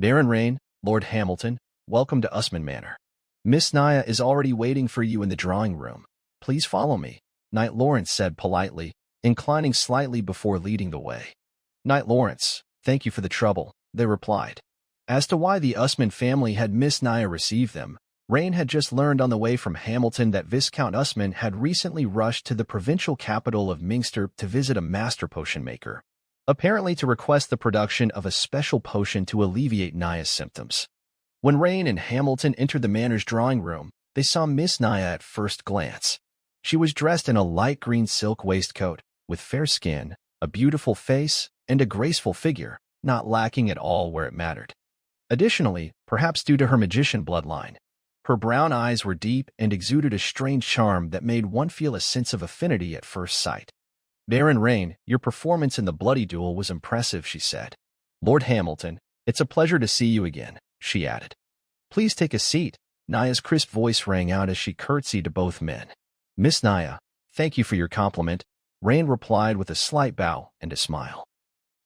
Baron Rain, Lord Hamilton, welcome to Usman Manor. Miss Naya is already waiting for you in the drawing room. Please follow me, Knight Lawrence said politely, inclining slightly before leading the way. Knight Lawrence, thank you for the trouble, they replied. As to why the Usman family had Miss Naya receive them, Rain had just learned on the way from Hamilton that Viscount Usman had recently rushed to the provincial capital of Minster to visit a master potion maker, apparently to request the production of a special potion to alleviate Naya's symptoms. When Rain and Hamilton entered the manor's drawing room, they saw Miss Naya at first glance. She was dressed in a light green silk waistcoat, with fair skin, a beautiful face, and a graceful figure, not lacking at all where it mattered. Additionally, perhaps due to her magician bloodline, her brown eyes were deep and exuded a strange charm that made one feel a sense of affinity at first sight. Baron Rain, your performance in the bloody duel was impressive, she said. Lord Hamilton, it's a pleasure to see you again, she added. Please take a seat, Naya's crisp voice rang out as she curtsied to both men. Miss Naya, thank you for your compliment, Rain replied with a slight bow and a smile.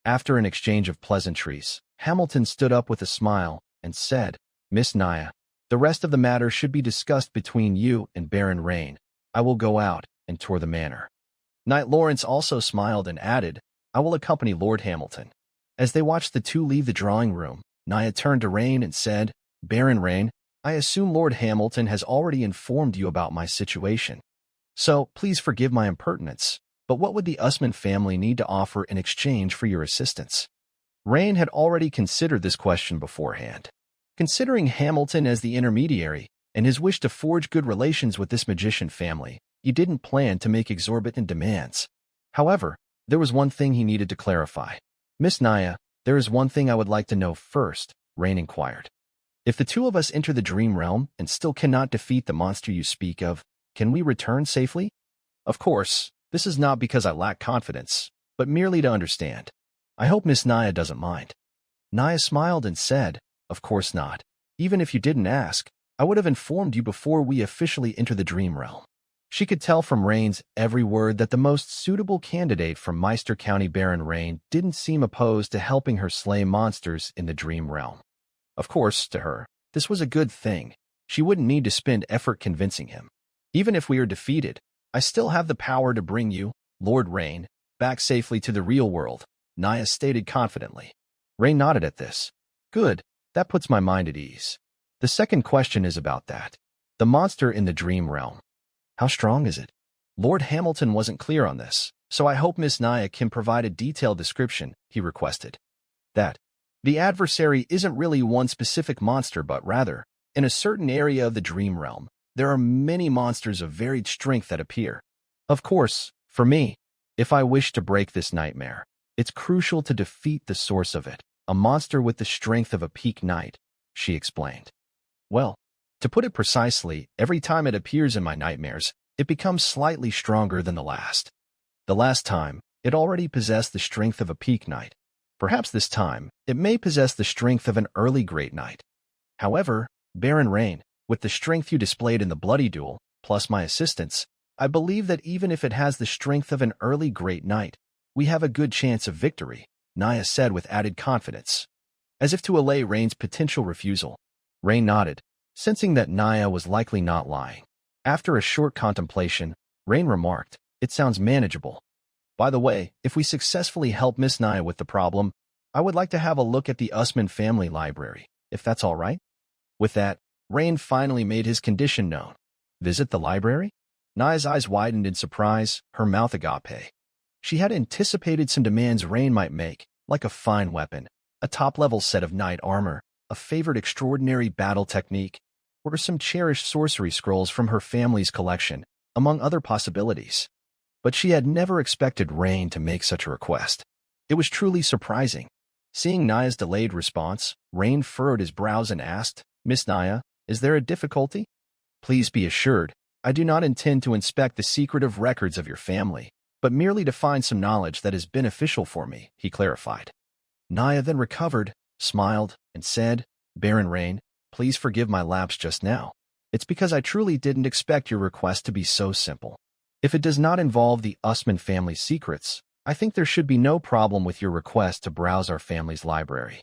After an exchange of pleasantries, Hamilton stood up with a smile and said, Miss Naya, the rest of the matter should be discussed between you and Baron Rain. I will go out and tour the manor. Knight Lawrence also smiled and added, I will accompany Lord Hamilton. As they watched the two leave the drawing room, Naya turned to Rain and said, Baron Rain, I assume Lord Hamilton has already informed you about my situation. So, please forgive my impertinence, but what would the Usman family need to offer in exchange for your assistance? Rain had already considered this question beforehand. Considering Hamilton as the intermediary and his wish to forge good relations with this magician family, he didn't plan to make exorbitant demands. However, there was one thing he needed to clarify. Miss Naya, there is one thing I would like to know first, Rain inquired. If the two of us enter the dream realm and still cannot defeat the monster you speak of, can we return safely? Of course, this is not because I lack confidence, but merely to understand. I hope Miss Naya doesn't mind. Naya smiled and said, Of course not. Even if you didn't ask, I would have informed you before we officially enter the dream realm. She could tell from Rain's every word that the most suitable candidate from Meister County Baron Rain didn't seem opposed to helping her slay monsters in the dream realm. Of course, to her, this was a good thing. She wouldn't need to spend effort convincing him. Even if we are defeated, I still have the power to bring you, Lord Rain, back safely to the real world, Naya stated confidently. Rain nodded at this. Good, that puts my mind at ease. The second question is about that. The monster in the dream realm. How strong is it? Lord Hamilton wasn't clear on this, so I hope Miss Naya can provide a detailed description, he requested. That the adversary isn't really one specific monster, but rather, in a certain area of the dream realm, there are many monsters of varied strength that appear. Of course, for me, if I wish to break this nightmare, it's crucial to defeat the source of it, a monster with the strength of a peak knight, she explained. Well, to put it precisely, every time it appears in my nightmares, it becomes slightly stronger than the last. The last time, it already possessed the strength of a peak knight. Perhaps this time, it may possess the strength of an early great knight. However, Baron Rain, with the strength you displayed in the bloody duel, plus my assistance, I believe that even if it has the strength of an early great knight, we have a good chance of victory, Naya said with added confidence. As if to allay Rain's potential refusal, Rain nodded, sensing that Naya was likely not lying. After a short contemplation, Rain remarked, It sounds manageable. By the way, if we successfully help Miss Naya with the problem, I would like to have a look at the Usman family library, if that's all right. With that, Rain finally made his condition known. Visit the library? Naya's eyes widened in surprise, her mouth agape. She had anticipated some demands Rain might make, like a fine weapon, a top-level set of knight armor, a favored extraordinary battle technique, or some cherished sorcery scrolls from her family's collection, among other possibilities. But she had never expected Rain to make such a request. It was truly surprising. Seeing Naya's delayed response, Rain furrowed his brows and asked, Miss Naya, is there a difficulty? Please be assured, I do not intend to inspect the secretive records of your family, but merely to find some knowledge that is beneficial for me, he clarified. Naya then recovered, smiled, and said, Baron Rain, please forgive my lapse just now. It's because I truly didn't expect your request to be so simple. If it does not involve the Usman family secrets, I think there should be no problem with your request to browse our family's library.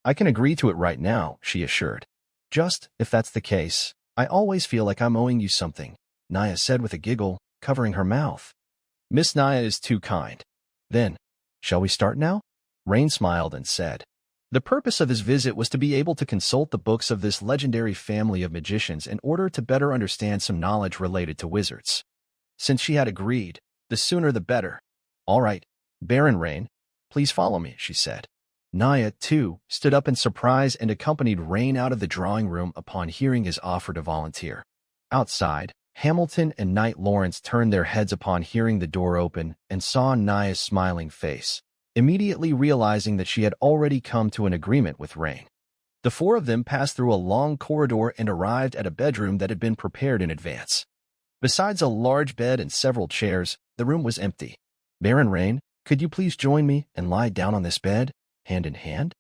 I can agree to it right now, she assured. Just, if that's the case, I always feel like I'm owing you something, Naya said with a giggle, covering her mouth. Miss Naya is too kind. Then, shall we start now? Rain smiled and said. The purpose of his visit was to be able to consult the books of this legendary family of magicians in order to better understand some knowledge related to wizards. Since she had agreed, the sooner the better. All right, Baron Rain, please follow me, she said. Naya, too, stood up in surprise and accompanied Rain out of the drawing room upon hearing his offer to volunteer. Outside, Hamilton and Knight Lawrence turned their heads upon hearing the door open and saw Naya's smiling face, immediately realizing that she had already come to an agreement with Rain. The four of them passed through a long corridor and arrived at a bedroom that had been prepared in advance. Besides a large bed and several chairs, the room was empty. Baron Rain, could you please join me and lie down on this bed, hand in hand?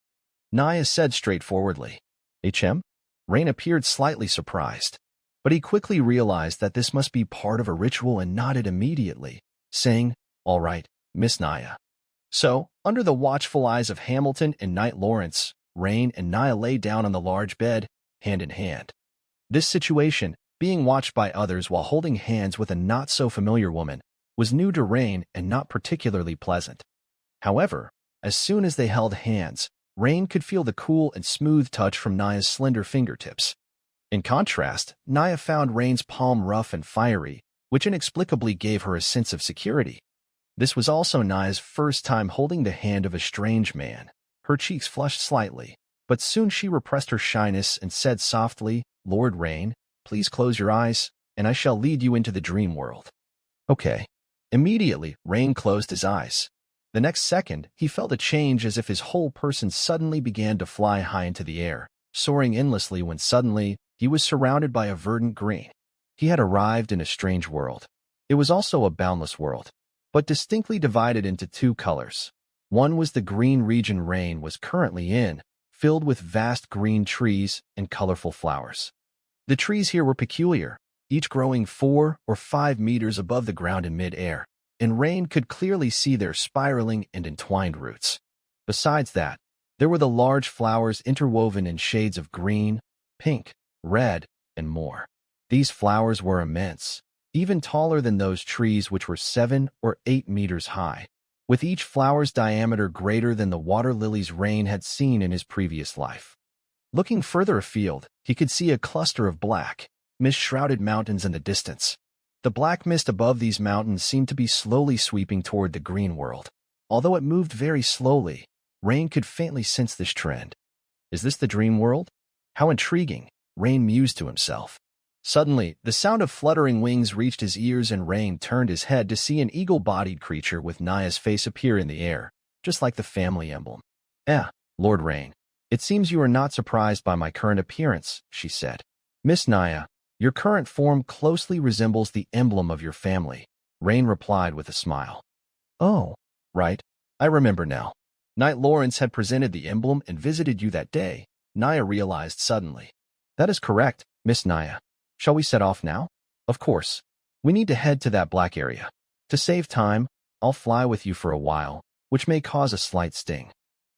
Naya said straightforwardly. HM? Rain appeared slightly surprised, but he quickly realized that this must be part of a ritual and nodded immediately, saying, All right, Miss Naya. So, under the watchful eyes of Hamilton and Knight Lawrence, Rain and Naya lay down on the large bed, hand in hand. This situation, being watched by others while holding hands with a not-so-familiar woman, was new to Rain and not particularly pleasant. However, as soon as they held hands, Rain could feel the cool and smooth touch from Naya's slender fingertips. In contrast, Naya found Rain's palm rough and fiery, which inexplicably gave her a sense of security. This was also Naya's first time holding the hand of a strange man. Her cheeks flushed slightly, but soon she repressed her shyness and said softly, Lord Rain, please close your eyes, and I shall lead you into the dream world. Okay. Immediately, Rain closed his eyes. The next second, he felt a change as if his whole person suddenly began to fly high into the air, soaring endlessly when suddenly, he was surrounded by a verdant green. He had arrived in a strange world. It was also a boundless world, but distinctly divided into two colors. One was the green region Rain was currently in, filled with vast green trees and colorful flowers. The trees here were peculiar, each growing 4 or 5 meters above the ground in mid-air, and Rain could clearly see their spiraling and entwined roots. Besides that, there were the large flowers interwoven in shades of green, pink, red, and more. These flowers were immense, even taller than those trees which were 7 or 8 meters high, with each flower's diameter greater than the water lilies Rain had seen in his previous life. Looking further afield, he could see a cluster of black, mist-shrouded mountains in the distance. The black mist above these mountains seemed to be slowly sweeping toward the green world. Although it moved very slowly, Rain could faintly sense this trend. Is this the dream world? How intriguing, Rain mused to himself. Suddenly, the sound of fluttering wings reached his ears and Rain turned his head to see an eagle-bodied creature with Naya's face appear in the air, just like the family emblem. Lord Rain, it seems you are not surprised by my current appearance, she said. Miss Naya, your current form closely resembles the emblem of your family, Rain replied with a smile. Oh, right, I remember now. Knight Lawrence had presented the emblem and visited you that day, Naya realized suddenly. That is correct, Miss Naya. Shall we set off now? Of course. We need to head to that black area. To save time, I'll fly with you for a while, which may cause a slight sting.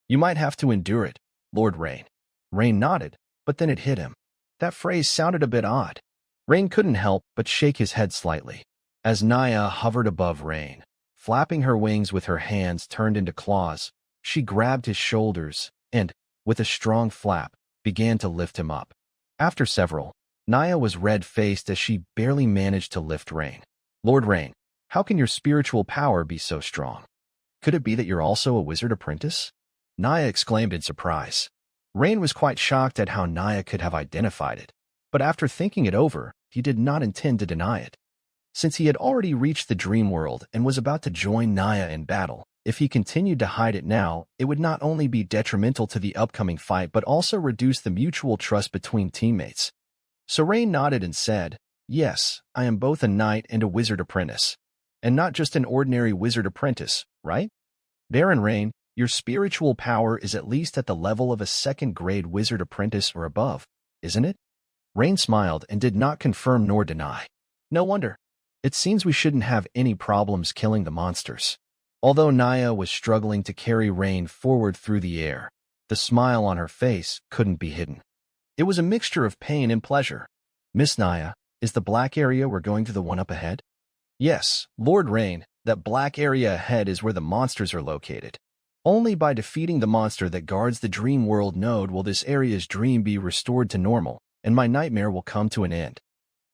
You might have to endure it, Lord Rain. Rain nodded, but then it hit him. That phrase sounded a bit odd. Rain couldn't help but shake his head slightly. As Naya hovered above Rain, flapping her wings with her hands turned into claws, she grabbed his shoulders and, with a strong flap, began to lift him up. After several, Naya was red-faced as she barely managed to lift Rain. Lord Rain, how can your spiritual power be so strong? Could it be that you're also a wizard apprentice? Naya exclaimed in surprise. Rain was quite shocked at how Naya could have identified it, but after thinking it over, he did not intend to deny it. Since he had already reached the dream world and was about to join Naya in battle, if he continued to hide it now, it would not only be detrimental to the upcoming fight but also reduce the mutual trust between teammates. So Rain nodded and said, Yes, I am both a knight and a wizard apprentice. And not just an ordinary wizard apprentice, right? Baron Rain, your spiritual power is at least at the level of a second-grade wizard apprentice or above, isn't it? Rain smiled and did not confirm nor deny. No wonder. It seems we shouldn't have any problems killing the monsters. Although Naya was struggling to carry Rain forward through the air, The smile on her face couldn't be hidden. It was a mixture of pain and pleasure. Miss Naya, is the black area we're going to the one up ahead? Yes, Lord Rain, that black area ahead is where the monsters are located. Only by defeating the monster that guards the dream world node will this area's dream be restored to normal, and my nightmare will come to an end.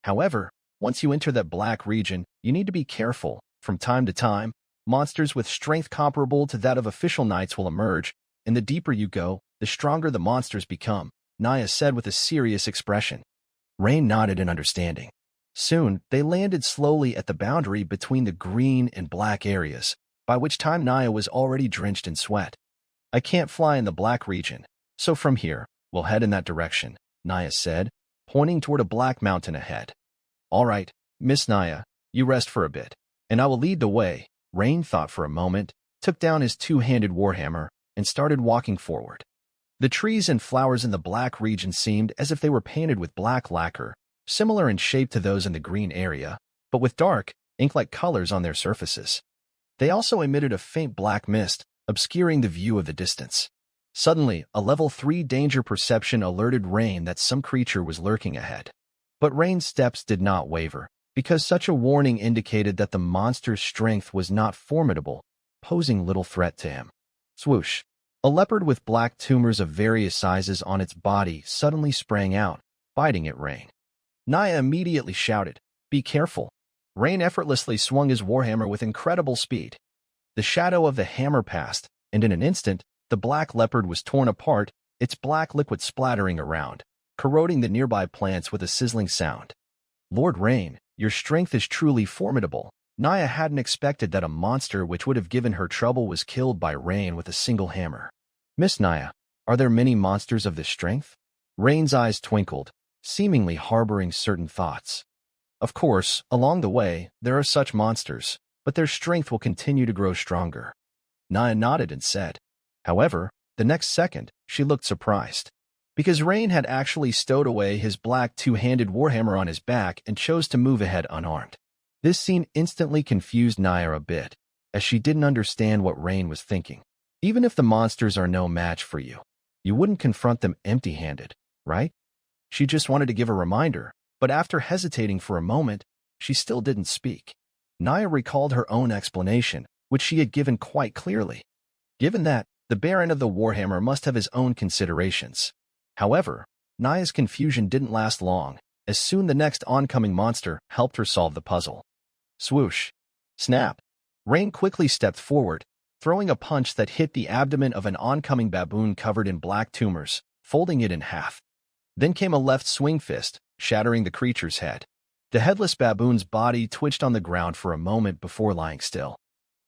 However, once you enter that black region, you need to be careful. From time to time, monsters with strength comparable to that of official knights will emerge, and the deeper you go, the stronger the monsters become, Naya said with a serious expression. Rain nodded in understanding. Soon, they landed slowly at the boundary between the green and black areas, by which time Naya was already drenched in sweat. I can't fly in the black region, so from here, we'll head in that direction, Naya said, pointing toward a black mountain ahead. All right, Miss Naya, you rest for a bit, and I will lead the way. Rain thought for a moment, took down his two-handed warhammer, and started walking forward. The trees and flowers in the black region seemed as if they were painted with black lacquer, similar in shape to those in the green area, but with dark, ink-like colors on their surfaces. They also emitted a faint black mist, obscuring the view of the distance. Suddenly, a level 3 danger perception alerted Rain that some creature was lurking ahead. But Rain's steps did not waver, because such a warning indicated that the monster's strength was not formidable, posing little threat to him. Swoosh! A leopard with black tumors of various sizes on its body suddenly sprang out, biting at Rain. Naya immediately shouted, "Be careful!" Rain effortlessly swung his warhammer with incredible speed. The shadow of the hammer passed, and in an instant, the black leopard was torn apart, its black liquid splattering around, corroding the nearby plants with a sizzling sound. Lord Rain, your strength is truly formidable. Naya hadn't expected that a monster which would have given her trouble was killed by Rain with a single hammer. Miss Naya, are there many monsters of this strength? Rain's eyes twinkled, seemingly harboring certain thoughts. Of course, along the way, there are such monsters, but their strength will continue to grow stronger. Naya nodded and said. However, the next second, she looked surprised, because Rain had actually stowed away his black two-handed warhammer on his back and chose to move ahead unarmed. This scene instantly confused Naya a bit, as she didn't understand what Rain was thinking. Even if the monsters are no match for you, you wouldn't confront them empty-handed, right? She just wanted to give a reminder, but after hesitating for a moment, she still didn't speak. Naya recalled her own explanation, which she had given quite clearly. Given that, the Baron of the Warhammer must have his own considerations. However, Naya's confusion didn't last long, as soon the next oncoming monster helped her solve the puzzle. Swoosh! Snap! Rain quickly stepped forward, throwing a punch that hit the abdomen of an oncoming baboon covered in black tumors, folding it in half. Then came a left swing fist, shattering the creature's head. The headless baboon's body twitched on the ground for a moment before lying still.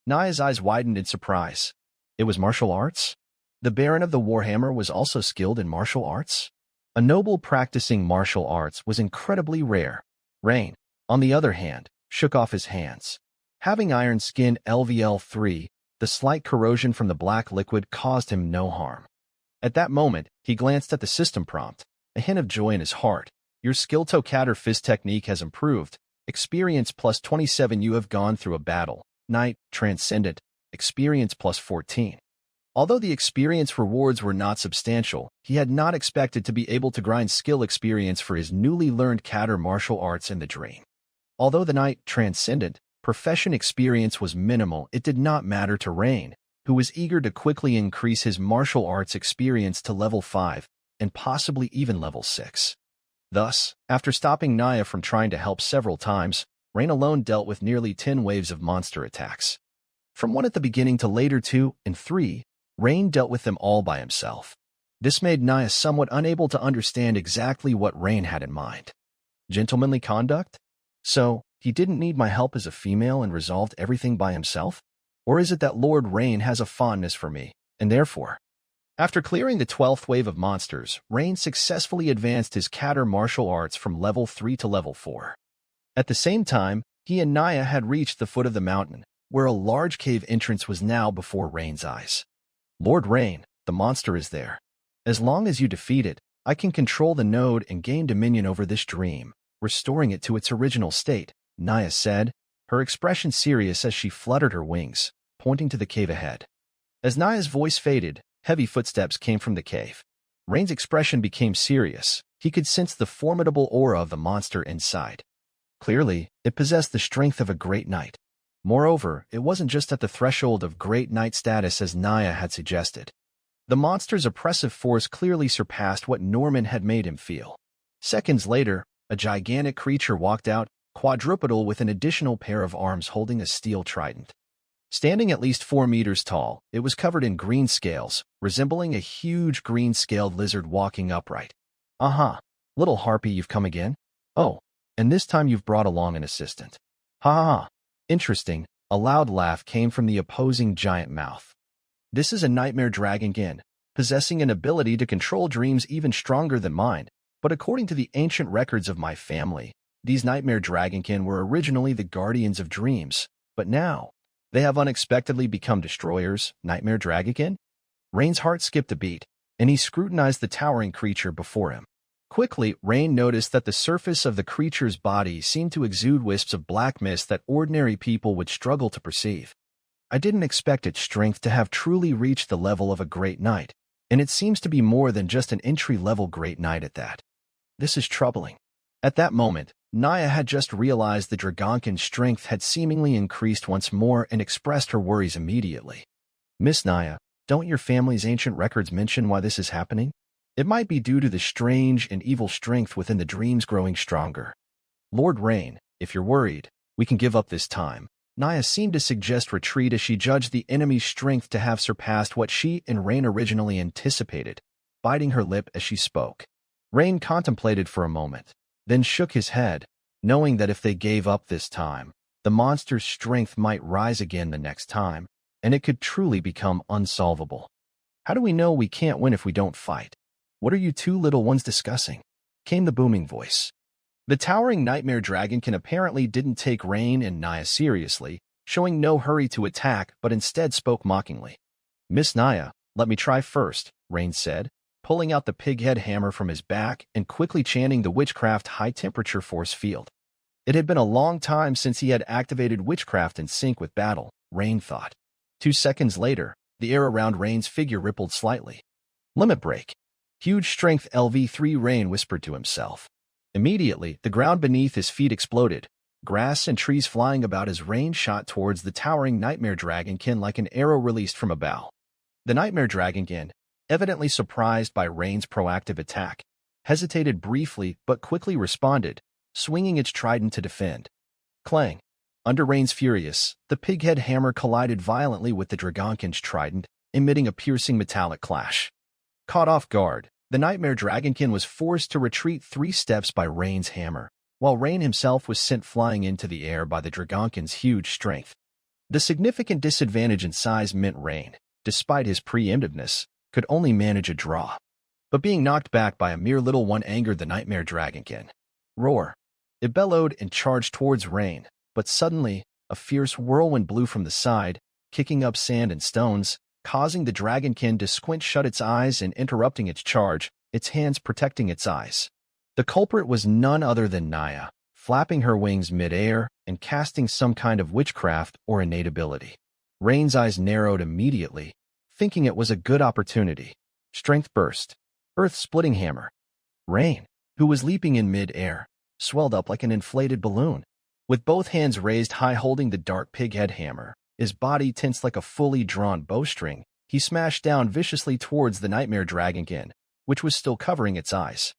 Naya's eyes widened in surprise. It was martial arts? The Baron of the Warhammer was also skilled in martial arts? A noble practicing martial arts was incredibly rare. Rain, on the other hand, shook off his hands. Having iron skin LVL3, the slight corrosion from the black liquid caused him no harm. At that moment, he glanced at the system prompt, a hint of joy in his heart. Your skill Tokater fist technique has improved. Experience plus 27. You have gone through a battle. Knight, Transcendent. Experience plus 14. Although the experience rewards were not substantial, he had not expected to be able to grind skill experience for his newly learned Kater martial arts in the dream. Although the Knight, Transcendent, profession experience was minimal, it did not matter to Rain, who was eager to quickly increase his martial arts experience to level 5, and possibly even level 6. Thus, after stopping Naya from trying to help several times, Rain alone dealt with nearly 10 waves of monster attacks. From 1 at the beginning to later 2 and 3, Rain dealt with them all by himself. This made Naya somewhat unable to understand exactly what Rain had in mind. Gentlemanly conduct? So, he didn't need my help as a female and resolved everything by himself? Or is it that Lord Rain has a fondness for me, and therefore... After clearing the 12th wave of monsters, Rain successfully advanced his Kater martial arts from level 3 to level 4. At the same time, he and Naya had reached the foot of the mountain, where a large cave entrance was now before Rain's eyes. Lord Rain, the monster is there. As long as you defeat it, I can control the node and gain dominion over this dream, restoring it to its original state, Naya said, her expression serious as she fluttered her wings, pointing to the cave ahead. As Naya's voice faded, Heavy footsteps came from the cave. Rain's expression became serious. He could sense the formidable aura of the monster inside. Clearly, it possessed the strength of a great knight. Moreover, it wasn't just at the threshold of great knight status as Naya had suggested. The monster's oppressive force clearly surpassed what Norman had made him feel. Seconds later, a gigantic creature walked out, quadrupedal with an additional pair of arms holding a steel trident. Standing at least 4 meters tall, it was covered in green scales, resembling a huge green-scaled lizard walking upright. "Aha! Little harpy, you've come again? Oh, and this time you've brought along an assistant. Ha ha ha! Interesting." A loud laugh came from the opposing giant mouth. "This is a nightmare dragonkin, possessing an ability to control dreams even stronger than mine, but according to the ancient records of my family, these nightmare dragonkin were originally the guardians of dreams, but now they have unexpectedly become destroyers, nightmare dragonkin?" Rain's heart skipped a beat, and he scrutinized the towering creature before him. Quickly, Rain noticed that the surface of the creature's body seemed to exude wisps of black mist that ordinary people would struggle to perceive. "I didn't expect its strength to have truly reached the level of a great knight, and it seems to be more than just an entry-level great knight at that. This is troubling." At that moment, Naya had just realized the Dragonkin's strength had seemingly increased once more and expressed her worries immediately. "Miss Naya, don't your family's ancient records mention why this is happening? It might be due to the strange and evil strength within the dreams growing stronger. Lord Rain, if you're worried, we can give up this time." Naya seemed to suggest retreat as she judged the enemy's strength to have surpassed what she and Rain originally anticipated, biting her lip as she spoke. Rain contemplated for a moment, then shook his head, knowing that if they gave up this time, the monster's strength might rise again the next time, and it could truly become unsolvable. "How do we know we can't win if we don't fight? What are you two little ones discussing?" came the booming voice. The towering nightmare dragonkin apparently didn't take Rain and Naya seriously, showing no hurry to attack but instead spoke mockingly. "Miss Naya, let me try first," Rain said, pulling out the pighead hammer from his back and quickly chanting the witchcraft high-temperature force field. It had been a long time since he had activated witchcraft in sync with battle, Rain thought. 2 seconds later, the air around Rain's figure rippled slightly. "Limit break. Huge strength LV3," Rain whispered to himself. Immediately, the ground beneath his feet exploded, grass and trees flying about as Rain shot towards the towering nightmare dragonkin like an arrow released from a bow. The nightmare dragonkin, evidently surprised by Rain's proactive attack, hesitated briefly but quickly responded, swinging its trident to defend. Clang! Under Rain's furious, the pighead hammer collided violently with the dragonkin's trident, emitting a piercing metallic clash. Caught off guard, the nightmare dragonkin was forced to retreat 3 steps by Rain's hammer, while Rain himself was sent flying into the air by the dragonkin's huge strength. The significant disadvantage in size meant Rain, despite his preemptiveness, could only manage a draw. But being knocked back by a mere little one angered the nightmare dragonkin. "Roar!" It bellowed and charged towards Rain, but suddenly, a fierce whirlwind blew from the side, kicking up sand and stones, causing the dragonkin to squint shut its eyes and interrupting its charge, its hands protecting its eyes. The culprit was none other than Naya, flapping her wings mid-air and casting some kind of witchcraft or innate ability. Rain's eyes narrowed immediately, thinking it was a good opportunity. Strength burst. Earth-splitting hammer. Rain, who was leaping in mid-air, swelled up like an inflated balloon. With both hands raised high holding the dark pighead hammer, his body tensed like a fully drawn bowstring, he smashed down viciously towards the nightmare dragonkin, which was still covering its eyes.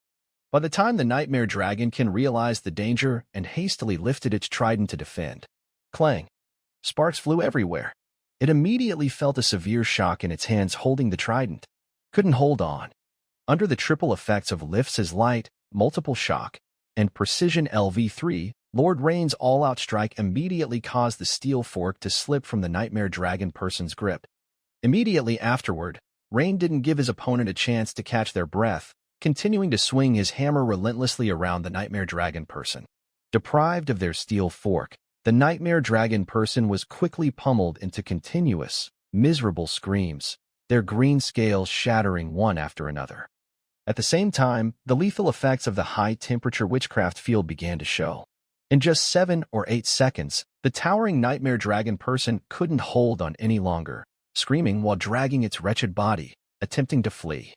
By the time the nightmare dragonkin realized the danger and hastily lifted its trident to defend, clang! Sparks flew everywhere. It immediately felt a severe shock in its hands holding the trident. Couldn't hold on. Under the triple effects of lifts as light, multiple shock, and precision LV3, Lord Rain's all-out strike immediately caused the steel fork to slip from the nightmare dragon person's grip. Immediately afterward, Rain didn't give his opponent a chance to catch their breath, continuing to swing his hammer relentlessly around the nightmare dragon person. Deprived of their steel fork, the nightmare dragon person was quickly pummeled into continuous, miserable screams, their green scales shattering one after another. At the same time, the lethal effects of the high-temperature witchcraft field began to show. In just 7 or 8 seconds, the towering nightmare dragon person couldn't hold on any longer, screaming while dragging its wretched body, attempting to flee.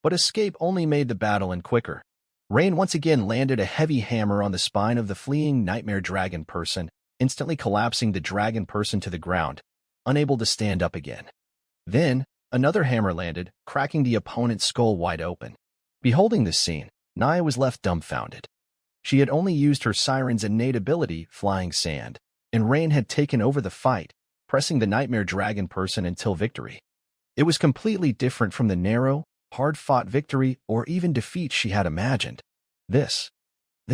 But escape only made the battle end quicker. Rain once again landed a heavy hammer on the spine of the fleeing nightmare dragon person, instantly collapsing the dragon person to the ground, unable to stand up again. Then, another hammer landed, cracking the opponent's skull wide open. Beholding this scene, Naya was left dumbfounded. She had only used her siren's innate ability, Flying Sand, and Rain had taken over the fight, pressing the nightmare dragon person until victory. It was completely different from the narrow, hard-fought victory or even defeat she had imagined. This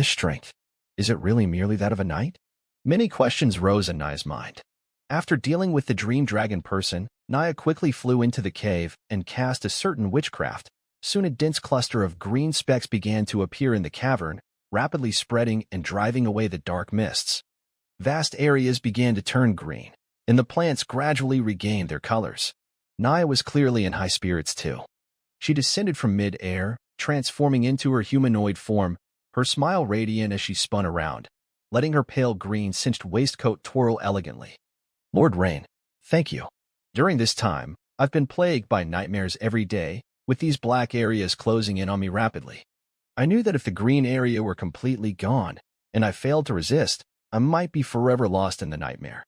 strength, is it really merely that of a knight? Many questions rose in Naya's mind. After dealing with the dream dragon person, Naya quickly flew into the cave and cast a certain witchcraft. Soon a dense cluster of green specks began to appear in the cavern, rapidly spreading and driving away the dark mists. Vast areas began to turn green, and the plants gradually regained their colors. Naya was clearly in high spirits too. She descended from mid-air, transforming into her humanoid form, her smile radiant as she spun around, letting her pale green cinched waistcoat twirl elegantly. Lord Rain, thank you. During this time, I've been plagued by nightmares every day, with these black areas closing in on me rapidly. I knew that if the green area were completely gone, and I failed to resist, I might be forever lost in the nightmare.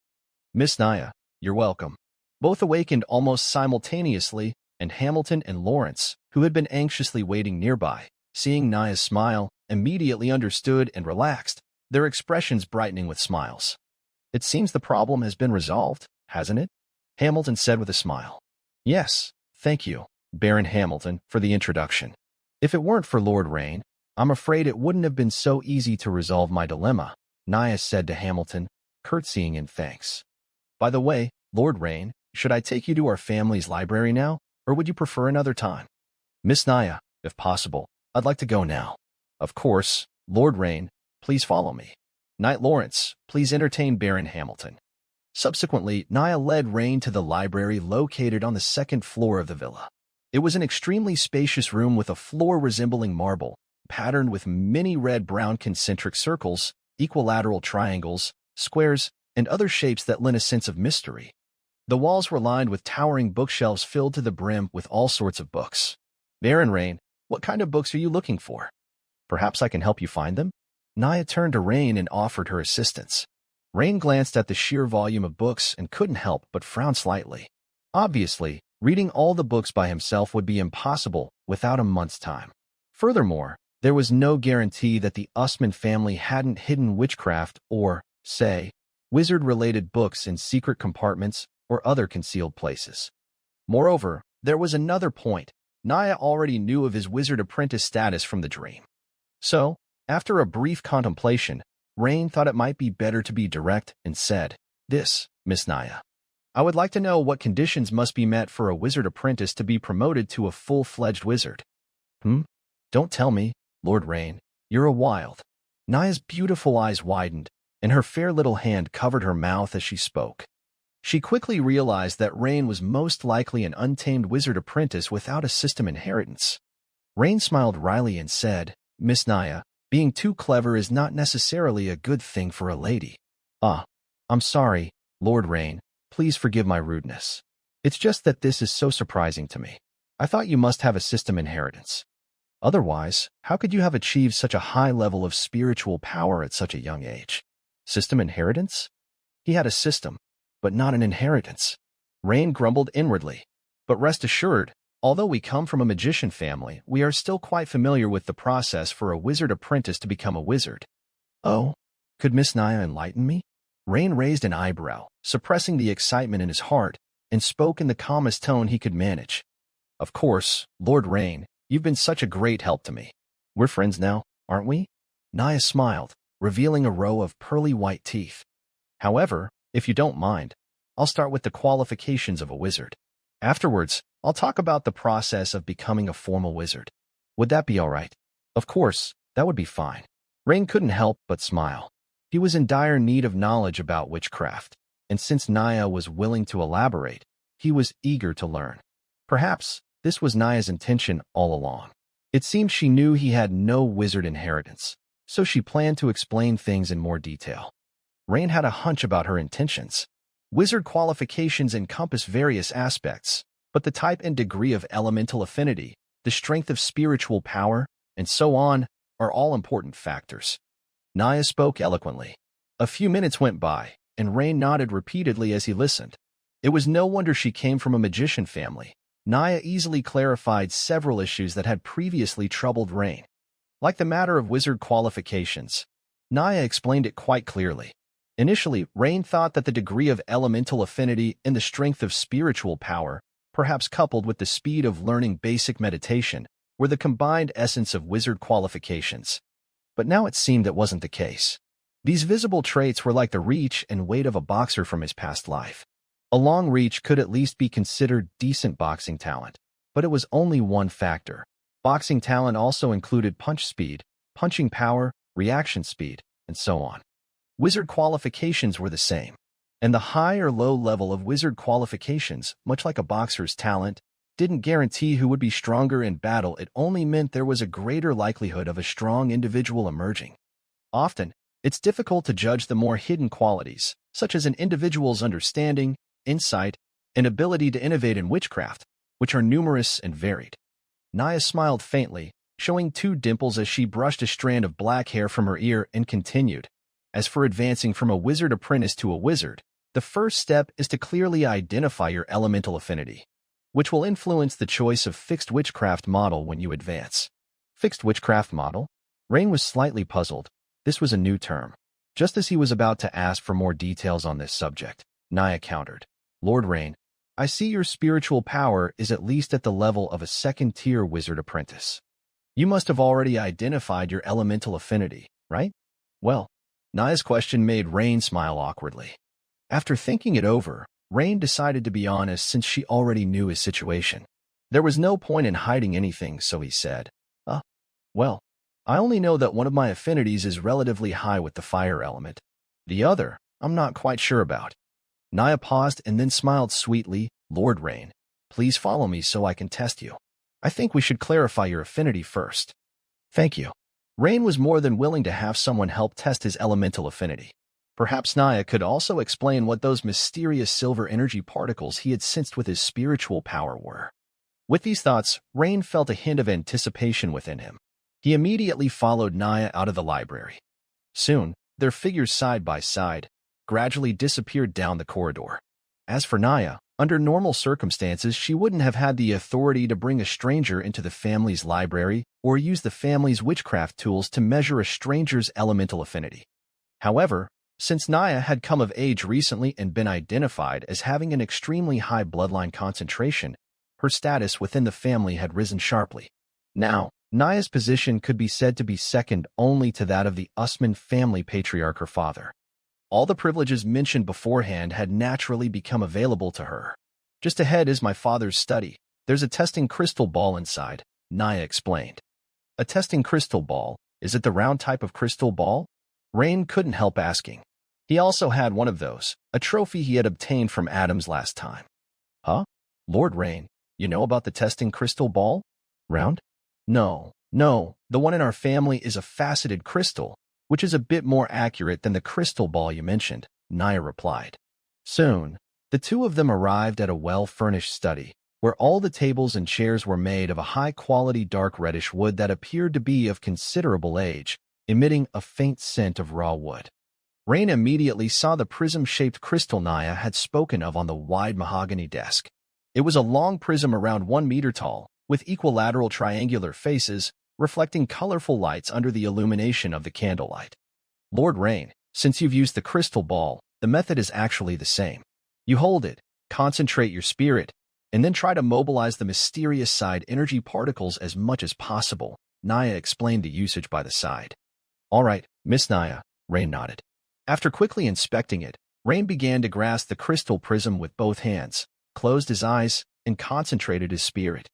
Miss Naya, you're welcome. Both awakened almost simultaneously, and Hamilton and Lawrence, who had been anxiously waiting nearby, seeing Naya's smile, immediately understood and relaxed, their expressions brightening with smiles. It seems the problem has been resolved, hasn't it? Hamilton said with a smile. Yes, thank you, Baron Hamilton, for the introduction. If it weren't for Lord Rain, I'm afraid it wouldn't have been so easy to resolve my dilemma, Naya said to Hamilton, curtsying in thanks. By the way, Lord Rain, should I take you to our family's library now, or would you prefer another time? Miss Naya, if possible, I'd like to go now. Of course, Lord Rain, please follow me. Knight Lawrence, please entertain Baron Hamilton. Subsequently, Naya led Rain to the library located on the second floor of the villa. It was an extremely spacious room with a floor resembling marble, patterned with many red-brown concentric circles, equilateral triangles, squares, and other shapes that lent a sense of mystery. The walls were lined with towering bookshelves filled to the brim with all sorts of books. Baron Rain, what kind of books are you looking for? Perhaps I can help you find them? Naya turned to Rain and offered her assistance. Rain glanced at the sheer volume of books and couldn't help but frown slightly. Obviously, reading all the books by himself would be impossible without a month's time. Furthermore, there was no guarantee that the Usman family hadn't hidden witchcraft or, say, wizard-related books in secret compartments or other concealed places. Moreover, there was another point. Naya already knew of his wizard apprentice status from the dream. So, after a brief contemplation, Rain thought it might be better to be direct and said, This, Miss Naya. I would like to know what conditions must be met for a wizard apprentice to be promoted to a full-fledged wizard. Don't tell me, Lord Rain, you're a wild. Naya's beautiful eyes widened, and her fair little hand covered her mouth as she spoke. She quickly realized that Rain was most likely an untamed wizard apprentice without a system inheritance. Rain smiled wryly and said, Miss Naya, being too clever is not necessarily a good thing for a lady. I'm sorry, Lord Rain. Please forgive my rudeness. It's just that this is so surprising to me. I thought you must have a system inheritance. Otherwise, how could you have achieved such a high level of spiritual power at such a young age? System inheritance? He had a system, but not an inheritance. Rain grumbled inwardly. But rest assured, although we come from a magician family, we are still quite familiar with the process for a wizard apprentice to become a wizard. Oh, could Miss Naya enlighten me? Rain raised an eyebrow, suppressing the excitement in his heart, and spoke in the calmest tone he could manage. Of course, Lord Rain, you've been such a great help to me. We're friends now, aren't we? Naya smiled, revealing a row of pearly white teeth. However, if you don't mind, I'll start with the qualifications of a wizard. Afterwards, I'll talk about the process of becoming a formal wizard. Would that be all right? Of course, that would be fine. Rain couldn't help but smile. He was in dire need of knowledge about witchcraft, and since Naya was willing to elaborate, he was eager to learn. Perhaps this was Naya's intention all along. It seemed she knew he had no wizard inheritance, so she planned to explain things in more detail. Rain had a hunch about her intentions. Wizard qualifications encompass various aspects, but the type and degree of elemental affinity, the strength of spiritual power, and so on, are all important factors. Naya spoke eloquently. A few minutes went by, and Rain nodded repeatedly as he listened. It was no wonder she came from a magician family. Naya easily clarified several issues that had previously troubled Rain. Like the matter of wizard qualifications, Naya explained it quite clearly. Initially, Rain thought that the degree of elemental affinity and the strength of spiritual power, perhaps coupled with the speed of learning basic meditation, were the combined essence of wizard qualifications. But now it seemed that wasn't the case. These visible traits were like the reach and weight of a boxer from his past life. A long reach could at least be considered decent boxing talent, but it was only one factor. Boxing talent also included punch speed, punching power, reaction speed, and so on. Wizard qualifications were the same, and the high or low level of wizard qualifications, much like a boxer's talent, didn't guarantee who would be stronger in battle. It only meant there was a greater likelihood of a strong individual emerging. Often, it's difficult to judge the more hidden qualities, such as an individual's understanding, insight, and ability to innovate in witchcraft, which are numerous and varied. Naya smiled faintly, showing 2 dimples as she brushed a strand of black hair from her ear and continued. As for advancing from a wizard apprentice to a wizard, the first step is to clearly identify your elemental affinity, which will influence the choice of fixed witchcraft model when you advance. Fixed witchcraft model? Rain was slightly puzzled. This was a new term. Just as he was about to ask for more details on this subject, Naya countered. Lord Rain, I see your spiritual power is at least at the level of a second-tier wizard apprentice. You must have already identified your elemental affinity, right? Well, Naya's question made Rain smile awkwardly. After thinking it over, Rain decided to be honest since she already knew his situation. There was no point in hiding anything, so he said, well, I only know that one of my affinities is relatively high with the fire element. The other, I'm not quite sure about. Naya paused and then smiled sweetly. Lord Rain, please follow me so I can test you. I think we should clarify your affinity first. Thank you. Rain was more than willing to have someone help test his elemental affinity. Perhaps Naya could also explain what those mysterious silver energy particles he had sensed with his spiritual power were. With these thoughts, Rain felt a hint of anticipation within him. He immediately followed Naya out of the library. Soon, their figures side by side gradually disappeared down the corridor. As for Naya, under normal circumstances, she wouldn't have had the authority to bring a stranger into the family's library or use the family's witchcraft tools to measure a stranger's elemental affinity. However, since Naya had come of age recently and been identified as having an extremely high bloodline concentration, her status within the family had risen sharply. Now, Naya's position could be said to be second only to that of the Usman family patriarch, her father. All the privileges mentioned beforehand had naturally become available to her. Just ahead is my father's study. There's a testing crystal ball inside, Naya explained. A testing crystal ball? Is it the round type of crystal ball? Rain couldn't help asking. He also had one of those, a trophy he had obtained from Adams last time. Huh? Lord Rain, you know about the testing crystal ball? Round? No, the one in our family is a faceted crystal, which is a bit more accurate than the crystal ball you mentioned, Naya replied. Soon, the two of them arrived at a well-furnished study, where all the tables and chairs were made of a high-quality dark reddish wood that appeared to be of considerable age, emitting a faint scent of raw wood. Rain immediately saw the prism-shaped crystal Naya had spoken of on the wide mahogany desk. It was a long prism around 1 meter tall, with equilateral triangular faces, reflecting colorful lights under the illumination of the candlelight. Lord Rain, since you've used the crystal ball, the method is actually the same. You hold it, concentrate your spirit, and then try to mobilize the mysterious side energy particles as much as possible, Naya explained the usage by the side. All right, Miss Naya, Rain nodded. After quickly inspecting it, Rain began to grasp the crystal prism with both hands, closed his eyes, and concentrated his spirit.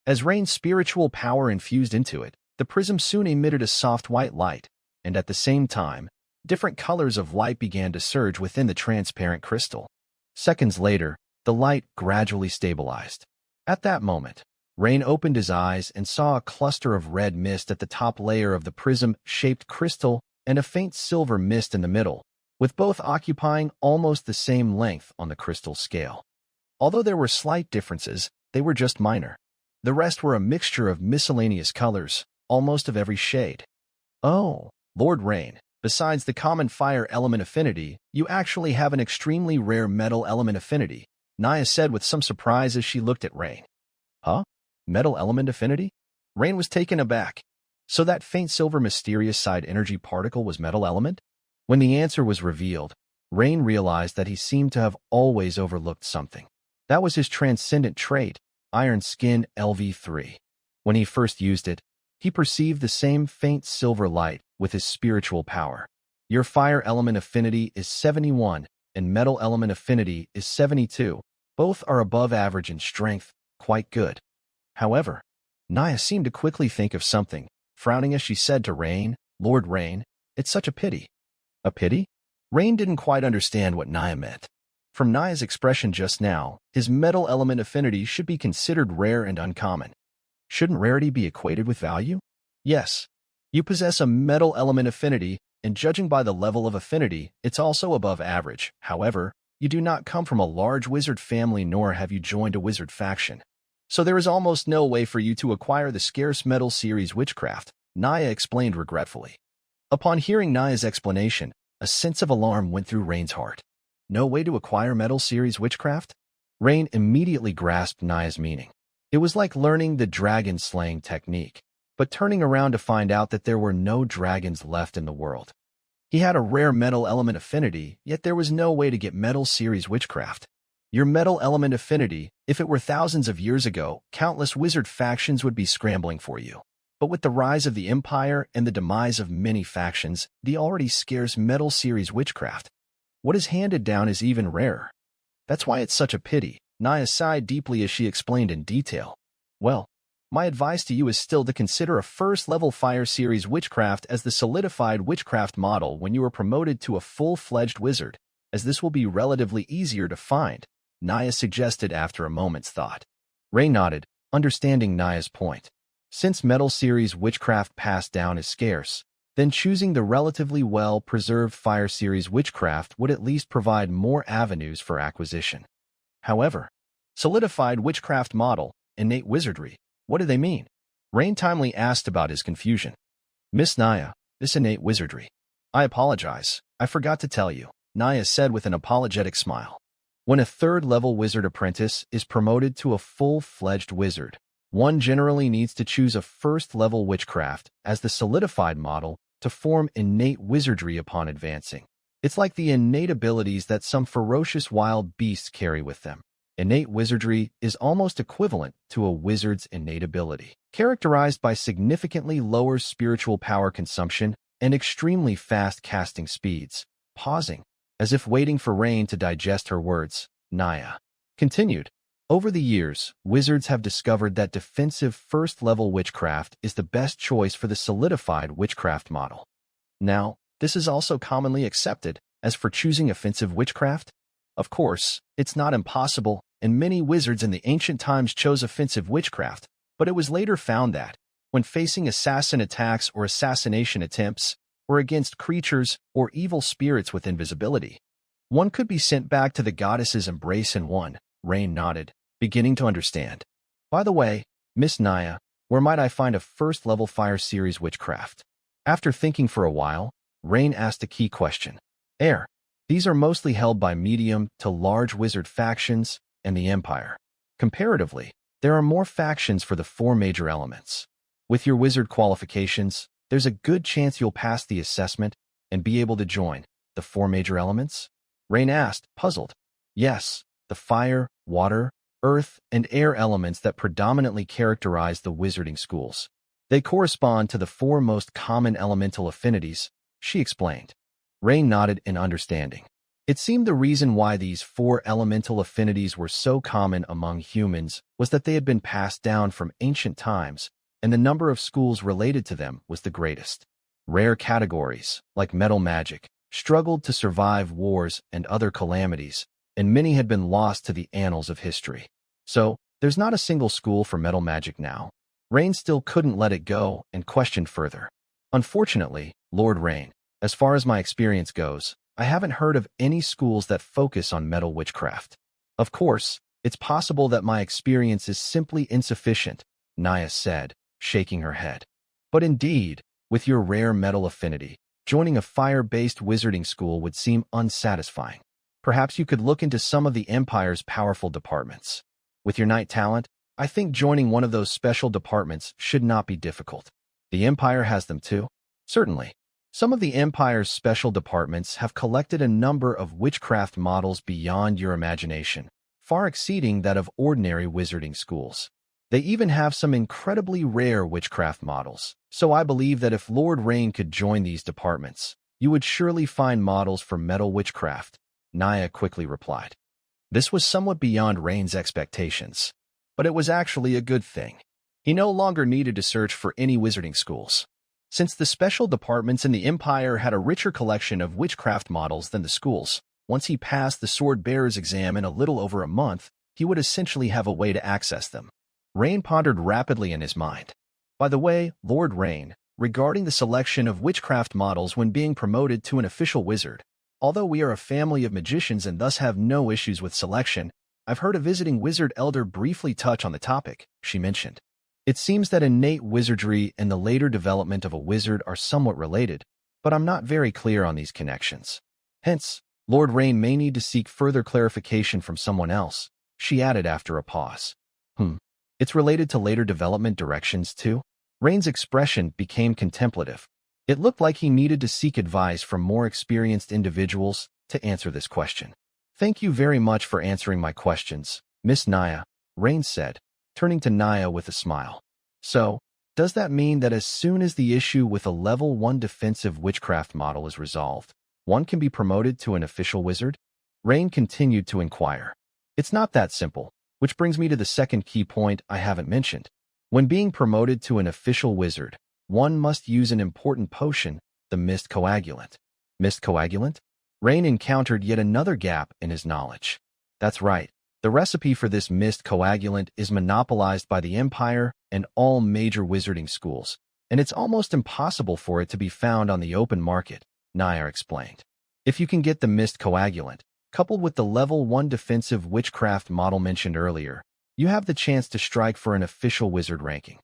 As Rain's spiritual power infused into it, the prism soon emitted a soft white light, and at the same time, different colors of light began to surge within the transparent crystal. Seconds later, the light gradually stabilized. At that moment, Rain opened his eyes and saw a cluster of red mist at the top layer of the prism-shaped crystal and a faint silver mist in the middle, with both occupying almost the same length on the crystal scale. Although there were slight differences, they were just minor. The rest were a mixture of miscellaneous colors, almost of every shade. Oh, Lord Rain, besides the common fire element affinity, you actually have an extremely rare metal element affinity, Naya said with some surprise as she looked at Rain. Huh? Metal element affinity? Rain was taken aback. So that faint silver mysterious side energy particle was metal element? When the answer was revealed, Rain realized that he seemed to have always overlooked something. That was his transcendent trait, Iron Skin LV3. When he first used it, he perceived the same faint silver light with his spiritual power. Your fire element affinity is 71, and metal element affinity is 72. Both are above average in strength, quite good. However, Naya seemed to quickly think of something, frowning as she said to Rain, Lord Rain, it's such a pity. A pity? Rain didn't quite understand what Naya meant. From Naya's expression just now, his metal element affinity should be considered rare and uncommon. Shouldn't rarity be equated with value? Yes. You possess a metal element affinity, and judging by the level of affinity, it's also above average. However, you do not come from a large wizard family nor have you joined a wizard faction. So there is almost no way for you to acquire the scarce metal series witchcraft, Naya explained regretfully. Upon hearing Naya's explanation, a sense of alarm went through Rain's heart. No way to acquire metal series witchcraft? Rain immediately grasped Naya's meaning. It was like learning the dragon-slaying technique, but turning around to find out that there were no dragons left in the world. He had a rare metal element affinity, yet there was no way to get metal series witchcraft. Your metal element affinity, if it were thousands of years ago, countless wizard factions would be scrambling for you. But with the rise of the Empire and the demise of many factions, the already scarce metal series witchcraft, what is handed down is even rarer. That's why it's such a pity. Naya sighed deeply as she explained in detail. Well, my advice to you is still to consider a first-level Fire Series witchcraft as the solidified witchcraft model when you are promoted to a full-fledged wizard, as this will be relatively easier to find, Naya suggested after a moment's thought. Ray nodded, understanding Naya's point. Since Metal Series witchcraft passed down is scarce, then choosing the relatively well-preserved Fire Series witchcraft would at least provide more avenues for acquisition. However, solidified witchcraft model, innate wizardry, what do they mean? Rain timely asked about his confusion. Miss Naya, this innate wizardry. I apologize, I forgot to tell you, Naya said with an apologetic smile. When a third-level wizard apprentice is promoted to a full-fledged wizard, one generally needs to choose a first-level witchcraft as the solidified model to form innate wizardry upon advancing. It's like the innate abilities that some ferocious wild beasts carry with them. Innate wizardry is almost equivalent to a wizard's innate ability, characterized by significantly lower spiritual power consumption and extremely fast casting speeds. Pausing, as if waiting for Rain to digest her words, Naya continued. Over the years, wizards have discovered that defensive first-level witchcraft is the best choice for the solidified witchcraft model. Now, this is also commonly accepted as for choosing offensive witchcraft. Of course, it's not impossible, and many wizards in the ancient times chose offensive witchcraft, but it was later found that, when facing assassin attacks or assassination attempts, or against creatures or evil spirits with invisibility, one could be sent back to the goddess's embrace in one. Rain nodded, beginning to understand. By the way, Miss Naya, where might I find a first-level Fire Series witchcraft? After thinking for a while, Rain asked a key question. These are mostly held by medium to large wizard factions and the Empire. Comparatively, there are more factions for the four major elements. With your wizard qualifications, there's a good chance you'll pass the assessment and be able to join the four major elements? Rain asked, puzzled. Yes, the fire, water, earth, and air elements that predominantly characterize the wizarding schools. They correspond to the four most common elemental affinities, she explained. Rain nodded in understanding. It seemed the reason why these four elemental affinities were so common among humans was that they had been passed down from ancient times, and the number of schools related to them was the greatest. Rare categories, like metal magic, struggled to survive wars and other calamities, and many had been lost to the annals of history. So, there's not a single school for metal magic now. Rain still couldn't let it go and questioned further. Unfortunately, Lord Rain, as far as my experience goes, I haven't heard of any schools that focus on metal witchcraft. Of course, It's possible that my experience is simply insufficient, Naya said, shaking her head. But indeed, with your rare metal affinity, joining a fire-based wizarding school would seem unsatisfying. Perhaps you could look into some of the Empire's powerful departments. With your knight talent, I think joining one of those special departments should not be difficult. The Empire has them too? Certainly. Some of the Empire's special departments have collected a number of witchcraft models beyond your imagination, far exceeding that of ordinary wizarding schools. They even have some incredibly rare witchcraft models, so I believe that if Lord Rain could join these departments, you would surely find models for metal witchcraft, Naya quickly replied. This was somewhat beyond Rain's expectations, but it was actually a good thing. He no longer needed to search for any wizarding schools. Since the special departments in the Empire had a richer collection of witchcraft models than the schools, once he passed the Sword Bearer's exam in a little over a month, he would essentially have a way to access them. Rain pondered rapidly in his mind. By the way, Lord Rain, regarding the selection of witchcraft models when being promoted to an official wizard, although we are a family of magicians and thus have no issues with selection, I've heard a visiting wizard elder briefly touch on the topic, she mentioned. It seems that innate wizardry and the later development of a wizard are somewhat related, but I'm not very clear on these connections. Hence, Lord Rain may need to seek further clarification from someone else, she added after a pause. It's related to later development directions too? Rain's expression became contemplative. It looked like he needed to seek advice from more experienced individuals to answer this question. Thank you very much for answering my questions, Miss Naya, Rain said, turning to Naya with a smile. So, does that mean that as soon as the issue with a level 1 defensive witchcraft model is resolved, one can be promoted to an official wizard? Rain continued to inquire. It's not that simple, which brings me to the second key point I haven't mentioned. When being promoted to an official wizard, one must use an important potion, the Mist Coagulant. Mist Coagulant? Rain encountered yet another gap in his knowledge. That's right. The recipe for this Mist Coagulant is monopolized by the Empire and all major wizarding schools, and it's almost impossible for it to be found on the open market, Naya explained. If you can get the Mist Coagulant, coupled with the level 1 defensive witchcraft model mentioned earlier, you have the chance to strike for an official wizard ranking.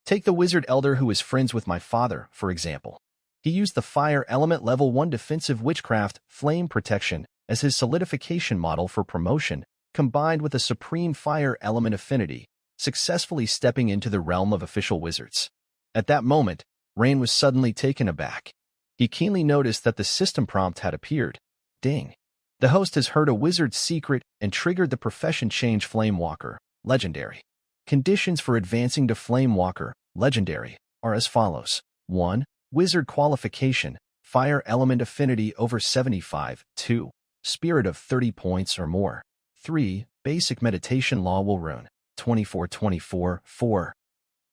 Take the wizard elder who is friends with my father, for example. He used the fire element level 1 defensive witchcraft flame protection as his solidification model for promotion, combined with a supreme fire element affinity, successfully stepping into the realm of official wizards. At that moment, Rain was suddenly taken aback. He keenly noticed that the system prompt had appeared. Ding. The host has heard a wizard's secret and triggered the profession change Flamewalker, Legendary. Conditions for advancing to Flamewalker, Legendary, are as follows. 1. Wizard qualification, fire element affinity over 75. 2. Spirit of 30 points or more. 3. Basic meditation law will rune, 24-24. 4.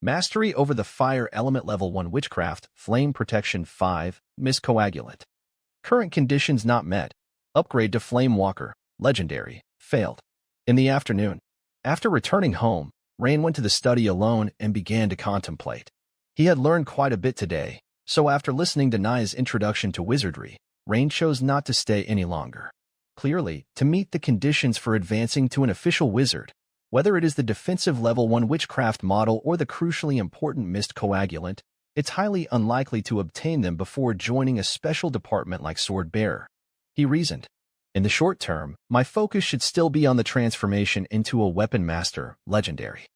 Mastery over the fire element level 1 witchcraft, flame protection 5, Mist Coagulant. Current conditions not met. Upgrade to Flamewalker, Legendary, failed. In the afternoon, after returning home, Rain went to the study alone and began to contemplate. He had learned quite a bit today, so after listening to Naya's introduction to wizardry, Rain chose not to stay any longer. Clearly, to meet the conditions for advancing to an official wizard, whether it is the defensive level 1 witchcraft model or the crucially important Mist Coagulant, it's highly unlikely to obtain them before joining a special department like Sword Bearer. He reasoned. In the short term, my focus should still be on the transformation into a Weapon Master, Legendary.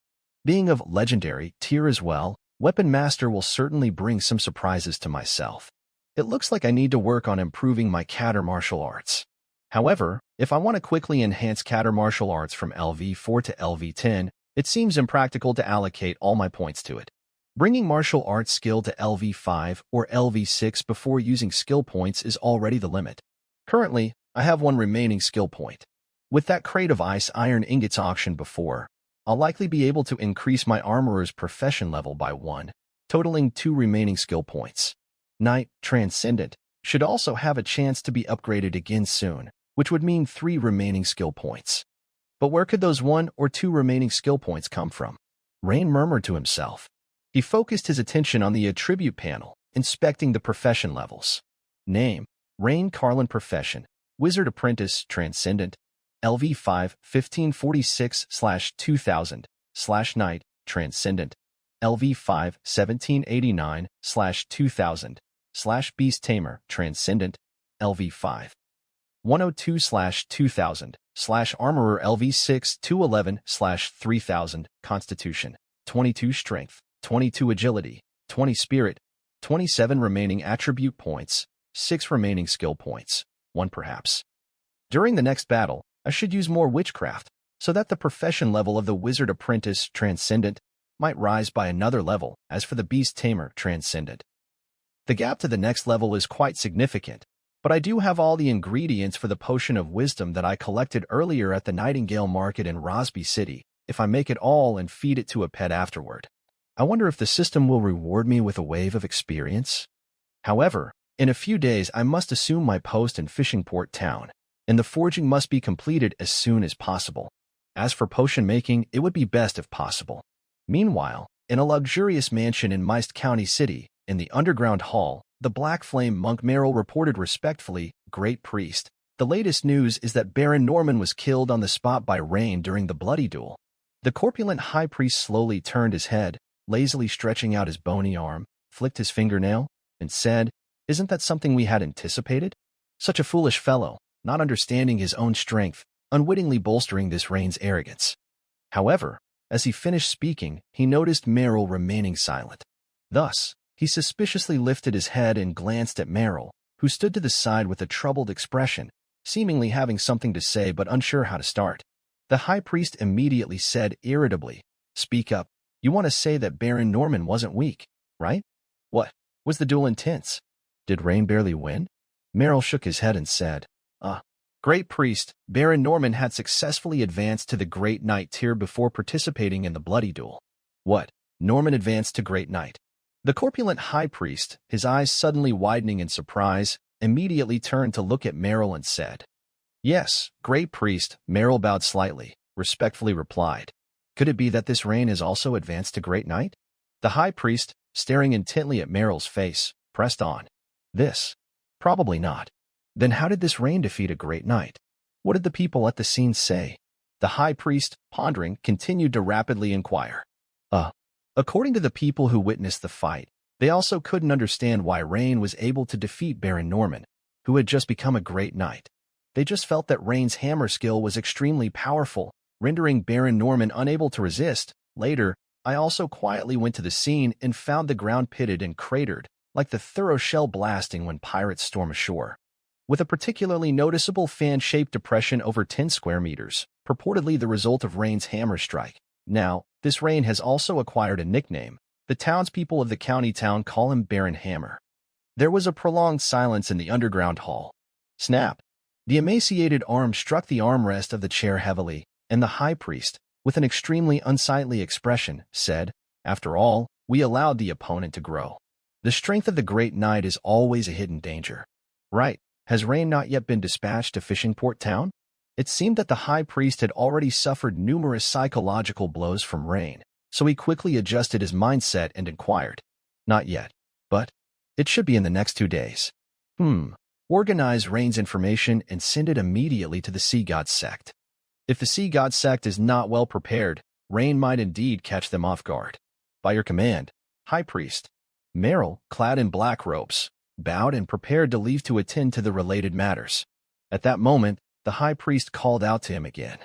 Being of Legendary tier as well, Weapon Master will certainly bring some surprises to myself. It looks like I need to work on improving my Counter Martial Arts. However, if I want to quickly enhance Counter Martial Arts from LV4 to LV10, it seems impractical to allocate all my points to it. Bringing martial arts skill to LV5 or LV6 before using skill points is already the limit. Currently, I have one remaining skill point. With that crate of ice iron ingots auctioned before, I'll likely be able to increase my armorer's profession level by 1, totaling 2 remaining skill points. Knight Transcendent should also have a chance to be upgraded again soon, which would mean 3 remaining skill points. But where could those 1 or 2 remaining skill points come from? Rain murmured to himself. He focused his attention on the attribute panel, inspecting the profession levels. Name: Rain Carlin. Profession: Wizard Apprentice Transcendent. LV5 1546/2000/Night Transcendent. LV5 1789/2000/Beast Tamer Transcendent. LV5 102/2000/Armorer. LV6 211/3000 Constitution, 22 Strength, 22 Agility, 20 Spirit, 27 remaining attribute points, 6 remaining skill points, 1 perhaps. During the next battle, I should use more witchcraft, so that the profession level of the Wizard Apprentice Transcendent might rise by another level. As for the Beast Tamer Transcendent, the gap to the next level is quite significant, but I do have all the ingredients for the Potion of Wisdom that I collected earlier at the Nightingale Market in Rosby City, if I make it all and feed it to a pet afterward. I wonder if the system will reward me with a wave of experience? However, in a few days I must assume my post in Fishing Port Town, and the forging must be completed as soon as possible. As for potion making, it would be best if possible. Meanwhile, in a luxurious mansion in Meist County City, in the underground hall, the Black Flame monk Merrill reported respectfully, "Great Priest, the latest news is that Baron Norman was killed on the spot by Rain during the bloody duel." The corpulent high priest slowly turned his head, lazily stretching out his bony arm, flicked his fingernail, and said, "Isn't that something we had anticipated? Such a foolish fellow, not understanding his own strength, unwittingly bolstering this Rain's arrogance." However, as he finished speaking, he noticed Merrill remaining silent. Thus, he suspiciously lifted his head and glanced at Merrill, who stood to the side with a troubled expression, seemingly having something to say but unsure how to start. The high priest immediately said irritably, "Speak up. You want to say that Baron Norman wasn't weak, right? What? Was the duel intense? Did Rain barely win?" Merrill shook his head and said, Great Priest, Baron Norman had successfully advanced to the Great Knight tier before participating in the bloody duel." "What? Norman advanced to Great Knight?" The corpulent high priest, his eyes suddenly widening in surprise, immediately turned to look at Merrill and said, "Yes, Great Priest." Merrill bowed slightly, respectfully replied, "Could it be that this Rain has also advanced to Great Knight?" The high priest, staring intently at Merrill's face, pressed on, "This? Probably not. Then how did this Rain defeat a Great Knight? What did the people at the scene say?" The high priest, pondering, continued to rapidly inquire. According to the people who witnessed the fight, they also couldn't understand why Rain was able to defeat Baron Norman, who had just become a Great Knight. They just felt that Rain's hammer skill was extremely powerful, rendering Baron Norman unable to resist. Later, I also quietly went to the scene and found the ground pitted and cratered, like the thorough shell blasting when pirates storm ashore, with a particularly noticeable fan-shaped depression over 10 square meters, purportedly the result of Rain's hammer strike. Now, this Rain has also acquired a nickname. The townspeople of the county town call him Baron Hammer. There was a prolonged silence in the underground hall. Snap! The emaciated arm struck the armrest of the chair heavily, and the high priest, with an extremely unsightly expression, said, "After all, we allowed the opponent to grow. The strength of the Great Knight is always a hidden danger. Right? Has Rain not yet been dispatched to Fishing Port Town?" It seemed that the high priest had already suffered numerous psychological blows from Rain, so he quickly adjusted his mindset and inquired, "Not yet, but it should be in the next 2 days. Organize Rain's information and send it immediately to the Sea God sect. If the Sea God sect is not well prepared, Rain might indeed catch them off guard. By your command, High Priest." Merrill, clad in black robes, bowed and prepared to leave to attend to the related matters. At that moment, the high priest called out to him again,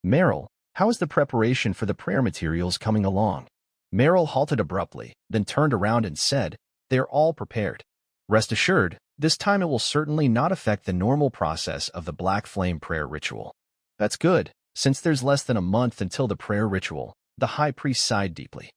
"Merrill, how is the preparation for the prayer materials coming along?" Merrill halted abruptly, then turned around and said, "They are all prepared. Rest assured, this time it will certainly not affect the normal process of the Black Flame prayer ritual." "That's good, since there's less than a month until the prayer ritual." The high priest sighed deeply.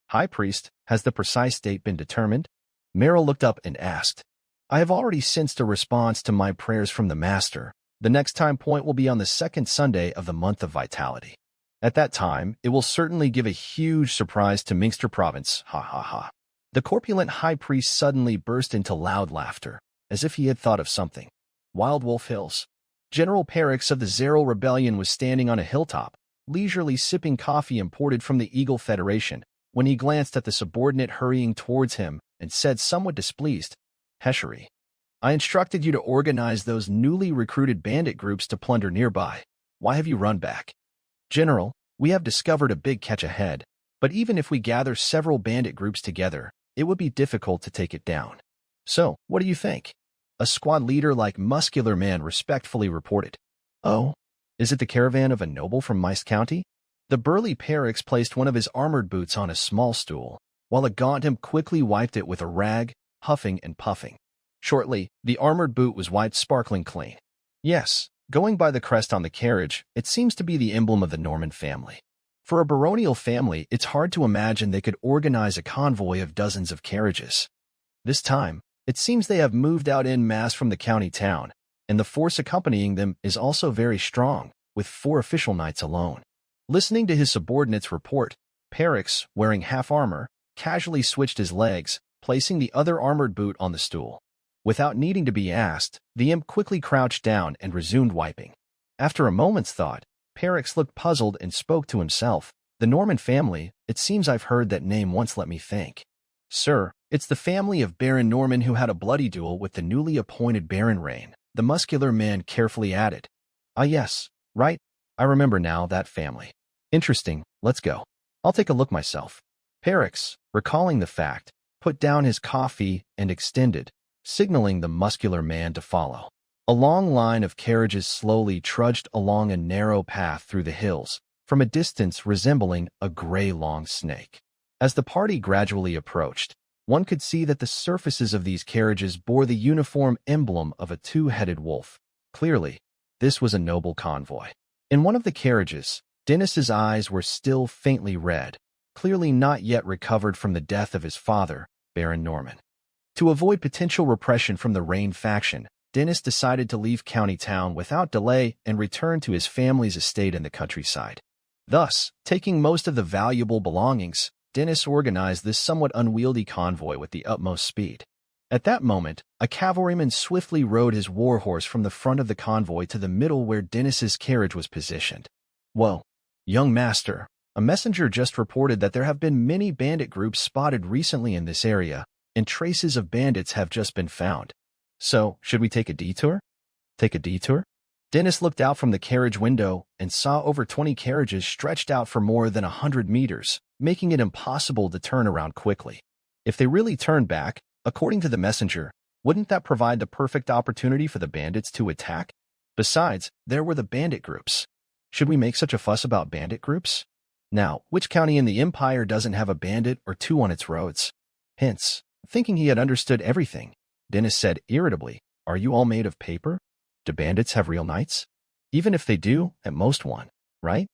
High Priest, has the precise date been determined?" Merrill looked up and asked. "I have already sensed a response to my prayers from the Master. The next time point will be on the second Sunday of the month of Vitality. At that time, it will certainly give a huge surprise to Minster Province, ha ha ha." The corpulent high priest suddenly burst into loud laughter, as if he had thought of something. Wild Wolf Hills. General Perix of the Zero Rebellion was standing on a hilltop, leisurely sipping coffee imported from the Eagle Federation, when he glanced at the subordinate hurrying towards him and said somewhat displeased, "Heshery, I instructed you to organize those newly recruited bandit groups to plunder nearby. Why have you run back? General, we have discovered a big catch ahead, but even if we gather several bandit groups together, it would be difficult to take it down. So, what do you think? A squad leader like Muscular Man respectfully reported. Oh, is it the caravan of a noble from Mice County? The burly Perix placed one of his armored boots on a small stool, while a gaunt imp quickly wiped it with a rag, huffing and puffing. Shortly, the armored boot was wiped sparkling clean. Yes, going by the crest on the carriage, it seems to be the emblem of the Norman family. For a baronial family, it's hard to imagine they could organize a convoy of dozens of carriages. This time, it seems they have moved out en masse from the county town, and the force accompanying them is also very strong, with 4 official knights alone. Listening to his subordinate's report, Perix, wearing half armor, casually switched his legs, placing the other armored boot on the stool. Without needing to be asked, the imp quickly crouched down and resumed wiping. After a moment's thought, Perix looked puzzled and spoke to himself. The Norman family, it seems I've heard that name once, let me think. Sir, it's the family of Baron Norman who had a bloody duel with the newly appointed Baron Rain, the Muscular Man carefully added. Ah yes, right, I remember now, that family. Interesting, let's go. I'll take a look myself. Perix, recalling the fact, put down his coffee and extended, signaling the Muscular Man to follow. A long line of carriages slowly trudged along a narrow path through the hills, from a distance resembling a gray long snake. As the party gradually approached, one could see that the surfaces of these carriages bore the uniform emblem of a 2-headed wolf. Clearly, this was a noble convoy. In one of the carriages, Dennis's eyes were still faintly red, clearly not yet recovered from the death of his father, Baron Norman. To avoid potential repression from the Rain faction, Dennis decided to leave County Town without delay and return to his family's estate in the countryside. Thus, taking most of the valuable belongings, Dennis organized this somewhat unwieldy convoy with the utmost speed. At that moment, a cavalryman swiftly rode his warhorse from the front of the convoy to the middle where Dennis's carriage was positioned. Whoa, young master, a messenger just reported that there have been many bandit groups spotted recently in this area, and traces of bandits have just been found. So, should we take a detour? Take a detour? Dennis looked out from the carriage window and saw over 20 carriages stretched out for more than 100 meters, making it impossible to turn around quickly. If they really turned back, according to the messenger, wouldn't that provide the perfect opportunity for the bandits to attack? Besides, there were the bandit groups. Should we make such a fuss about bandit groups? Now, which county in the Empire doesn't have a bandit or 2 on its roads? Hence, thinking he had understood everything, Dennis said irritably, "Are you all made of paper? Do bandits have real knights? Even if they do, at most 1, right?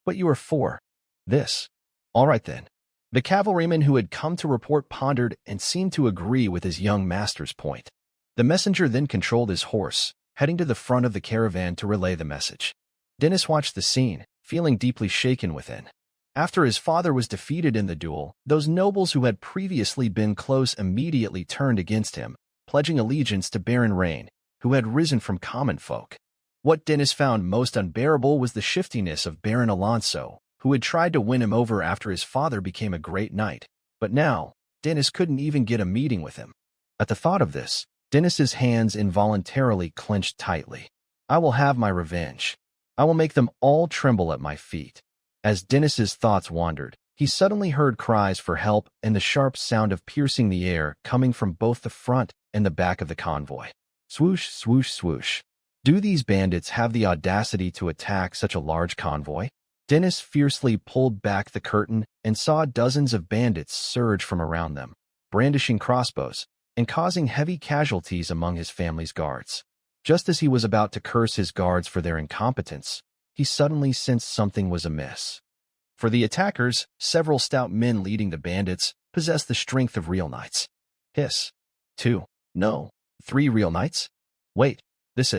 But you are 4. This. All right then." The cavalryman who had come to report pondered and seemed to agree with his young master's point. The messenger then controlled his horse, heading to the front of the caravan to relay the message. Dennis watched the scene, feeling deeply shaken within. After his father was defeated in the duel, those nobles who had previously been close immediately turned against him, pledging allegiance to Baron Rain, who had risen from common folk. What Dennis found most unbearable was the shiftiness of Baron Alonso, who had tried to win him over after his father became a great knight. But now, Dennis couldn't even get a meeting with him. At the thought of this, Dennis's hands involuntarily clenched tightly. I will have my revenge. I will make them all tremble at my feet. As Dennis's thoughts wandered, he suddenly heard cries for help and the sharp sound of piercing the air coming from both the front and the back of the convoy. Swoosh, swoosh, swoosh. Do these bandits have the audacity to attack such a large convoy? Dennis fiercely pulled back the curtain and saw dozens of bandits surge from around them, brandishing crossbows and causing heavy casualties among his family's guards. Just as he was about to curse his guards for their incompetence, he suddenly sensed something was amiss. For the attackers, several stout men leading the bandits, possessed the strength of real knights. Hiss. 2. No. 3 real knights? Wait, this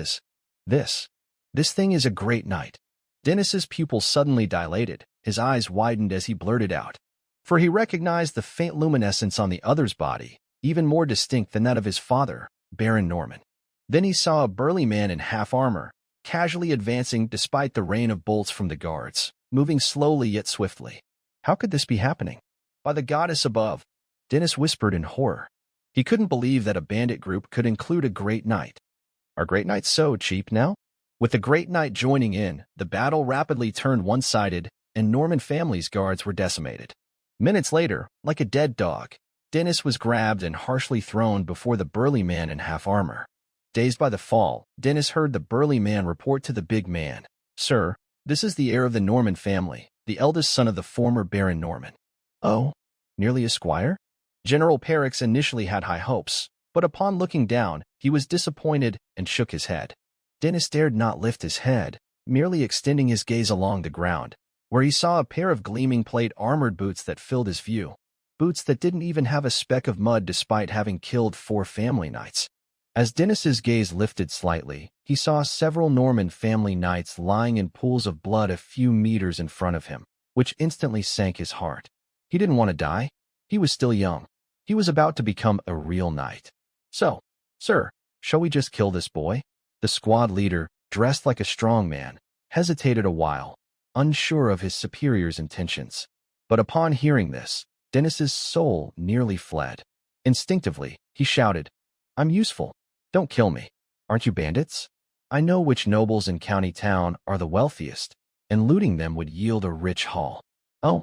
thing is a great knight. Dennis's pupils suddenly dilated, his eyes widened as he blurted out. For he recognized the faint luminescence on the other's body, even more distinct than that of his father, Baron Norman. Then he saw a burly man in half armor, casually advancing despite the rain of bolts from the guards, moving slowly yet swiftly. How could this be happening? By the goddess above, Dennis whispered in horror. He couldn't believe that a bandit group could include a Great Knight. Are Great Knights so cheap now? With the Great Knight joining in, the battle rapidly turned one-sided, and Norman family's guards were decimated. Minutes later, like a dead dog, Dennis was grabbed and harshly thrown before the burly man in half armor. Dazed by the fall, Dennis heard the burly man report to the big man, "Sir, this is the heir of the Norman family, the eldest son of the former Baron Norman." "Oh, nearly a squire?" General Perix initially had high hopes, but upon looking down, he was disappointed and shook his head. Dennis dared not lift his head, merely extending his gaze along the ground, where he saw a pair of gleaming plate armored boots that filled his view. Boots that didn't even have a speck of mud despite having killed 4 family knights. As Dennis's gaze lifted slightly, he saw several Norman family knights lying in pools of blood a few meters in front of him, which instantly sank his heart. He didn't want to die. He was still young. He was about to become a real knight. "So, sir, shall we just kill this boy?" The squad leader, dressed like a strong man, hesitated a while, unsure of his superior's intentions. But upon hearing this, Dennis's soul nearly fled. Instinctively, he shouted, "I'm useful. Don't kill me. Aren't you bandits? I know which nobles in county town are the wealthiest, and looting them would yield a rich haul." "Oh."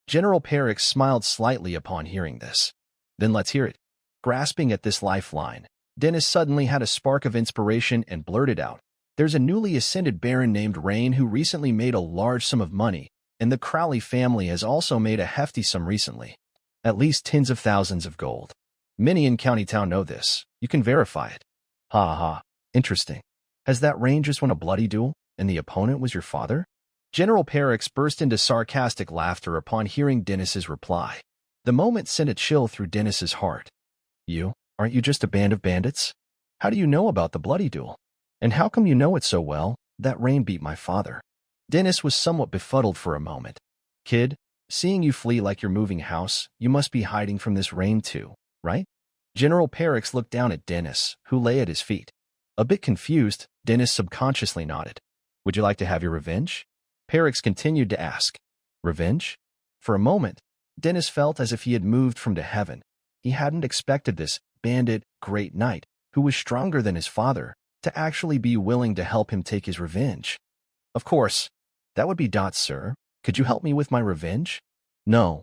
General Perix smiled slightly upon hearing this. "Then let's hear it." Grasping at this lifeline, Dennis suddenly had a spark of inspiration and blurted out, "There's a newly ascended baron named Rain who recently made a large sum of money, and the Crowley family has also made a hefty sum recently. At least tens of thousands of gold. Many in county town know this. You can verify it." "Ha ha, interesting. Has that Rain just won a bloody duel, and the opponent was your father?" General Perix burst into sarcastic laughter upon hearing Dennis's reply. The moment sent a chill through Dennis's heart. Aren't you just a band of bandits? How do you know about the bloody duel? And how come you know it so well? That Rain beat my father." Dennis was somewhat befuddled for a moment. "Kid, seeing you flee like you're moving house, you must be hiding from this Rain too, right?" General Perix looked down at Dennis, who lay at his feet. A bit confused, Dennis subconsciously nodded. "Would you like to have your revenge?" Perix continued to ask. "Revenge?" For a moment, Dennis felt as if he had moved from to heaven. He hadn't expected this bandit Great Knight, who was stronger than his father, to actually be willing to help him take his revenge. "Of course. That would be sir. Could you help me with my revenge?" No,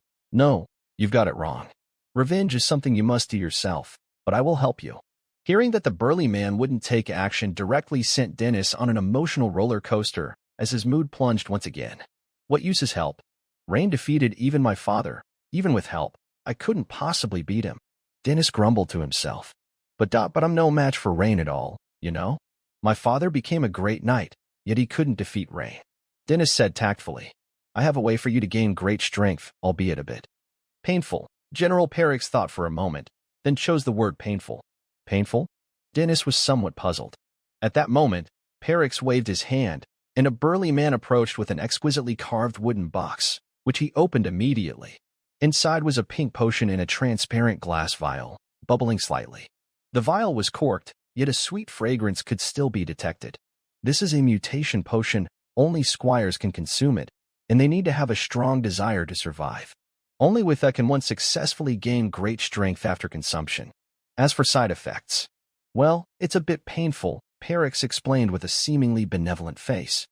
you've got it wrong. Revenge is something you must do yourself, but I will help you." Hearing that the burly man wouldn't take action directly sent Dennis on an emotional roller coaster as his mood plunged once again. What use is help? Rain defeated even my father. Even with help, I couldn't possibly beat him. Dennis grumbled to himself. But I'm no match for Rain at all, you know? My father became a great knight, yet he couldn't defeat Rain. Dennis said tactfully, "I have a way for you to gain great strength, albeit a bit painful." General Perix thought for a moment, then chose the word painful. Painful? Dennis was somewhat puzzled. At that moment, Perix waved his hand, and a burly man approached with an exquisitely carved wooden box, which he opened immediately. Inside was a pink potion in a transparent glass vial, bubbling slightly. The vial was corked, yet a sweet fragrance could still be detected. "This is a mutation potion. Only squires can consume it, and they need to have a strong desire to survive. Only with that can one successfully gain great strength after consumption. As for side effects, well, it's a bit painful," Perix explained with a seemingly benevolent face.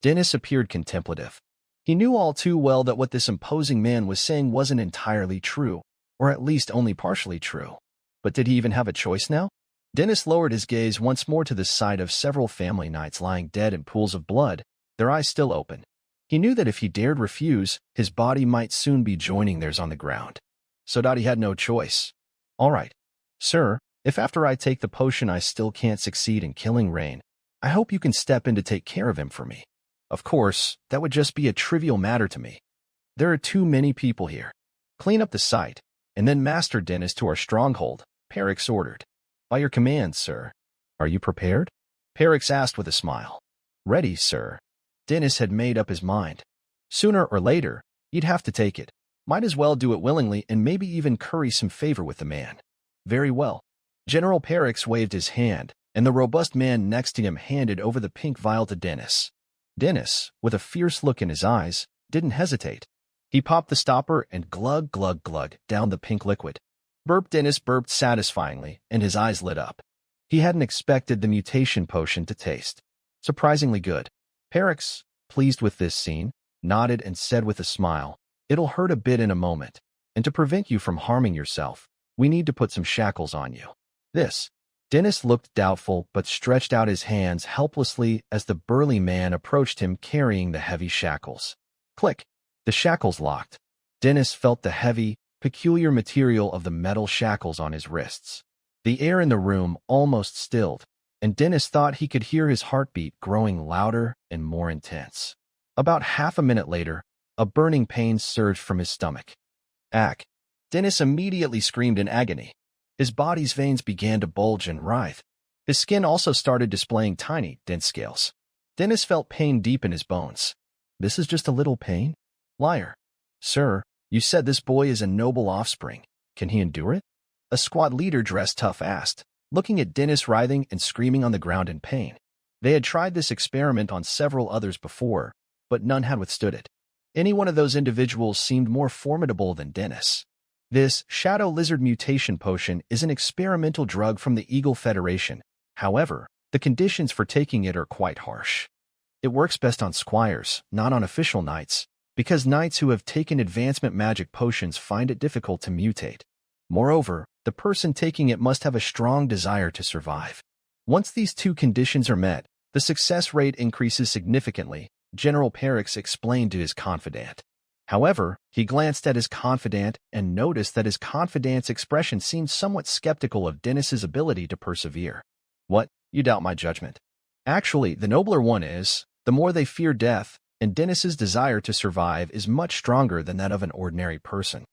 Dennis appeared contemplative. He knew all too well that what this imposing man was saying wasn't entirely true, or at least only partially true. But did he even have a choice now? Dennis lowered his gaze once more to the sight of several family knights lying dead in pools of blood, their eyes still open. He knew that if he dared refuse, his body might soon be joining theirs on the ground. So he had no choice. "All right, sir, if after I take the potion I still can't succeed in killing Rain, I hope you can step in to take care of him for me. Of course, that would just be a trivial matter to me. There are too many people here. Clean up the site, and then master Dennis to our stronghold," Perix ordered. "By your command, sir." "Are you prepared?" Perix asked with a smile. "Ready, sir." Dennis had made up his mind. Sooner or later, he'd have to take it. Might as well do it willingly and maybe even curry some favor with the man. "Very well." General Perix waved his hand, and the robust man next to him handed over the pink vial to Dennis. Dennis, with a fierce look in his eyes, didn't hesitate. He popped the stopper and glug, glug, glug down the pink liquid. Dennis burped satisfyingly, and his eyes lit up. He hadn't expected the mutation potion to taste surprisingly good. Perix, pleased with this scene, nodded and said with a smile, "It'll hurt a bit in a moment, and to prevent you from harming yourself, we need to put some shackles on you." This. Dennis looked doubtful but stretched out his hands helplessly as the burly man approached him carrying the heavy shackles. Click. The shackles locked. Dennis felt the heavy, peculiar material of the metal shackles on his wrists. The air in the room almost stilled, and Dennis thought he could hear his heartbeat growing louder and more intense. About half a minute later, a burning pain surged from his stomach. "Ack!" Dennis immediately screamed in agony. His body's veins began to bulge and writhe. His skin also started displaying tiny, dense scales. Dennis felt pain deep in his bones. "This is just a little pain?" "Liar. Sir, you said this boy is a noble offspring. Can he endure it?" A squad leader dressed tough asked, looking at Dennis writhing and screaming on the ground in pain. They had tried this experiment on several others before, but none had withstood it. Any one of those individuals seemed more formidable than Dennis. This Shadow Lizard mutation potion is an experimental drug from the Eagle Federation. However, the conditions for taking it are quite harsh. It works best on squires, not on official knights, because knights who have taken advancement magic potions find it difficult to mutate. Moreover, the person taking it must have a strong desire to survive. Once these two conditions are met, the success rate increases significantly, General Perix explained to his confidant. However, he glanced at his confidant and noticed that his confidant's expression seemed somewhat skeptical of Dennis's ability to persevere. "What? You doubt my judgment?" "Actually, the nobler one is, the more they fear death, and Dennis's desire to survive is much stronger than that of an ordinary person.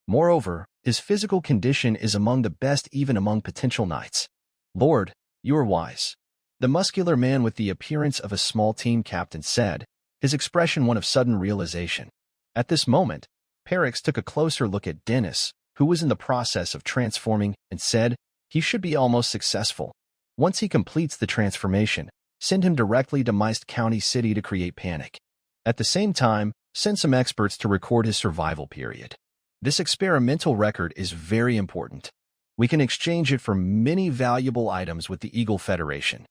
Moreover, his physical condition is among the best even among potential knights." "Lord, you are wise," the muscular man with the appearance of a small team captain said, his expression one of sudden realization. At this moment, Perix took a closer look at Dennis, who was in the process of transforming, and said, "He should be almost successful. Once he completes the transformation, send him directly to Meist County City to create panic. At the same time, send some experts to record his survival period. This experimental record is very important. We can exchange it for many valuable items with the Eagle Federation."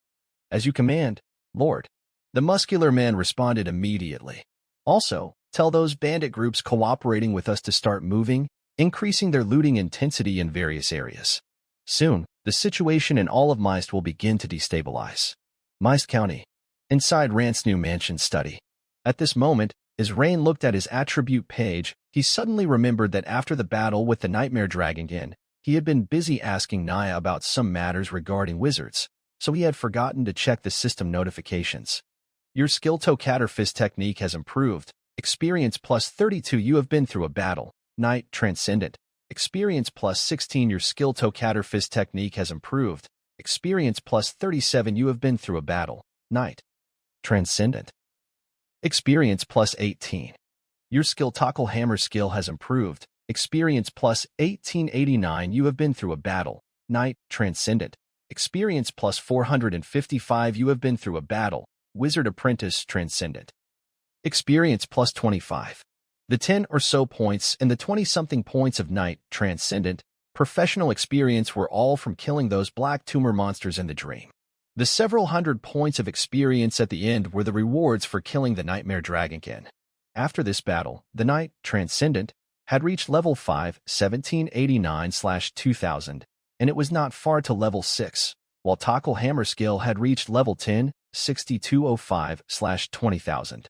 "As you command, Lord," the muscular man responded immediately. "Also, tell those bandit groups cooperating with us to start moving, increasing their looting intensity in various areas. Soon, the situation in all of Meist will begin to destabilize." Meist County. Inside Rand's new mansion study. At this moment, as Rain looked at his attribute page, he suddenly remembered that after the battle with the Nightmare Dragonkin, he had been busy asking Naya about some matters regarding wizards, so he had forgotten to check the system notifications. "Your skill toe catter fist technique has improved. Experience plus 32. You have been through a battle. Knight Transcendent. Experience plus 16. Your skill toe catter fist technique has improved. Experience plus 37. You have been through a battle. Knight Transcendent. Experience plus 18. Your skill tackle hammer skill has improved. Experience plus 1889. You have been through a battle. Knight Transcendent. Experience plus 455. You have been through a battle. Wizard Apprentice Transcendent. Experience plus 25. The 10 or so points and the 20-something points of Knight Transcendent professional experience were all from killing those black tumor monsters in the dream. The several hundred points of experience at the end were the rewards for killing the Nightmare Dragonkin. After this battle, the Knight Transcendent had reached level 5, 1789/2000, and it was not far to level 6, while Tackle Hammer skill had reached level 10, 6205/20,000.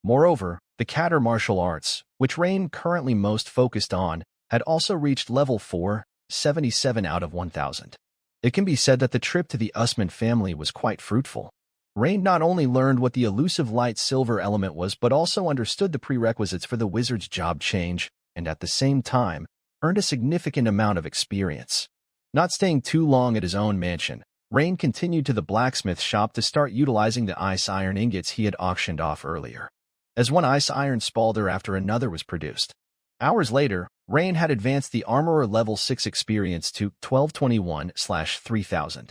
Moreover, the Catter martial arts, which Rain currently most focused on, had also reached level 4, 77 out of 1000. It can be said that the trip to the Usman family was quite fruitful. Rain not only learned what the elusive light silver element was, but also understood the prerequisites for the wizard's job change, and at the same time, earned a significant amount of experience. Not staying too long at his own mansion, Rain continued to the blacksmith shop to start utilizing the ice iron ingots he had auctioned off earlier. As one ice iron spalder after another was produced. Hours later, Rain had advanced the Armorer level 6 experience to 1221/3000.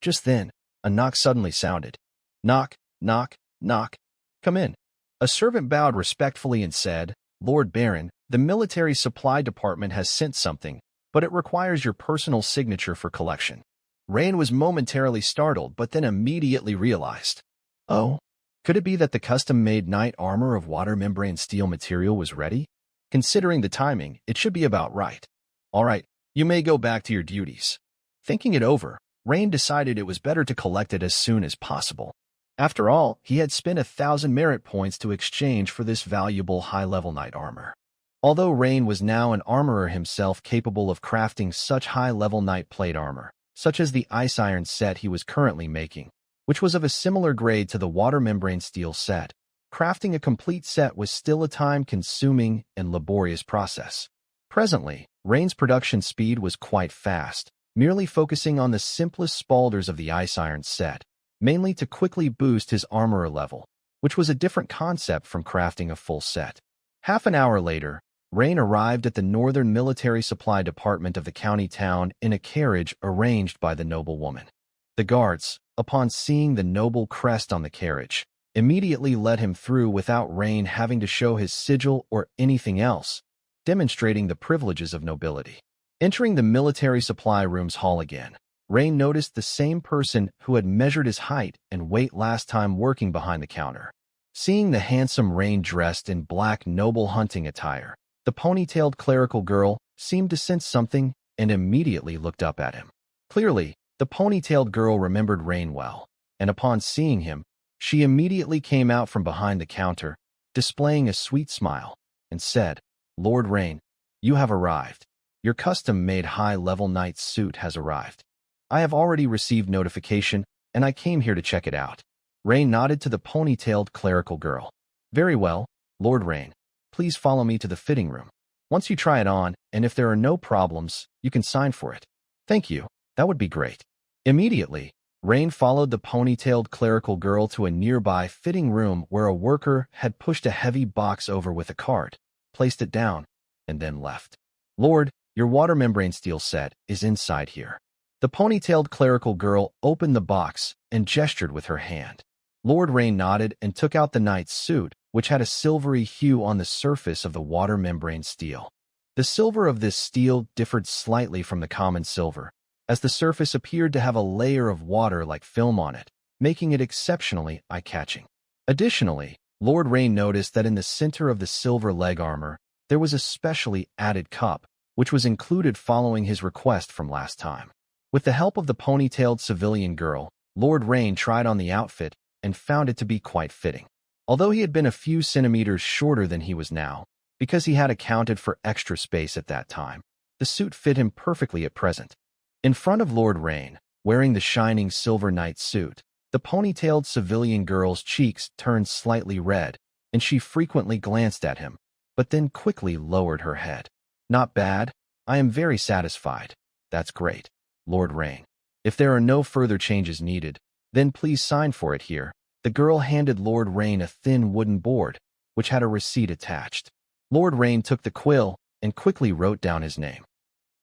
Just then, a knock suddenly sounded. "Knock, knock, knock. Come in." A servant bowed respectfully and said, "Lord Baron, the military supply department has sent something. but it requires your personal signature for collection. Rain was momentarily startled, but then immediately realized. Oh, could it be that the custom-made knight armor of water membrane steel material was ready? Considering the timing, it should be about right. All right, you may go back to your duties. Thinking it over, Rain decided it was better to collect it as soon as possible. After all, he had spent 1,000 merit points to exchange for this valuable high-level knight armor. Although Rain was now an armorer himself capable of crafting such high-level knight plate armor, such as the ice iron set he was currently making, which was of a similar grade to the water membrane steel set, crafting a complete set was still a time-consuming and laborious process. Presently, Rain's production speed was quite fast, merely focusing on the simplest spalders of the ice iron set, mainly to quickly boost his armorer level, which was a different concept from crafting a full set. Half an hour later, Rain arrived at the Northern Military Supply Department of the county town in a carriage arranged by the noblewoman. The guards, upon seeing the noble crest on the carriage, immediately let him through without Rain having to show his sigil or anything else, demonstrating the privileges of nobility. Entering the military supply room's hall again, Rain noticed the same person who had measured his height and weight last time working behind the counter. Seeing the handsome Rain dressed in black noble hunting attire, the ponytailed clerical girl seemed to sense something and immediately looked up at him. Clearly, the ponytailed girl remembered Rain well, and upon seeing him, she immediately came out from behind the counter, displaying a sweet smile, and said, "Lord Rain, you have arrived. Your custom-made high-level knight suit has arrived. I have already received notification, and I came here to check it out." Rain nodded to the ponytailed clerical girl. "Very well, Lord Rain. Please follow me to the fitting room. Once you try it on, and if there are no problems, you can sign for it." "Thank you. That would be great." Immediately, Rain followed the ponytailed clerical girl to a nearby fitting room where a worker had pushed a heavy box over with a cart, placed it down, and then left. "Lord, your water membrane steel set is inside here." The ponytailed clerical girl opened the box and gestured with her hand. Lord Rain nodded and took out the knight's suit, which had a silvery hue on the surface of the water membrane steel. The silver of this steel differed slightly from the common silver, as the surface appeared to have a layer of water-like film on it, making it exceptionally eye-catching. Additionally, Lord Rain noticed that in the center of the silver leg armor, there was a specially added cup, which was included following his request from last time. With the help of the ponytailed civilian girl, Lord Rain tried on the outfit and found it to be quite fitting. Although he had been a few centimeters shorter than he was now, because he had accounted for extra space at that time, the suit fit him perfectly at present. In front of Lord Rain, wearing the shining silver knight suit, the ponytailed civilian girl's cheeks turned slightly red, and she frequently glanced at him, but then quickly lowered her head. "Not bad. I am very satisfied." "That's great, Lord Rain. If there are no further changes needed, then please sign for it here." The girl handed Lord Rain a thin wooden board, which had a receipt attached. Lord Rain took the quill and quickly wrote down his name.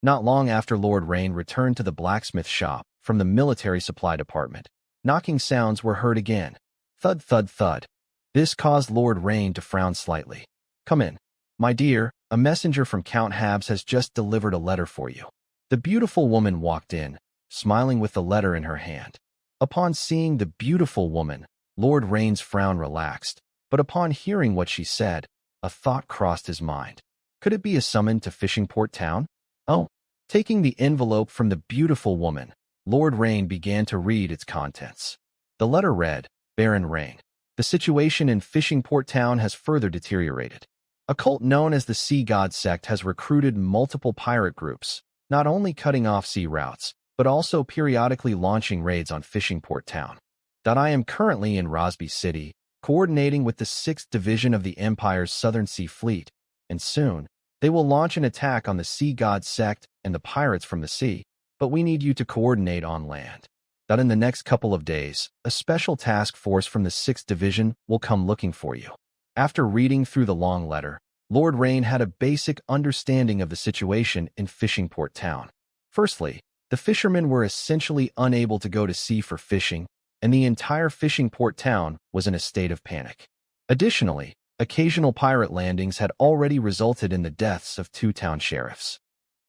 Not long after Lord Rain returned to the blacksmith shop from the military supply department, knocking sounds were heard again. Thud, thud, thud. This caused Lord Rain to frown slightly. "Come in. My dear, a messenger from Count Habs has just delivered a letter for you." The beautiful woman walked in, smiling with the letter in her hand. Upon seeing the beautiful woman, Lord Rain's frown relaxed, but upon hearing what she said, a thought crossed his mind. Could it be a summon to Fishing Port Town? Oh, taking the envelope from the beautiful woman, Lord Rain began to read its contents. The letter read, "Baron Rain, the situation in Fishing Port Town has further deteriorated. A cult known as the Sea God Sect has recruited multiple pirate groups, not only cutting off sea routes, but also periodically launching raids on Fishing Port Town. That I am currently in Rosby City, coordinating with the 6th Division of the Empire's Southern Sea Fleet, and soon, they will launch an attack on the Sea God Sect and the pirates from the sea, but we need you to coordinate on land. That in the next couple of days, a special task force from the 6th Division will come looking for you." After reading through the long letter, Lord Rain had a basic understanding of the situation in Fishing Port Town. Firstly, the fishermen were essentially unable to go to sea for fishing, and the entire Fishing Port Town was in a state of panic. Additionally, occasional pirate landings had already resulted in the deaths of 2 town sheriffs.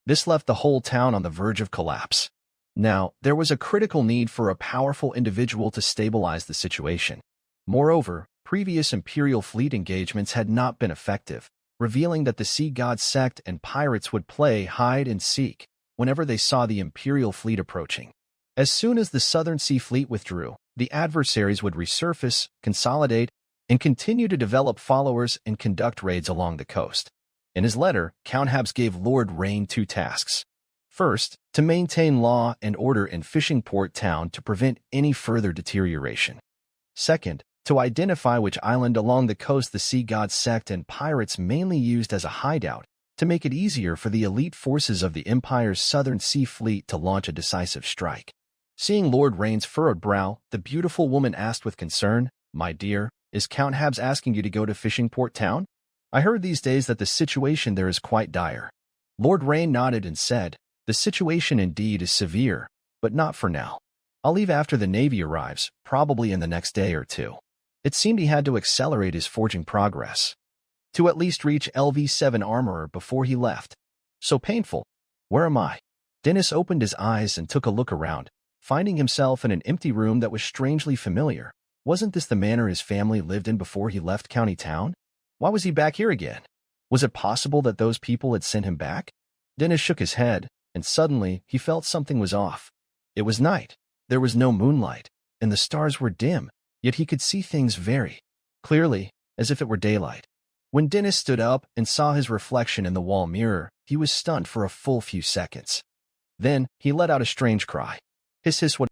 This left the whole town on the verge of collapse. Now, there was a critical need for a powerful individual to stabilize the situation. Moreover, previous Imperial fleet engagements had not been effective, revealing that the Sea God sect and pirates would play hide and seek whenever they saw the Imperial fleet approaching. As soon as the Southern Sea Fleet withdrew, the adversaries would resurface, consolidate, and continue to develop followers and conduct raids along the coast. In his letter, Count Habs gave Lord Rain 2 tasks. First, to maintain law and order in Fishing Port Town to prevent any further deterioration. Second, to identify which island along the coast the Sea God sect and pirates mainly used as a hideout to make it easier for the elite forces of the Empire's Southern Sea Fleet to launch a decisive strike. Seeing Lord Rain's furrowed brow, the beautiful woman asked with concern, "My dear, is Count Habs asking you to go to Fishing Port Town? I heard these days that the situation there is quite dire." Lord Rain nodded and said, "The situation indeed is severe, but not for now. I'll leave after the Navy arrives, probably in the next day or two." It seemed he had to accelerate his forging progress to at least reach LV7 Armorer before he left. So painful. Where am I? Dennis opened his eyes and took a look around, finding himself in an empty room that was strangely familiar. Wasn't this the manor his family lived in before he left County Town? Why was he back here again? Was it possible that those people had sent him back? Dennis shook his head, and suddenly he felt something was off. It was night. There was no moonlight, and the stars were dim, yet he could see things very clearly, as if it were daylight. When Dennis stood up and saw his reflection in the wall mirror, he was stunned for a full few seconds. Then he let out a strange cry. Hiss what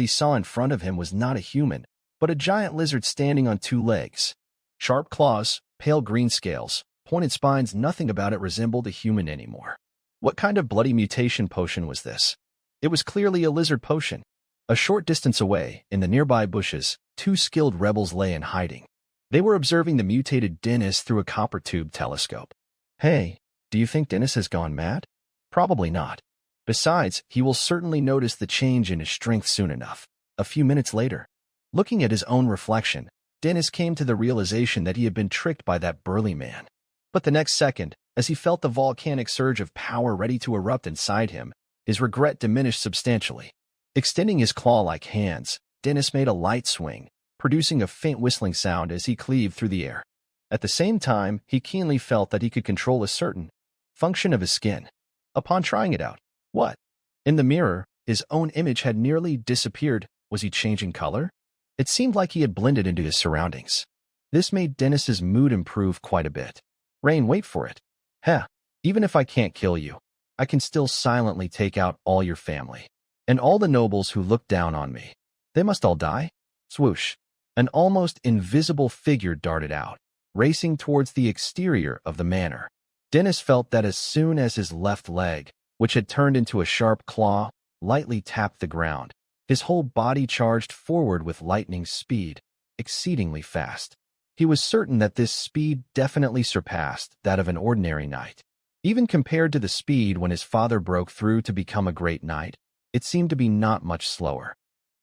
he saw in front of him was not a human, but a giant lizard standing on 2 legs. Sharp claws, pale green scales, pointed spines, nothing about it resembled a human anymore. What kind of bloody mutation potion was this? It was clearly a lizard potion. A short distance away, in the nearby bushes, 2 skilled rebels lay in hiding. They were observing the mutated Dennis through a copper tube telescope. Hey, do you think Dennis has gone mad? Probably not. Besides, he will certainly notice the change in his strength soon enough. A few minutes later, looking at his own reflection, Dennis came to the realization that he had been tricked by that burly man. But the next second, as he felt the volcanic surge of power ready to erupt inside him, his regret diminished substantially. Extending his claw-like hands, Dennis made a light swing, producing a faint whistling sound as he cleaved through the air. At the same time, he keenly felt that he could control a certain function of his skin. Upon trying it out, what? In the mirror, his own image had nearly disappeared. Was he changing color? It seemed like he had blended into his surroundings. This made Dennis's mood improve quite a bit. Rain, wait for it. Heh, even if I can't kill you, I can still silently take out all your family. And all the nobles who look down on me. They must all die? Swoosh. An almost invisible figure darted out, racing towards the exterior of the manor. Dennis felt that as soon as his left leg, which had turned into a sharp claw, lightly tapped the ground, his whole body charged forward with lightning speed, exceedingly fast. He was certain that this speed definitely surpassed that of an ordinary knight. Even compared to the speed when his father broke through to become a great knight, it seemed to be not much slower.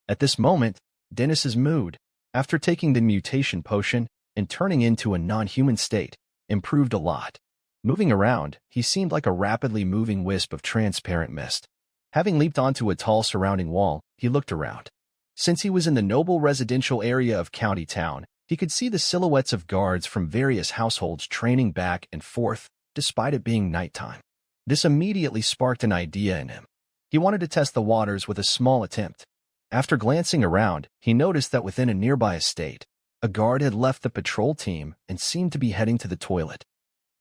At this moment, Dennis's mood, after taking the mutation potion and turning into a non-human state, improved a lot. Moving around, he seemed like a rapidly moving wisp of transparent mist. Having leaped onto a tall surrounding wall, he looked around. Since he was in the noble residential area of County Town, he could see the silhouettes of guards from various households training back and forth, despite it being nighttime. This immediately sparked an idea in him. He wanted to test the waters with a small attempt. After glancing around, he noticed that within a nearby estate, a guard had left the patrol team and seemed to be heading to the toilet.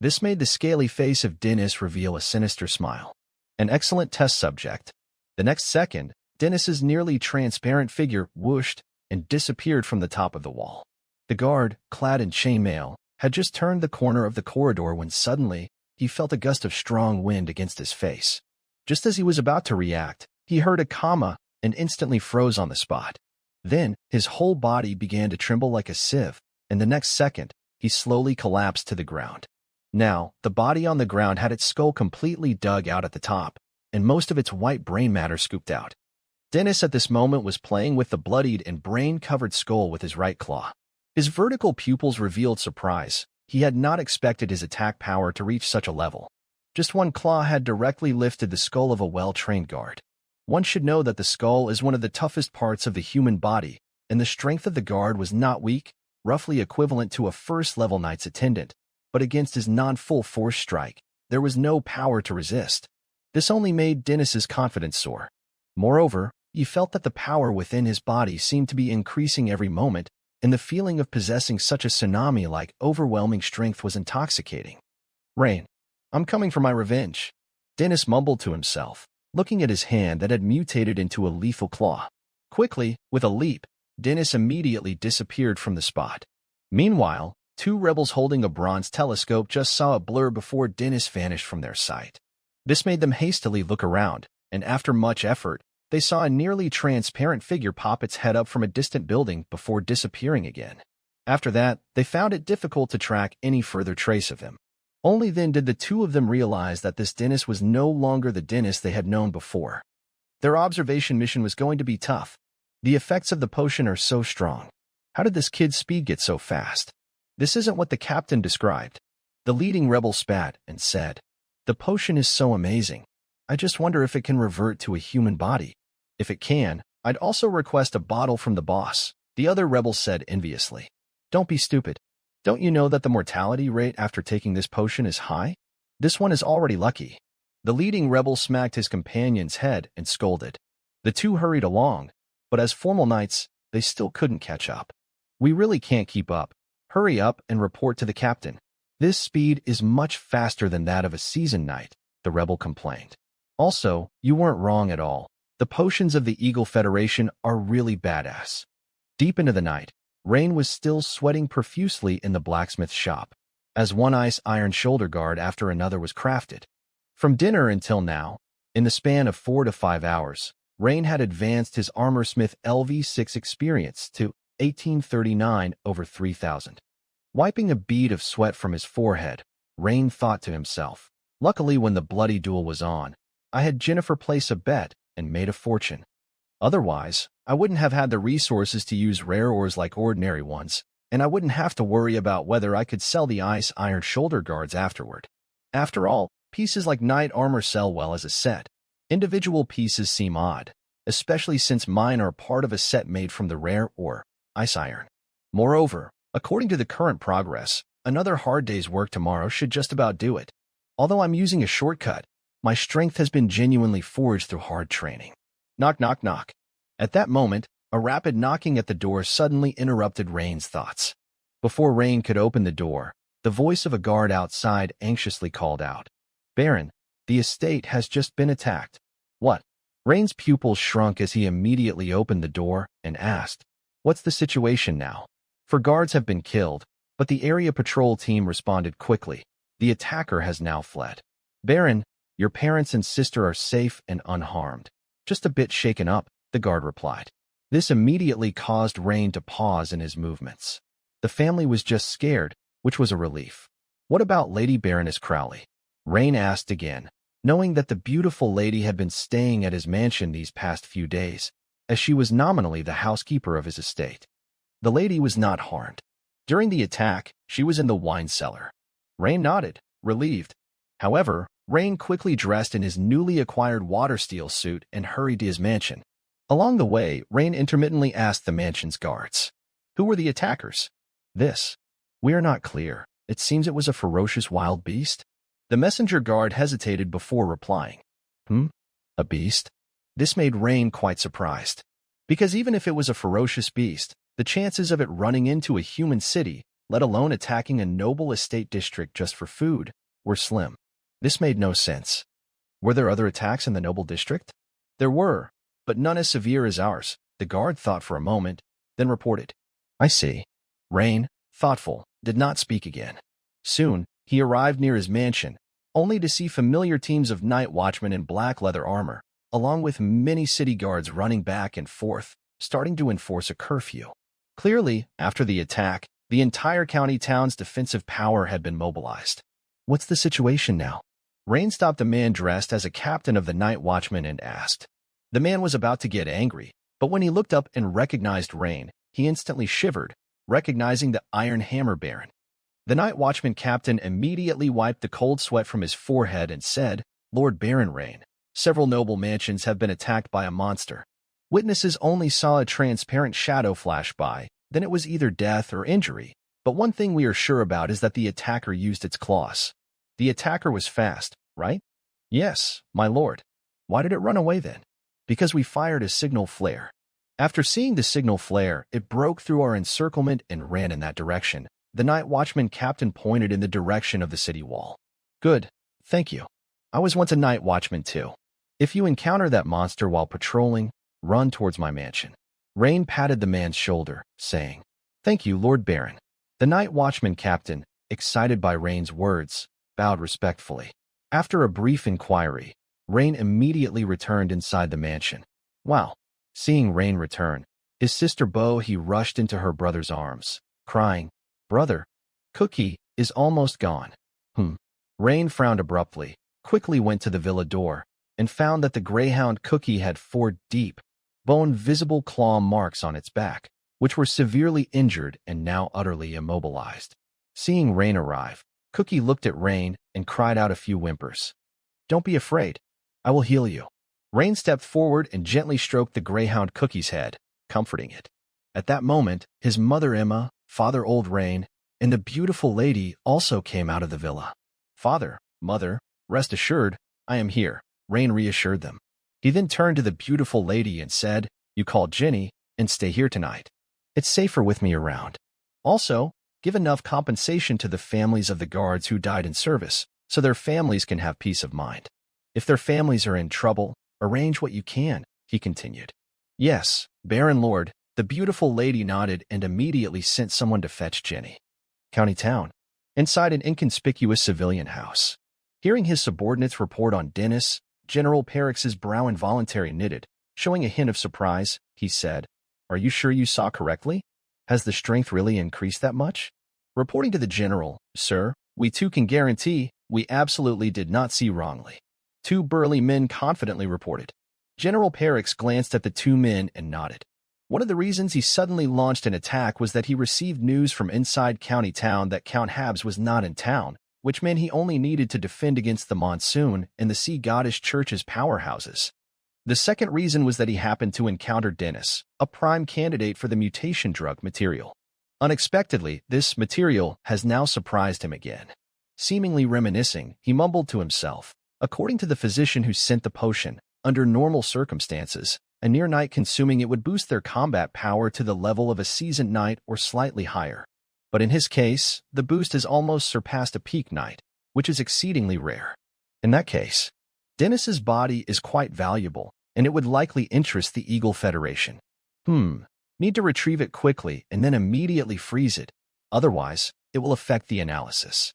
This made the scaly face of Dennis reveal a sinister smile. An excellent test subject. The next second, Dennis's nearly transparent figure whooshed and disappeared from the top of the wall. The guard, clad in chainmail, had just turned the corner of the corridor when suddenly he felt a gust of strong wind against his face. Just as he was about to react, he heard a comma and instantly froze on the spot. Then, his whole body began to tremble like a sieve, and the next second, he slowly collapsed to the ground. Now, the body on the ground had its skull completely dug out at the top, and most of its white brain matter scooped out. Dennis at this moment was playing with the bloodied and brain-covered skull with his right claw. His vertical pupils revealed surprise, He had not expected his attack power to reach such a level. Just one claw had directly lifted the skull of a well-trained guard. One should know that the skull is one of the toughest parts of the human body, and the strength of the guard was not weak, roughly equivalent to a first-level knight's attendant, but against his non-full force strike, there was no power to resist. This only made Dennis's confidence soar. Moreover, he felt that the power within his body seemed to be increasing every moment, and the feeling of possessing such a tsunami-like overwhelming strength was intoxicating. "Rain, I'm coming for my revenge," Dennis mumbled to himself, looking at his hand that had mutated into a lethal claw. Quickly, with a leap, Dennis immediately disappeared from the spot. Meanwhile, two rebels holding a bronze telescope just saw a blur before Dennis vanished from their sight. This made them hastily look around, and after much effort, they saw a nearly transparent figure pop its head up from a distant building before disappearing again. After that, they found it difficult to track any further trace of him. Only then did the two of them realize that this Dennis was no longer the Dennis they had known before. Their observation mission was going to be tough. The effects of the potion are so strong. How did this kid's speed get so fast? This isn't what the captain described. The leading rebel spat and said, "The potion is so amazing. I just wonder if it can revert to a human body. If it can, I'd also request a bottle from the boss," the other rebel said enviously. "Don't be stupid. Don't you know that the mortality rate after taking this potion is high? This one is already lucky." The leading rebel smacked his companion's head and scolded. The two hurried along, but as formal knights, they still couldn't catch up. "We really can't keep up. Hurry up and report to the captain. This speed is much faster than that of a seasoned knight," the rebel complained. "Also, you weren't wrong at all. The potions of the Eagle Federation are really badass." Deep into the night, Rain was still sweating profusely in the blacksmith shop, as one iron shoulder guard after another was crafted. From dinner until now, in the span of 4 to 5 hours, Rain had advanced his armorsmith LV6 experience to 1839 over 3,000. Wiping a bead of sweat from his forehead, Rain thought to himself, "Luckily when the bloody duel was on, I had Jennifer place a bet and made a fortune. Otherwise, I wouldn't have had the resources to use rare ores like ordinary ones, and I wouldn't have to worry about whether I could sell the iron shoulder guards afterward. After all, pieces like knight armor sell well as a set. Individual pieces seem odd, especially since mine are part of a set made from the rare ore, ice iron. Moreover, according to the current progress, another hard day's work tomorrow should just about do it. Although I'm using a shortcut, my strength has been genuinely forged through hard training." Knock, knock, knock. At that moment, a rapid knocking at the door suddenly interrupted Rain's thoughts. Before Rain could open the door, the voice of a guard outside anxiously called out, "Baron, the estate has just been attacked." "What?" Rain's pupils shrunk as he immediately opened the door and asked, "What's the situation now?" "For guards have been killed, but the area patrol team responded quickly. The attacker has now fled. Baron, your parents and sister are safe and unharmed. Just a bit shaken up," the guard replied. This immediately caused Rain to pause in his movements. The family was just scared, which was a relief. "What about Lady Baroness Crowley?" Rain asked again, knowing that the beautiful lady had been staying at his mansion these past few days, as she was nominally the housekeeper of his estate. The lady was not harmed. During the attack, she was in the wine cellar. Rain nodded, relieved. However, Rain quickly dressed in his newly acquired water steel suit and hurried to his mansion. Along the way, Rain intermittently asked the mansion's guards, "Who were the attackers?" "This. We are not clear. It seems it was a ferocious wild beast." The messenger guard hesitated before replying. A beast?" This made Rain quite surprised. Because even if it was a ferocious beast, the chances of it running into a human city, let alone attacking a noble estate district just for food, were slim. This made no sense. Were there other attacks in the noble district? There were, but none as severe as ours, the guard thought for a moment, then reported. "I see." Rain, thoughtful, did not speak again. Soon, he arrived near his mansion, only to see familiar teams of night watchmen in black leather armor, along with many city guards running back and forth, starting to enforce a curfew. Clearly, after the attack, the entire county town's defensive power had been mobilized. "What's the situation now?" Rain stopped a man dressed as a captain of the night watchmen and asked. The man was about to get angry, but when he looked up and recognized Rain, he instantly shivered, recognizing the Iron Hammer Baron. The night watchman captain immediately wiped the cold sweat from his forehead and said, "Lord Baron Rain, several noble mansions have been attacked by a monster. Witnesses only saw a transparent shadow flash by, then it was either death or injury. But one thing we are sure about is that the attacker used its claws. The attacker was fast, right?" "Yes, my lord." "Why did it run away then?" "Because we fired a signal flare. After seeing the signal flare, it broke through our encirclement and ran in that direction." The night watchman captain pointed in the direction of the city wall. "Good, thank you. I was once a night watchman too. If you encounter that monster while patrolling, run towards my mansion." Rain patted the man's shoulder, saying, "Thank you, Lord Baron." The night watchman captain, excited by Rain's words, bowed respectfully. After a brief inquiry, Rain immediately returned inside the mansion. Wow! Seeing Rain return, his sister Bo he rushed into her brother's arms, crying, "Brother, Cookie is almost gone." Rain frowned abruptly, quickly went to the villa door, and found that the greyhound Cookie had 4 deep, bone-visible claw marks on its back, which were severely injured and now utterly immobilized. Seeing Rain arrive, Cookie looked at Rain and cried out a few whimpers. "Don't be afraid. I will heal you." Rain stepped forward and gently stroked the greyhound Cookie's head, comforting it. At that moment, his mother Emma, father Old Rain, and the beautiful lady also came out of the villa. "Father, mother, rest assured, I am here," Rain reassured them. He then turned to the beautiful lady and said, "You called Jenny, and stay here tonight. It's safer with me around. Also, give enough compensation to the families of the guards who died in service, so their families can have peace of mind. If their families are in trouble, arrange what you can," he continued. "Yes, Baron Lord," the beautiful lady nodded and immediately sent someone to fetch Jenny. County Town, inside an inconspicuous civilian house. Hearing his subordinates report on Dennis, General Perix's brow involuntarily knitted. Showing a hint of surprise, he said, "Are you sure you saw correctly? Has the strength really increased that much?" Reporting to the general, "Sir, we too can guarantee we absolutely did not see wrongly," 2 burly men confidently reported. General Perix glanced at the 2 men and nodded. One of the reasons he suddenly launched an attack was that he received news from inside County Town that Count Habs was not in town, which meant he only needed to defend against the monsoon and the Sea Goddess Church's powerhouses. The second reason was that he happened to encounter Dennis, a prime candidate for the mutation drug material. Unexpectedly, this material has now surprised him again. Seemingly reminiscing, he mumbled to himself, "According to the physician who sent the potion, under normal circumstances, a near knight consuming it would boost their combat power to the level of a seasoned knight or slightly higher. But in his case, the boost has almost surpassed a peak knight, which is exceedingly rare. In that case, Dennis's body is quite valuable, and it would likely interest the Eagle Federation. Need to retrieve it quickly and then immediately freeze it. Otherwise, it will affect the analysis.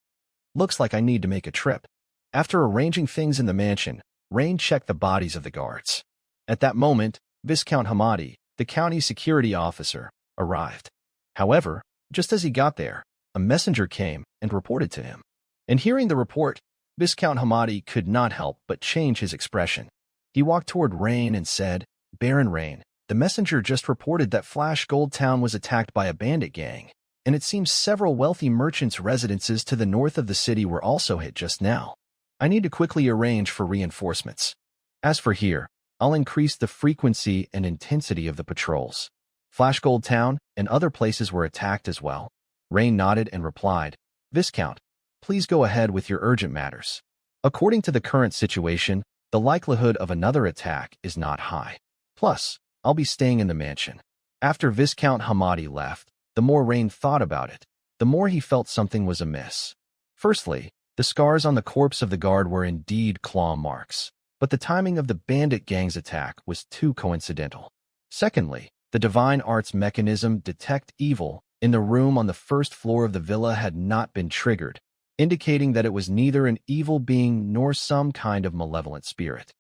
Looks like I need to make a trip." After arranging things in the mansion, Rain checked the bodies of the guards. At that moment, Viscount Hamadi, the county security officer, arrived. However, just as he got there, a messenger came and reported to him. And hearing the report, Viscount Hamadi could not help but change his expression. He walked toward Rain and said, "Baron Rain, the messenger just reported that Flash Gold Town was attacked by a bandit gang, and it seems several wealthy merchants' residences to the north of the city were also hit just now. I need to quickly arrange for reinforcements. As for here, I'll increase the frequency and intensity of the patrols." Flash Gold Town and other places were attacked as well. Rain nodded and replied, "Viscount, please go ahead with your urgent matters. According to the current situation, the likelihood of another attack is not high. Plus, I'll be staying in the mansion." After Viscount Hamadi left, the more Rain thought about it, the more he felt something was amiss. Firstly, the scars on the corpse of the guard were indeed claw marks, but the timing of the bandit gang's attack was too coincidental. Secondly, the divine arts mechanism Detect Evil in the room on the first floor of the villa had not been triggered, indicating that it was neither an evil being nor some kind of malevolent spirit.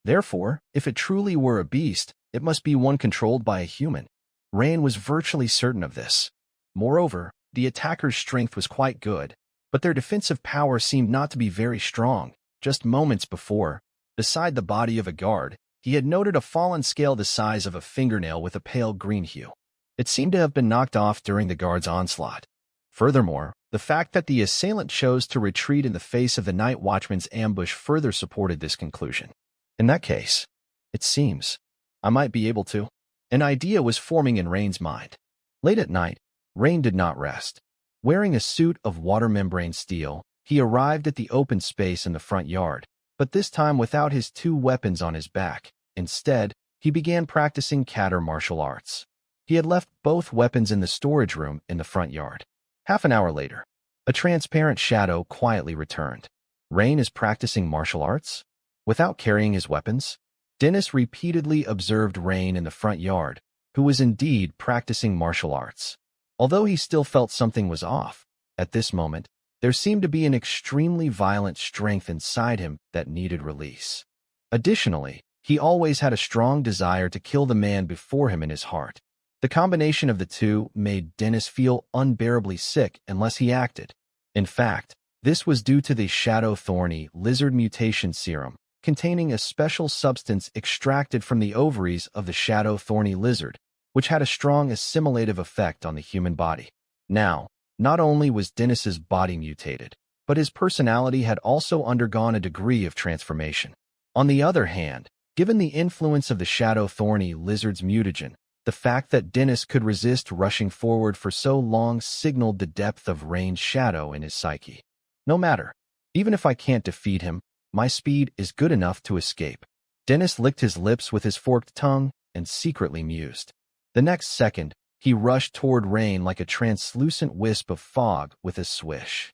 Therefore, if it truly were a beast, it must be one controlled by a human. Rain was virtually certain of this. Moreover, the attackers' strength was quite good, but their defensive power seemed not to be very strong. Just moments before, beside the body of a guard, he had noted a fallen scale the size of a fingernail with a pale green hue. It seemed to have been knocked off during the guard's onslaught. Furthermore, The fact that the assailant chose to retreat in the face of the night watchman's ambush further supported this conclusion. In that case, it seems I might be able to. An idea was forming in Rain's mind. Late at night, Rain did not rest. Wearing a suit of water membrane steel, he arrived at the open space in the front yard, but this time without his two weapons on his back. Instead, he began practicing kata martial arts. He had left both weapons in the storage room in the front yard. Half an hour later, a transparent shadow quietly returned. Rain is practicing martial arts? Without carrying his weapons? Dennis repeatedly observed Rain in the front yard, who was indeed practicing martial arts. Although he still felt something was off, at this moment, there seemed to be an extremely violent strength inside him that needed release. Additionally, he always had a strong desire to kill the man before him in his heart. The combination of the two made Dennis feel unbearably sick unless he acted. In fact, this was due to the shadow thorny lizard mutation serum, containing a special substance extracted from the ovaries of the shadow thorny lizard, which had a strong assimilative effect on the human body. Now, not only was Dennis's body mutated, but his personality had also undergone a degree of transformation. On the other hand, given the influence of the shadow thorny lizard's mutagen, the fact that Dennis could resist rushing forward for so long signaled the depth of Rain's shadow in his psyche. No matter, even if I can't defeat him, my speed is good enough to escape. Dennis licked his lips with his forked tongue and secretly mused. The next second, he rushed toward Rain like a translucent wisp of fog with a swish.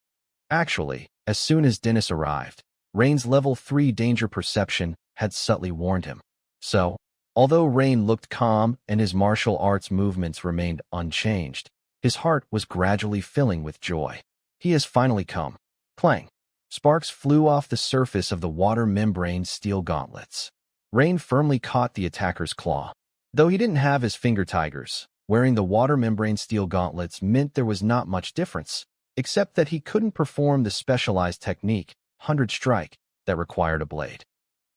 Actually, as soon as Dennis arrived, Rain's level 3 danger perception had subtly warned him. So, although Rain looked calm and his martial arts movements remained unchanged, his heart was gradually filling with joy. He has finally come. Clang! Sparks flew off the surface of the water membrane steel gauntlets. Rain firmly caught the attacker's claw. Though he didn't have his finger tigers, wearing the water membrane steel gauntlets meant there was not much difference, except that he couldn't perform the specialized technique, 100 strike, that required a blade.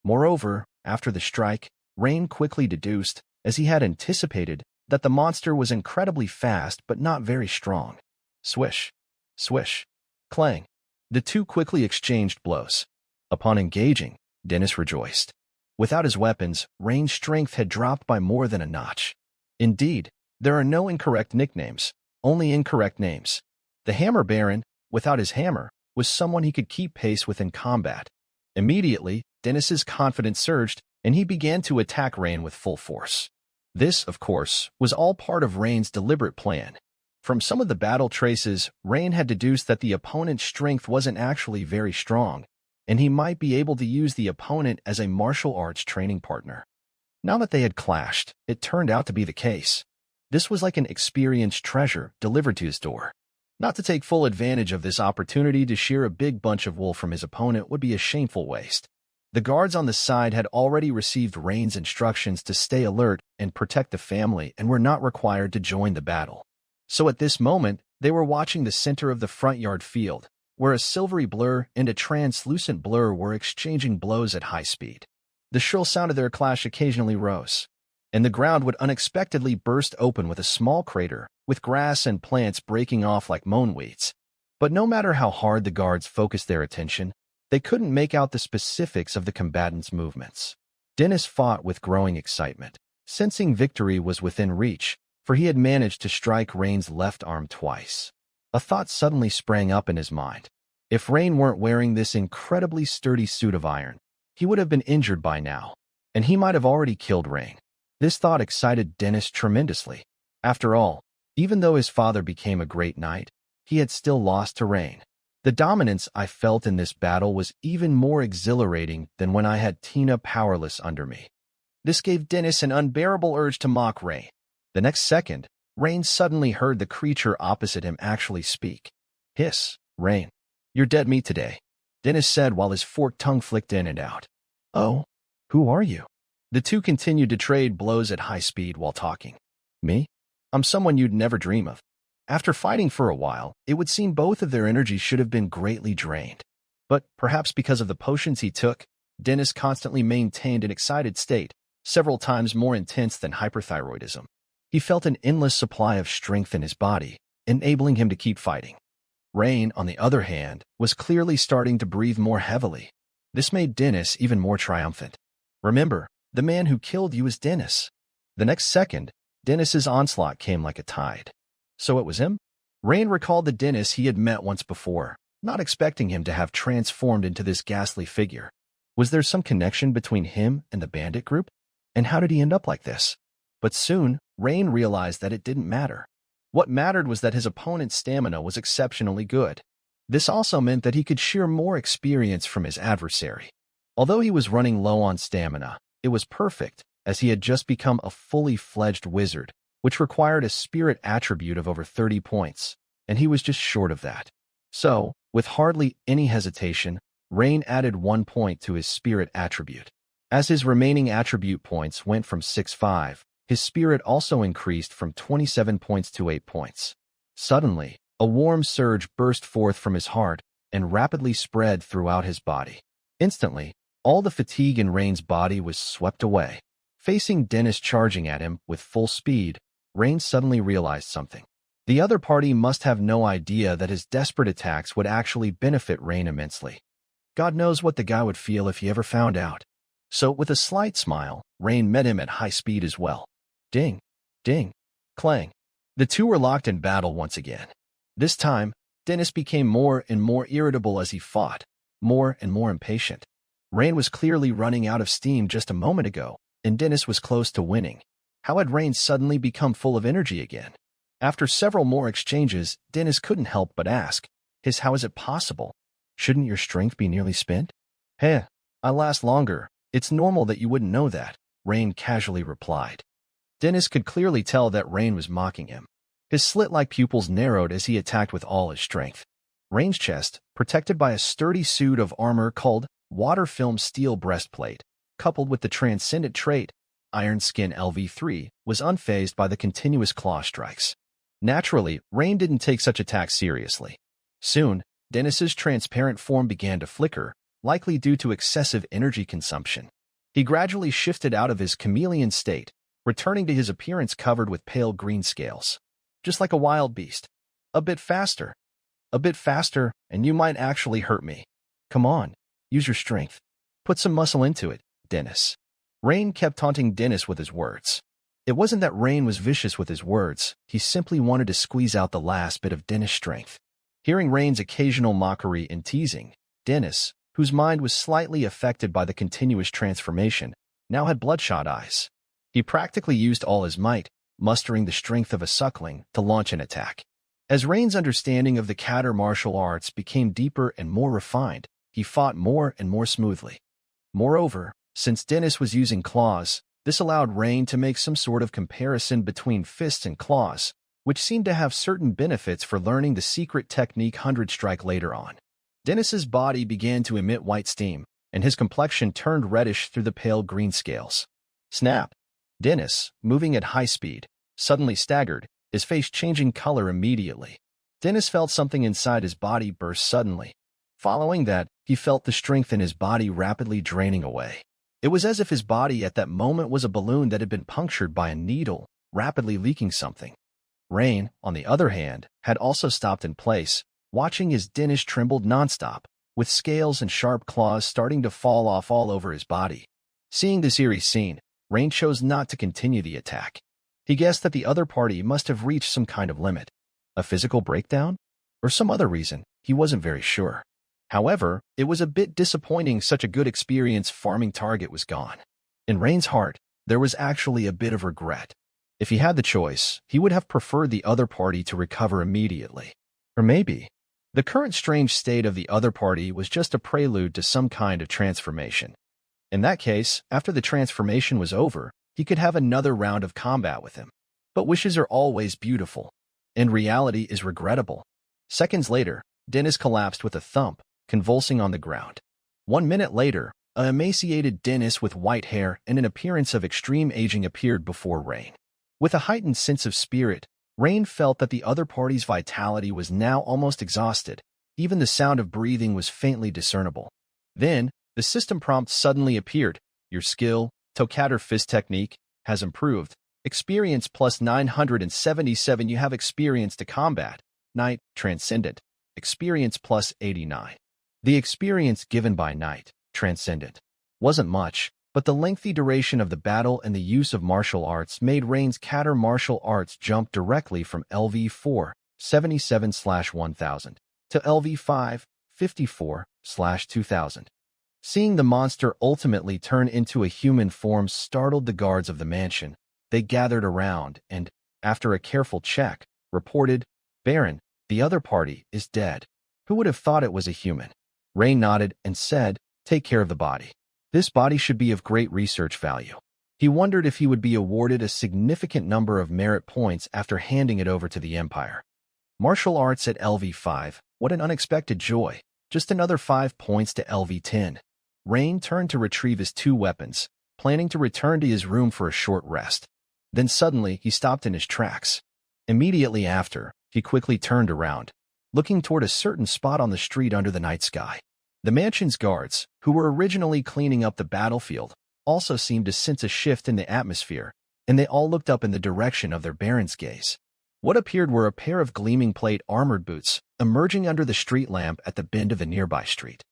Moreover, after the strike, Rain quickly deduced, as he had anticipated, that the monster was incredibly fast but not very strong. Swish, swish, clang. The two quickly exchanged blows. Upon engaging, Dennis rejoiced. Without his weapons, Rain's strength had dropped by more than a notch. Indeed, there are no incorrect nicknames, only incorrect names. The Hammer Baron, without his hammer, was someone he could keep pace with in combat. Immediately, Dennis's confidence surged, and he began to attack Rain with full force. This, of course, was all part of Rain's deliberate plan. From some of the battle traces, Rain had deduced that the opponent's strength wasn't actually very strong, and he might be able to use the opponent as a martial arts training partner. Now that they had clashed, it turned out to be the case. This was like an experienced treasure delivered to his door. Not to take full advantage of this opportunity to shear a big bunch of wool from his opponent would be a shameful waste. The guards on the side had already received Rain's instructions to stay alert and protect the family and were not required to join the battle. So at this moment, they were watching the center of the front yard field, where a silvery blur and a translucent blur were exchanging blows at high speed. The shrill sound of their clash occasionally rose, and the ground would unexpectedly burst open with a small crater, with grass and plants breaking off like mownweeds. But no matter how hard the guards focused their attention, they couldn't make out the specifics of the combatants' movements. Dennis fought with growing excitement, sensing victory was within reach, for he had managed to strike Rain's left arm twice. A thought suddenly sprang up in his mind. If Rain weren't wearing this incredibly sturdy suit of iron, he would have been injured by now, and he might have already killed Rain. This thought excited Dennis tremendously. After all, even though his father became a great knight, he had still lost to Rain. The dominance I felt in this battle was even more exhilarating than when I had Tina powerless under me. This gave Dennis an unbearable urge to mock Rain. The next second, Rain suddenly heard the creature opposite him actually speak. Hiss, Rain. You're dead meat today, Dennis said while his forked tongue flicked in and out. Oh, who are you? The two continued to trade blows at high speed while talking. Me? I'm someone you'd never dream of. After fighting for a while, it would seem both of their energy should have been greatly drained. But perhaps because of the potions he took, Dennis constantly maintained an excited state, several times more intense than hyperthyroidism. He felt an endless supply of strength in his body, enabling him to keep fighting. Rain, on the other hand, was clearly starting to breathe more heavily. This made Dennis even more triumphant. Remember, the man who killed you is Dennis. The next second, Dennis's onslaught came like a tide. So it was him? Rain recalled the Dennis he had met once before, not expecting him to have transformed into this ghastly figure. Was there some connection between him and the bandit group? And how did he end up like this? But soon, Rain realized that it didn't matter. What mattered was that his opponent's stamina was exceptionally good. This also meant that he could shear more experience from his adversary. Although he was running low on stamina, it was perfect, as he had just become a fully fledged wizard, which required a spirit attribute of over 30 points, and he was just short of that. So, with hardly any hesitation, Rain added 1 point to his spirit attribute. As his remaining attribute points went from 6-5, his spirit also increased from 27 points to 8 points. Suddenly, a warm surge burst forth from his heart and rapidly spread throughout his body. Instantly, all the fatigue in Rain's body was swept away. Facing Dennis charging at him with full speed, Rain suddenly realized something. The other party must have no idea that his desperate attacks would actually benefit Rain immensely. God knows what the guy would feel if he ever found out. So, with a slight smile, Rain met him at high speed as well. Ding, ding, clang. The two were locked in battle once again. This time, Dennis became more and more irritable as he fought, more and more impatient. Rain was clearly running out of steam just a moment ago, and Dennis was close to winning. How had Rain suddenly become full of energy again? After several more exchanges, Dennis couldn't help but ask, how is it possible? Shouldn't your strength be nearly spent? Hey, I last longer. It's normal that you wouldn't know that, Rain casually replied. Dennis could clearly tell that Rain was mocking him. His slit-like pupils narrowed as he attacked with all his strength. Rain's chest, protected by a sturdy suit of armor called Water Film Steel Breastplate, coupled with the transcendent trait, Iron Skin LV3, was unfazed by the continuous claw strikes. Naturally, Rain didn't take such attacks seriously. Soon, Dennis's transparent form began to flicker, likely due to excessive energy consumption. He gradually shifted out of his chameleon state, returning to his appearance covered with pale green scales. Just like a wild beast. A bit faster, and you might actually hurt me. Come on, use your strength. Put some muscle into it, Dennis. Rain kept taunting Dennis with his words. It wasn't that Rain was vicious with his words, he simply wanted to squeeze out the last bit of Dennis' strength. Hearing Rain's occasional mockery and teasing, Dennis, whose mind was slightly affected by the continuous transformation, now had bloodshot eyes. He practically used all his might, mustering the strength of a suckling, to launch an attack. As Rain's understanding of the counter martial arts became deeper and more refined, he fought more and more smoothly. Moreover, since Dennis was using claws, this allowed Rain to make some sort of comparison between fists and claws, which seemed to have certain benefits for learning the secret technique 100 Strike later on. Dennis's body began to emit white steam, and his complexion turned reddish through the pale green scales. Snap! Dennis, moving at high speed, suddenly staggered, his face changing color immediately. Dennis felt something inside his body burst suddenly. Following that, he felt the strength in his body rapidly draining away. It was as if his body at that moment was a balloon that had been punctured by a needle, rapidly leaking something. Rain, on the other hand, had also stopped in place, watching as Dennis trembled nonstop, with scales and sharp claws starting to fall off all over his body. Seeing this eerie scene, Rain chose not to continue the attack. He guessed that the other party must have reached some kind of limit. A physical breakdown? Or some other reason, he wasn't very sure. However, it was a bit disappointing such a good experience farming target was gone. In Rain's heart, there was actually a bit of regret. If he had the choice, he would have preferred the other party to recover immediately. Or maybe, the current strange state of the other party was just a prelude to some kind of transformation. In that case, after the transformation was over, he could have another round of combat with him. But wishes are always beautiful, and reality is regrettable. Seconds later, Dennis collapsed with a thump, convulsing on the ground. 1 minute later, an emaciated Dennis with white hair and an appearance of extreme aging appeared before Rain. With a heightened sense of spirit, Rain felt that the other party's vitality was now almost exhausted. Even the sound of breathing was faintly discernible. Then, the system prompt suddenly appeared. Your skill, Tokater Fist Technique, has improved. Experience plus 977. You have experience to combat. Knight, Transcendent. experience plus 89. The experience given by Knight, Transcendent, wasn't much, but the lengthy duration of the battle and the use of martial arts made Rain's Catter martial arts jump directly from LV4, 77/1000, to LV5, 54/2000. Seeing the monster ultimately turn into a human form startled the guards of the mansion. They gathered around and, after a careful check, reported, "Baron, the other party is dead." Who would have thought it was a human? Rain nodded and said, "Take care of the body. This body should be of great research value." He wondered if he would be awarded a significant number of merit points after handing it over to the Empire. Martial arts at LV5, what an unexpected joy. Just another 5 points to LV10. Rain turned to retrieve his 2 weapons, planning to return to his room for a short rest. Then suddenly he stopped in his tracks. Immediately after, he quickly turned around, looking toward a certain spot on the street under the night sky. The mansion's guards, who were originally cleaning up the battlefield, also seemed to sense a shift in the atmosphere, and they all looked up in the direction of their baron's gaze. What appeared were a pair of gleaming plate armored boots emerging under the street lamp at the bend of a nearby street.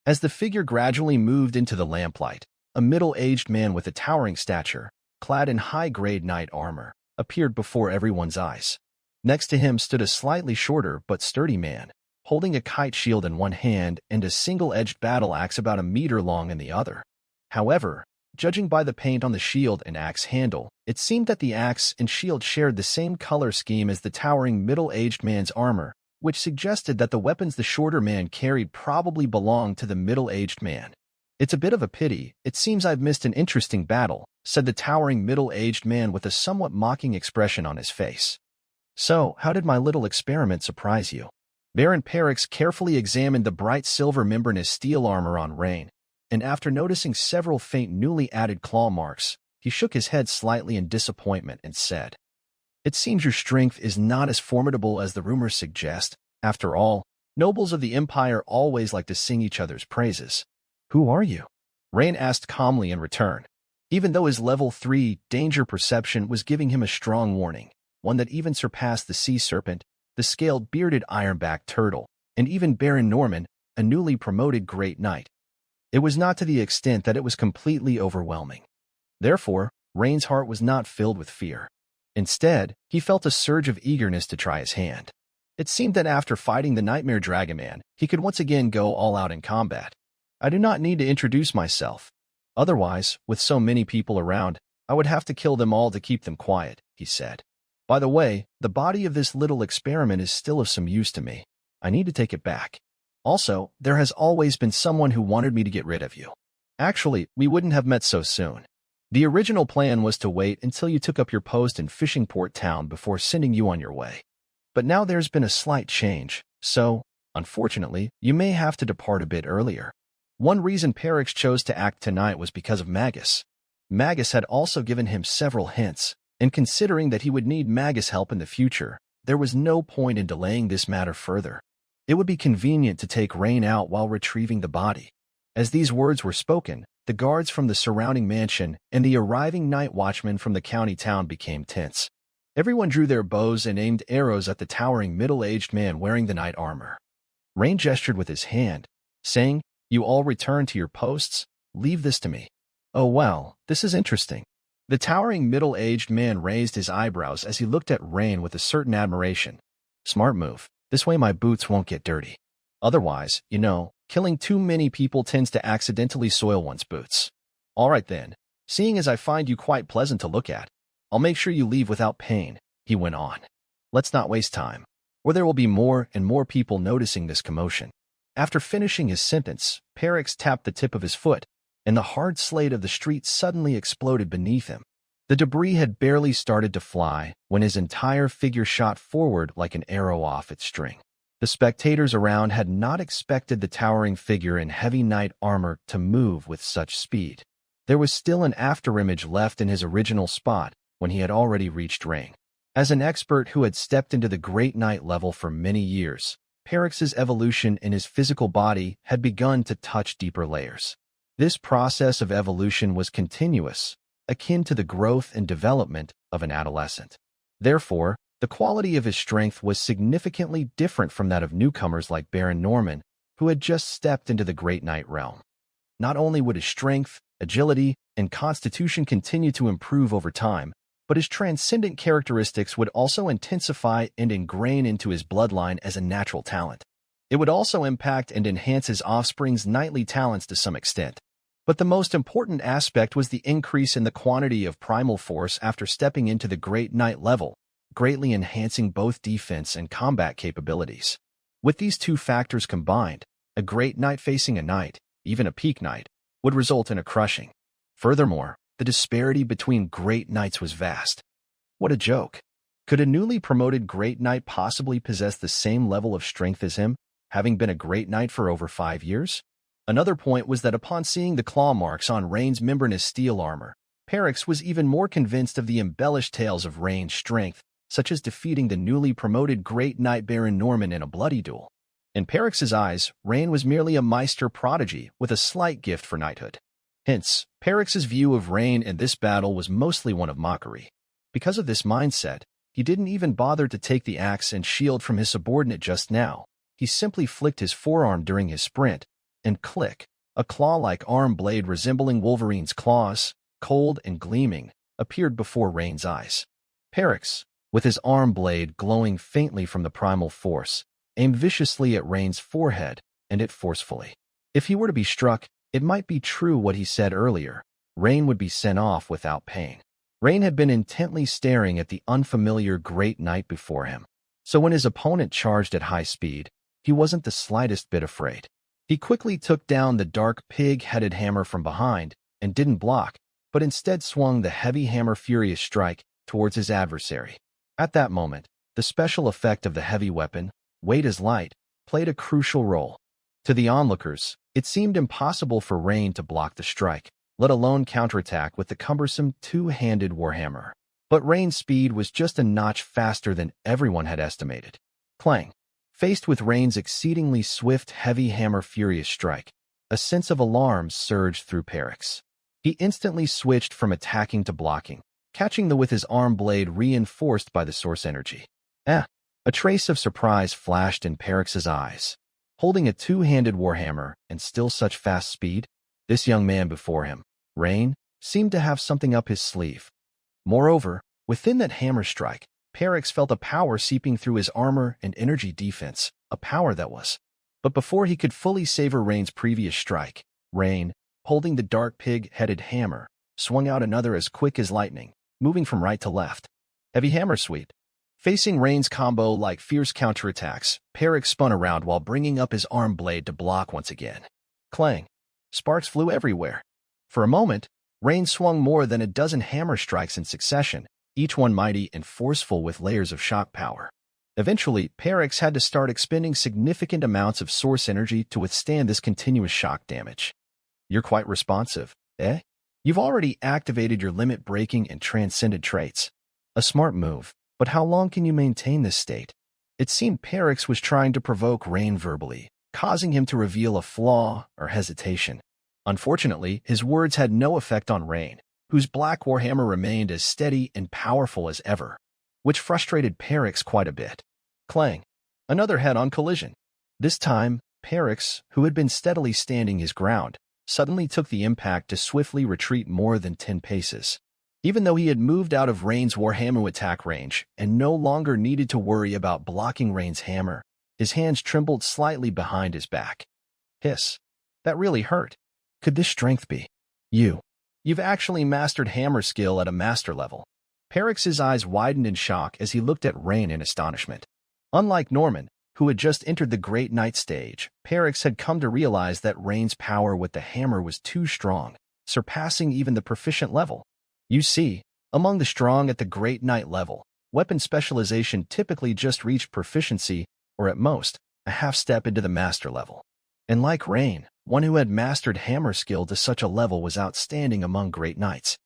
As the figure gradually moved into the lamplight, a middle-aged man with a towering stature, clad in high-grade knight armor, appeared before everyone's eyes. Next to him stood a slightly shorter but sturdy man, holding a kite shield in one hand and a single-edged battle axe about a meter long in the other. However, judging by the paint on the shield and axe handle, it seemed that the axe and shield shared the same color scheme as the towering middle-aged man's armor, which suggested that the weapons the shorter man carried probably belonged to the middle-aged man. "It's a bit of a pity. It seems I've missed an interesting battle," said the towering middle-aged man with a somewhat mocking expression on his face. "So, how did my little experiment surprise you?" Baron Perix carefully examined the bright silver membranous steel armor on Rain, and after noticing several faint newly added claw marks, he shook his head slightly in disappointment and said, "It seems your strength is not as formidable as the rumors suggest. After all, nobles of the Empire always like to sing each other's praises." "Who are you?" Rain asked calmly in return, even though his level 3 danger perception was giving him a strong warning, one that even surpassed the sea serpent, the scaled bearded ironback turtle, and even Baron Norman, a newly promoted great knight. It was not to the extent that it was completely overwhelming. Therefore, Rain's heart was not filled with fear. Instead, he felt a surge of eagerness to try his hand. It seemed that after fighting the Nightmare Dragon Man, he could once again go all out in combat. "I do not need to introduce myself. Otherwise, with so many people around, I would have to kill them all to keep them quiet," he said. "By the way, the body of this little experiment is still of some use to me. I need to take it back. Also, there has always been someone who wanted me to get rid of you. Actually, we wouldn't have met so soon. The original plan was to wait until you took up your post in Fishing Port Town before sending you on your way. But now there's been a slight change, so, unfortunately, you may have to depart a bit earlier." One reason Perix chose to act tonight was because of Magus. Magus had also given him several hints, and considering that he would need Magus' help in the future, there was no point in delaying this matter further. It would be convenient to take Rain out while retrieving the body. As these words were spoken, the guards from the surrounding mansion and the arriving night watchmen from the county town became tense. Everyone drew their bows and aimed arrows at the towering middle-aged man wearing the knight armor. Rain gestured with his hand, saying, "You all return to your posts? Leave this to me." "Oh well, this is interesting." The towering middle-aged man raised his eyebrows as he looked at Rain with a certain admiration. "Smart move. This way my boots won't get dirty. Otherwise, killing too many people tends to accidentally soil one's boots. All right then, seeing as I find you quite pleasant to look at, I'll make sure you leave without pain," he went on. "Let's not waste time, or there will be more and more people noticing this commotion." After finishing his sentence, Perix tapped the tip of his foot, and the hard slate of the street suddenly exploded beneath him. The debris had barely started to fly when his entire figure shot forward like an arrow off its string. The spectators around had not expected the towering figure in heavy knight armor to move with such speed. There was still an afterimage left in his original spot when he had already reached Rain. As an expert who had stepped into the Great Knight level for many years, Perix's evolution in his physical body had begun to touch deeper layers. This process of evolution was continuous, akin to the growth and development of an adolescent. Therefore, The quality of his strength was significantly different from that of newcomers like Baron Norman, who had just stepped into the Great Knight realm. Not only would his strength, agility, and constitution continue to improve over time, but his transcendent characteristics would also intensify and ingrain into his bloodline as a natural talent. It would also impact and enhance his offspring's knightly talents to some extent. But the most important aspect was the increase in the quantity of primal force after stepping into the Great Knight level, greatly enhancing both defense and combat capabilities. With these two factors combined, a Great Knight facing a knight, even a peak knight, would result in a crushing. Furthermore, the disparity between Great Knights was vast. What a joke. Could a newly promoted Great Knight possibly possess the same level of strength as him, having been a Great Knight for over 5 years? Another point was that upon seeing the claw marks on Rain's membranous steel armor, Perix was even more convinced of the embellished tales of Rain's strength, such as defeating the newly promoted Great Knight Baron Norman in a bloody duel. In Perix's eyes, Rain was merely a Meister prodigy with a slight gift for knighthood. Hence, Perix's view of Rain in this battle was mostly one of mockery. Because of this mindset, he didn't even bother to take the axe and shield from his subordinate just now. He simply flicked his forearm during his sprint, and click, a claw-like arm blade resembling Wolverine's claws, cold and gleaming, appeared before Rain's eyes. Perix, with his arm blade glowing faintly from the primal force, aimed viciously at Rain's forehead and hit forcefully. If he were to be struck, it might be true what he said earlier. Rain would be sent off without pain. Rain had been intently staring at the unfamiliar Great Knight before him. So when his opponent charged at high speed, he wasn't the slightest bit afraid. He quickly took down the dark pig-headed hammer from behind and didn't block, but instead swung the heavy hammer furious strike towards his adversary. At that moment, the special effect of the heavy weapon, weight as light, played a crucial role. To the onlookers, it seemed impossible for Rain to block the strike, let alone counterattack with the cumbersome two-handed warhammer. But Rain's speed was just a notch faster than everyone had estimated. Clang! Faced with Rain's exceedingly swift heavy hammer furious strike, a sense of alarm surged through Perix. He instantly switched from attacking to blocking, catching with his arm blade reinforced by the source energy. A trace of surprise flashed in Perix's eyes. Holding a two-handed warhammer and still such fast speed, this young man before him, Rain, seemed to have something up his sleeve. Moreover, within that hammer strike, Perix felt a power seeping through his armor and energy defense, a power that was. But before he could fully savor Rain's previous strike, Rain, holding the dark pig-headed hammer, swung out another as quick as lightning, moving from right to left. Heavy hammer sweep. Facing Rain's combo like fierce counterattacks, Perix spun around while bringing up his arm blade to block once again. Clang! Sparks flew everywhere. For a moment, Rain swung more than a dozen hammer strikes in succession, each one mighty and forceful with layers of shock power. Eventually, Perix had to start expending significant amounts of source energy to withstand this continuous shock damage. You're quite responsive, eh? You've already activated your limit-breaking and transcendent traits. A smart move, but how long can you maintain this state? It seemed Perix was trying to provoke Rain verbally, causing him to reveal a flaw or hesitation. Unfortunately, his words had no effect on Rain, whose black warhammer remained as steady and powerful as ever, which frustrated Perix quite a bit. Clang! Another head-on collision. This time, Perix, who had been steadily standing his ground, suddenly took the impact to swiftly retreat more than 10 paces. Even though he had moved out of Rain's warhammer attack range and no longer needed to worry about blocking Rain's hammer, his hands trembled slightly behind his back. Hiss. That really hurt. Could this strength be? You've actually mastered hammer skill at a master level. Perix's eyes widened in shock as he looked at Rain in astonishment. Unlike Norman, who had just entered the Great Knight stage, Perix had come to realize that Rain's power with the hammer was too strong, surpassing even the proficient level. You see, among the strong at the Great Knight level, weapon specialization typically just reached proficiency, or at most, a half step into the master level. And like Rain, one who had mastered hammer skill to such a level was outstanding among Great Knights.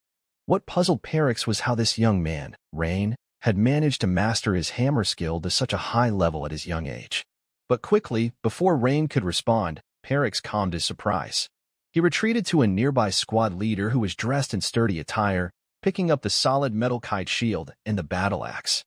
What puzzled Perix was how this young man, Rain, had managed to master his hammer skill to such a high level at his young age. But quickly, before Rain could respond, Perix calmed his surprise. He retreated to a nearby squad leader who was dressed in sturdy attire, picking up the solid metal kite shield and the battle axe.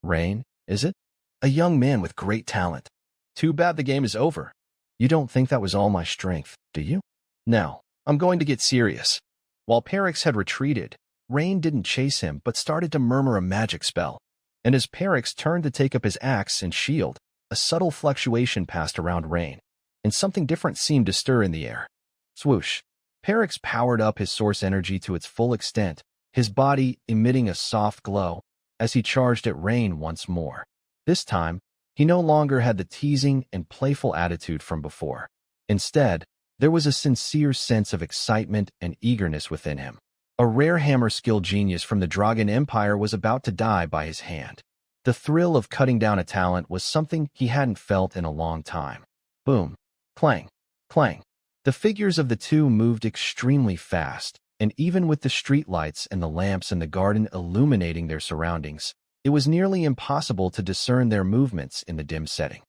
Rain, is it? A young man with great talent. Too bad the game is over. You don't think that was all my strength, do you? Now, I'm going to get serious. While Perix had retreated, Rain didn't chase him but started to murmur a magic spell. And as Perix turned to take up his axe and shield, a subtle fluctuation passed around Rain, and something different seemed to stir in the air. Swoosh! Perix powered up his source energy to its full extent, his body emitting a soft glow as he charged at Rain once more. This time, he no longer had the teasing and playful attitude from before. Instead, there was a sincere sense of excitement and eagerness within him. A rare hammer skill genius from the Dragon Empire was about to die by his hand. The thrill of cutting down a talent was something he hadn't felt in a long time. Boom! Clang! Clang! The figures of the two moved extremely fast, and even with the streetlights and the lamps in the garden illuminating their surroundings, it was nearly impossible to discern their movements in the dim setting.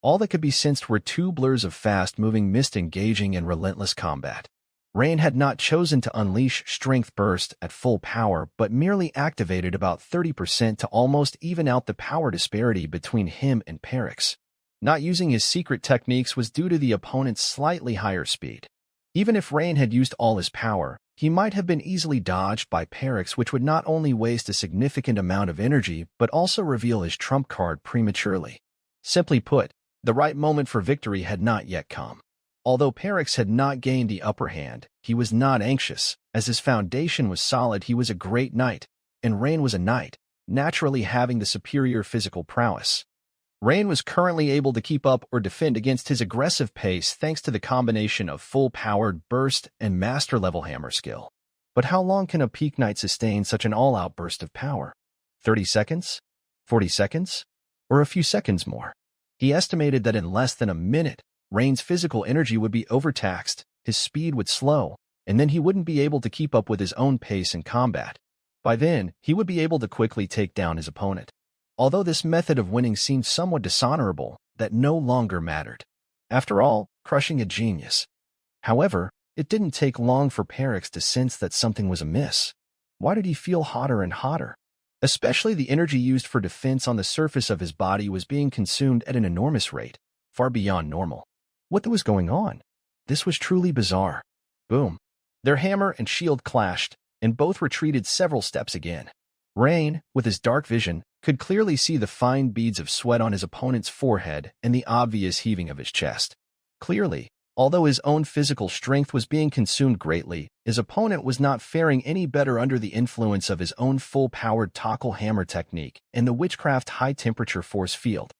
All that could be sensed were two blurs of fast-moving mist engaging in relentless combat. Rain had not chosen to unleash Strength Burst at full power, but merely activated about 30% to almost even out the power disparity between him and Perix. Not using his secret techniques was due to the opponent's slightly higher speed. Even if Rain had used all his power, he might have been easily dodged by Perix, which would not only waste a significant amount of energy, but also reveal his trump card prematurely. Simply put, the right moment for victory had not yet come. Although Perix had not gained the upper hand, he was not anxious. As his foundation was solid, he was a great knight, and Rain was a knight, naturally having the superior physical prowess. Rain was currently able to keep up or defend against his aggressive pace thanks to the combination of full-powered burst and master-level hammer skill. But how long can a peak knight sustain such an all-out burst of power? 30 seconds? 40 seconds? Or a few seconds more? He estimated that in less than a minute, Rain's physical energy would be overtaxed, his speed would slow, and then he wouldn't be able to keep up with his own pace in combat. By then, he would be able to quickly take down his opponent. Although this method of winning seemed somewhat dishonorable, that no longer mattered. After all, crushing a genius. However, it didn't take long for Perix to sense that something was amiss. Why did he feel hotter and hotter? Especially the energy used for defense on the surface of his body was being consumed at an enormous rate, far beyond normal. What was going on? This was truly bizarre. Boom. Their hammer and shield clashed, and both retreated several steps again. Rain, with his dark vision, could clearly see the fine beads of sweat on his opponent's forehead and the obvious heaving of his chest. Clearly, although his own physical strength was being consumed greatly, his opponent was not faring any better under the influence of his own full-powered tackle hammer technique and the witchcraft high-temperature force field.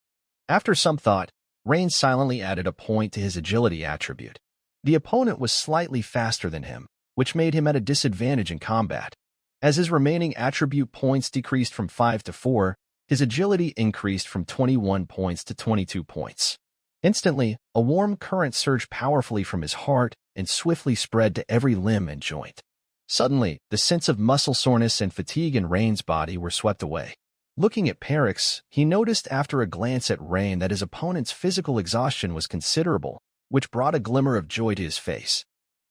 After some thought, Rain silently added a point to his agility attribute. The opponent was slightly faster than him, which made him at a disadvantage in combat. As his remaining attribute points decreased from 5 to 4, his agility increased from 21 points to 22 points. Instantly, a warm current surged powerfully from his heart and swiftly spread to every limb and joint. Suddenly, the sense of muscle soreness and fatigue in Rain's body were swept away. Looking at Perix, he noticed after a glance at Rain that his opponent's physical exhaustion was considerable, which brought a glimmer of joy to his face.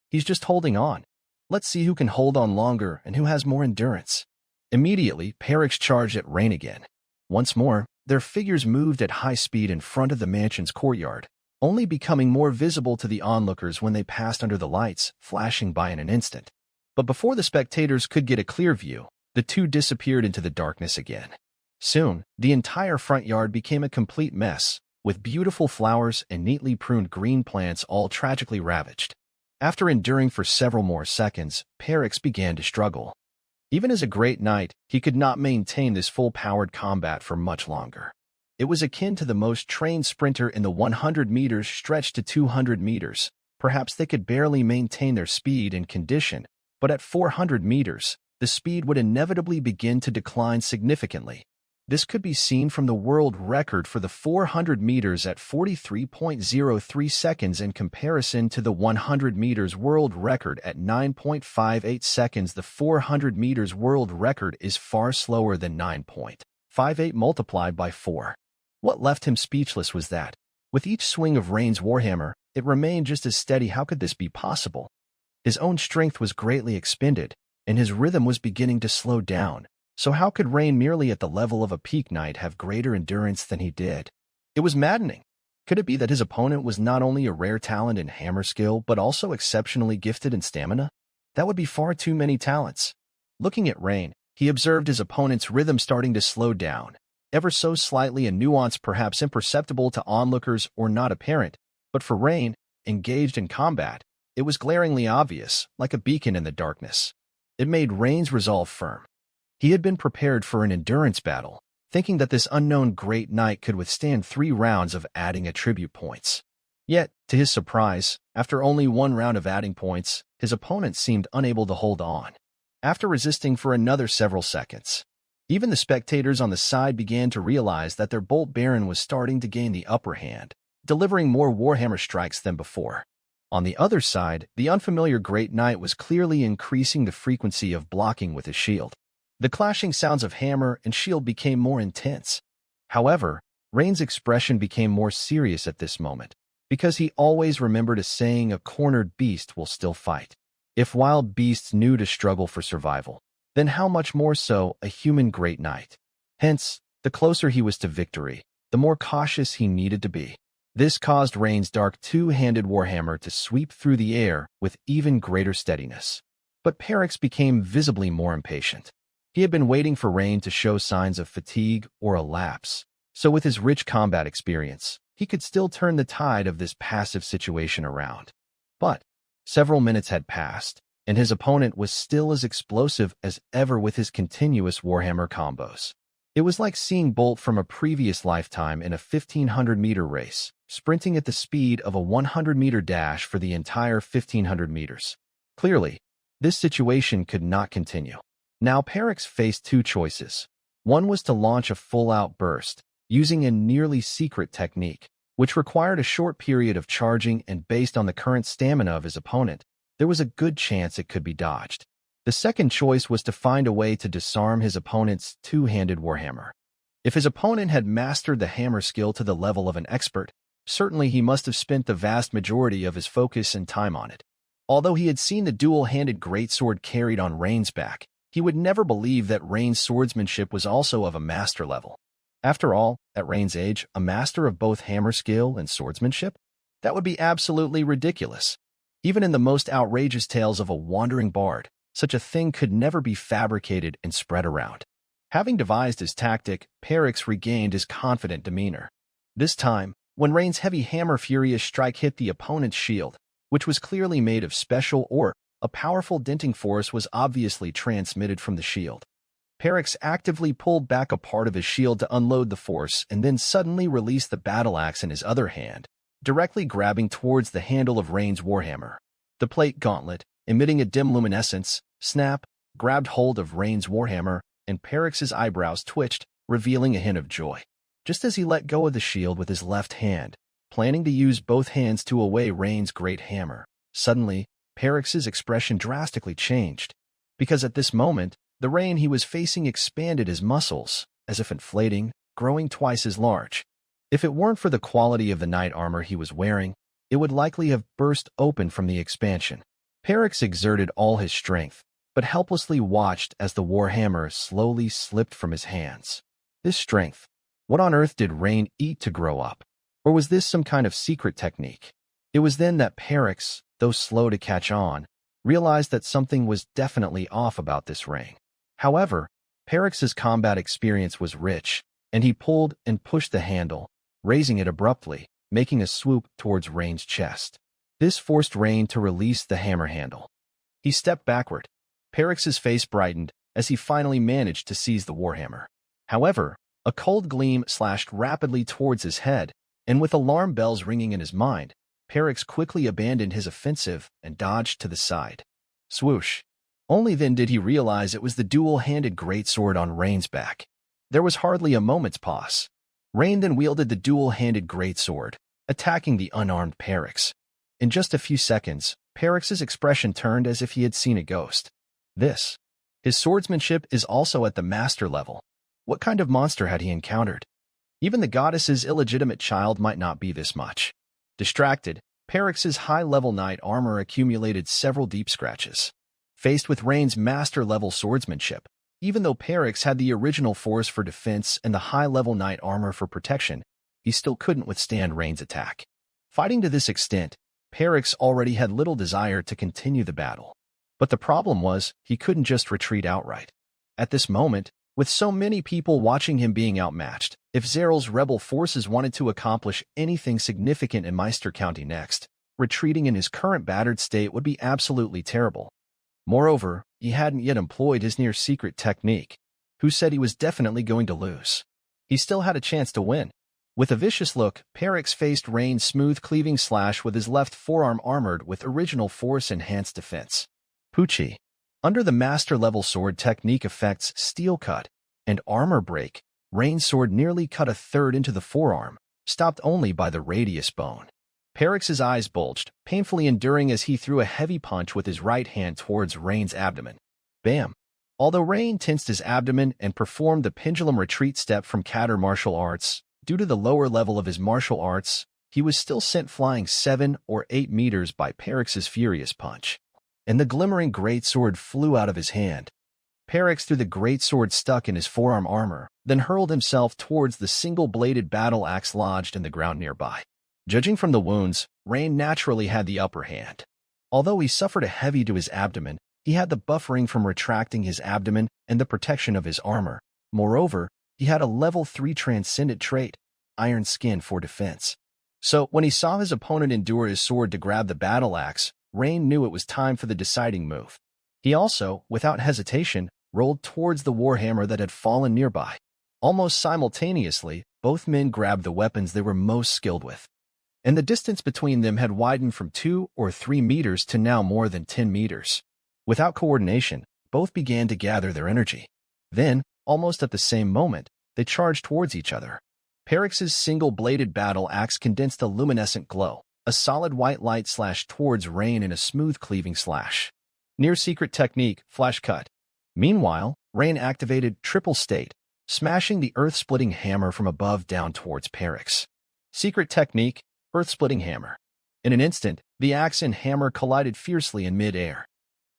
He's just holding on. Let's see who can hold on longer and who has more endurance. Immediately, Perix charged at Rain again. Once more, their figures moved at high speed in front of the mansion's courtyard, only becoming more visible to the onlookers when they passed under the lights, flashing by in an instant. But before the spectators could get a clear view, the two disappeared into the darkness again. Soon, the entire front yard became a complete mess, with beautiful flowers and neatly pruned green plants all tragically ravaged. After enduring for several more seconds, Perix began to struggle. Even as a great knight, he could not maintain this full-powered combat for much longer. It was akin to the most trained sprinter in the 100 meters stretched to 200 meters. Perhaps they could barely maintain their speed and condition, but at 400 meters, the speed would inevitably begin to decline significantly. This could be seen from the world record for the 400 meters at 43.03 seconds in comparison to the 100 meters world record at 9.58 seconds. The 400 meters world record is far slower than 9.58 multiplied by 4. What left him speechless was that, with each swing of Rain's warhammer, it remained just as steady. How could this be possible? His own strength was greatly expended, and his rhythm was beginning to slow down, So how could Rain, merely at the level of a peak knight, have greater endurance than he did? It was maddening. Could it be that his opponent was not only a rare talent in hammer skill, but also exceptionally gifted in stamina? That would be far too many talents. Looking at Rain, he observed his opponent's rhythm starting to slow down, ever so slightly, a nuance perhaps imperceptible to onlookers or not apparent, but for Rain, engaged in combat, it was glaringly obvious, like a beacon in the darkness. It made Rain's resolve firm. He had been prepared for an endurance battle, thinking that this unknown great knight could withstand 3 rounds of adding attribute points. Yet, to his surprise, after only 1 round of adding points, his opponent seemed unable to hold on. After resisting for another several seconds, even the spectators on the side began to realize that their Bolt Baron was starting to gain the upper hand, delivering more Warhammer strikes than before. On the other side, the unfamiliar Great Knight was clearly increasing the frequency of blocking with his shield. The clashing sounds of hammer and shield became more intense. However, Rain's expression became more serious at this moment, because he always remembered a saying: a cornered beast will still fight. If wild beasts knew to struggle for survival, then how much more so a human Great Knight? Hence, the closer he was to victory, the more cautious he needed to be. This caused Rain's dark 2-handed Warhammer to sweep through the air with even greater steadiness. But Perix became visibly more impatient. He had been waiting for Rain to show signs of fatigue or a lapse, so with his rich combat experience, he could still turn the tide of this passive situation around. But several minutes had passed, and his opponent was still as explosive as ever with his continuous Warhammer combos. It was like seeing Bolt from a previous lifetime in a 1,500-meter race, sprinting at the speed of a 100-meter dash for the entire 1,500 meters. Clearly, this situation could not continue. Now Perix faced 2 choices. One was to launch a full-out burst, using a nearly secret technique, which required a short period of charging, and based on the current stamina of his opponent, there was a good chance it could be dodged. The second choice was to find a way to disarm his opponent's 2-handed Warhammer. If his opponent had mastered the hammer skill to the level of an expert, certainly he must have spent the vast majority of his focus and time on it. Although he had seen the dual-handed greatsword carried on Rain's back, he would never believe that Rain's swordsmanship was also of a master level. After all, at Rain's age, a master of both hammer skill and swordsmanship? That would be absolutely ridiculous. Even in the most outrageous tales of a wandering bard, such a thing could never be fabricated and spread around. Having devised his tactic, Perix regained his confident demeanor. This time, when Rain's heavy hammer furious strike hit the opponent's shield, which was clearly made of special ore, a powerful denting force was obviously transmitted from the shield. Perix actively pulled back a part of his shield to unload the force, and then suddenly released the battle axe in his other hand, directly grabbing towards the handle of Rain's Warhammer. The plate gauntlet, emitting a dim luminescence, grabbed hold of Rain's Warhammer, and Perix's eyebrows twitched, revealing a hint of joy. Just as he let go of the shield with his left hand, planning to use both hands to away Rain's great hammer, suddenly, Perix's expression drastically changed, because at this moment, the Rain he was facing expanded his muscles, as if inflating, growing twice as large. If it weren't for the quality of the knight armor he was wearing, it would likely have burst open from the expansion. Perix exerted all his strength, but helplessly watched as the Warhammer slowly slipped from his hands. This strength, what on earth did Rain eat to grow up? Or was this some kind of secret technique? It was then that Perix, though slow to catch on, realized that something was definitely off about this ring. However, Perix's combat experience was rich, and he pulled and pushed the handle, raising it abruptly, making a swoop towards Rain's chest. This forced Rain to release the hammer handle. He stepped backward. Perix's face brightened as he finally managed to seize the Warhammer. However, a cold gleam slashed rapidly towards his head, and with alarm bells ringing in his mind, Perix quickly abandoned his offensive and dodged to the side. Swoosh! Only then did he realize it was the dual-handed greatsword on Rain's back. There was hardly a moment's pause. Rain then wielded the dual-handed greatsword, attacking the unarmed Perix. In just a few seconds, Perix's expression turned as if he had seen a ghost. His swordsmanship is also at the master level. What kind of monster had he encountered? Even the goddess's illegitimate child might not be this much. Distracted, Perix's high-level knight armor accumulated several deep scratches. Faced with Rain's master-level swordsmanship, Even though Perix had the original force for defense and the high-level knight armor for protection, he still couldn't withstand Rain's attack. Fighting to this extent, Perix already had little desire to continue the battle. But the problem was, he couldn't just retreat outright. At this moment, with so many people watching him being outmatched, if Zeral's rebel forces wanted to accomplish anything significant in Meister County next, retreating in his current battered state would be absolutely terrible. Moreover, he hadn't yet employed his near-secret technique, who said he was definitely going to lose. He still had a chance to win. With a vicious look, Perix faced Rain's smooth cleaving slash with his left forearm armored with original force-enhanced defense. Pucci. Under the master-level sword technique effects Steel Cut and Armor Break, Rain's sword nearly cut a third into the forearm, stopped only by the radius bone. Perix's eyes bulged, painfully enduring as he threw a heavy punch with his right hand towards Rain's abdomen. Bam! Although Rain tensed his abdomen and performed the pendulum retreat step from Kader martial arts, due to the lower level of his martial arts, he was still sent flying 7 or 8 meters by Perix's furious punch. And the glimmering greatsword flew out of his hand. Perix threw the greatsword stuck in his forearm armor, then hurled himself towards the single-bladed battle axe lodged in the ground nearby. Judging from the wounds, Rain naturally had the upper hand. Although he suffered a heavy to his abdomen, he had the buffering from retracting his abdomen and the protection of his armor. Moreover, he had a level 3 transcendent trait, Iron Skin, for defense. So, when he saw his opponent endure his sword to grab the battle axe, Rain knew it was time for the deciding move. He also, without hesitation, rolled towards the warhammer that had fallen nearby. Almost simultaneously, both men grabbed the weapons they were most skilled with. And the distance between them had widened from 2 or 3 meters to now more than 10 meters. Without coordination, both began to gather their energy. Then, almost at the same moment, they charged towards each other. Perix's single-bladed battle axe condensed a luminescent glow, a solid white light slashed towards Rain in a smooth cleaving slash. Near-secret technique, Flash Cut. Meanwhile, Rain activated Triple State, smashing the earth-splitting hammer from above down towards Perix. Secret technique, Earth-splitting hammer. In an instant, the axe and hammer collided fiercely in mid-air.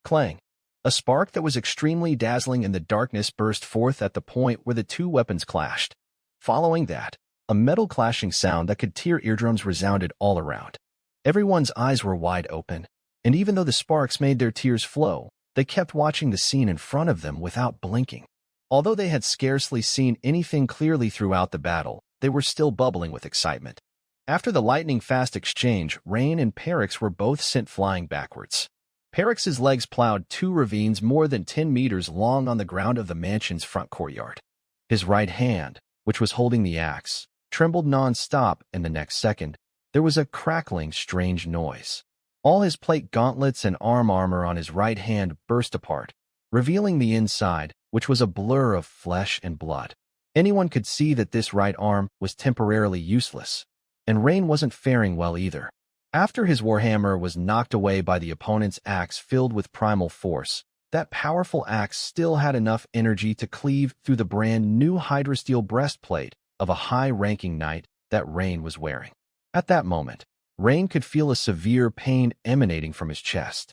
Clang! A spark that was extremely dazzling in the darkness burst forth at the point where the two weapons clashed. Following that, a metal clashing sound that could tear eardrums resounded all around. Everyone's eyes were wide open, and even though the sparks made their tears flow, they kept watching the scene in front of them without blinking. Although they had scarcely seen anything clearly throughout the battle, they were still bubbling with excitement. After the lightning-fast exchange, Rain and Perix were both sent flying backwards. Perix's legs plowed 2 ravines more than 10 meters long on the ground of the mansion's front courtyard. His right hand, which was holding the axe, trembled non-stop, and the next second, there was a crackling, strange noise. All his plate gauntlets and arm armor on his right hand burst apart, revealing the inside, which was a blur of flesh and blood. Anyone could see that this right arm was temporarily useless. And Rain wasn't faring well either. After his warhammer was knocked away by the opponent's axe filled with primal force, that powerful axe still had enough energy to cleave through the brand new hydrosteel breastplate of a high-ranking knight that Rain was wearing. At that moment, Rain could feel a severe pain emanating from his chest.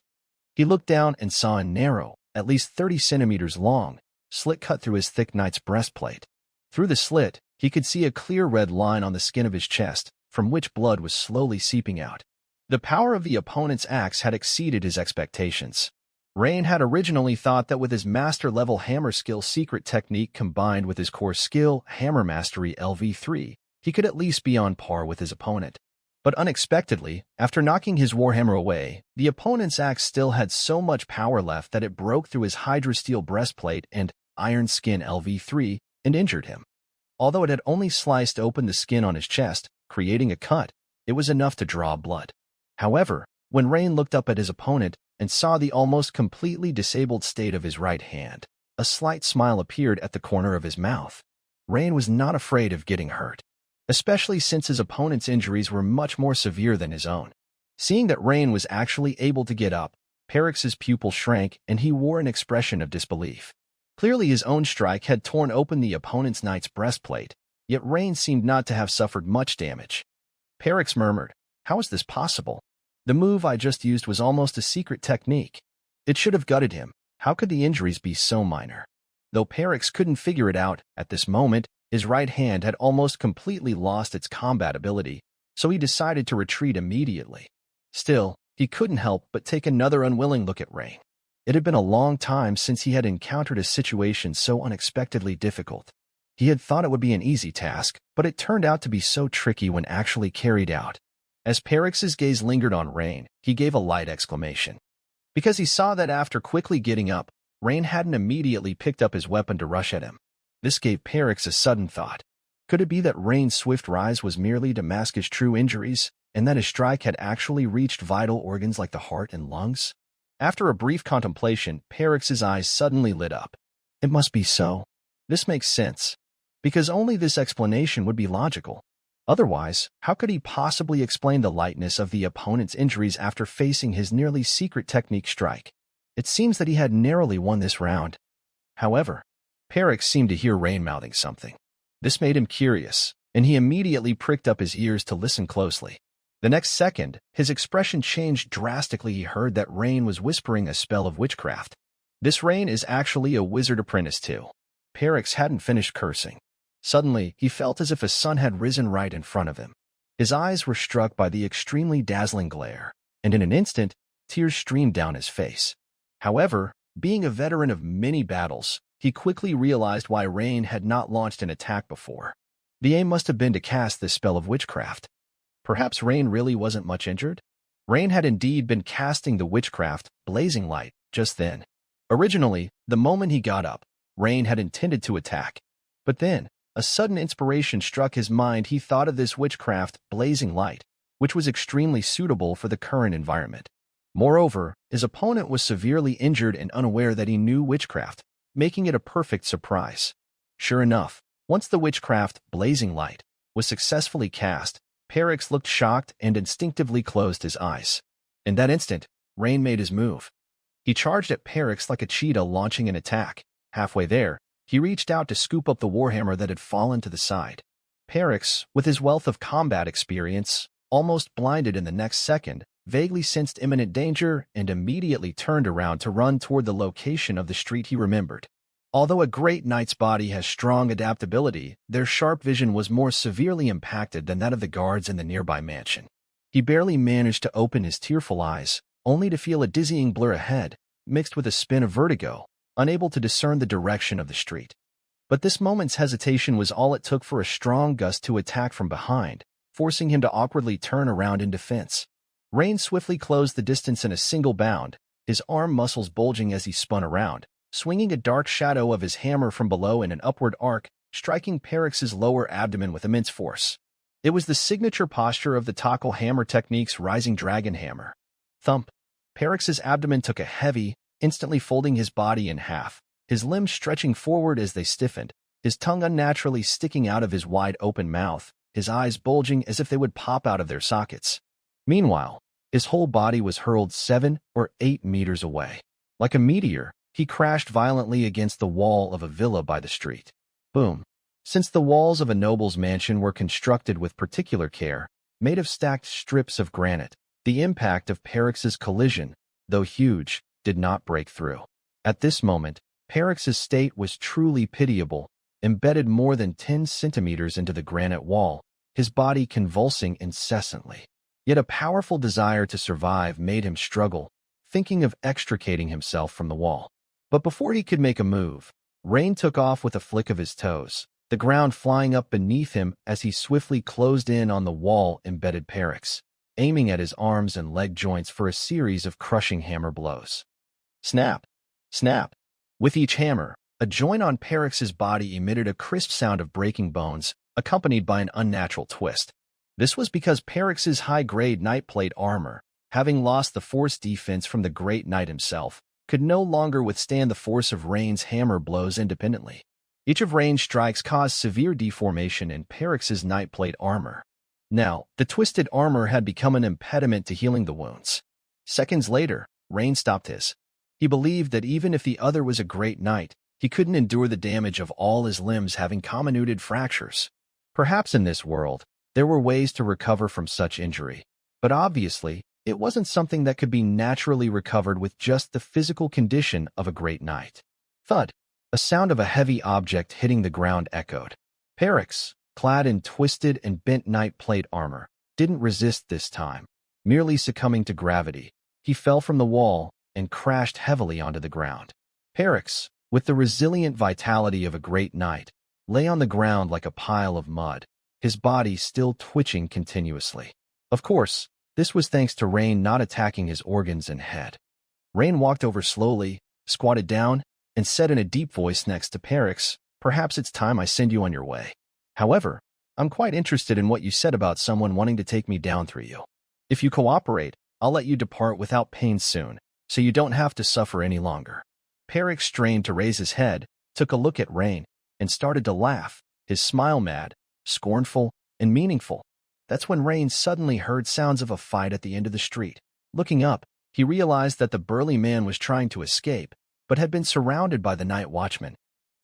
He looked down and saw a narrow, at least 30 centimeters long, slit cut through his thick knight's breastplate. Through the slit, he could see a clear red line on the skin of his chest, from which blood was slowly seeping out. The power of the opponent's axe had exceeded his expectations. Rain had originally thought that with his master-level hammer skill secret technique combined with his core skill, Hammer Mastery LV3, he could at least be on par with his opponent. But unexpectedly, after knocking his warhammer away, the opponent's axe still had so much power left that it broke through his hydrosteel breastplate and Iron Skin LV3 and injured him. Although it had only sliced open the skin on his chest, creating a cut, it was enough to draw blood. However, when Rain looked up at his opponent and saw the almost completely disabled state of his right hand, a slight smile appeared at the corner of his mouth. Rain was not afraid of getting hurt, especially since his opponent's injuries were much more severe than his own. Seeing that Rain was actually able to get up, Perix's pupil shrank and he wore an expression of disbelief. Clearly his own strike had torn open the opponent's knight's breastplate, yet Rain seemed not to have suffered much damage. Perix murmured, "How is this possible? The move I just used was almost a secret technique. It should have gutted him. How could the injuries be so minor?" Though Perix couldn't figure it out at this moment, his right hand had almost completely lost its combat ability, so he decided to retreat immediately. Still, he couldn't help but take another unwilling look at Rain. It had been a long time since he had encountered a situation so unexpectedly difficult. He had thought it would be an easy task, but it turned out to be so tricky when actually carried out. As Perix's gaze lingered on Rain, he gave a light exclamation. Because he saw that after quickly getting up, Rain hadn't immediately picked up his weapon to rush at him. This gave Perix a sudden thought. Could it be that Rain's swift rise was merely to mask his true injuries, and that his strike had actually reached vital organs like the heart and lungs? After a brief contemplation, Perix's eyes suddenly lit up. It must be so. This makes sense. Because only this explanation would be logical. Otherwise, how could he possibly explain the lightness of the opponent's injuries after facing his nearly secret technique strike? It seems that he had narrowly won this round. However, Perix seemed to hear Rain mouthing something. This made him curious, and he immediately pricked up his ears to listen closely. The next second, his expression changed drastically. He heard that Rain was whispering a spell of witchcraft. This Rain is actually a wizard apprentice too. Perix hadn't finished cursing. Suddenly, he felt as if a sun had risen right in front of him. His eyes were struck by the extremely dazzling glare, and in an instant, tears streamed down his face. However, being a veteran of many battles, he quickly realized why Rain had not launched an attack before. The aim must have been to cast this spell of witchcraft. Perhaps Rain really wasn't much injured? Rain had indeed been casting the witchcraft, Blazing Light, just then. Originally, the moment he got up, Rain had intended to attack. But then, a sudden inspiration struck his mind. He thought of this witchcraft, Blazing Light, which was extremely suitable for the current environment. Moreover, his opponent was severely injured and unaware that he knew witchcraft, making it a perfect surprise. Sure enough, once the witchcraft, Blazing Light, was successfully cast, Perix looked shocked and instinctively closed his eyes. In that instant, Rain made his move. He charged at Perix like a cheetah launching an attack. Halfway there, he reached out to scoop up the warhammer that had fallen to the side. Perix, with his wealth of combat experience, almost blinded in the next second, vaguely sensed imminent danger and immediately turned around to run toward the location of the street he remembered. Although a great knight's body has strong adaptability, their sharp vision was more severely impacted than that of the guards in the nearby mansion. He barely managed to open his tearful eyes, only to feel a dizzying blur ahead, mixed with a spin of vertigo, unable to discern the direction of the street. But this moment's hesitation was all it took for a strong gust to attack from behind, forcing him to awkwardly turn around in defense. Rain swiftly closed the distance in a single bound, his arm muscles bulging as he spun around, swinging a dark shadow of his hammer from below in an upward arc, striking Perix's lower abdomen with immense force. It was the signature posture of the Tackle Hammer Technique's Rising Dragon Hammer. Thump! Perix's abdomen took a heavy, instantly folding his body in half, his limbs stretching forward as they stiffened, his tongue unnaturally sticking out of his wide-open mouth, his eyes bulging as if they would pop out of their sockets. Meanwhile, his whole body was hurled 7 or 8 meters away. Like a meteor, he crashed violently against the wall of a villa by the street. Boom. Since the walls of a noble's mansion were constructed with particular care, made of stacked strips of granite, the impact of Perix's collision, though huge, did not break through. At this moment, Perix's state was truly pitiable, embedded more than 10 centimeters into the granite wall, his body convulsing incessantly. Yet a powerful desire to survive made him struggle, thinking of extricating himself from the wall. But before he could make a move, Rain took off with a flick of his toes, the ground flying up beneath him as he swiftly closed in on the wall-embedded Perix, aiming at his arms and leg joints for a series of crushing hammer blows. Snap! Snap! With each hammer, a joint on Perix's body emitted a crisp sound of breaking bones, accompanied by an unnatural twist. This was because Perix's high-grade knight plate armor, having lost the force defense from the great knight himself, could no longer withstand the force of Rain's hammer blows independently. Each of Rain's strikes caused severe deformation in Perix's knight plate armor. Now, the twisted armor had become an impediment to healing the wounds. Seconds later, Rain stopped his. He believed that even if the other was a great knight, he couldn't endure the damage of all his limbs having comminuted fractures. Perhaps in this world, there were ways to recover from such injury, but obviously, it wasn't something that could be naturally recovered with just the physical condition of a great knight. Thud! A sound of a heavy object hitting the ground echoed. Perix, clad in twisted and bent knight plate armor, didn't resist this time, merely succumbing to gravity. He fell from the wall and crashed heavily onto the ground. Perix, with the resilient vitality of a great knight, lay on the ground like a pile of mud, his body still twitching continuously. Of course, this was thanks to Rain not attacking his organs and head. Rain walked over slowly, squatted down, and said in a deep voice next to Perix, "Perhaps it's time I send you on your way. However, I'm quite interested in what you said about someone wanting to take me down through you. If you cooperate, I'll let you depart without pain soon, so you don't have to suffer any longer." Perix strained to raise his head, took a look at Rain, and started to laugh, his smile mad, scornful, and meaningful. That's when Rain suddenly heard sounds of a fight at the end of the street. Looking up, he realized that the burly man was trying to escape, but had been surrounded by the night watchman.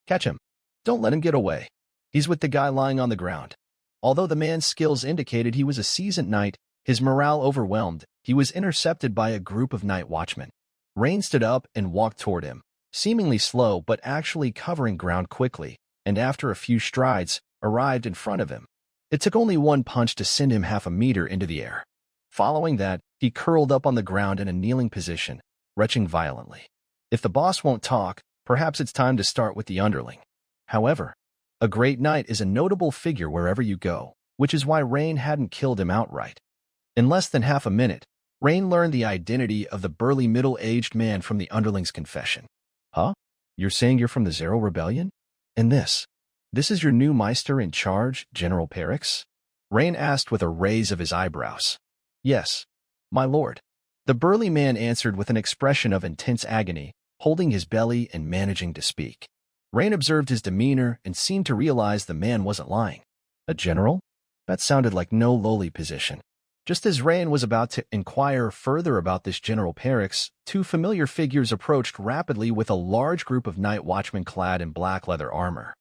"Catch him. Don't let him get away. He's with the guy lying on the ground." Although the man's skills indicated he was a seasoned knight, his morale overwhelmed, he was intercepted by a group of night watchmen. Rain stood up and walked toward him, seemingly slow but actually covering ground quickly, and after a few strides, arrived in front of him. It took only one punch to send him half a meter into the air. Following that, he curled up on the ground in a kneeling position, retching violently. If the boss won't talk, perhaps it's time to start with the underling. However, a great knight is a notable figure wherever you go, which is why Rain hadn't killed him outright. In less than half a minute, Rain learned the identity of the burly middle-aged man from the underling's confession. "Huh? You're saying you're from the Zero Rebellion? And this is your new Meister in charge, General Perix?" Rain asked with a raise of his eyebrows. "Yes, my lord." The burly man answered with an expression of intense agony, holding his belly and managing to speak. Rain observed his demeanor and seemed to realize the man wasn't lying. A general? That sounded like no lowly position. Just as Rain was about to inquire further about this General Perix, two familiar figures approached rapidly with a large group of night watchmen clad in black leather armor.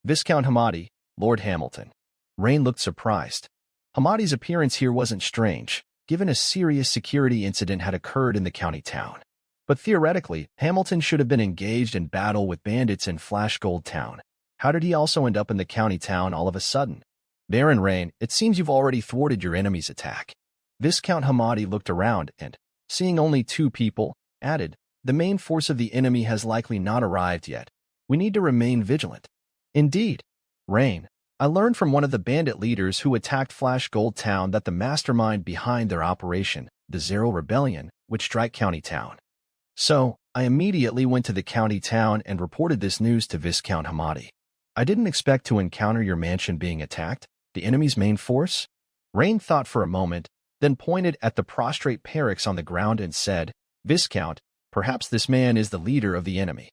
Viscount Hamadi, Lord Hamilton. Rain looked surprised. Hamadi's appearance here wasn't strange, given a serious security incident had occurred in the county town. But theoretically, Hamilton should have been engaged in battle with bandits in Flash Gold Town. How did he also end up in the county town all of a sudden? "Baron Rain, it seems you've already thwarted your enemy's attack." Viscount Hamadi looked around and, seeing only two people, added, "The main force of the enemy has likely not arrived yet. We need to remain vigilant." "Indeed. Rain, I learned from one of the bandit leaders who attacked Flash Gold Town that the mastermind behind their operation, the Zero Rebellion, would strike County Town. So, I immediately went to the county town and reported this news to Viscount Hamadi. I didn't expect to encounter your mansion being attacked, the enemy's main force." Rain thought for a moment, then pointed at the prostrate Perix on the ground and said, "Viscount, perhaps this man is the leader of the enemy."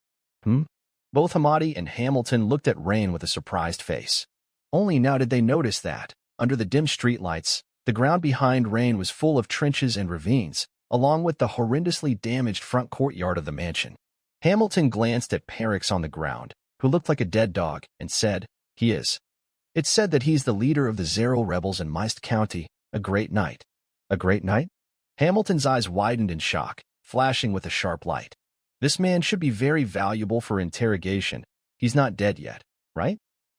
Both Hamadi and Hamilton looked at Rain with a surprised face. Only now did they notice that, under the dim streetlights, the ground behind Rain was full of trenches and ravines, along with the horrendously damaged front courtyard of the mansion. Hamilton glanced at Perix on the ground, who looked like a dead dog, and said, "He is. It's said that he's the leader of the Zero rebels in Meist County, a great knight." "A great knight?" Hamilton's eyes widened in shock, flashing with a sharp light. "This man should be very valuable for interrogation. He's not dead yet, right?"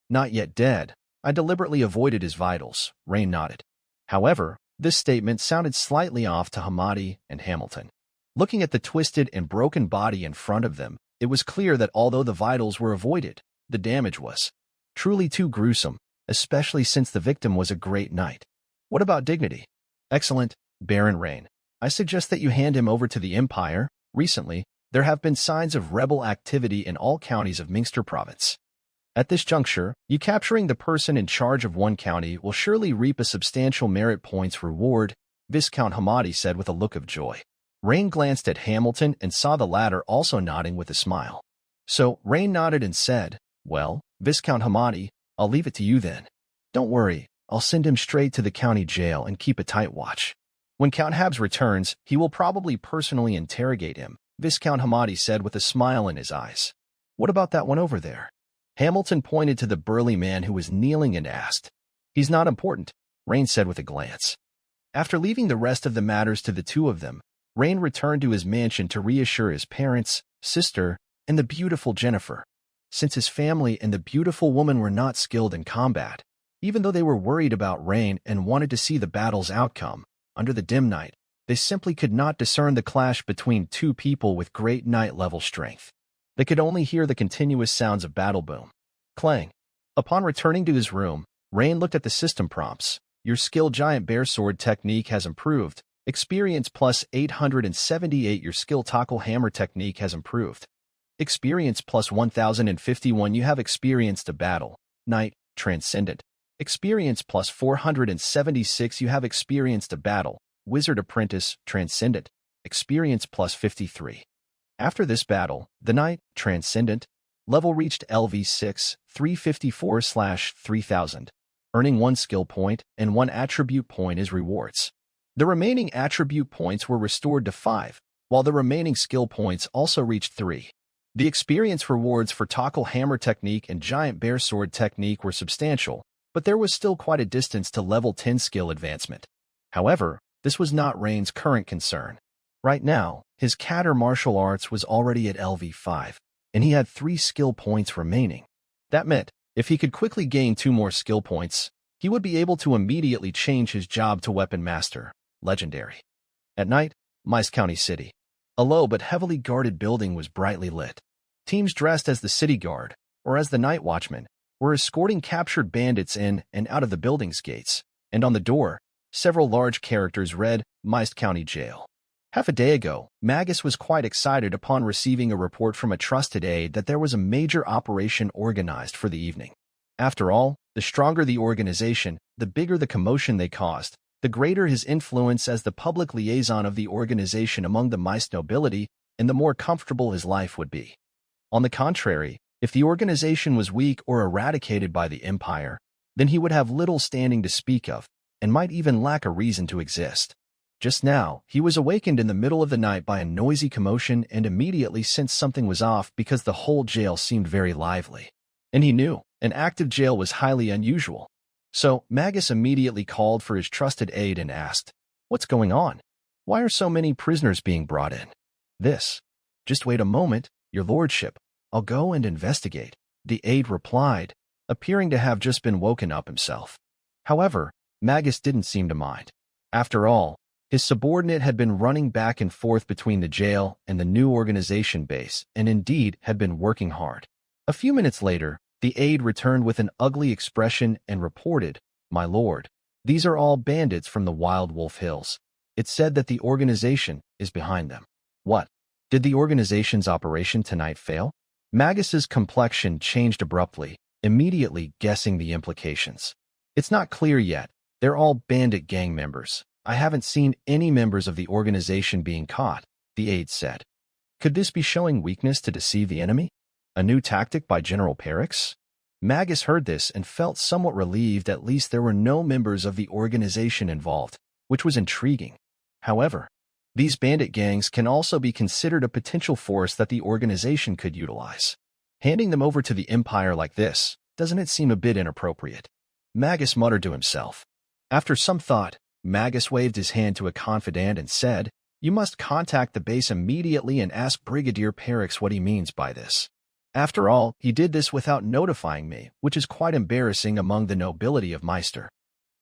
"Not yet dead. I deliberately avoided his vitals," Rain nodded. However, this statement sounded slightly off to Hamadi and Hamilton. Looking at the twisted and broken body in front of them, it was clear that although the vitals were avoided, the damage was truly too gruesome, especially since the victim was a great knight. "What about dignity?" "Excellent, Baron Rain. I suggest that you hand him over to the Empire. Recently, there have been signs of rebel activity in all counties of Minster Province. At this juncture, you capturing the person in charge of one county will surely reap a substantial merit points reward," Viscount Hamadi said with a look of joy. Rain glanced at Hamilton and saw the latter also nodding with a smile. So Rain nodded and said, "Well, Viscount Hamadi, I'll leave it to you then. Don't worry, I'll send him straight to the county jail and keep a tight watch. When Count Habs returns, he will probably personally interrogate him," Viscount Hamadi said with a smile in his eyes. "What about that one over there?" Hamilton pointed to the burly man who was kneeling and asked. "He's not important," Rain said with a glance. After leaving the rest of the matters to the two of them, Rain returned to his mansion to reassure his parents, sister, and the beautiful Jennifer. since his family and the beautiful woman were not skilled in combat. Even though they were worried about Rain and wanted to see the battle's outcome, under the dim night, they simply could not discern the clash between two people with great night-level strength. They could only hear the continuous sounds of battle boom. Clang. Upon returning to his room, Rain looked at the system prompts. Your skill giant bear sword technique has improved. Experience plus 878. Your skill tackle hammer technique has improved. Experience plus 1051. You have experienced a battle. Knight, transcendent. Experience plus 476. You have experienced a battle. Wizard apprentice, transcendent. Experience plus 53. After this battle, the Knight, transcendent, level reached LV6, 354/3000, earning 1 skill point and 1 attribute point as rewards. The remaining attribute points were restored to 5, while the remaining skill points also reached 3. The experience rewards for tackle hammer technique and giant bear sword technique were substantial, but there was still quite a distance to level 10 skill advancement. However, this was not Rain's current concern. Right now, his Katter martial arts was already at LV5, and he had 3 skill points remaining. That meant, if he could quickly gain 2 more skill points, he would be able to immediately change his job to Weapon Master, Legendary. At night, Mice County City. A low but heavily guarded building was brightly lit. Teams dressed as the city guard, or as the night watchman, were escorting captured bandits in and out of the building's gates, and on the door, several large characters read, Mice County Jail. Half a day ago, Magus was quite excited upon receiving a report from a trusted aide that there was a major operation organized for the evening. After all, the stronger the organization, the bigger the commotion they caused, the greater his influence as the public liaison of the organization among the mice nobility, and the more comfortable his life would be. On the contrary, if the organization was weak or eradicated by the Empire, then he would have little standing to speak of, and might even lack a reason to exist. Just now, he was awakened in the middle of the night by a noisy commotion and immediately sensed something was off because the whole jail seemed very lively. And he knew an active jail was highly unusual. So, Magus immediately called for his trusted aide and asked, "What's going on? Why are so many prisoners being brought in?" "This. Just wait a moment, your lordship. I'll go and investigate," the aide replied, appearing to have just been woken up himself. However, Magus didn't seem to mind. After all, his subordinate had been running back and forth between the jail and the new organization base, and indeed had been working hard. A few minutes later, the aide returned with an ugly expression and reported, "My lord, these are all bandits from the Wild Wolf Hills. It said that the organization is behind them." "What? Did the organization's operation tonight fail?" Magus's complexion changed abruptly, immediately guessing the implications. "It's not clear yet. They're all bandit gang members. I haven't seen any members of the organization being caught," the aide said. Could this be showing weakness to deceive the enemy? A new tactic by General Perix? Magus heard this and felt somewhat relieved at least there were no members of the organization involved, which was intriguing. However, these bandit gangs can also be considered a potential force that the organization could utilize. Handing them over to the Empire like this, doesn't it seem a bit inappropriate? Magus muttered to himself. After some thought, Magus waved his hand to a confidant and said, "You must contact the base immediately and ask Brigadier Perix what he means by this. After all, he did this without notifying me, which is quite embarrassing among the nobility of Meister.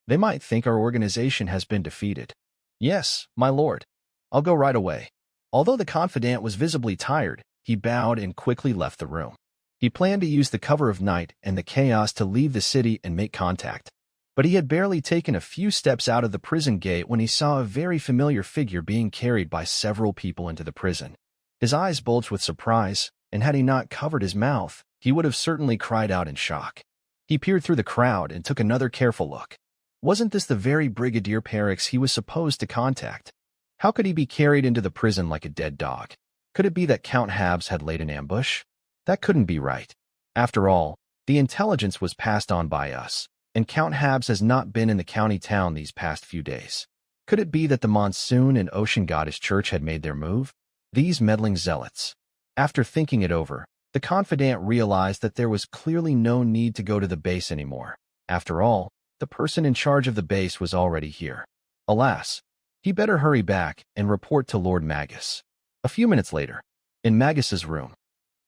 They might think our organization has been defeated." "Yes, my lord. I'll go right away." Although the confidant was visibly tired, he bowed and quickly left the room. He planned to use the cover of night and the chaos to leave the city and make contact. But he had barely taken a few steps out of the prison gate when he saw a very familiar figure being carried by several people into the prison. His eyes bulged with surprise, and had he not covered his mouth, he would have certainly cried out in shock. He peered through the crowd and took another careful look. Wasn't this the very Brigadier Perix he was supposed to contact? How could he be carried into the prison like a dead dog? Could it be that Count Habs had laid an ambush? That couldn't be right. After all, the intelligence was passed on by us, and Count Habs has not been in the county town these past few days. Could it be that the Monsoon and Ocean Goddess Church had made their move? These meddling zealots. After thinking it over, the confidant realized that there was clearly no need to go to the base anymore. After all, the person in charge of the base was already here. Alas, he better hurry back and report to Lord Magus. A few minutes later, in Magus's room.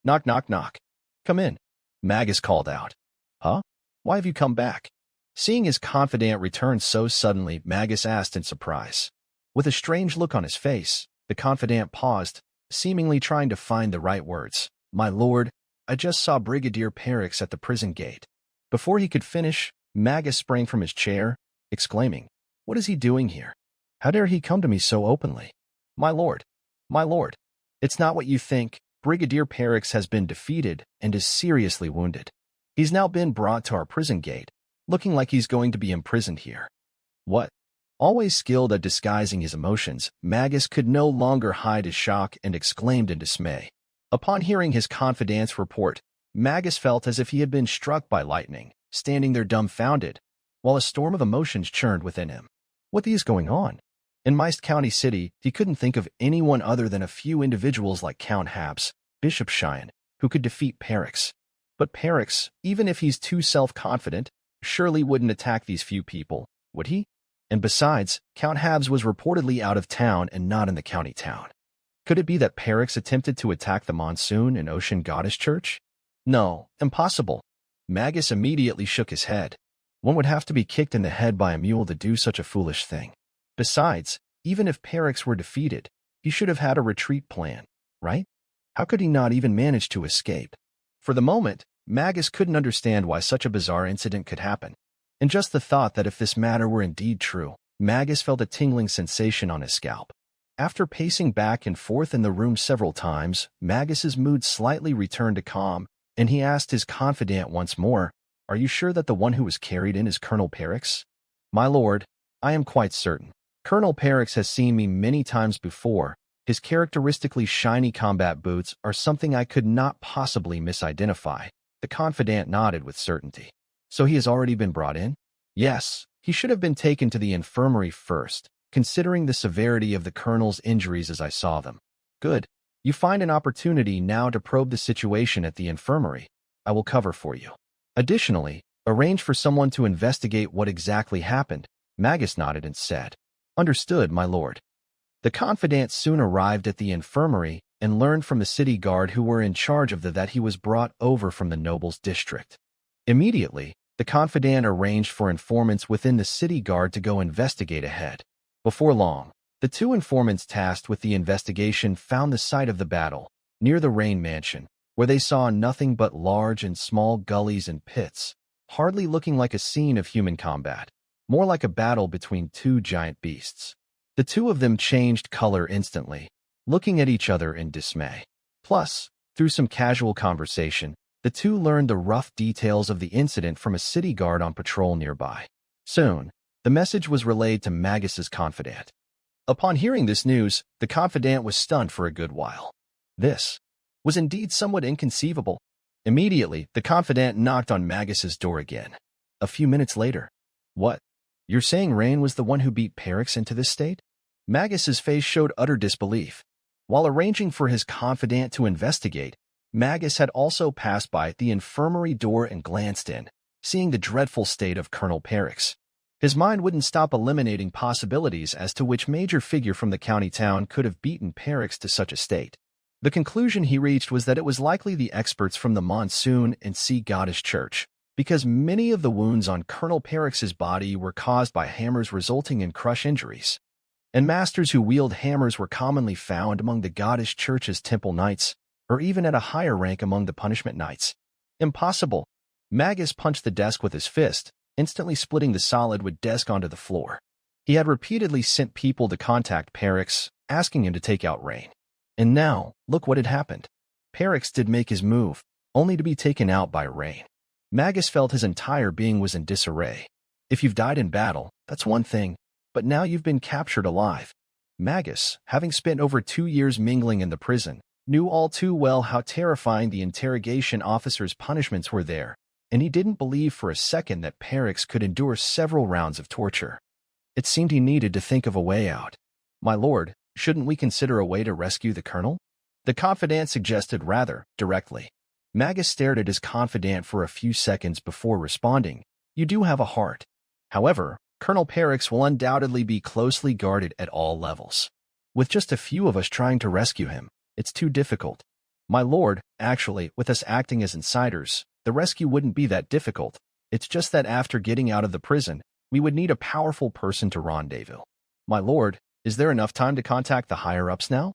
"Knock, knock, knock. Come in," Magus called out. Huh? Why have you come back? Seeing his confidant return so suddenly, Magus asked in surprise. With a strange look on his face, the confidant paused, seemingly trying to find the right words. My lord, I just saw Brigadier Perix at the prison gate. Before he could finish, Magus sprang from his chair, exclaiming, What is he doing here? How dare he come to me so openly? My lord, it's not what you think. Brigadier Perix has been defeated and is seriously wounded. He's now been brought to our prison gate, looking like he's going to be imprisoned here. What? Always skilled at disguising his emotions, Magus could no longer hide his shock and exclaimed in dismay. Upon hearing his confidant's report, Magus felt as if he had been struck by lightning, standing there dumbfounded, while a storm of emotions churned within him. What is going on? In Meist County City, he couldn't think of anyone other than a few individuals like Count Habs, Bishop Cheyenne, who could defeat Perix. But Perix, even if he's too self-confident, surely wouldn't attack these few people, would he? And besides, Count Habs was reportedly out of town and not in the county town. Could it be that Perix attempted to attack the Monsoon and Ocean Goddess Church? No, impossible. Magus immediately shook his head. One would have to be kicked in the head by a mule to do such a foolish thing. Besides, even if Perix were defeated, he should have had a retreat plan, right? How could he not even manage to escape? For the moment, Magus couldn't understand why such a bizarre incident could happen. And just the thought that if this matter were indeed true, Magus felt a tingling sensation on his scalp. After pacing back and forth in the room several times, Magus's mood slightly returned to calm, and he asked his confidant once more, Are you sure that the one who was carried in is Colonel Perix? My lord, I am quite certain. Colonel Perix has seen me many times before. His characteristically shiny combat boots are something I could not possibly misidentify. The confidant nodded with certainty. So he has already been brought in? Yes, he should have been taken to the infirmary first, considering the severity of the colonel's injuries as I saw them. Good. You find an opportunity now to probe the situation at the infirmary. I will cover for you. Additionally, arrange for someone to investigate what exactly happened. Magus nodded and said, Understood, my lord. The confidant soon arrived at the infirmary and learned from the city guard who were in charge of that he was brought over from the nobles' district. Immediately, the confidant arranged for informants within the city guard to go investigate ahead. Before long, the two informants tasked with the investigation found the site of the battle, near the Rain Mansion, where they saw nothing but large and small gullies and pits, hardly looking like a scene of human combat, more like a battle between two giant beasts. The two of them changed color instantly, looking at each other in dismay. Plus, through some casual conversation, the two learned the rough details of the incident from a city guard on patrol nearby. Soon, the message was relayed to Magus's confidant. Upon hearing this news, the confidant was stunned for a good while. This was indeed somewhat inconceivable. Immediately, the confidant knocked on Magus's door again. A few minutes later, What? You're saying Rain was the one who beat Perix into this state? Magus's face showed utter disbelief. While arranging for his confidant to investigate, Magus had also passed by the infirmary door and glanced in, seeing the dreadful state of Colonel Perix. His mind wouldn't stop eliminating possibilities as to which major figure from the county town could have beaten Perix to such a state. The conclusion he reached was that it was likely the experts from the Monsoon and Sea Goddess Church, because many of the wounds on Colonel Perix's body were caused by hammers resulting in crush injuries. And masters who wield hammers were commonly found among the Goddess Church's temple knights, or even at a higher rank among the punishment knights. Impossible. Magus punched the desk with his fist, instantly splitting the solid wood desk onto the floor. He had repeatedly sent people to contact Perix, asking him to take out Rain. And now, look what had happened. Perix did make his move, only to be taken out by Rain. Magus felt his entire being was in disarray. If you've died in battle, that's one thing, but now you've been captured alive. Magus, having spent over 2 years mingling in the prison, knew all too well how terrifying the interrogation officer's punishments were there, and he didn't believe for a second that Perix could endure several rounds of torture. It seemed he needed to think of a way out. My lord, shouldn't we consider a way to rescue the colonel? The confidant suggested rather directly. Magus stared at his confidant for a few seconds before responding, You do have a heart. However, Colonel Perix will undoubtedly be closely guarded at all levels. With just a few of us trying to rescue him, it's too difficult. My lord, actually, with us acting as insiders, the rescue wouldn't be that difficult. It's just that after getting out of the prison, we would need a powerful person to rendezvous. My lord, is there enough time to contact the higher-ups now?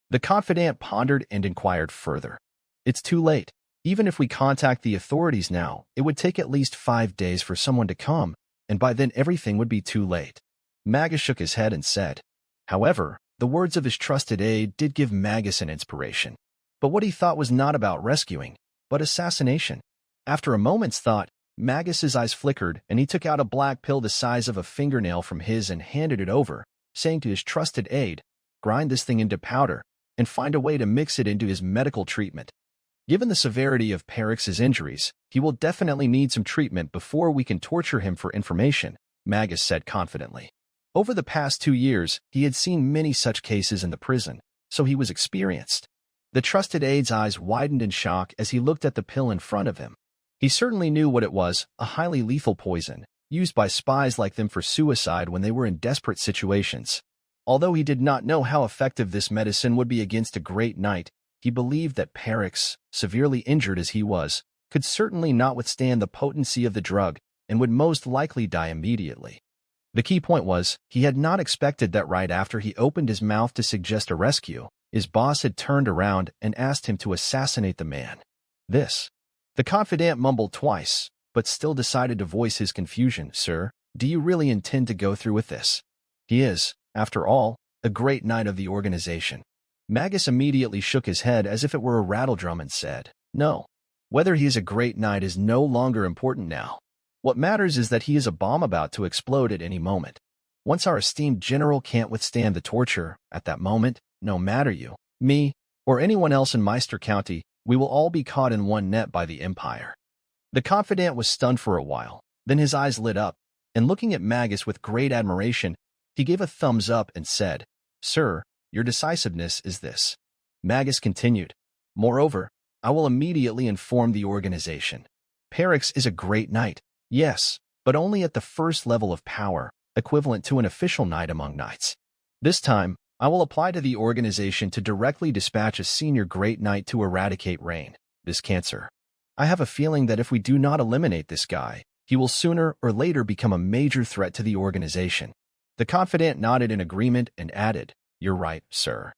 The confidant pondered and inquired further. It's too late. Even if we contact the authorities now, it would take at least 5 days for someone to come, and by then everything would be too late. Magus shook his head and said. However, the words of his trusted aide did give Magus an inspiration. But what he thought was not about rescuing, but assassination. After a moment's thought, Magus's eyes flickered, and he took out a black pill the size of a fingernail from his and handed it over, saying to his trusted aide, grind this thing into powder, and find a way to mix it into his medical treatment. Given the severity of Perix's injuries, he will definitely need some treatment before we can torture him for information, Magus said confidently. Over the past 2 years, he had seen many such cases in the prison, so he was experienced. The trusted aide's eyes widened in shock as he looked at the pill in front of him. He certainly knew what it was, a highly lethal poison, used by spies like them for suicide when they were in desperate situations. Although he did not know how effective this medicine would be against a great knight, he believed that Perix, severely injured as he was, could certainly not withstand the potency of the drug and would most likely die immediately. The key point was, he had not expected that right after he opened his mouth to suggest a rescue, his boss had turned around and asked him to assassinate the man. The confidant mumbled twice, but still decided to voice his confusion. Sir, do you really intend to go through with this? He is, after all, a great knight of the organization. Magus immediately shook his head as if it were a rattledrum and said, No. Whether he is a great knight is no longer important now. What matters is that he is a bomb about to explode at any moment. Once our esteemed general can't withstand the torture, at that moment, no matter you, me, or anyone else in Meister County, we will all be caught in one net by the Empire. The confidant was stunned for a while, then his eyes lit up, and looking at Magus with great admiration, he gave a thumbs up and said, Sir, your decisiveness is this. Magus continued, Moreover, I will immediately inform the organization. Perix is a great knight, yes, but only at the first level of power, equivalent to an official knight among knights. This time, I will apply to the organization to directly dispatch a senior great knight to eradicate this cancer. I have a feeling that if we do not eliminate this guy, he will sooner or later become a major threat to the organization. The confidant nodded in agreement and added, You're right, sir.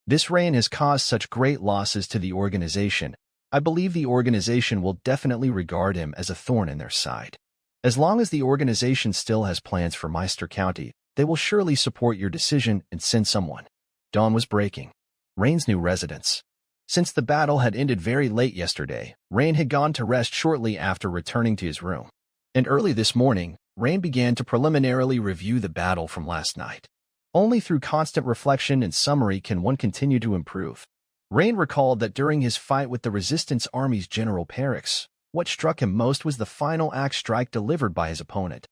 This reign has caused such great losses to the organization. I believe the organization will definitely regard him as a thorn in their side. As long as the organization still has plans for Meister County, they will surely support your decision and send someone. Dawn was breaking. Rain's new residence. Since the battle had ended very late yesterday, Rain had gone to rest shortly after returning to his room. And early this morning, Rain began to preliminarily review the battle from last night. Only through constant reflection and summary can one continue to improve. Rain recalled that during his fight with the Resistance Army's General Perix, what struck him most was the final axe strike delivered by his opponent.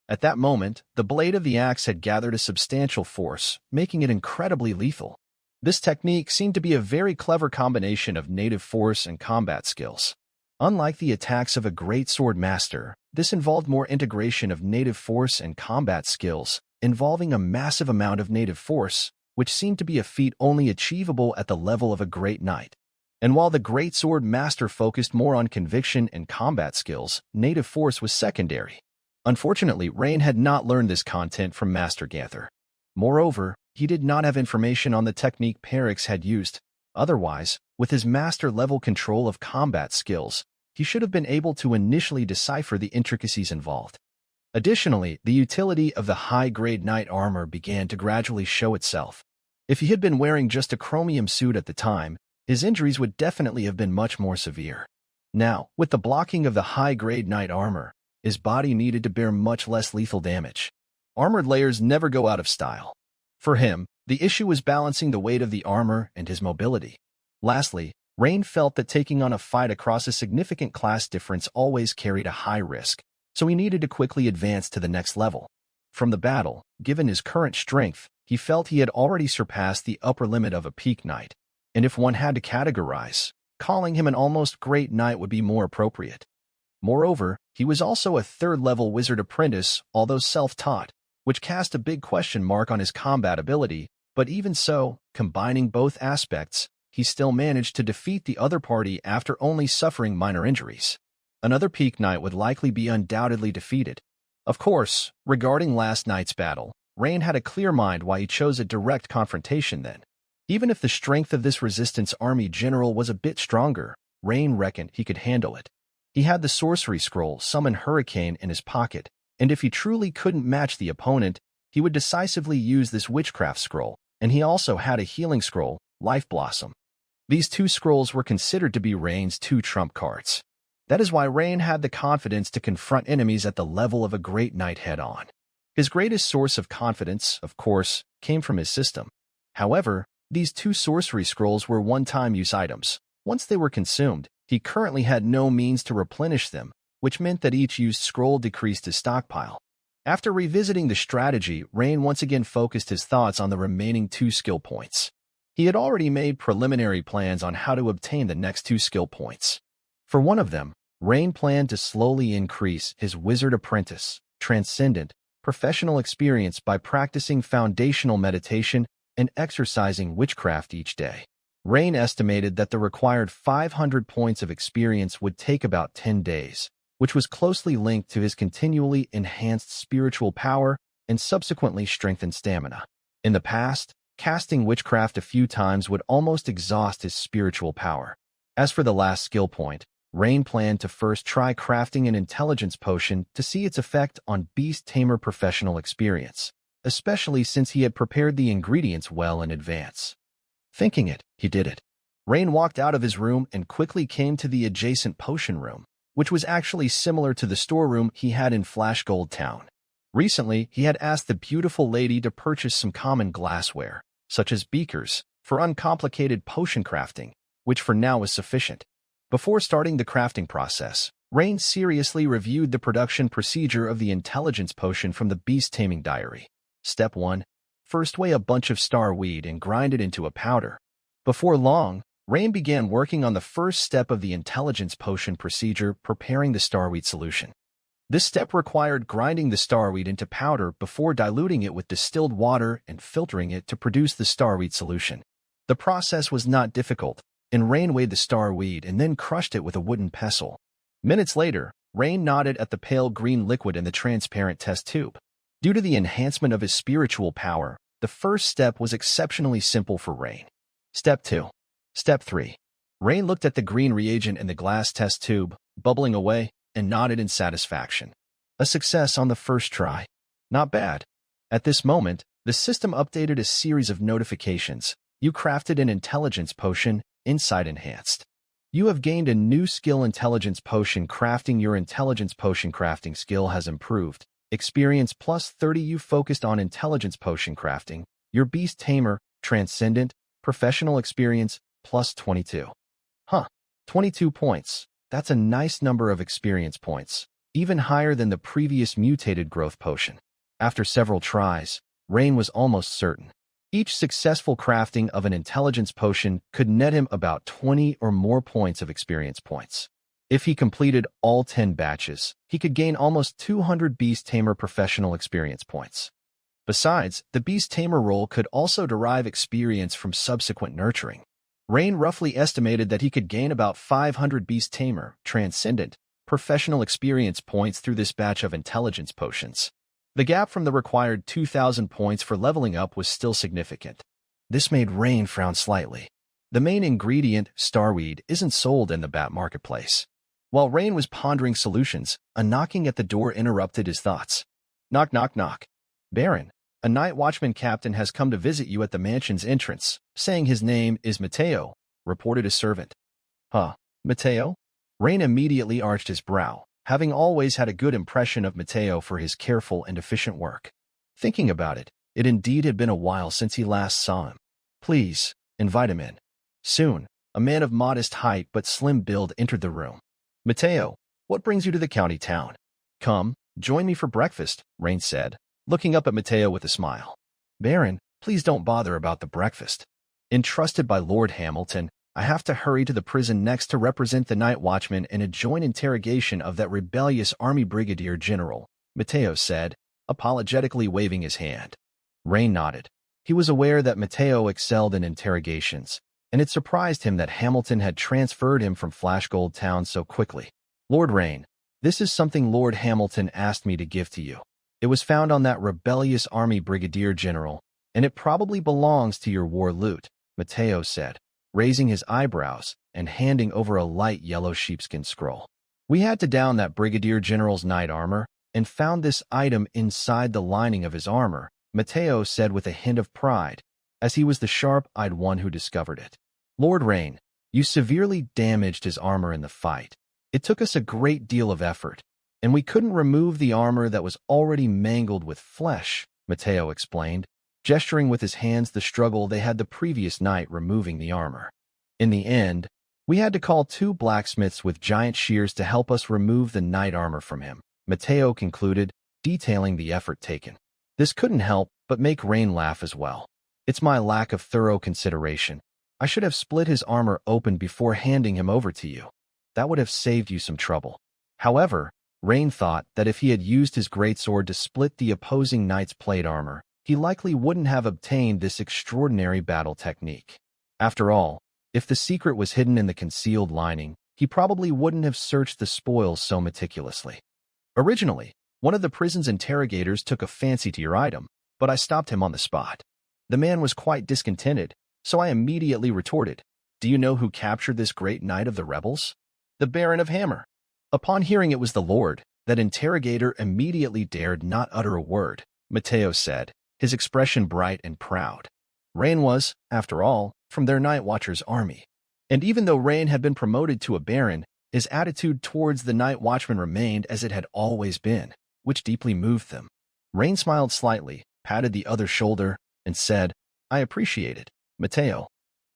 At that moment, the blade of the axe had gathered a substantial force, making it incredibly lethal. This technique seemed to be a very clever combination of native force and combat skills. Unlike the attacks of a great sword master, this involved more integration of native force and combat skills, involving a massive amount of native force, which seemed to be a feat only achievable at the level of a great knight. And while the great sword master focused more on conviction and combat skills, native force was secondary. Unfortunately, Rain had not learned this content from Master Gather. Moreover, he did not have information on the technique Perix had used. Otherwise, with his master-level control of combat skills, he should have been able to initially decipher the intricacies involved. Additionally, the utility of the high-grade knight armor began to gradually show itself. If he had been wearing just a chromium suit at the time, his injuries would definitely have been much more severe. Now, with the blocking of the high-grade knight armor, his body needed to bear much less lethal damage. Armored layers never go out of style. For him, the issue was balancing the weight of the armor and his mobility. Lastly, Rain felt that taking on a fight across a significant class difference always carried a high risk, so he needed to quickly advance to the next level. From the battle, given his current strength, he felt he had already surpassed the upper limit of a peak knight, and if one had to categorize, calling him an almost great knight would be more appropriate. Moreover, he was also a third-level wizard apprentice, although self-taught, which cast a big question mark on his combat ability, but even so, combining both aspects, he still managed to defeat the other party after only suffering minor injuries. Another peak knight would likely be undoubtedly defeated. Of course, regarding last night's battle, Rain had a clear mind why he chose a direct confrontation then. Even if the strength of this resistance army general was a bit stronger, Rain reckoned he could handle it. He had the sorcery scroll Summon Hurricane in his pocket, and if he truly couldn't match the opponent, he would decisively use this witchcraft scroll, and he also had a healing scroll, Life Blossom. These two scrolls were considered to be Rain's two trump cards. That is why Rain had the confidence to confront enemies at the level of a great knight head-on. His greatest source of confidence, of course, came from his system. However, these two sorcery scrolls were one-time use items. Once they were consumed, he currently had no means to replenish them, which meant that each used scroll decreased his stockpile. After revisiting the strategy, Rain once again focused his thoughts on the remaining 2 skill points. He had already made preliminary plans on how to obtain the next 2 skill points. For one of them, Rain planned to slowly increase his Wizard Apprentice, Transcendent, professional experience by practicing foundational meditation and exercising witchcraft each day. Rain estimated that the required 500 points of experience would take about 10 days, which was closely linked to his continually enhanced spiritual power and subsequently strengthened stamina. In the past, casting witchcraft a few times would almost exhaust his spiritual power. As for the last skill point, Rain planned to first try crafting an intelligence potion to see its effect on Beast Tamer professional experience, especially since he had prepared the ingredients well in advance. Thinking it, he did it. Rain walked out of his room and quickly came to the adjacent potion room, which was actually similar to the storeroom he had in Flash Gold Town. Recently, he had asked the beautiful lady to purchase some common glassware, such as beakers, for uncomplicated potion crafting, which for now was sufficient. Before starting the crafting process, Rain seriously reviewed the production procedure of the intelligence potion from the Beast Taming Diary. Step 1. First weigh a bunch of starweed and grind it into a powder. Before long, Rain began working on the first step of the intelligence potion procedure, preparing the starweed solution. This step required grinding the starweed into powder before diluting it with distilled water and filtering it to produce the starweed solution. The process was not difficult, and Rain weighed the starweed and then crushed it with a wooden pestle. Minutes later, Rain nodded at the pale green liquid in the transparent test tube. Due to the enhancement of his spiritual power, the first step was exceptionally simple for Rain. Step 2. Step 3. Rain looked at the green reagent in the glass test tube, bubbling away, and nodded in satisfaction. A success on the first try. Not bad. At this moment, the system updated a series of notifications. You crafted an intelligence potion, Insight Enhanced. You have gained a new skill, Intelligence Potion Crafting. Your Intelligence Potion Crafting skill has improved. Experience plus 30. You focused on Intelligence Potion Crafting. Your Beast Tamer, Transcendent, Professional Experience, plus 22. 22 points. That's a nice number of experience points, even higher than the previous mutated growth potion. After several tries, Rain was almost certain. Each successful crafting of an intelligence potion could net him about 20 or more points of experience points. If he completed all 10 batches, he could gain almost 200 Beast Tamer professional experience points. Besides, the Beast Tamer role could also derive experience from subsequent nurturing. Rain roughly estimated that he could gain about 500 Beast Tamer, Transcendent, professional experience points through this batch of intelligence potions. The gap from the required 2,000 points for leveling up was still significant. This made Rain frown slightly. The main ingredient, starweed, isn't sold in the Bat Marketplace. While Rain was pondering solutions, a knocking at the door interrupted his thoughts. Knock, knock, knock. Baron, a night watchman captain has come to visit you at the mansion's entrance, saying his name is Mateo, reported a servant. Mateo? Rain immediately arched his brow, having always had a good impression of Mateo for his careful and efficient work. Thinking about it, it indeed had been a while since he last saw him. Please, invite him in. Soon, a man of modest height but slim build entered the room. Mateo, what brings you to the county town? Come, join me for breakfast, Rain said, looking up at Mateo with a smile. Baron, please don't bother about the breakfast. Entrusted by Lord Hamilton, I have to hurry to the prison next to represent the night watchman in a joint interrogation of that rebellious army brigadier general, Mateo said, apologetically waving his hand. Rain nodded. He was aware that Mateo excelled in interrogations, and it surprised him that Hamilton had transferred him from Flash Gold Town so quickly. Lord Rain, this is something Lord Hamilton asked me to give to you. It was found on that rebellious army brigadier general, and it probably belongs to your war loot, Matteo said, raising his eyebrows and handing over a light yellow sheepskin scroll. We had to down that brigadier general's knight armor and found this item inside the lining of his armor, Matteo said with a hint of pride, as he was the sharp-eyed one who discovered it. Lord Rain, you severely damaged his armor in the fight. It took us a great deal of effort, and we couldn't remove the armor that was already mangled with flesh, Matteo explained, gesturing with his hands the struggle they had the previous night removing the armor. In the end, we had to call 2 blacksmiths with giant shears to help us remove the knight armor from him, Matteo concluded, detailing the effort taken. This couldn't help but make Rain laugh as well. It's my lack of thorough consideration. I should have split his armor open before handing him over to you. That would have saved you some trouble. However, Rain thought that if he had used his greatsword to split the opposing knight's plate armor, he likely wouldn't have obtained this extraordinary battle technique. After all, if the secret was hidden in the concealed lining, he probably wouldn't have searched the spoils so meticulously. Originally, one of the prison's interrogators took a fancy to your item, but I stopped him on the spot. The man was quite discontented, so I immediately retorted, "Do you know who captured this great knight of the rebels? The Baron of Hammer." Upon hearing it was the Lord, that interrogator immediately dared not utter a word, Matteo said, his expression bright and proud. Rain was, after all, from their Night Watcher's army. And even though Rain had been promoted to a baron, his attitude towards the Night Watchman remained as it had always been, which deeply moved them. Rain smiled slightly, patted the other's shoulder, and said, "I appreciate it, Matteo."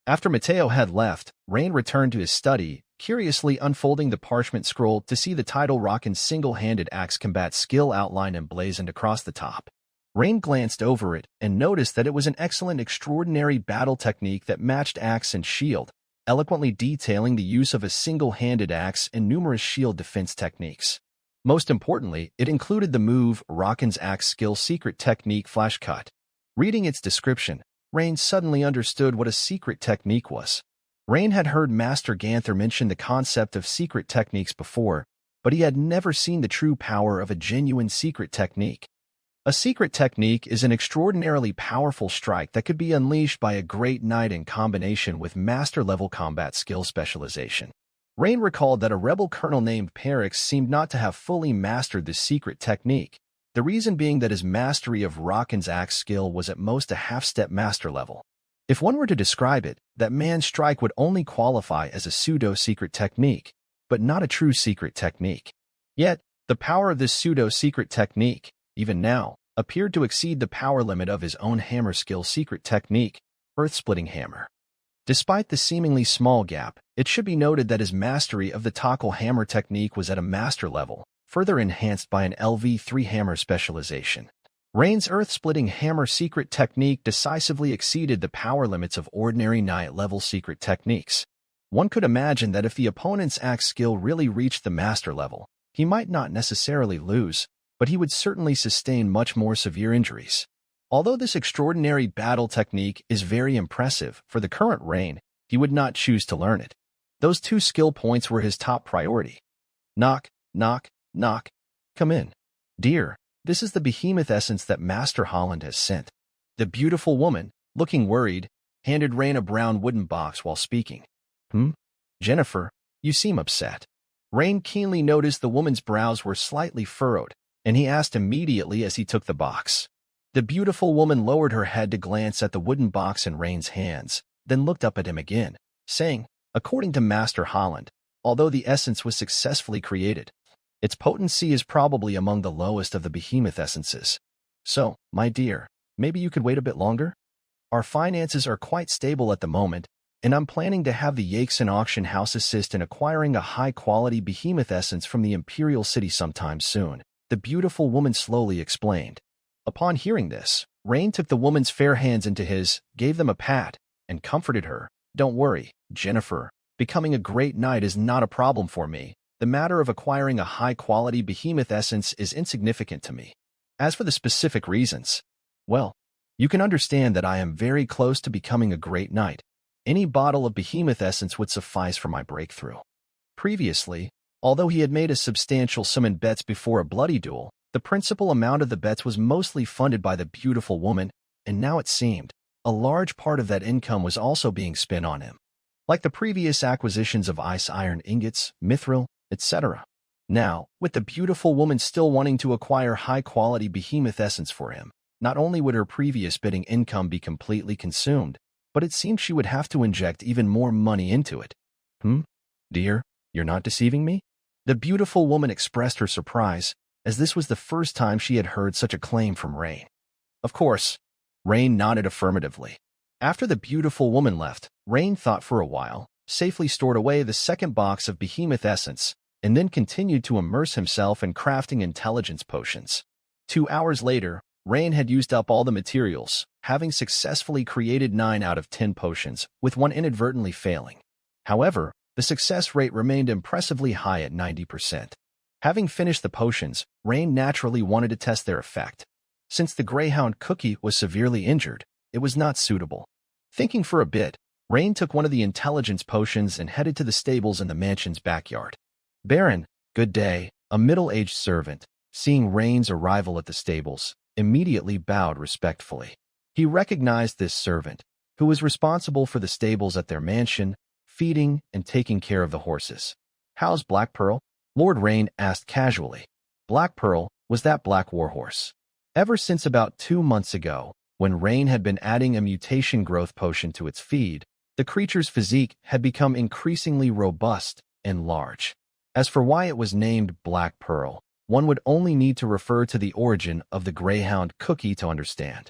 After Matteo had left, Rain returned to his study, curiously unfolding the parchment scroll to see the title Rockin's single-handed axe combat skill outlined emblazoned across the top. Rain glanced over it and noticed that it was an excellent extraordinary battle technique that matched axe and shield, eloquently detailing the use of a single-handed axe and numerous shield defense techniques. Most importantly, it included the move Rockin's axe skill secret technique flash cut. Reading its description, Rain suddenly understood what a secret technique was. Rain had heard Master Ganther mention the concept of secret techniques before, but he had never seen the true power of a genuine secret technique. A secret technique is an extraordinarily powerful strike that could be unleashed by a great knight in combination with master-level combat skill specialization. Rain recalled that a rebel colonel named Perix seemed not to have fully mastered this secret technique, the reason being that his mastery of Rockin's axe skill was at most a half-step master level. If one were to describe it, that man's strike would only qualify as a pseudo-secret technique, but not a true secret technique. Yet, the power of this pseudo-secret technique, even now, appeared to exceed the power limit of his own hammer skill secret technique, Earth-Splitting Hammer. Despite the seemingly small gap, it should be noted that his mastery of the tackle hammer technique was at a master level, further enhanced by an LV3 hammer specialization. Rain's Earth-Splitting Hammer secret technique decisively exceeded the power limits of ordinary knight-level secret techniques. One could imagine that if the opponent's axe skill really reached the master level, he might not necessarily lose, but he would certainly sustain much more severe injuries. Although this extraordinary battle technique is very impressive for the current Rain, he would not choose to learn it. Those 2 skill points were his top priority. Knock, knock, knock. Come in. Dear, this is the behemoth essence that Master Holland has sent. The beautiful woman, looking worried, handed Rain a brown wooden box while speaking. Jennifer, you seem upset. Rain keenly noticed the woman's brows were slightly furrowed, and he asked immediately as he took the box. The beautiful woman lowered her head to glance at the wooden box in Rain's hands, then looked up at him again, saying, "According to Master Holland, although the essence was successfully created, its potency is probably among the lowest of the behemoth essences. So, my dear, maybe you could wait a bit longer? Our finances are quite stable at the moment, and I'm planning to have the Yaxen auction house assist in acquiring a high-quality behemoth essence from the Imperial City sometime soon," the beautiful woman slowly explained. Upon hearing this, Rain took the woman's fair hands into his, gave them a pat, and comforted her. "Don't worry, Jennifer. Becoming a great knight is not a problem for me. The matter of acquiring a high-quality behemoth essence is insignificant to me. As for the specific reasons, well, you can understand that I am very close to becoming a great knight. Any bottle of behemoth essence would suffice for my breakthrough. Previously, Although he had made a substantial sum in bets before a bloody duel, the principal amount of the bets was mostly funded by the beautiful woman, and now it seemed a large part of that income was also being spent on him. Like the previous acquisitions of ice iron ingots, mithril, etc. Now, with the beautiful woman still wanting to acquire high-quality behemoth essence for him, not only would her previous bidding income be completely consumed, but it seemed she would have to inject even more money into it. Dear, you're not deceiving me? The beautiful woman expressed her surprise, as this was the first time she had heard such a claim from Rain. Of course, Rain nodded affirmatively. After the beautiful woman left, Rain thought for a while, safely stored away the second box of behemoth essence, and then continued to immerse himself in crafting intelligence potions. 2 hours later, Rain had used up all the materials, having successfully created 9 out of 10 potions, with one inadvertently failing. However, the success rate remained impressively high at 90%. Having finished the potions, Rain naturally wanted to test their effect. Since the Greyhound cookie was severely injured, it was not suitable. Thinking for a bit, Rain took one of the intelligence potions and headed to the stables in the mansion's backyard. Baron, good day, a middle-aged servant, seeing Rain's arrival at the stables, immediately bowed respectfully. He recognized this servant, who was responsible for the stables at their mansion, feeding and taking care of the horses. How's Black Pearl? Lord Rain asked casually. Black Pearl was that black warhorse. Ever since about 2 months ago, when Rain had been adding a mutation growth potion to its feed, the creature's physique had become increasingly robust and large. As for why it was named Black Pearl, one would only need to refer to the origin of the Greyhound cookie to understand.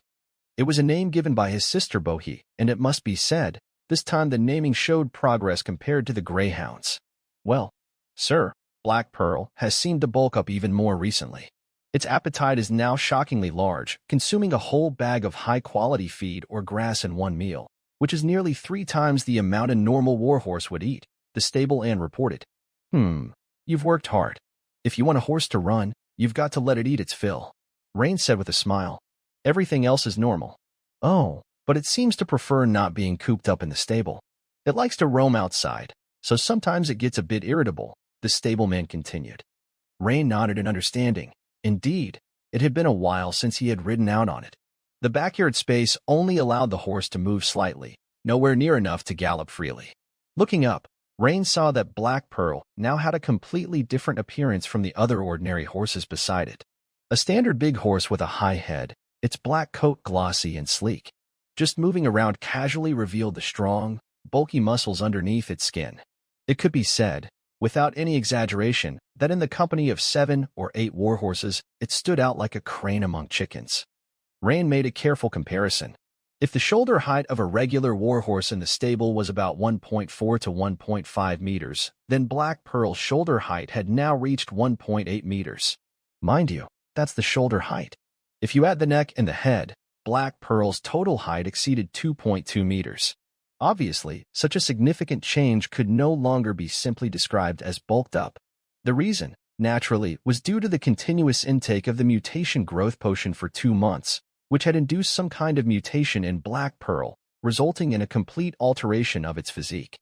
It was a name given by his sister Bohi, and it must be said, this time the naming showed progress compared to the Greyhounds. Well, sir, Black Pearl has seemed to bulk up even more recently. Its appetite is now shockingly large, consuming a whole bag of high-quality feed or grass in one meal, which is nearly 3 times the amount a normal warhorse would eat, the stable ant reported. You've worked hard. If you want a horse to run, you've got to let it eat its fill. Rain said with a smile. Everything else is normal. Oh, but it seems to prefer not being cooped up in the stable. It likes to roam outside, so sometimes it gets a bit irritable, the stableman continued. Rain nodded in understanding. Indeed, it had been a while since he had ridden out on it. The backyard space only allowed the horse to move slightly, nowhere near enough to gallop freely. Looking up, Rain saw that Black Pearl now had a completely different appearance from the other ordinary horses beside it. A standard big horse with a high head, its black coat glossy and sleek. Just moving around casually revealed the strong, bulky muscles underneath its skin. It could be said, without any exaggeration, that in the company of 7 or 8 warhorses, it stood out like a crane among chickens. Rain made a careful comparison. If the shoulder height of a regular warhorse in the stable was about 1.4 to 1.5 meters, then Black Pearl's shoulder height had now reached 1.8 meters. Mind you, that's the shoulder height. If you add the neck and the head, Black Pearl's total height exceeded 2.2 meters. Obviously, such a significant change could no longer be simply described as bulked up. The reason, naturally, was due to the continuous intake of the mutation growth potion for 2 months, which had induced some kind of mutation in Black Pearl, resulting in a complete alteration of its physique.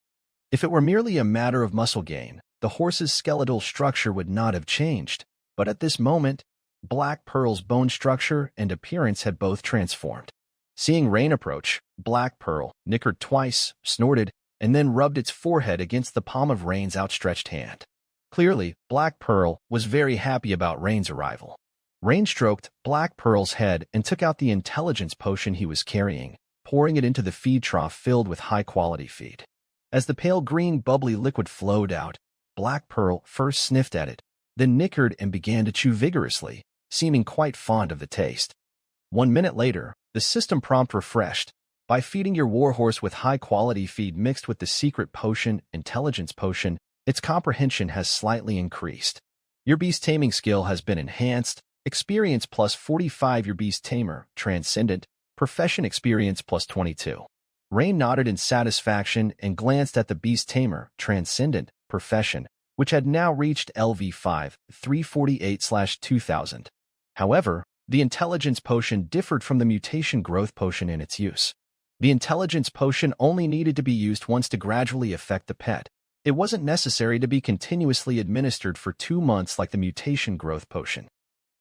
If it were merely a matter of muscle gain, the horse's skeletal structure would not have changed, but at this moment, Black Pearl's bone structure and appearance had both transformed. Seeing Rain approach, Black Pearl nickered twice, snorted, and then rubbed its forehead against the palm of Rain's outstretched hand. Clearly, Black Pearl was very happy about Rain's arrival. Rain stroked Black Pearl's head and took out the intelligence potion he was carrying, pouring it into the feed trough filled with high-quality feed. As the pale green bubbly liquid flowed out, Black Pearl first sniffed at it, then nickered and began to chew vigorously, seeming quite fond of the taste. 1 minute later, the system prompt refreshed. By feeding your warhorse with high-quality feed mixed with the secret potion, intelligence potion, its comprehension has slightly increased. Your beast taming skill has been enhanced. Experience plus 45. Your beast tamer, transcendent, profession experience plus 22. Rain nodded in satisfaction and glanced at the beast tamer, transcendent, profession, which had now reached LV5, 348/2000. However, the intelligence potion differed from the mutation growth potion in its use. The intelligence potion only needed to be used once to gradually affect the pet, It wasn't necessary to be continuously administered for 2 months like the mutation growth potion.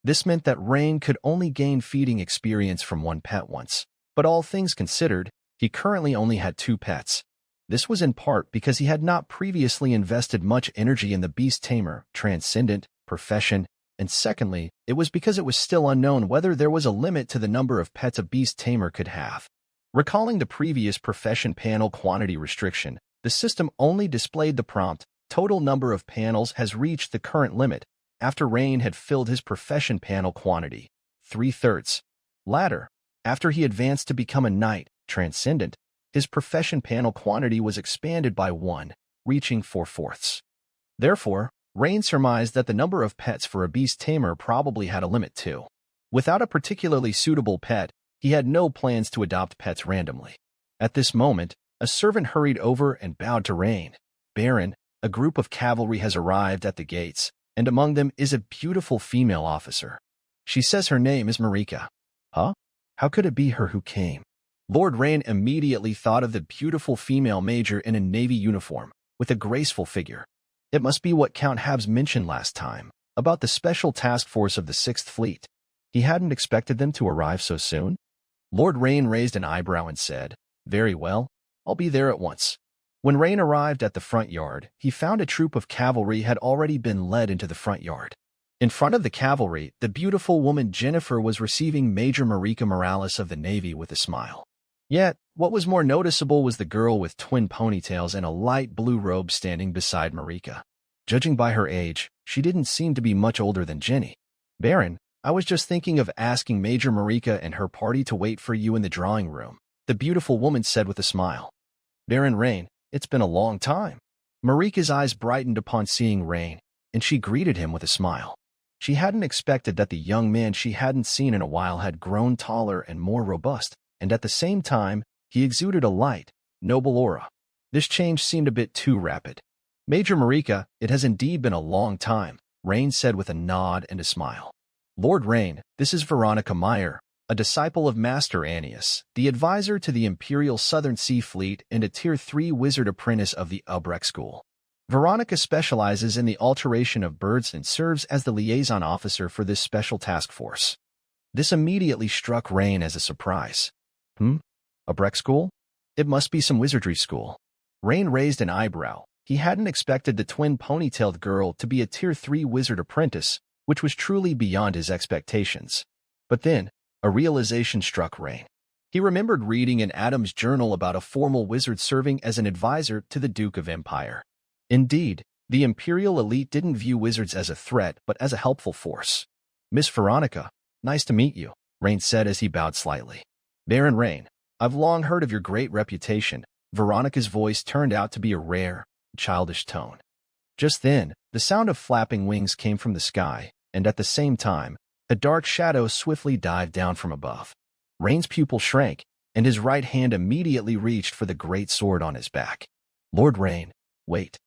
This meant that Rain could only gain feeding experience from one pet once. But all things considered, he currently only had 2 pets. This was in part because he had not previously invested much energy in the beast tamer, transcendent, profession, and secondly, it was because it was still unknown whether there was a limit to the number of pets a beast tamer could have. Recalling the previous profession panel quantity restriction, the system only displayed the prompt, "Total number of panels has reached the current limit," after Rain had filled his profession panel quantity, 3/3. Later, after he advanced to become a knight, transcendent, his profession panel quantity was expanded by 1, reaching 4/4. Therefore, Rain surmised that the number of pets for a beast tamer probably had a limit too. Without a particularly suitable pet, he had no plans to adopt pets randomly. At this moment, a servant hurried over and bowed to Rain. "Baron, a group of cavalry has arrived at the gates, and among them is a beautiful female officer. She says her name is Marika." "Huh? How could it be her who came?" Lord Rain immediately thought of the beautiful female major in a navy uniform, with a graceful figure. It must be what Count Habs mentioned last time, about the special task force of the 6th Fleet. He hadn't expected them to arrive so soon? Lord Rain raised an eyebrow and said, "Very well, I'll be there at once." When Rain arrived at the front yard, he found a troop of cavalry had already been led into the front yard. In front of the cavalry, the beautiful woman Jennifer was receiving Major Marika Morales of the Navy with a smile. Yet, what was more noticeable was the girl with twin ponytails and a light blue robe standing beside Marika. Judging by her age, she didn't seem to be much older than Jenny. "Baron, I was just thinking of asking Major Marika and her party to wait for you in the drawing room," the beautiful woman said with a smile. "Baron Rain, it's been a long time." Marika's eyes brightened upon seeing Rain, and she greeted him with a smile. She hadn't expected that the young man she hadn't seen in a while had grown taller and more robust, and at the same time, he exuded a light, noble aura. This change seemed a bit too rapid. "Major Marika, it has indeed been a long time," Rain said with a nod and a smile. "Lord Rain, this is Veronica Meyer, a disciple of Master Annius, the advisor to the Imperial Southern Sea Fleet and a Tier 3 wizard apprentice of the Ubrecht School. Veronica specializes in the alteration of birds and serves as the liaison officer for this special task force." This immediately struck Rain as a surprise. Ubrecht School? It must be some wizardry school. Rain raised an eyebrow. He hadn't expected the twin ponytailed girl to be a Tier 3 wizard apprentice, which was truly beyond his expectations. But then, a realization struck Rain. He remembered reading in Adam's journal about a formal wizard serving as an advisor to the Duke of Empire. Indeed, the Imperial elite didn't view wizards as a threat but as a helpful force. "Miss Veronica, nice to meet you," Rain said as he bowed slightly. "Baron Rain, I've long heard of your great reputation." Veronica's voice turned out to be a rare, childish tone. Just then, the sound of flapping wings came from the sky, and at the same time, a dark shadow swiftly dived down from above. Rain's pupil shrank, and his right hand immediately reached for the great sword on his back. "Lord Rain, wait.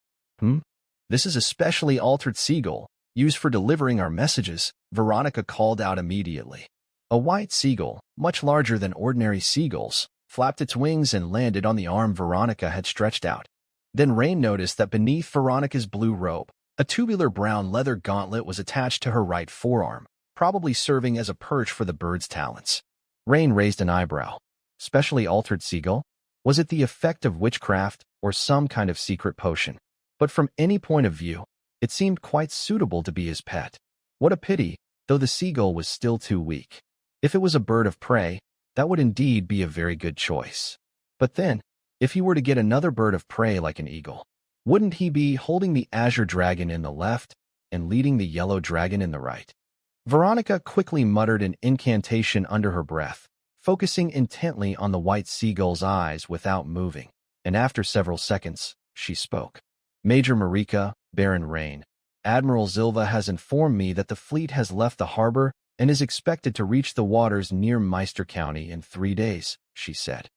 This is a specially altered seagull, used for delivering our messages," Veronica called out immediately. A white seagull, much larger than ordinary seagulls, flapped its wings and landed on the arm Veronica had stretched out. Then Rain noticed that beneath Veronica's blue robe, a tubular brown leather gauntlet was attached to her right forearm, probably serving as a perch for the bird's talons. Rain raised an eyebrow. Specially altered seagull? Was it the effect of witchcraft or some kind of secret potion? But from any point of view, it seemed quite suitable to be his pet. What a pity, though the seagull was still too weak. If it was a bird of prey, that would indeed be a very good choice. But then, if he were to get another bird of prey like an eagle, wouldn't he be holding the azure dragon in the left and leading the yellow dragon in the right? Veronica quickly muttered an incantation under her breath, focusing intently on the white seagull's eyes without moving, and after several seconds, she spoke. "Major Marika, Baron Rain, Admiral Zilva has informed me that the fleet has left the harbor and is expected to reach the waters near Meister County in 3 days," she said.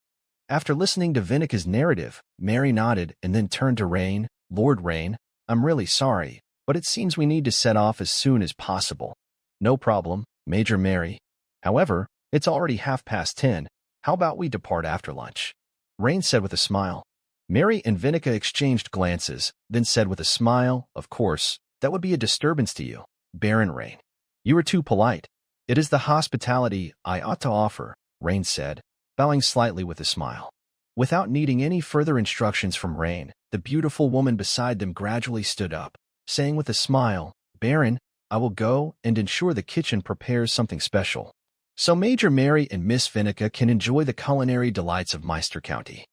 After listening to Vinika's narrative, Mary nodded and then turned to Rain. "Lord Rain, I'm really sorry, but it seems we need to set off as soon as possible." "No problem, Major Mary. However, it's already 10:30. How about we depart after lunch?" Rain said with a smile. Mary and Vinica exchanged glances, then said with a smile, "Of course, that would be a disturbance to you, Baron Rain. You are too polite. It is the hospitality I ought to offer," Rain said, bowing slightly with a smile. Without needing any further instructions from Rain, the beautiful woman beside them gradually stood up, saying with a smile, "Baron, I will go and ensure the kitchen prepares something special, so Major Mary and Miss Vinica can enjoy the culinary delights of Meister County."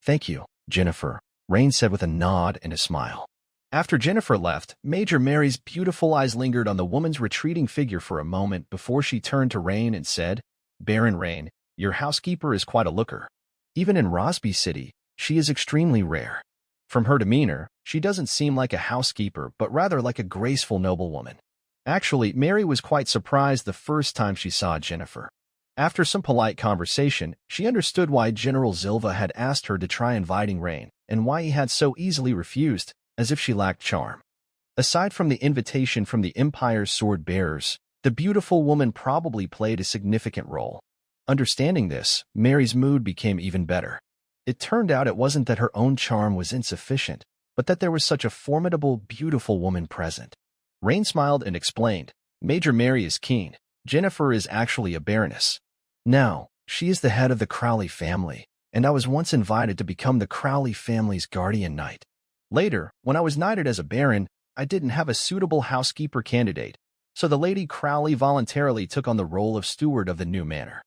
"Thank you, Jennifer," Rain said with a nod and a smile. After Jennifer left, Major Mary's beautiful eyes lingered on the woman's retreating figure for a moment before she turned to Rain and said, "Baron Rain, your housekeeper is quite a looker. Even in Rosby City, she is extremely rare. From her demeanor, she doesn't seem like a housekeeper, but rather like a graceful noblewoman." Actually, Mary was quite surprised the first time she saw Jennifer. After some polite conversation, she understood why General Zilva had asked her to try inviting Rain, and why he had so easily refused, as if she lacked charm. Aside from the invitation from the Empire's sword-bearers, the beautiful woman probably played a significant role. Understanding this, Mary's mood became even better. It turned out it wasn't that her own charm was insufficient, but that there was such a formidable, beautiful woman present. Rain smiled and explained, "Major Mary is keen. Jennifer is actually a baroness. Now, she is the head of the Crowley family, and I was once invited to become the Crowley family's guardian knight. Later, when I was knighted as a baron, I didn't have a suitable housekeeper candidate, so the Lady Crowley voluntarily took on the role of steward of the new manor."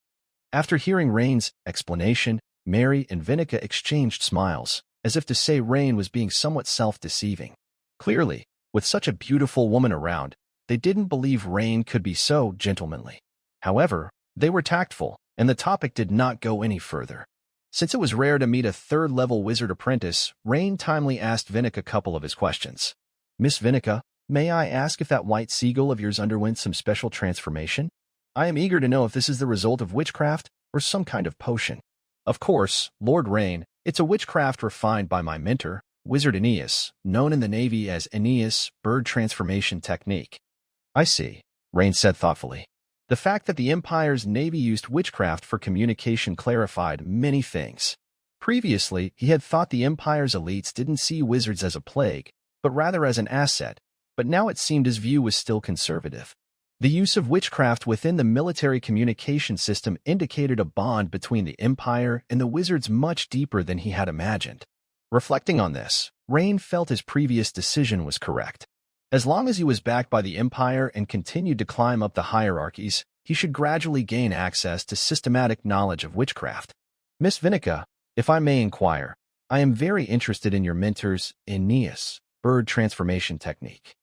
After hearing Rain's explanation, Mary and Vinica exchanged smiles, as if to say Rain was being somewhat self-deceiving. Clearly, with such a beautiful woman around, they didn't believe Rain could be so gentlemanly. However, they were tactful, and the topic did not go any further. Since it was rare to meet a third-level wizard apprentice, Rain timely asked Vinica a couple of his questions. "Miss Vinica, may I ask if that white seagull of yours underwent some special transformation? I am eager to know if this is the result of witchcraft or some kind of potion." "Of course, Lord Rain, it's a witchcraft refined by my mentor, Wizard Aeneas, known in the Navy as Aeneas' bird transformation technique." "I see," Rain said thoughtfully. The fact that the Empire's Navy used witchcraft for communication clarified many things. Previously, he had thought the Empire's elites didn't see wizards as a plague, but rather as an asset, but now it seemed his view was still conservative. The use of witchcraft within the military communication system indicated a bond between the Empire and the wizards much deeper than he had imagined. Reflecting on this, Rain felt his previous decision was correct. As long as he was backed by the Empire and continued to climb up the hierarchies, he should gradually gain access to systematic knowledge of witchcraft. "Miss Vinica, if I may inquire, I am very interested in your mentor's Aeneas bird transformation technique.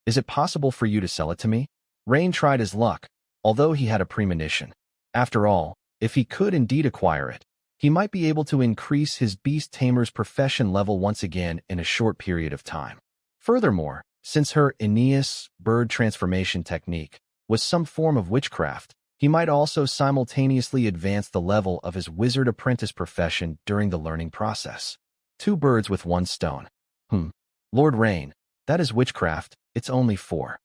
Is it possible for you to sell it to me?" Rain tried his luck, although he had a premonition. After all, if he could indeed acquire it, he might be able to increase his beast tamer's profession level once again in a short period of time. Furthermore, since her Aeneas bird transformation technique was some form of witchcraft, he might also simultaneously advance the level of his wizard apprentice profession during the learning process. Two birds with one stone. Lord Rain, that is witchcraft, it's only 4.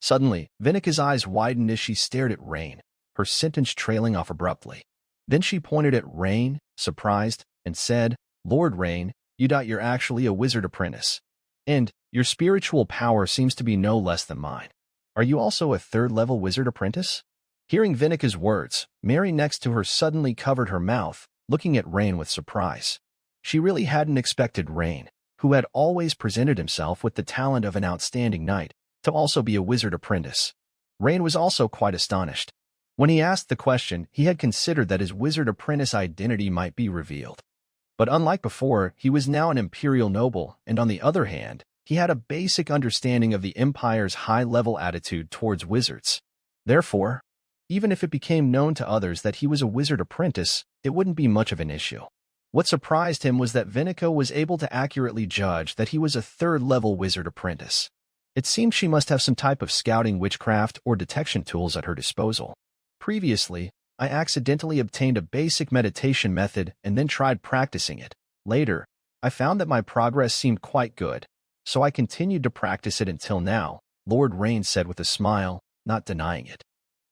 Suddenly, Vinica's eyes widened as she stared at Rain, her sentence trailing off abruptly. Then she pointed at Rain, surprised, and said, "Lord Rain, you're actually a wizard apprentice. And your spiritual power seems to be no less than mine. Are you also a third-level wizard apprentice?" Hearing Vinica's words, Mary next to her suddenly covered her mouth, looking at Rain with surprise. She really hadn't expected Rain, who had always presented himself with the talent of an outstanding knight, to also be a wizard apprentice. Rain was also quite astonished. When he asked the question, he had considered that his wizard apprentice identity might be revealed. But unlike before, he was now an imperial noble, and on the other hand, he had a basic understanding of the Empire's high-level attitude towards wizards. Therefore, even if it became known to others that he was a wizard apprentice, it wouldn't be much of an issue. What surprised him was that Vinica was able to accurately judge that he was a third-level wizard apprentice. It seemed she must have some type of scouting witchcraft or detection tools at her disposal. Previously, I accidentally obtained a basic meditation method and then tried practicing it. Later, I found that my progress seemed quite good, so I continued to practice it until now, Lord Rain said with a smile, not denying it.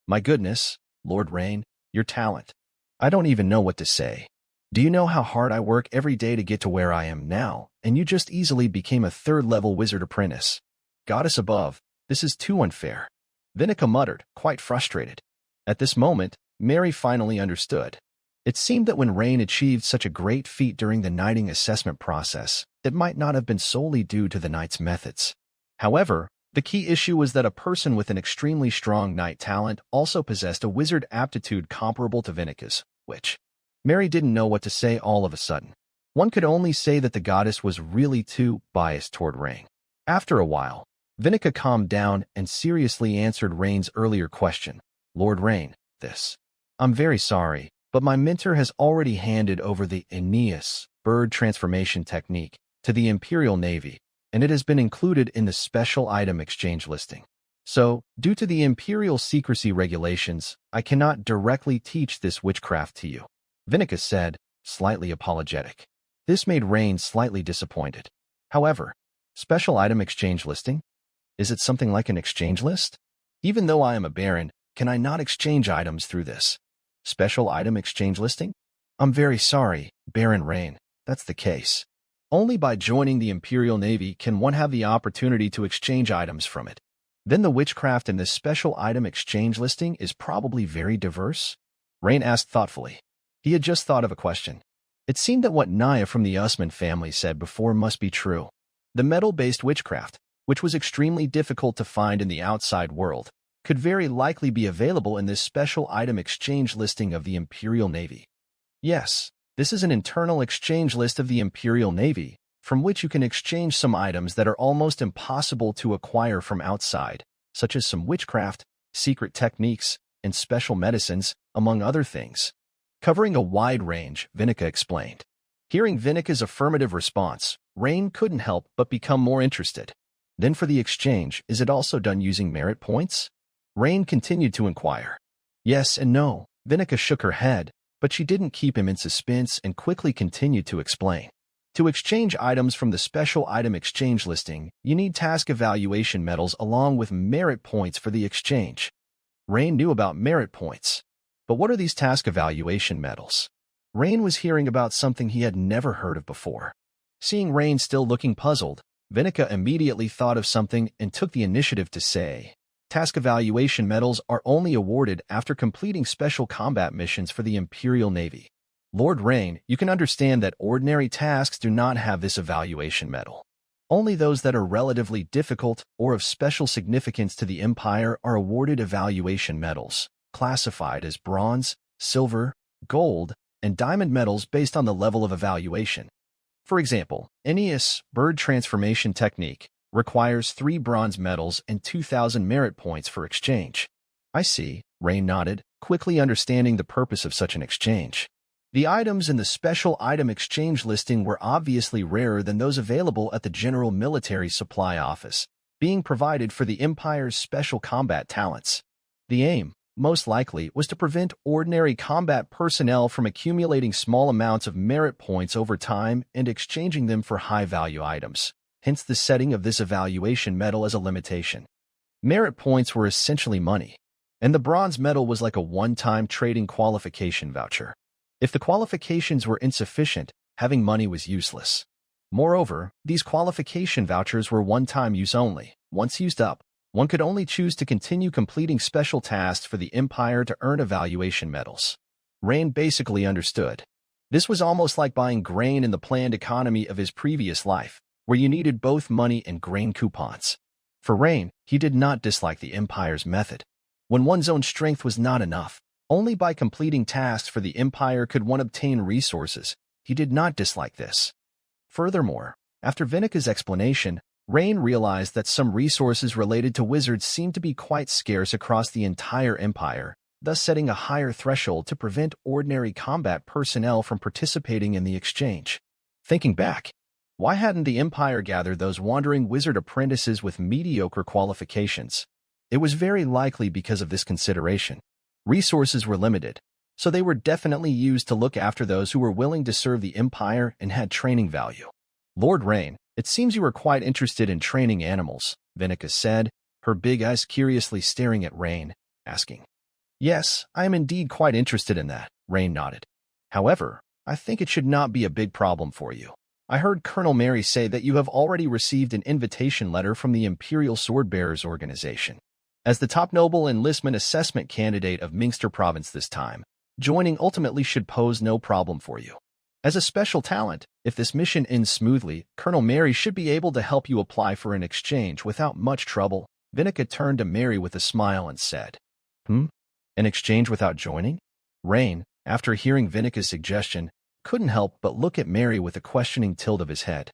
"My goodness, Lord Rain, your talent. I don't even know what to say. Do you know how hard I work every day to get to where I am now, and you just easily became a third-level wizard apprentice? Goddess above, this is too unfair. Vinica muttered, quite frustrated. At this moment, Mary finally understood. It seemed that when Rain achieved such a great feat during the knighting assessment process, it might not have been solely due to the knight's methods. However, the key issue was that a person with an extremely strong knight talent also possessed a wizard aptitude comparable to Vinica's, which Mary didn't know what to say all of a sudden. One could only say that the goddess was really too biased toward Rain. After a while, Vinica calmed down and seriously answered Rain's earlier question. Lord Rain, I'm very sorry, but my mentor has already handed over the Aeneas bird transformation technique to the Imperial Navy, and it has been included in the special item exchange listing. So, due to the Imperial secrecy regulations, I cannot directly teach this witchcraft to you, Vinica said, slightly apologetic. This made Rain slightly disappointed. However, special item exchange listing? Is it something like an exchange list? Even though I am a baron, can I not exchange items through this special item exchange listing? I'm very sorry, Baron Rain, that's the case. Only by joining the Imperial Navy can one have the opportunity to exchange items from it. Then the witchcraft in this special item exchange listing is probably very diverse? Rain asked thoughtfully. He had just thought of a question. It seemed that what Naya from the Usman family said before must be true. The metal-based witchcraft, which was extremely difficult to find in the outside world, could very likely be available in this special item exchange listing of the Imperial Navy. Yes, this is an internal exchange list of the Imperial Navy, from which you can exchange some items that are almost impossible to acquire from outside, such as some witchcraft, secret techniques, and special medicines, among other things. Covering a wide range, Vinica explained. Hearing Vinica's affirmative response, Rain couldn't help but become more interested. Then for the exchange, is it also done using merit points? Rain continued to inquire. Yes and no, Vinica shook her head, but she didn't keep him in suspense and quickly continued to explain. To exchange items from the special item exchange listing, you need task evaluation medals along with merit points for the exchange. Rain knew about merit points. But what are these task evaluation medals? Rain was hearing about something he had never heard of before. Seeing Rain still looking puzzled, Vinica immediately thought of something and took the initiative to say, task evaluation medals are only awarded after completing special combat missions for the Imperial Navy. Lord Rain, you can understand that ordinary tasks do not have this evaluation medal. Only those that are relatively difficult or of special significance to the Empire are awarded evaluation medals, classified as bronze, silver, gold, and diamond medals based on the level of evaluation. For example, Aeneas bird transformation technique requires 3 bronze medals and 2,000 merit points for exchange. I see, Rain nodded, quickly understanding the purpose of such an exchange. The items in the special item exchange listing were obviously rarer than those available at the General Military Supply Office, being provided for the Empire's special combat talents. The aim, most likely, was to prevent ordinary combat personnel from accumulating small amounts of merit points over time and exchanging them for high-value items. Hence the setting of this evaluation medal as a limitation. Merit points were essentially money, and the bronze medal was like a one-time trading qualification voucher. If the qualifications were insufficient, having money was useless. Moreover, these qualification vouchers were one-time use only. Once used up, one could only choose to continue completing special tasks for the Empire to earn evaluation medals. Rain basically understood. This was almost like buying grain in the planned economy of his previous life, where you needed both money and grain coupons. For Rain, he did not dislike the Empire's method. When one's own strength was not enough, only by completing tasks for the Empire could one obtain resources. He did not dislike this. Furthermore, after Vinica's explanation, Rain realized that some resources related to wizards seemed to be quite scarce across the entire Empire, thus setting a higher threshold to prevent ordinary combat personnel from participating in the exchange. Thinking back, why hadn't the Empire gathered those wandering wizard apprentices with mediocre qualifications? It was very likely because of this consideration. Resources were limited, so they were definitely used to look after those who were willing to serve the Empire and had training value. Lord Rain, it seems you are quite interested in training animals, Vinica said, her big eyes curiously staring at Rain, asking. Yes, I am indeed quite interested in that, Rain nodded. However, I think it should not be a big problem for you. I heard Colonel Mary say that you have already received an invitation letter from the Imperial Swordbearers Organization. As the top noble enlistment assessment candidate of Mingster Province this time, joining ultimately should pose no problem for you. As a special talent, if this mission ends smoothly, Colonel Mary should be able to help you apply for an exchange without much trouble. Vinica turned to Mary with a smile and said, An exchange without joining? Rain, after hearing Vinica's suggestion, couldn't help but look at Mary with a questioning tilt of his head.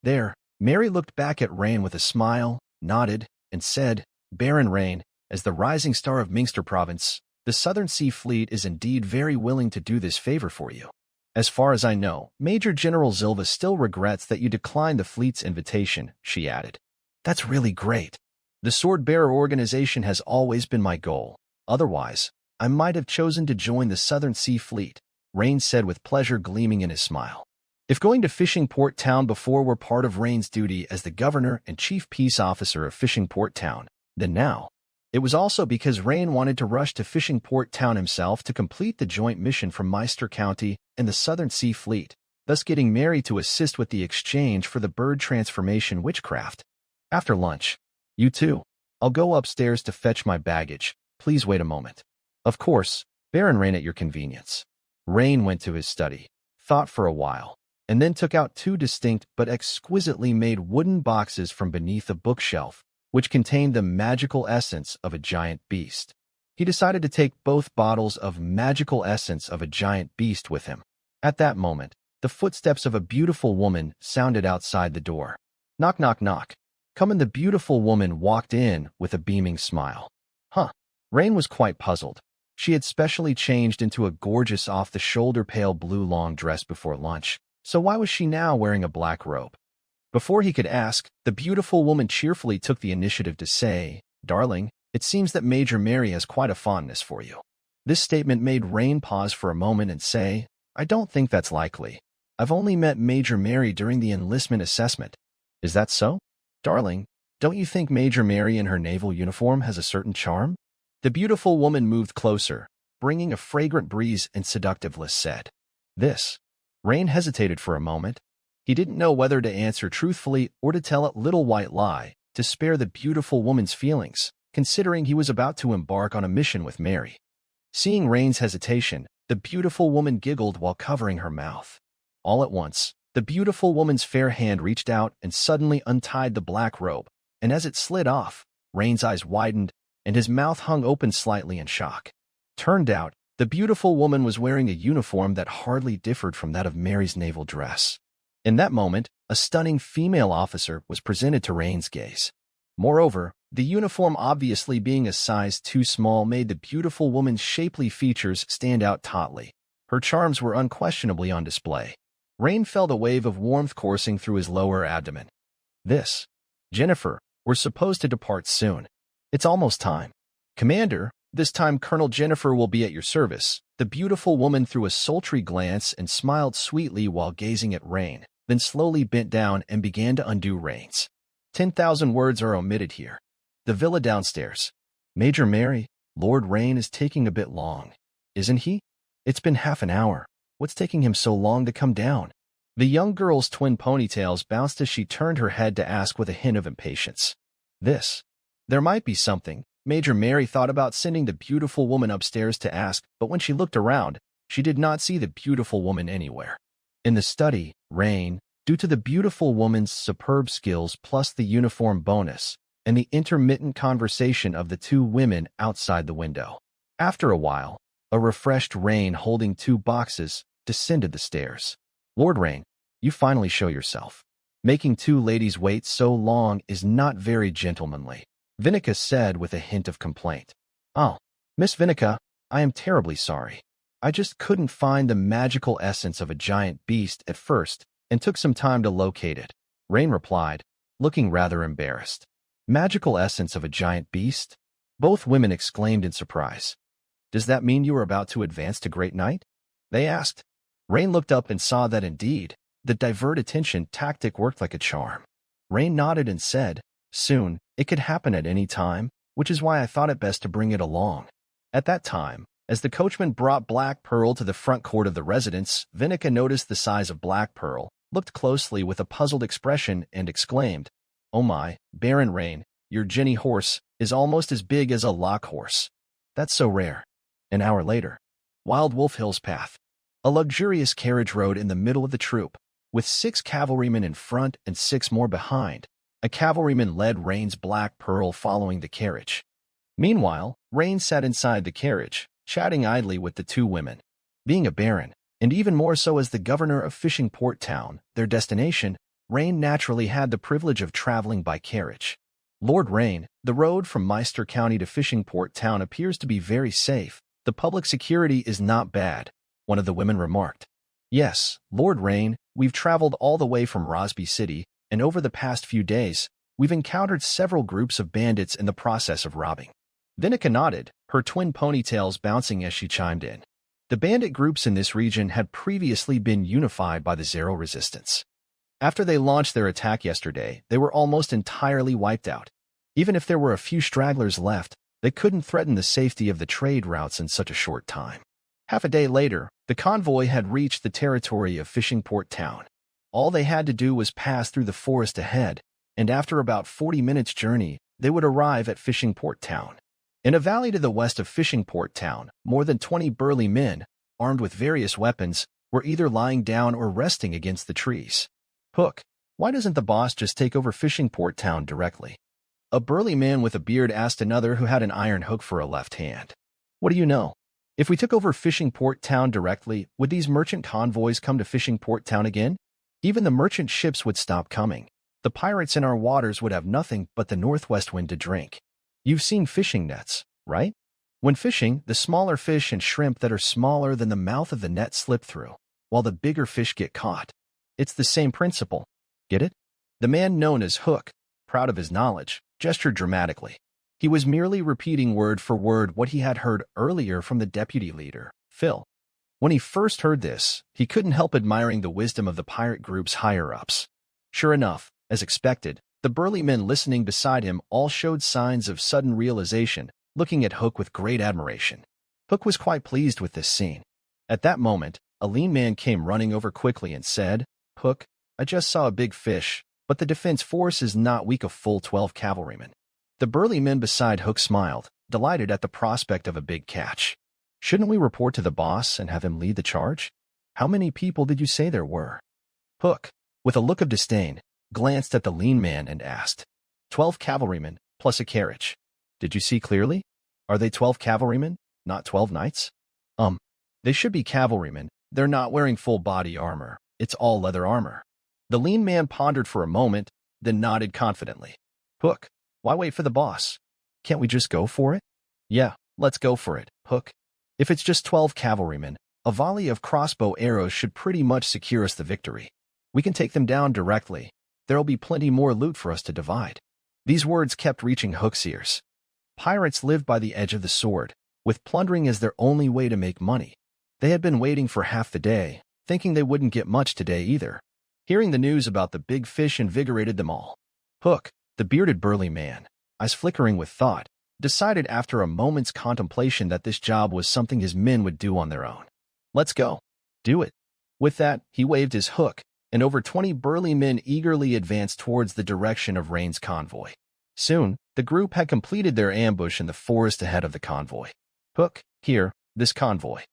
There, Mary looked back at Rain with a smile, nodded, and said, Baron Rain, as the rising star of Mingster Province, the Southern Sea Fleet is indeed very willing to do this favor for you. As far as I know, Major General Zilva still regrets that you declined the fleet's invitation, she added. That's really great. The Sword-Bearer Organization has always been my goal. Otherwise, I might have chosen to join the Southern Sea Fleet, Rain said with pleasure gleaming in his smile. If going to Fishing Port Town before were part of Rain's duty as the Governor and Chief Peace Officer of Fishing Port Town, then now, it was also because Rain wanted to rush to Fishing Port Town himself to complete the joint mission from Meister County and the Southern Sea Fleet, thus getting Mary to assist with the exchange for the bird transformation witchcraft. After lunch, you too. I'll go upstairs to fetch my baggage. Please wait a moment. Of course, Baron Rain at your convenience. Rain went to his study, thought for a while, and then took out two distinct but exquisitely made wooden boxes from beneath a bookshelf, which contained the magical essence of a giant beast. He decided to take both bottles of magical essence of a giant beast with him. At that moment, the footsteps of a beautiful woman sounded outside the door. Knock, knock, knock. Come in. The beautiful woman walked in with a beaming smile. Rain was quite puzzled. She had specially changed into a gorgeous off-the-shoulder pale blue long dress before lunch, so why was she now wearing a black robe? Before he could ask, the beautiful woman cheerfully took the initiative to say, Darling, it seems that Major Mary has quite a fondness for you. This statement made Rain pause for a moment and say, I don't think that's likely. I've only met Major Mary during the enlistment assessment. Is that so? Darling, don't you think Major Mary in her naval uniform has a certain charm? The beautiful woman moved closer, bringing a fragrant breeze and seductiveness said. This. Rain hesitated for a moment. He didn't know whether to answer truthfully or to tell a little white lie, to spare the beautiful woman's feelings, considering he was about to embark on a mission with Mary. Seeing Rain's hesitation, the beautiful woman giggled while covering her mouth. All at once, the beautiful woman's fair hand reached out and suddenly untied the black robe, and as it slid off, Rain's eyes widened, and his mouth hung open slightly in shock. Turned out, the beautiful woman was wearing a uniform that hardly differed from that of Mary's naval dress. In that moment, a stunning female officer was presented to Rain's gaze. Moreover, the uniform obviously being a size too small made the beautiful woman's shapely features stand out tautly. Her charms were unquestionably on display. Rain felt a wave of warmth coursing through his lower abdomen. This. Jennifer, we're supposed to depart soon. It's almost time. Commander, this time Colonel Jennifer will be at your service. The beautiful woman threw a sultry glance and smiled sweetly while gazing at Rain, then slowly bent down and began to undo reins. 10,000 words are omitted here. The villa downstairs. Major Mary, Lord Rain is taking a bit long. Isn't he? It's been half an hour. What's taking him so long to come down? The young girl's twin ponytails bounced as she turned her head to ask with a hint of impatience. This. There might be something. Major Mary thought about sending the beautiful woman upstairs to ask, but when she looked around, she did not see the beautiful woman anywhere. In the study, Rain, due to the beautiful woman's superb skills plus the uniform bonus, and the intermittent conversation of the two women outside the window. After a while, a refreshed Rain holding two boxes descended the stairs. Lord Rain, you finally show yourself. Making two ladies wait so long is not very gentlemanly, Vinica said with a hint of complaint. Oh, Miss Vinica, I am terribly sorry. I just couldn't find the magical essence of a giant beast at first and took some time to locate it, Rain replied, looking rather embarrassed. Magical essence of a giant beast? Both women exclaimed in surprise. Does that mean you are about to advance to Great Knight? They asked. Rain looked up and saw that indeed, the divert attention tactic worked like a charm. Rain nodded and said, Soon, it could happen at any time, which is why I thought it best to bring it along. At that time, As the coachman brought Black Pearl to the front court of the residence, Vinica noticed the size of Black Pearl, looked closely with a puzzled expression, and exclaimed, "Oh my, Baron Rain, your Ginny horse is almost as big as a lock horse. That's so rare." An hour later, Wild Wolf Hills Path. A luxurious carriage rode in the middle of the troop, with 6 cavalrymen in front and 6 more behind. A cavalryman led Rain's Black Pearl following the carriage. Meanwhile, Rain sat inside the carriage, chatting idly with the 2 women. Being a baron, and even more so as the governor of Fishing Port Town, their destination, Rain naturally had the privilege of traveling by carriage. "Lord Rain, the road from Meister County to Fishing Port Town appears to be very safe. The public security is not bad," one of the women remarked. "Yes, Lord Rain, we've traveled all the way from Rosby City, and over the past few days, we've encountered several groups of bandits in the process of robbing." Vinica nodded, her twin ponytails bouncing as she chimed in. The bandit groups in this region had previously been unified by the Zero Resistance. After they launched their attack yesterday, they were almost entirely wiped out. Even if there were a few stragglers left, they couldn't threaten the safety of the trade routes in such a short time. Half a day later, the convoy had reached the territory of Fishing Port Town. All they had to do was pass through the forest ahead, and after about 40 minutes' journey, they would arrive at Fishing Port Town. In a valley to the west of Fishing Port Town, more than 20 burly men, armed with various weapons, were either lying down or resting against the trees. "Hook, why doesn't the boss just take over Fishing Port Town directly?" A burly man with a beard asked another who had an iron hook for a left hand. "What do you know? If we took over Fishing Port Town directly, would these merchant convoys come to Fishing Port Town again? Even the merchant ships would stop coming. The pirates in our waters would have nothing but the northwest wind to drink. You've seen fishing nets, right? When fishing, the smaller fish and shrimp that are smaller than the mouth of the net slip through, while the bigger fish get caught. It's the same principle. Get it?" The man known as Hook, proud of his knowledge, gestured dramatically. He was merely repeating word for word what he had heard earlier from the deputy leader, Phil. When he first heard this, he couldn't help admiring the wisdom of the pirate group's higher-ups. Sure enough, as expected, the burly men listening beside him all showed signs of sudden realization, looking at Hook with great admiration. Hook was quite pleased with this scene. At that moment, a lean man came running over quickly and said, "Hook, I just saw a big fish, but the defense force is not weak of full 12 cavalrymen." The burly men beside Hook smiled, delighted at the prospect of a big catch. "Shouldn't we report to the boss and have him lead the charge? How many people did you say there were?" Hook, with a look of disdain, glanced at the lean man and asked, 12 cavalrymen, plus a carriage. Did you see clearly? Are they 12 cavalrymen, not 12 knights?" They should be cavalrymen. They're not wearing full body armor. It's all leather armor." The lean man pondered for a moment, then nodded confidently. "Hook, why wait for the boss? Can't we just go for it?" "Yeah, let's go for it, Hook. If it's just 12 cavalrymen, a volley of crossbow arrows should pretty much secure us the victory. We can take them down directly. There'll be plenty more loot for us to divide." These words kept reaching Hook's ears. Pirates lived by the edge of the sword, with plundering as their only way to make money. They had been waiting for half the day, thinking they wouldn't get much today either. Hearing the news about the big fish invigorated them all. Hook, the bearded burly man, eyes flickering with thought, decided after a moment's contemplation that this job was something his men would do on their own. "Let's go. Do it." With that, he waved his hook, and over 20 burly men eagerly advanced towards the direction of Rain's convoy. Soon, the group had completed their ambush in the forest ahead of the convoy. "Hook, here, this convoy."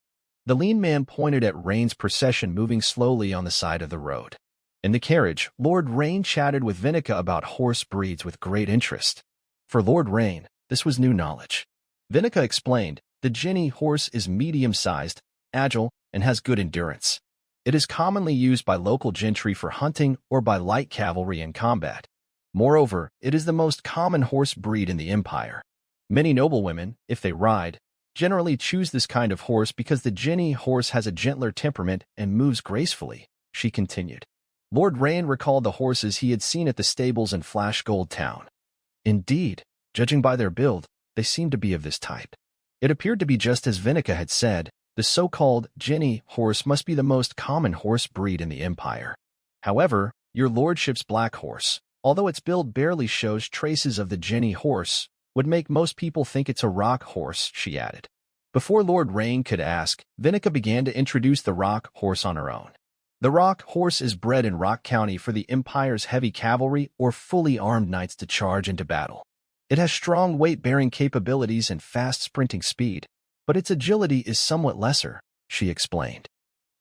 The lean man pointed at Rain's procession moving slowly on the side of the road. In the carriage, Lord Rain chatted with Vinica about horse breeds with great interest. For Lord Rain, this was new knowledge. Vinica explained, the Ginny horse is medium-sized, agile, and has good endurance. It is commonly used by local gentry for hunting or by light cavalry in combat. Moreover, it is the most common horse breed in the empire. Many noblewomen, if they ride, generally choose this kind of horse because the Ginny horse has a gentler temperament and moves gracefully, she continued. Lord Rain recalled the horses he had seen at the stables in Flash Gold Town. Indeed, judging by their build, they seemed to be of this type. It appeared to be just as Vinica had said, the so-called Ginny horse must be the most common horse breed in the empire. However, your lordship's black horse, although its build barely shows traces of the Ginny horse, would make most people think it's a rock horse, she added. Before Lord Rain could ask, Vinica began to introduce the Rock Horse on her own. The Rock Horse is bred in Rock County for the Empire's heavy cavalry or fully armed knights to charge into battle. It has strong weight-bearing capabilities and fast sprinting speed, but its agility is somewhat lesser, she explained.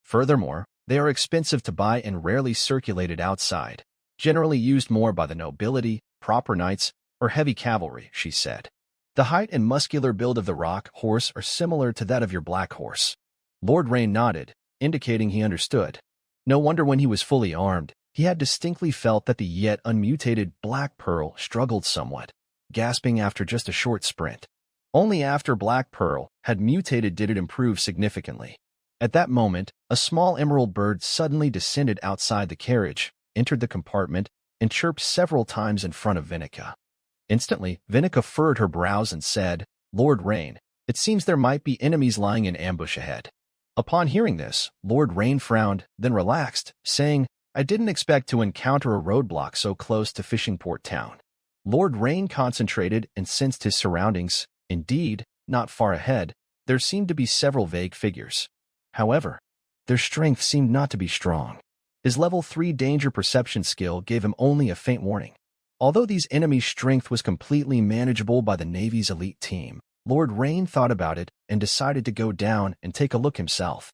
Furthermore, they are expensive to buy and rarely circulated outside, generally used more by the nobility, proper knights, or heavy cavalry, she said. The height and muscular build of the Rock Horse are similar to that of your Black Horse. Lord Rain nodded, indicating he understood. No wonder when he was fully armed, he had distinctly felt that the yet unmutated Black Pearl struggled somewhat, gasping after just a short sprint. Only after Black Pearl had mutated did it improve significantly. At that moment, a small emerald bird suddenly descended outside the carriage, entered the compartment, and chirped several times in front of Vinica. Instantly, Vinica furrowed her brows and said, "Lord Rain, it seems there might be enemies lying in ambush ahead." Upon hearing this, Lord Rain frowned, then relaxed, saying, "I didn't expect to encounter a roadblock so close to Fishing Port Town." Lord Rain concentrated and sensed his surroundings. Indeed, not far ahead, there seemed to be several vague figures. However, their strength seemed not to be strong. His level 3 danger perception skill gave him only a faint warning. Although these enemies' strength was completely manageable by the Navy's elite team, Lord Rain thought about it and decided to go down and take a look himself.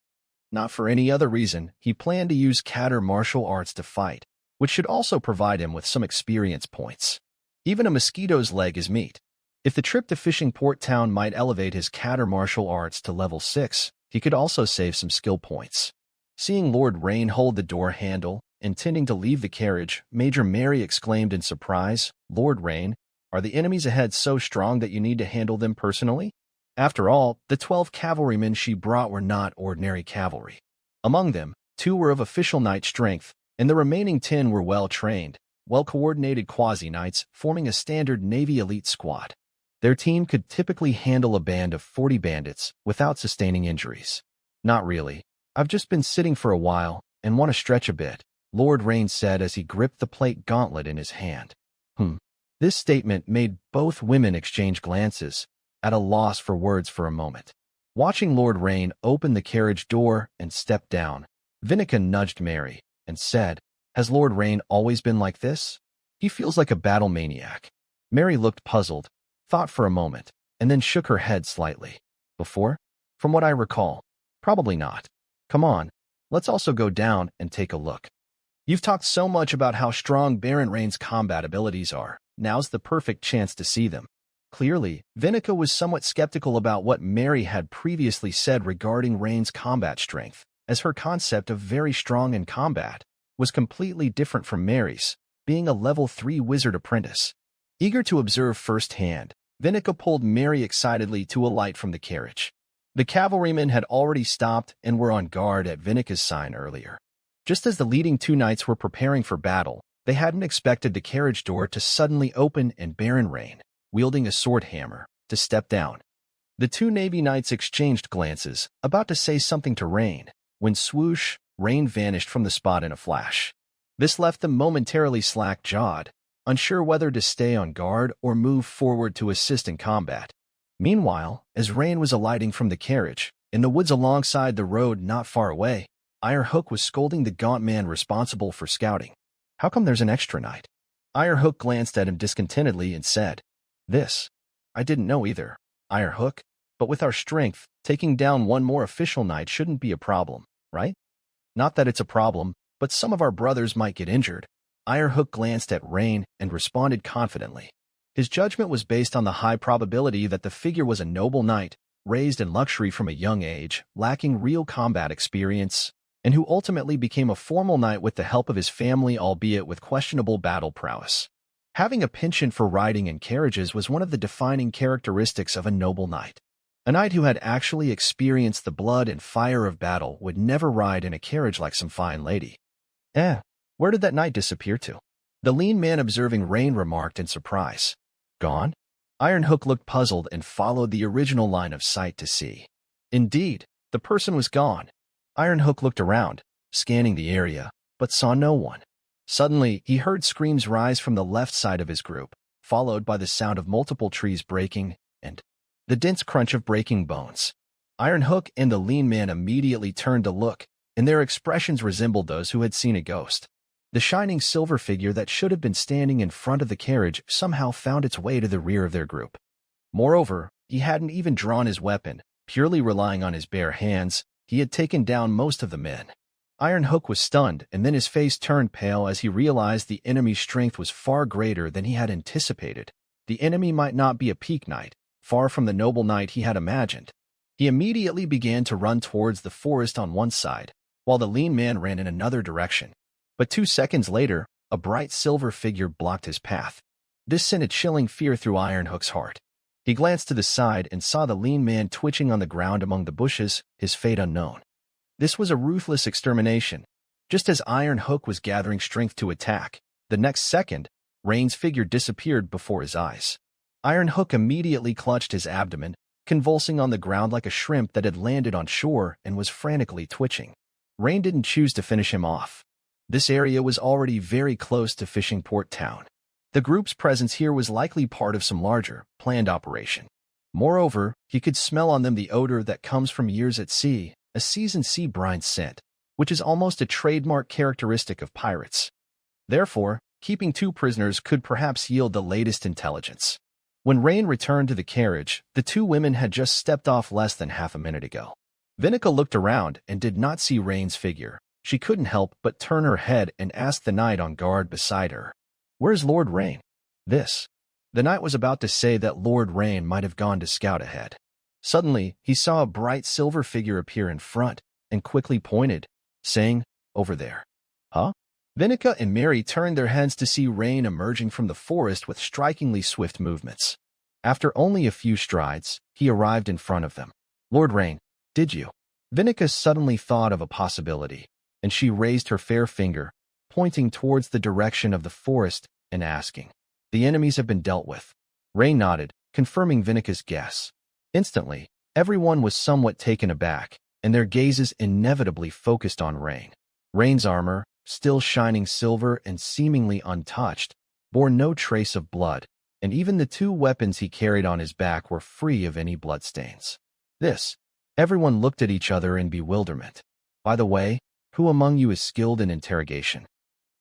Not for any other reason, he planned to use Catter martial arts to fight, which should also provide him with some experience points. Even a mosquito's leg is meat. If the trip to Fishing Port Town might elevate his Catter martial arts to level 6, he could also save some skill points. Seeing Lord Rain hold the door handle, intending to leave the carriage, Major Mary exclaimed in surprise, "Lord Rain, are the enemies ahead so strong that you need to handle them personally?" After all, the 12 cavalrymen she brought were not ordinary cavalry. Among them, 2 were of official knight strength, and the remaining 10 were well-trained, well-coordinated quasi-knights forming a standard Navy elite squad. Their team could typically handle a band of 40 bandits without sustaining injuries. "Not really. I've just been sitting for a while and want to stretch a bit," Lord Rain said as he gripped the plate gauntlet in his hand. This statement made both women exchange glances, at a loss for words for a moment. Watching Lord Rain open the carriage door and step down, Vinica nudged Mary and said, "Has Lord Rain always been like this? He feels like a battle maniac." Mary looked puzzled, thought for a moment, and then shook her head slightly. "Before? From what I recall, probably not. Come on, let's also go down and take a look. You've talked so much about how strong Baron Rain's combat abilities are. Now's the perfect chance to see them." Clearly, Vinica was somewhat skeptical about what Mary had previously said regarding Rain's combat strength, as her concept of very strong in combat was completely different from Mary's, being a level 3 wizard apprentice. Eager to observe firsthand, Vinica pulled Mary excitedly to alight from the carriage. The cavalrymen had already stopped and were on guard at Vinica's sign earlier. Just as the leading 2 knights were preparing for battle, they hadn't expected the carriage door to suddenly open and Baron Rain, wielding a sword hammer, to step down. The 2 Navy knights exchanged glances, about to say something to Rain, when swoosh, Rain vanished from the spot in a flash. This left them momentarily slack-jawed, unsure whether to stay on guard or move forward to assist in combat. Meanwhile, as Rain was alighting from the carriage, in the woods alongside the road not far away, Iron Hook was scolding the gaunt man responsible for scouting. "How come there's an extra knight?" Iron Hook glanced at him discontentedly and said, I didn't know either, Iron Hook, but with our strength, taking down one more official knight shouldn't be a problem, right?" "Not that it's a problem, but some of our brothers might get injured." Iron Hook glanced at Rain and responded confidently. His judgment was based on the high probability that the figure was a noble knight, raised in luxury from a young age, lacking real combat experience, and who ultimately became a formal knight with the help of his family, albeit with questionable battle prowess. Having a penchant for riding in carriages was one of the defining characteristics of a noble knight. A knight who had actually experienced the blood and fire of battle would never ride in a carriage like some fine lady. Where did that knight disappear to?" The lean man observing Rain remarked in surprise. "Gone?" Iron Hook looked puzzled and followed the original line of sight to see. Indeed, the person was gone. Iron Hook looked around, scanning the area, but saw no one. Suddenly, he heard screams rise from the left side of his group, followed by the sound of multiple trees breaking and the dense crunch of breaking bones. Iron Hook and the lean man immediately turned to look, and their expressions resembled those who had seen a ghost. The shining silver figure that should have been standing in front of the carriage somehow found its way to the rear of their group. Moreover, he hadn't even drawn his weapon. Purely relying on his bare hands, he had taken down most of the men. Iron Hook was stunned, and then his face turned pale as he realized the enemy's strength was far greater than he had anticipated. The enemy might not be a peak knight, far from the noble knight he had imagined. He immediately began to run towards the forest on one side, while the lean man ran in another direction. But 2 seconds later, a bright silver figure blocked his path. This sent a chilling fear through Iron Hook's heart. He glanced to the side and saw the lean man twitching on the ground among the bushes, his fate unknown. This was a ruthless extermination. Just as Iron Hook was gathering strength to attack, the next second, Rain's figure disappeared before his eyes. Iron Hook immediately clutched his abdomen, convulsing on the ground like a shrimp that had landed on shore and was frantically twitching. Rain didn't choose to finish him off. This area was already very close to Fishing Port Town. The group's presence here was likely part of some larger, planned operation. Moreover, he could smell on them the odor that comes from years at sea, a seasoned sea brine scent, which is almost a trademark characteristic of pirates. Therefore, keeping 2 prisoners could perhaps yield the latest intelligence. When Rain returned to the carriage, the 2 women had just stepped off less than half a minute ago. Vinica looked around and did not see Rain's figure. She couldn't help but turn her head and ask the knight on guard beside her, "Where's Lord Rain?" The knight was about to say that Lord Rain might have gone to scout ahead. Suddenly, he saw a bright silver figure appear in front and quickly pointed, saying, "Over there." "Huh?" Vinica and Mary turned their heads to see Rain emerging from the forest with strikingly swift movements. After only a few strides, he arrived in front of them. "Lord Rain, did you?" Vinica suddenly thought of a possibility, and she raised her fair finger, pointing towards the direction of the forest and asking, "The enemies have been dealt with." Rain nodded, confirming Vinica's guess. Instantly, everyone was somewhat taken aback, and their gazes inevitably focused on Rain. Rain's armor, still shining silver and seemingly untouched, bore no trace of blood, and even the 2 weapons he carried on his back were free of any bloodstains. Everyone looked at each other in bewilderment. "By the way, who among you is skilled in interrogation?"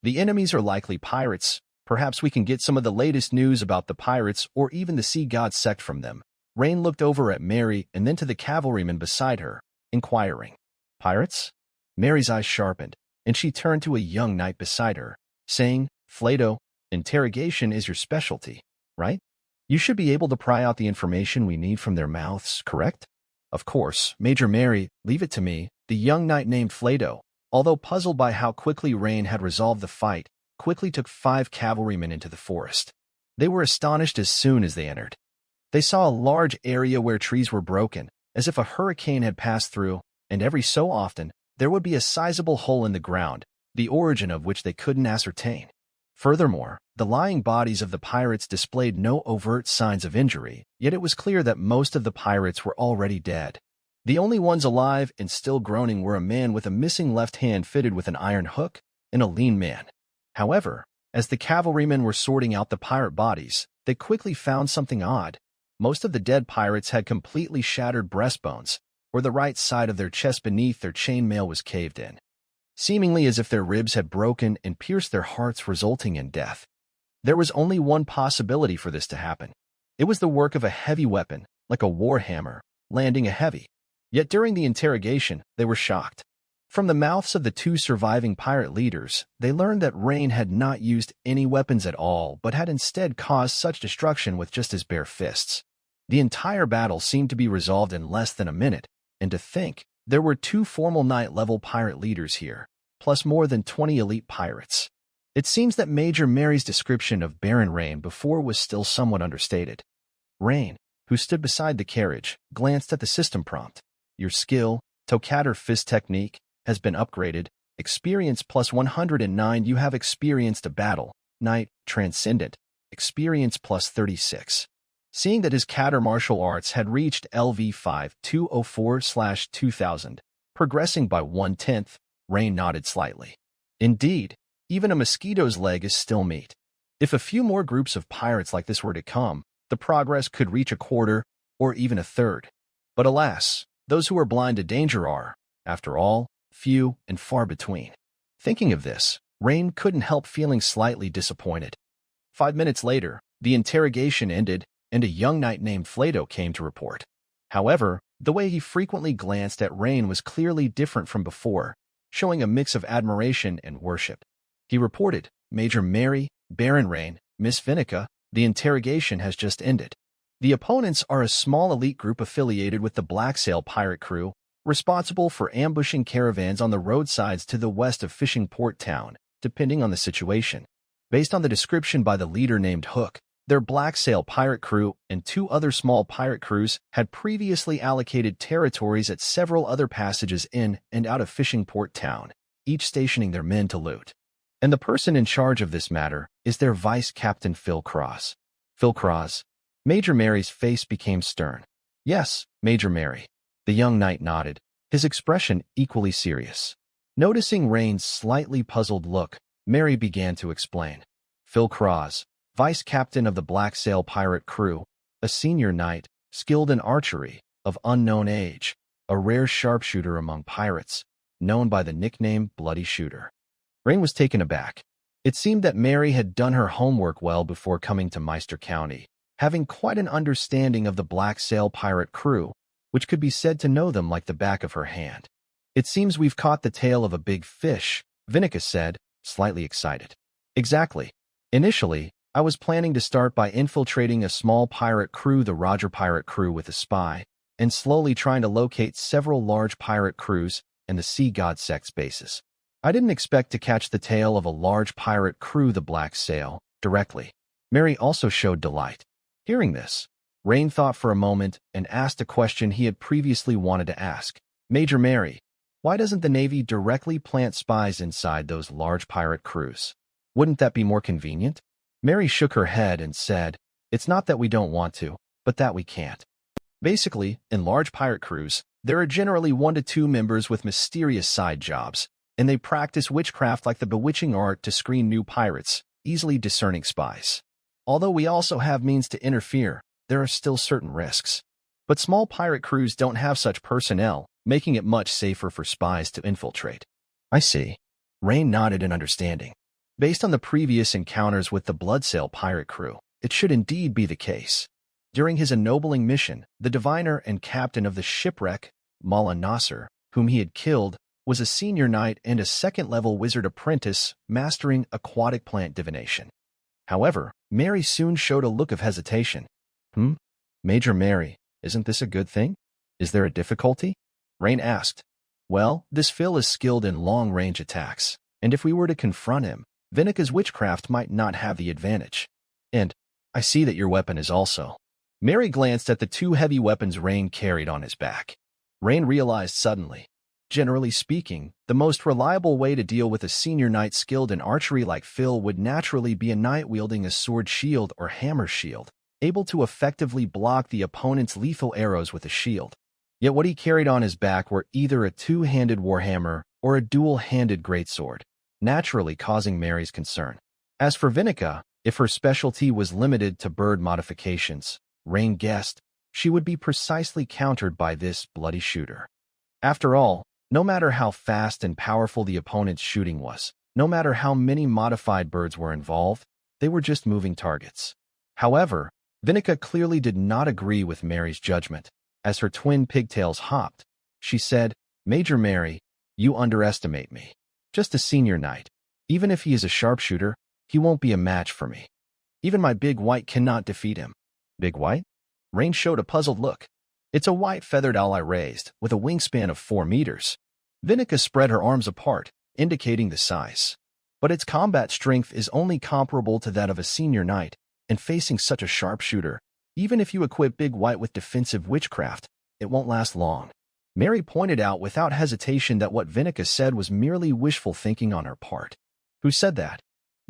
"The enemies are likely pirates. Perhaps we can get some of the latest news about the pirates or even the sea god sect from them." Rain looked over at Mary and then to the cavalryman beside her, inquiring, "Pirates?" Mary's eyes sharpened, and she turned to a young knight beside her, saying, "Flato, interrogation is your specialty, right? You should be able to pry out the information we need from their mouths, correct?" "Of course, Major Mary, leave it to me." The young knight named Flato, although puzzled by how quickly Rain had resolved the fight, quickly took 5 cavalrymen into the forest. They were astonished as soon as they entered. They saw a large area where trees were broken, as if a hurricane had passed through, and every so often, there would be a sizable hole in the ground, the origin of which they couldn't ascertain. Furthermore, the lying bodies of the pirates displayed no overt signs of injury, yet it was clear that most of the pirates were already dead. The only ones alive and still groaning were a man with a missing left hand fitted with an iron hook and a lean man. However, as the cavalrymen were sorting out the pirate bodies, they quickly found something odd. Most of the dead pirates had completely shattered breastbones, or the right side of their chest beneath their chainmail was caved in, seemingly as if their ribs had broken and pierced their hearts, resulting in death. There was only one possibility for this to happen. It was the work of a heavy weapon, like a war hammer, landing a heavy. Yet during the interrogation, they were shocked. From the mouths of the 2 surviving pirate leaders, they learned that Rain had not used any weapons at all, but had instead caused such destruction with just his bare fists. The entire battle seemed to be resolved in less than a minute, and to think, there were 2 formal knight-level pirate leaders here, plus more than 20 elite pirates. It seems that Major Mary's description of Baron Rain before was still somewhat understated. Rain, who stood beside the carriage, glanced at the system prompt. "Your skill, Tokater fist technique, has been upgraded. Experience plus 109. You have experienced a battle. Knight, Transcendent. Experience plus 36. Seeing that his Kater martial arts had reached LV 5204/2000, progressing by 1/10, Rain nodded slightly. Indeed, even a mosquito's leg is still meat. If a few more groups of pirates like this were to come, the progress could reach a quarter or even a third. But alas, Those who are blind to danger are, after all, few and far between. Thinking of this, Rain couldn't help feeling slightly disappointed. 5 minutes later, the interrogation ended, and a young knight named Flato came to report. However, the way he frequently glanced at Rain was clearly different from before, showing a mix of admiration and worship. He reported, "Major Mary, Baron Rain, Miss Vinica, the interrogation has just ended. The opponents are a small elite group affiliated with the Black Sail pirate crew, responsible for ambushing caravans on the roadsides to the west of Fishing Port Town, depending on the situation. Based on the description by the leader named Hook, their Black Sail pirate crew and 2 other small pirate crews had previously allocated territories at several other passages in and out of Fishing Port Town, each stationing their men to loot. And the person in charge of this matter is their Vice Captain Phil Cross." "Phil Cross?" Major Mary's face became stern. "Yes, Major Mary." The young knight nodded, his expression equally serious. Noticing Rain's slightly puzzled look, Mary began to explain. "Phil Cross, Vice Captain of the Black Sail pirate crew, a senior knight, skilled in archery, of unknown age, a rare sharpshooter among pirates, known by the nickname Bloody Shooter." Rain was taken aback. It seemed that Mary had done her homework well before coming to Meister County, having quite an understanding of the Black Sail pirate crew, which could be said to know them like the back of her hand. "It seems we've caught the tail of a big fish," Vinica said, slightly excited. "Exactly. Initially, I was planning to start by infiltrating a small pirate crew, the Roger pirate crew, with a spy, and slowly trying to locate several large pirate crews and the Sea God sect's bases. I didn't expect to catch the tail of a large pirate crew, the Black Sail, directly." Mary also showed delight. Hearing this, Rain thought for a moment and asked a question he had previously wanted to ask. "Major Mary, why doesn't the Navy directly plant spies inside those large pirate crews? Wouldn't that be more convenient?" Mary shook her head and said, "It's not that we don't want to, but that we can't. Basically, in large pirate crews, there are generally 1 to 2 members with mysterious side jobs, and they practice witchcraft like the bewitching art to screen new pirates, easily discerning spies. Although we also have means to interfere, there are still certain risks. But small pirate crews don't have such personnel, making it much safer for spies to infiltrate." "I see." Rain nodded in understanding. Based on the previous encounters with the Bloodsail pirate crew, it should indeed be the case. During his ennobling mission, the diviner and captain of the shipwreck, Mala Nasser, whom he had killed, was a senior knight and a second-level wizard apprentice mastering aquatic plant divination. However, Mary soon showed a look of hesitation. Major Mary, isn't this a good thing? Is there a difficulty?" Rain asked. "Well, this Phil is skilled in long-range attacks, and if we were to confront him, Vinica's witchcraft might not have the advantage. And I see that your weapon is also." Mary glanced at the 2 heavy weapons Rain carried on his back. Rain realized suddenly, generally speaking, the most reliable way to deal with a senior knight skilled in archery like Phil would naturally be a knight wielding a sword shield or hammer shield, able to effectively block the opponent's lethal arrows with a shield. Yet what he carried on his back were either a 2-handed warhammer or a dual-handed greatsword, naturally causing Mary's concern. As for Vinica, if her specialty was limited to bird modifications, Rain guessed she would be precisely countered by this Bloody Shooter. After all, no matter how fast and powerful the opponent's shooting was, no matter how many modified birds were involved, they were just moving targets. However, Vinica clearly did not agree with Mary's judgment. As her twin pigtails hopped, she said, "Major Mary, you underestimate me. Just a senior knight. Even if he is a sharpshooter, he won't be a match for me. Even my big white cannot defeat him." "Big white?" Rain showed a puzzled look. "It's a white feathered owl I raised, with a wingspan of 4 meters. Vinica spread her arms apart, indicating the size. "But its combat strength is only comparable to that of a senior knight, and facing such a sharpshooter, even if you equip Big White with defensive witchcraft, it won't last long." Mary pointed out without hesitation that what Vinica said was merely wishful thinking on her part. "Who said that?"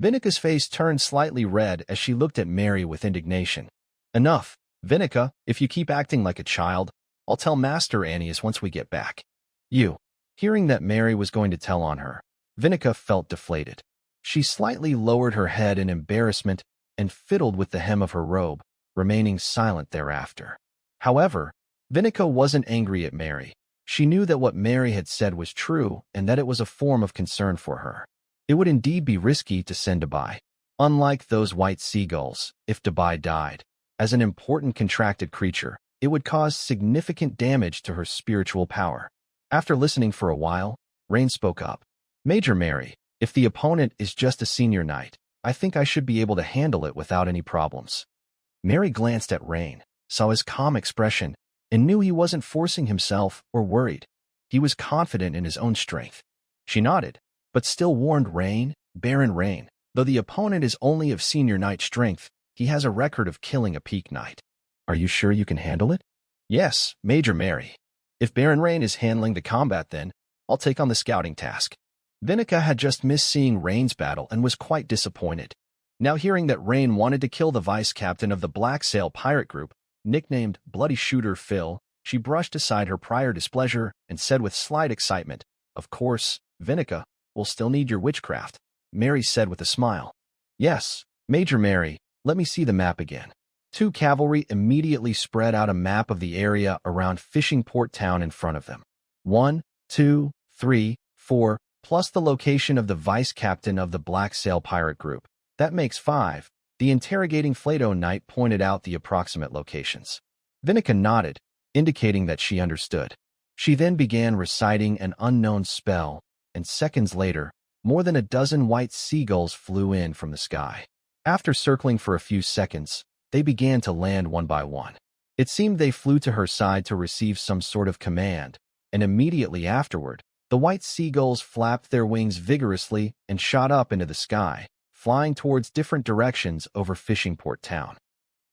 Vinica's face turned slightly red as she looked at Mary with indignation. "Enough, Vinica, if you keep acting like a child, I'll tell Master Annius once we get back." "You." Hearing that Mary was going to tell on her, Vinica felt deflated. She slightly lowered her head in embarrassment and fiddled with the hem of her robe, remaining silent thereafter. However, Vinica wasn't angry at Mary. She knew that what Mary had said was true and that it was a form of concern for her. It would indeed be risky to send Dubai. Unlike those white seagulls, if Dubai died, as an important contracted creature, it would cause significant damage to her spiritual power. After listening for a while, Rain spoke up. Major Mary, if the opponent is just a senior knight, I think I should be able to handle it without any problems. Mary glanced at Rain, saw his calm expression, and knew he wasn't forcing himself or worried. He was confident in his own strength. She nodded, but still warned Rain, Baron Rain, though the opponent is only of senior knight strength, he has a record of killing a peak knight. Are you sure you can handle it? Yes, Major Mary. If Baron Rain is handling the combat then, I'll take on the scouting task. Vinica had just missed seeing Rain's battle and was quite disappointed. Now hearing that Rain wanted to kill the vice-captain of the Black Sail pirate group, nicknamed Bloody Shooter Phil, she brushed aside her prior displeasure and said with slight excitement, "Of course, Vinica, we'll still need your witchcraft," Mary said with a smile. "Yes, Major Mary, let me see the map again." Two cavalry immediately spread out a map of the area around Fishing Port Town in front of them. 1, 2, 3, 4, plus the location of the vice-captain of the Black Sail pirate group. That makes 5. The interrogating Flato Knight pointed out the approximate locations. Vinica nodded, indicating that she understood. She then began reciting an unknown spell, and seconds later, more than a dozen white seagulls flew in from the sky. After circling for a few seconds, they began to land one by one. It seemed they flew to her side to receive some sort of command, and immediately afterward, the white seagulls flapped their wings vigorously and shot up into the sky, flying towards different directions over Fishing Port Town.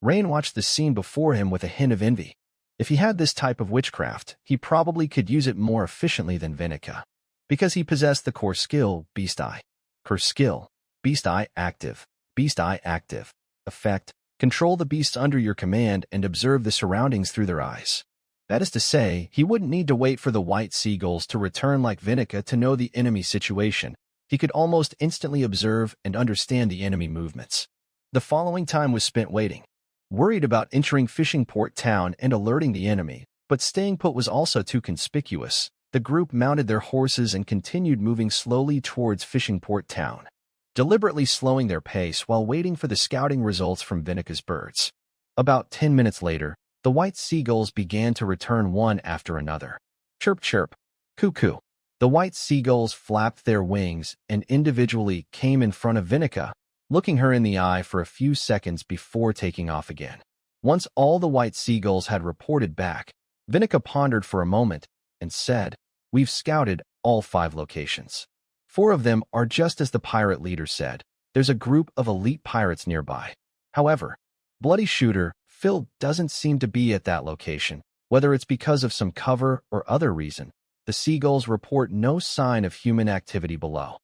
Rain watched the scene before him with a hint of envy. If he had this type of witchcraft, he probably could use it more efficiently than Vinica, because he possessed the core skill, Beast Eye. Her skill, Beast Eye active. Beast Eye active. Effect, control the beasts under your command and observe the surroundings through their eyes. That is to say, he wouldn't need to wait for the white seagulls to return like Vinica to know the enemy situation. He could almost instantly observe and understand the enemy movements. The following time was spent waiting, worried about entering Fishing Port Town and alerting the enemy, but staying put was also too conspicuous. The group mounted their horses and continued moving slowly towards Fishing Port Town, deliberately slowing their pace while waiting for the scouting results from Vinica's birds. About 10 minutes later, the white seagulls began to return one after another. Chirp, chirp, cuckoo. The white seagulls flapped their wings and individually came in front of Vinica, looking her in the eye for a few seconds before taking off again. Once all the white seagulls had reported back, Vinica pondered for a moment and said, "We've scouted all 5 locations. 4 of them are just as the pirate leader said. There's a group of elite pirates nearby. However, Bloody Shooter Phil doesn't seem to be at that location, whether it's because of some cover or other reason. The seagulls report no sign of human activity below."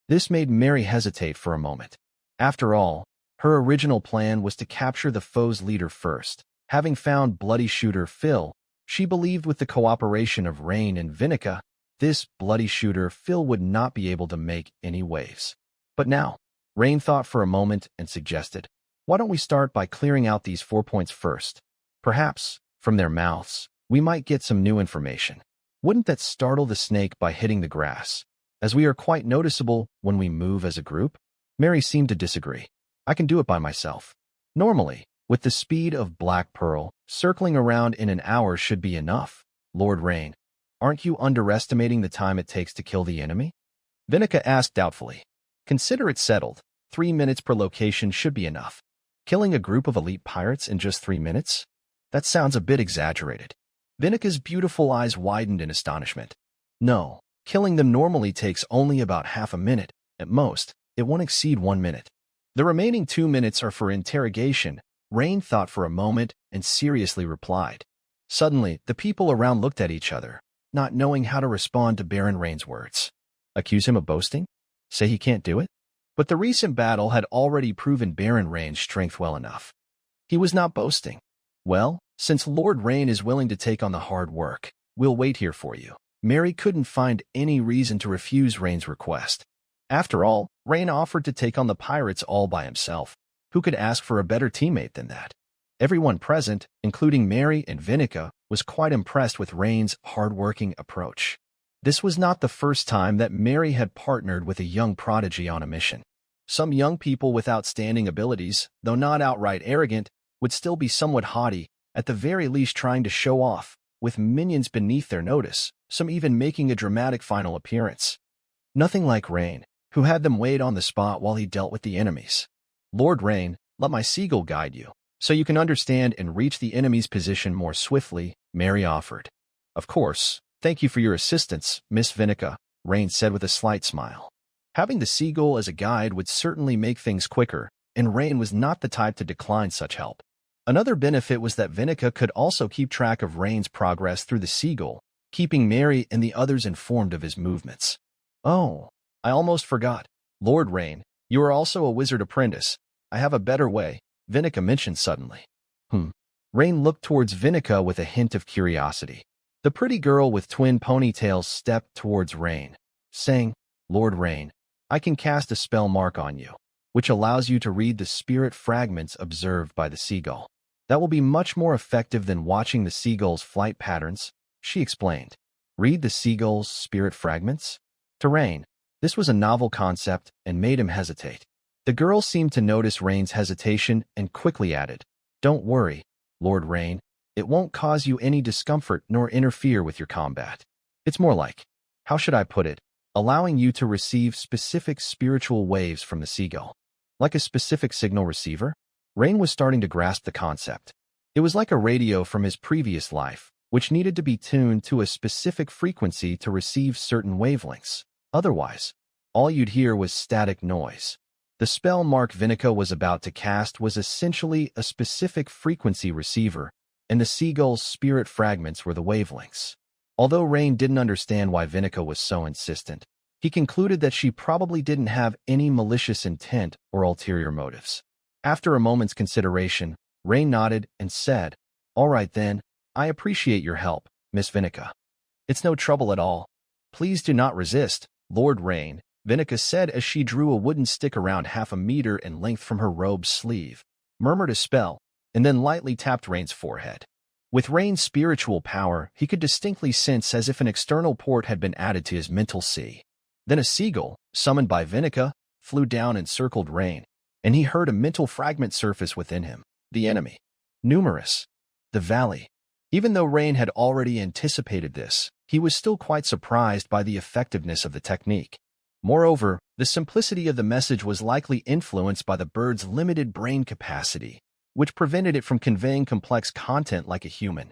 This made Mary hesitate for a moment. After all, her original plan was to capture the foe's leader first. Having found Bloody Shooter Phil, she believed with the cooperation of Rain and Vinica, this Bloody Shooter Phil would not be able to make any waves. But now, Rain thought for a moment and suggested, "Why don't we start by clearing out these 4 points first? Perhaps, from their mouths, we might get some new information. Wouldn't that startle the snake by hitting the grass, as we are quite noticeable when we move as a group?" Mary seemed to disagree. "I can do it by myself. Normally, with the speed of Black Pearl, circling around in an hour should be enough. Lord Rain, aren't you underestimating the time it takes to kill the enemy?" Vinica asked doubtfully. "Consider it settled. 3 minutes per location should be enough. Killing a group of elite pirates in just 3 minutes? That sounds a bit exaggerated." Vinica's beautiful eyes widened in astonishment. "No, killing them normally takes only about half a minute. At most, it won't exceed 1 minute. The remaining 2 minutes are for interrogation." Rain thought for a moment and seriously replied. Suddenly, the people around looked at each other, not knowing how to respond to Baron Rain's words. Accuse him of boasting? Say he can't do it? But the recent battle had already proven Baron Rain's strength well enough. He was not boasting. "Well, since Lord Rain is willing to take on the hard work, we'll wait here for you." Mary couldn't find any reason to refuse Rain's request. After all, Rain offered to take on the pirates all by himself. Who could ask for a better teammate than that? Everyone present, including Mary and Vinica, was quite impressed with Rain's hard-working approach. This was not the first time that Mary had partnered with a young prodigy on a mission. Some young people with outstanding abilities, though not outright arrogant, would still be somewhat haughty, at the very least trying to show off, with minions beneath their notice, some even making a dramatic final appearance. Nothing like Rain, who had them weighed on the spot while he dealt with the enemies. Lord Rain, let my seagull guide you, so you can understand and reach the enemy's position more swiftly, Mary offered. Of course, thank you for your assistance, Miss Vinica, Rain said with a slight smile. Having the seagull as a guide would certainly make things quicker, and Rain was not the type to decline such help. Another benefit was that Vinica could also keep track of Rain's progress through the seagull, keeping Mary and the others informed of his movements. Oh, I almost forgot. Lord Rain, you are also a wizard apprentice. I have a better way, Vinica mentioned suddenly. Rain looked towards Vinica with a hint of curiosity. The pretty girl with twin ponytails stepped towards Rain, saying, Lord Rain, I can cast a spell mark on you, which allows you to read the spirit fragments observed by the seagull. That will be much more effective than watching the seagull's flight patterns, she explained. Read the seagull's spirit fragments? To Rain, this was a novel concept and made him hesitate. The girl seemed to notice Rain's hesitation and quickly added, Don't worry, Lord Rain, it won't cause you any discomfort nor interfere with your combat. It's more like, how should I put it, allowing you to receive specific spiritual waves from the seagull. Like a specific signal receiver? Rain was starting to grasp the concept. It was like a radio from his previous life, which needed to be tuned to a specific frequency to receive certain wavelengths. Otherwise, all you'd hear was static noise. The spell Mark Vinica was about to cast was essentially a specific frequency receiver, and the seagull's spirit fragments were the wavelengths. Although Rain didn't understand why Vinica was so insistent, he concluded that she probably didn't have any malicious intent or ulterior motives. After a moment's consideration, Rain nodded and said, All right then, I appreciate your help, Miss Vinica. It's no trouble at all. Please do not resist, Lord Rain, Vinica said as she drew a wooden stick around 1/2 meter in length from her robe's sleeve, murmured a spell, and then lightly tapped Rain's forehead. With Rain's spiritual power, he could distinctly sense as if an external port had been added to his mental sea. Then a seagull, summoned by Vinica, flew down and circled Rain, and he heard a mental fragment surface within him. The enemy. Numerous. The valley. Even though Rain had already anticipated this, he was still quite surprised by the effectiveness of the technique. Moreover, the simplicity of the message was likely influenced by the bird's limited brain capacity, which prevented it from conveying complex content like a human.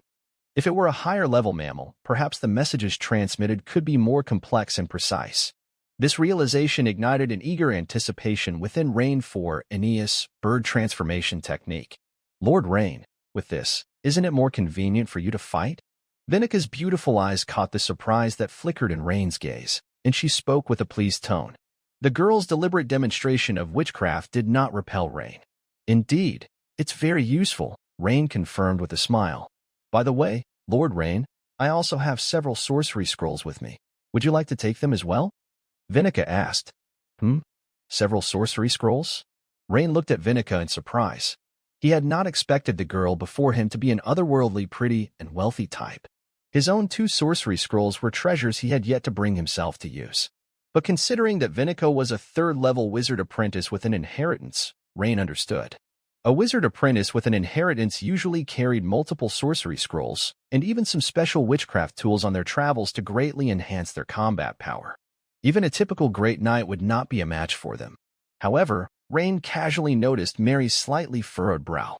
If it were a higher-level mammal, perhaps the messages transmitted could be more complex and precise. This realization ignited an eager anticipation within Rain for Aeneas' bird transformation technique. Lord Rain, with this, isn't it more convenient for you to fight? Vinica's beautiful eyes caught the surprise that flickered in Rain's gaze, and she spoke with a pleased tone. The girl's deliberate demonstration of witchcraft did not repel Rain. Indeed, it's very useful, Rain confirmed with a smile. By the way, Lord Rain, I also have several sorcery scrolls with me. Would you like to take them as well? Vinica asked. Several sorcery scrolls? Rain looked at Vinica in surprise. He had not expected the girl before him to be an otherworldly pretty and wealthy type. His own 2 sorcery scrolls were treasures he had yet to bring himself to use. But considering that Vinica was a 3rd-level wizard apprentice with an inheritance, Rain understood. A wizard apprentice with an inheritance usually carried multiple sorcery scrolls, and even some special witchcraft tools on their travels to greatly enhance their combat power. Even a typical great knight would not be a match for them. However, Rain casually noticed Mary's slightly furrowed brow.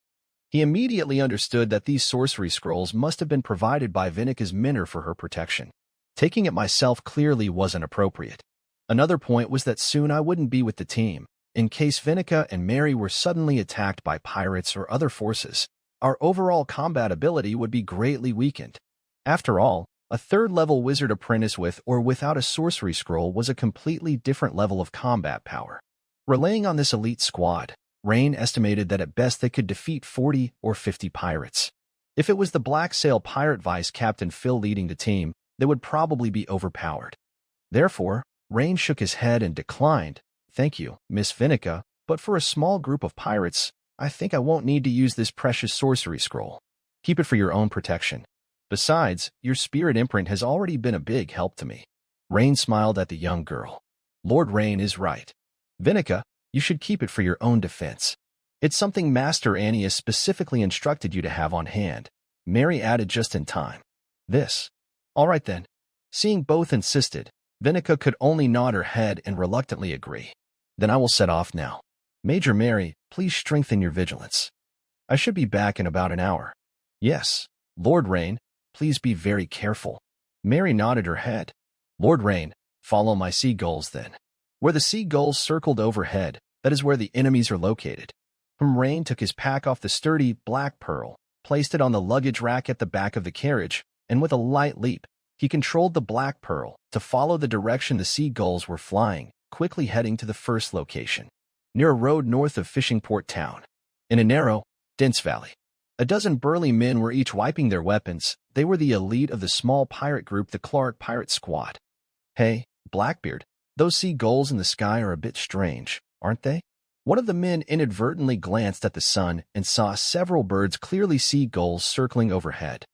He immediately understood that these sorcery scrolls must have been provided by Vinica's mentor for her protection. Taking it myself clearly wasn't appropriate. Another point was that soon I wouldn't be with the team. In case Vinica and Mary were suddenly attacked by pirates or other forces, our overall combat ability would be greatly weakened. After all, a 3rd-level wizard apprentice with or without a sorcery scroll was a completely different level of combat power. Relying on this elite squad, Rain estimated that at best they could defeat 40 or 50 pirates. If it was the Black Sail Pirate Vice Captain Phil leading the team, they would probably be overpowered. Therefore, Rain shook his head and declined, Thank you, Miss Vinica, but for a small group of pirates, I think I won't need to use this precious sorcery scroll. Keep it for your own protection. Besides, your spirit imprint has already been a big help to me. Rain smiled at the young girl. Lord Rain is right. Vinica, you should keep it for your own defense. It's something Master Annius specifically instructed you to have on hand. Mary added just in time. This. All right then. Seeing both insisted, Vinica could only nod her head and reluctantly agree. Then I will set off now. Major Mary, please strengthen your vigilance. I should be back in about an hour. Yes. Lord Rain, please be very careful. Mary nodded her head. Lord Rain, follow my seagulls then. Where the seagulls circled overhead, that is where the enemies are located. Rain took his pack off the sturdy black pearl, placed it on the luggage rack at the back of the carriage, and with a light leap, he controlled the black pearl to follow the direction the seagulls were flying, quickly heading to the first location, near a road north of Fishingport Town. In a narrow, dense valley, a dozen burly men were each wiping their weapons. They were the elite of the small pirate group, the Clark Pirate Squad. Hey, Blackbeard, those seagulls in the sky are a bit strange, aren't they? One of the men inadvertently glanced at the sun and saw several birds, clearly seagulls, circling overhead.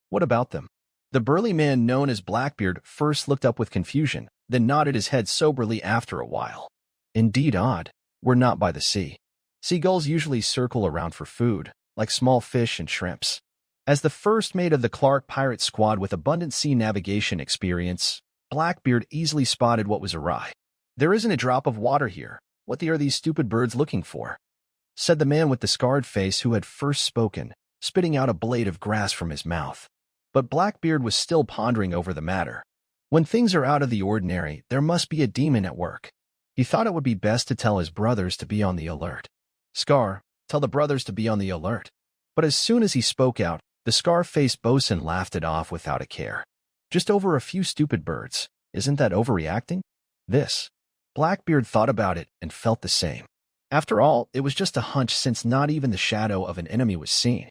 What about them? The burly man known as Blackbeard first looked up with confusion, then nodded his head soberly after a while. Indeed odd. We're not by the sea. Seagulls usually circle around for food, like small fish and shrimps. As the first mate of the Clark Pirate Squad with abundant sea navigation experience, Blackbeard easily spotted what was awry. There isn't a drop of water here. What are these stupid birds looking for? Said the man with the scarred face who had first spoken, spitting out a blade of grass from his mouth. But Blackbeard was still pondering over the matter. When things are out of the ordinary, there must be a demon at work. He thought it would be best to tell his brothers to be on the alert. Scar, tell the brothers to be on the alert. But as soon as he spoke out, the scar-faced bosun laughed it off without a care. Just over a few stupid birds. Isn't that overreacting? This. Blackbeard thought about it and felt the same. After all, it was just a hunch since not even the shadow of an enemy was seen.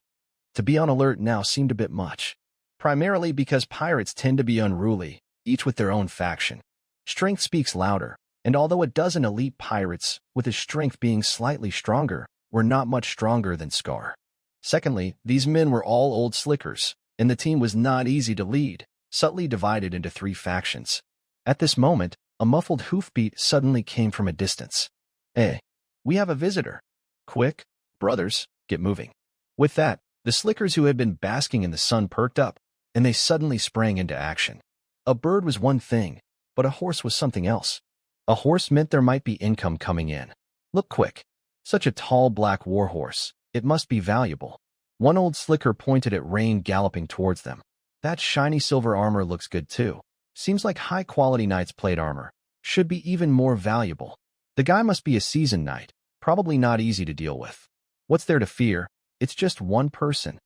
To be on alert now seemed a bit much. Primarily because pirates tend to be unruly, each with their own faction. Strength speaks louder, and although a dozen elite pirates, with his strength being slightly stronger, were not much stronger than Scar. Secondly, these men were all old slickers, and the team was not easy to lead, subtly divided into three factions. At this moment, a muffled hoofbeat suddenly came from a distance. Hey, we have a visitor. Quick, brothers, get moving. With that, the slickers who had been basking in the sun perked up, and they suddenly sprang into action. A bird was one thing, but a horse was something else. A horse meant there might be income coming in. Look quick. Such a tall black warhorse. It must be valuable. One old slicker pointed at Rain galloping towards them. That shiny silver armor looks good too. Seems like high-quality knight's plate armor. Should be even more valuable. The guy must be a seasoned knight. Probably not easy to deal with. What's there to fear? It's just one person.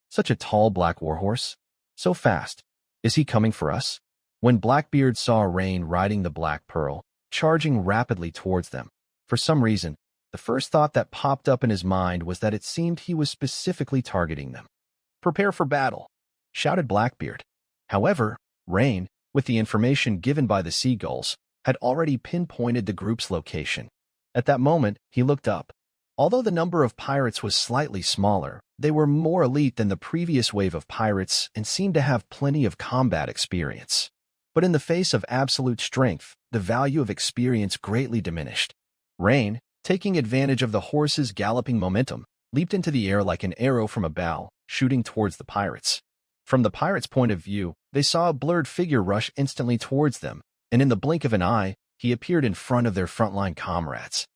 Such a tall black warhorse. So fast. Is he coming for us? When Blackbeard saw Rain riding the Black Pearl, charging rapidly towards them, for some reason, the first thought that popped up in his mind was that it seemed he was specifically targeting them. Prepare for battle, shouted Blackbeard. However, Rain, with the information given by the seagulls, had already pinpointed the group's location. At that moment, he looked up. Although the number of pirates was slightly smaller, they were more elite than the previous wave of pirates and seemed to have plenty of combat experience. But in the face of absolute strength, the value of experience greatly diminished. Rain, taking advantage of the horse's galloping momentum, leaped into the air like an arrow from a bow, shooting towards the pirates. From the pirates' point of view, they saw a blurred figure rush instantly towards them, and in the blink of an eye, he appeared in front of their frontline comrades.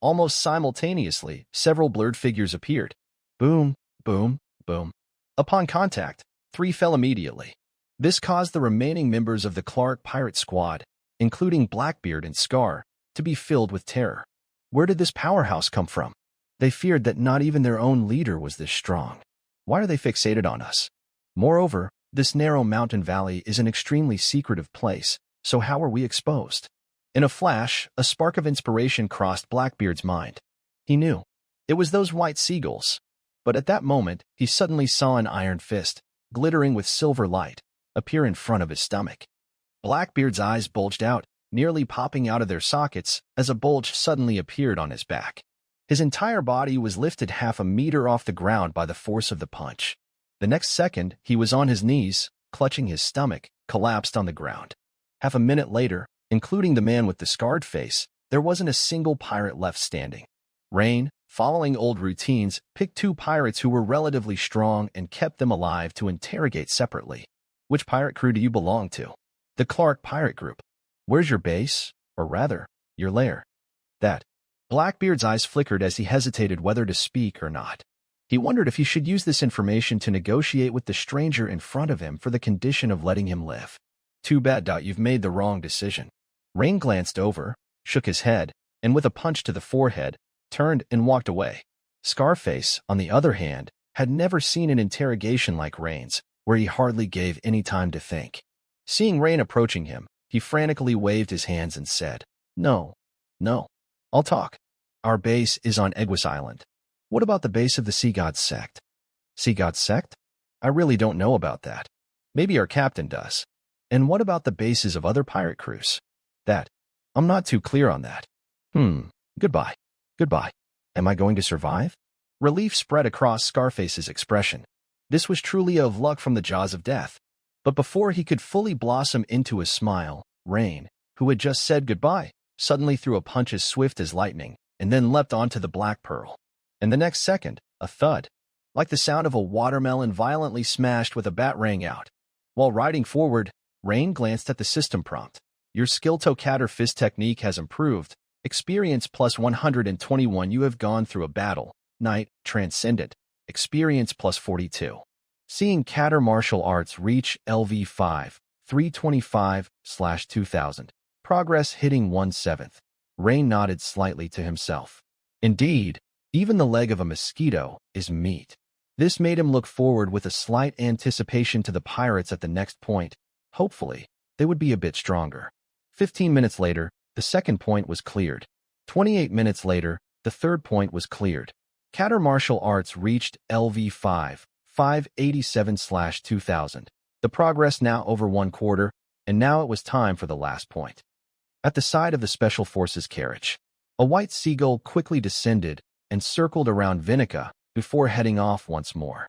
Almost simultaneously, several blurred figures appeared. Boom, boom, boom. Upon contact, 3 fell immediately. This caused the remaining members of the Clark Pirate Squad, including Blackbeard and Scar, to be filled with terror. Where did this powerhouse come from? They feared that not even their own leader was this strong. Why are they fixated on us? Moreover, this narrow mountain valley is an extremely secretive place, so how are we exposed? In a flash, a spark of inspiration crossed Blackbeard's mind. He knew. It was those white seagulls. But at that moment, he suddenly saw an iron fist, glittering with silver light, appear in front of his stomach. Blackbeard's eyes bulged out, nearly popping out of their sockets as a bulge suddenly appeared on his back. His entire body was lifted half a meter off the ground by the force of the punch. The next second, he was on his knees, clutching his stomach, collapsed on the ground. Half a minute later, including the man with the scarred face, there wasn't a single pirate left standing. Rain, following old routines, picked 2 pirates who were relatively strong and kept them alive to interrogate separately. Which pirate crew do you belong to? The Clark Pirate Group. Where's your base? Or rather, your lair? That. Blackbeard's eyes flickered as he hesitated whether to speak or not. He wondered if he should use this information to negotiate with the stranger in front of him for the condition of letting him live. Too bad, you've made the wrong decision. Rain glanced over, shook his head, and with a punch to the forehead, turned and walked away. Scarface, on the other hand, had never seen an interrogation like Rain's, where he hardly gave any time to think. Seeing Rain approaching him, he frantically waved his hands and said, No, I'll talk. Our base is on Egwis Island. What about the base of the Sea God sect? Sea God sect? I really don't know about that. Maybe our captain does. And what about the bases of other pirate crews? That. I'm not too clear on that. Goodbye. Am I going to survive? Relief spread across Scarface's expression. This was truly of luck from the jaws of death. But before he could fully blossom into a smile, Rain, who had just said goodbye, suddenly threw a punch as swift as lightning, and then leapt onto the Black Pearl. And the next second, a thud, like the sound of a watermelon violently smashed with a bat, rang out. While riding forward, Rain glanced at the system prompt. Your skill toe catter fist technique has improved. Experience plus 121. You have gone through a battle. Knight, Transcendent. Experience plus 42. Seeing Catter Martial Arts reach LV5, 325/2000. Progress hitting 1/7. Rain nodded slightly to himself. Indeed, even the leg of a mosquito is meat. This made him look forward with a slight anticipation to the pirates at the next point. Hopefully, they would be a bit stronger. 15 minutes later, the second point was cleared. 28 minutes later, the third point was cleared. Catter Martial Arts reached LV5, 587/2000. The progress now over 1/4, and now it was time for the last point. At the side of the Special Forces carriage, a white seagull quickly descended and circled around Vinica before heading off once more.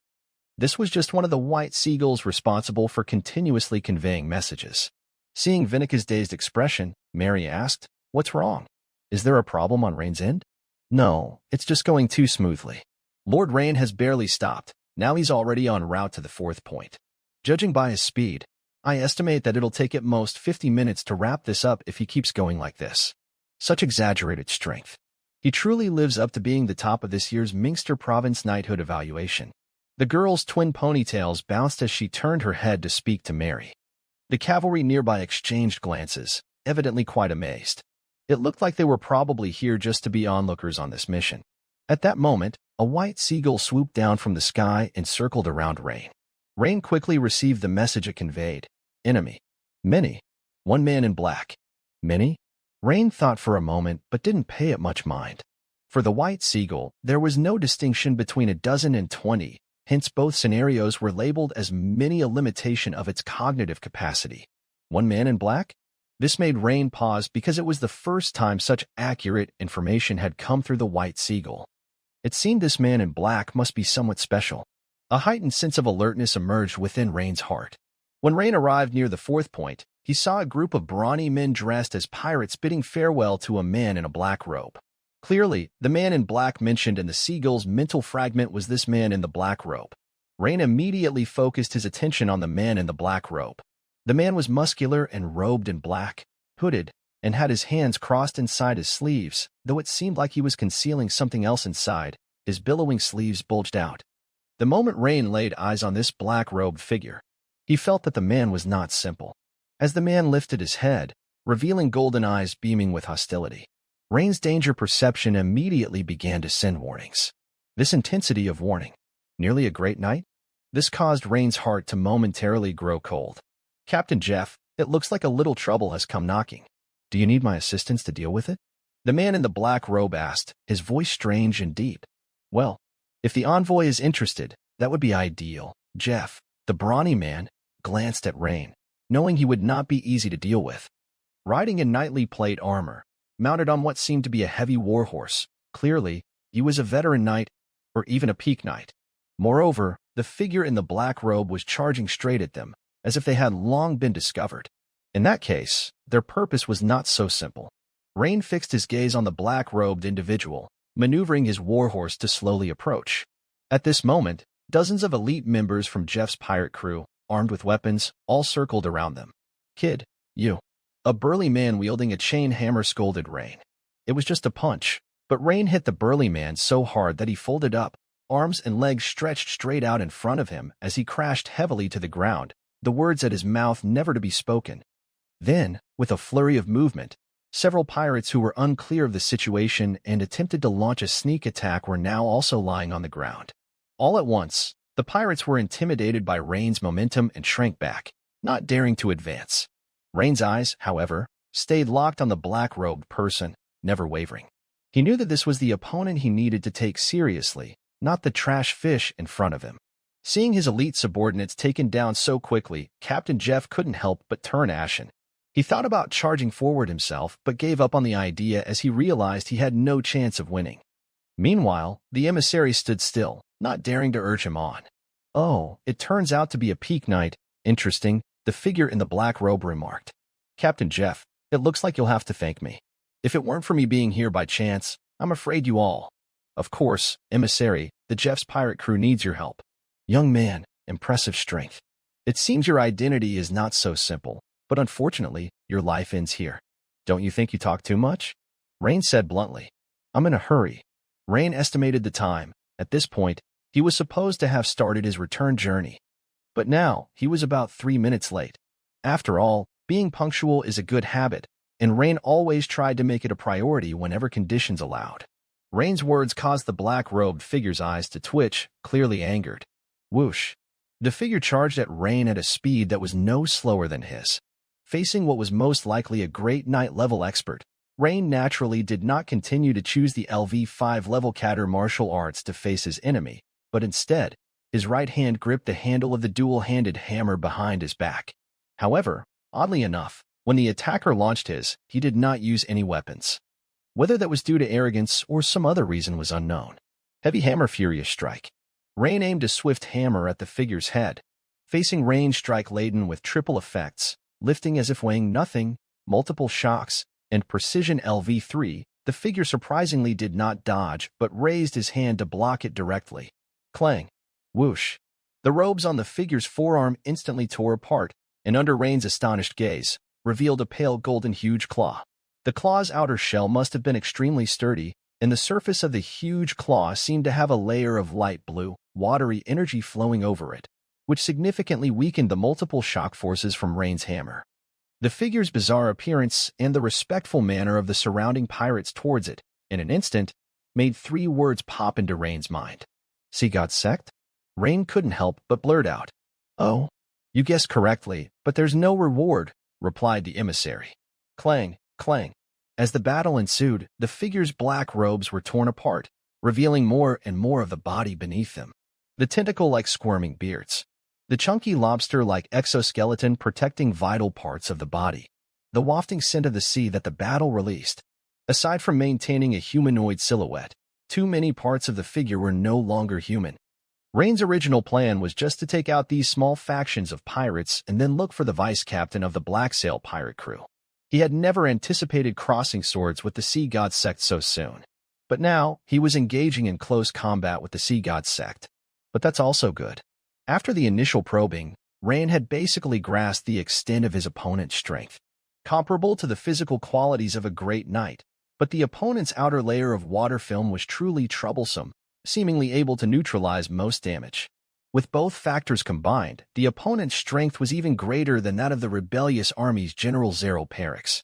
This was just one of the white seagulls responsible for continuously conveying messages. Seeing Vinica's dazed expression, Mary asked, "What's wrong? Is there a problem on Rain's end?" "No, it's just going too smoothly. Lord Rain has barely stopped. Now he's already en route to the 4th point. Judging by his speed, I estimate that it'll take at most 50 minutes to wrap this up if he keeps going like this. Such exaggerated strength. He truly lives up to being the top of this year's Minster Province Knighthood evaluation." The girl's twin ponytails bounced as she turned her head to speak to Mary. The cavalry nearby exchanged glances, evidently quite amazed. It looked like they were probably here just to be onlookers on this mission. At that moment, a white seagull swooped down from the sky and circled around Rain. Rain quickly received the message it conveyed. Enemy. Many. One man in black. Many? Rain thought for a moment but didn't pay it much mind. For the white seagull, there was no distinction between a dozen and 20, hence both scenarios were labeled as many, a limitation of its cognitive capacity. One man in black? This made Rain pause because it was the first time such accurate information had come through the white seagull. It seemed this man in black must be somewhat special. A heightened sense of alertness emerged within Rain's heart. When Rain arrived near the 4th point, he saw a group of brawny men dressed as pirates bidding farewell to a man in a black robe. Clearly, the man in black mentioned in the seagull's mental fragment was this man in the black robe. Rain immediately focused his attention on the man in the black robe. The man was muscular and robed in black, hooded, and had his hands crossed inside his sleeves, though it seemed like he was concealing something else inside. His billowing sleeves bulged out. The moment Rain laid eyes on this black-robed figure, he felt that the man was not simple. As the man lifted his head, revealing golden eyes beaming with hostility, Rain's danger perception immediately began to send warnings. This intensity of warning, nearly a great night? This caused Rain's heart to momentarily grow cold. "Captain Jeff, it looks like a little trouble has come knocking. Do you need my assistance to deal with it?" The man in the black robe asked, his voice strange and deep. "Well, if the envoy is interested, that would be ideal." Jeff, the brawny man, glanced at Rain, knowing he would not be easy to deal with. Riding in knightly plate armor, mounted on what seemed to be a heavy warhorse, clearly, He was a veteran knight, or even a peak knight. Moreover, the figure in the black robe was charging straight at them, as if they had long been discovered. In that case, their purpose was not so simple. Rain fixed his gaze on the black-robed individual, maneuvering his warhorse to slowly approach. At this moment, dozens of elite members from Jeff's pirate crew, armed with weapons, all circled around them. "Kid, you." A burly man wielding a chain hammer scolded Rain. It was just a punch, but Rain hit the burly man so hard that he folded up, arms and legs stretched straight out in front of him as he crashed heavily to the ground, the words at his mouth never to be spoken. Then, with a flurry of movement, several pirates who were unclear of the situation and attempted to launch a sneak attack were now also lying on the ground. All at once, the pirates were intimidated by Rain's momentum and shrank back, not daring to advance. Rain's eyes, however, stayed locked on the black-robed person, never wavering. He knew that this was the opponent he needed to take seriously, not the trash fish in front of him. Seeing his elite subordinates taken down so quickly, Captain Jeff couldn't help but turn ashen. He thought about charging forward himself, but gave up on the idea as he realized he had no chance of winning. Meanwhile, the emissary stood still, not daring to urge him on. "Oh, it turns out to be a peak knight. Interesting," the figure in the black robe remarked. "Captain Jeff, it looks like you'll have to thank me. If it weren't for me being here by chance, I'm afraid you all." "Of course, emissary, the Jeff's pirate crew needs your help." "Young man, impressive strength. It seems your identity is not so simple. But unfortunately, your life ends here. Don't you think you talk too much?" Rain said bluntly. "I'm in a hurry." Rain estimated the time. At this point, he was supposed to have started his return journey. But now, he was about 3 minutes late. After all, being punctual is a good habit, and Rain always tried to make it a priority whenever conditions allowed. Rain's words caused the black-robed figure's eyes to twitch, clearly angered. Whoosh! The figure charged at Rain at a speed that was no slower than his. Facing what was most likely a great knight-level expert, Rain naturally did not continue to choose the LV5 level catter martial arts to face his enemy, but instead, his right hand gripped the handle of the dual-handed hammer behind his back. However, oddly enough, when the attacker launched his, he did not use any weapons. Whether that was due to arrogance or some other reason was unknown. Heavy hammer furious strike. Rain aimed a swift hammer at the figure's head. Facing range strike laden with triple effects, lifting as if weighing nothing, multiple shocks, and precision LV3, the figure surprisingly did not dodge but raised his hand to block it directly. Clang! Whoosh! The robes on the figure's forearm instantly tore apart, and under Rain's astonished gaze, revealed a pale golden huge claw. The claw's outer shell must have been extremely sturdy, and the surface of the huge claw seemed to have a layer of light blue, watery energy flowing over it, which significantly weakened the multiple shock forces from Rain's hammer. The figure's bizarre appearance and the respectful manner of the surrounding pirates towards it, in an instant, made 3 words pop into Rain's mind. "Sea God Sect?" Rain couldn't help but blurt out. "Oh, you guessed correctly, but there's no reward," replied the emissary. Clang, clang. As the battle ensued, the figure's black robes were torn apart, revealing more and more of the body beneath them. The tentacle-like squirming beards. The chunky lobster-like exoskeleton protecting vital parts of the body. The wafting scent of the sea that the battle released. Aside from maintaining a humanoid silhouette, too many parts of the figure were no longer human. Rain's original plan was just to take out these small factions of pirates and then look for the vice-captain of the Black Sail pirate crew. He had never anticipated crossing swords with the Sea God Sect so soon. But now, he was engaging in close combat with the Sea God Sect. But that's also good. After the initial probing, Rain had basically grasped the extent of his opponent's strength, comparable to the physical qualities of a great knight, but the opponent's outer layer of water film was truly troublesome, seemingly able to neutralize most damage. With both factors combined, the opponent's strength was even greater than that of the rebellious army's General Zero Perix.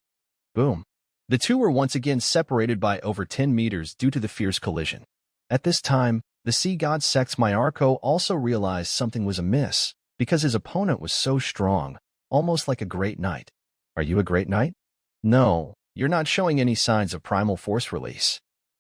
Boom. The two were once again separated by over 10 meters due to the fierce collision. At this time, the Sea God Sect's Myarko also realized something was amiss, because his opponent was so strong, almost like a great knight. "Are you a great knight?" "No, you're not showing any signs of primal force release."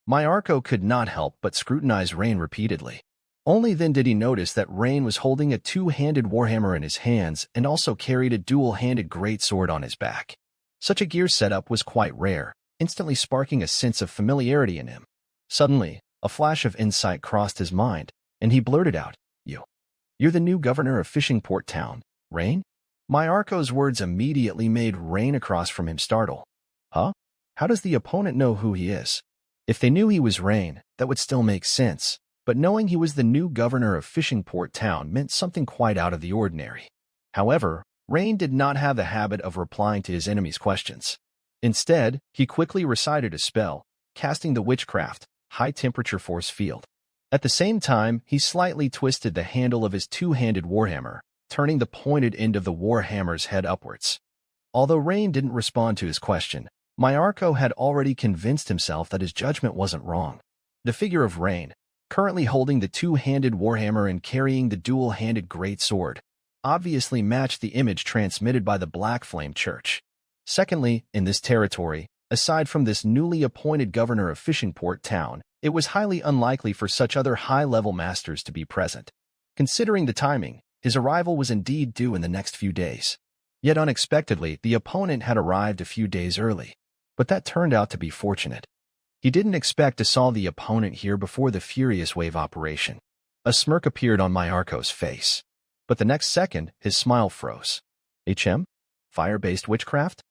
Myarko could not help but scrutinize Rain repeatedly. Only then did he notice that Rain was holding a 2-handed warhammer in his hands and also carried a dual-handed greatsword on his back. Such a gear setup was quite rare, instantly sparking a sense of familiarity in him. Suddenly, A flash of insight crossed his mind, and he blurted out, You're the new governor of Fishing Port Town, Rain? Myarko's words immediately made Rain across from him startle. Huh? How does the opponent know who he is? If they knew he was Rain, that would still make sense, but knowing he was the new governor of Fishing Port Town meant something quite out of the ordinary. However, Rain did not have the habit of replying to his enemies' questions. Instead, he quickly recited a spell, casting the witchcraft, high-temperature force field. At the same time, he slightly twisted the handle of his two-handed warhammer, turning the pointed end of the warhammer's head upwards. Although Rain didn't respond to his question, Myarko had already convinced himself that his judgment wasn't wrong. The figure of Rain, currently holding the two-handed warhammer and carrying the dual-handed great sword, obviously matched the image transmitted by the Black Flame Church. Secondly, in this territory, aside from this newly appointed governor of Fishing Port Town, it was highly unlikely for such other high-level masters to be present. Considering the timing, his arrival was indeed due in the next few days. Yet unexpectedly, the opponent had arrived a few days early. But that turned out to be fortunate. He didn't expect to saw the opponent here before the Furious Wave operation. A smirk appeared on Myarko's face. But the next second, his smile froze. Fire-based witchcraft?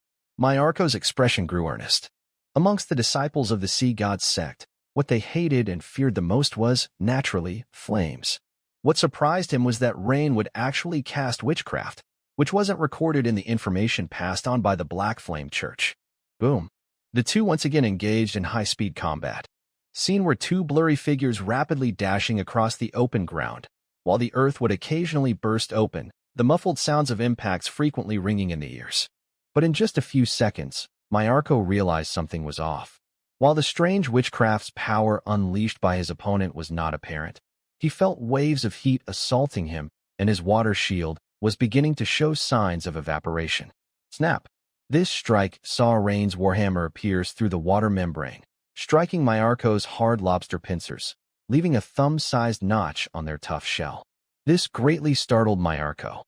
Myarko's expression grew earnest. Amongst the disciples of the Sea God sect, what they hated and feared the most was, naturally, flames. What surprised him was that Rain would actually cast witchcraft, which wasn't recorded in the information passed on by the Black Flame Church. Boom. The two once again engaged in high-speed combat. Scene were two blurry figures rapidly dashing across the open ground. While the earth would occasionally burst open, the muffled sounds of impacts frequently ringing in the ears. But in just a few seconds, Myarko realized something was off. While the strange witchcraft's power unleashed by his opponent was not apparent, he felt waves of heat assaulting him, and his water shield was beginning to show signs of evaporation. Snap! This strike saw Rain's warhammer pierce through the water membrane, striking Myarko's hard lobster pincers, leaving a thumb-sized notch on their tough shell. This greatly startled Myarko.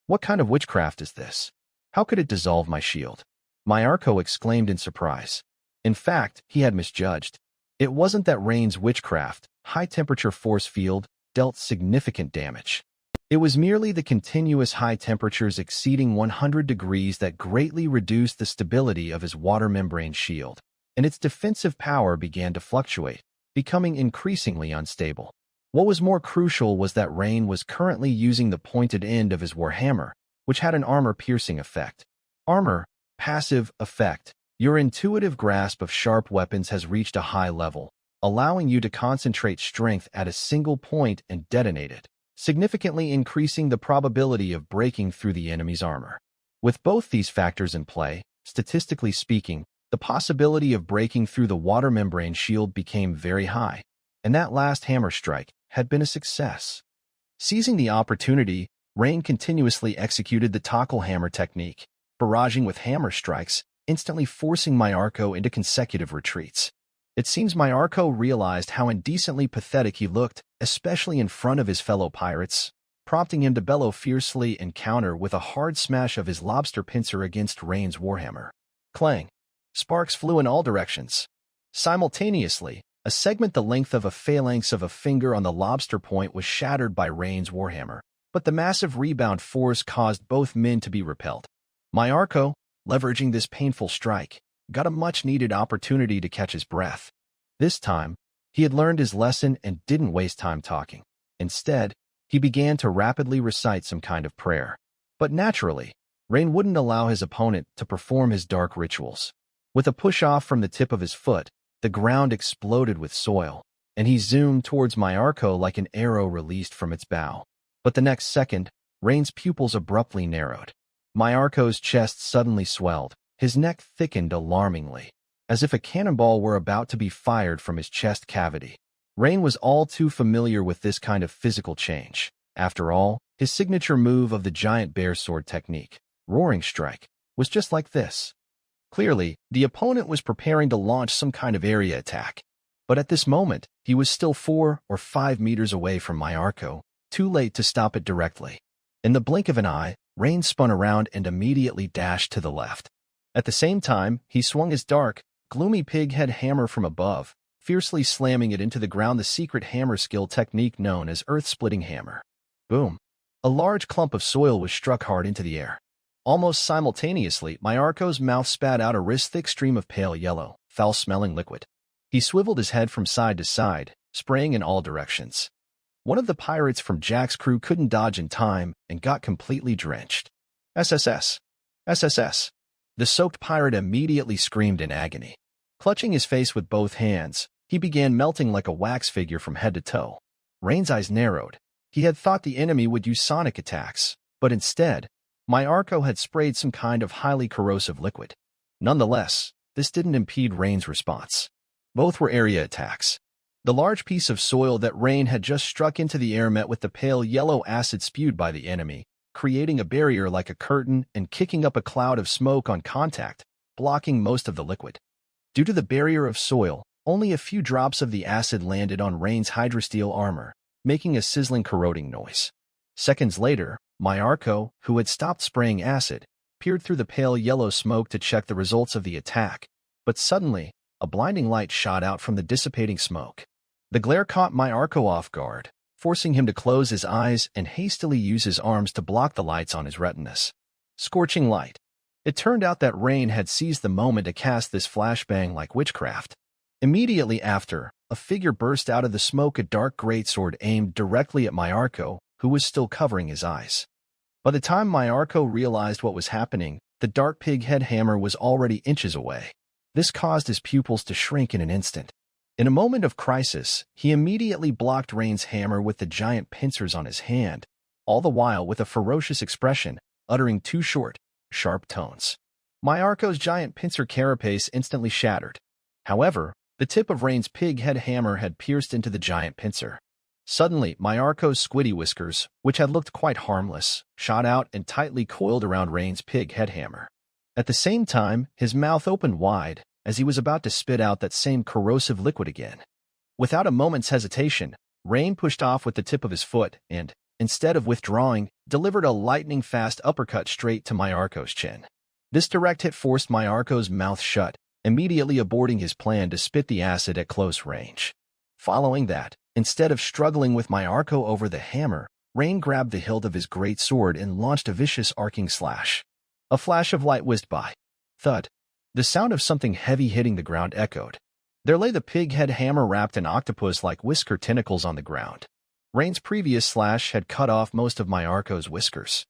What kind of witchcraft is this? How could it dissolve my shield? Myarko exclaimed in surprise. In fact, he had misjudged. It wasn't that Rain's witchcraft, high-temperature force field, dealt significant damage. It was merely the continuous high temperatures exceeding 100 degrees that greatly reduced the stability of his water membrane shield, and its defensive power began to fluctuate, becoming increasingly unstable. What was more crucial was that Rain was currently using the pointed end of his warhammer, which had an armor-piercing effect. Armor, passive effect. Your intuitive grasp of sharp weapons has reached a high level, allowing you to concentrate strength at a single point and detonate it, significantly increasing the probability of breaking through the enemy's armor. With both these factors in play, statistically speaking, the possibility of breaking through the water membrane shield became very high, and that last hammer strike had been a success. Seizing the opportunity, Rain continuously executed the tackle hammer technique, barraging with hammer strikes, instantly forcing Myarko into consecutive retreats. It seems Myarko realized how indecently pathetic he looked, especially in front of his fellow pirates, prompting him to bellow fiercely and counter with a hard smash of his lobster pincer against Rain's warhammer. Clang! Sparks flew in all directions. Simultaneously, a segment the length of a phalanx of a finger on the lobster point was shattered by Rain's warhammer, but the massive rebound force caused both men to be repelled. Myarko, leveraging this painful strike, got a much-needed opportunity to catch his breath. This time, he had learned his lesson and didn't waste time talking. Instead, he began to rapidly recite some kind of prayer. But naturally, Rain wouldn't allow his opponent to perform his dark rituals. With a push-off from the tip of his foot, the ground exploded with soil, and he zoomed towards Myarko like an arrow released from its bow. But the next second, Rain's pupils abruptly narrowed. Myarko's chest suddenly swelled, his neck thickened alarmingly, as if a cannonball were about to be fired from his chest cavity. Rain was all too familiar with this kind of physical change. After all, his signature move of the giant bear sword technique, Roaring Strike, was just like this. Clearly, the opponent was preparing to launch some kind of area attack. But at this moment, he was still 4 or 5 meters away from Myarko, too late to stop it directly. In the blink of an eye, Rain spun around and immediately dashed to the left. At the same time, he swung his dark, gloomy pig-head hammer from above, fiercely slamming it into the ground, the secret hammer skill technique known as earth-splitting hammer. Boom! A large clump of soil was struck hard into the air. Almost simultaneously, Mayarko's mouth spat out a wrist-thick stream of pale yellow, foul-smelling liquid. He swiveled his head from side to side, spraying in all directions. One of the pirates from Jack's crew couldn't dodge in time and got completely drenched. SSS! SSS! The soaked pirate immediately screamed in agony. Clutching his face with both hands, he began melting like a wax figure from head to toe. Rain's eyes narrowed. He had thought the enemy would use sonic attacks, but instead, Mayarko had sprayed some kind of highly corrosive liquid. Nonetheless, this didn't impede Rain's response. Both were area attacks. The large piece of soil that Rain had just struck into the air met with the pale yellow acid spewed by the enemy, creating a barrier like a curtain and kicking up a cloud of smoke on contact, blocking most of the liquid. Due to the barrier of soil, only a few drops of the acid landed on Rain's hydrosteel armor, making a sizzling corroding noise. Seconds later, Mayarko, who had stopped spraying acid, peered through the pale yellow smoke to check the results of the attack, but suddenly, a blinding light shot out from the dissipating smoke. The glare caught Mayarko off guard, forcing him to close his eyes and hastily use his arms to block the lights on his retinas. Scorching light. It turned out that Rain had seized the moment to cast this flashbang like witchcraft. Immediately after, a figure burst out of the smoke, a dark greatsword aimed directly at Mayarko, who was still covering his eyes. By the time Mayarko realized what was happening, the dark pig-head hammer was already inches away. This caused his pupils to shrink in an instant. In a moment of crisis, he immediately blocked Rain's hammer with the giant pincers on his hand, all the while with a ferocious expression, uttering two short, sharp tones. Mayarko's giant pincer carapace instantly shattered. However, the tip of Rain's pig-head hammer had pierced into the giant pincer. Suddenly, Mayarko's squiddy whiskers, which had looked quite harmless, shot out and tightly coiled around Rain's pig-head hammer. At the same time, his mouth opened wide, as he was about to spit out that same corrosive liquid again. Without a moment's hesitation, Rain pushed off with the tip of his foot and, instead of withdrawing, delivered a lightning-fast uppercut straight to Mayarko's chin. This direct hit forced Mayarko's mouth shut, immediately aborting his plan to spit the acid at close range. Following that, instead of struggling with Mayarko over the hammer, Rain grabbed the hilt of his great sword and launched a vicious arcing slash. A flash of light whizzed by. Thud. The sound of something heavy hitting the ground echoed. There lay the pig-head hammer wrapped in octopus-like whisker tentacles on the ground. Rain's previous slash had cut off most of Mayarko's whiskers.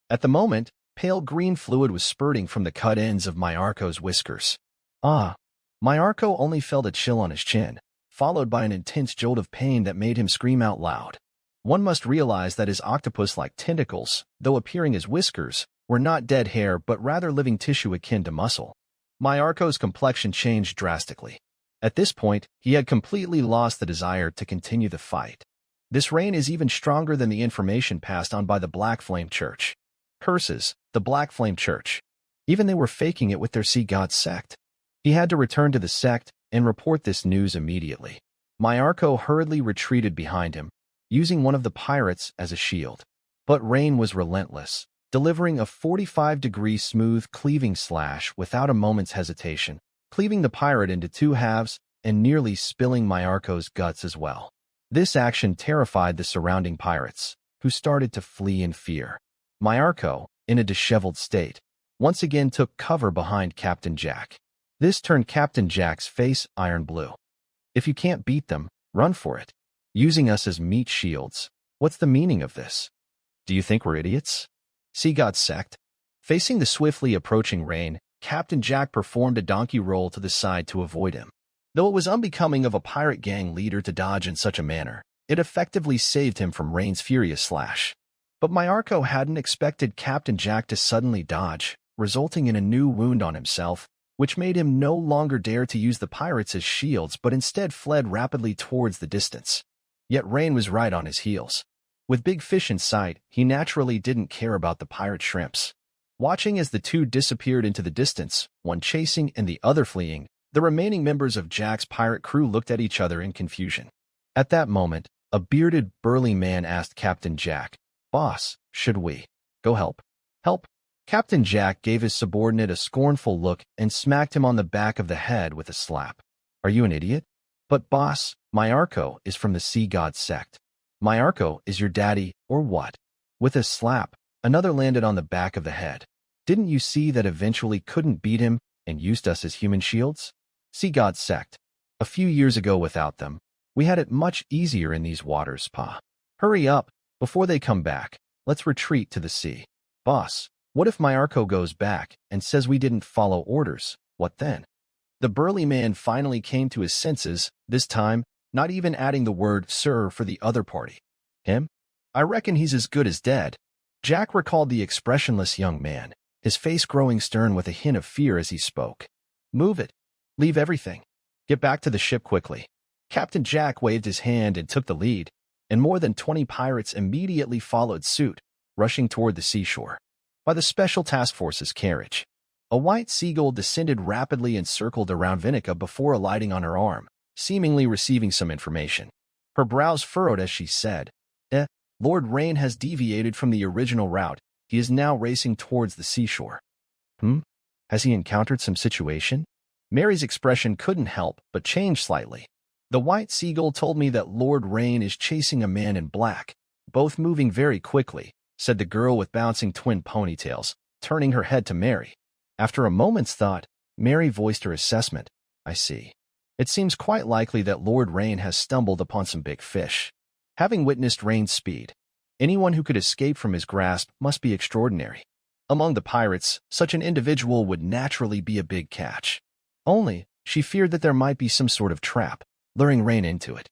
At the moment, pale green fluid was spurting from the cut ends of Mayarko's whiskers. Ah! Mayarko only felt a chill on his chin, followed by an intense jolt of pain that made him scream out loud. One must realize that his octopus-like tentacles, though appearing as whiskers, were not dead hair but rather living tissue akin to muscle. Mayarko's complexion changed drastically. At this point, he had completely lost the desire to continue the fight. This Rain is even stronger than the information passed on by the Black Flame Church. Curses, the Black Flame Church. Even they were faking it with their sea god sect. He had to return to the sect and report this news immediately. Mayarko hurriedly retreated behind him, using one of the pirates as a shield. But Rain was relentless, delivering a 45-degree smooth cleaving slash without a moment's hesitation, cleaving the pirate into two halves and nearly spilling Mayarko's guts as well. This action terrified the surrounding pirates, who started to flee in fear. Mayarko, in a disheveled state, once again took cover behind Captain Jack. This turned Captain Jack's face iron blue. If you can't beat them, run for it. Using us as meat shields. What's the meaning of this? Do you think we're idiots? Sea God sect. Facing the swiftly approaching Rain, Captain Jack performed a donkey roll to the side to avoid him. Though it was unbecoming of a pirate gang leader to dodge in such a manner, it effectively saved him from Rain's furious slash. But Mayarko hadn't expected Captain Jack to suddenly dodge, resulting in a new wound on himself, which made him no longer dare to use the pirates as shields but instead fled rapidly towards the distance. Yet Rain was right on his heels. With big fish in sight, he naturally didn't care about the pirate shrimps. Watching as the two disappeared into the distance, one chasing and the other fleeing, the remaining members of Jack's pirate crew looked at each other in confusion. At that moment, a bearded, burly man asked Captain Jack, "Boss, should we go help?" "Help?" Captain Jack gave his subordinate a scornful look and smacked him on the back of the head with a slap. "Are you an idiot?" But boss, Myarko is from the sea god sect. Myarko is your daddy, or what? With a slap, another landed on the back of the head. Didn't you see that eventually couldn't beat him and used us as human shields? Sea god sect. A few years ago without them, we had it much easier in these waters, Pa. Hurry up, before they come back. Let's retreat to the sea. Boss, what if Myarko goes back and says we didn't follow orders? What then? The burly man finally came to his senses, this time not even adding the word sir for the other party. Him? I reckon he's as good as dead. Jack recalled the expressionless young man, his face growing stern with a hint of fear as he spoke. Move it. Leave everything. Get back to the ship quickly. Captain Jack waved his hand and took the lead, and more than 20 pirates immediately followed suit, rushing toward the seashore. By the Special Task Force's carriage, a white seagull descended rapidly and circled around Vinica before alighting on her arm, seemingly receiving some information. Her brows furrowed as she said, Lord Rain has deviated from the original route. He is now racing towards the seashore. Has he encountered some situation? Mary's expression couldn't help but change slightly. The white seagull told me that Lord Rain is chasing a man in black, both moving very quickly, said the girl with bouncing twin ponytails, turning her head to Mary. After a moment's thought, Mary voiced her assessment. I see. It seems quite likely that Lord Rain has stumbled upon some big fish. Having witnessed Rain's speed, anyone who could escape from his grasp must be extraordinary. Among the pirates, such an individual would naturally be a big catch. Only, she feared that there might be some sort of trap, luring Rain into it.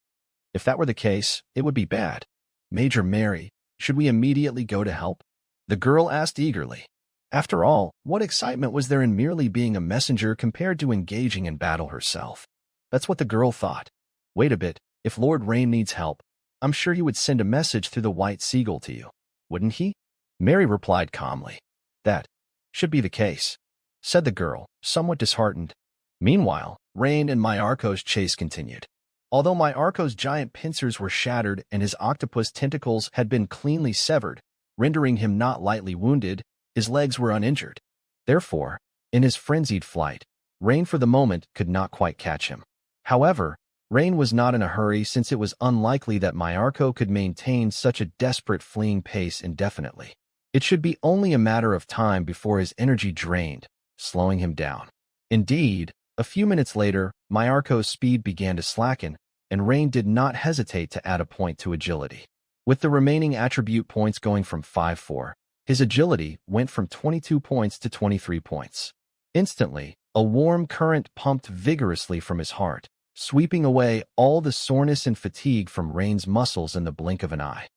If that were the case, it would be bad. Major Mary, should we immediately go to help? The girl asked eagerly. After all, what excitement was there in merely being a messenger compared to engaging in battle herself? That's what the girl thought. Wait a bit, if Lord Rain needs help, I'm sure he would send a message through the white seagull to you, wouldn't he? Mary replied calmly. That should be the case, said the girl, somewhat disheartened. Meanwhile, Rain and Myarko's chase continued. Although Myarko's giant pincers were shattered and his octopus tentacles had been cleanly severed, rendering him not lightly wounded, his legs were uninjured. Therefore, in his frenzied flight, Rain for the moment could not quite catch him. However, Rain was not in a hurry since it was unlikely that Myarko could maintain such a desperate fleeing pace indefinitely. It should be only a matter of time before his energy drained, slowing him down. Indeed, a few minutes later, Myarko's speed began to slacken, and Rain did not hesitate to add a point to agility. With the remaining attribute points going from 5-4, his agility went from 22 points to 23 points. Instantly, a warm current pumped vigorously from his heart, sweeping away all the soreness and fatigue from Rain's muscles in the blink of an eye.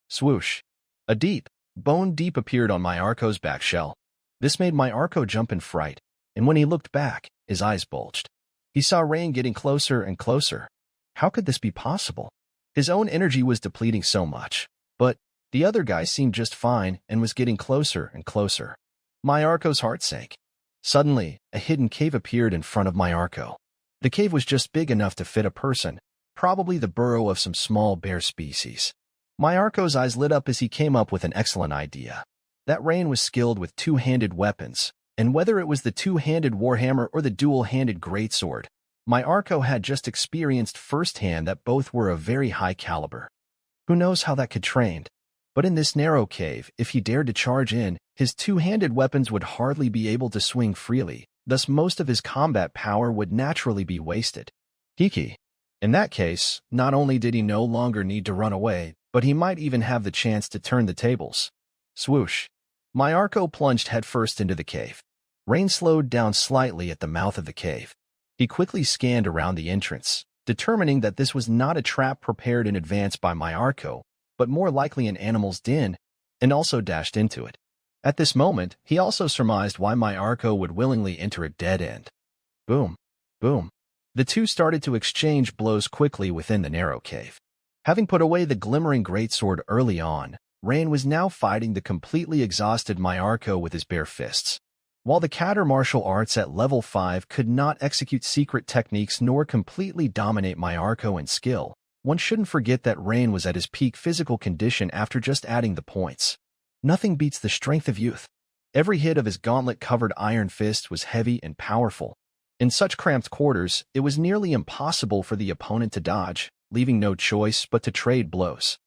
Swoosh! A deep, bone deep appeared on Myarko's back shell. This made Myarko jump in fright, and when he looked back, his eyes bulged. He saw Rain getting closer and closer. How could this be possible? His own energy was depleting so much, but the other guy seemed just fine and was getting closer and closer. Myarko's heart sank. Suddenly, a hidden cave appeared in front of Myarko. The cave was just big enough to fit a person, probably the burrow of some small bear species. Myarko's eyes lit up as he came up with an excellent idea. That Rain was skilled with two-handed weapons, and whether it was the two-handed warhammer or the dual-handed greatsword, Myarko had just experienced firsthand that both were of very high caliber. Who knows how that could trained? But in this narrow cave, if he dared to charge in, his two-handed weapons would hardly be able to swing freely, thus most of his combat power would naturally be wasted. Hiki. In that case, not only did he no longer need to run away, but he might even have the chance to turn the tables. Swoosh! Myarko plunged headfirst into the cave. Rain slowed down slightly at the mouth of the cave. He quickly scanned around the entrance, determining that this was not a trap prepared in advance by Myarko, but more likely an animal's den, and also dashed into it. At this moment, he also surmised why Myarko would willingly enter a dead end. Boom, boom. The two started to exchange blows quickly within the narrow cave. Having put away the glimmering greatsword early on, Rain was now fighting the completely exhausted Myarko with his bare fists. While the counter martial arts at level 5 could not execute secret techniques nor completely dominate Myarko in skill, one shouldn't forget that Rain was at his peak physical condition after just adding the points. Nothing beats the strength of youth. Every hit of his gauntlet-covered iron fist was heavy and powerful. In such cramped quarters, it was nearly impossible for the opponent to dodge, leaving no choice but to trade blows.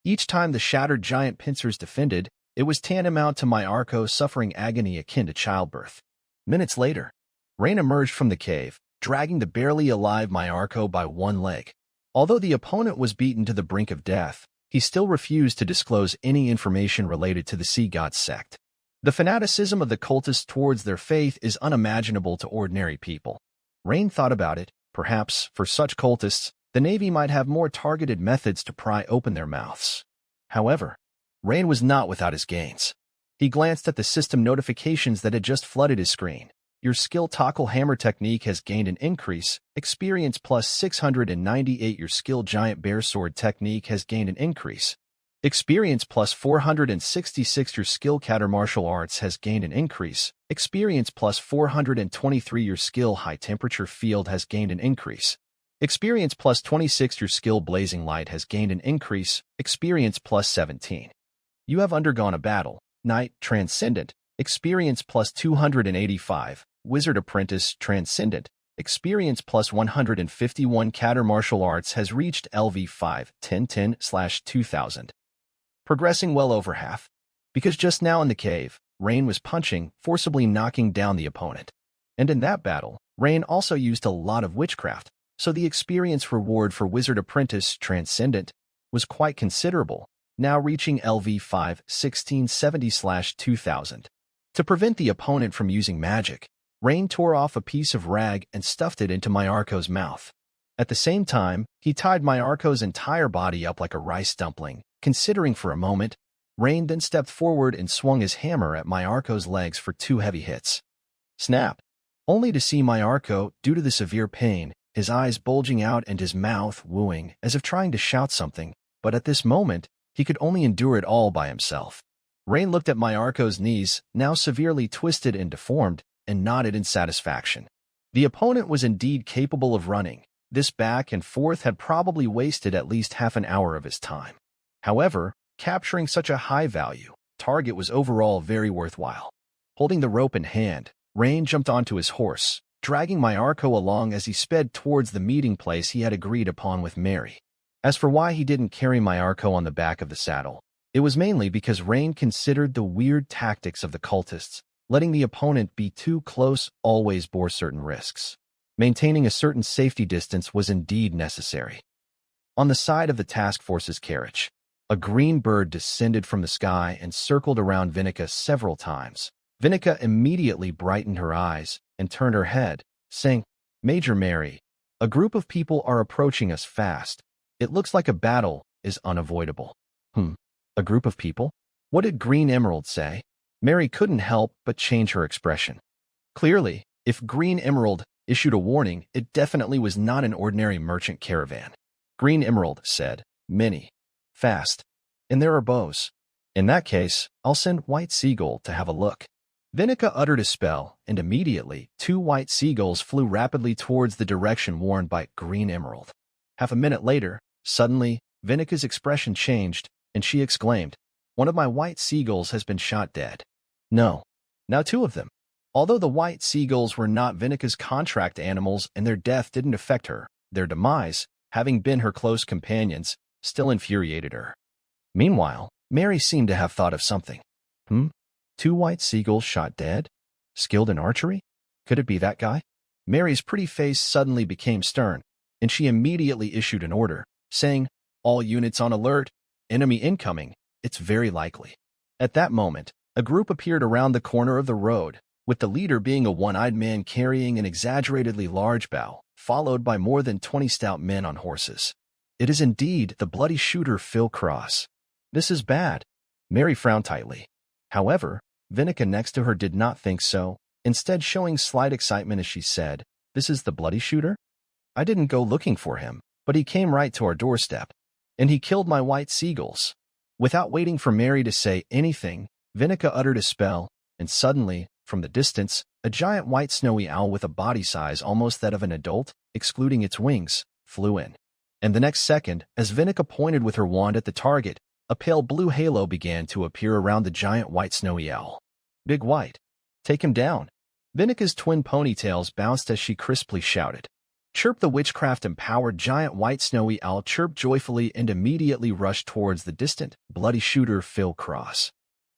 Each time the shattered giant pincers defended, it was tantamount to my Arco suffering agony akin to childbirth. Minutes later, Rain emerged from the cave, dragging the barely alive my Arco by one leg. Although the opponent was beaten to the brink of death, he still refused to disclose any information related to the Sea God sect. The fanaticism of the cultists towards their faith is unimaginable to ordinary people. Rain thought about it. Perhaps, for such cultists, the Navy might have more targeted methods to pry open their mouths. However, Rain was not without his gains. He glanced at the system notifications that had just flooded his screen. Your skill tackle hammer technique has gained an increase. Experience plus 698. Your skill giant bear sword technique has gained an increase. Experience plus 466. Your skill counter martial arts has gained an increase. Experience plus 423. Your skill high temperature field has gained an increase. Experience plus 26. Your skill blazing light has gained an increase. Experience plus 17. You have undergone a battle. Knight Transcendent. Experience plus 285. Wizard Apprentice Transcendent. Experience plus 151. Counter martial arts has reached LV5 1010/2000. Progressing well over half. Because just now in the cave, Rain was punching, forcibly knocking down the opponent. And in that battle, Rain also used a lot of witchcraft, so the experience reward for Wizard Apprentice Transcendent was quite considerable, now reaching LV5 1670/2000. To prevent the opponent from using magic, Rain tore off a piece of rag and stuffed it into my Arco's mouth. At the same time, he tied my Arco's entire body up like a rice dumpling. Considering for a moment, Rain then stepped forward and swung his hammer at my Arco's legs for 2 heavy hits. Snap! Only to see my Arco, due to the severe pain, his eyes bulging out and his mouth wooing, as if trying to shout something, but at this moment, he could only endure it all by himself. Rain looked at my Arco's knees, now severely twisted and deformed, and nodded in satisfaction. The opponent was indeed capable of running. This back and forth had probably wasted at least half an hour of his time. However, capturing such a high-value target was overall very worthwhile. Holding the rope in hand, Rain jumped onto his horse, dragging my Arco along as he sped towards the meeting place he had agreed upon with Mary. As for why he didn't carry my Arco on the back of the saddle, it was mainly because Rain considered the weird tactics of the cultists. Letting the opponent be too close always bore certain risks. Maintaining a certain safety distance was indeed necessary. On the side of the task force's carriage, a green bird descended from the sky and circled around Vinica several times. Vinica immediately brightened her eyes and turned her head, saying, "Major Mary, a group of people are approaching us fast. It looks like a battle is unavoidable." A group of people? What did Green Emerald say? Mary couldn't help but change her expression. Clearly, if Green Emerald issued a warning, it definitely was not an ordinary merchant caravan. Green Emerald said, "Many. Fast. And there are bows. In that case, I'll send White Seagull to have a look." Vinica uttered a spell, and immediately, 2 white seagulls flew rapidly towards the direction warned by Green Emerald. Half a minute later, suddenly, Vinica's expression changed, and she exclaimed, "One of my white seagulls has been shot dead." No. Now 2 of them. Although the white seagulls were not Vinica's contract animals and their death didn't affect her, their demise, having been her close companions, still infuriated her. Meanwhile, Mary seemed to have thought of something. 2 white seagulls shot dead? Skilled in archery? Could it be that guy? Mary's pretty face suddenly became stern, and she immediately issued an order, saying, "All units on alert. Enemy incoming. It's very likely." At that moment, a group appeared around the corner of the road, with the leader being a one-eyed man carrying an exaggeratedly large bow, followed by more than 20 stout men on horses. It is indeed the bloody shooter Phil Cross. This is bad. Mary frowned tightly. However, Vinica next to her did not think so, instead showing slight excitement as she said, "This is the bloody shooter? I didn't go looking for him, but he came right to our doorstep. And he killed my white seagulls." Without waiting for Mary to say anything, Vinica uttered a spell, and suddenly, from the distance, a giant white snowy owl with a body size almost that of an adult, excluding its wings, flew in. And the next second, as Vinica pointed with her wand at the target, a pale blue halo began to appear around the giant white snowy owl. "Big White. Take him down." Vinika's twin ponytails bounced as she crisply shouted. Chirp! The witchcraft-empowered giant white snowy owl chirped joyfully and immediately rushed towards the distant, bloody shooter Phil Cross.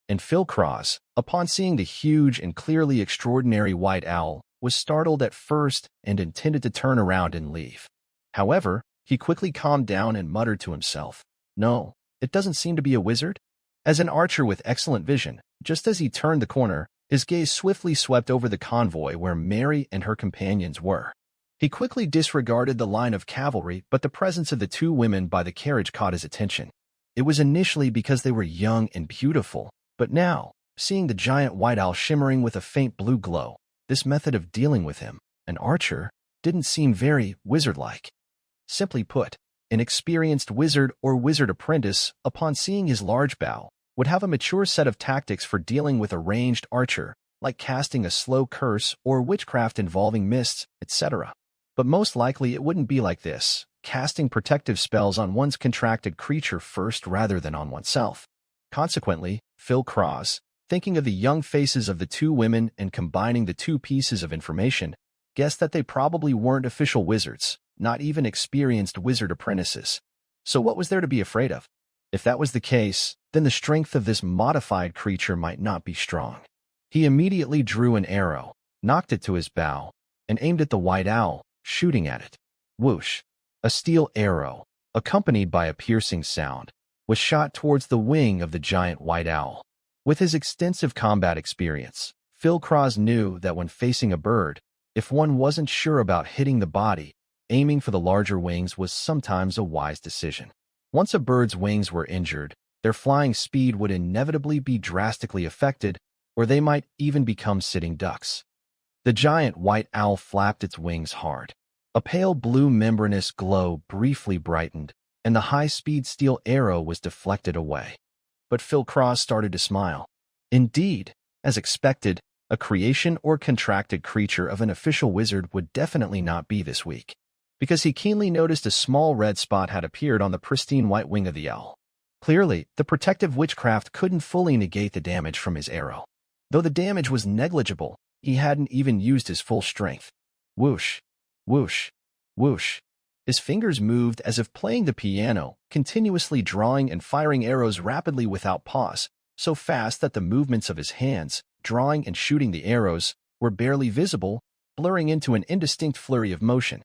And Phil Cross, upon seeing the huge and clearly extraordinary white owl, was startled at first and intended to turn around and leave. However, he quickly calmed down and muttered to himself, "No, it doesn't seem to be a wizard." As an archer with excellent vision, just as he turned the corner, his gaze swiftly swept over the convoy where Mary and her companions were. He quickly disregarded the line of cavalry, but the presence of the two women by the carriage caught his attention. It was initially because they were young and beautiful, but now, seeing the giant white owl shimmering with a faint blue glow, this method of dealing with him, an archer, didn't seem very wizard-like. Simply put, an experienced wizard or wizard apprentice, upon seeing his large bow, would have a mature set of tactics for dealing with a ranged archer, like casting a slow curse or witchcraft involving mists, etc. But most likely it wouldn't be like this, casting protective spells on one's contracted creature first rather than on oneself. Consequently, Phil Cross, thinking of the young faces of the two women and combining the two pieces of information, guessed that they probably weren't official wizards, not even experienced wizard apprentices. So what was there to be afraid of? If that was the case, then the strength of this modified creature might not be strong. He immediately drew an arrow, knocked it to his bow, and aimed at the white owl, shooting at it. Whoosh! A steel arrow, accompanied by a piercing sound, was shot towards the wing of the giant white owl. With his extensive combat experience, Phil Cross knew that when facing a bird, if one wasn't sure about hitting the body, aiming for the larger wings was sometimes a wise decision. Once a bird's wings were injured, their flying speed would inevitably be drastically affected, or they might even become sitting ducks. The giant white owl flapped its wings hard. A pale blue membranous glow briefly brightened, and the high-speed steel arrow was deflected away. But Phil Cross started to smile. Indeed, as expected, a creation or contracted creature of an official wizard would definitely not be this weak, because he keenly noticed a small red spot had appeared on the pristine white wing of the owl. Clearly, the protective witchcraft couldn't fully negate the damage from his arrow. Though the damage was negligible, he hadn't even used his full strength. Whoosh, whoosh, whoosh. His fingers moved as if playing the piano, continuously drawing and firing arrows rapidly without pause, so fast that the movements of his hands, drawing and shooting the arrows, were barely visible, blurring into an indistinct flurry of motion.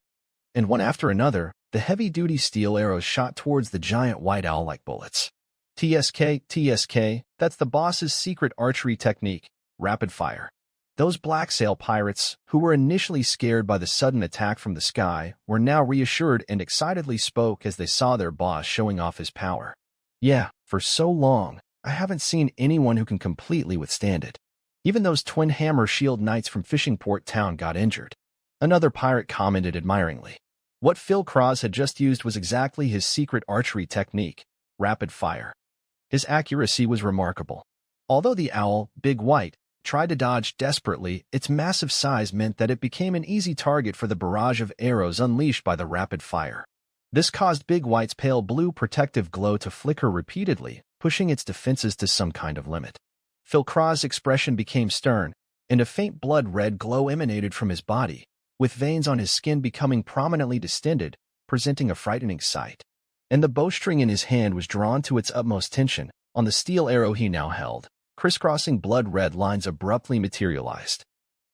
And one after another, the heavy-duty steel arrows shot towards the giant white owl like bullets. TSK, that's the boss's secret archery technique, rapid fire. Those Black Sail pirates, who were initially scared by the sudden attack from the sky, were now reassured and excitedly spoke as they saw their boss showing off his power. Yeah, for so long, I haven't seen anyone who can completely withstand it. Even those twin hammer shield knights from Fishing Port Town got injured. Another pirate commented admiringly. What Phil Cross had just used was exactly his secret archery technique, rapid fire. His accuracy was remarkable. Although the owl, Big White, tried to dodge desperately, its massive size meant that it became an easy target for the barrage of arrows unleashed by the rapid fire. This caused Big White's pale blue protective glow to flicker repeatedly, pushing its defenses to some kind of limit. Phil Cross's expression became stern, and a faint blood-red glow emanated from his body, with veins on his skin becoming prominently distended, presenting a frightening sight. And the bowstring in his hand was drawn to its utmost tension on the steel arrow he now held. Crisscrossing blood-red lines abruptly materialized.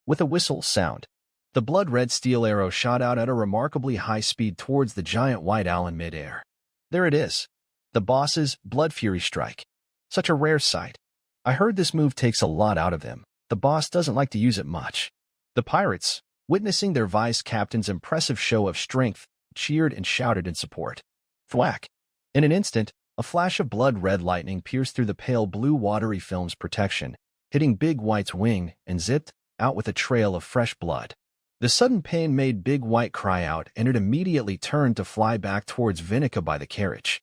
With a whistle sound, the blood-red steel arrow shot out at a remarkably high speed towards the giant white owl in midair. There it is, the boss's Blood Fury Strike. Such a rare sight. I heard this move takes a lot out of him. The boss doesn't like to use it much. The pirates, witnessing their vice-captain's impressive show of strength, cheered and shouted in support. Thwack! In an instant, a flash of blood-red lightning pierced through the pale blue watery film's protection, hitting Big White's wing and zipped out with a trail of fresh blood. The sudden pain made Big White cry out, and it immediately turned to fly back towards Vinica by the carriage.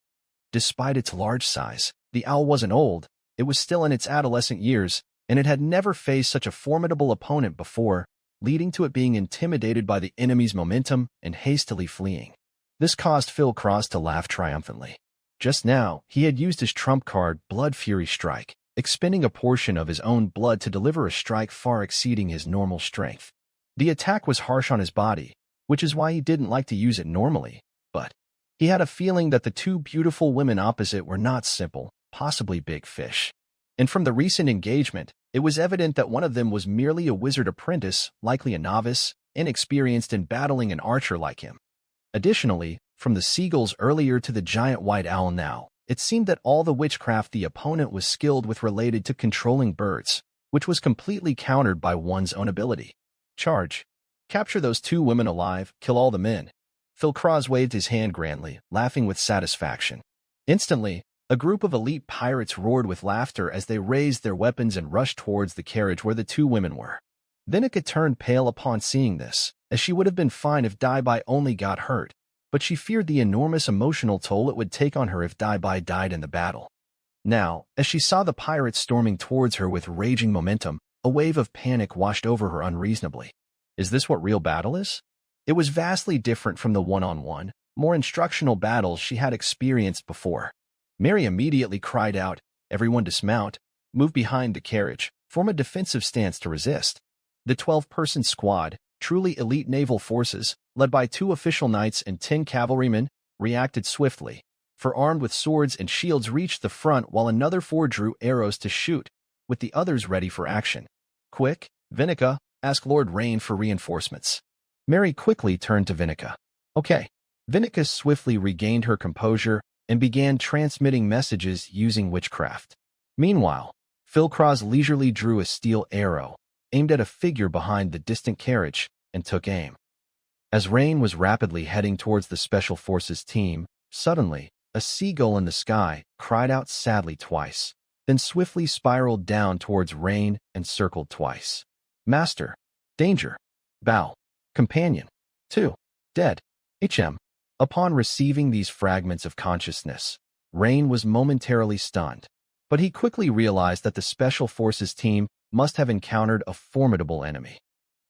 Despite its large size, the owl wasn't old. It was still in its adolescent years, and it had never faced such a formidable opponent before, leading to it being intimidated by the enemy's momentum and hastily fleeing. This caused Phil Cross to laugh triumphantly. Just now, he had used his trump card, Blood Fury Strike, expending a portion of his own blood to deliver a strike far exceeding his normal strength. The attack was harsh on his body, which is why he didn't like to use it normally, but he had a feeling that the two beautiful women opposite were not simple, possibly big fish. And from the recent engagement, it was evident that one of them was merely a wizard apprentice, likely a novice, inexperienced in battling an archer like him. Additionally, from the seagulls earlier to the giant white owl now, it seemed that all the witchcraft the opponent was skilled with related to controlling birds, which was completely countered by one's own ability. Charge. Capture those two women alive, kill all the men. Phil Cross waved his hand grandly, laughing with satisfaction. Instantly, a group of elite pirates roared with laughter as they raised their weapons and rushed towards the carriage where the two women were. Vinica turned pale upon seeing this, as she would have been fine if Daibai only got hurt, but she feared the enormous emotional toll it would take on her if Daibai died in the battle. Now, as she saw the pirates storming towards her with raging momentum, a wave of panic washed over her unreasonably. Is this what real battle is? It was vastly different from the one-on-one, more instructional battles she had experienced before. Mary immediately cried out, "Everyone dismount, move behind the carriage, form a defensive stance to resist." The 12-person squad, truly elite naval forces, led by 2 official knights and 10 cavalrymen, reacted swiftly, for armed with swords and shields reached the front while another 4 drew arrows to shoot, with the others ready for action. "Quick, Vinica, ask Lord Rain for reinforcements." Mary quickly turned to Vinica. "Okay." Vinica swiftly regained her composure and began transmitting messages using witchcraft. Meanwhile, Phil Cross leisurely drew a steel arrow, aimed at a figure behind the distant carriage, and took aim. As Rain was rapidly heading towards the Special Forces team, suddenly, a seagull in the sky cried out sadly twice, then swiftly spiraled down towards Rain and circled twice. "Master. Danger. Bow. Companion. 2. Dead. HM." Upon receiving these fragments of consciousness, Rain was momentarily stunned, but he quickly realized that the Special Forces team must have encountered a formidable enemy.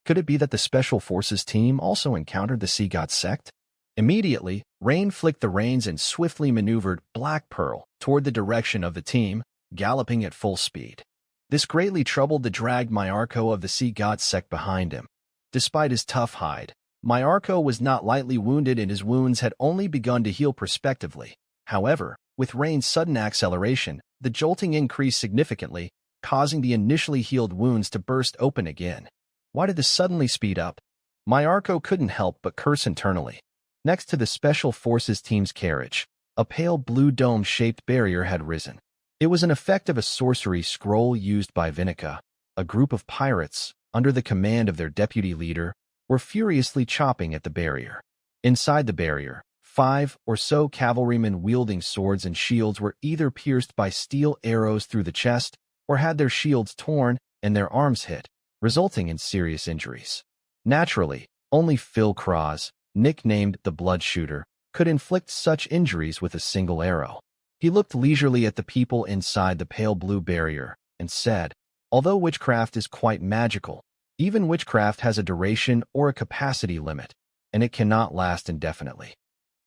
Could it be that the Special Forces team also encountered the Sea God sect? Immediately, Rain flicked the reins and swiftly maneuvered Black Pearl toward the direction of the team, galloping at full speed. This greatly troubled the dragged Myarko of the Sea God sect behind him. Despite his tough hide, Myarko was not lightly wounded and his wounds had only begun to heal prospectively. However, with Rain's sudden acceleration, the jolting increased significantly, causing the initially healed wounds to burst open again. Why did this suddenly speed up? Myarko couldn't help but curse internally. Next to the Special Forces team's carriage, a pale blue dome-shaped barrier had risen. It was an effect of a sorcery scroll used by Vinica. A group of pirates, under the command of their deputy leader, were furiously chopping at the barrier. Inside the barrier, 5 or so cavalrymen wielding swords and shields were either pierced by steel arrows through the chest or had their shields torn and their arms hit, resulting in serious injuries. Naturally, only Phil Cross, nicknamed the Blood Shooter, could inflict such injuries with a single arrow. He looked leisurely at the people inside the pale blue barrier and said, "Although witchcraft is quite magical, even witchcraft has a duration or a capacity limit, and it cannot last indefinitely.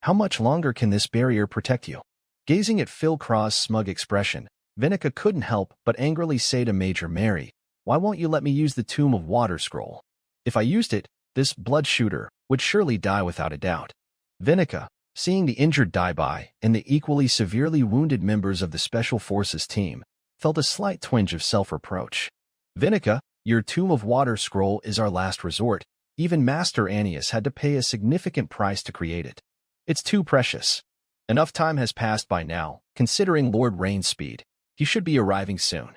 How much longer can this barrier protect you?" Gazing at Phil Cross' smug expression, Vinica couldn't help but angrily say to Major Mary, "Why won't you let me use the Tomb of Water scroll? If I used it, this Blood Shooter would surely die without a doubt." Vinica, seeing the injured Daibai and the equally severely wounded members of the Special Forces team, felt a slight twinge of self-reproach. "Vinica, your Tomb of Water scroll is our last resort. Even Master Annius had to pay a significant price to create it. It's too precious. Enough time has passed by now, considering Lord Rain's speed. He should be arriving soon."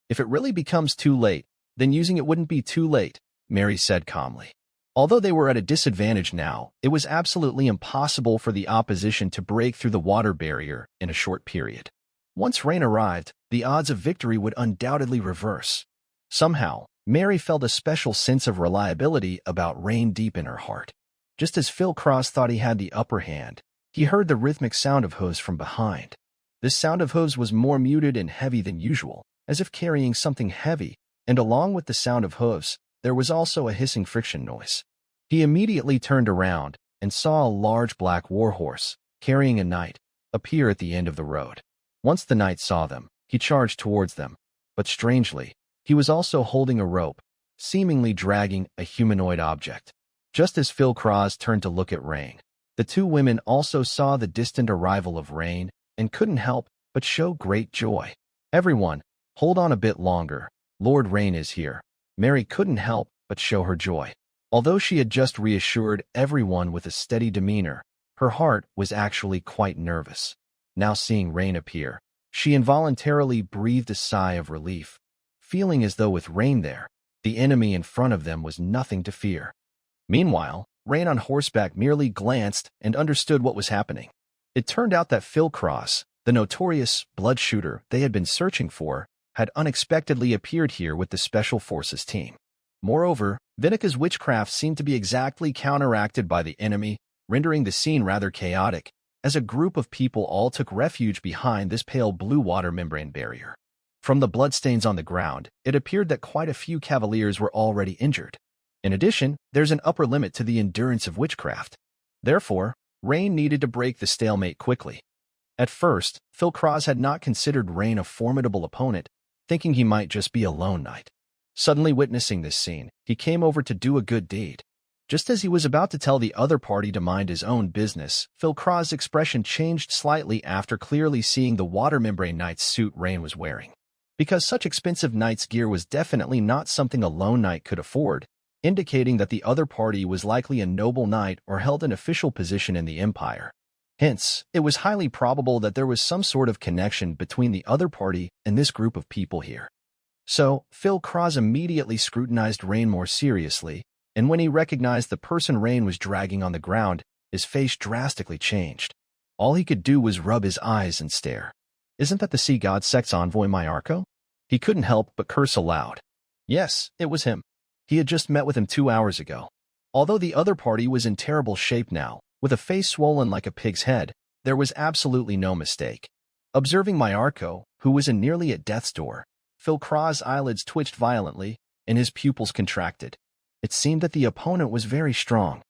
"If it really becomes too late, then using it wouldn't be too late," Mary said calmly. Although they were at a disadvantage now, it was absolutely impossible for the opposition to break through the water barrier in a short period. Once Rain arrived, the odds of victory would undoubtedly reverse. Somehow, Mary felt a special sense of reliability about Rain deep in her heart. Just as Phil Cross thought he had the upper hand, he heard the rhythmic sound of hooves from behind. This sound of hooves was more muted and heavy than usual, as if carrying something heavy, and along with the sound of hooves, there was also a hissing friction noise. He immediately turned around and saw a large black warhorse, carrying a knight, appear at the end of the road. Once the knight saw them, he charged towards them, but strangely, he was also holding a rope, seemingly dragging a humanoid object. Just as Phil Cross turned to look at Rain, the two women also saw the distant arrival of Rain and couldn't help but show great joy. Everyone, hold on a bit longer. Lord Rain is here. Mary couldn't help but show her joy. Although she had just reassured everyone with a steady demeanor, her heart was actually quite nervous. Now seeing Rain appear, she involuntarily breathed a sigh of relief, feeling as though with Rain there, the enemy in front of them was nothing to fear. Meanwhile, Rain on horseback merely glanced and understood what was happening. It turned out that Phil Cross, the notorious blood shooter they had been searching for, had unexpectedly appeared here with the Special Forces team. Moreover, Vinika's witchcraft seemed to be exactly counteracted by the enemy, rendering the scene rather chaotic, as a group of people all took refuge behind this pale blue water membrane barrier. From the bloodstains on the ground, it appeared that quite a few cavaliers were already injured. In addition, there's an upper limit to the endurance of witchcraft. Therefore, Rain needed to break the stalemate quickly. At first, Phil Cross had not considered Rain a formidable opponent, thinking he might just be a lone knight. Suddenly witnessing this scene, he came over to do a good deed. Just as he was about to tell the other party to mind his own business, Phil Cross's expression changed slightly after clearly seeing the water membrane knight's suit Rain was wearing. Because such expensive knight's gear was definitely not something a lone knight could afford, indicating that the other party was likely a noble knight or held an official position in the empire. Hence, it was highly probable that there was some sort of connection between the other party and this group of people here. So, Phil Cross immediately scrutinized Rain more seriously, and when he recognized the person Rain was dragging on the ground, his face drastically changed. All he could do was rub his eyes and stare. Isn't that the Sea God Sect's envoy Myarko? He couldn't help but curse aloud. Yes, it was him. He had just met with him 2 hours ago. Although the other party was in terrible shape now, with a face swollen like a pig's head, there was absolutely no mistake. Observing Myarko, who was nearly at death's door, Phil Cross's eyelids twitched violently, and his pupils contracted. It seemed that the opponent was very strong.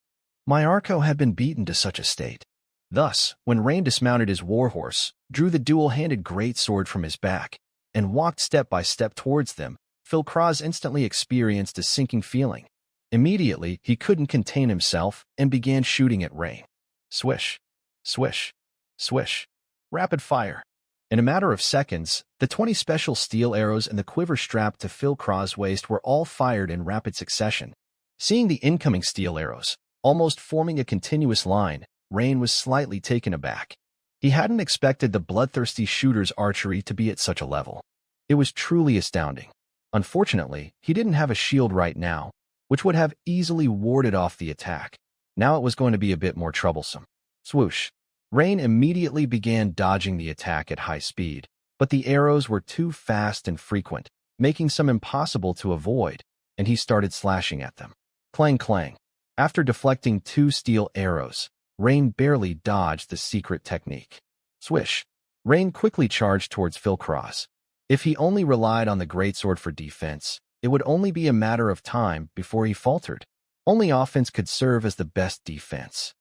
Myarko had been beaten to such a state. Thus, when Rain dismounted his warhorse, drew the dual-handed greatsword from his back, and walked step by step towards them, Phil Cross instantly experienced a sinking feeling. Immediately, he couldn't contain himself and began shooting at Rain. Swish, swish, swish. Rapid fire. In a matter of seconds, the 20 special steel arrows and the quiver strapped to Phil Cross's waist were all fired in rapid succession. Seeing the incoming steel arrows, almost forming a continuous line, Rain was slightly taken aback. He hadn't expected the bloodthirsty shooter's archery to be at such a level. It was truly astounding. Unfortunately, he didn't have a shield right now, which would have easily warded off the attack. Now it was going to be a bit more troublesome. Swoosh. Rain immediately began dodging the attack at high speed, but the arrows were too fast and frequent, making some impossible to avoid, and he started slashing at them. Clang clang. After deflecting 2 steel arrows, Rain barely dodged the secret technique. Swish. Rain quickly charged towards Phil Cross. If he only relied on the greatsword for defense, it would only be a matter of time before he faltered. Only offense could serve as the best defense.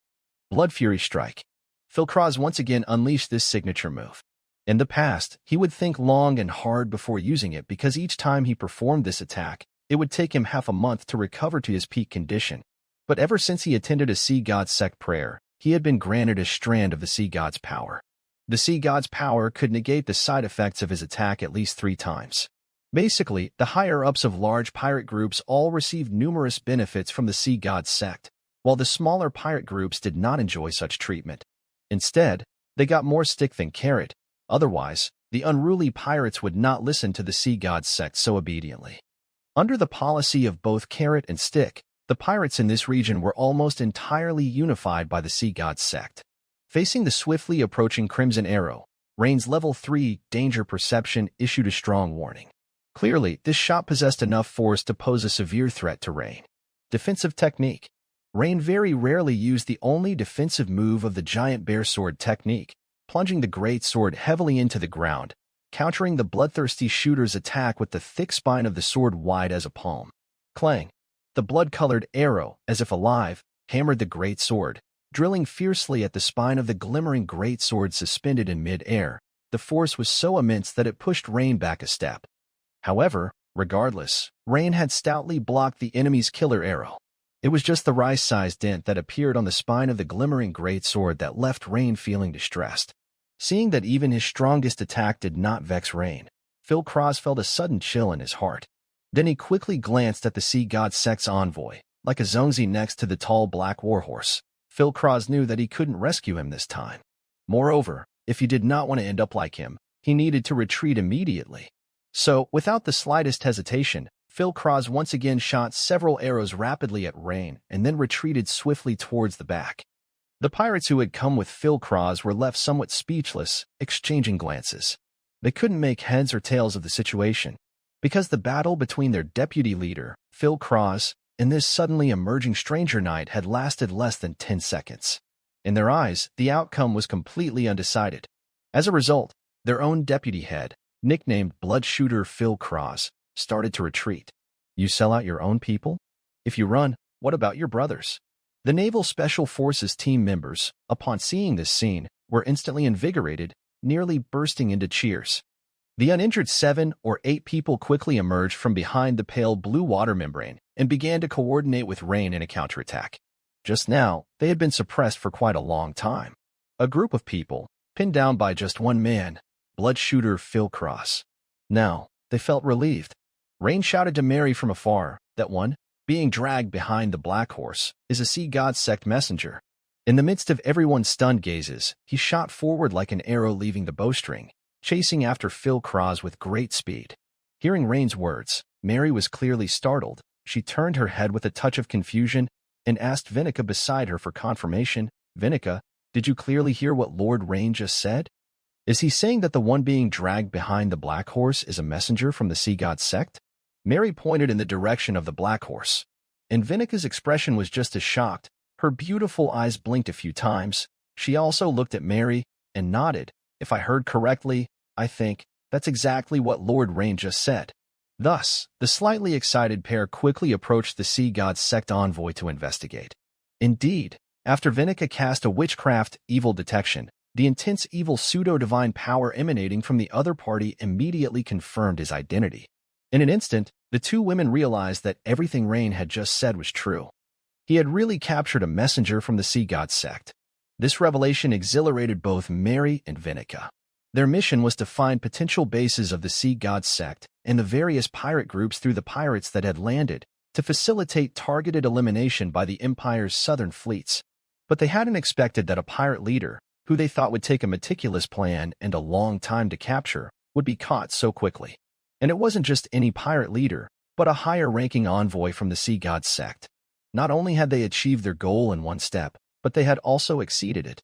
Blood Fury Strike. Phil Cross once again unleashed this signature move. In the past, he would think long and hard before using it because each time he performed this attack, it would take him half a month to recover to his peak condition. But ever since he attended a Sea God Sect prayer, he had been granted a strand of the Sea God's power. The Sea God's power could negate the side effects of his attack at least 3 times. Basically, the higher-ups of large pirate groups all received numerous benefits from the Sea God Sect, while the smaller pirate groups did not enjoy such treatment. Instead, they got more stick than carrot. Otherwise, the unruly pirates would not listen to the Sea God Sect so obediently. Under the policy of both carrot and stick, the pirates in this region were almost entirely unified by the Sea God Sect. Facing the swiftly approaching Crimson Arrow, Rain's level 3 danger perception issued a strong warning. Clearly, this shot possessed enough force to pose a severe threat to Rain. Defensive technique. Rain very rarely used the only defensive move of the giant bear sword technique, plunging the great sword heavily into the ground, countering the bloodthirsty shooter's attack with the thick spine of the sword wide as a palm. Clang. The blood-colored arrow, as if alive, hammered the great sword, drilling fiercely at the spine of the glimmering great sword suspended in mid-air. The force was so immense that it pushed Rain back a step. However, regardless, Rain had stoutly blocked the enemy's killer arrow. It was just the rice-sized dent that appeared on the spine of the glimmering greatsword that left Rain feeling distressed. Seeing that even his strongest attack did not vex Rain, Phil Cross felt a sudden chill in his heart. Then he quickly glanced at the Sea God Sect's envoy. Like a Zongzi next to the tall black warhorse, Phil Cross knew that he couldn't rescue him this time. Moreover, if he did not want to end up like him, he needed to retreat immediately. So, without the slightest hesitation, Phil Cross once again shot several arrows rapidly at Rain and then retreated swiftly towards the back. The pirates who had come with Phil Cross were left somewhat speechless, exchanging glances. They couldn't make heads or tails of the situation, because the battle between their deputy leader, Phil Cross, and this suddenly emerging stranger knight had lasted less than 10 seconds. In their eyes, the outcome was completely undecided. As a result, their own deputy head, nicknamed Bloodshooter Phil Cross, started to retreat. You sell out your own people? If you run, what about your brothers? The Naval Special Forces team members, upon seeing this scene, were instantly invigorated, nearly bursting into cheers. The uninjured 7 or 8 people quickly emerged from behind the pale blue water membrane and began to coordinate with Rain in a counterattack. Just now, they had been suppressed for quite a long time. A group of people, pinned down by just one man, Bloodshooter Phil Cross. Now, they felt relieved. Rain shouted to Mary from afar that one, being dragged behind the Black Horse, is a Sea God Sect messenger. In the midst of everyone's stunned gazes, he shot forward like an arrow leaving the bowstring, chasing after Phil Cross with great speed. Hearing Rain's words, Mary was clearly startled. She turned her head with a touch of confusion and asked Vinica beside her for confirmation. Vinica, did you clearly hear what Lord Rain just said? Is he saying that the one being dragged behind the Black Horse is a messenger from the Sea God Sect? Mary pointed in the direction of the Black Horse, and Vinica's expression was just as shocked. Her beautiful eyes blinked a few times. She also looked at Mary and nodded. If I heard correctly, I think that's exactly what Lord Rain just said. Thus, the slightly excited pair quickly approached the Sea God Sect envoy to investigate. Indeed, after Vinica cast a witchcraft evil detection, the intense evil pseudo-divine power emanating from the other party immediately confirmed his identity. In an instant, the two women realized that everything Rain had just said was true. He had really captured a messenger from the Sea God Sect. This revelation exhilarated both Mary and Vinica. Their mission was to find potential bases of the Sea God Sect and the various pirate groups through the pirates that had landed, to facilitate targeted elimination by the Empire's southern fleets. But they hadn't expected that a pirate leader, who they thought would take a meticulous plan and a long time to capture, would be caught so quickly. And it wasn't just any pirate leader, but a higher-ranking envoy from the Sea God Sect. Not only had they achieved their goal in one step, but they had also exceeded it.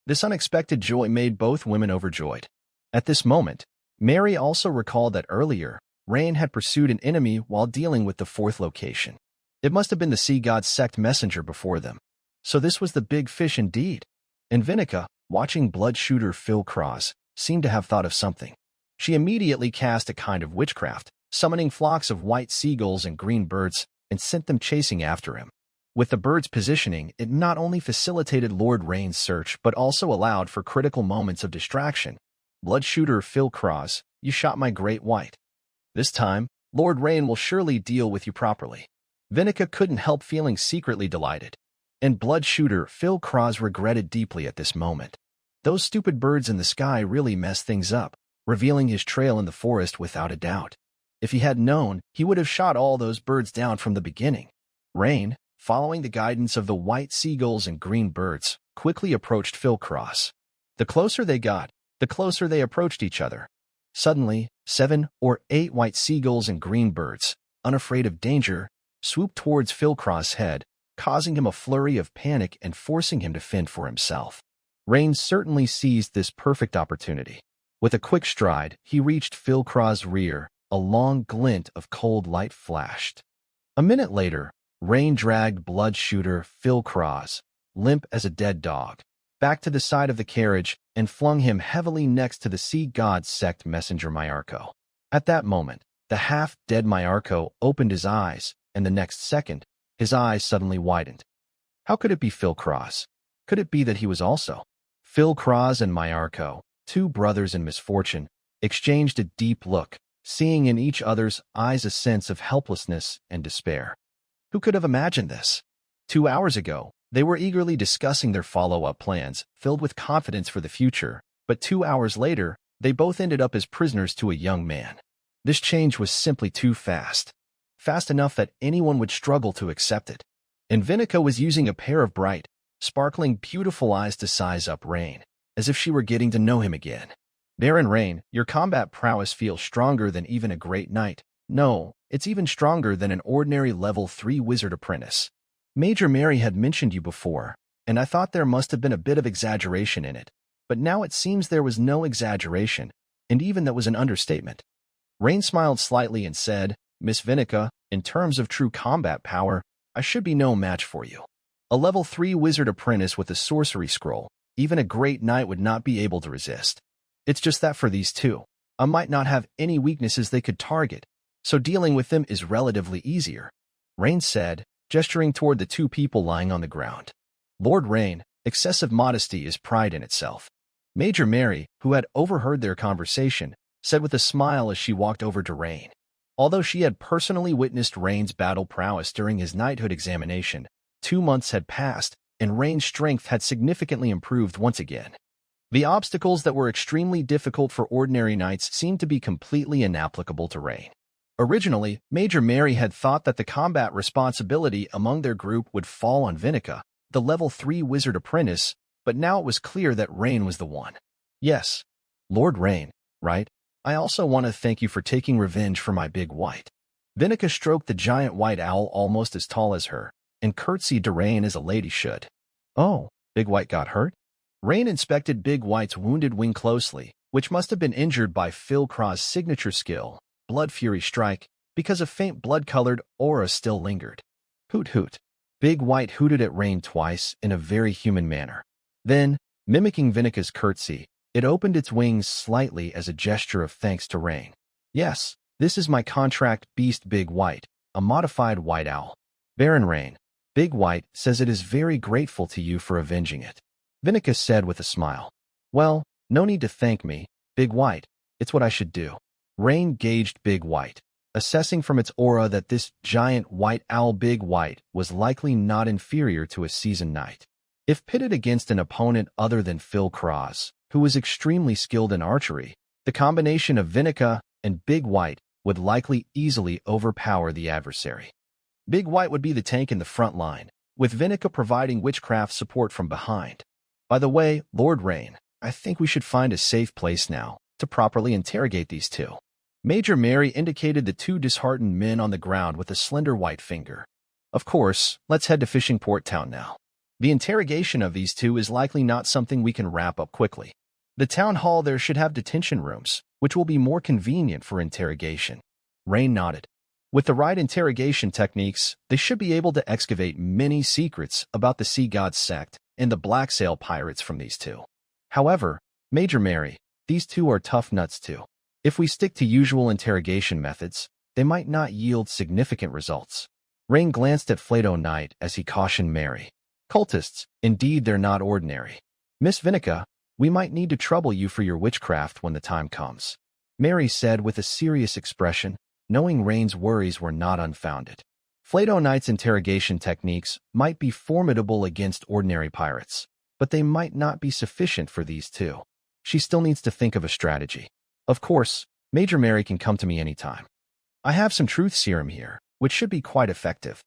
This unexpected joy made both women overjoyed. At this moment, Mary also recalled that earlier, Rain had pursued an enemy while dealing with the fourth location. It must have been the Sea God Sect messenger before them. So this was the big fish indeed. And Vinica, watching Bloodshooter Phil Cross, seemed to have thought of something. She immediately cast a kind of witchcraft, summoning flocks of white seagulls and green birds, and sent them chasing after him. With the birds' positioning, it not only facilitated Lord Rain's search but also allowed for critical moments of distraction. Bloodshooter Phil Cross, you shot my great white. This time, Lord Rain will surely deal with you properly. Vinica couldn't help feeling secretly delighted. And Bloodshooter Phil Cross regretted deeply at this moment. Those stupid birds in the sky really messed things up, revealing his trail in the forest without a doubt. If he had known, he would have shot all those birds down from the beginning. Rain, following the guidance of the white seagulls and green birds, quickly approached Phil Cross. The closer they got, the closer they approached each other. Suddenly, 7 or 8 white seagulls and green birds, unafraid of danger, swooped towards Phil Cross' head, causing him a flurry of panic and forcing him to fend for himself. Rain certainly seized this perfect opportunity. With a quick stride, he reached Phil Cross' rear. A long glint of cold light flashed. A minute later, Rain dragged Bloodshooter Phil Cross, limp as a dead dog, back to the side of the carriage and flung him heavily next to the Sea God Sect messenger Myarko. At that moment, the half-dead Myarko opened his eyes, and the next second, his eyes suddenly widened. How could it be Phil Cross? Could it be that he was also? Phil Cross and Myarko, two brothers in misfortune, exchanged a deep look, seeing in each other's eyes a sense of helplessness and despair. Who could have imagined this? 2 hours ago, they were eagerly discussing their follow-up plans, filled with confidence for the future, but 2 hours later, they both ended up as prisoners to a young man. This change was simply too fast. Fast enough that anyone would struggle to accept it. And Vinica was using a pair of bright, sparkling, beautiful eyes to size up Rain, as if she were getting to know him again. Baron Rain, your combat prowess feels stronger than even a great knight. No, it's even stronger than an ordinary level 3 wizard apprentice. Major Mary had mentioned you before, and I thought there must have been a bit of exaggeration in it. But now it seems there was no exaggeration, and even that was an understatement. Rain smiled slightly and said, Miss Vinica, in terms of true combat power, I should be no match for you. A level 3 wizard apprentice with a sorcery scroll, even a great knight would not be able to resist. It's just that for these two, I might not have any weaknesses they could target, so dealing with them is relatively easier, Rain said, gesturing toward the two people lying on the ground. Lord Rain, excessive modesty is pride in itself. Major Mary, who had overheard their conversation, said with a smile as she walked over to Rain. Although she had personally witnessed Rain's battle prowess during his knighthood examination, 2 months had passed, and Rain's strength had significantly improved once again. The obstacles that were extremely difficult for ordinary knights seemed to be completely inapplicable to Rain. Originally, Major Mary had thought that the combat responsibility among their group would fall on Vinica, the level 3 wizard apprentice, but now it was clear that Rain was the one. Yes, Lord Rain, right? I also want to thank you for taking revenge for my big white. Vinica stroked the giant white owl almost as tall as her, and curtsied to Rain as a lady should. Oh, Big White got hurt? Rain inspected Big White's wounded wing closely, which must have been injured by Phil Craw's signature skill, Blood Fury Strike, because a faint blood-colored aura still lingered. Hoot hoot. Big White hooted at Rain twice in a very human manner. Then, mimicking Vinica's curtsy, it opened its wings slightly as a gesture of thanks to Rain. Yes, this is my contract beast Big White, a modified white owl. Baron Rain, Big White says it is very grateful to you for avenging it. Vinica said with a smile. Well, no need to thank me, Big White. It's what I should do. Rain gauged Big White, assessing from its aura that this giant white owl Big White was likely not inferior to a seasoned knight. If pitted against an opponent other than Phil Craw's, who was extremely skilled in archery, the combination of Vinica and Big White would likely easily overpower the adversary. Big White would be the tank in the front line, with Vinica providing witchcraft support from behind. By the way, Lord Rain, I think we should find a safe place now to properly interrogate these two. Major Mary indicated the two disheartened men on the ground with a slender white finger. Of course, let's head to Fishing Port Town now. The interrogation of these two is likely not something we can wrap up quickly. The town hall there should have detention rooms, which will be more convenient for interrogation. Rain nodded. With the right interrogation techniques, they should be able to excavate many secrets about the Sea God sect and the Black Sail pirates from these two. However, Major Mary, these two are tough nuts too. If we stick to usual interrogation methods, they might not yield significant results. Rain glanced at Flato Knight as he cautioned Mary. Cultists, indeed they're not ordinary. Miss Vinica, we might need to trouble you for your witchcraft when the time comes, Mary said with a serious expression, knowing Rain's worries were not unfounded. Flato Knight's interrogation techniques might be formidable against ordinary pirates, but they might not be sufficient for these two. She still needs to think of a strategy. Of course, Major Mary can come to me anytime. I have some truth serum here, which should be quite effective.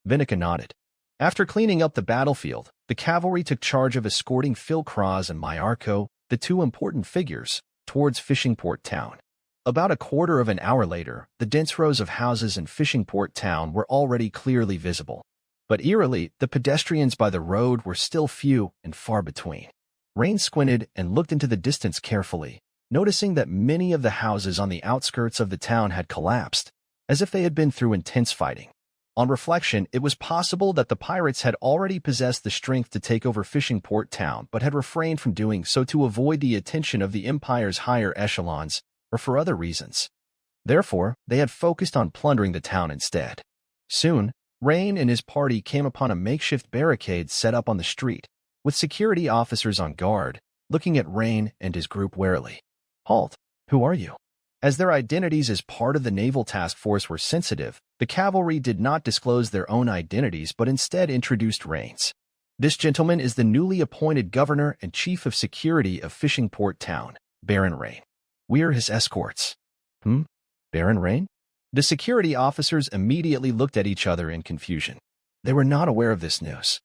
Vinica nodded. After cleaning up the battlefield, the cavalry took charge of escorting Phil Craws and Myarko, the two important figures, towards Fishing Port Town. About a quarter of an hour later, the dense rows of houses in Fishing Port Town were already clearly visible. But eerily, the pedestrians by the road were still few and far between. Rain squinted and looked into the distance carefully, noticing that many of the houses on the outskirts of the town had collapsed, as if they had been through intense fighting. On reflection, it was possible that the pirates had already possessed the strength to take over Fishing Port Town but had refrained from doing so to avoid the attention of the Empire's higher echelons, or for other reasons. Therefore, they had focused on plundering the town instead. Soon, Rain and his party came upon a makeshift barricade set up on the street, with security officers on guard, looking at Rain and his group warily. Halt! Who are you? As their identities as part of the Naval Task Force were sensitive, the cavalry did not disclose their own identities but instead introduced Rains. This gentleman is the newly appointed governor and chief of security of Fishing Port Town, Baron Rain. We are his escorts. Baron Rain? The security officers immediately looked at each other in confusion. They were not aware of this news.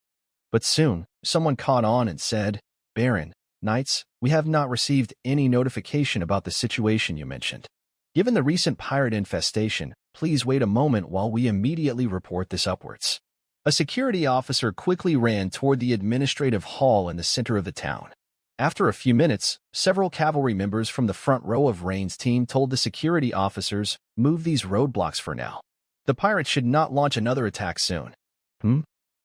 But soon, someone caught on and said, Baron, Knights, we have not received any notification about the situation you mentioned. Given the recent pirate infestation, please wait a moment while we immediately report this upwards. A security officer quickly ran toward the administrative hall in the center of the town. After a few minutes, several cavalry members from the front row of Rain's team told the security officers, move these roadblocks for now. The pirates should not launch another attack soon.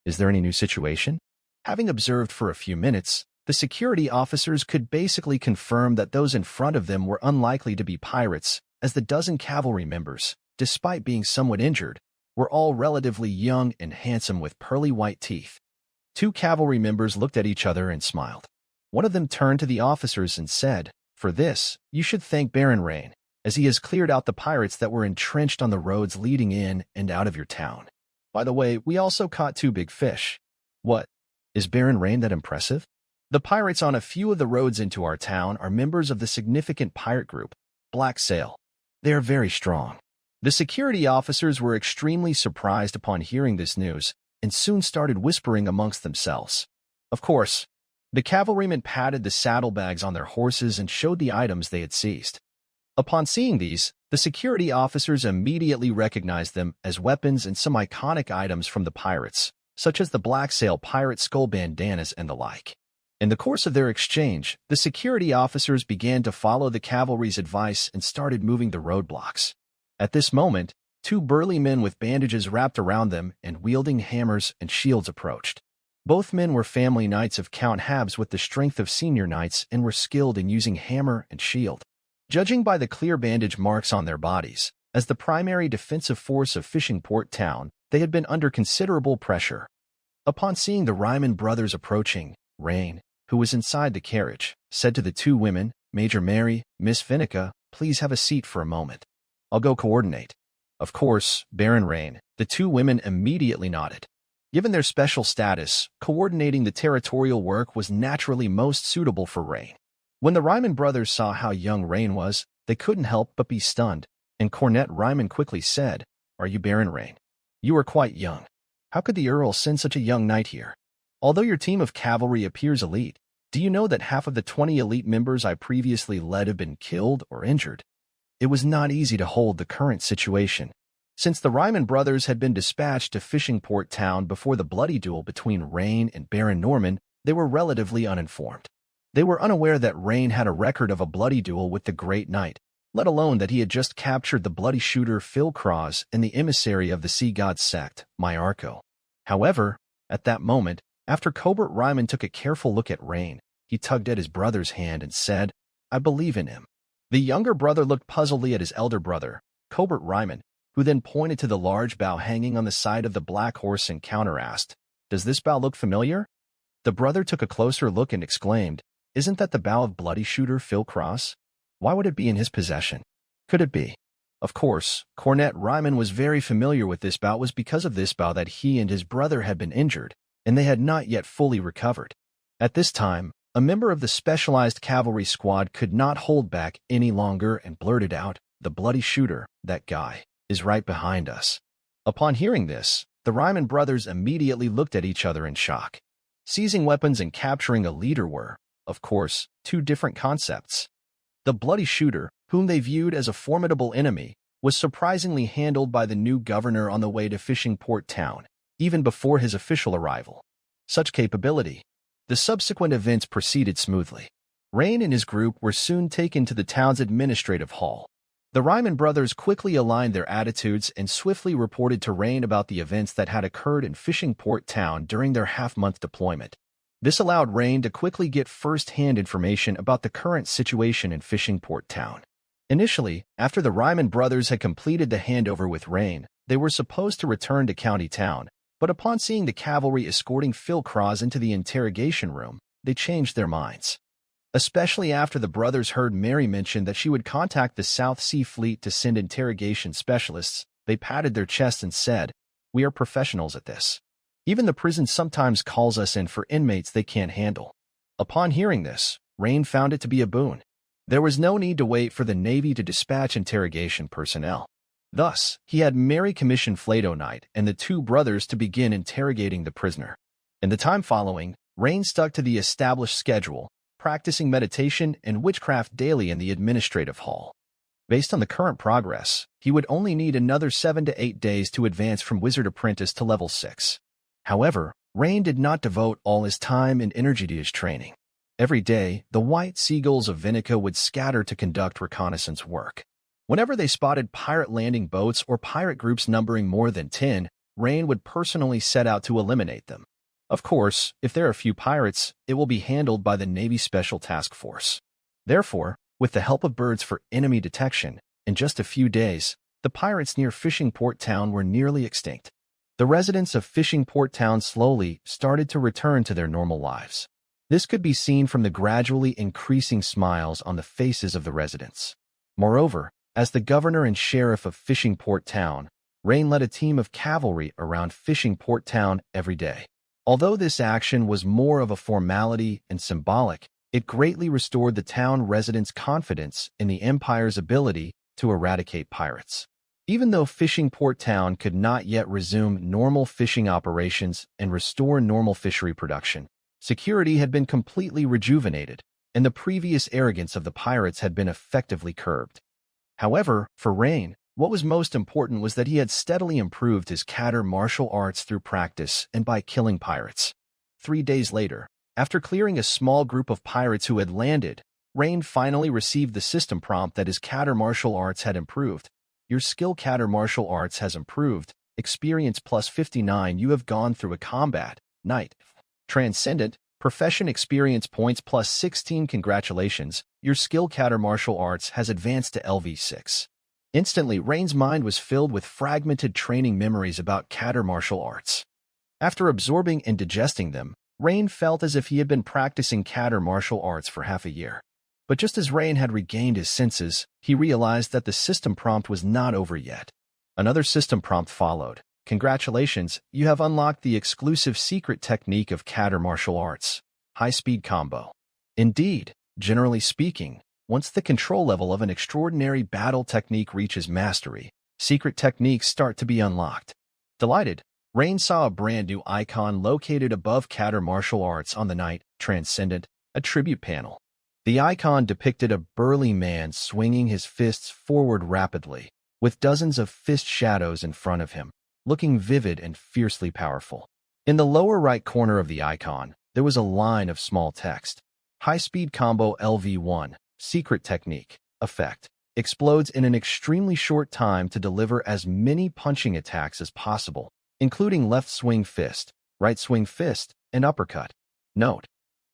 Is there any new situation? Having observed for a few minutes, the security officers could basically confirm that those in front of them were unlikely to be pirates, as the dozen cavalry members, despite being somewhat injured, were all relatively young and handsome with pearly white teeth. Two cavalry members looked at each other and smiled. One of them turned to the officers and said, for this, you should thank Baron Rain, as he has cleared out the pirates that were entrenched on the roads leading in and out of your town. By the way, we also caught 2 big fish. What? Is Baron Rain that impressive? The pirates on a few of the roads into our town are members of the significant pirate group, Black Sail. They are very strong. The security officers were extremely surprised upon hearing this news and soon started whispering amongst themselves. Of course, the cavalrymen patted the saddlebags on their horses and showed the items they had seized. Upon seeing these, the security officers immediately recognized them as weapons and some iconic items from the pirates, such as the Black Sail pirate skull bandanas and the like. In the course of their exchange, the security officers began to follow the cavalry's advice and started moving the roadblocks. At this moment, 2 burly men with bandages wrapped around them and wielding hammers and shields approached. Both men were family knights of Count Habs with the strength of senior knights and were skilled in using hammer and shield. Judging by the clear bandage marks on their bodies, as the primary defensive force of Fishing Port Town, they had been under considerable pressure. Upon seeing the Ryman brothers approaching, Rain, who was inside the carriage, said to the 2 women, Major Mary, Miss Vinica, please have a seat for a moment. I'll go coordinate. Of course, Baron Rain, the 2 women immediately nodded. Given their special status, coordinating the territorial work was naturally most suitable for Rain. When the Ryman brothers saw how young Rain was, they couldn't help but be stunned, and Cornet Ryman quickly said, Are you Baron Rain? You are quite young. How could the Earl send such a young knight here? Although your team of cavalry appears elite, do you know that half of the 20 elite members I previously led have been killed or injured? It was not easy to hold the current situation. Since the Ryman brothers had been dispatched to Fishing Port Town before the bloody duel between Rain and Baron Norman, they were relatively uninformed. They were unaware that Rain had a record of a bloody duel with the Great Knight, let alone that he had just captured the bloody shooter Phil Cross and the emissary of the Sea God sect, Myarko. However, at that moment, after Cobert Ryman took a careful look at Rain, he tugged at his brother's hand and said, I believe in him. The younger brother looked puzzledly at his elder brother, Cobert Ryman, who then pointed to the large bough hanging on the side of the black horse and counter-asked, Does this bough look familiar? The brother took a closer look and exclaimed, Isn't that the bough of bloody shooter Phil Cross? Why would it be in his possession? Could it be? Of course, Cornet Ryman was very familiar with this bough. It was because of this bough that he and his brother had been injured, and they had not yet fully recovered. At this time, a member of the specialized cavalry squad could not hold back any longer and blurted out, The bloody shooter, that guy, is right behind us. Upon hearing this, the Ryman brothers immediately looked at each other in shock. Seizing weapons and capturing a leader were, of course, 2 different concepts. The bloody shooter, whom they viewed as a formidable enemy, was surprisingly handled by the new governor on the way to Fishing Port Town, even before his official arrival. Such capability. The subsequent events proceeded smoothly. Rain and his group were soon taken to the town's administrative hall. The Ryman brothers quickly aligned their attitudes and swiftly reported to Rain about the events that had occurred in Fishing Port Town during their half-month deployment. This allowed Rain to quickly get first-hand information about the current situation in Fishing Port Town. Initially, after the Ryman brothers had completed the handover with Rain, they were supposed to return to County Town, but upon seeing the cavalry escorting Phil Cross into the interrogation room, they changed their minds. especially after the brothers heard Mary mention that she would contact the South Sea Fleet to send interrogation specialists. They patted their chests and said, "We are professionals at this. Even the prison sometimes calls us in for inmates they can't handle." Upon hearing this, Rain found it to be a boon. There was no need to wait for the Navy to dispatch interrogation personnel. Thus, he had Mary commission Flato Knight and the two brothers to begin interrogating the prisoner. In the time following, Rain stuck to the established schedule, practicing meditation and witchcraft daily in the administrative hall. Based on the current progress, he would only need another 7 to 8 days to advance from Wizard Apprentice to level 6. However, Rain did not devote all his time and energy to his training. Every day, the white seagulls of Vinica would scatter to conduct reconnaissance work. Whenever they spotted pirate landing boats or pirate groups numbering more than 10, Rain would personally set out to eliminate them. Of course, if there are few pirates, it will be handled by the Navy Special Task Force. Therefore, with the help of birds for enemy detection, in just a few days, the pirates near Fishing Port Town were nearly extinct. The residents of Fishing Port Town slowly started to return to their normal lives. This could be seen from the gradually increasing smiles on the faces of the residents. Moreover, as the governor and sheriff of Fishing Port Town, Rain led a team of cavalry around Fishing Port Town every day. Although this action was more of a formality and symbolic, it greatly restored the town residents' confidence in the Empire's ability to eradicate pirates. Even though Fishing Port Town could not yet resume normal fishing operations and restore normal fishery production, security had been completely rejuvenated, and the previous arrogance of the pirates had been effectively curbed. However, for Rain, what was most important was that he had steadily improved his Katter martial arts through practice and by killing pirates. 3 days later, after clearing a small group of pirates who had landed, Rain finally received the system prompt that his Katter martial arts had improved. Your skill Katter martial arts has improved. Experience plus 59. You have gone through a combat. Knight. Transcendent. Profession experience points plus 16. Congratulations. Your skill Katter martial arts has advanced to LV6. Instantly, Rain's mind was filled with fragmented training memories about Katter martial arts. After absorbing and digesting them, Rain felt as if he had been practicing Katter martial arts for half a year. But just as Rain had regained his senses, he realized that the system prompt was not over yet. Another system prompt followed. Congratulations, you have unlocked the exclusive secret technique of Katter martial arts, high-speed combo. Indeed, generally speaking, once the control level of an extraordinary battle technique reaches mastery, secret techniques start to be unlocked. Delighted, Rain saw a brand new icon located above Katter martial arts on the Knight Transcendent attribute panel. The icon depicted a burly man swinging his fists forward rapidly, with dozens of fist shadows in front of him, looking vivid and fiercely powerful. In the lower right corner of the icon, there was a line of small text. High-speed combo LV1, secret technique, effect, explodes in an extremely short time to deliver as many punching attacks as possible, including left swing fist, right swing fist, and uppercut. Note: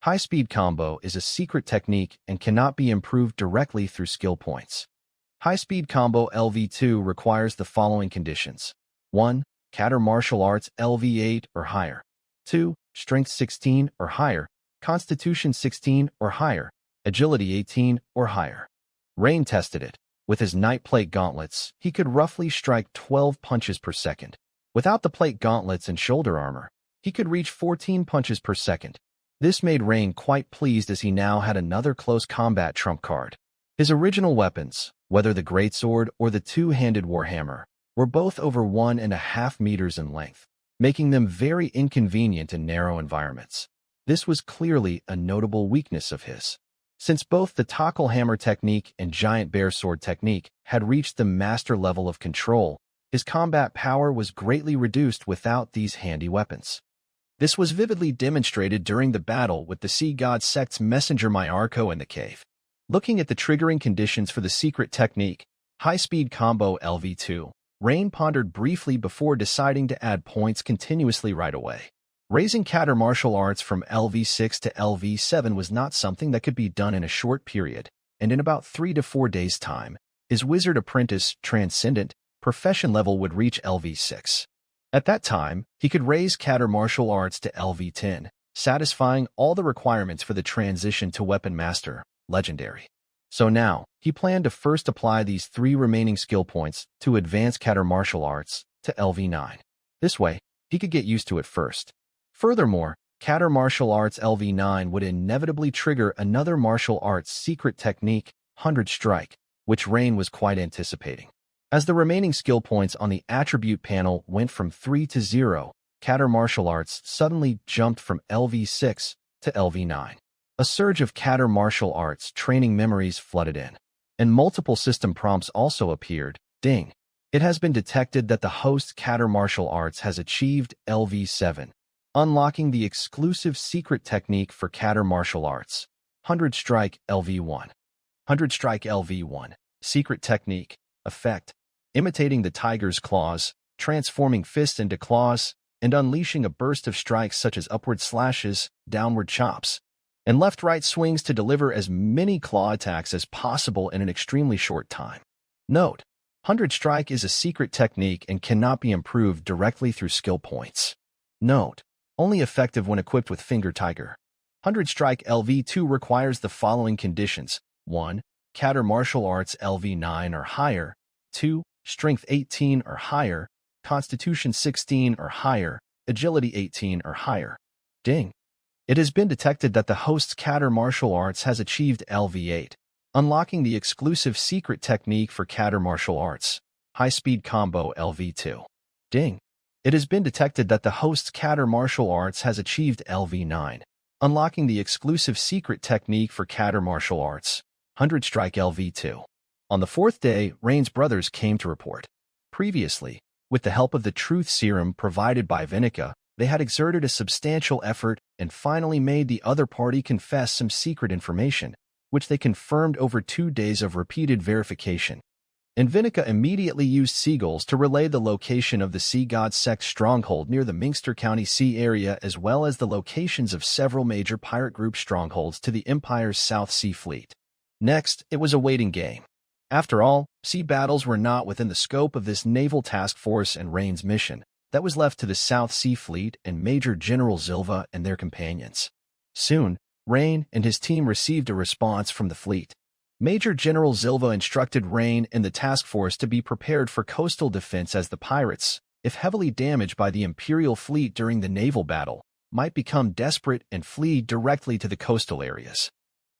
high-speed combo is a secret technique and cannot be improved directly through skill points. High-speed combo LV2 requires the following conditions. 1. Katter martial arts LV8 or higher. 2. Strength 16 or higher, Constitution 16 or higher, Agility 18 or higher. Rain tested it. With his Knight plate gauntlets, he could roughly strike 12 punches per second. Without the plate gauntlets and shoulder armor, he could reach 14 punches per second. This made Rain quite pleased as he now had another close combat trump card. His original weapons, whether the greatsword or the two-handed warhammer, were both over 1.5 meters in length, making them very inconvenient in narrow environments. This was clearly a notable weakness of his. Since both the tackle hammer technique and giant bear sword technique had reached the master level of control, his combat power was greatly reduced without these handy weapons. This was vividly demonstrated during the battle with the Sea God Sect's messenger Myarko in the cave. Looking at the triggering conditions for the secret technique, high-speed combo LV2, Rain pondered briefly before deciding to add points continuously right away. Raising Katter martial arts from LV6 to LV7 was not something that could be done in a short period, and in about 3 to 4 days' time, his Wizard Apprentice Transcendent profession level would reach LV6. At that time, he could raise Katter martial arts to LV10, satisfying all the requirements for the transition to Weapon Master, Legendary. So now, he planned to first apply these 3 remaining skill points to advance Katar martial arts to LV9. This way, he could get used to it first. Furthermore, Katar martial arts LV9 would inevitably trigger another martial arts secret technique, 100 Strike, which Rain was quite anticipating. As the remaining skill points on the attribute panel went from 3 to 0, Katar martial arts suddenly jumped from LV6 to LV9. A surge of Katar martial arts training memories flooded in, and multiple system prompts also appeared. Ding! It has been detected that the host Katar martial arts has achieved LV7, unlocking the exclusive secret technique for Katar martial arts, 100 Strike LV1. 100 Strike LV1, secret technique, effect, imitating the tiger's claws, transforming fists into claws, and unleashing a burst of strikes such as upward slashes, downward chops, and left-right swings to deliver as many claw attacks as possible in an extremely short time. Note: 100 Strike is a secret technique and cannot be improved directly through skill points. Note: only effective when equipped with Finger Tiger. 100 Strike LV2 requires the following conditions: 1. Katar martial arts LV9 or higher. 2. Strength 18 or higher, Constitution 16 or higher, Agility 18 or higher. Ding! It has been detected that the host's Katar martial arts has achieved LV8, unlocking the exclusive secret technique for Katar martial arts, high-speed combo LV2. Ding! It has been detected that the host's Katar martial arts has achieved LV9, unlocking the exclusive secret technique for Katar martial arts, 100 Strike LV2. On the 4th day, Rain's brothers came to report. Previously, with the help of the truth serum provided by Vinica, they had exerted a substantial effort and finally made the other party confess some secret information, which they confirmed over 2 days of repeated verification. And Vinica immediately used seagulls to relay the location of the Sea God sect stronghold near the Minster County Sea area as well as the locations of several major pirate group strongholds to the Empire's South Sea Fleet. Next, it was a waiting game. After all, sea battles were not within the scope of this naval task force and Rain's mission. That was left to the South Sea Fleet and Major General Zilva and their companions. Soon, Rain and his team received a response from the fleet. Major General Zilva instructed Rain and the task force to be prepared for coastal defense as the pirates, if heavily damaged by the Imperial fleet during the naval battle, might become desperate and flee directly to the coastal areas.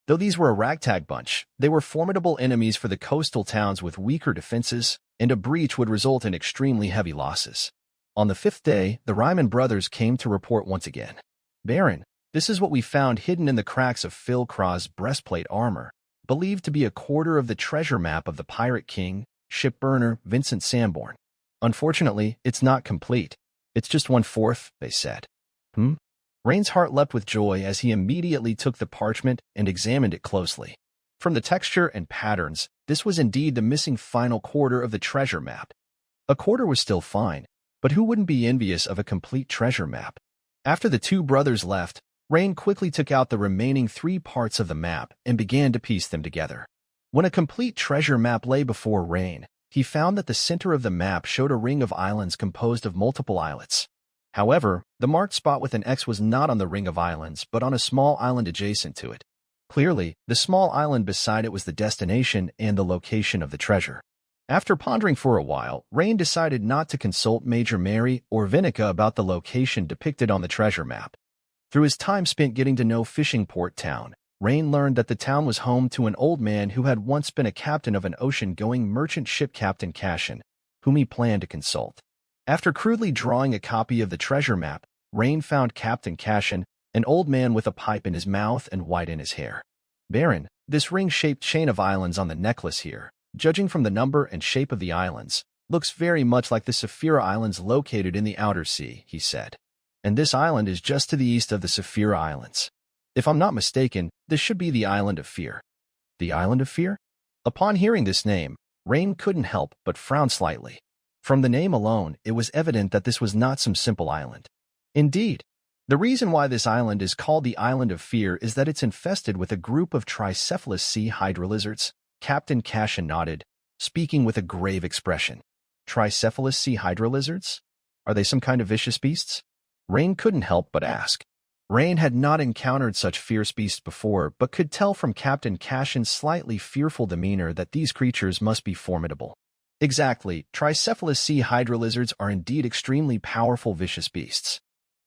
Though these were a ragtag bunch, they were formidable enemies for the coastal towns with weaker defenses, and a breach would result in extremely heavy losses. On the 5th day, the Ryman brothers came to report once again. Baron, this is what we found hidden in the cracks of Phil Craw's breastplate armor, believed to be a quarter of the treasure map of the Pirate King, shipburner Vincent Sanborn. Unfortunately, it's not complete. It's just 1/4, they said. Rain's heart leapt with joy as he immediately took the parchment and examined it closely. From the texture and patterns, this was indeed the missing final quarter of the treasure map. A quarter was still fine, but who wouldn't be envious of a complete treasure map? After the 2 brothers left, Rain quickly took out the remaining 3 parts of the map and began to piece them together. When a complete treasure map lay before Rain, he found that the center of the map showed a ring of islands composed of multiple islets. However, the marked spot with an X was not on the ring of islands, but on a small island adjacent to it. Clearly, the small island beside it was the destination and the location of the treasure. After pondering for a while, Rain decided not to consult Major Mary or Vinica about the location depicted on the treasure map. Through his time spent getting to know Fishing Port Town, Rain learned that the town was home to an old man who had once been a captain of an ocean-going merchant ship, Captain Cashin, whom he planned to consult. After crudely drawing a copy of the treasure map, Rain found Captain Cashin, an old man with a pipe in his mouth and white in his hair. Baron, this ring-shaped chain of islands on the necklace here, judging from the number and shape of the islands, looks very much like the Saphira Islands located in the outer sea, he said. And this island is just to the east of the Saphira Islands. If I'm not mistaken, this should be the Island of Fear. The Island of Fear? Upon hearing this name, Rain couldn't help but frown slightly. From the name alone, it was evident that this was not some simple island. Indeed, the reason why this island is called the Island of Fear is that it's infested with a group of tricephalous sea hydra lizards. Captain Cashin nodded, speaking with a grave expression. Tricephalous sea hydra lizards? Are they some kind of vicious beasts? Rain couldn't help but ask. Rain had not encountered such fierce beasts before, but could tell from Captain Cashin's slightly fearful demeanor that these creatures must be formidable. Exactly, tricephalous sea hydra lizards are indeed extremely powerful vicious beasts.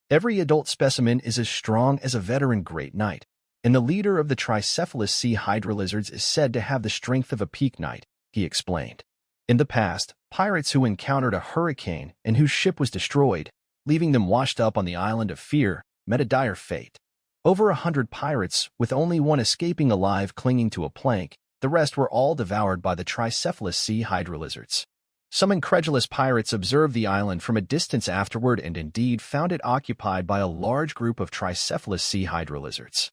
Every adult specimen is as strong as a veteran great knight, and the leader of the tricephalous sea hydra lizards is said to have the strength of a peak knight, he explained. In the past, pirates who encountered a hurricane and whose ship was destroyed, leaving them washed up on the island of Fear, met a dire fate. Over 100 pirates, with only one escaping alive clinging to a plank, the rest were all devoured by the tricephalous sea hydra lizards. Some incredulous pirates observed the island from a distance afterward and indeed found it occupied by a large group of tricephalous sea hydra lizards.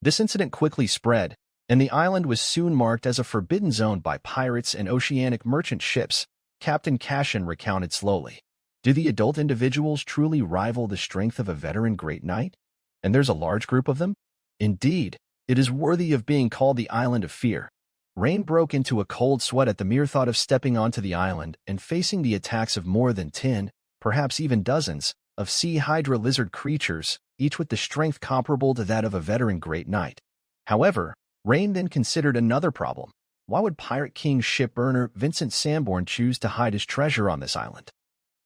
This incident quickly spread, and the island was soon marked as a forbidden zone by pirates and oceanic merchant ships, Captain Cashin recounted slowly. Do the adult individuals truly rival the strength of a veteran great knight? And there's a large group of them? Indeed, it is worthy of being called the Island of Fear. Rain broke into a cold sweat at the mere thought of stepping onto the island and facing the attacks of more than 10, perhaps even dozens, of sea hydra lizard creatures, each with the strength comparable to that of a veteran great knight. However, Rain then considered another problem. Why would Pirate King shipowner Vincent Sanborn choose to hide his treasure on this island?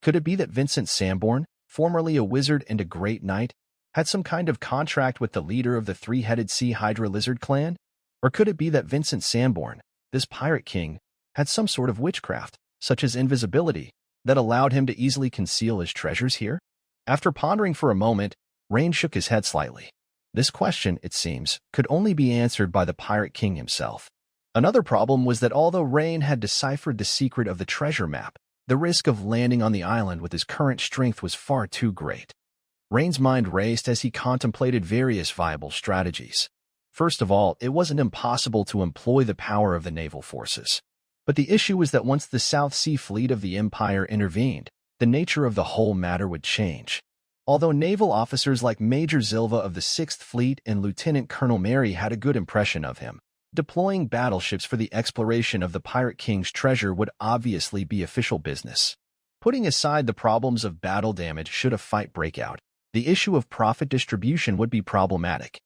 Could it be that Vincent Sanborn, formerly a wizard and a great knight, had some kind of contract with the leader of the three-headed sea hydra lizard clan? Or could it be that Vincent Sanborn, this pirate king, had some sort of witchcraft, such as invisibility, that allowed him to easily conceal his treasures here? After pondering for a moment, Rain shook his head slightly. This question, it seems, could only be answered by the pirate king himself. Another problem was that although Rain had deciphered the secret of the treasure map, the risk of landing on the island with his current strength was far too great. Rain's mind raced as he contemplated various viable strategies. First of all, it wasn't impossible to employ the power of the naval forces. But the issue was that once the South Sea Fleet of the Empire intervened, the nature of the whole matter would change. Although naval officers like Major Zilva of the 6th Fleet and Lieutenant Colonel Mary had a good impression of him, deploying battleships for the exploration of the Pirate King's treasure would obviously be official business. Putting aside the problems of battle damage should a fight break out, the issue of profit distribution would be problematic.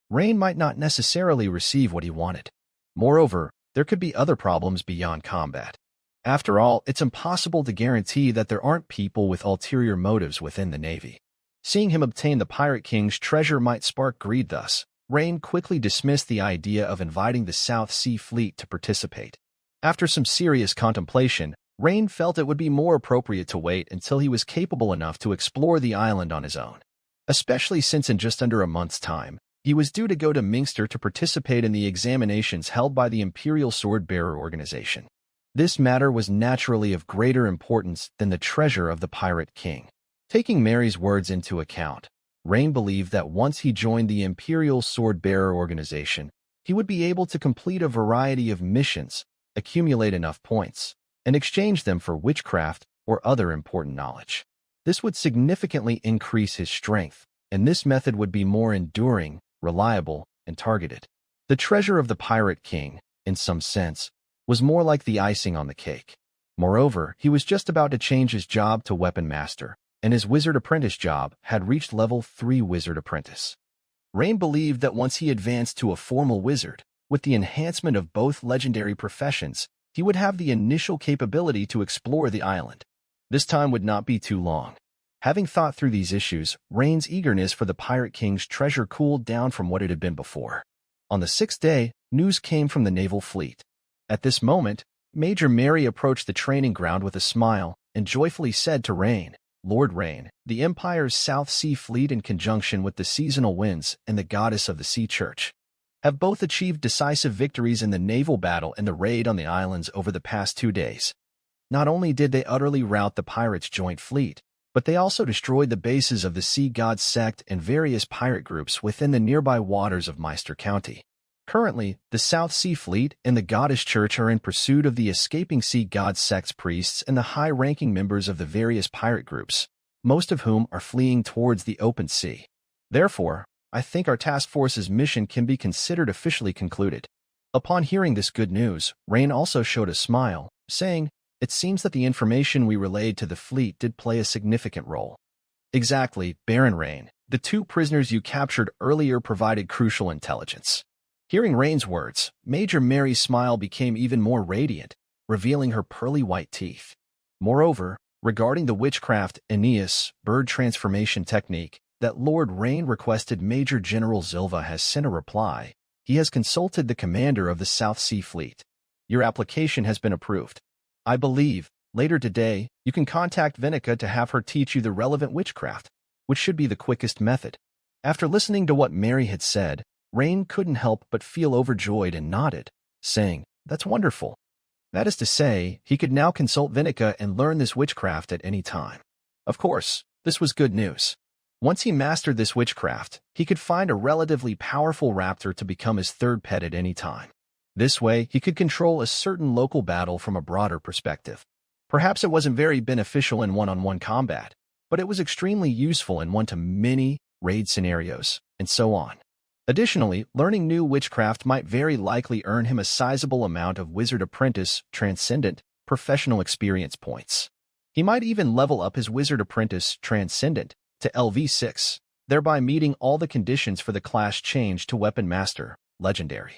Rain might not necessarily receive what he wanted. Moreover, there could be other problems beyond combat. After all, it's impossible to guarantee that there aren't people with ulterior motives within the Navy. Seeing him obtain the Pirate King's treasure might spark greed thus. Rain quickly dismissed the idea of inviting the South Sea Fleet to participate. After some serious contemplation, Rain felt it would be more appropriate to wait until he was capable enough to explore the island on his own. Especially since in just under a month's time, he was due to go to Minster to participate in the examinations held by the Imperial Sword-Bearer Organization. This matter was naturally of greater importance than the treasure of the Pirate King. Taking Mary's words into account, Rain believed that once he joined the Imperial Sword-Bearer Organization, he would be able to complete a variety of missions, accumulate enough points, and exchange them for witchcraft or other important knowledge. This would significantly increase his strength, and this method would be more enduring, reliable, and targeted. The treasure of the Pirate King, in some sense, was more like the icing on the cake. Moreover, he was just about to change his job to Weapon Master, and his Wizard Apprentice job had reached level 3 Wizard Apprentice. Rain believed that once he advanced to a formal wizard, with the enhancement of both legendary professions, he would have the initial capability to explore the island. This time would not be too long. Having thought through these issues, Rain's eagerness for the Pirate King's treasure cooled down from what it had been before. On the 6th day, news came from the naval fleet. At this moment, Major Mary approached the training ground with a smile and joyfully said to Rain, Lord Rain, the Empire's South Sea Fleet in conjunction with the seasonal winds and the goddess of the Sea Church have both achieved decisive victories in the naval battle and the raid on the islands over the past 2 days. Not only did they utterly rout the pirates' joint fleet, but they also destroyed the bases of the Sea God sect and various pirate groups within the nearby waters of Meister County. Currently, the South Sea Fleet and the Goddess Church are in pursuit of the escaping Sea God sect's priests and the high-ranking members of the various pirate groups, most of whom are fleeing towards the open sea. Therefore, I think our task force's mission can be considered officially concluded. Upon hearing this good news, Rain also showed a smile, saying, It seems that the information we relayed to the fleet did play a significant role. Exactly, Baron Rain. The two prisoners you captured earlier provided crucial intelligence. Hearing Rain's words, Major Mary's smile became even more radiant, revealing her pearly white teeth. Moreover, regarding the witchcraft Aeneas bird transformation technique that Lord Rain requested, Major General Zilva has sent a reply. He has consulted the commander of the South Sea Fleet. Your application has been approved. I believe, later today, you can contact Vinica to have her teach you the relevant witchcraft, which should be the quickest method. After listening to what Mary had said, Rain couldn't help but feel overjoyed and nodded, saying, "That's wonderful." That is to say, he could now consult Vinica and learn this witchcraft at any time. Of course, this was good news. Once he mastered this witchcraft, he could find a relatively powerful raptor to become his third pet at any time. This way, he could control a certain local battle from a broader perspective. Perhaps it wasn't very beneficial in one-on-one combat, but it was extremely useful in one-to-many raid scenarios, and so on. Additionally, learning new witchcraft might very likely earn him a sizable amount of Wizard Apprentice Transcendent professional experience points. He might even level up his Wizard Apprentice Transcendent to LV6, thereby meeting all the conditions for the class change to Weapon Master Legendary.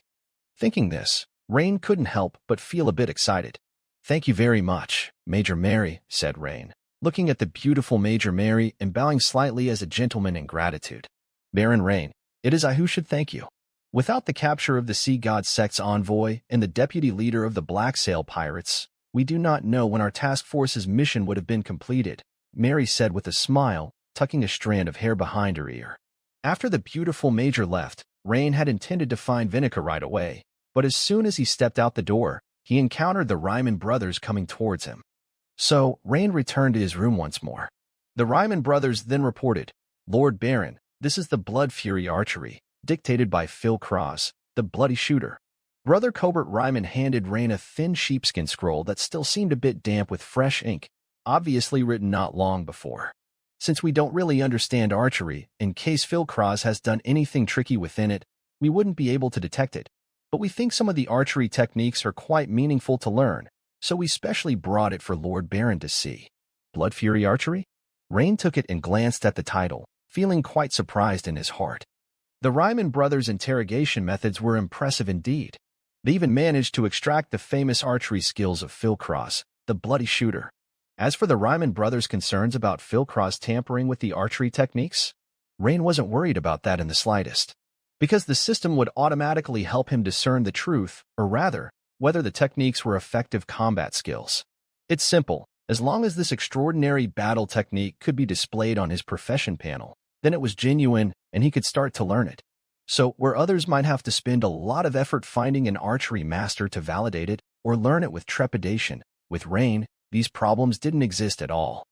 Thinking this, Rain couldn't help but feel a bit excited. "Thank you very much, Major Mary," said Rain, looking at the beautiful Major Mary and bowing slightly as a gentleman in gratitude. "Baron Rain, it is I who should thank you. Without the capture of the Sea God Sect's envoy and the deputy leader of the Black Sail Pirates, we do not know when our task force's mission would have been completed," Mary said with a smile, tucking a strand of hair behind her ear. After the beautiful Major left, Rain had intended to find Vinica right away, but as soon as he stepped out the door, he encountered the Ryman brothers coming towards him. So, Rain returned to his room once more. The Ryman brothers then reported, "Lord Baron, this is the Blood Fury Archery, dictated by Phil Cross, the Bloody Shooter." Brother Cobert Ryman handed Rain a thin sheepskin scroll that still seemed a bit damp with fresh ink, obviously written not long before. "Since we don't really understand archery, in case Phil Cross has done anything tricky within it, we wouldn't be able to detect it. But we think some of the archery techniques are quite meaningful to learn, so we specially brought it for Lord Baron to see." Blood Fury Archery? Rain took it and glanced at the title, feeling quite surprised in his heart. The Ryman brothers' interrogation methods were impressive indeed. They even managed to extract the famous archery skills of Phil Cross, the Bloody Shooter. As for the Ryman brothers' concerns about Phil Cross tampering with the archery techniques, Rain wasn't worried about that in the slightest, because the system would automatically help him discern the truth, or rather, whether the techniques were effective combat skills. It's simple. As long as this extraordinary battle technique could be displayed on his profession panel, then it was genuine and he could start to learn it. So, where others might have to spend a lot of effort finding an archery master to validate it or learn it with trepidation, with Rain, these problems didn't exist at all.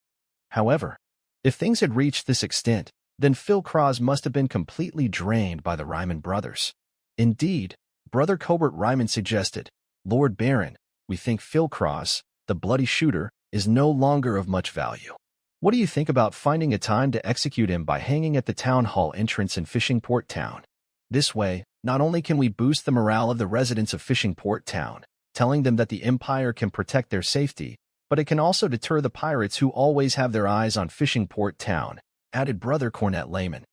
However, if things had reached this extent, then Phil Cross must have been completely drained by the Ryman brothers. Indeed, Brother Cobert Ryman suggested, "Lord Baron, we think Phil Cross, the Bloody Shooter, is no longer of much value. What do you think about finding a time to execute him by hanging at the town hall entrance in Fishing Port Town? This way, not only can we boost the morale of the residents of Fishing Port Town, telling them that the Empire can protect their safety, but it can also deter the pirates who always have their eyes on Fishing Port Town," added Brother Cornet Layman.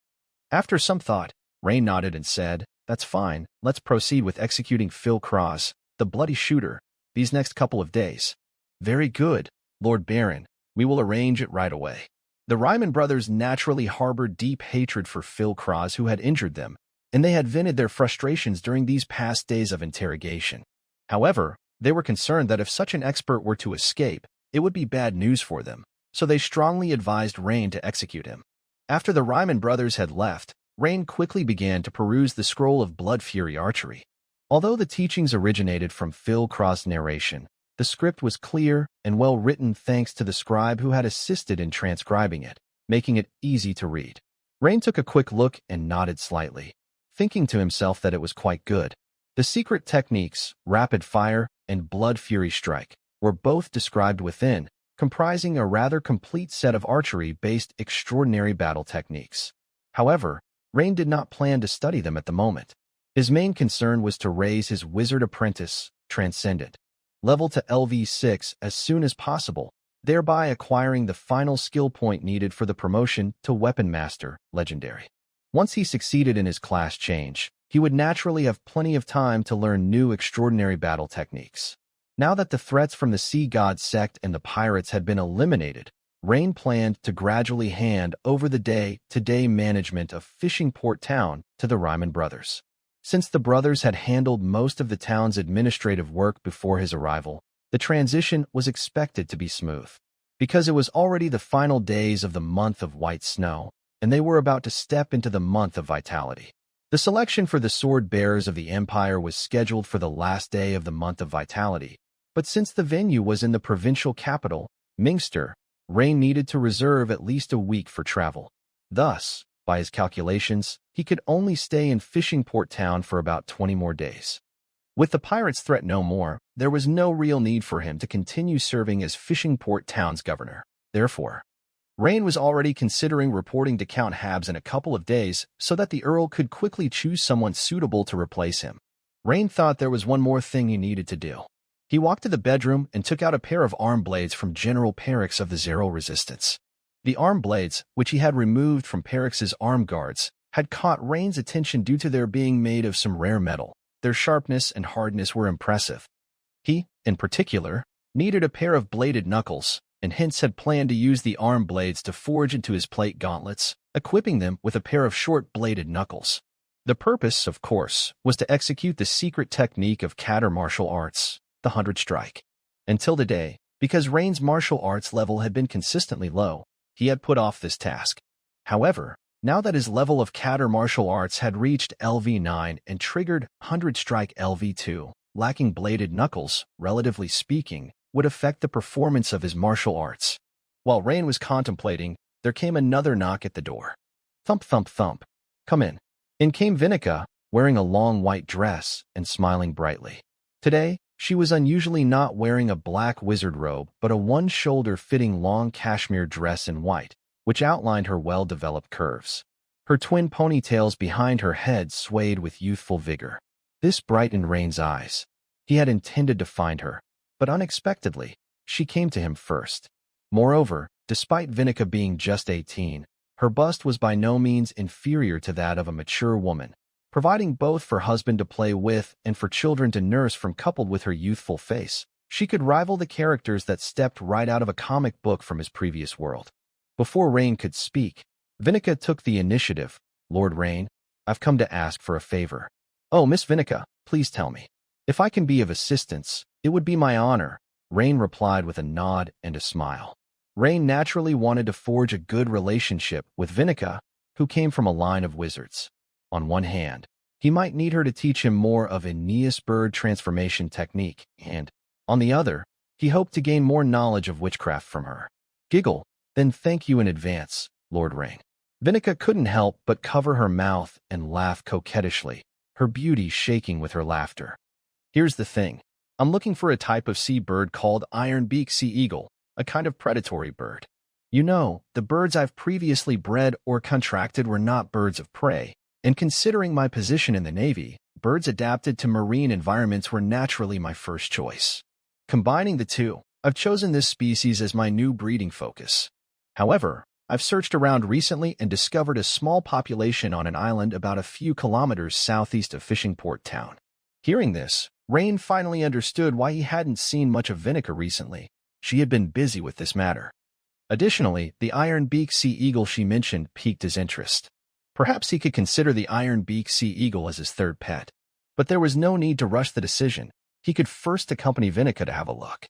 After some thought, Rain nodded and said, "That's fine, let's proceed with executing Phil Cross, the Bloody Shooter, these next couple of days." "Very good, Lord Baron, we will arrange it right away." The Ryman brothers naturally harbored deep hatred for Phil Cross, who had injured them, and they had vented their frustrations during these past days of interrogation. However, they were concerned that if such an expert were to escape, it would be bad news for them, so they strongly advised Rain to execute him. After the Ryman brothers had left, Rain quickly began to peruse the scroll of Blood Fury Archery. Although the teachings originated from Phil Cross' narration, the script was clear and well written thanks to the scribe who had assisted in transcribing it, making it easy to read. Rain took a quick look and nodded slightly, thinking to himself that it was quite good. The secret techniques, Rapid Fire and Blood Fury Strike, were both described within, comprising a rather complete set of archery-based extraordinary battle techniques. However, Rain did not plan to study them at the moment. His main concern was to raise his Wizard Apprentice, Transcendent, level to LV6 as soon as possible, thereby acquiring the final skill point needed for the promotion to Weapon Master, Legendary. Once he succeeded in his class change, he would naturally have plenty of time to learn new extraordinary battle techniques. Now that the threats from the Sea God sect and the pirates had been eliminated, Rain planned to gradually hand over the day-to-day management of Fishing Port Town to the Ryman brothers. Since the brothers had handled most of the town's administrative work before his arrival, the transition was expected to be smooth. Because it was already the final days of the month of white snow, and they were about to step into the month of vitality. The selection for the sword bearers of the Empire was scheduled for the last day of the month of vitality, but since the venue was in the provincial capital, Mingster, Rain needed to reserve at least a week for travel. Thus, by his calculations, he could only stay in Fishing Port Town for about 20 more days. With the pirates' threat no more, there was no real need for him to continue serving as Fishing Port Town's governor. Therefore, Rain was already considering reporting to Count Habs in a couple of days so that the Earl could quickly choose someone suitable to replace him. Rain thought there was one more thing he needed to do. He walked to the bedroom and took out a pair of arm blades from General Perix of the Zero Resistance. The arm blades, which he had removed from Perix's arm guards, had caught Rain's attention due to their being made of some rare metal. Their sharpness and hardness were impressive. He, in particular, needed a pair of bladed knuckles, and hence had planned to use the arm blades to forge into his plate gauntlets, equipping them with a pair of short bladed knuckles. The purpose, of course, was to execute the secret technique of Katter martial arts, the 100 Strike. Until today, because Rain's martial arts level had been consistently low, he had put off this task. However, now that his level of Katter martial arts had reached LV9 and triggered 100 Strike LV2, lacking bladed knuckles, relatively speaking, would affect the performance of his martial arts. While Rain was contemplating, there came another knock at the door. Thump, thump, thump. Come in. In came Vinica, wearing a long white dress and smiling brightly. Today, she was unusually not wearing a black wizard robe but a one-shoulder-fitting long cashmere dress in white, which outlined her well-developed curves. Her twin ponytails behind her head swayed with youthful vigor. This brightened Rain's eyes. He had intended to find her, but unexpectedly, she came to him first. Moreover, despite Vinica being just 18, her bust was by no means inferior to that of a mature woman, providing both for husband to play with and for children to nurse from. Coupled with her youthful face, she could rival the characters that stepped right out of a comic book from his previous world. Before Rain could speak, Vinica took the initiative. Lord Rain, I've come to ask for a favor. Oh, Miss Vinica, please tell me. If I can be of assistance, it would be my honor, Rain replied with a nod and a smile. Rain naturally wanted to forge a good relationship with Vinica, who came from a line of wizards. On one hand, he might need her to teach him more of Aeneas bird transformation technique, and, on the other, he hoped to gain more knowledge of witchcraft from her. Giggle, then thank you in advance, Lord Rain. Vinica couldn't help but cover her mouth and laugh coquettishly, her beauty shaking with her laughter. Here's the thing. I'm looking for a type of sea bird called iron-beak sea eagle, a kind of predatory bird. You know, the birds I've previously bred or contracted were not birds of prey, and considering my position in the Navy, birds adapted to marine environments were naturally my first choice. Combining the two, I've chosen this species as my new breeding focus. However, I've searched around recently and discovered a small population on an island about a few kilometers southeast of Fishing Port Town. Hearing this, Rain finally understood why he hadn't seen much of Vinica recently. She had been busy with this matter. Additionally, the iron-beak sea eagle she mentioned piqued his interest. Perhaps he could consider the iron-beak sea eagle as his third pet. But there was no need to rush the decision. He could first accompany Vinica to have a look.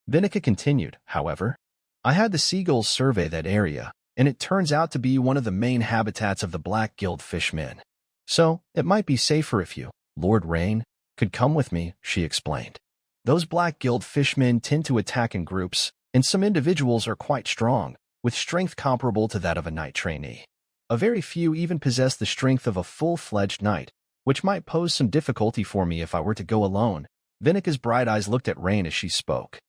Vinica continued, however. I had the seagulls survey that area, and it turns out to be one of the main habitats of the black-gilled fishmen. So, it might be safer if you, Lord Rain, could come with me, she explained. Those black-gilled fishmen tend to attack in groups, and some individuals are quite strong, with strength comparable to that of a knight trainee. A very few even possess the strength of a full-fledged knight, which might pose some difficulty for me if I were to go alone. Vinica's bright eyes looked at Rain as she spoke.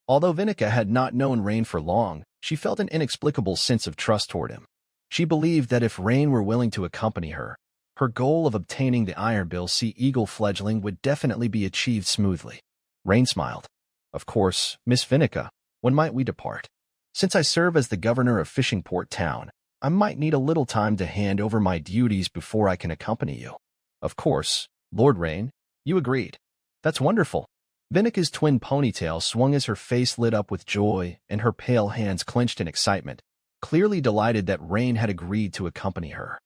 Although Vinica had not known Rain for long, she felt an inexplicable sense of trust toward him. She believed that if Rain were willing to accompany her, her goal of obtaining the ironbill sea eagle fledgling would definitely be achieved smoothly. Rain smiled. Of course, Miss Vinica, when might we depart? Since I serve as the governor of Fishing Port Town, I might need a little time to hand over my duties before I can accompany you. Of course, Lord Rain, you agreed. That's wonderful. Vinika's twin ponytail swung as her face lit up with joy and her pale hands clenched in excitement, clearly delighted that Rain had agreed to accompany her.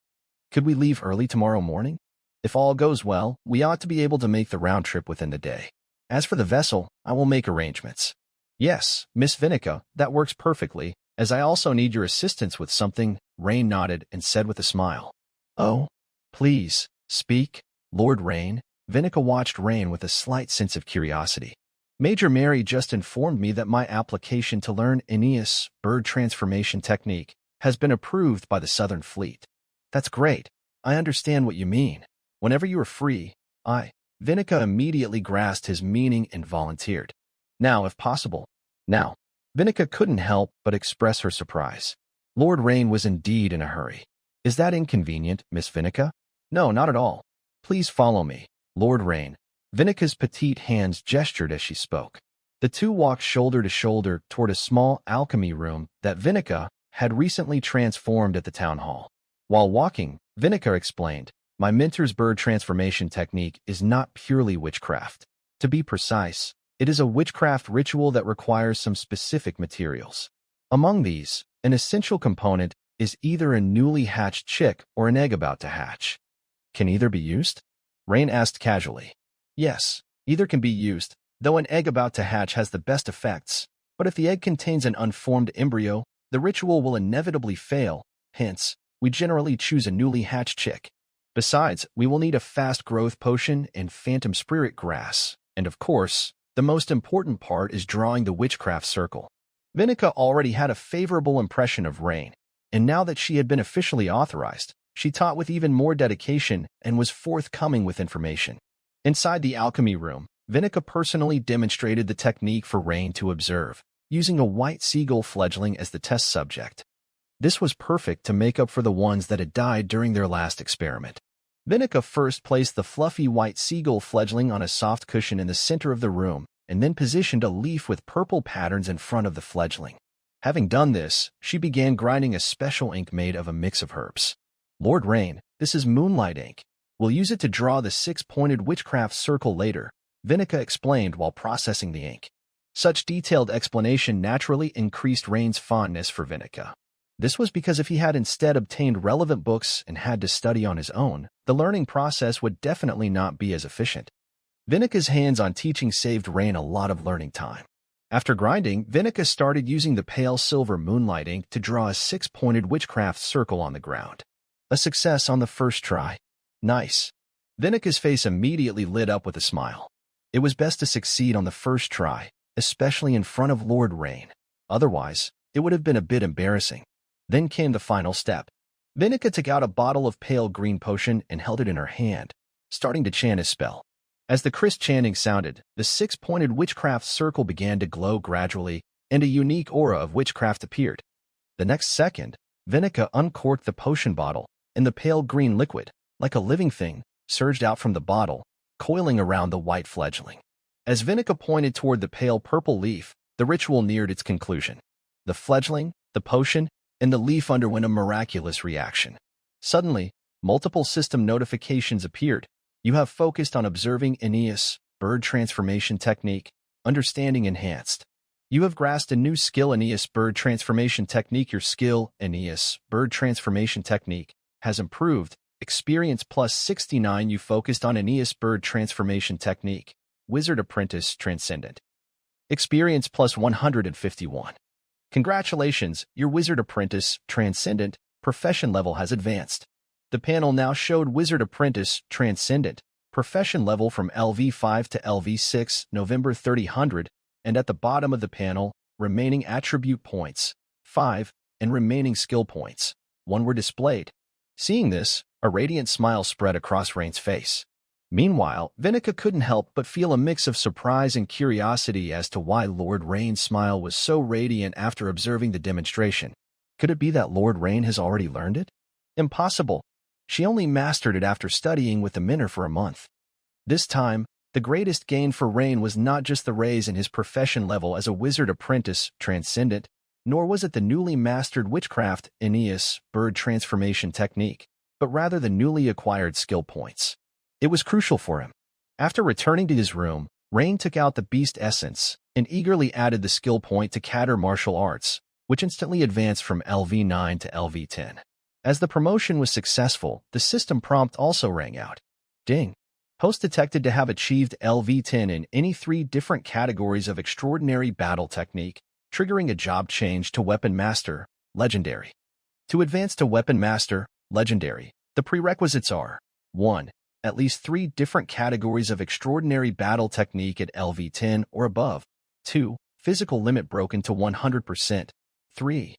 Could we leave early tomorrow morning? If all goes well, we ought to be able to make the round trip within the day. As for the vessel, I will make arrangements. Yes, Miss Vinica, that works perfectly, as I also need your assistance with something, Rain nodded and said with a smile. Oh, please, speak, Lord Rain. Vinica watched Rain with a slight sense of curiosity. Major Mary just informed me that my application to learn Aeneas' bird transformation technique has been approved by the Southern Fleet. That's great. I understand what you mean. Whenever you are free, Vinica immediately grasped his meaning and volunteered. Now, if possible. Now, Vinica couldn't help but express her surprise. Lord Rain was indeed in a hurry. Is that inconvenient, Miss Vinica? No, not at all. Please follow me, Lord Rain. Vinica's petite hands gestured as she spoke. The two walked shoulder to shoulder toward a small alchemy room that Vinica had recently transformed at the town hall. While walking, Vinica explained, my mentor's bird transformation technique is not purely witchcraft. To be precise, it is a witchcraft ritual that requires some specific materials. Among these, an essential component is either a newly hatched chick or an egg about to hatch. Can either be used? Rain asked casually. Yes, either can be used, though an egg about to hatch has the best effects. But if the egg contains an unformed embryo, the ritual will inevitably fail. Hence, we generally choose a newly hatched chick. Besides, we will need a fast growth potion and phantom spirit grass. And of course, the most important part is drawing the witchcraft circle. Vinica already had a favorable impression of Rain, and now that she had been officially authorized, she taught with even more dedication and was forthcoming with information. Inside the alchemy room, Vinica personally demonstrated the technique for Rain to observe, using a white seagull fledgling as the test subject. This was perfect to make up for the ones that had died during their last experiment. Vinica first placed the fluffy white seagull fledgling on a soft cushion in the center of the room, and then positioned a leaf with purple patterns in front of the fledgling. Having done this, she began grinding a special ink made of a mix of herbs. Lord Rain, this is moonlight ink. We'll use it to draw the six-pointed witchcraft circle later, Vinica explained while processing the ink. Such detailed explanation naturally increased Rain's fondness for Vinica. This was because if he had instead obtained relevant books and had to study on his own, the learning process would definitely not be as efficient. Vinica's hands-on teaching saved Rain a lot of learning time. After grinding, Vinica started using the pale silver moonlight ink to draw a six-pointed witchcraft circle on the ground. A success on the first try. Nice. Vinica's face immediately lit up with a smile. It was best to succeed on the first try, especially in front of Lord Rain. Otherwise, it would have been a bit embarrassing. Then came the final step. Vinica took out a bottle of pale green potion and held it in her hand, starting to chant his spell. As the crisp chanting sounded, the six-pointed witchcraft circle began to glow gradually, and a unique aura of witchcraft appeared. The next second, Vinica uncorked the potion bottle, and the pale green liquid, like a living thing, surged out from the bottle, coiling around the white fledgling. As Vinica pointed toward the pale purple leaf, the ritual neared its conclusion. The fledgling, the potion, and the leaf underwent a miraculous reaction. Suddenly, multiple system notifications appeared. You have focused on observing Aeneas' bird transformation technique, understanding enhanced. You have grasped a new skill Aeneas bird transformation technique. Your skill, Aeneas bird transformation technique, has improved. Experience plus 69. You focused on Aeneas bird transformation technique. Wizard Apprentice Transcendent. Experience plus 151. Congratulations, your Wizard Apprentice Transcendent profession level has advanced. The panel now showed Wizard Apprentice Transcendent profession level from LV5 to LV6, November 3000, and at the bottom of the panel, remaining attribute points, 5, and remaining skill points, 1 were displayed. Seeing this, a radiant smile spread across Rain's face. Meanwhile, Vinica couldn't help but feel a mix of surprise and curiosity as to why Lord Rain's smile was so radiant after observing the demonstration. Could it be that Lord Rain has already learned it? Impossible. She only mastered it after studying with the mentor for a month. This time, the greatest gain for Rain was not just the raise in his profession level as a Wizard Apprentice Transcendent, Nor was it the newly mastered witchcraft Aeneas bird transformation technique, but rather the newly acquired skill points. It was crucial for him. After returning to his room, Rain took out the beast essence and eagerly added the skill point to Catter Martial Arts, which instantly advanced from LV9 to LV10. As the promotion was successful, the system prompt also rang out. Ding! Host detected to have achieved LV10 in any 3 different categories of extraordinary battle technique, triggering a job change to Weapon Master, Legendary. To advance to Weapon Master, Legendary, the prerequisites are 1. At least 3 different categories of extraordinary battle technique at LV10 or above. 2. Physical limit broken to 100%. 3.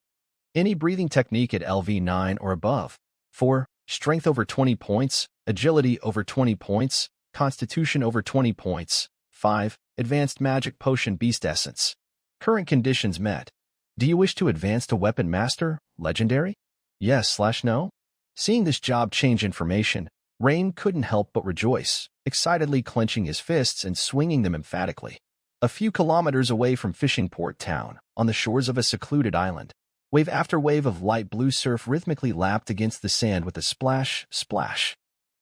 Any breathing technique at LV9 or above. 4. Strength over 20 points, agility over 20 points, constitution over 20 points. 5. Advanced magic potion beast essence. Current conditions met. Do you wish to advance to Weapon Master, Legendary? Yes/no? Seeing this job change information, Rain couldn't help but rejoice, excitedly clenching his fists and swinging them emphatically. A few kilometers away from Fishing Port Town, on the shores of a secluded island, wave after wave of light blue surf rhythmically lapped against the sand with a splash, splash.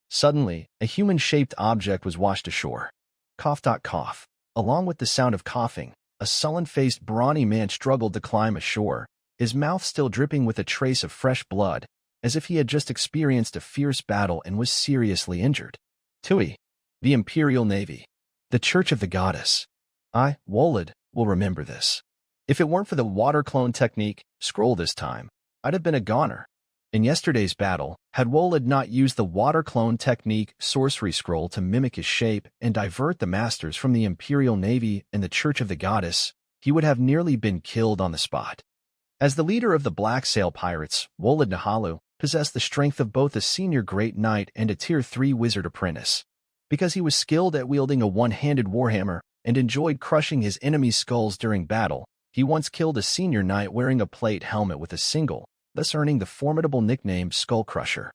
Suddenly, a human-shaped object was washed ashore. Cough. Cough. Along with the sound of coughing, a sullen-faced, brawny man struggled to climb ashore, his mouth still dripping with a trace of fresh blood, as if he had just experienced a fierce battle and was seriously injured. Tui. The Imperial Navy. The Church of the Goddess. I, Wolid, will remember this. If it weren't for the water clone technique, scroll this time, I'd have been a goner. In yesterday's battle, had Wolid not used the water clone technique sorcery scroll to mimic his shape and divert the masters from the Imperial Navy and the Church of the Goddess, he would have nearly been killed on the spot. As the leader of the Black Sail Pirates, Wolid Nahalu possessed the strength of both a senior Great Knight and a Tier 3 Wizard Apprentice. Because he was skilled at wielding a one-handed warhammer and enjoyed crushing his enemies' skulls during battle, he once killed a senior knight wearing a plate helmet with a single, thus earning the formidable nickname Skull Crusher.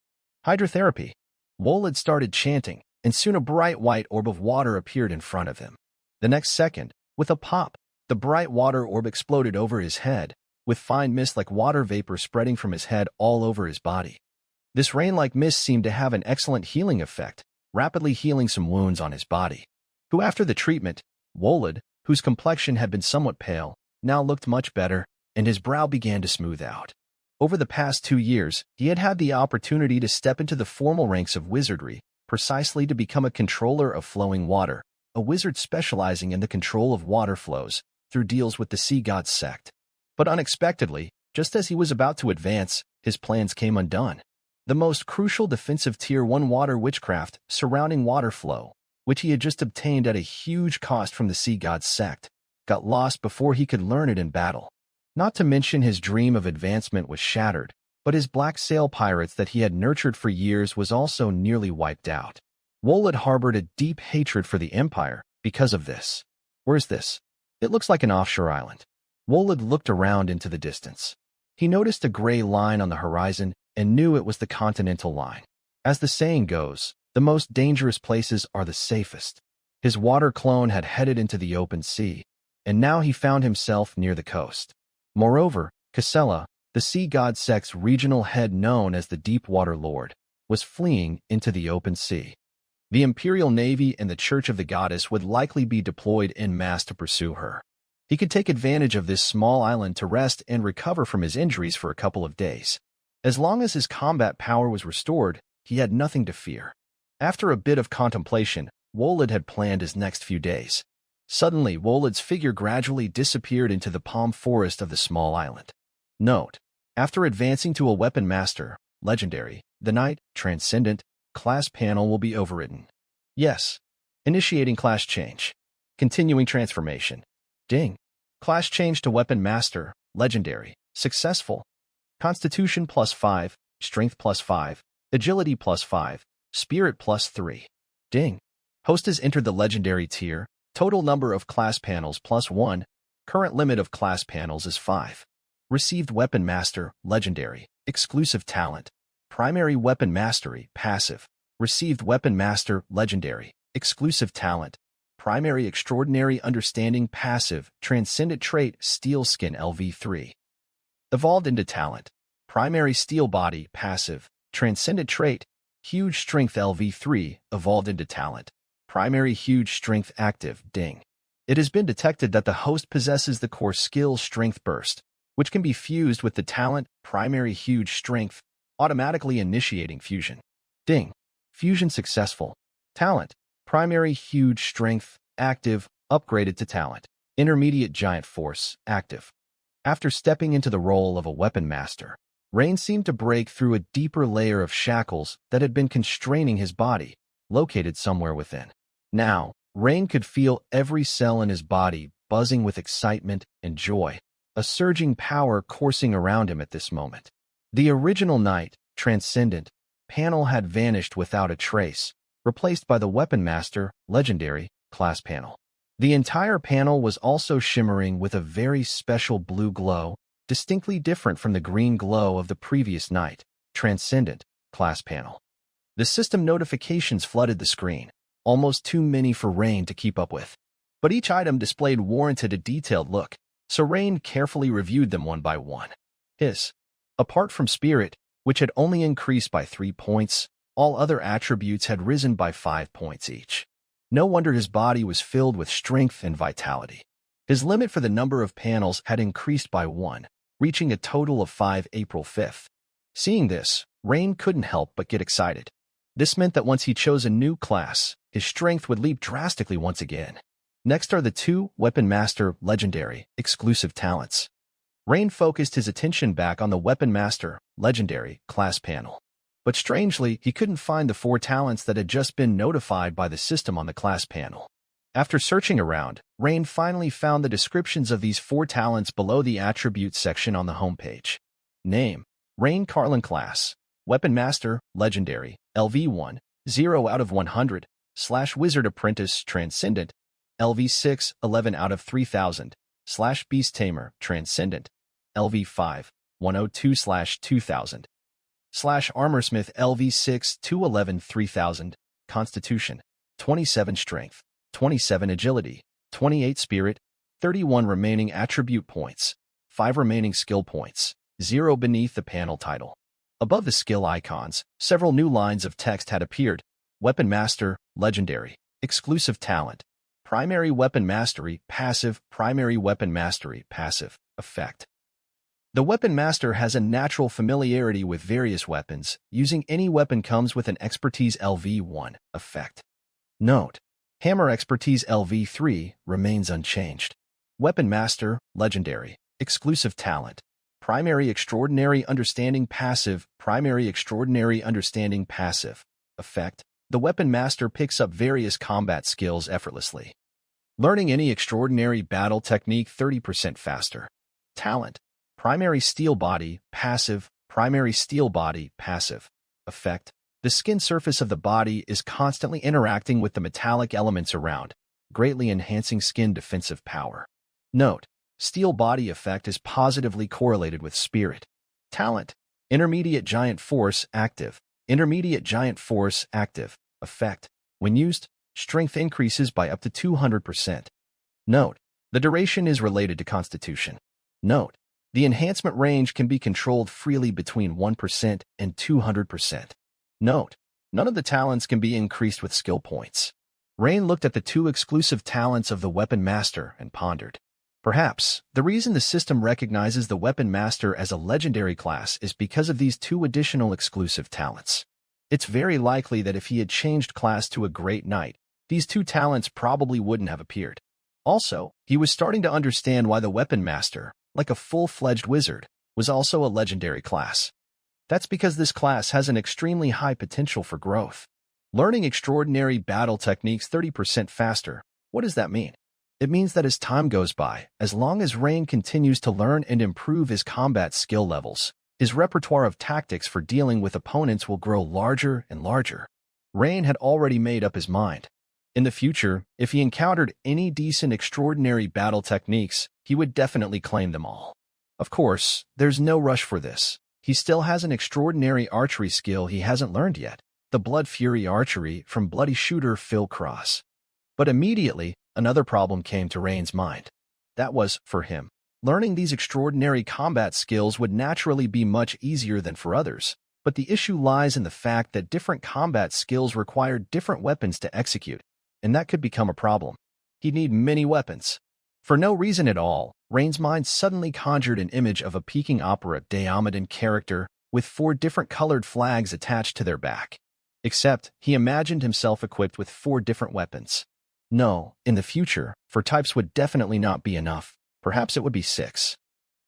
Hydrotherapy. Wolid started chanting, and soon a bright white orb of water appeared in front of him. The next second, with a pop, the bright water orb exploded over his head, with fine mist like water vapor spreading from his head all over his body. This rain-like mist seemed to have an excellent healing effect, rapidly healing some wounds on his body. Who after the treatment, Wolid, whose complexion had been somewhat pale, now looked much better, and his brow began to smooth out. Over the past 2 years, he had had the opportunity to step into the formal ranks of wizardry, precisely to become a controller of flowing water, a wizard specializing in the control of water flows, through deals with the Sea God's sect. But unexpectedly, just as he was about to advance, his plans came undone. The most crucial defensive Tier 1 water witchcraft surrounding water flow, which he had just obtained at a huge cost from the Sea God's sect, got lost before he could learn it in battle. Not to mention his dream of advancement was shattered, but his Black Sail Pirates that he had nurtured for years was also nearly wiped out. Wolid harbored a deep hatred for the Empire because of this. Where's this? It looks like an offshore island. Wolid looked around into the distance. He noticed a gray line on the horizon and knew it was the Continental Line. As the saying goes, the most dangerous places are the safest. His water clone had headed into the open sea, and now he found himself near the coast. Moreover, Casella, the Sea God sect's regional head known as the Deepwater Lord, was fleeing into the open sea. The Imperial Navy and the Church of the Goddess would likely be deployed en masse to pursue her. He could take advantage of this small island to rest and recover from his injuries for a couple of days. As long as his combat power was restored, he had nothing to fear. After a bit of contemplation, Wolid had planned his next few days. Suddenly, Wolid's figure gradually disappeared into the palm forest of the small island. Note: after advancing to a Weapon Master, Legendary, the Knight, Transcendent, class panel will be overridden. Yes. Initiating class change. Continuing transformation. Ding. Class change to Weapon Master, Legendary. Successful. Constitution +5, Strength +5, Agility +5, Spirit +3. Ding. Host has entered the Legendary tier. Total number of class panels +1. Current limit of class panels is 5. Received Weapon Master, Legendary. Exclusive talent. Primary Weapon Mastery, Passive. Received Weapon Master, Legendary. Exclusive talent. Primary Extraordinary Understanding, Passive. Transcendent trait, Steel Skin LV3. Evolved into talent. Primary steel body, passive. Transcendent trait. Huge strength LV3, evolved into talent. Primary huge strength active, ding. It has been detected that the host possesses the core skill strength burst, which can be fused with the talent primary huge strength, automatically initiating fusion. Ding. Fusion successful. Talent. Primary huge strength, active, upgraded to talent. Intermediate giant force, active. After stepping into the role of a weapon master, Rain seemed to break through a deeper layer of shackles that had been constraining his body, located somewhere within. Now, Rain could feel every cell in his body buzzing with excitement and joy, a surging power coursing around him at this moment. The original Knight, Transcendent, panel had vanished without a trace, replaced by the Weapon Master, Legendary, class panel. The entire panel was also shimmering with a very special blue glow, distinctly different from the green glow of the previous Knight, Transcendent, class panel. The system notifications flooded the screen, almost too many for Rain to keep up with. But each item displayed warranted a detailed look, so Rain carefully reviewed them one by one. Apart from Spirit, which had only increased by 3 points, all other attributes had risen by 5 points each. No wonder his body was filled with strength and vitality. His limit for the number of panels had increased by 1, reaching a total of 5 April 5th. Seeing this, Rain couldn't help but get excited. This meant that once he chose a new class, his strength would leap drastically once again. Next are the 2 Weapon Master Legendary exclusive talents. Rain focused his attention back on the Weapon Master Legendary class panel. But strangely, he couldn't find the 4 talents that had just been notified by the system on the class panel. After searching around, Rain finally found the descriptions of these 4 talents below the attributes section on the homepage. Name: Rain Carlin class. Weapon Master, Legendary, LV1, 0 out of 100, / Wizard Apprentice, Transcendent, LV6, 11 out of 3000, / Beast Tamer, Transcendent, LV5, 102 / 2000, / Armorsmith, LV6, 211 3000, Constitution, 27 Strength, 27 Agility, 28 Spirit, 31 remaining attribute points, 5 remaining skill points, 0 beneath the panel title. Above the skill icons, several new lines of text had appeared. Weapon Master, Legendary, exclusive talent. Primary Weapon Mastery, passive. Primary Weapon Mastery, passive, effect. The Weapon Master has a natural familiarity with various weapons. Using any weapon comes with an Expertise LV1 effect. Note: Hammer Expertise LV3 remains unchanged. Weapon Master, Legendary, exclusive talent. Primary Extraordinary Understanding passive. Primary Extraordinary Understanding passive, effect. The Weapon Master picks up various combat skills effortlessly. Learning any extraordinary battle technique 30% faster. Talent: Primary Steel Body, passive. Primary Steel Body, passive, effect. The skin surface of the body is constantly interacting with the metallic elements around, greatly enhancing skin defensive power. Note: Steel Body effect is positively correlated with Spirit. Talent: Intermediate Giant Force, active. Intermediate Giant Force, active, effect. When used, strength increases by up to 200%. Note: The duration is related to Constitution. Note: The enhancement range can be controlled freely between 1% and 200%. Note: None of the talents can be increased with skill points. Rain looked at the 2 exclusive talents of the Weapon Master and pondered. Perhaps, the reason the system recognizes the Weapon Master as a legendary class is because of these 2 additional exclusive talents. It's very likely that if he had changed class to a Great Knight, these 2 talents probably wouldn't have appeared. Also, he was starting to understand why the Weapon Master, like a full-fledged wizard, was also a legendary class. That's because this class has an extremely high potential for growth. Learning extraordinary battle techniques 30% faster, what does that mean? It means that as time goes by, as long as Rain continues to learn and improve his combat skill levels, his repertoire of tactics for dealing with opponents will grow larger and larger. Rain had already made up his mind. In the future, if he encountered any decent extraordinary battle techniques, he would definitely claim them all. Of course, there's no rush for this. He still has an extraordinary archery skill he hasn't learned yet, the Blood Fury Archery from Bloody Shooter Phil Cross. But immediately, another problem came to Rain's mind. That was, for him, Learning these extraordinary combat skills would naturally be much easier than for others, but the issue lies in the fact that different combat skills require different weapons to execute, and that could become a problem. He'd need many weapons. For no reason at all, Rain's mind suddenly conjured an image of a Peking opera Diomedon character with 4 different colored flags attached to their back. Except, he imagined himself equipped with 4 different weapons. No, in the future, 4 types would definitely not be enough. Perhaps it would be 6.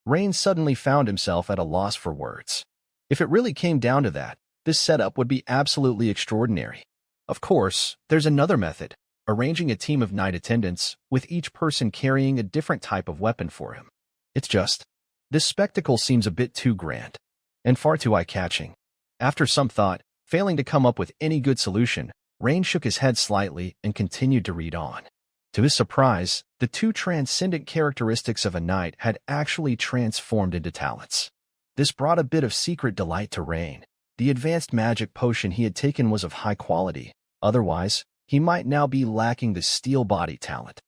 Rain suddenly found himself at a loss for words. If it really came down to that, this setup would be absolutely extraordinary. Of course, there's another method, arranging a team of night attendants, with each person carrying a different type of weapon for him. It's just, this spectacle seems a bit too grand, and far too eye-catching. After some thought, failing to come up with any good solution, Rain shook his head slightly and continued to read on. To his surprise, the 2 transcendent characteristics of a knight had actually transformed into talents. This brought a bit of secret delight to Rain. The advanced magic potion he had taken was of high quality. Otherwise, he might now be lacking the steel body talent.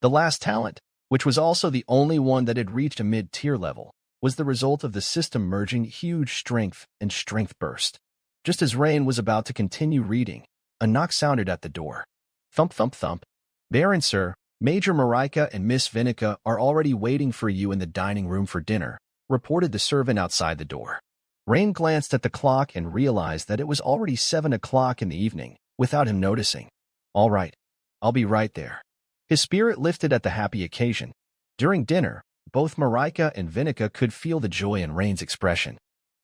The last talent, which was also the only one that had reached a mid-tier level, was the result of the system merging huge strength and strength burst. Just as Rain was about to continue reading, a knock sounded at the door. Thump, thump, thump. Baron, sir, Major Marika and Miss Vinica are already waiting for you in the dining room for dinner, reported the servant outside the door. Rain glanced at the clock and realized that it was already 7 o'clock in the evening, without him noticing. All right, I'll be right there. His spirit lifted at the happy occasion. During dinner, both Marika and Vinica could feel the joy in Rain's expression.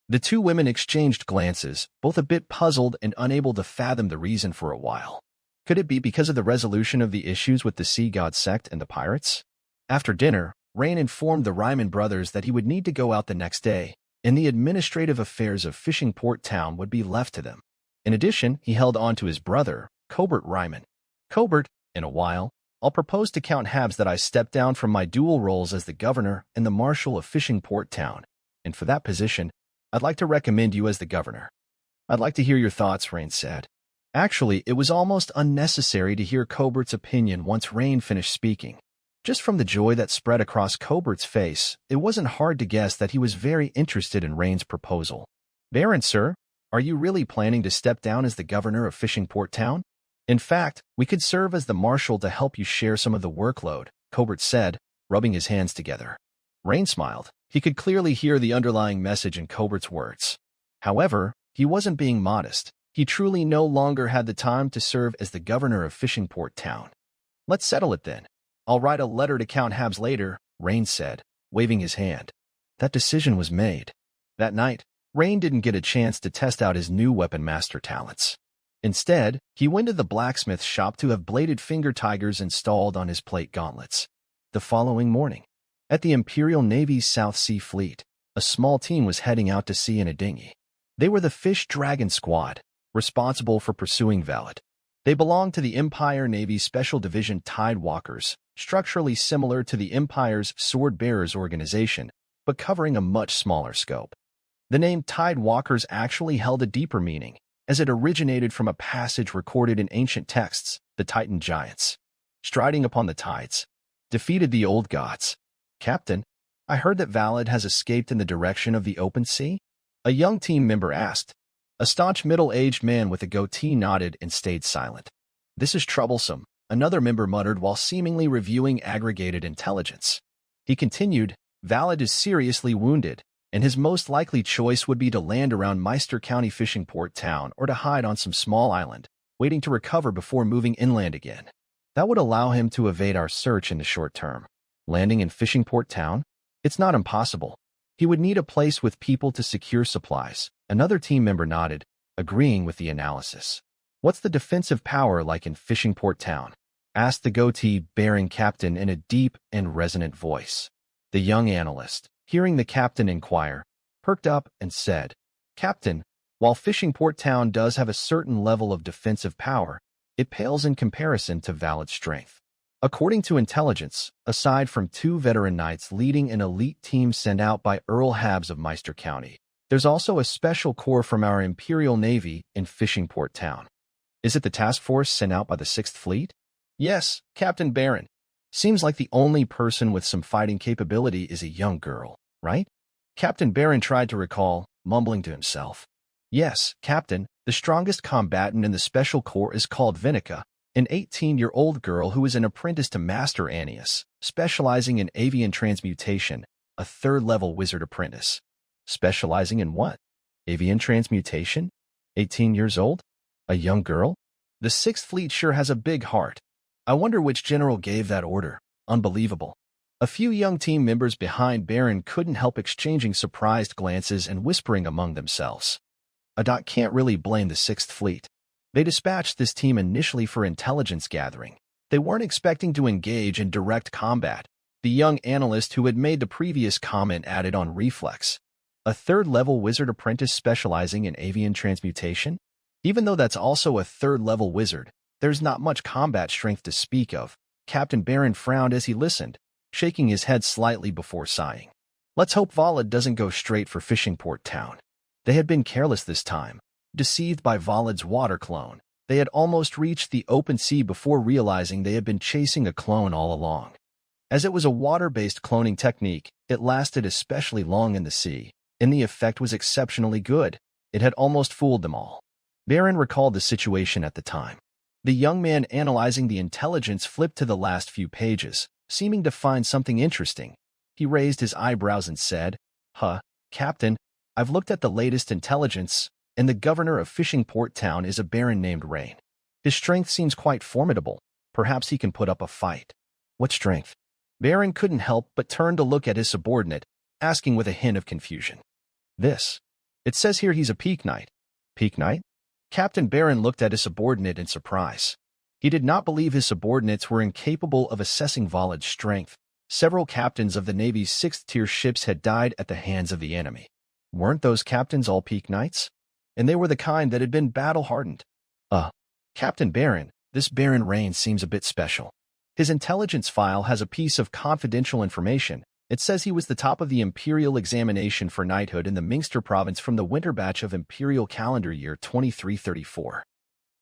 The 2 women exchanged glances, both a bit puzzled and unable to fathom the reason for a while. Could it be because of the resolution of the issues with the Sea God sect and the pirates? After dinner, Rain informed the Ryman brothers that he would need to go out the next day, and the administrative affairs of Fishing Port Town would be left to them. In addition, he held on to his brother, Cobert Ryman. Cobert, in a while, I'll propose to Count Habs that I step down from my dual roles as the governor and the marshal of Fishing Port Town, and for that position, I'd like to recommend you as the governor. I'd like to hear your thoughts, Rain said. Actually, it was almost unnecessary to hear Cobert's opinion once Rain finished speaking. Just from the joy that spread across Cobert's face, it wasn't hard to guess that he was very interested in Rain's proposal. Baron, sir, are you really planning to step down as the governor of Fishing Port Town? In fact, we could serve as the marshal to help you share some of the workload, Cobert said, rubbing his hands together. Rain smiled. He could clearly hear the underlying message in Cobert's words. However, he wasn't being modest. He truly no longer had the time to serve as the governor of Fishing Port Town. Let's settle it then. I'll write a letter to Count Habs later, Rain said, waving his hand. That decision was made. That night, Rain didn't get a chance to test out his new weapon master talents. Instead, he went to the blacksmith shop to have bladed finger tigers installed on his plate gauntlets. The following morning, at the Imperial Navy's South Sea Fleet, a small team was heading out to sea in a dinghy. They were the Fish Dragon Squad, responsible for pursuing Valet. They belonged to the Empire Navy's Special Division Tidewalkers, structurally similar to the Empire's Sword Bearers organization, but covering a much smaller scope. The name Tidewalkers actually held a deeper meaning, as it originated from a passage recorded in ancient texts. The Titan giants, striding upon the tides, defeated the old gods. Captain, I heard that Valet has escaped in the direction of the open sea? A young team member asked. A staunch middle-aged man with a goatee nodded and stayed silent. This is troublesome, another member muttered while seemingly reviewing aggregated intelligence. He continued, Valet is seriously wounded, and his most likely choice would be to land around Meister County Fishing Port Town or to hide on some small island, waiting to recover before moving inland again. That would allow him to evade our search in the short term. Landing in Fishing Port Town? It's not impossible. He would need a place with people to secure supplies. Another team member nodded, agreeing with the analysis. What's the defensive power like in Fishing Port Town? Asked the goatee-bearing captain in a deep and resonant voice. The young analyst, hearing the captain inquire, perked up and said, Captain, while Fishing Port Town does have a certain level of defensive power, it pales in comparison to Valet's strength. According to intelligence, aside from 2 veteran knights leading an elite team sent out by Earl Habs of Meister County, there's also a special corps from our Imperial Navy in Fishing Port Town. Is it the task force sent out by the 6th Fleet? Yes, Captain Baron. Seems like the only person with some fighting capability is a young girl, right? Captain Baron tried to recall, mumbling to himself. Yes, Captain, the strongest combatant in the Special Corps is called Vinica, an 18-year-old girl who is an apprentice to Master Annius, specializing in avian transmutation, a third-level wizard apprentice. Specializing in what? Avian transmutation? 18 years old? A young girl? The Sixth Fleet sure has a big heart. I wonder which general gave that order. Unbelievable. A few young team members behind Baron couldn't help exchanging surprised glances and whispering among themselves. Adat can't really blame the Sixth Fleet. They dispatched this team initially for intelligence gathering. They weren't expecting to engage in direct combat. The young analyst who had made the previous comment added on reflex. A third-level wizard apprentice specializing in avian transmutation? Even though that's also a third-level wizard, there's not much combat strength to speak of. Captain Baron frowned as he listened, shaking his head slightly before sighing. Let's hope Valid doesn't go straight for Fishing Port Town. They had been careless this time. Deceived by Valid's water clone, they had almost reached the open sea before realizing they had been chasing a clone all along. As it was a water-based cloning technique, it lasted especially long in the sea, and the effect was exceptionally good. It had almost fooled them all. Baron recalled the situation at the time. The young man analyzing the intelligence flipped to the last few pages, seeming to find something interesting. He raised his eyebrows and said, Captain, I've looked at the latest intelligence, and the governor of Fishing Port Town is a baron named Rain. His strength seems quite formidable. Perhaps he can put up a fight. What strength? Baron couldn't help but turn to look at his subordinate, asking with a hint of confusion. This. It says here he's a peak knight. Peak knight? Captain Baron looked at his subordinate in surprise. He did not believe his subordinates were incapable of assessing Valid's strength. Several captains of the Navy's 6th-tier ships had died at the hands of the enemy. Weren't those captains all peak knights? And they were the kind that had been battle-hardened. Captain Baron, this Baron Rain seems a bit special. His intelligence file has a piece of confidential information. It says he was the top of the Imperial examination for knighthood in the Mingster province from the winter batch of Imperial calendar year 2334.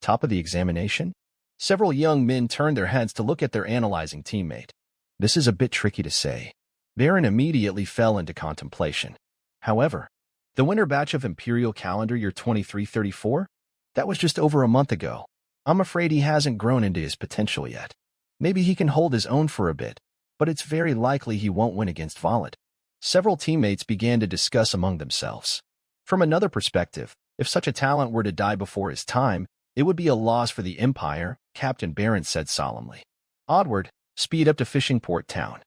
Top of the examination? Several young men turned their heads to look at their analyzing teammate. This is a bit tricky to say. Baron immediately fell into contemplation. However, the winter batch of Imperial calendar year 2334? That was just over a month ago. I'm afraid he hasn't grown into his potential yet. Maybe he can hold his own for a bit, but it's very likely he won't win against Valid. Several teammates began to discuss among themselves. From another perspective, if such a talent were to die before his time, it would be a loss for the Empire, Captain Baron said solemnly. Odward, speed up to Fishing Port Town.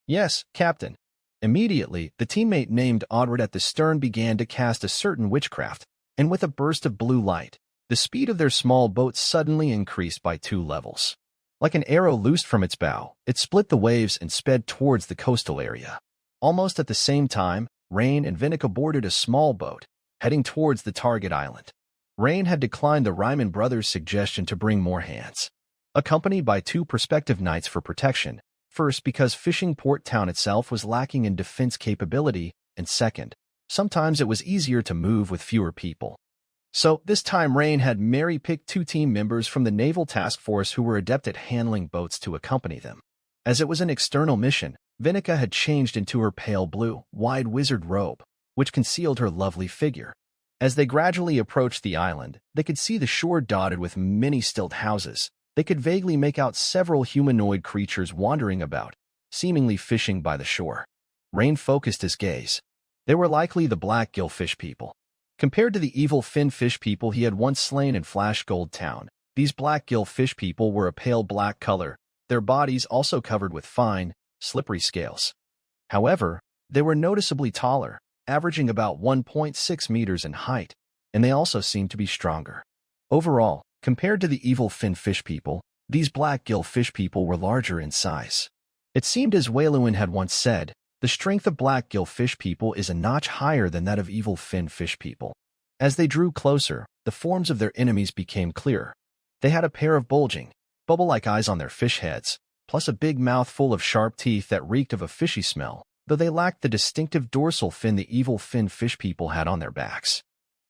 Yes, Captain. Immediately, the teammate named Odward at the stern began to cast a certain witchcraft, and with a burst of blue light, the speed of their small boat suddenly increased by 2 levels. Like an arrow loosed from its bow, it split the waves and sped towards the coastal area. Almost at the same time, Rain and Vinica boarded a small boat, heading towards the target island. Rain had declined the Ryman brothers' suggestion to bring more hands. Accompanied by 2 prospective knights for protection, first because Fishing Port Town itself was lacking in defense capability, and second, sometimes it was easier to move with fewer people. So, this time Rain had Mary pick 2 team members from the Naval Task Force who were adept at handling boats to accompany them. As it was an external mission, Vinica had changed into her pale blue, wide wizard robe, which concealed her lovely figure. As they gradually approached the island, they could see the shore dotted with many stilt houses. They could vaguely make out several humanoid creatures wandering about, seemingly fishing by the shore. Rain focused his gaze. They were likely the black gillfish people. Compared to the evil fin fish people he had once slain in Flash Gold Town, these black gillfish people were a pale black color, their bodies also covered with fine, slippery scales. However, they were noticeably taller, averaging about 1.6 meters in height, and they also seemed to be stronger. Overall, compared to the evil fin fish people, these black gillfish people were larger in size. It seemed as Wayluin had once said, the strength of black gillfish people is a notch higher than that of evil fin fish people. As they drew closer, the forms of their enemies became clearer. They had a pair of bulging, bubble-like eyes on their fish heads, plus a big mouth full of sharp teeth that reeked of a fishy smell, though they lacked the distinctive dorsal fin the evil fin fish people had on their backs.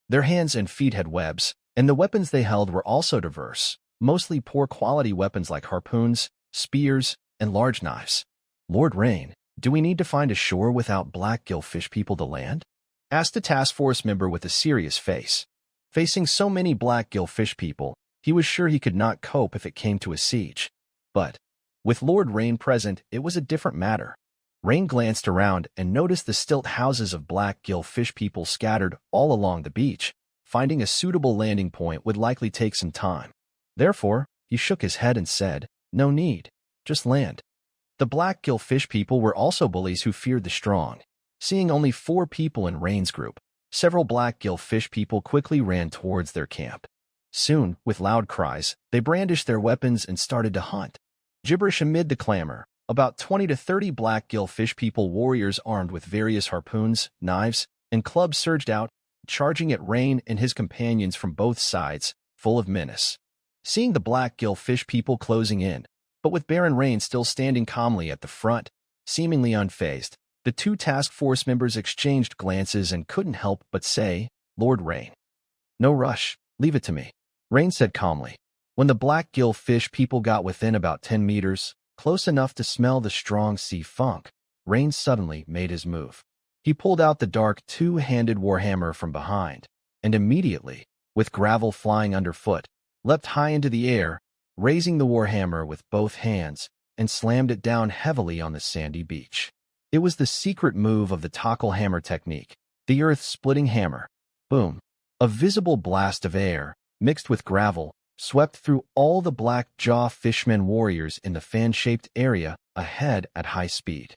Their hands and feet had webs, and the weapons they held were also diverse, mostly poor-quality weapons like harpoons, spears, and large knives. "Lord Rain, do we need to find a shore without black gillfish people to land?" asked a task force member with a serious face. Facing so many black gillfish people, he was sure he could not cope if it came to a siege. But with Lord Rain present, it was a different matter. Rain glanced around and noticed the stilt houses of black gillfish people scattered all along the beach. Finding a suitable landing point would likely take some time. Therefore, he shook his head and said, "No need. Just land." The black gillfish people were also bullies who feared the strong. Seeing only 4 people in Rain's group, several black gillfish people quickly ran towards their camp. Soon, with loud cries, they brandished their weapons and started to hunt. Gibberish amid the clamor, about 20 to 30 black gillfish people warriors armed with various harpoons, knives, and clubs surged out, charging at Rain and his companions from both sides, full of menace. Seeing the black gillfish people closing in, but with Baron Rain still standing calmly at the front, seemingly unfazed, the 2 task force members exchanged glances and couldn't help but say, "Lord Rain." "No rush, leave it to me," Rain said calmly. When the black gillfish people got within about 10 meters, close enough to smell the strong sea funk, Rain suddenly made his move. He pulled out the dark 2-handed warhammer from behind, and immediately, with gravel flying underfoot, leapt high into the air, raising the warhammer with both hands, and slammed it down heavily on the sandy beach. It was the secret move of the tackle hammer technique, the earth-splitting hammer. Boom! A visible blast of air, mixed with gravel, swept through all the black jaw fishmen warriors in the fan-shaped area ahead at high speed.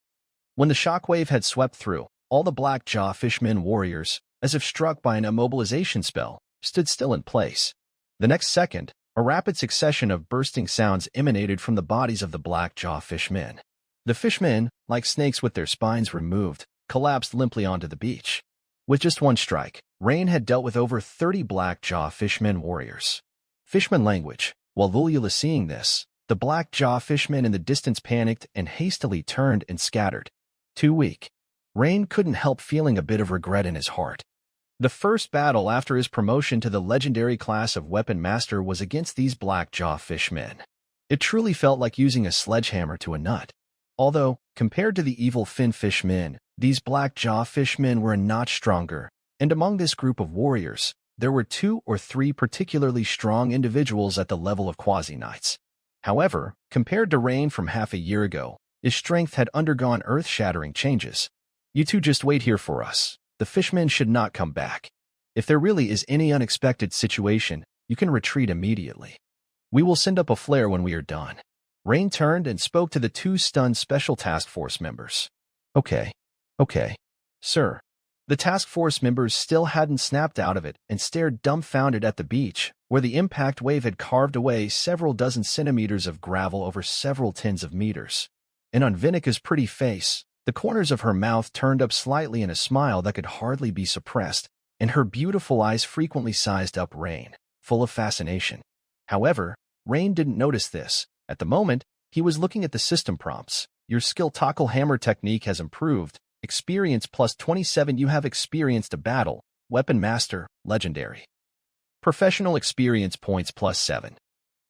When the shockwave had swept through, all the black jaw fishmen warriors, as if struck by an immobilization spell, stood still in place. The next second, a rapid succession of bursting sounds emanated from the bodies of the black jaw fishmen. The fishmen, like snakes with their spines removed, collapsed limply onto the beach. With just one strike, Rain had dealt with over 30 black jaw fishmen warriors. Fishman language. While Lulula seeing this, the black jaw fishmen in the distance panicked and hastily turned and scattered. Too weak. Rain couldn't help feeling a bit of regret in his heart. The first battle after his promotion to the legendary class of Weapon Master was against these black jaw fishmen. It truly felt like using a sledgehammer to a nut. Although, compared to the evil fin fishmen, these black jaw fishmen were a notch stronger, and among this group of warriors, there were 2 or 3 particularly strong individuals at the level of quasi-knights. However, compared to Rain from half a year ago, his strength had undergone earth-shattering changes. "You two just wait here for us. The fishmen should not come back. If there really is any unexpected situation, you can retreat immediately. We will send up a flare when we are done." Rain turned and spoke to the 2 stunned Special Task Force members. Okay, sir." The task force members still hadn't snapped out of it and stared dumbfounded at the beach, where the impact wave had carved away several dozen centimeters of gravel over several tens of meters. And on Vinika's pretty face, the corners of her mouth turned up slightly in a smile that could hardly be suppressed, and her beautiful eyes frequently sized up Rain, full of fascination. However, Rain didn't notice this. At the moment, he was looking at the system prompts. "Your skill tackle hammer technique has improved. Experience plus 27. You have experienced a battle. Weapon Master, Legendary. Professional experience points plus 7.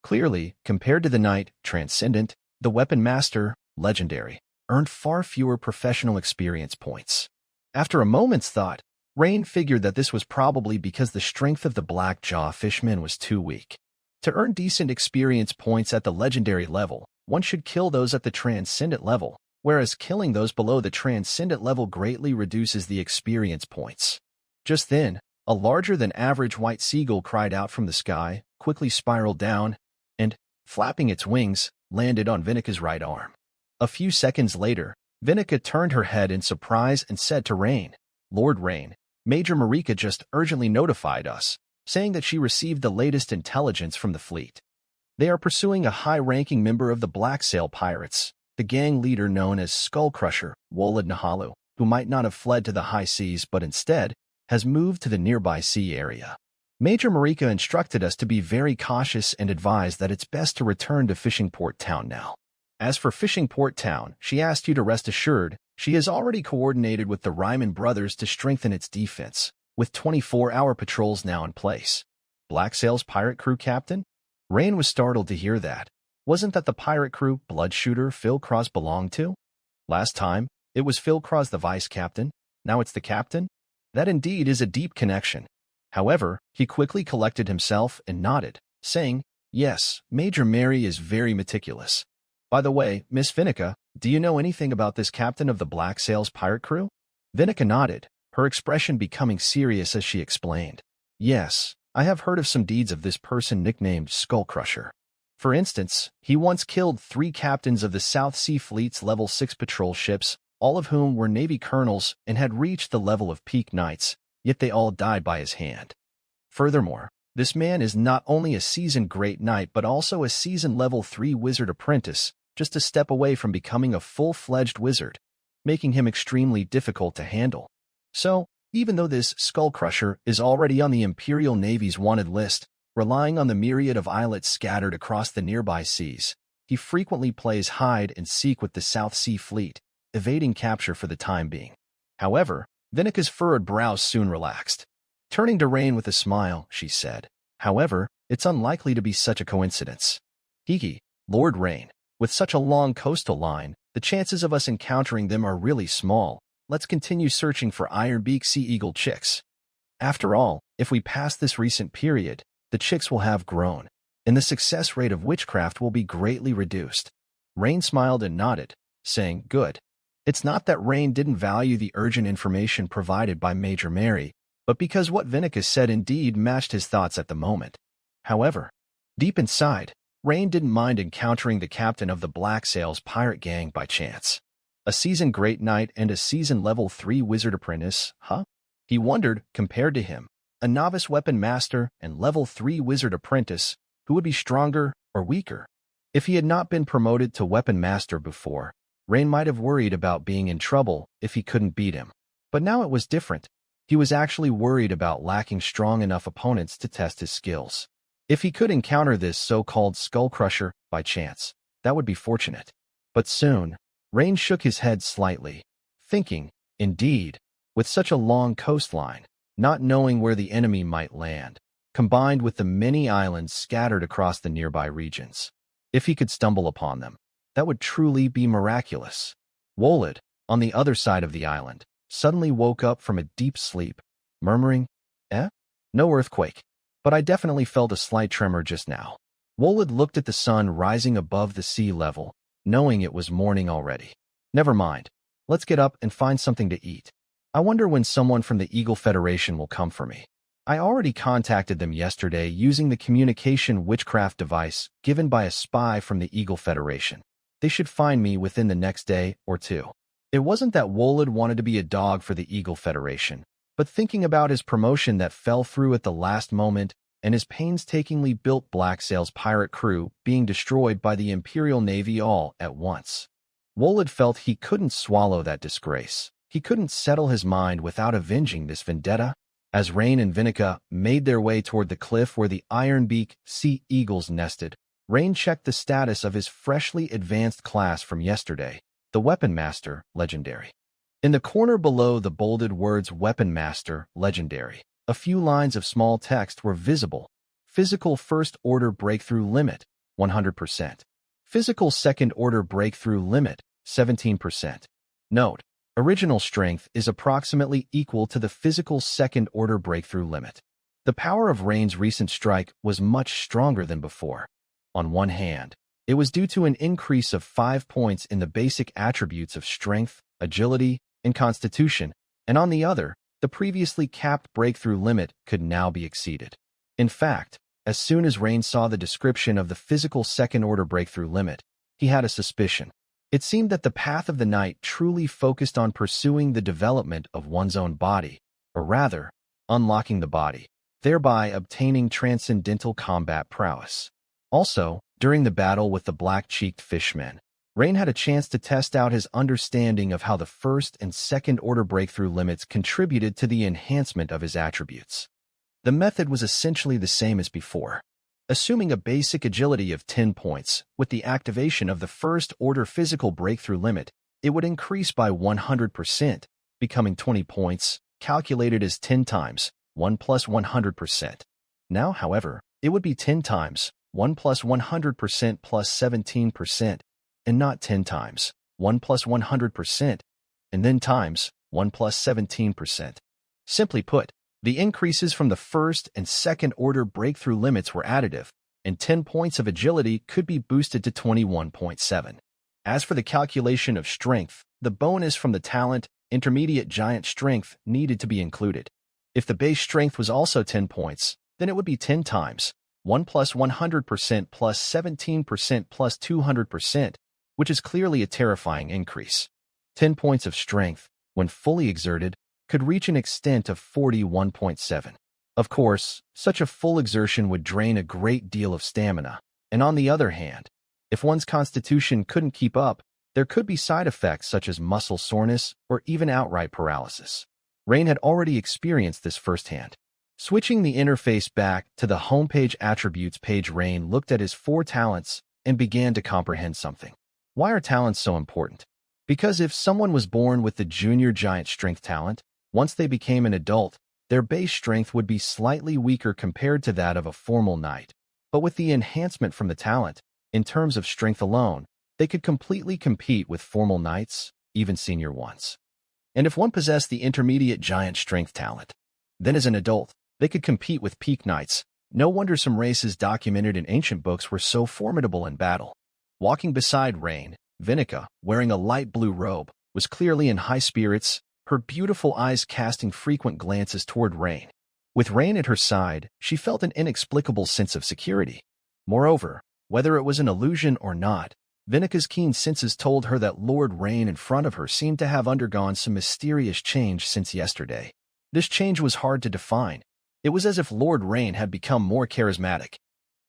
Clearly, compared to the Knight, Transcendent, the Weapon Master, Legendary, earned far fewer professional experience points. After a moment's thought, Rain figured that this was probably because the strength of the black jaw fishmen was too weak. To earn decent experience points at the Legendary level, one should kill those at the Transcendent level, whereas killing those below the Transcendent level greatly reduces the experience points. Just then, a larger-than-average white seagull cried out from the sky, quickly spiraled down, and, flapping its wings, landed on Vinika's right arm. A few seconds later, Vinika turned her head in surprise and said to Rain, "Lord Rain, Major Marika just urgently notified us, saying that she received the latest intelligence from the fleet. They are pursuing a high-ranking member of the Black Sail Pirates, the gang leader known as Skull Crusher, Wolad Nahalu, who might not have fled to the high seas but instead has moved to the nearby sea area. Major Marika instructed us to be very cautious and advised that it's best to return to Fishing Port Town now. As for Fishing Port Town, she asked you to rest assured she has already coordinated with the Ryman brothers to strengthen its defense, with 24-hour patrols now in place." Black Sail's pirate crew captain? Rain was startled to hear that. Wasn't that the pirate crew blood shooter Phil Cross belonged to? Last time, it was Phil Cross the vice captain. Now it's the captain? That indeed is a deep connection. However, he quickly collected himself and nodded, saying, "Yes, Major Mary is very meticulous. By the way, Miss Vinica, do you know anything about this captain of the Black Sails pirate crew?" Vinica nodded, her expression becoming serious as she explained. "Yes, I have heard of some deeds of this person nicknamed Skull Crusher. For instance, he once killed 3 captains of the South Sea Fleet's Level 6 patrol ships, all of whom were Navy colonels and had reached the level of peak knights, yet they all died by his hand. Furthermore, this man is not only a seasoned great knight but also a seasoned level 3 wizard apprentice, just a step away from becoming a full-fledged wizard, making him extremely difficult to handle. So, even though this Skull Crusher is already on the Imperial Navy's wanted list, relying on the myriad of islets scattered across the nearby seas, he frequently plays hide-and-seek with the South Sea Fleet, evading capture for the time being. However, Vinica's furrowed brows soon relaxed. Turning to Rain with a smile, she said, "However, it's unlikely to be such a coincidence. Hiki, Lord Rain, with such a long coastal line, the chances of us encountering them are really small. Let's continue searching for Ironbeak Sea Eagle chicks. After all, if we pass this recent period, the chicks will have grown, and the success rate of witchcraft will be greatly reduced." Rain smiled and nodded, saying, "Good." It's not that Rain didn't value the urgent information provided by Major Mary, but because what Vinica said indeed matched his thoughts at the moment. However, deep inside, Rain didn't mind encountering the captain of the Black Sails pirate gang by chance. A seasoned great knight and a seasoned level 3 wizard apprentice, huh? He wondered, compared to him, a novice weapon master and level 3 wizard apprentice, who would be stronger or weaker? If he had not been promoted to weapon master before, Rain might have worried about being in trouble if he couldn't beat him. But now it was different. He was actually worried about lacking strong enough opponents to test his skills. If he could encounter this so-called Skull Crusher by chance, that would be fortunate. But soon, Rain shook his head slightly, thinking, indeed, with such a long coastline, not knowing where the enemy might land, combined with the many islands scattered across the nearby regions. If he could stumble upon them, that would truly be miraculous. Wolid, on the other side of the island, suddenly woke up from a deep sleep, murmuring, No earthquake, but I definitely felt a slight tremor just now." Wolid looked at the sun rising above the sea level, knowing it was morning already. "Never mind. Let's get up and find something to eat. I wonder when someone from the Eagle Federation will come for me. I already contacted them yesterday using the communication witchcraft device given by a spy from the Eagle Federation. They should find me within the next day or 2. It wasn't that Wolid wanted to be a dog for the Eagle Federation, but thinking about his promotion that fell through at the last moment and his painstakingly built Black Sails pirate crew being destroyed by the Imperial Navy all at once. Wolid felt he couldn't swallow that disgrace. He couldn't settle his mind without avenging this vendetta. As Rain and Vinica made their way toward the cliff where the Ironbeak Sea Eagles nested, Rain checked the status of his freshly advanced class from yesterday, the Weapon Master, Legendary. In the corner below the bolded words Weapon Master, Legendary, a few lines of small text were visible. Physical First Order Breakthrough Limit, 100%. Physical Second Order Breakthrough Limit, 17%. Note: original strength is approximately equal to the physical second order breakthrough limit. The power of Rain's recent strike was much stronger than before. On one hand, it was due to an increase of 5 points in the basic attributes of strength, agility, and constitution, and on the other, the previously capped breakthrough limit could now be exceeded. In fact, as soon as Rain saw the description of the physical second order breakthrough limit, he had a suspicion. It seemed that the path of the knight truly focused on pursuing the development of one's own body, or rather, unlocking the body, thereby obtaining transcendental combat prowess. Also, during the battle with the black-cheeked fishmen, Rain had a chance to test out his understanding of how the first and second order breakthrough limits contributed to the enhancement of his attributes. The method was essentially the same as before. Assuming a basic agility of 10 points, with the activation of the first order physical breakthrough limit, it would increase by 100%, becoming 20 points, calculated as 10 times 1 plus 100%. Now, however, it would be 10 times 1 plus 100% plus 17%, and not 10 times 1 plus 100%, and then times 1 plus 17%. Simply put, the increases from the first and second order breakthrough limits were additive, and 10 points of agility could be boosted to 21.7. As for the calculation of strength, the bonus from the talent intermediate giant strength needed to be included. If the base strength was also 10 points, then it would be 10 times 1 plus 100% plus 17% plus 200%, which is clearly a terrifying increase. 10 points of strength, when fully exerted, could reach an extent of 41.7. Of course, such a full exertion would drain a great deal of stamina, and on the other hand, if one's constitution couldn't keep up, there could be side effects such as muscle soreness or even outright paralysis. Rain had already experienced this firsthand. Switching the interface back to the homepage attributes page, Rain looked at his 4 talents and began to comprehend something. Why are talents so important? Because if someone was born with the junior giant strength talent, once they became an adult, their base strength would be slightly weaker compared to that of a formal knight. But with the enhancement from the talent, in terms of strength alone, they could completely compete with formal knights, even senior ones. And if one possessed the intermediate giant strength talent, then as an adult, they could compete with peak knights. No wonder some races documented in ancient books were so formidable in battle. Walking beside Rain, Vinica, wearing a light blue robe, was clearly in high spirits, her beautiful eyes casting frequent glances toward Rain. With Rain at her side, she felt an inexplicable sense of security. Moreover, whether it was an illusion or not, Vinica's keen senses told her that Lord Rain in front of her seemed to have undergone some mysterious change since yesterday. This change was hard to define. It was as if Lord Rain had become more charismatic.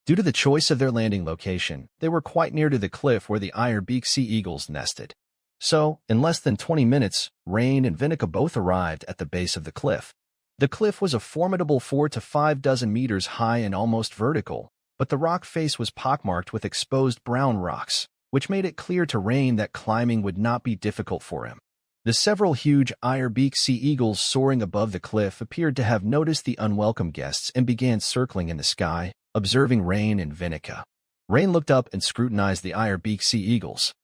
Due to the choice of their landing location, they were quite near to the cliff where the iron-beaked sea eagles nested. So, in less than 20 minutes, Rain and Vinica both arrived at the base of the cliff. The cliff was a formidable 4 to 5 dozen meters high and almost vertical, but the rock face was pockmarked with exposed brown rocks, which made it clear to Rain that climbing would not be difficult for him. The several huge iron-beaked sea eagles soaring above the cliff appeared to have noticed the unwelcome guests and began circling in the sky, observing Rain and Vinica. Rain looked up and scrutinized the iron-beaked sea eagles.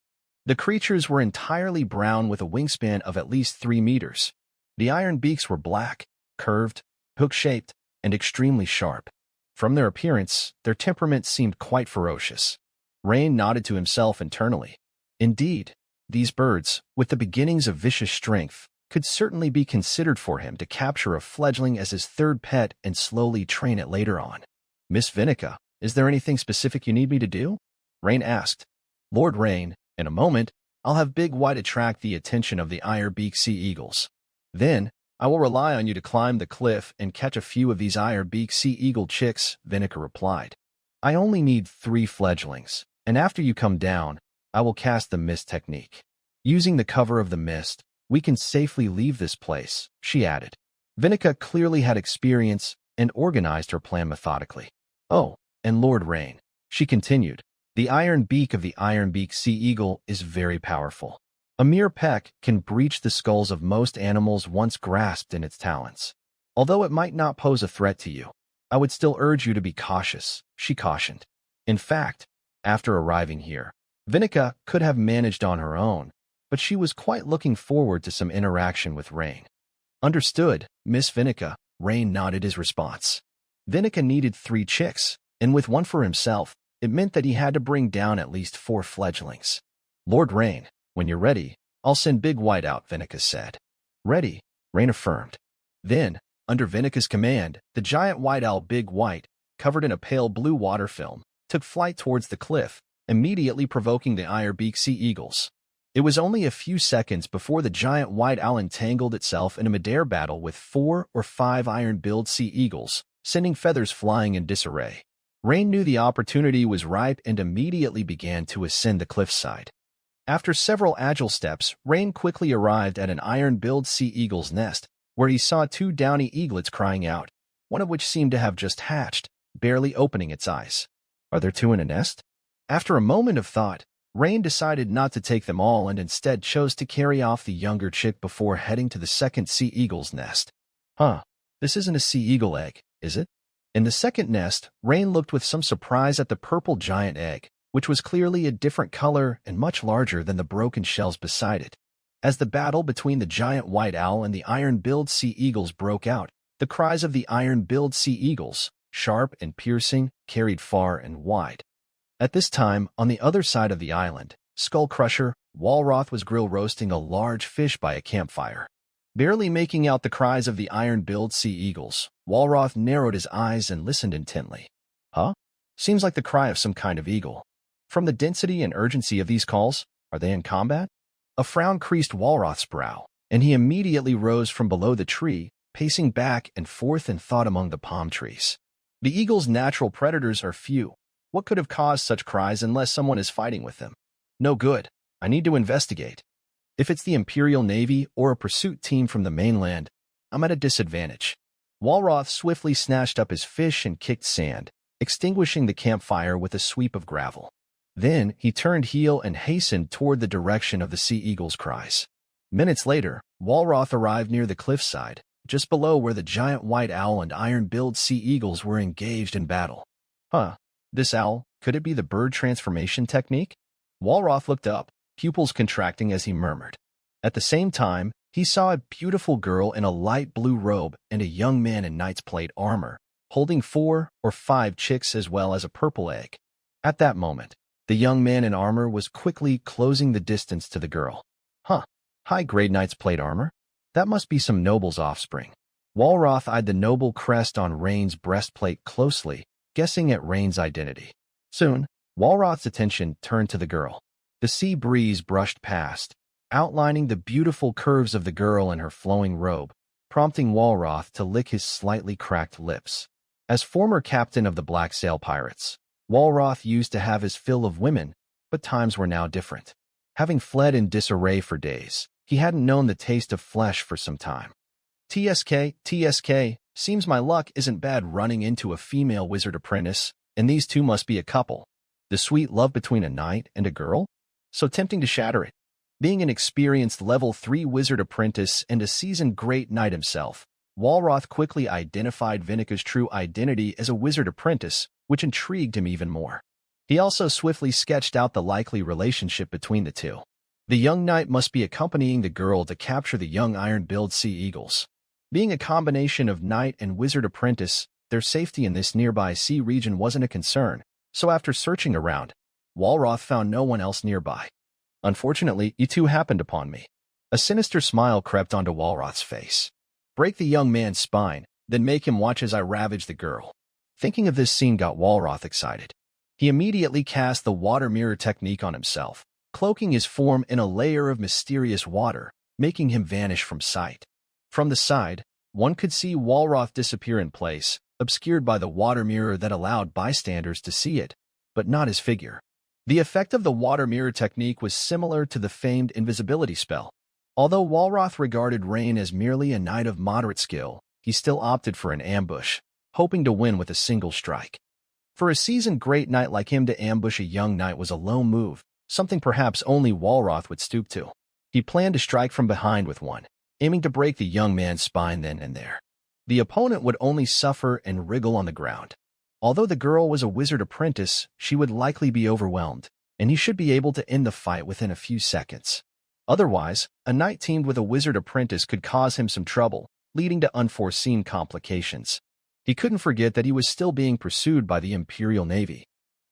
The creatures were entirely brown with a wingspan of at least 3 meters. The iron beaks were black, curved, hook-shaped, and extremely sharp. From their appearance, their temperament seemed quite ferocious. Rain nodded to himself internally. Indeed, these birds, with the beginnings of vicious strength, could certainly be considered for him to capture a fledgling as his third pet and slowly train it later on. Miss Vinica, is there anything specific you need me to do? Rain asked. Lord Rain, in a moment, I'll have Big White attract the attention of the iron-beaked sea eagles. Then, I will rely on you to climb the cliff and catch a few of these iron-beaked sea eagle chicks, Vinica replied. I only need 3 fledglings, and after you come down, I will cast the mist technique. Using the cover of the mist, we can safely leave this place, she added. Vinica clearly had experience and organized her plan methodically. Oh, and Lord Rain, she continued, the iron beak of the iron-beaked sea eagle is very powerful. A mere peck can breach the skulls of most animals once grasped in its talons. Although it might not pose a threat to you, I would still urge you to be cautious, she cautioned. In fact, after arriving here, Vinica could have managed on her own, but she was quite looking forward to some interaction with Rain. Understood, Miss Vinica, Rain nodded his response. Vinica needed 3 chicks, and with 1 for himself, it meant that he had to bring down at least 4 fledglings. Lord Rain, when you're ready, I'll send Big White out, Vinica said. Ready, Rain affirmed. Then, under Vinica's command, the giant white owl Big White, covered in a pale blue water film, took flight towards the cliff, immediately provoking the iron-beaked sea eagles. It was only a few seconds before the giant white owl entangled itself in a mid-air battle with 4 or 5 iron-billed sea eagles, sending feathers flying in disarray. Rain knew the opportunity was ripe and immediately began to ascend the cliffside. After several agile steps, Rain quickly arrived at an iron-billed sea eagle's nest, where he saw 2 downy eaglets crying out, one of which seemed to have just hatched, barely opening its eyes. Are there 2 in a nest? After a moment of thought, Rain decided not to take them all and instead chose to carry off the younger chick before heading to the second sea eagle's nest. This isn't a sea eagle egg, is it? In the second nest, Rain looked with some surprise at the purple giant egg, which was clearly a different color and much larger than the broken shells beside it. As the battle between the giant white owl and the iron-billed sea eagles broke out, the cries of the iron-billed sea eagles, sharp and piercing, carried far and wide. At this time, on the other side of the island, Skull Crusher, Walroth was grill roasting a large fish by a campfire. Barely making out the cries of the iron-billed sea eagles, Walroth narrowed his eyes and listened intently. Huh? Seems like the cry of some kind of eagle. From the density and urgency of these calls, are they in combat? A frown creased Walroth's brow, and he immediately rose from below the tree, pacing back and forth in thought among the palm trees. The eagle's natural predators are few. What could have caused such cries unless someone is fighting with them? No good. I need to investigate. If it's the Imperial Navy or a pursuit team from the mainland, I'm at a disadvantage. Walroth swiftly snatched up his fish and kicked sand, extinguishing the campfire with a sweep of gravel. Then he turned heel and hastened toward the direction of the sea eagle's cries. Minutes later, Walroth arrived near the cliffside, just below where the giant white owl and iron-billed sea eagles were engaged in battle. Huh, this owl, could it be the bird transformation technique? Walroth looked up, pupils contracting as he murmured. At the same time, he saw a beautiful girl in a light blue robe and a young man in knight's plate armor, holding 4 or 5 chicks as well as a purple egg. At that moment, the young man in armor was quickly closing the distance to the girl. Huh, high-grade knight's plate armor? That must be some noble's offspring. Walroth eyed the noble crest on Rain's breastplate closely, guessing at Rain's identity. Soon, Walroth's attention turned to the girl. The sea breeze brushed past, outlining the beautiful curves of the girl in her flowing robe, prompting Walroth to lick his slightly cracked lips. As former captain of the Black Sail Pirates, Walroth used to have his fill of women, but times were now different. Having fled in disarray for days, he hadn't known the taste of flesh for some time. TSK, seems my luck isn't bad running into a female wizard apprentice, and these two must be a couple. The sweet love between a knight and a girl? So tempting to shatter it. Being an experienced level 3 wizard apprentice and a seasoned great knight himself, Walroth quickly identified Vinika's true identity as a wizard apprentice, which intrigued him even more. He also swiftly sketched out the likely relationship between the two. The young knight must be accompanying the girl to capture the young iron-billed sea eagles. Being a combination of knight and wizard apprentice, their safety in this nearby sea region wasn't a concern, so after searching around, Walroth found no one else nearby. Unfortunately, you two happened upon me. A sinister smile crept onto Walroth's face. Break the young man's spine, then make him watch as I ravage the girl. Thinking of this scene got Walroth excited. He immediately cast the water mirror technique on himself, cloaking his form in a layer of mysterious water, making him vanish from sight. From the side, one could see Walroth disappear in place, obscured by the water mirror that allowed bystanders to see it, but not his figure. The effect of the water mirror technique was similar to the famed invisibility spell. Although Walroth regarded Rain as merely a knight of moderate skill, he still opted for an ambush, hoping to win with a single strike. For a seasoned great knight like him to ambush a young knight was a low move, something perhaps only Walroth would stoop to. He planned to strike from behind with one, aiming to break the young man's spine then and there. The opponent would only suffer and wriggle on the ground. Although the girl was a wizard apprentice, she would likely be overwhelmed, and he should be able to end the fight within a few seconds. Otherwise, a knight teamed with a wizard apprentice could cause him some trouble, leading to unforeseen complications. He couldn't forget that he was still being pursued by the Imperial Navy.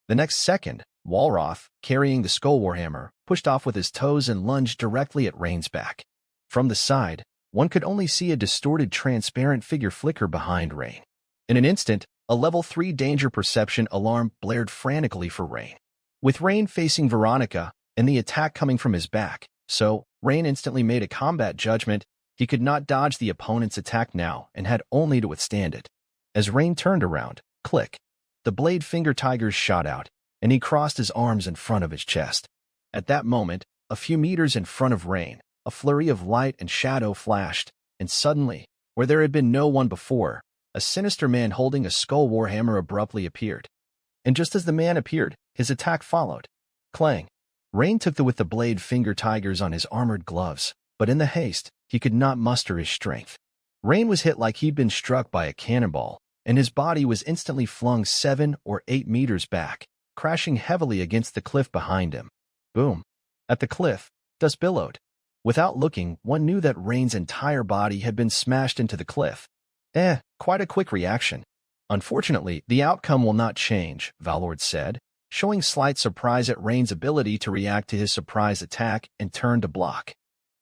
The next second, Walroth, carrying the skull warhammer, pushed off with his toes and lunged directly at Rain's back. From the side, one could only see a distorted transparent figure flicker behind Rain. In an instant, a level 3 danger perception alarm blared frantically for Rain. With Rain facing Veronica and the attack coming from his back, so Rain instantly made a combat judgment. He could not dodge the opponent's attack now and had only to withstand it. As Rain turned around, click, the blade finger tigers shot out, and he crossed his arms in front of his chest. At that moment, a few meters in front of Rain, a flurry of light and shadow flashed, and suddenly, where there had been no one before, a sinister man holding a skull warhammer abruptly appeared. And just as the man appeared, his attack followed. Clang! Rain took with the blade finger tigers on his armored gloves, but in the haste, he could not muster his strength. Rain was hit like he'd been struck by a cannonball, and his body was instantly flung 7 or 8 meters back, crashing heavily against the cliff behind him. Boom! At the cliff, dust billowed. Without looking, one knew that Rain's entire body had been smashed into the cliff. Quite a quick reaction. Unfortunately, the outcome will not change, Valord said, showing slight surprise at Rain's ability to react to his surprise attack and turn to block.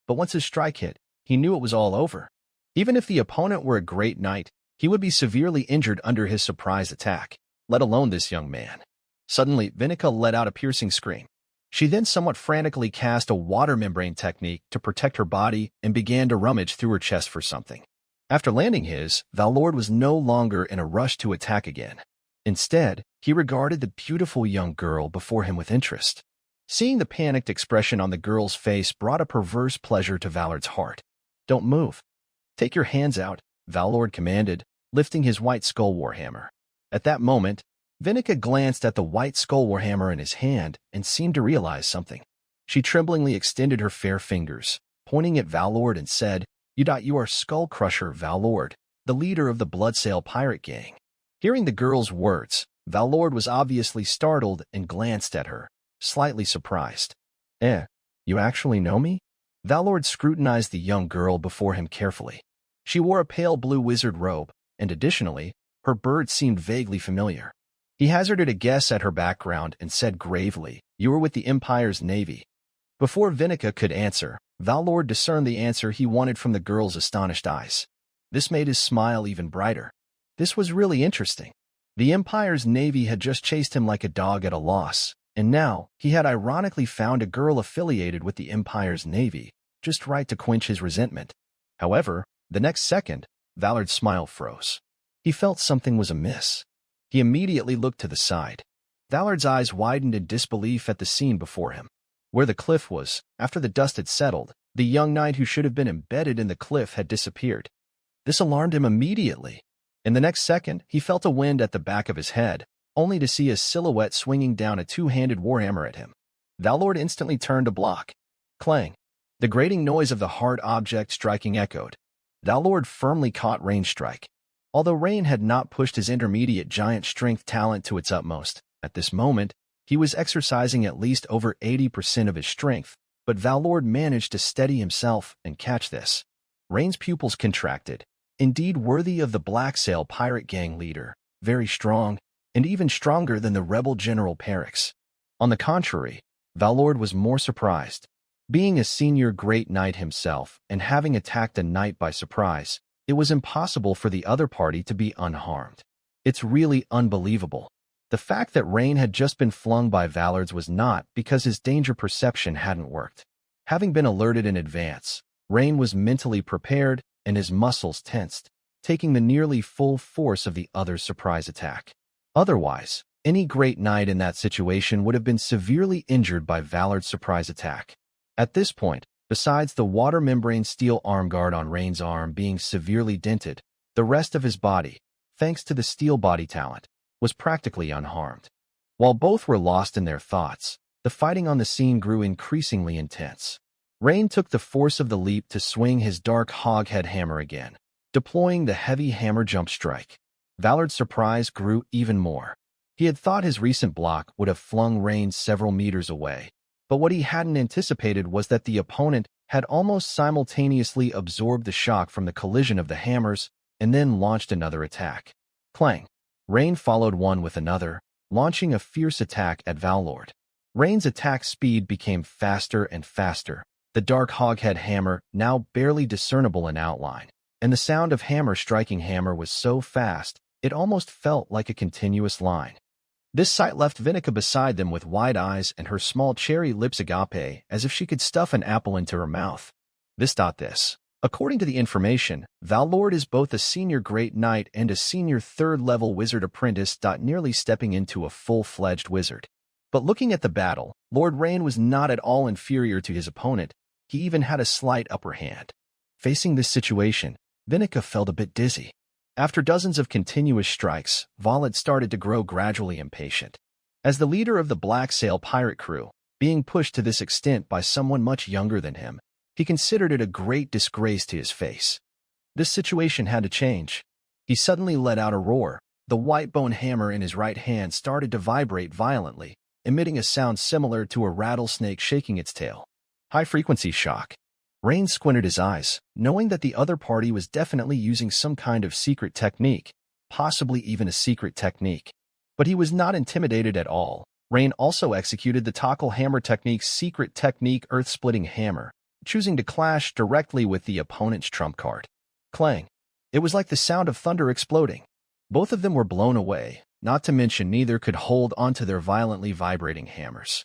But once his strike hit, he knew it was all over. Even if the opponent were a great knight, he would be severely injured under his surprise attack, let alone this young man. Suddenly, Vinica let out a piercing scream. She then somewhat frantically cast a water membrane technique to protect her body and began to rummage through her chest for something. After landing his, Valord was no longer in a rush to attack again. Instead, he regarded the beautiful young girl before him with interest. Seeing the panicked expression on the girl's face brought a perverse pleasure to Valord's heart. "Don't move. Take your hands out," Valord commanded, lifting his white skull warhammer. At that moment, Vinica glanced at the white skull warhammer in his hand and seemed to realize something. She tremblingly extended her fair fingers, pointing at Valord and said, You are Skull Crusher Valord, the leader of the Bloodsail pirate gang." Hearing the girl's words, Valord was obviously startled and glanced at her, slightly surprised. You actually know me?" Valord scrutinized the young girl before him carefully. She wore a pale blue wizard robe, and additionally, her bird seemed vaguely familiar. He hazarded a guess at her background and said gravely, "You were with the Empire's navy." Before Vinica could answer, Valord discerned the answer he wanted from the girl's astonished eyes. This made his smile even brighter. This was really interesting. The Empire's navy had just chased him like a dog at a loss, and now he had ironically found a girl affiliated with the Empire's navy, just right to quench his resentment. However, the next second, Valord's smile froze. He felt something was amiss. He immediately looked to the side. Valord's eyes widened in disbelief at the scene before him. Where the cliff was, after the dust had settled, the young knight who should have been embedded in the cliff had disappeared. This alarmed him immediately. In the next second, he felt a wind at the back of his head, only to see a silhouette swinging down a two-handed warhammer at him. Valord instantly turned to block. Clang! The grating noise of the hard object striking echoed. Valord firmly caught Rain's strike. Although Rain had not pushed his intermediate giant strength talent to its utmost, at this moment, he was exercising at least over 80% of his strength, but Valord managed to steady himself and catch this. Rain's pupils contracted, indeed worthy of the Black Sail pirate gang leader, very strong, and even stronger than the rebel General Perix. On the contrary, Valord was more surprised. Being a senior great knight himself and having attacked a knight by surprise, it was impossible for the other party to be unharmed. It's really unbelievable. The fact that Rain had just been flung by Valord's was not because his danger perception hadn't worked. Having been alerted in advance, Rain was mentally prepared and his muscles tensed, taking the nearly full force of the other's surprise attack. Otherwise, any great knight in that situation would have been severely injured by Valord's surprise attack. At this point, besides the water membrane steel arm guard on Rain's arm being severely dented, the rest of his body, thanks to the steel body talent, was practically unharmed. While both were lost in their thoughts, the fighting on the scene grew increasingly intense. Rain took the force of the leap to swing his dark hoghead hammer again, deploying the heavy hammer jump strike. Valord's surprise grew even more. He had thought his recent block would have flung Rain several meters away, but what he hadn't anticipated was that the opponent had almost simultaneously absorbed the shock from the collision of the hammers and then launched another attack. Clang! Rain followed one with another, launching a fierce attack at Valord. Rain's attack speed became faster and faster, the dark hoghead hammer now barely discernible in outline, and the sound of hammer striking hammer was so fast it almost felt like a continuous line. This sight left Vinica beside them with wide eyes and her small cherry lips agape as if she could stuff an apple into her mouth. This. According to the information, Valord is both a senior great knight and a senior third-level wizard apprentice. Nearly stepping into a full-fledged wizard. But looking at the battle, Lord Rain was not at all inferior to his opponent. He even had a slight upper hand. Facing this situation, Vinica felt a bit dizzy. After dozens of continuous strikes, Valid started to grow gradually impatient. As the leader of the Black Sail pirate crew, being pushed to this extent by someone much younger than him, he considered it a great disgrace to his face. This situation had to change. He suddenly let out a roar. The white bone hammer in his right hand started to vibrate violently, emitting a sound similar to a rattlesnake shaking its tail. High-frequency shock. Rain squinted his eyes, knowing that the other party was definitely using some kind of secret technique, possibly even a secret technique. But he was not intimidated at all. Rain also executed the Tackle Hammer Technique's secret technique, Earth-Splitting Hammer, choosing to clash directly with the opponent's trump card. Clang. It was like the sound of thunder exploding. Both of them were blown away, not to mention neither could hold onto their violently vibrating hammers.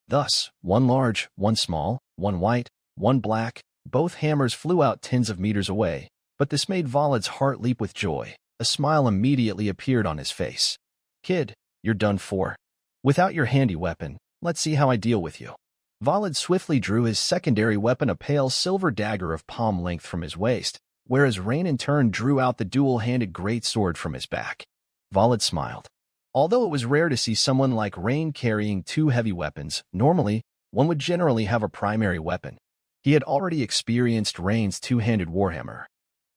Thus, one large, one small, one white, one black, both hammers flew out tens of meters away, but this made Volad's heart leap with joy. A smile immediately appeared on his face. Kid, you're done for. Without your handy weapon, let's see how I deal with you. Volad swiftly drew his secondary weapon, a pale silver dagger of palm length, from his waist, whereas Rain in turn drew out the dual-handed greatsword from his back. Volad smiled. Although it was rare to see someone like Rain carrying two heavy weapons, normally, one would generally have a primary weapon. He had already experienced Rain's two-handed warhammer.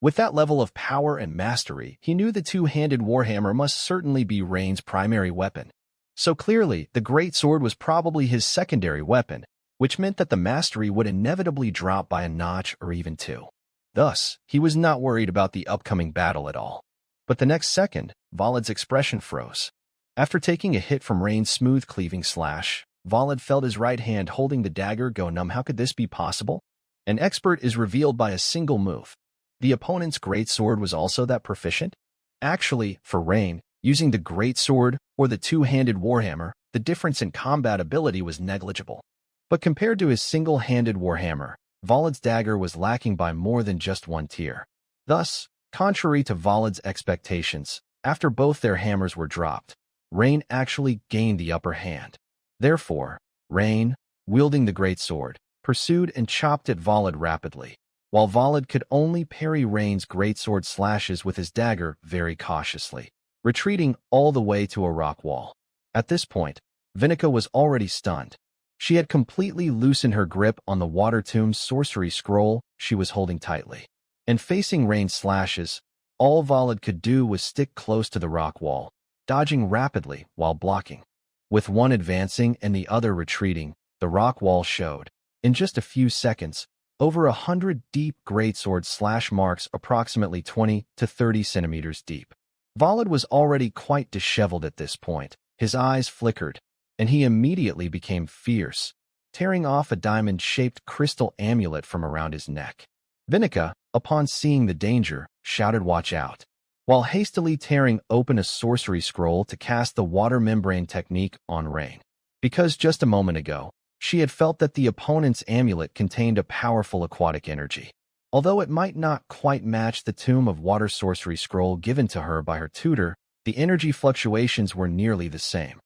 With that level of power and mastery, he knew the two-handed warhammer must certainly be Rain's primary weapon. So clearly, the greatsword was probably his secondary weapon, which meant that the mastery would inevitably drop by a notch or even two. Thus, he was not worried about the upcoming battle at all. But the next second, Volad's expression froze. After taking a hit from Rain's smooth cleaving slash, Volad felt his right hand holding the dagger go numb. How could this be possible? An expert is revealed by a single move. The opponent's greatsword was also that proficient? Actually, for Rain, using the greatsword or the two-handed warhammer, the difference in combat ability was negligible. But compared to his single-handed warhammer, Volad's dagger was lacking by more than just one tier. Thus, contrary to Volad's expectations, after both their hammers were dropped, Rain actually gained the upper hand. Therefore, Rain, wielding the greatsword, pursued and chopped at Volad rapidly, while Volad could only parry Rain's greatsword slashes with his dagger very cautiously, retreating all the way to a rock wall. At this point, Vinica was already stunned. She had completely loosened her grip on the Water Tomb's sorcery scroll she was holding tightly. And facing Rain's slashes, all Volad could do was stick close to the rock wall, dodging rapidly while blocking. With one advancing and the other retreating, the rock wall showed, in just a few seconds, over 100 deep greatsword slash marks approximately 20 to 30 centimeters deep. Volad was already quite disheveled at this point. His eyes flickered, and he immediately became fierce, tearing off a diamond-shaped crystal amulet from around his neck. Vinica, upon seeing the danger, shouted, "Watch out," while hastily tearing open a sorcery scroll to cast the water membrane technique on Rain. Because just a moment ago, she had felt that the opponent's amulet contained a powerful aquatic energy. Although it might not quite match the Tomb of Water sorcery scroll given to her by her tutor, the energy fluctuations were nearly the same.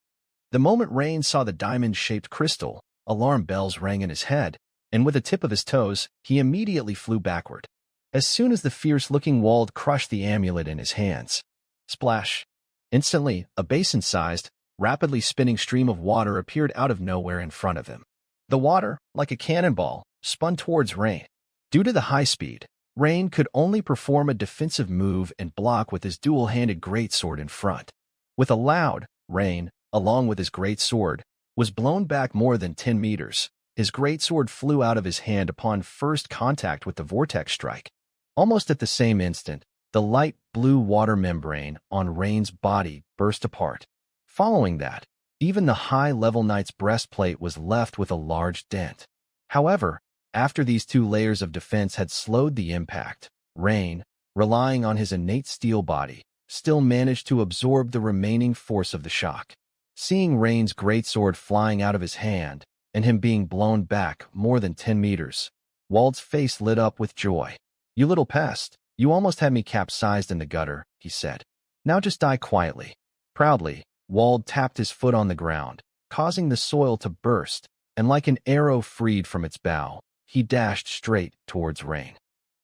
The moment Rain saw the diamond-shaped crystal, alarm bells rang in his head, and with the tip of his toes, he immediately flew backward. As soon as the fierce-looking Wald crushed the amulet in his hands. Splash! Instantly, a basin-sized, rapidly spinning stream of water appeared out of nowhere in front of him. The water, like a cannonball, spun towards Rain. Due to the high speed, Rain could only perform a defensive move and block with his dual-handed greatsword in front. With a loud, Rain, along with his greatsword, was blown back more than 10 meters. His greatsword flew out of his hand upon first contact with the vortex strike. Almost at the same instant, the light blue water membrane on Rain's body burst apart. Following that, even the high-level knight's breastplate was left with a large dent. However, after these two layers of defense had slowed the impact, Rain, relying on his innate steel body, still managed to absorb the remaining force of the shock. Seeing Rain's greatsword flying out of his hand, and him being blown back more than 10 meters, Wald's face lit up with joy. "You little pest, you almost had me capsized in the gutter," he said. "Now just die quietly." Proudly, Wald tapped his foot on the ground, causing the soil to burst, and like an arrow freed from its bow, he dashed straight towards Rain.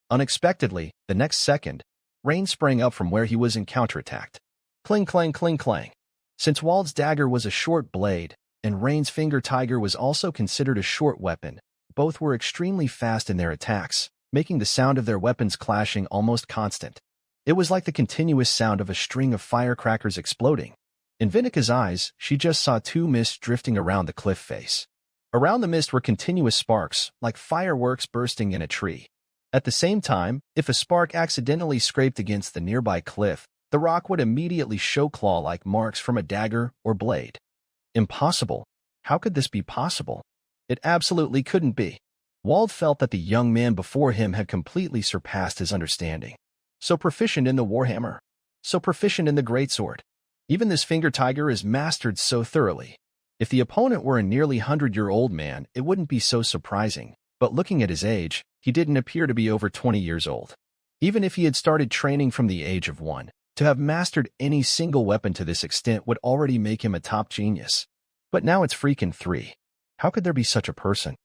Unexpectedly, the next second, Rain sprang up from where he was and counterattacked. Cling, clang, cling, clang. Since Wald's dagger was a short blade, and Rain's finger tiger was also considered a short weapon, both were extremely fast in their attacks, making the sound of their weapons clashing almost constant. It was like the continuous sound of a string of firecrackers exploding. In Vinika's eyes, she just saw two mists drifting around the cliff face. Around the mist were continuous sparks, like fireworks bursting in a tree. At the same time, if a spark accidentally scraped against the nearby cliff, the rock would immediately show claw-like marks from a dagger or blade. Impossible. How could this be possible? It absolutely couldn't be. Wald felt that the young man before him had completely surpassed his understanding. So proficient in the warhammer. So proficient in the greatsword. Even this finger tiger is mastered so thoroughly. If the opponent were a nearly 100-year-old man, it wouldn't be so surprising, but looking at his age, he didn't appear to be over 20 years old. Even if he had started training from the age of 1, to have mastered any single weapon to this extent would already make him a top genius. But now it's freaking 3. How could there be such a person,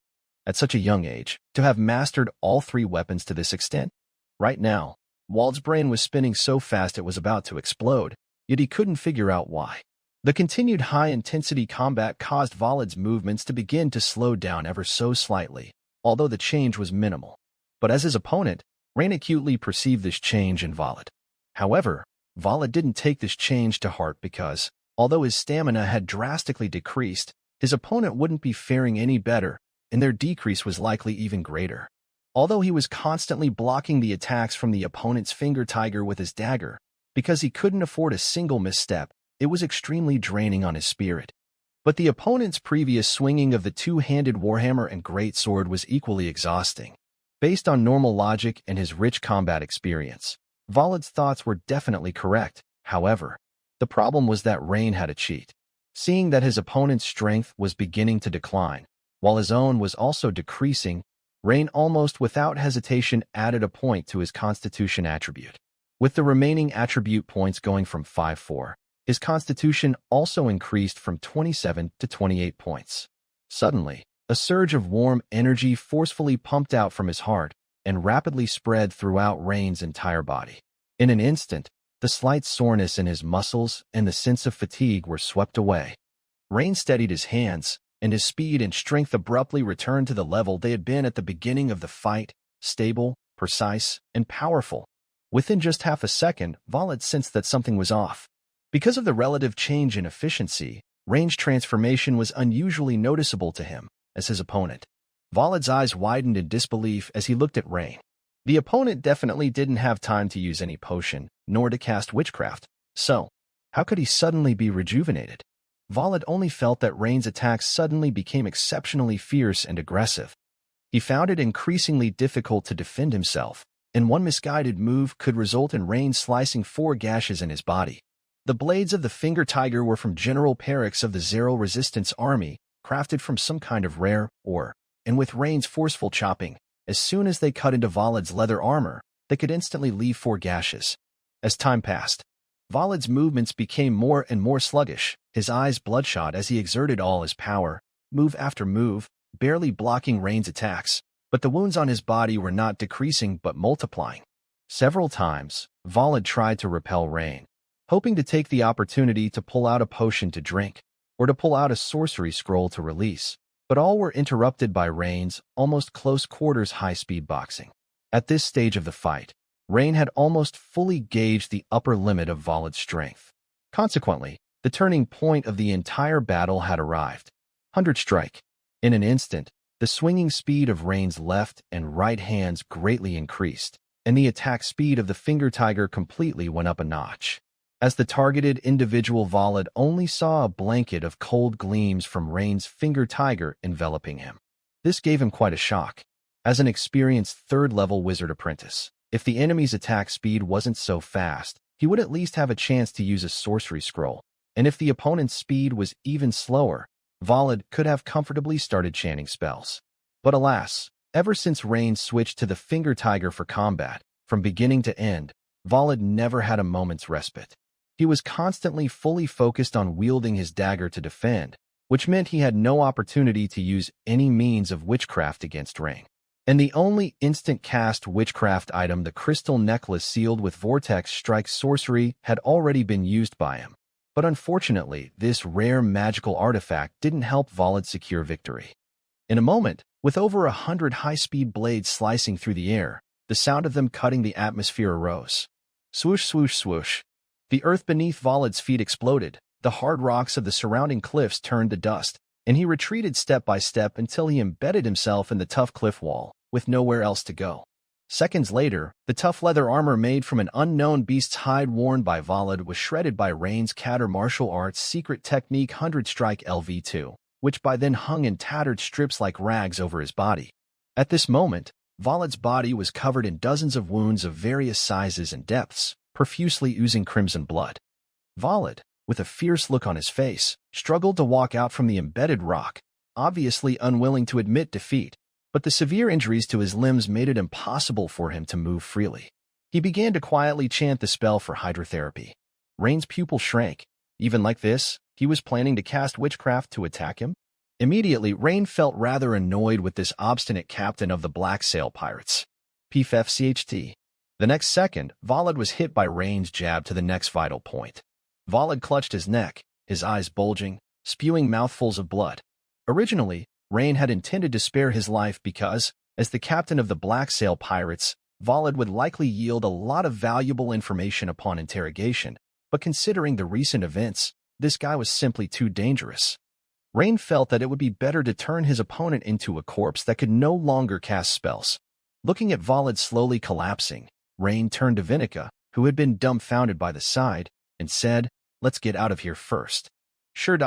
at such a young age, to have mastered all 3 weapons to this extent? Right now, Wald's brain was spinning so fast it was about to explode, yet he couldn't figure out why. The continued high-intensity combat caused Volad's movements to begin to slow down ever so slightly, although the change was minimal. But as his opponent, Rain acutely perceived this change in Volad. However, Volad didn't take this change to heart because, although his stamina had drastically decreased, his opponent wouldn't be faring any better, and their decrease was likely even greater. Although he was constantly blocking the attacks from the opponent's finger tiger with his dagger, because he couldn't afford a single misstep, it was extremely draining on his spirit. But the opponent's previous swinging of the two-handed warhammer and greatsword was equally exhausting. Based on normal logic and his rich combat experience, Volad's thoughts were definitely correct. However, the problem was that Rain had a cheat. Seeing that his opponent's strength was beginning to decline, while his own was also decreasing, Rain almost without hesitation added a point to his Constitution attribute. With the remaining attribute points going from 5-4, his Constitution also increased from 27 to 28 points. Suddenly, a surge of warm energy forcefully pumped out from his heart and rapidly spread throughout Rain's entire body. In an instant, the slight soreness in his muscles and the sense of fatigue were swept away. Rain steadied his hands, and his speed and strength abruptly returned to the level they had been at the beginning of the fight, stable, precise, and powerful. Within just half a second, Volad sensed that something was off. Because of the relative change in efficiency, Rain's transformation was unusually noticeable to him, as his opponent. Volad's eyes widened in disbelief as he looked at Rain. The opponent definitely didn't have time to use any potion, nor to cast witchcraft, so how could he suddenly be rejuvenated? Volad only felt that Rain's attacks suddenly became exceptionally fierce and aggressive. He found it increasingly difficult to defend himself, and one misguided move could result in Rain slicing 4 gashes in his body. The blades of the finger tiger were from General Perix of the Zero Resistance Army, crafted from some kind of rare ore, and with Rain's forceful chopping, as soon as they cut into Volad's leather armor, they could instantly leave 4 gashes. As time passed, Volad's movements became more and more sluggish, his eyes bloodshot as he exerted all his power, move after move, barely blocking Rain's attacks, but the wounds on his body were not decreasing but multiplying. Several times, Volad tried to repel Rain, hoping to take the opportunity to pull out a potion to drink, or to pull out a sorcery scroll to release, but all were interrupted by Rain's almost close-quarters high-speed boxing. At this stage of the fight, Rain had almost fully gauged the upper limit of Volad's strength. Consequently, the turning point of the entire battle had arrived. 100 strike. In an instant, the swinging speed of Rain's left and right hands greatly increased, and the attack speed of the finger tiger completely went up a notch. As the targeted individual, Volad only saw a blanket of cold gleams from Rain's finger tiger enveloping him. This gave him quite a shock. As an experienced third-level wizard apprentice, if the enemy's attack speed wasn't so fast, he would at least have a chance to use a sorcery scroll, and if the opponent's speed was even slower, Volad could have comfortably started chanting spells. But alas, ever since Rain switched to the finger tiger for combat, from beginning to end, Volad never had a moment's respite. He was constantly fully focused on wielding his dagger to defend, which meant he had no opportunity to use any means of witchcraft against Rain. And the only instant-cast witchcraft item, the crystal necklace sealed with Vortex Strike sorcery, had already been used by him. But unfortunately, this rare magical artifact didn't help Volad secure victory. In a moment, with over 100 high-speed blades slicing through the air, the sound of them cutting the atmosphere arose. Swoosh, swoosh, swoosh. The earth beneath Volad's feet exploded, the hard rocks of the surrounding cliffs turned to dust, and he retreated step by step until he embedded himself in the tough cliff wall, with nowhere else to go. Seconds later, the tough leather armor made from an unknown beast's hide worn by Volod was shredded by Rain's Catter martial arts secret technique 100 Strike LV2, which by then hung in tattered strips like rags over his body. At this moment, Volod's body was covered in dozens of wounds of various sizes and depths, profusely oozing crimson blood. Volod, with a fierce look on his face, struggled to walk out from the embedded rock, obviously unwilling to admit defeat, but the severe injuries to his limbs made it impossible for him to move freely. He began to quietly chant the spell for hydrotherapy. Rain's pupil shrank. Even like this, he was planning to cast witchcraft to attack him? Immediately, Rain felt rather annoyed with this obstinate captain of the Black Sail Pirates. PFCHT. The next second, Volod was hit by Rain's jab to the next vital point. Volod clutched his neck, his eyes bulging, spewing mouthfuls of blood. Originally, Rain had intended to spare his life because, as the captain of the Black Sail Pirates, Volod would likely yield a lot of valuable information upon interrogation, but considering the recent events, this guy was simply too dangerous. Rain felt that it would be better to turn his opponent into a corpse that could no longer cast spells. Looking at Volod slowly collapsing, Rain turned to Vinica, who had been dumbfounded by the sight, and said, "Let's get out of here first." Sure,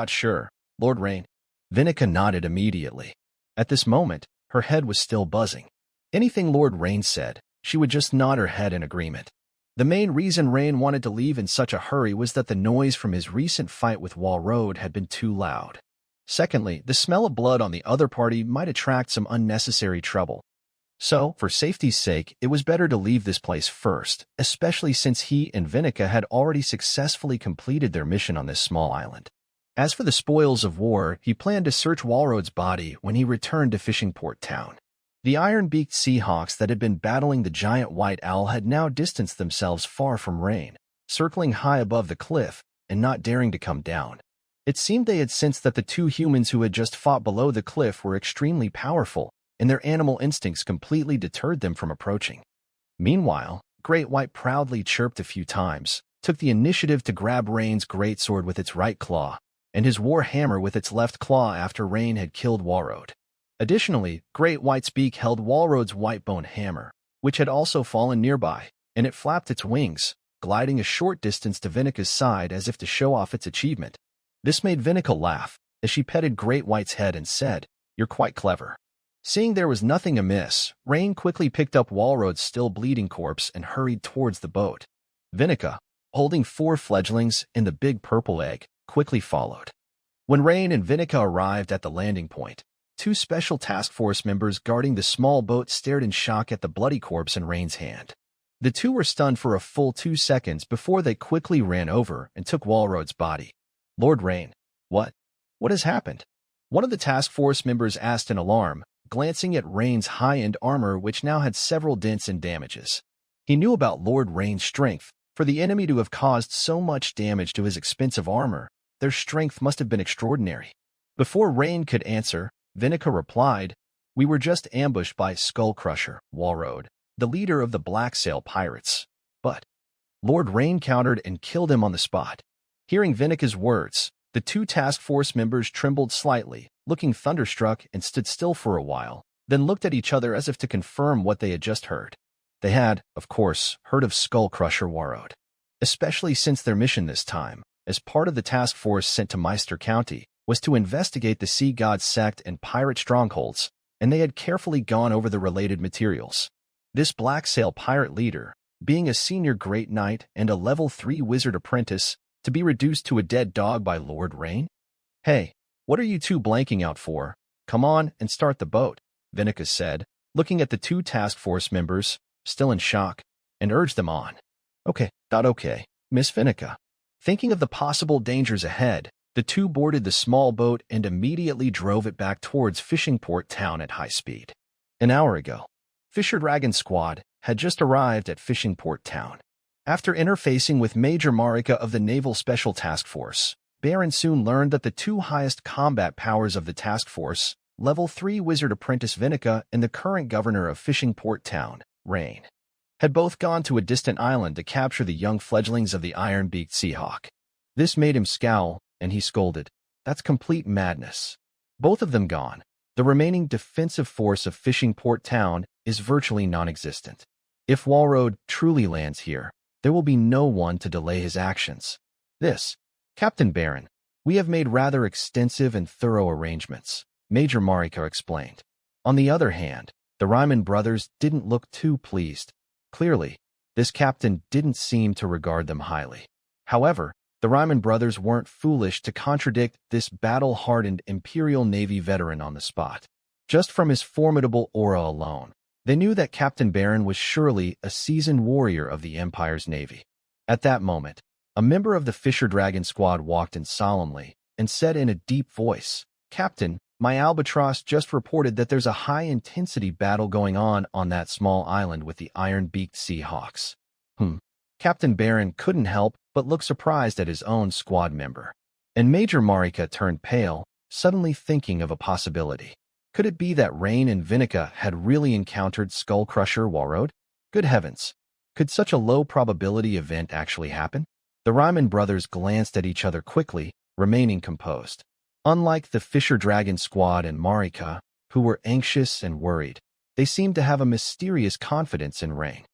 Lord Rain." Vinica nodded immediately. At this moment, her head was still buzzing. Anything Lord Rain said, she would just nod her head in agreement. The main reason Rain wanted to leave in such a hurry was that the noise from his recent fight with Walrode had been too loud. Secondly, the smell of blood on the other party might attract some unnecessary trouble. So, for safety's sake, it was better to leave this place first, especially since he and Vinica had already successfully completed their mission on this small island. As for the spoils of war, he planned to search Walrode's body when he returned to Fishing Port Town. The iron-beaked Seahawks that had been battling the giant white owl had now distanced themselves far from Rain, circling high above the cliff and not daring to come down. It seemed they had sensed that the two humans who had just fought below the cliff were extremely powerful, and their animal instincts completely deterred them from approaching. Meanwhile, Great White proudly chirped a few times, took the initiative to grab Rain's greatsword with its right claw, and his war hammer with its left claw after Rain had killed Walrode. Additionally, Great White's beak held Walrode's white-bone hammer, which had also fallen nearby, and it flapped its wings, gliding a short distance to Vinica's side as if to show off its achievement. This made Vinica laugh, as she petted Great White's head and said, "You're quite clever." Seeing there was nothing amiss, Rain quickly picked up Walrode's still bleeding corpse and hurried towards the boat. Vinica, holding 4 fledglings and the big purple egg, quickly followed. When Rain and Vinica arrived at the landing point, 2 special task force members guarding the small boat stared in shock at the bloody corpse in Rain's hand. The 2 were stunned for a full 2 seconds before they quickly ran over and took Walrode's body. "Lord Rain, what has happened?" One of the task force members asked in alarm, glancing at Rain's high-end armor which now had several dents and damages. He knew about Lord Rain's strength. For the enemy to have caused so much damage to his expensive armor, their strength must have been extraordinary. Before Rain could answer, Vinica replied, "We were just ambushed by Skullcrusher, Walrode, the leader of the Black Sail Pirates. But Lord Rain countered and killed him on the spot." Hearing Vinica's words, the 2 task force members trembled slightly, looking thunderstruck, and stood still for a while, then looked at each other as if to confirm what they had just heard. They had, of course, heard of Skullcrusher Walrode, especially since their mission this time, as part of the task force sent to Meister County, was to investigate the Sea God sect and pirate strongholds, and they had carefully gone over the related materials. This Black Sail pirate leader, being a senior Great Knight and a level 3 wizard apprentice, to be reduced to a dead dog by Lord Rain? "Hey, what are you 2 blanking out for? Come on and start the boat," Vinica said, looking at the 2 task force members, still in shock, and urged them on. Okay, Miss Vinica." Thinking of the possible dangers ahead, the 2 boarded the small boat and immediately drove it back towards Fishing Port Town at high speed. An hour ago, Fisher Dragon Squad had just arrived at Fishing Port Town. After interfacing with Major Marika of the Naval Special Task Force, Baron soon learned that the 2 highest combat powers of the task force, level 3 wizard apprentice Vinica and the current governor of Fishing Port Town, Rain, had both gone to a distant island to capture the young fledglings of the iron-beaked seahawk. This made him scowl, and he scolded, "That's complete madness. Both of them gone. The remaining defensive force of Fishing Port Town is virtually non-existent. If Walrode truly lands here, there will be no one to delay his actions. This, Captain Barron, we have made rather extensive and thorough arrangements," Major Mariko explained. On the other hand, the Ryman brothers didn't look too pleased. Clearly, this captain didn't seem to regard them highly. However, the Ryman brothers weren't foolish to contradict this battle-hardened Imperial Navy veteran on the spot. Just from his formidable aura alone, they knew that Captain Barron was surely a seasoned warrior of the Empire's navy. At that moment, a member of the Fisher Dragon squad walked in solemnly and said in a deep voice, "Captain, my albatross just reported that there's a high-intensity battle going on that small island with the iron-beaked Seahawks." Captain Barron couldn't help but look surprised at his own squad member. And Major Marika turned pale, suddenly thinking of a possibility. Could it be that Rain and Vinica had really encountered Skullcrusher Walrode? Good heavens! Could such a low-probability event actually happen? The Ryman brothers glanced at each other quickly, remaining composed. Unlike the Fisher Dragon squad and Marika, who were anxious and worried, they seemed to have a mysterious confidence in Rain.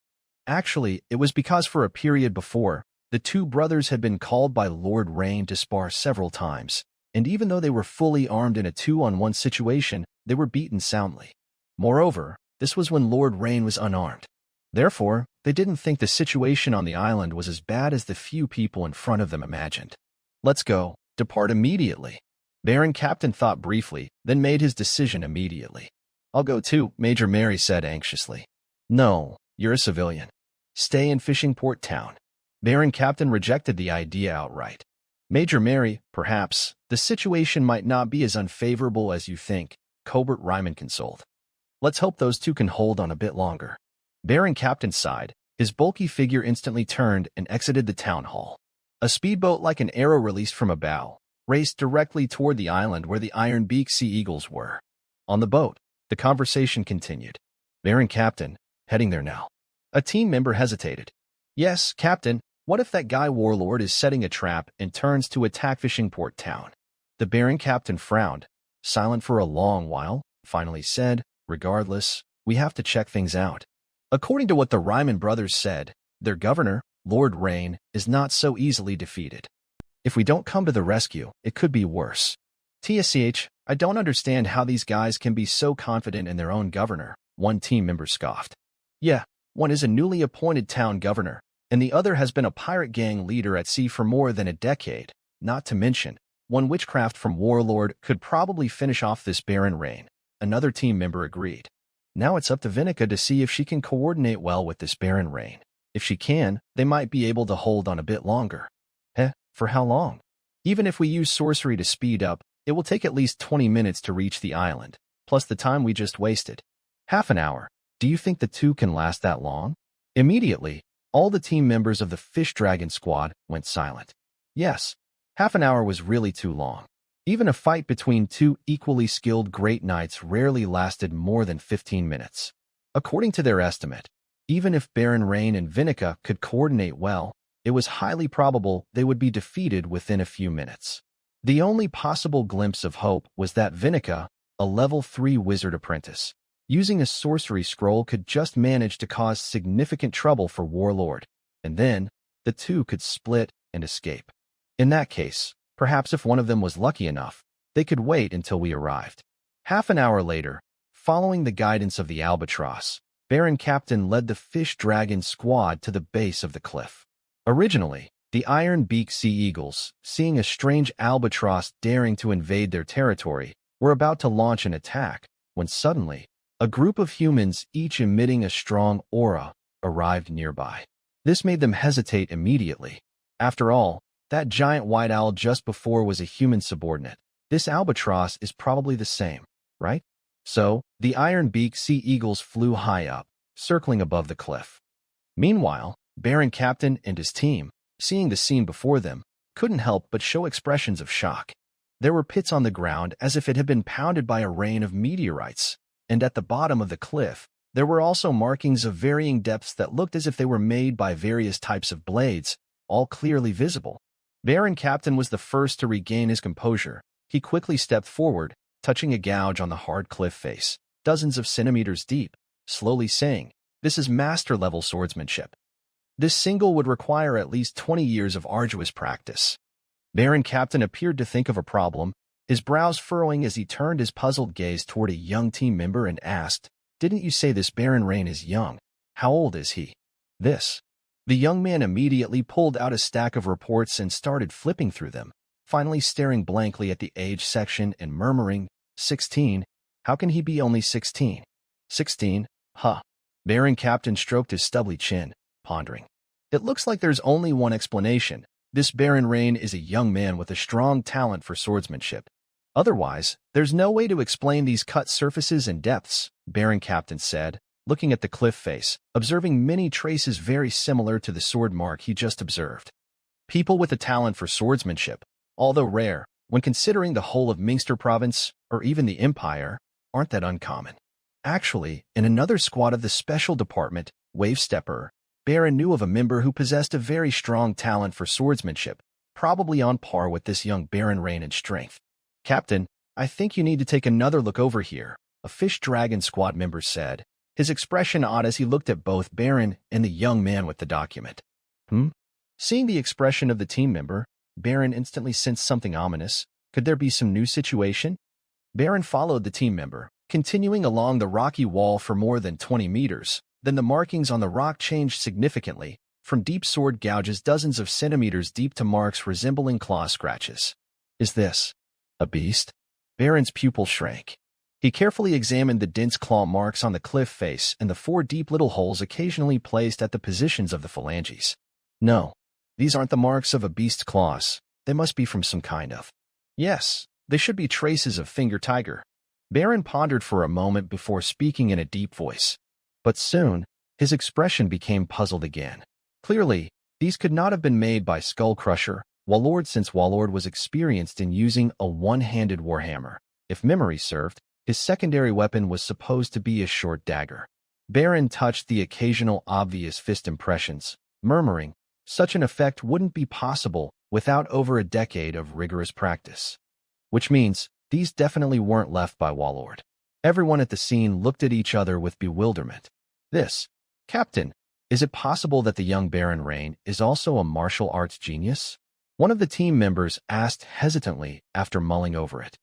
Actually, it was because for a period before, the two brothers had been called by Lord Rain to spar several times, and even though they were fully armed in a 2-on-1 situation, they were beaten soundly. Moreover, this was when Lord Rain was unarmed. Therefore, they didn't think the situation on the island was as bad as the few people in front of them imagined. "Let's go. Depart immediately." Baron Captain thought briefly, then made his decision immediately. "I'll go too," Major Mary said anxiously. "No, you're a civilian. Stay in Fishing Port Town." Baron Captain rejected the idea outright. "Major Mary, perhaps, the situation might not be as unfavorable as you think," Colbert Ryman consoled. "Let's hope those two can hold on a bit longer." Baron Captain sighed. His bulky figure instantly turned and exited the town hall. A speedboat like an arrow released from a bow raced directly toward the island where the iron-beaked sea eagles were. On the boat, the conversation continued. "Baron Captain, heading there now." A team member hesitated. "Yes, Captain, what if that guy Warlord is setting a trap and turns to attack Fishing Port Town?" The Baron Captain frowned, silent for a long while, finally said, "Regardless, we have to check things out. According to what the Ryman brothers said, their governor, Lord Rain, is not so easily defeated. If we don't come to the rescue, it could be worse. TSCH, I don't understand how these guys can be so confident in their own governor," one team member scoffed. "Yeah, one is a newly appointed town governor, and the other has been a pirate gang leader at sea for more than a decade. Not to mention, one witchcraft from Warlord could probably finish off this Baron Rain," another team member agreed. "Now it's up to Vinica to see if she can coordinate well with this Baron Rain. If she can, they might be able to hold on a bit longer." For how long? "Even if we use sorcery to speed up, it will take at least 20 minutes to reach the island, plus the time we just wasted." "Half an hour. Do you think the two can last that long?" Immediately, all the team members of the Fish Dragon squad went silent. Yes, half an hour was really too long. Even a fight between two equally skilled great knights rarely lasted more than 15 minutes. According to their estimate, even if Baron Rain and Vinica could coordinate well, it was highly probable they would be defeated within a few minutes. The only possible glimpse of hope was that Vinica, a level 3 wizard apprentice, using a sorcery scroll could just manage to cause significant trouble for Warlord, and then the two could split and escape. In that case, perhaps if one of them was lucky enough, they could wait until we arrived. Half an hour later, following the guidance of the Albatross, Baron Captain led the Fish Dragon squad to the base of the cliff. Originally, the iron-beaked sea eagles, seeing a strange albatross daring to invade their territory, were about to launch an attack, when suddenly, a group of humans, each emitting a strong aura, arrived nearby. This made them hesitate immediately. After all, that giant white owl just before was a human subordinate. This albatross is probably the same, right? So, the iron-beaked sea eagles flew high up, circling above the cliff. Meanwhile, Baron Captain and his team, seeing the scene before them, couldn't help but show expressions of shock. There were pits on the ground as if it had been pounded by a rain of meteorites, and at the bottom of the cliff, There were also markings of varying depths that looked as if they were made by various types of blades, all clearly visible. Baron Captain was the first to regain his composure. He quickly stepped forward, touching a gouge on the hard cliff face, dozens of centimeters deep, slowly saying, "This is master-level swordsmanship. This single would require at least 20 years of arduous practice." Baron Captain appeared to think of a problem, his brows furrowing as he turned his puzzled gaze toward a young team member and asked, "Didn't you say this Baron Rain is young? How old is he?" "This." The young man immediately pulled out a stack of reports and started flipping through them, finally staring blankly at the age section and murmuring, 16. How can he be only 16? 16? Huh. Baron Captain stroked his stubbly chin, pondering. It looks like there's only one explanation. This Baron Rain is a young man with a strong talent for swordsmanship. Otherwise, there's no way to explain these cut surfaces and depths, Baron Captain said, looking at the cliff face, observing many traces very similar to the sword mark he just observed. People with a talent for swordsmanship, although rare, when considering the whole of Mingster Province, or even the Empire, aren't that uncommon. Actually, in another squad of the Special Department, Wave Stepper, Baron knew of a member who possessed a very strong talent for swordsmanship, probably on par with this young Baron Rain in strength. "Captain, I think you need to take another look over here," a Fish Dragon squad member said, his expression odd as he looked at both Baron and the young man with the document. Seeing the expression of the team member, Baron instantly sensed something ominous. Could there be some new situation? Baron followed the team member, continuing along the rocky wall for more than 20 meters. Then the markings on the rock changed significantly, from deep sword gouges dozens of centimeters deep to marks resembling claw scratches. Is this a beast? Baron's pupil shrank. He carefully examined the dense claw marks on the cliff face and the 4 deep little holes occasionally placed at the positions of the phalanges. No, these aren't the marks of a beast's claws. They must be from some kind of... Yes, they should be traces of finger tiger. Baron pondered for a moment before speaking in a deep voice. But soon, his expression became puzzled again. Clearly, these could not have been made by Skull Crusher, Warlord, since Warlord was experienced in using a one-handed warhammer. If memory served, his secondary weapon was supposed to be a short dagger. Baron touched the occasional obvious fist impressions, murmuring, such an effect wouldn't be possible without over a decade of rigorous practice. Which means, these definitely weren't left by Warlord. Everyone at the scene looked at each other with bewilderment. This, Captain, is it possible that the young Baron Rain is also a martial arts genius? One of the team members asked hesitantly after mulling over it.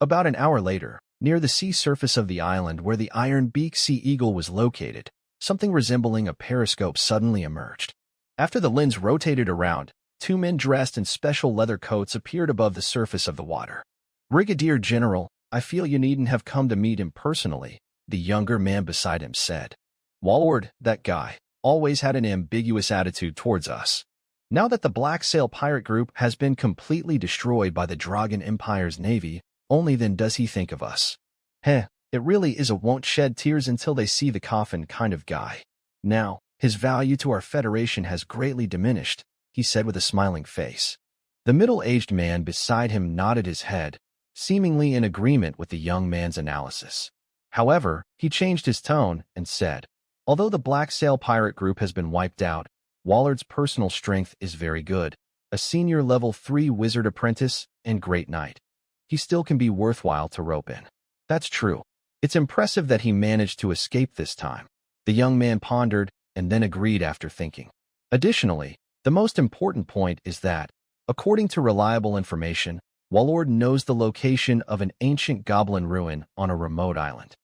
About an hour later, near the sea surface of the island where the Iron Beak Sea Eagle was located, something resembling a periscope suddenly emerged. After the lens rotated around, 2 men dressed in special leather coats appeared above the surface of the water. "Brigadier General, I feel you needn't have come to meet him personally," the younger man beside him said. "Warlord, that guy, always had an ambiguous attitude towards us. Now that the Black Sail Pirate Group has been completely destroyed by the Dragon Empire's navy, only then does he think of us. It really is a won't shed tears until they see the coffin kind of guy. Now, his value to our Federation has greatly diminished," he said with a smiling face. The middle-aged man beside him nodded his head, seemingly in agreement with the young man's analysis. However, he changed his tone and said, "Although the Black Sail Pirate Group has been wiped out, Wallard's personal strength is very good. A senior level 3 wizard apprentice and great knight. He still can be worthwhile to rope in." "That's true. It's impressive that he managed to escape this time." The young man pondered and then agreed after thinking. Additionally, the most important point is that, according to reliable information, Warlord knows the location of an ancient goblin ruin on a remote island.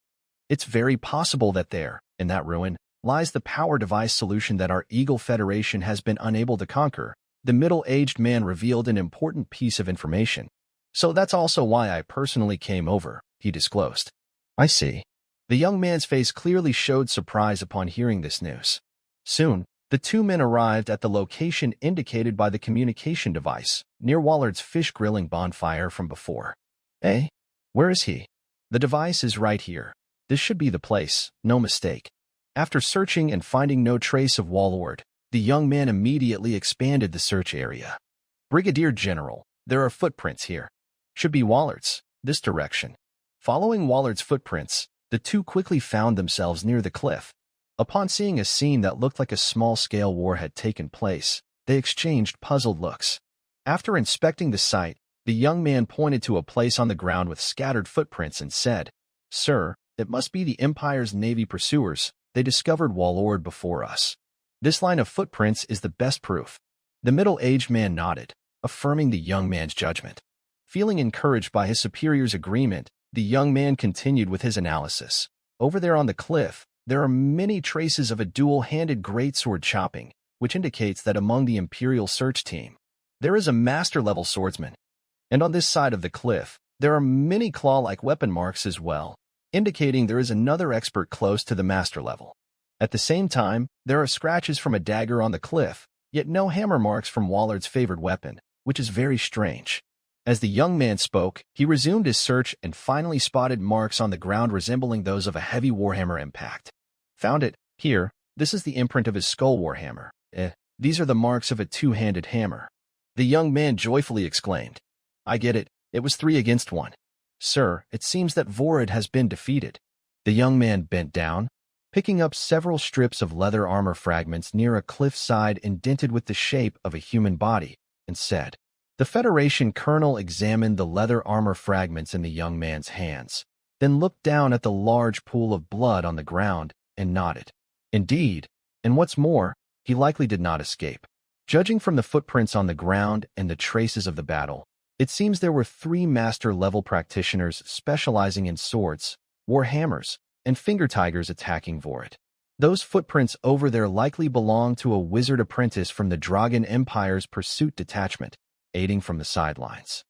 It's very possible that there, in that ruin, lies the power device solution that our Eagle Federation has been unable to conquer. The middle-aged man revealed an important piece of information. "So that's also why I personally came over," he disclosed. "I see." The young man's face clearly showed surprise upon hearing this news. Soon, the 2 men arrived at the location indicated by the communication device, near Wallard's fish grilling bonfire from before. "Eh? Where is he?" "The device is right here. This should be the place, no mistake." After searching and finding no trace of Warlord, the young man immediately expanded the search area. "Brigadier General, there are footprints here. Should be Wallard's, this direction." Following Wallard's footprints, The two quickly found themselves near the cliff. Upon seeing a scene that looked like a small-scale war had taken place, they exchanged puzzled looks. After inspecting the site, the young man pointed to a place on the ground with scattered footprints and said, "Sir, it must be the Empire's Navy pursuers. They discovered Wallord before us. This line of footprints is the best proof." The middle-aged man nodded, affirming the young man's judgment. Feeling encouraged by his superior's agreement, the young man continued with his analysis. Over there on the cliff, there are many traces of a dual-handed greatsword chopping, which indicates that among the Imperial search team, there is a master-level swordsman. And on this side of the cliff, there are many claw-like weapon marks as well, indicating there is another expert close to the master level. At the same time, there are scratches from a dagger on the cliff, yet no hammer marks from Wallard's favored weapon, which is very strange. As the young man spoke, he resumed his search and finally spotted marks on the ground resembling those of a heavy warhammer impact. "Found it. Here, this is the imprint of his skull warhammer. These are the marks of a two-handed hammer." The young man joyfully exclaimed, "I get it. It was 3 against 1. Sir, it seems that Vorad has been defeated." The young man bent down, picking up several strips of leather armor fragments near a cliffside indented with the shape of a human body, and said. The Federation colonel examined the leather armor fragments in the young man's hands, then looked down at the large pool of blood on the ground and nodded. Indeed, and what's more, he likely did not escape. Judging from the footprints on the ground and the traces of the battle, it seems there were 3 master-level practitioners specializing in swords, warhammers, and finger tigers attacking Vorad. Those footprints over there likely belong to a wizard apprentice from the Dragon Empire's pursuit detachment, aiding from the sidelines.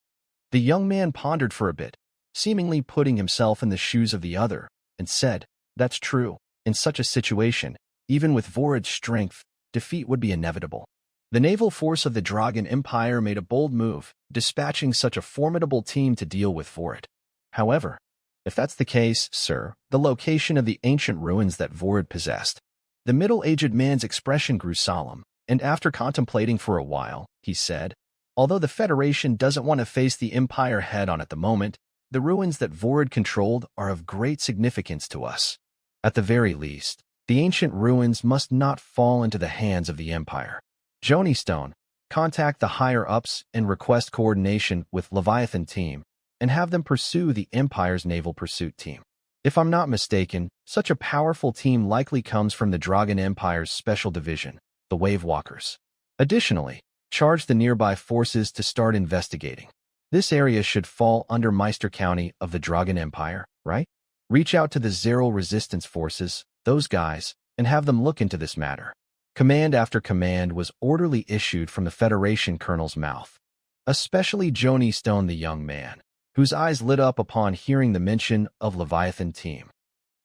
The young man pondered for a bit, seemingly putting himself in the shoes of the other, and said, "That's true. In such a situation, even with Vorad's strength, defeat would be inevitable." The naval force of the Dragon Empire made a bold move, dispatching such a formidable team to deal with Vorad. However, if that's the case, sir, the location of the ancient ruins that Vorad possessed. The middle-aged man's expression grew solemn, and after contemplating for a while, he said, "Although the Federation doesn't want to face the Empire head-on at the moment, the ruins that Vorad controlled are of great significance to us. At the very least, the ancient ruins must not fall into the hands of the Empire. Joni Stone, contact the higher-ups and request coordination with Leviathan team, and have them pursue the Empire's naval pursuit team. If I'm not mistaken, such a powerful team likely comes from the Dragon Empire's special division, the Wave Walkers. Additionally, charge the nearby forces to start investigating. This area should fall under Meister County of the Dragon Empire, right? Reach out to the Zero Resistance forces, those guys, and have them look into this matter." Command after command was orderly issued from the Federation colonel's mouth, especially Joni Stone, the young man, whose eyes lit up upon hearing the mention of Leviathan team.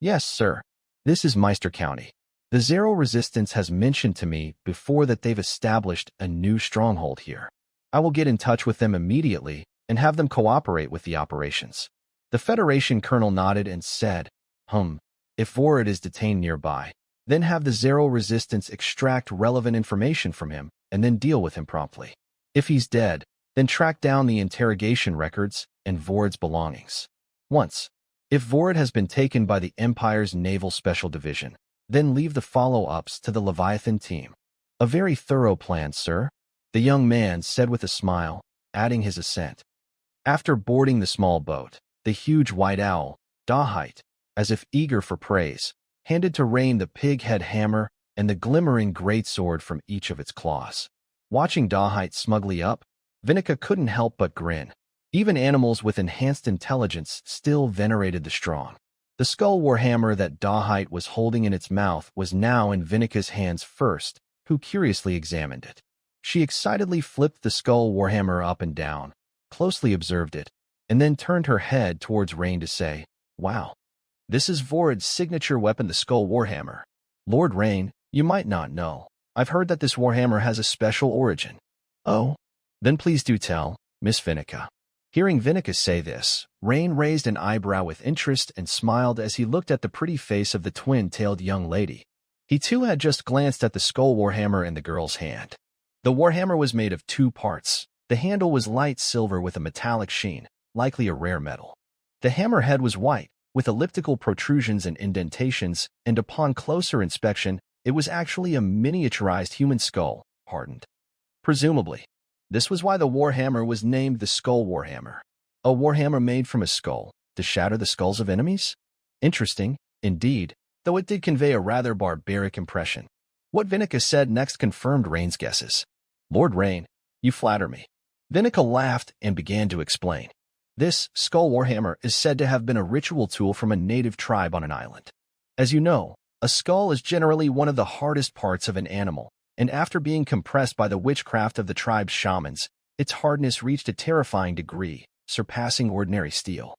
"Yes, sir. This is Meister County. The Zero Resistance has mentioned to me before that they've established a new stronghold here. I will get in touch with them immediately and have them cooperate with the operations." The Federation colonel nodded and said, If Vorad is detained nearby, then have the Zero Resistance extract relevant information from him and then deal with him promptly. If he's dead, then track down the interrogation records and Vorad's belongings. If Vorad has been taken by the Empire's Naval Special Division, then leave the follow-ups to the Leviathan team. "A very thorough plan, sir," the young man said with a smile, adding his assent. After boarding the small boat, the huge white owl, Dahite, as if eager for praise, handed to Rain the pig-head hammer and the glimmering greatsword from each of its claws. Watching Dahite smugly up, Vinica couldn't help but grin. Even animals with enhanced intelligence still venerated the strong. The skull warhammer that Dahite was holding in its mouth was now in Vinica's hands first, who curiously examined it. She excitedly flipped the skull warhammer up and down, closely observed it, and then turned her head towards Rain to say, "Wow. This is Vorad's signature weapon, the skull warhammer. Lord Rain, you might not know. I've heard that this warhammer has a special origin." "Oh? Then please do tell, Miss Vinica." Hearing Vinica say this, Rain raised an eyebrow with interest and smiled as he looked at the pretty face of the twin-tailed young lady. He too had just glanced at the skull warhammer in the girl's hand. The warhammer was made of 2 parts. The handle was light silver with a metallic sheen, likely a rare metal. The hammerhead was white, with elliptical protrusions and indentations, and upon closer inspection, it was actually a miniaturized human skull, hardened. Presumably, this was why the Warhammer was named the Skull Warhammer. A Warhammer made from a skull to shatter the skulls of enemies? Interesting, indeed, though it did convey a rather barbaric impression. What Vinica said next confirmed Rain's guesses. Lord Rain, you flatter me. Vinica laughed and began to explain. This Skull Warhammer is said to have been a ritual tool from a native tribe on an island. As you know, a skull is generally one of the hardest parts of an animal, and after being compressed by the witchcraft of the tribe's shamans, its hardness reached a terrifying degree, surpassing ordinary steel.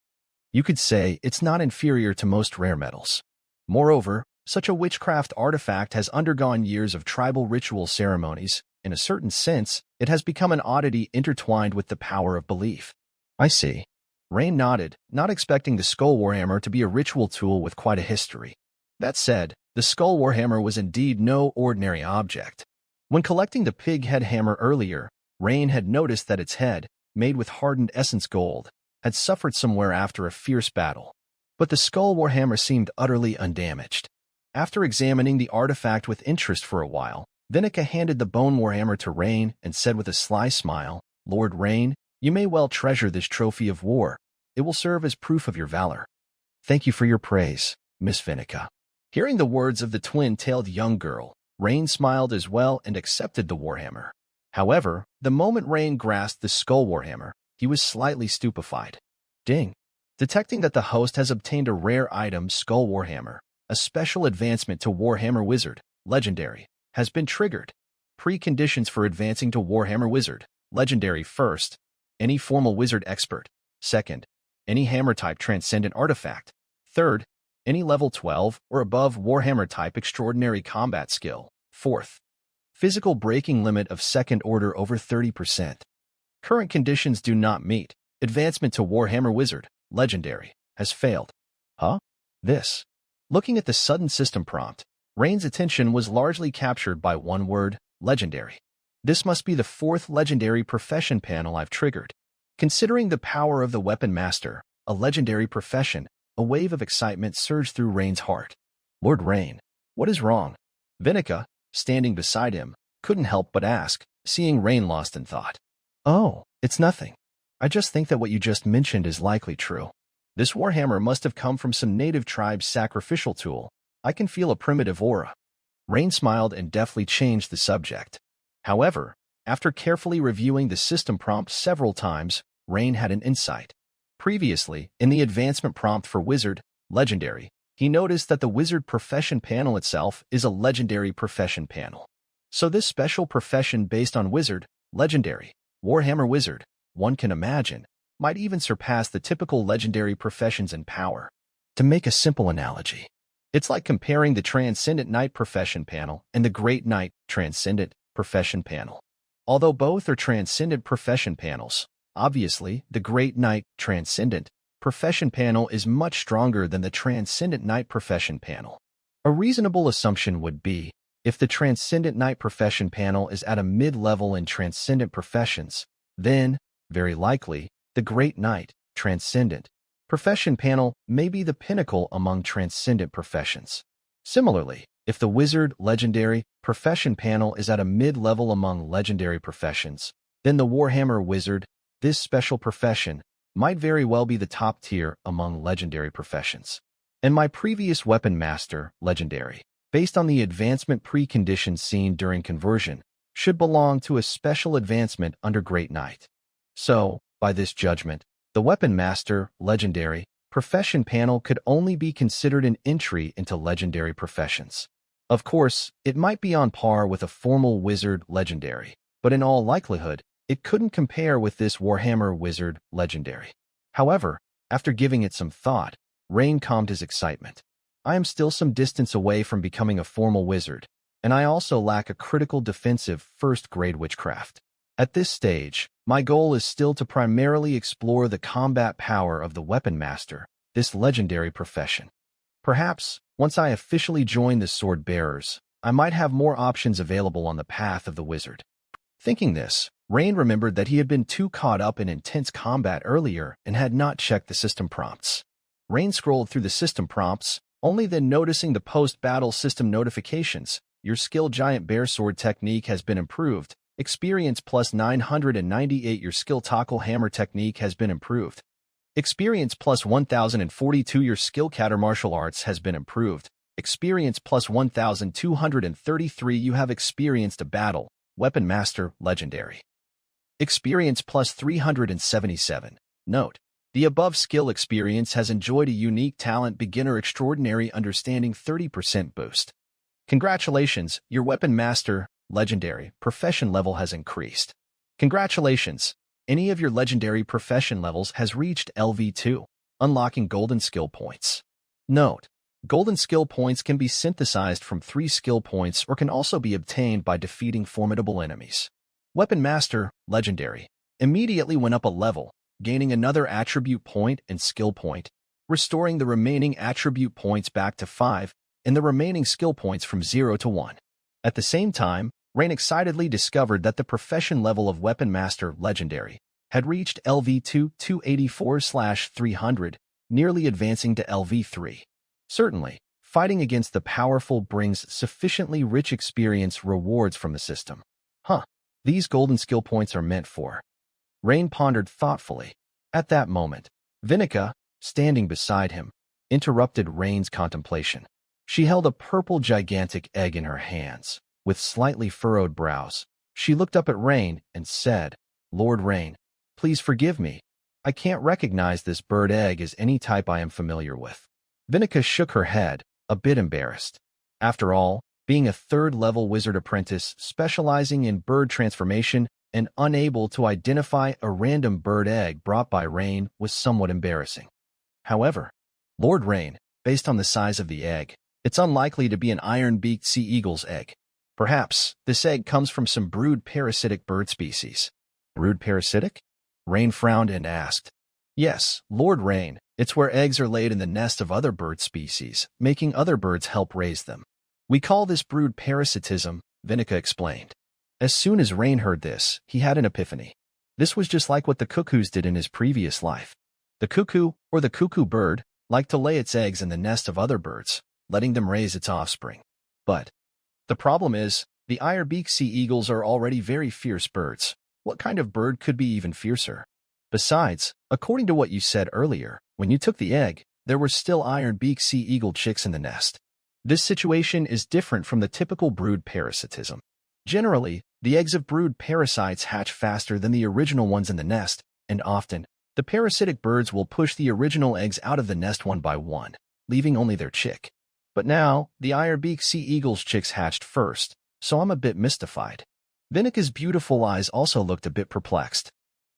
You could say it's not inferior to most rare metals. Moreover, such a witchcraft artifact has undergone years of tribal ritual ceremonies. In a certain sense, it has become an oddity intertwined with the power of belief. I see. Rain nodded, not expecting the Skull Warhammer to be a ritual tool with quite a history. That said, the Skull Warhammer was indeed no ordinary object. When collecting the pig head hammer earlier, Rain had noticed that its head, made with hardened essence gold, had suffered some wear after a fierce battle. But the Skull Warhammer seemed utterly undamaged. After examining the artifact with interest for a while, Vinica handed the Bone Warhammer to Rain and said with a sly smile, Lord Rain, you may well treasure this trophy of war. It will serve as proof of your valor. Thank you for your praise, Miss Vinica. Hearing the words of the twin-tailed young girl, Rain smiled as well and accepted the Warhammer. However, the moment Rain grasped the Skull Warhammer, he was slightly stupefied. Ding! Detecting that the host has obtained a rare item, Skull Warhammer, a special advancement to Warhammer Wizard, Legendary, has been triggered. Preconditions for advancing to Warhammer Wizard, Legendary: first, any formal wizard expert; second, any hammer-type transcendent artifact; third, any level 12 or above Warhammer-type extraordinary combat skill; fourth, physical breaking limit of second order over 30%. Current conditions do not meet. Advancement to Warhammer Wizard, Legendary, has failed. Huh? This. Looking at the sudden system prompt, Rain's attention was largely captured by one word, Legendary. This must be the fourth Legendary profession panel I've triggered. Considering the power of the Weapon Master, a legendary profession, a wave of excitement surged through Rain's heart. Lord Rain, what is wrong? Vinica, standing beside him, couldn't help but ask, seeing Rain lost in thought. Oh, it's nothing. I just think that what you just mentioned is likely true. This Warhammer must have come from some native tribe's sacrificial tool. I can feel a primitive aura. Rain smiled and deftly changed the subject. However, after carefully reviewing the system prompt several times, Rain had an insight. Previously, in the advancement prompt for Wizard, Legendary, he noticed that the Wizard profession panel itself is a Legendary profession panel. So this special profession based on Wizard, Legendary, Warhammer Wizard, one can imagine, might even surpass the typical Legendary professions in power. To make a simple analogy, it's like comparing the Transcendent Knight profession panel and the Great Knight Transcendent profession panel. Although both are Transcendent profession panels, obviously, the Great Knight Transcendent profession panel is much stronger than the Transcendent Knight profession panel. A reasonable assumption would be, if the Transcendent Knight profession panel is at a mid-level in Transcendent professions, then, very likely, the Great Knight Transcendent profession panel may be the pinnacle among Transcendent professions. Similarly, if the Wizard Legendary profession panel is at a mid-level among Legendary professions, then the Warhammer Wizard, this special profession, might very well be the top tier among Legendary professions. And my previous Weapon Master, Legendary, based on the advancement preconditions seen during conversion, should belong to a special advancement under Great Knight. So, by this judgment, the Weapon Master, Legendary, profession panel could only be considered an entry into Legendary professions. Of course, it might be on par with a formal Wizard Legendary, but in all likelihood, it couldn't compare with this Warhammer Wizard Legendary. However, after giving it some thought, Rain calmed his excitement. I am still some distance away from becoming a formal wizard, and I also lack a critical defensive first-grade witchcraft. At this stage, my goal is still to primarily explore the combat power of the Weapon Master, this legendary profession. Perhaps, once I officially join the Sword Bearers, I might have more options available on the path of the wizard. Thinking this, Rain remembered that he had been too caught up in intense combat earlier and had not checked the system prompts. Rain scrolled through the system prompts, only then noticing the post-battle system notifications. Your skill giant bear sword technique has been improved. Experience plus 998. Your skill tackle hammer technique has been improved. Experience plus 1042. Your skill counter martial arts has been improved. Experience plus 1233. You have experienced a battle. Weapon master, legendary. Experience plus 377. Note: the above skill experience has enjoyed a unique talent beginner extraordinary understanding 30% boost. Congratulations, your weapon master, legendary, profession level has increased. Congratulations, any of your legendary profession levels has reached LV2, unlocking golden skill points. Note: golden skill points can be synthesized from 3 skill points or can also be obtained by defeating formidable enemies. Weapon master, legendary, immediately went up a level, gaining another attribute point and skill point, restoring the remaining attribute points back to 5 and the remaining skill points from 0 to 1. At the same time, Rain excitedly discovered that the profession level of Weapon Master Legendary had reached LV2 284/300, nearly advancing to LV3. Certainly, fighting against the powerful brings sufficiently rich experience rewards from the system. These golden skill points are meant for. Rain pondered thoughtfully. At that moment, Vinica, standing beside him, interrupted Rain's contemplation. She held a purple gigantic egg in her hands. With slightly furrowed brows, she looked up at Rain and said, "Lord Rain, please forgive me. I can't recognize this bird egg as any type I am familiar with." Vinica shook her head, a bit embarrassed. After all, being a third-level wizard apprentice specializing in bird transformation and unable to identify a random bird egg brought by Rain was somewhat embarrassing. However, Lord Rain, based on the size of the egg, it's unlikely to be an iron-beaked sea eagle's egg. Perhaps this egg comes from some brood parasitic bird species. Brood parasitic? Rain frowned and asked. Yes, Lord Rain, it's where eggs are laid in the nest of other bird species, making other birds help raise them. We call this brood parasitism, Vinica explained. As soon as Rain heard this, he had an epiphany. This was just like what the cuckoos did in his previous life. The cuckoo, or the cuckoo bird, liked to lay its eggs in the nest of other birds, letting them raise its offspring. But the problem is, the iron-beaked sea eagles are already very fierce birds. What kind of bird could be even fiercer? Besides, according to what you said earlier, when you took the egg, there were still iron-beaked sea eagle chicks in the nest. This situation is different from the typical brood parasitism. Generally, the eggs of brood parasites hatch faster than the original ones in the nest, and often, the parasitic birds will push the original eggs out of the nest one by one, leaving only their chick. But now, the iron-beaked sea eagle's chicks hatched first, so I'm a bit mystified. Vinica's beautiful eyes also looked a bit perplexed.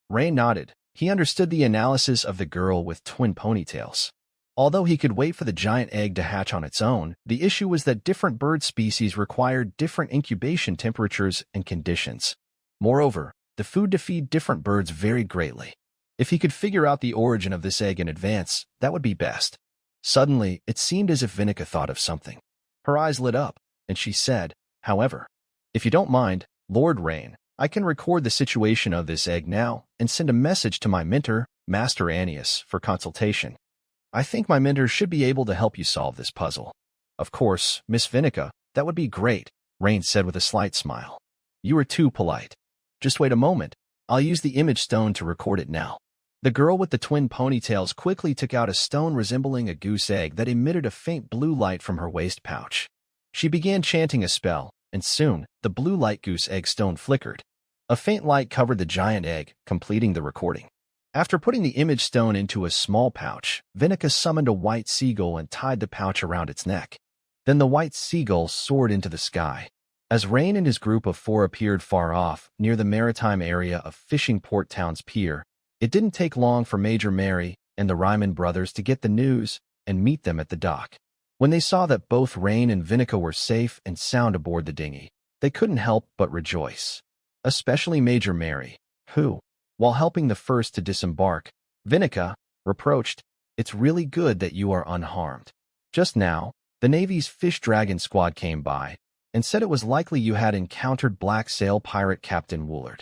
Rain nodded. He understood the analysis of the girl with twin ponytails. Although he could wait for the giant egg to hatch on its own, the issue was that different bird species required different incubation temperatures and conditions. Moreover, the food to feed different birds varied greatly. If he could figure out the origin of this egg in advance, that would be best. Suddenly, it seemed as if Vinica thought of something. Her eyes lit up, and she said, "However, if you don't mind, Lord Rain, I can record the situation of this egg now and send a message to my mentor, Master Annius, for consultation. I think my mentor should be able to help you solve this puzzle." "Of course, Miss Vinica, that would be great," Rain said with a slight smile. "You are too polite. Just wait a moment. I'll use the image stone to record it now." The girl with the twin ponytails quickly took out a stone resembling a goose egg that emitted a faint blue light from her waist pouch. She began chanting a spell, and soon, the blue light goose egg stone flickered. A faint light covered the giant egg, completing the recording. After putting the image stone into a small pouch, Vinica summoned a white seagull and tied the pouch around its neck. Then the white seagull soared into the sky. As Rain and his group of 4 appeared far off, near the maritime area of Fishing Port Town's pier, it didn't take long for Major Mary and the Ryman brothers to get the news and meet them at the dock. When they saw that both Rain and Vinica were safe and sound aboard the dinghy, they couldn't help but rejoice. Especially Major Mary, who, while helping the first to disembark, Vinica reproached, "It's really good that you are unharmed. Just now, the Navy's Fish Dragon squad came by and said it was likely you had encountered Black Sail Pirate Captain Woolard.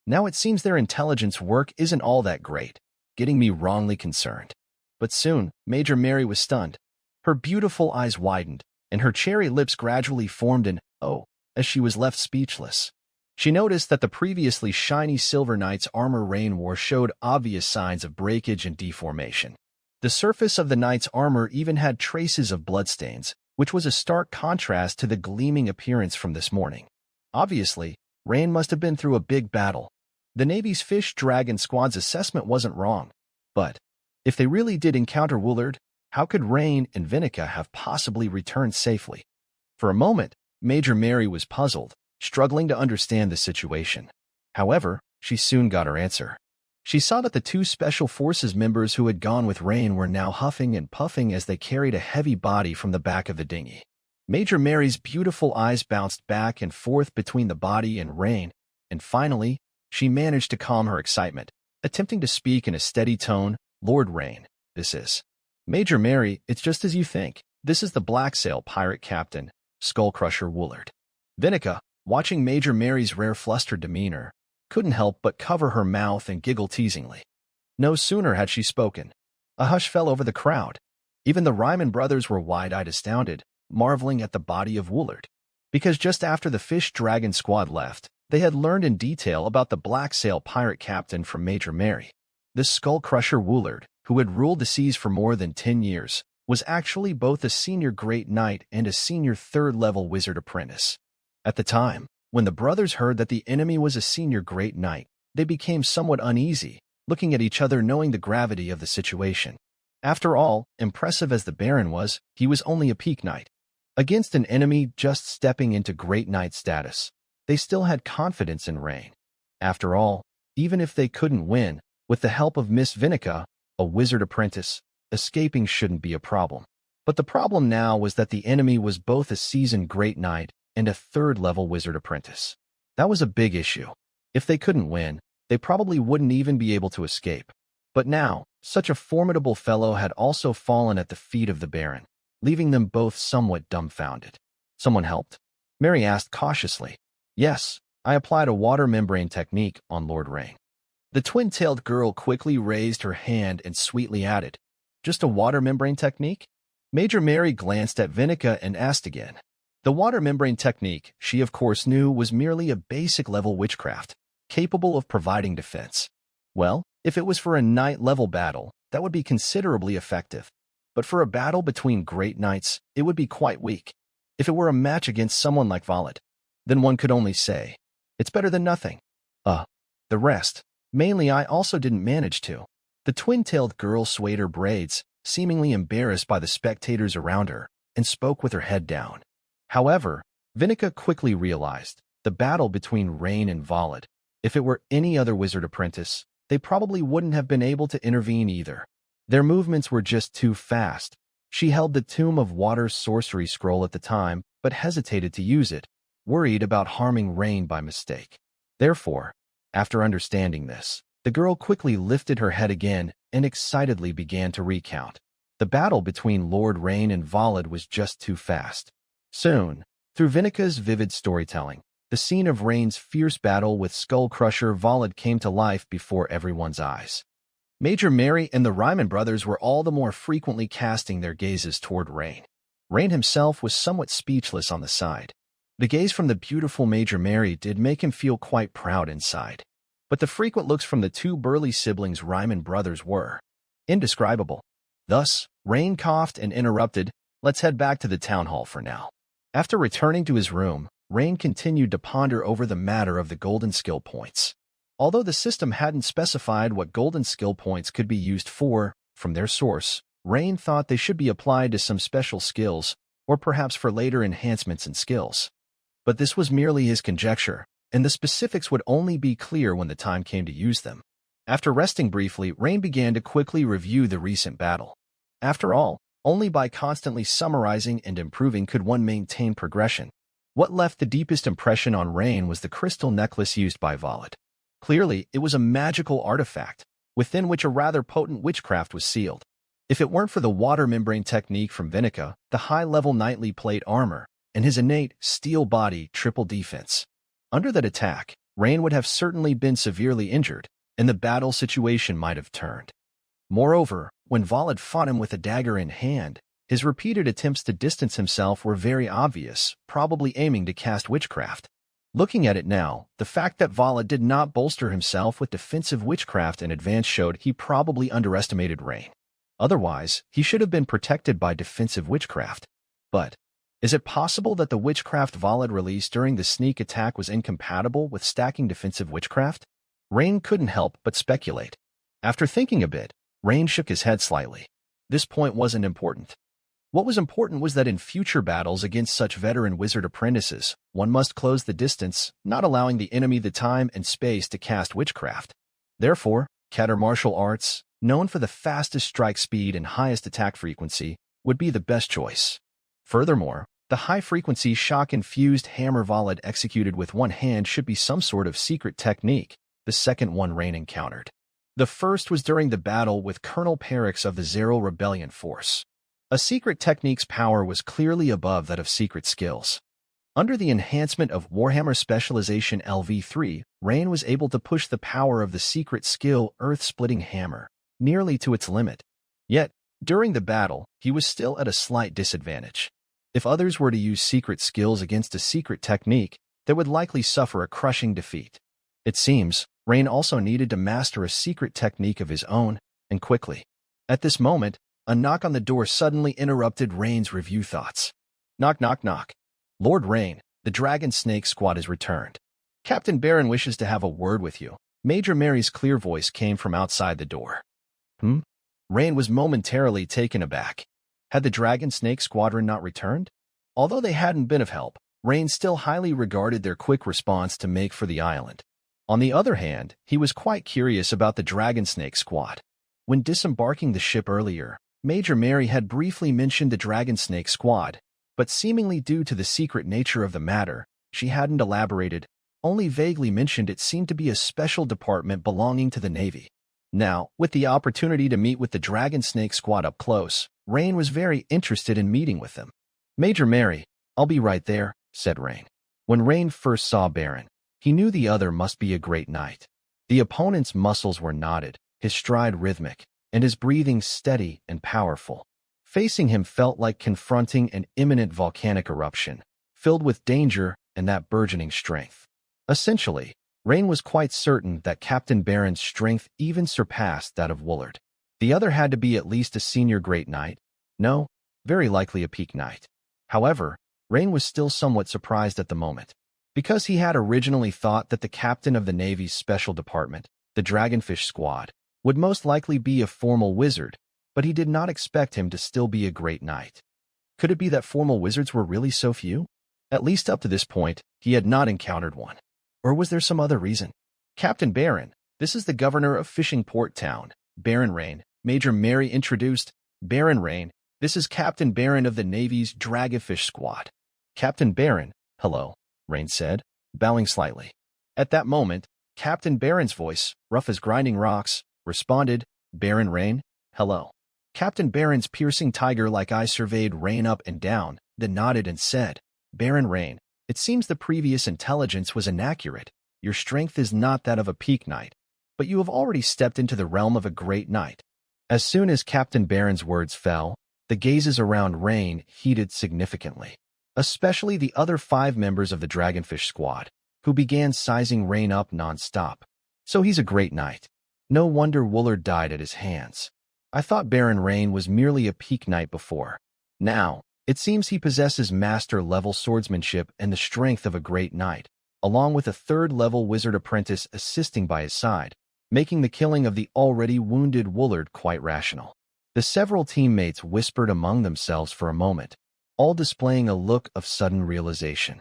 Now it seems their intelligence work isn't all that great, getting me wrongly concerned." But soon, Major Mary was stunned. Her beautiful eyes widened, and her cherry lips gradually formed an "oh" as she was left speechless. She noticed that the previously shiny silver knight's armor Rain wore showed obvious signs of breakage and deformation. The surface of the knight's armor even had traces of bloodstains, which was a stark contrast to the gleaming appearance from this morning. Obviously, Rain must have been through a big battle. The Navy's Fish Dragon Squad's assessment wasn't wrong. But if they really did encounter Woolard, how could Rain and Vinica have possibly returned safely? For a moment, Major Mary was puzzled, struggling to understand the situation. However, she soon got her answer. She saw that the two Special Forces members who had gone with Rain were now huffing and puffing as they carried a heavy body from the back of the dinghy. Major Mary's beautiful eyes bounced back and forth between the body and Rain, and finally, she managed to calm her excitement, attempting to speak in a steady tone. "Lord Rain, this is..." "Major Mary, it's just as you think. This is the Black Sail pirate captain, Skullcrusher Woolard." Vinica, watching Major Mary's rare flustered demeanor, couldn't help but cover her mouth and giggle teasingly. No sooner had she spoken. A hush fell over the crowd. Even the Ryman brothers were wide-eyed astounded, marveling at the body of Woolard. Because just after the Fish Dragon Squad left, they had learned in detail about the Black Sail pirate captain from Major Mary. This Skullcrusher Woolard, who had ruled the seas for more than 10 years, was actually both a senior Great Knight and a senior third-level wizard apprentice. At the time, when the brothers heard that the enemy was a senior Great Knight, they became somewhat uneasy, looking at each other knowing the gravity of the situation. After all, impressive as the Baron was, he was only a peak knight. Against an enemy just stepping into Great Knight status, they still had confidence in Rain. After all, even if they couldn't win, with the help of Miss Vinica, a wizard apprentice, escaping shouldn't be a problem. But the problem now was that the enemy was both a seasoned Great Knight and a third-level wizard apprentice. That was a big issue. If they couldn't win, they probably wouldn't even be able to escape. But now, such a formidable fellow had also fallen at the feet of the Baron, leaving them both somewhat dumbfounded. "Someone helped?" Mary asked cautiously. "Yes, I applied a water membrane technique on Lord Rain." The twin-tailed girl quickly raised her hand and sweetly added, "Just a water membrane technique?" Major Mary glanced at Vinica and asked again. The water membrane technique, she of course knew, was merely a basic-level witchcraft, capable of providing defense. Well, if it was for a knight-level battle, that would be considerably effective. But for a battle between great knights, it would be quite weak. If it were a match against someone like Vollard, then one could only say, it's better than nothing. The rest. Mainly I also didn't manage to. The twin-tailed girl swayed her braids, seemingly embarrassed by the spectators around her, and spoke with her head down. However, Vinica quickly realized, the battle between Rain and Vollard, if it were any other wizard apprentice, they probably wouldn't have been able to intervene either. Their movements were just too fast. She held the Tomb of Water's sorcery scroll at the time, but hesitated to use it, worried about harming Rain by mistake. Therefore, after understanding this, the girl quickly lifted her head again and excitedly began to recount. The battle between Lord Rain and Vollard was just too fast. Soon, through Vinica's vivid storytelling, the scene of Rain's fierce battle with Skullcrusher Vollard came to life before everyone's eyes. Major Mary and the Ryman brothers were all the more frequently casting their gazes toward Rain. Rain himself was somewhat speechless on the side. The gaze from the beautiful Major Mary did make him feel quite proud inside. But the frequent looks from the two burly siblings Ryman brothers were indescribable. Thus, Rain coughed and interrupted, "Let's head back to the town hall for now." After returning to his room, Rain continued to ponder over the matter of the golden skill points. Although the system hadn't specified what golden skill points could be used for, from their source, Rain thought they should be applied to some special skills, or perhaps for later enhancements in skills. But this was merely his conjecture, and the specifics would only be clear when the time came to use them. After resting briefly, Rain began to quickly review the recent battle. After all, only by constantly summarizing and improving could one maintain progression. What left the deepest impression on Rain was the crystal necklace used by Vollard. Clearly, it was a magical artifact, within which a rather potent witchcraft was sealed. If it weren't for the water membrane technique from Vinica, the high-level knightly plate armor, and his innate steel body triple defense, under that attack, Rain would have certainly been severely injured, and the battle situation might have turned. Moreover, when Volod fought him with a dagger in hand, his repeated attempts to distance himself were very obvious, probably aiming to cast witchcraft. Looking at it now, the fact that Volod did not bolster himself with defensive witchcraft in advance showed he probably underestimated Rain. Otherwise, he should have been protected by defensive witchcraft. But is it possible that the witchcraft Volod released during the sneak attack was incompatible with stacking defensive witchcraft? Rain couldn't help but speculate. After thinking a bit, Rain shook his head slightly. This point wasn't important. What was important was that in future battles against such veteran wizard apprentices, one must close the distance, not allowing the enemy the time and space to cast witchcraft. Therefore, Keter martial arts, known for the fastest strike speed and highest attack frequency, would be the best choice. Furthermore, the high-frequency shock-infused hammer Volod executed with one hand should be some sort of secret technique, the second one Rain encountered. The first was during the battle with Colonel Perix of the Zero Rebellion Force. A secret technique's power was clearly above that of secret skills. Under the enhancement of Warhammer Specialization LV3, Rain was able to push the power of the secret skill Earth-Splitting Hammer nearly to its limit. Yet, during the battle, he was still at a slight disadvantage. If others were to use secret skills against a secret technique, they would likely suffer a crushing defeat. It seems, Rain also needed to master a secret technique of his own, and quickly. At this moment, a knock on the door suddenly interrupted Rain's review thoughts. Knock, knock, knock. Lord Rain, the Dragon Snake Squad has returned. Captain Baron wishes to have a word with you. Major Mary's clear voice came from outside the door. Rain was momentarily taken aback. Had the Dragon Snake Squadron not returned? Although they hadn't been of help, Rain still highly regarded their quick response to make for the island. On the other hand, he was quite curious about the Dragon Snake Squad. When disembarking the ship earlier, Major Mary had briefly mentioned the Dragon Snake Squad, but seemingly due to the secret nature of the matter, she hadn't elaborated, only vaguely mentioned it seemed to be a special department belonging to the Navy. Now, with the opportunity to meet with the Dragon Snake Squad up close, Rain was very interested in meeting with them. Major Mary, I'll be right there, said Rain. When Rain first saw Baron, he knew the other must be a great knight. The opponent's muscles were knotted, his stride rhythmic, and his breathing steady and powerful. Facing him felt like confronting an imminent volcanic eruption, filled with danger and that burgeoning strength. Essentially, Rain was quite certain that Captain Baron's strength even surpassed that of Woolard. The other had to be at least a senior great knight. No, very likely a peak knight. However, Rain was still somewhat surprised at the moment, because he had originally thought that the captain of the Navy's special department, the Dragonfish Squad, would most likely be a formal wizard, but he did not expect him to still be a great knight. Could it be that formal wizards were really so few? At least up to this point, he had not encountered one. Or was there some other reason? Captain Baron, this is the governor of Fishing Port Town, Baron Rain. Major Mary introduced. Baron Rain, this is Captain Baron of the Navy's Dragonfish Squad. Captain Baron, hello, Rain said, bowing slightly. At that moment, Captain Baron's voice, rough as grinding rocks, responded, Baron Rain, hello. Captain Baron's piercing tiger-like eye surveyed Rain up and down, then nodded and said, Baron Rain, it seems the previous intelligence was inaccurate. Your strength is not that of a peak knight, but you have already stepped into the realm of a great knight. As soon as Captain Baron's words fell, the gazes around Rain heated significantly, especially the other 5 members of the Dragonfish Squad, who began sizing Rain up non-stop. So he's a great knight. No wonder Woolard died at his hands. I thought Baron Rain was merely a peak knight before. Now, it seems he possesses master-level swordsmanship and the strength of a great knight, along with a 3rd-level wizard apprentice assisting by his side, making the killing of the already wounded Woolard quite rational. The several teammates whispered among themselves for a moment, all displaying a look of sudden realization.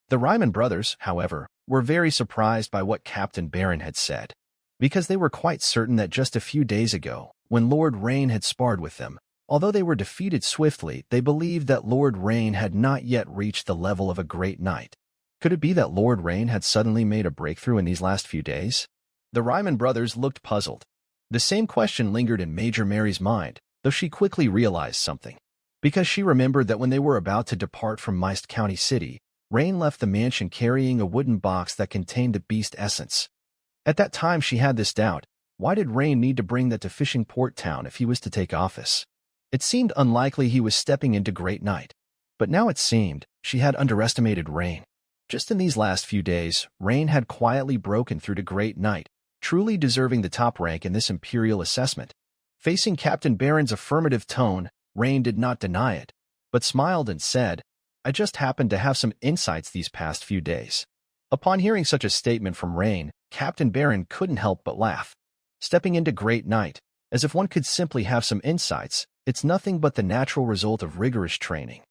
The Ryman brothers, however, were very surprised by what Captain Baron had said, because they were quite certain that just a few days ago, when Lord Rain had sparred with them, although they were defeated swiftly, they believed that Lord Rain had not yet reached the level of a great knight. Could it be that Lord Rain had suddenly made a breakthrough in these last few days? The Ryman brothers looked puzzled. The same question lingered in Major Mary's mind, though she quickly realized something. Because she remembered that when they were about to depart from Mist County City, Rain left the mansion carrying a wooden box that contained the beast essence. At that time she had this doubt, Why did Rain need to bring that to Fishing Port Town if he was to take office? It seemed unlikely he was stepping into Great Night. But now it seemed she had underestimated Rain. Just in these last few days, Rain had quietly broken through to Great Night, truly deserving the top rank in this Imperial assessment. Facing Captain Barron's affirmative tone, Rain did not deny it, but smiled and said, "I just happened to have some insights these past few days." Upon hearing such a statement from Rain, Captain Barron couldn't help but laugh. Stepping into Great Night, as if one could simply have some insights, it's nothing but the natural result of rigorous training.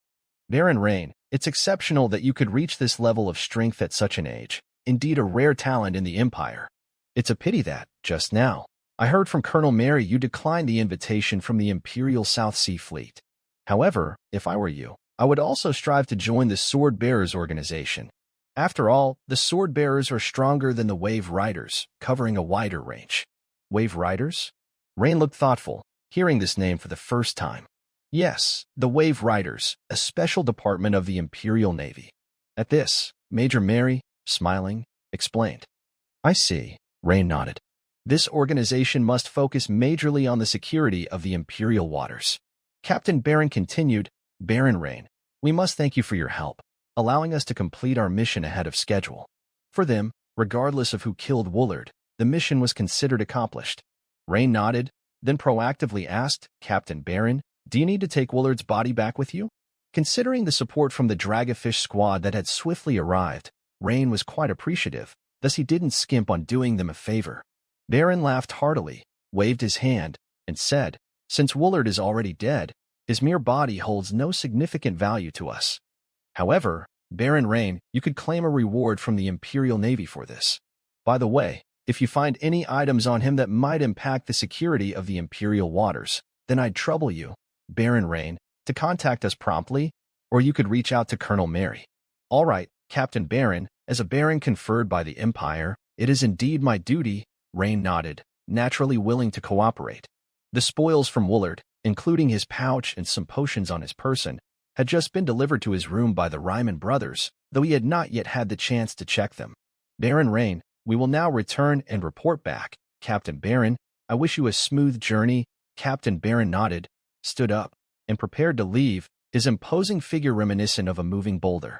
Baron Rain, it's exceptional that you could reach this level of strength at such an age, indeed a rare talent in the Empire. It's a pity that, just now, I heard from Colonel Mary you declined the invitation from the Imperial South Sea Fleet. However, if I were you, I would also strive to join the Sword Bearers organization. After all, the Sword Bearers are stronger than the Wave Riders, covering a wider range. Wave Riders? Rain looked thoughtful, hearing this name for the first time. Yes, the Wave Riders, a special department of the Imperial Navy. At this, Major Mary, smiling, explained. I see, Rain nodded. This organization must focus majorly on the security of the Imperial waters. Captain Barron continued, Baron Rain, we must thank you for your help, allowing us to complete our mission ahead of schedule. For them, regardless of who killed Woolard, the mission was considered accomplished. Rain nodded, then proactively asked, Captain Barron, do you need to take Woolard's body back with you? Considering the support from the Dragonfish squad that had swiftly arrived, Rain was quite appreciative, thus he didn't skimp on doing them a favor. Baron laughed heartily, waved his hand, and said, since Woolard is already dead, his mere body holds no significant value to us. However, Baron Rain, you could claim a reward from the Imperial Navy for this. By the way, if you find any items on him that might impact the security of the Imperial waters, then I'd trouble you, Baron Rain, to contact us promptly, or you could reach out to Colonel Mary. All right, Captain Baron, as a baron conferred by the Empire, it is indeed my duty, Rain nodded, naturally willing to cooperate. The spoils from Woolard, including his pouch and some potions on his person, had just been delivered to his room by the Ryman brothers, though he had not yet had the chance to check them. Baron Rain, we will now return and report back. Captain Baron, I wish you a smooth journey. Captain Baron nodded, stood up, and prepared to leave, his imposing figure reminiscent of a moving boulder.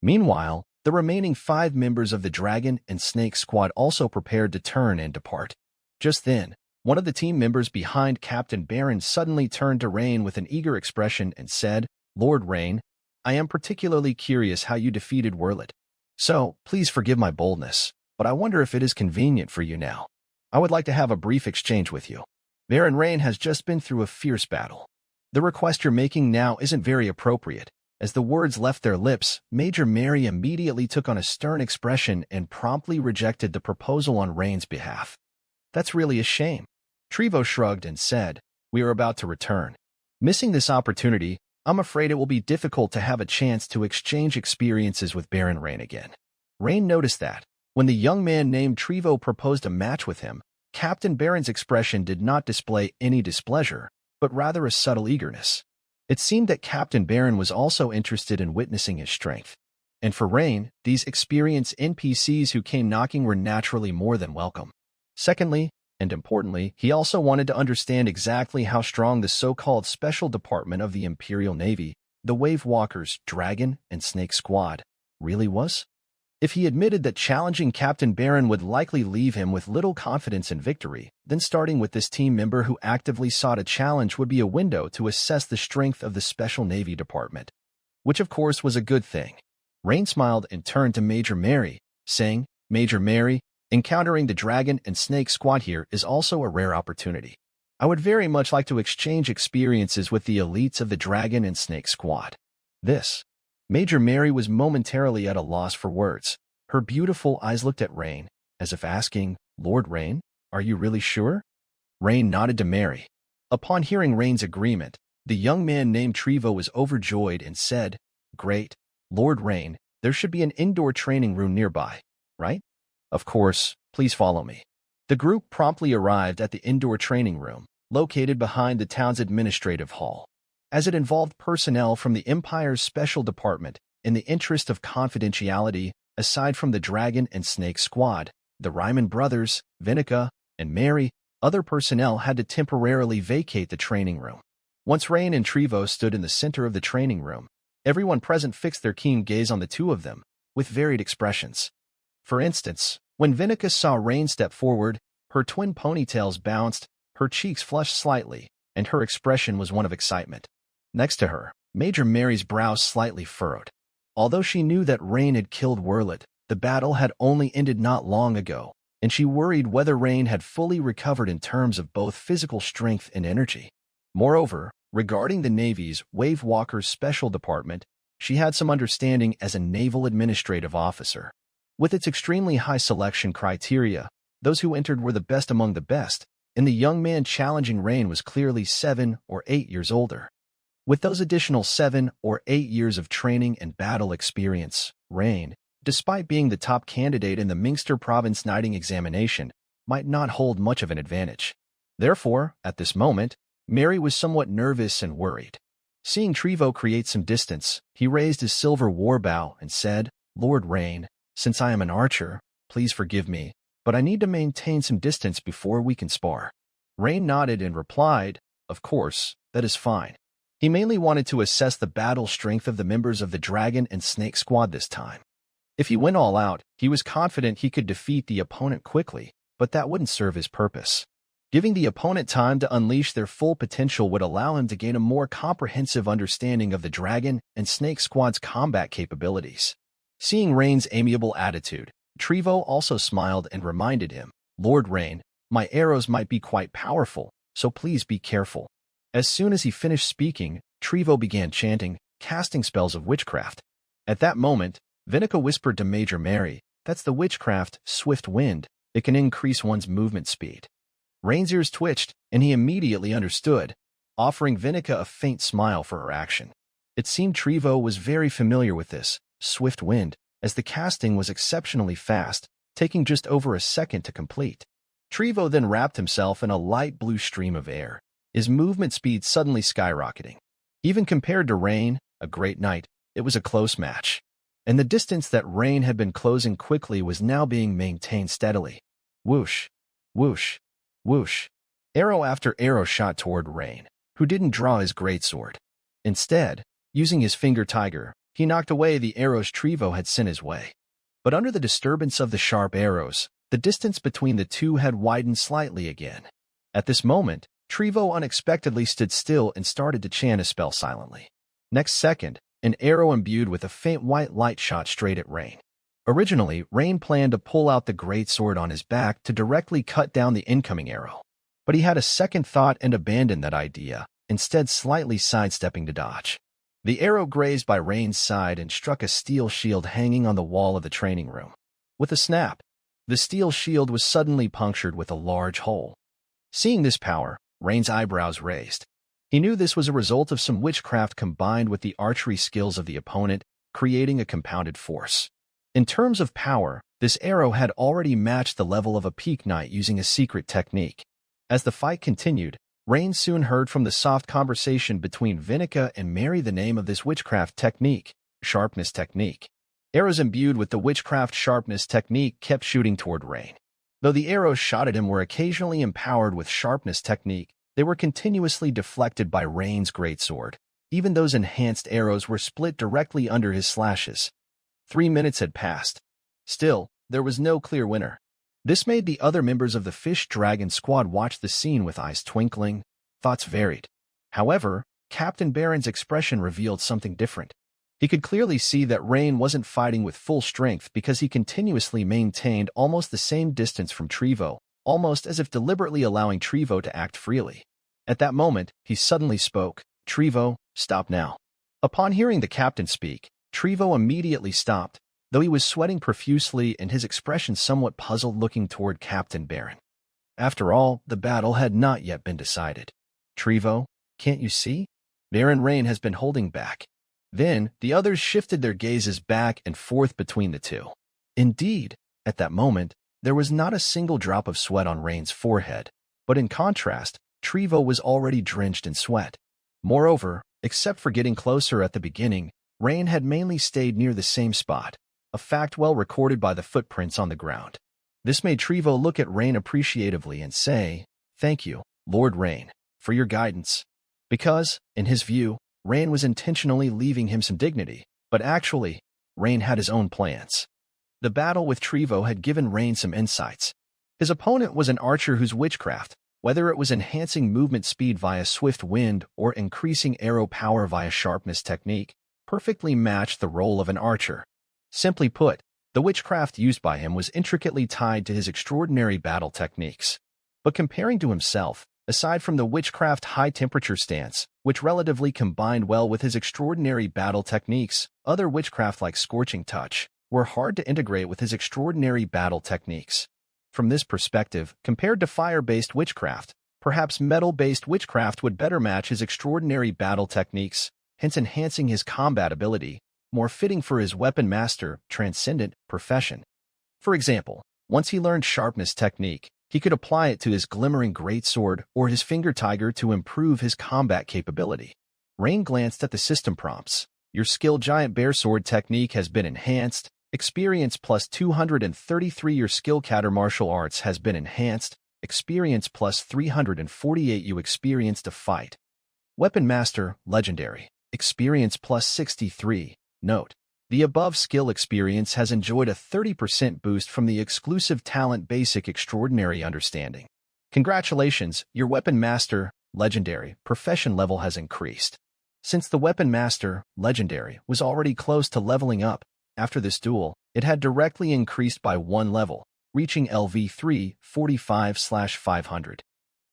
Meanwhile, the remaining 5 members of the Dragon and Snake squad also prepared to turn and depart. Just then, one of the team members behind Captain Baron suddenly turned to Rain with an eager expression and said, Lord Rain, I am particularly curious how you defeated Woolard. So, please forgive my boldness, but I wonder if it is convenient for you now. I would like to have a brief exchange with you. Baron Rain has just been through a fierce battle. The request you're making now isn't very appropriate. As the words left their lips, Major Mary immediately took on a stern expression and promptly rejected the proposal on Rain's behalf. That's really a shame. Trevo shrugged and said, we are about to return. Missing this opportunity, I'm afraid it will be difficult to have a chance to exchange experiences with Baron Rain again. Rain noticed that, when the young man named Trevo proposed a match with him, Captain Baron's expression did not display any displeasure, but rather a subtle eagerness. It seemed that Captain Baron was also interested in witnessing his strength. And for Rain, these experienced NPCs who came knocking were naturally more than welcome. Secondly, and importantly, he also wanted to understand exactly how strong the so-called Special Department of the Imperial Navy, the Wave Walkers, Dragon, and Snake Squad, really was. If he admitted that challenging Captain Baron would likely leave him with little confidence in victory, then starting with this team member who actively sought a challenge would be a window to assess the strength of the Special Navy Department. Which of course was a good thing. Rain smiled and turned to Major Mary, saying, Major Mary, encountering the Dragon and Snake Squad here is also a rare opportunity. I would very much like to exchange experiences with the elites of the Dragon and Snake Squad. Major Mary was momentarily at a loss for words. Her beautiful eyes looked at Rain, as if asking, Lord Rain, are you really sure? Rain nodded to Mary. Upon hearing Rain's agreement, the young man named Trevo was overjoyed and said, Great, Lord Rain, there should be an indoor training room nearby, right? Of course, please follow me. The group promptly arrived at the indoor training room, located behind the town's administrative hall. As it involved personnel from the Empire's Special Department, in the interest of confidentiality, aside from the Dragon and Snake Squad, the Ryman brothers, Vinica, and Mary, other personnel had to temporarily vacate the training room. Once Rain and Trevo stood in the center of the training room, everyone present fixed their keen gaze on the two of them, with varied expressions. For instance, when Vinica saw Rain step forward, her twin ponytails bounced, her cheeks flushed slightly, and her expression was one of excitement. Next to her, Major Mary's brows slightly furrowed. Although she knew that Rain had killed Werlet, the battle had only ended not long ago, and she worried whether Rain had fully recovered in terms of both physical strength and energy. Moreover, regarding the Navy's Wave Walkers Special Department, she had some understanding as a naval administrative officer. With its extremely high selection criteria, those who entered were the best among the best, and the young man challenging Rain was clearly 7 or 8 years older. With those additional 7 or 8 years of training and battle experience, Rain, despite being the top candidate in the Minster Province Knighting examination, might not hold much of an advantage. Therefore, at this moment, Mary was somewhat nervous and worried. Seeing Trevo create some distance, he raised his silver war bow and said, "Lord Rain, since I am an archer, please forgive me, but I need to maintain some distance before we can spar." Rain nodded and replied, "Of course, that is fine." He mainly wanted to assess the battle strength of the members of the Dragon and Snake squad this time. If he went all out, he was confident he could defeat the opponent quickly, but that wouldn't serve his purpose. Giving the opponent time to unleash their full potential would allow him to gain a more comprehensive understanding of the Dragon and Snake squad's combat capabilities. Seeing Rain's amiable attitude, Trevo also smiled and reminded him, "Lord Rain, my arrows might be quite powerful, so please be careful." As soon as he finished speaking, Trevo began chanting, casting spells of witchcraft. At that moment, Vinica whispered to Major Mary, "That's the witchcraft, Swift Wind. It can increase one's movement speed." Rain's ears twitched, and he immediately understood, offering Vinica a faint smile for her action. It seemed Trevo was very familiar with this, Swift Wind, as the casting was exceptionally fast, taking just over a second to complete. Trevo then wrapped himself in a light blue stream of air, his movement speed suddenly skyrocketing. Even compared to Rain, a great knight, it was a close match. And the distance that Rain had been closing quickly was now being maintained steadily. Whoosh, whoosh, whoosh. Arrow after arrow shot toward Rain, who didn't draw his greatsword. Instead, using his finger tiger, he knocked away the arrows Trevo had sent his way. But under the disturbance of the sharp arrows, the distance between the two had widened slightly again. At this moment, Trevo unexpectedly stood still and started to chant a spell silently. Next second, an arrow imbued with a faint white light shot straight at Rain. Originally, Rain planned to pull out the greatsword on his back to directly cut down the incoming arrow. But he had a second thought and abandoned that idea, instead slightly sidestepping to dodge. The arrow grazed by Rain's side and struck a steel shield hanging on the wall of the training room. With a snap, the steel shield was suddenly punctured with a large hole. Seeing this power, Rain's eyebrows raised. He knew this was a result of some witchcraft combined with the archery skills of the opponent, creating a compounded force. In terms of power, this arrow had already matched the level of a peak knight using a secret technique. As the fight continued, Rain soon heard from the soft conversation between Vinica and Mary the name of this witchcraft technique, sharpness technique. Arrows imbued with the witchcraft sharpness technique kept shooting toward Rain. Though the arrows shot at him were occasionally empowered with sharpness technique, they were continuously deflected by Rain's greatsword. Even those enhanced arrows were split directly under his slashes. 3 minutes had passed. Still, there was no clear winner. This made the other members of the Fish Dragon squad watch the scene with eyes twinkling, thoughts varied. However, Captain Barron's expression revealed something different. He could clearly see that Rain wasn't fighting with full strength because he continuously maintained almost the same distance from Trevo, almost as if deliberately allowing Trevo to act freely. At that moment, he suddenly spoke, "Trevo, stop now." Upon hearing the captain speak, Trevo immediately stopped, though he was sweating profusely and his expression somewhat puzzled looking toward Captain Barron. After all, the battle had not yet been decided. "Trevo, can't you see? Baron Rain has been holding back." Then, the others shifted their gazes back and forth between the two. Indeed, at that moment, there was not a single drop of sweat on Rain's forehead, but in contrast, Trevo was already drenched in sweat. Moreover, except for getting closer at the beginning, Rain had mainly stayed near the same spot, a fact well recorded by the footprints on the ground. This made Trevo look at Rain appreciatively and say, Thank you, Lord Rain, for your guidance. Because, in his view, Rain was intentionally leaving him some dignity, but actually, Rain had his own plans. The battle with Trevo had given Rain some insights. His opponent was an archer whose witchcraft, whether it was enhancing movement speed via swift wind or increasing arrow power via sharpness technique, perfectly matched the role of an archer. Simply put, the witchcraft used by him was intricately tied to his extraordinary battle techniques. But comparing to himself, aside from the witchcraft high-temperature stance, which relatively combined well with his extraordinary battle techniques, other witchcraft like Scorching Touch were hard to integrate with his extraordinary battle techniques. From this perspective, compared to fire-based witchcraft, perhaps metal-based witchcraft would better match his extraordinary battle techniques, hence enhancing his combat ability, more fitting for his weapon master, transcendent profession. For example, once he learned sharpness technique, he could apply it to his glimmering greatsword or his finger tiger to improve his combat capability. Rain glanced at the system prompts. Your skill giant bear sword technique has been enhanced. Experience plus 233. Your skill counter martial arts has been enhanced. Experience plus 348. You experience to fight. Weapon master, legendary. Experience plus 63. Note: the above skill experience has enjoyed a 30% boost from the exclusive talent basic extraordinary understanding. Congratulations, your weapon master, legendary, profession level has increased. Since the weapon master, legendary, was already close to leveling up, after this duel, it had directly increased by 1 level, reaching LV3 45/500.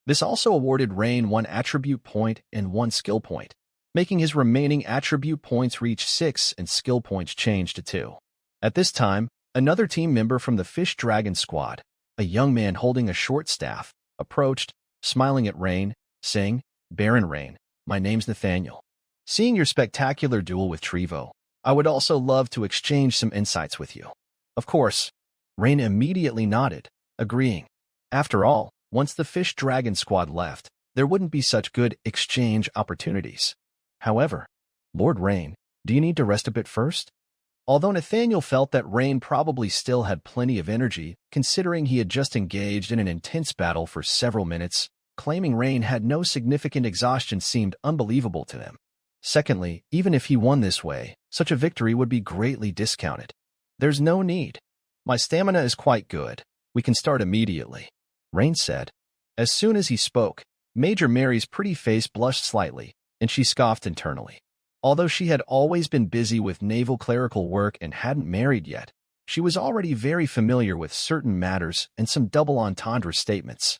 This also awarded Rain 1 attribute point and 1 skill point, making his remaining attribute points reach 6 and skill points change to 2. At this time, another team member from the Fish Dragon squad, a young man holding a short staff, approached, smiling at Rain, saying, "Baron Rain, my name's Nathaniel. Seeing your spectacular duel with Trevo, I would also love to exchange some insights with you." Of course, Rain immediately nodded, agreeing. After all, once the Fish Dragon squad left, there wouldn't be such good exchange opportunities. However, Lord Rain, do you need to rest a bit first? Although Nathaniel felt that Rain probably still had plenty of energy, considering he had just engaged in an intense battle for several minutes, claiming Rain had no significant exhaustion seemed unbelievable to him. Secondly, even if he won this way, such a victory would be greatly discounted. There's no need. My stamina is quite good. We can start immediately, Rain said. As soon as he spoke, Major Mary's pretty face blushed slightly, and she scoffed internally. Although she had always been busy with naval clerical work and hadn't married yet, she was already very familiar with certain matters and some double entendre statements.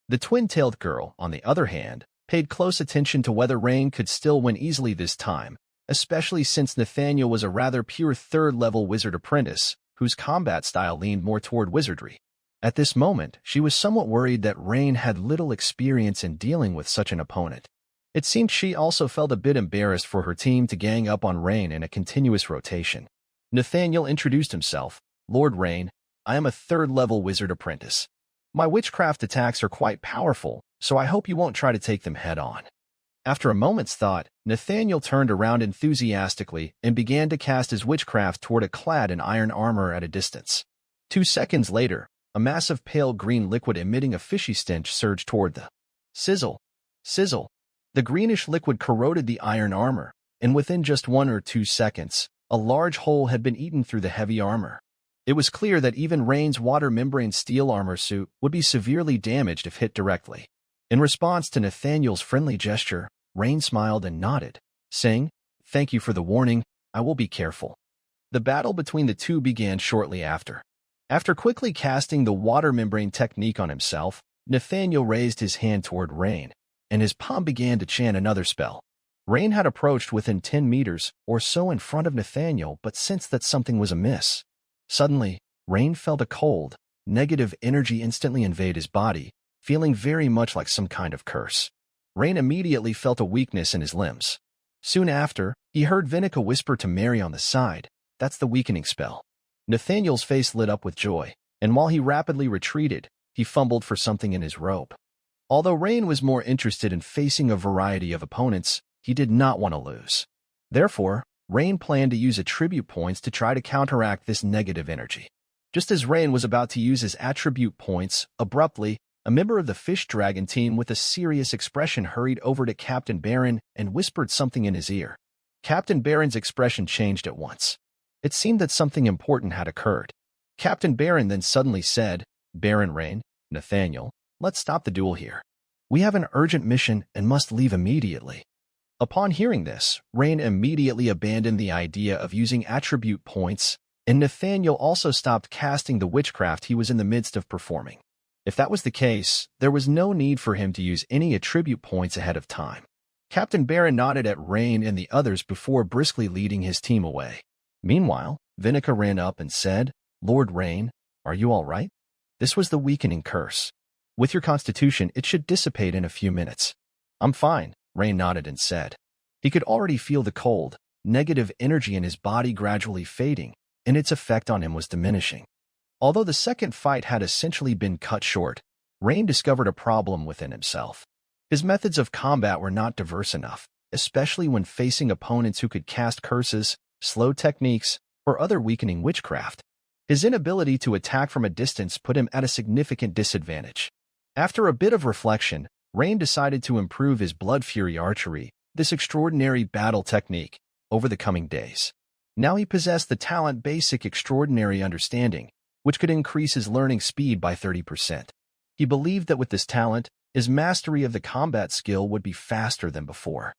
The twin-tailed girl, on the other hand, paid close attention to whether Rain could still win easily this time, especially since Nathaniel was a rather pure third-level wizard apprentice, whose combat style leaned more toward wizardry. At this moment, she was somewhat worried that Rain had little experience in dealing with such an opponent. It seemed she also felt a bit embarrassed for her team to gang up on Rain in a continuous rotation. Nathaniel introduced himself. "Lord Rain, I am a third-level wizard apprentice. My witchcraft attacks are quite powerful, so I hope you won't try to take them head-on." After a moment's thought, Nathaniel turned around enthusiastically and began to cast his witchcraft toward a clad in iron armor at a distance. 2 seconds later, a massive pale green liquid emitting a fishy stench surged toward the sizzle. Sizzle. The greenish liquid corroded the iron armor, and within just 1 or 2 seconds, a large hole had been eaten through the heavy armor. It was clear that even Rain's water membrane steel armor suit would be severely damaged if hit directly. In response to Nathaniel's friendly gesture, Rain smiled and nodded, saying, "Thank you for the warning, I will be careful." The battle between the two began shortly after. After quickly casting the water membrane technique on himself, Nathaniel raised his hand toward Rain, and his palm began to chant another spell. Rain had approached within 10 meters or so in front of Nathaniel, but sensed that something was amiss. Suddenly, Rain felt a cold, negative energy instantly invade his body, feeling very much like some kind of curse. Rain immediately felt a weakness in his limbs. Soon after, he heard Vinica whisper to Mary on the side, "That's the weakening spell." Nathaniel's face lit up with joy, and while he rapidly retreated, he fumbled for something in his robe. Although Rain was more interested in facing a variety of opponents, he did not want to lose. Therefore, Rain planned to use attribute points to try to counteract this negative energy. Just as Rain was about to use his attribute points, abruptly, A member of the fish dragon team with a serious expression hurried over to Captain Baron and whispered something in his ear. Captain Baron's expression changed at once. It seemed that something important had occurred. Captain Baron then suddenly said, "Baron Rain, Nathaniel, let's stop the duel here. We have an urgent mission and must leave immediately." Upon hearing this, Rain immediately abandoned the idea of using attribute points, and Nathaniel also stopped casting the witchcraft he was in the midst of performing. If that was the case, there was no need for him to use any attribute points ahead of time. Captain Baron nodded at Rain and the others before briskly leading his team away. Meanwhile, Vinica ran up and said, "Lord Rain, are you all right? This was the weakening curse. With your constitution, it should dissipate in a few minutes." "I'm fine," Rain nodded and said. He could already feel the cold, negative energy in his body gradually fading, and its effect on him was diminishing. Although the second fight had essentially been cut short, Rain discovered a problem within himself. His methods of combat were not diverse enough, especially when facing opponents who could cast curses, slow techniques, or other weakening witchcraft. His inability to attack from a distance put him at a significant disadvantage. After a bit of reflection, Rain decided to improve his blood fury archery, this extraordinary battle technique, over the coming days. Now he possessed the talent basic extraordinary understanding, which could increase his learning speed by 30%. He believed that with this talent, his mastery of the combat skill would be faster than before.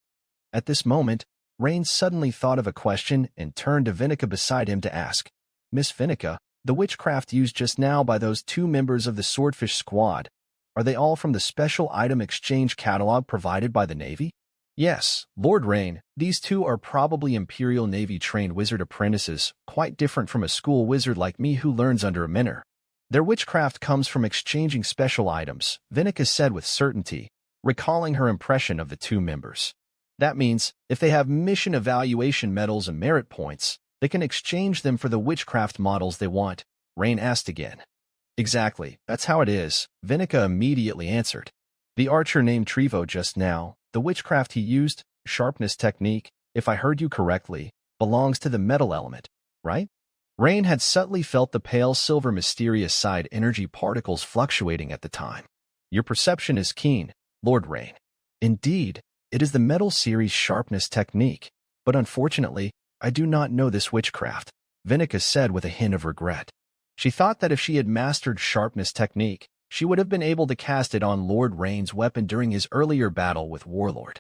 At this moment, Rain suddenly thought of a question and turned to Vinica beside him to ask, "Miss Vinica, the witchcraft used just now by those two members of the Swordfish Squad, are they all from the special item exchange catalog provided by the Navy?" "Yes, Lord Rain, these two are probably Imperial Navy-trained wizard apprentices, quite different from a school wizard like me who learns under a mentor. Their witchcraft comes from exchanging special items," Vinica said with certainty, recalling her impression of the two members. "That means, if they have mission evaluation medals and merit points, they can exchange them for the witchcraft models they want," Rain asked again. "Exactly, that's how it is," Vinica immediately answered. "The archer named Trevo just now, the witchcraft he used, sharpness technique, if I heard you correctly, belongs to the metal element, right?" Rain had subtly felt the pale silver mysterious side energy particles fluctuating at the time. "Your perception is keen, Lord Rain. Indeed, it is the metal series sharpness technique, but unfortunately, I do not know this witchcraft," Vinica said with a hint of regret. She thought that if she had mastered sharpness technique, she would have been able to cast it on Lord Rain's weapon during his earlier battle with Warlord.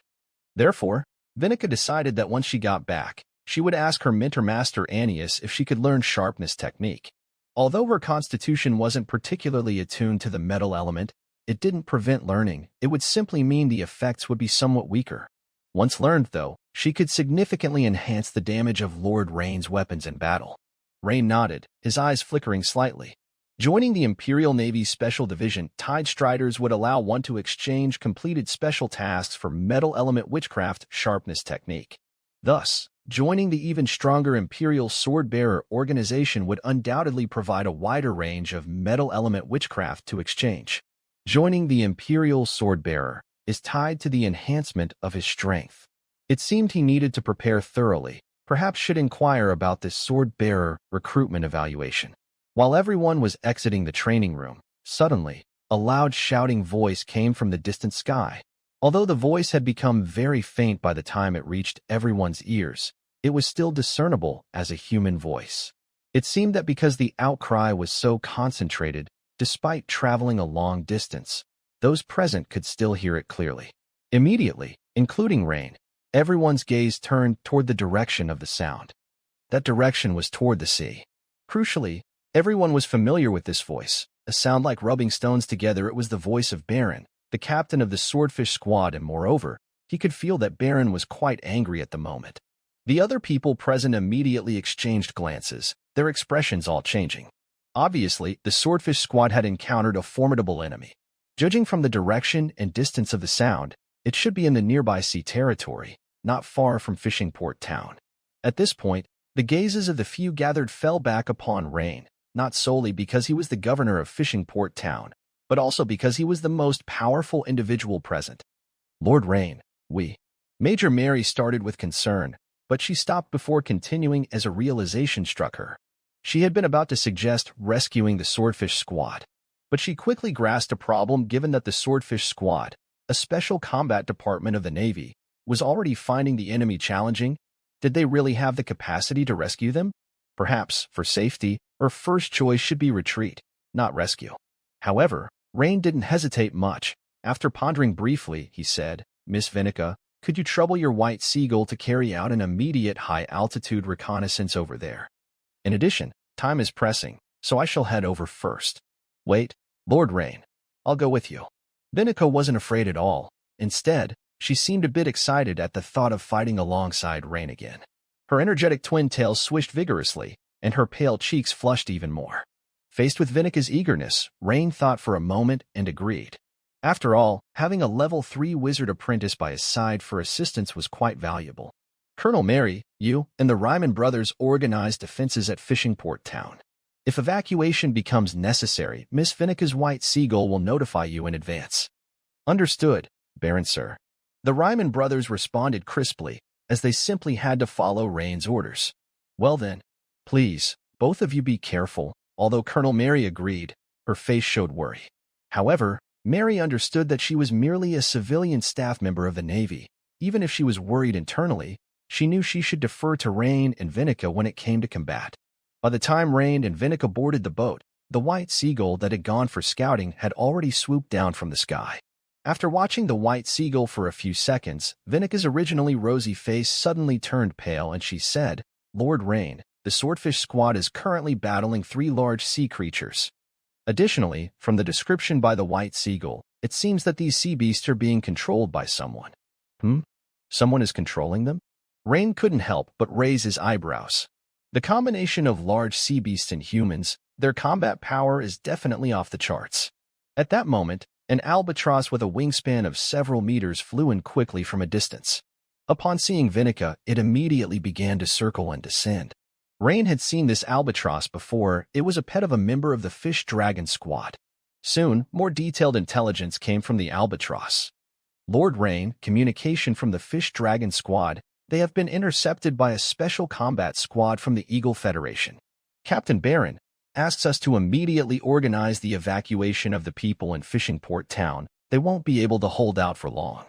Therefore, Vinica decided that once she got back, she would ask her mentor master Annius if she could learn sharpness technique. Although her constitution wasn't particularly attuned to the metal element, it didn't prevent learning. It would simply mean the effects would be somewhat weaker. Once learned, though, she could significantly enhance the damage of Lord Rain's weapons in battle. Rain nodded, his eyes flickering slightly. Joining the Imperial Navy's Special Division, Tide Striders would allow one to exchange completed special tasks for metal element witchcraft sharpness technique. Thus, joining the even stronger Imperial Swordbearer organization would undoubtedly provide a wider range of metal element witchcraft to exchange. Joining the Imperial Swordbearer is tied to the enhancement of his strength. It seemed he needed to prepare thoroughly, perhaps should inquire about this Swordbearer recruitment evaluation. While everyone was exiting the training room, suddenly, a loud shouting voice came from the distant sky. Although the voice had become very faint by the time it reached everyone's ears, it was still discernible as a human voice. It seemed that because the outcry was so concentrated, despite traveling a long distance, those present could still hear it clearly. Immediately, including Rain, everyone's gaze turned toward the direction of the sound. That direction was toward the sea. Crucially, everyone was familiar with this voice, a sound like rubbing stones together. It was the voice of Baron, the captain of the Swordfish Squad, and moreover, he could feel that Baron was quite angry at the moment. The other people present immediately exchanged glances, their expressions all changing. Obviously, the Swordfish Squad had encountered a formidable enemy. Judging from the direction and distance of the sound, it should be in the nearby sea territory, not far from Fishing Port Town. At this point, the gazes of the few gathered fell back upon Rain, not solely because he was the governor of Fishing Port Town, but also because he was the most powerful individual present. "Lord Rain, we..." Major Mary started with concern, but she stopped before continuing as a realization struck her. She had been about to suggest rescuing the Swordfish Squad. But she quickly grasped a problem given that the Swordfish Squad, a special combat department of the Navy, was already finding the enemy challenging. Did they really have the capacity to rescue them? Perhaps, for safety, her first choice should be retreat, not rescue. However, Rain didn't hesitate much. After pondering briefly, he said, "Miss Vinica, could you trouble your White Seagull to carry out an immediate high-altitude reconnaissance over there? In addition, time is pressing, so I shall head over first." "Wait, Lord Rain. I'll go with you." Vinica wasn't afraid at all. Instead, she seemed a bit excited at the thought of fighting alongside Rain again. Her energetic twin tail swished vigorously, and her pale cheeks flushed even more. Faced with Vinica's eagerness, Rain thought for a moment and agreed. After all, having a level 3 wizard apprentice by his side for assistance was quite valuable. "Colonel Mary, you and the Ryman brothers organize defenses at Fishing Port Town. If evacuation becomes necessary, Miss Vinica's White Seagull will notify you in advance." "Understood, Baron Sir." The Ryman brothers responded crisply, as they simply had to follow Rain's orders. "Well then, please, both of you be careful." Although Colonel Mary agreed, her face showed worry. However, Mary understood that she was merely a civilian staff member of the Navy. Even if she was worried internally, she knew she should defer to Rain and Vinica when it came to combat. By the time Rain and Vinica boarded the boat, the White Seagull that had gone for scouting had already swooped down from the sky. After watching the White Seagull for a few seconds, Vinica's originally rosy face suddenly turned pale and she said, "Lord Rain, the Swordfish Squad is currently battling 3 large sea creatures. Additionally, from the description by the White Seagull, it seems that these sea beasts are being controlled by someone." Someone is controlling them? Rain couldn't help but raise his eyebrows. The combination of large sea beasts and humans, their combat power is definitely off the charts. At that moment, an albatross with a wingspan of several meters flew in quickly from a distance. Upon seeing Vinica, it immediately began to circle and descend. Rain had seen this albatross before. It was a pet of a member of the Fish Dragon Squad. Soon, more detailed intelligence came from the albatross. "Lord Rain, communication from the Fish Dragon Squad. They have been intercepted by a special combat squad from the Eagle Federation. Captain Barron asks us to immediately organize the evacuation of the people in Fishing Port Town. They won't be able to hold out for long."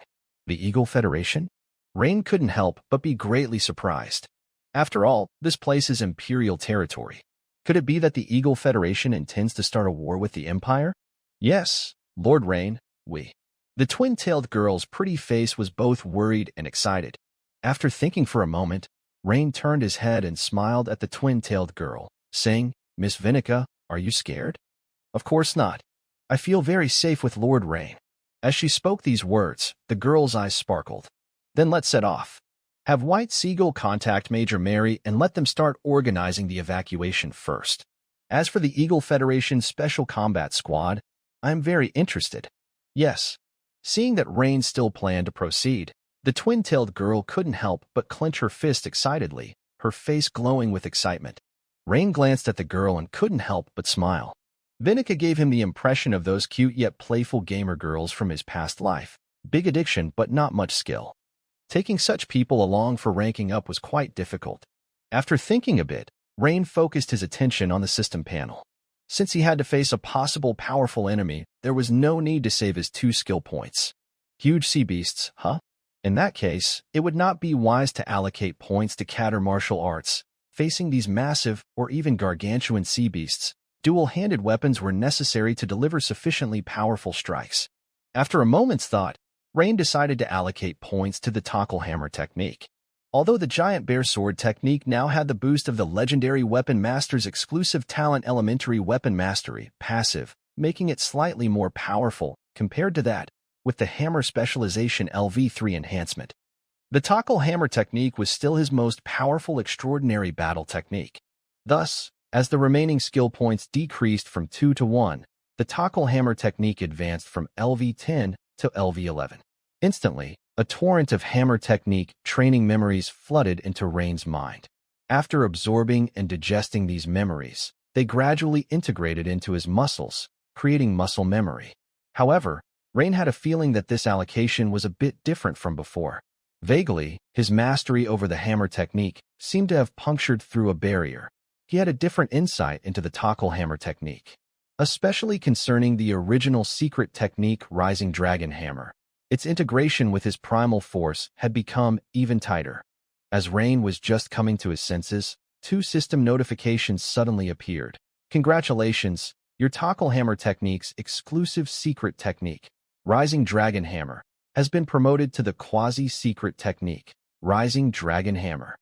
The Eagle Federation? Rain couldn't help but be greatly surprised. After all, this place is Imperial territory. Could it be that the Eagle Federation intends to start a war with the Empire? "Yes, Lord Rain, we." The twin-tailed girl's pretty face was both worried and excited. After thinking for a moment, Rain turned his head and smiled at the twin-tailed girl, saying, "Miss Vinica, are you scared?" "Of course not. I feel very safe with Lord Rain." As she spoke these words, the girl's eyes sparkled. "Then let's set off. Have White Seagull contact Major Mary and let them start organizing the evacuation first. As for the Eagle Federation's Special Combat Squad, I am very interested." "Yes." Seeing that Rain still planned to proceed, the twin-tailed girl couldn't help but clench her fist excitedly, her face glowing with excitement. Rain glanced at the girl and couldn't help but smile. Vinica gave him the impression of those cute yet playful gamer girls from his past life. Big addiction but not much skill. Taking such people along for ranking up was quite difficult. After thinking a bit, Rain focused his attention on the system panel. Since he had to face a possible powerful enemy, there was no need to save his 2 skill points. Huge sea beasts, huh? In that case, it would not be wise to allocate points to cat or martial arts. Facing these massive or even gargantuan sea beasts, dual-handed weapons were necessary to deliver sufficiently powerful strikes. After a moment's thought, Rain decided to allocate points to the Tackle Hammer technique. Although the Giant Bear Sword technique now had the boost of the legendary Weapon Master's exclusive talent Elementary Weapon Mastery passive, making it slightly more powerful compared to that with the Hammer Specialization LV3 enhancement. The Tackle Hammer technique was still his most powerful extraordinary battle technique. Thus, as the remaining skill points decreased from 2 to 1, the Tackle Hammer technique advanced from LV10 to LV11. Instantly, a torrent of hammer technique training memories flooded into Rain's mind. After absorbing and digesting these memories, they gradually integrated into his muscles, creating muscle memory. However, Rain had a feeling that this allocation was a bit different from before. Vaguely, his mastery over the hammer technique seemed to have punctured through a barrier. He had a different insight into the Tackle Hammer technique. especially concerning the original secret technique Rising Dragon Hammer. Its integration with his primal force had become even tighter. As Rain was just coming to his senses, two system notifications suddenly appeared. Congratulations, your Tackle Hammer Technique's exclusive secret technique, Rising Dragon Hammer, has been promoted to the quasi-secret technique, Rising Dragon Hammer.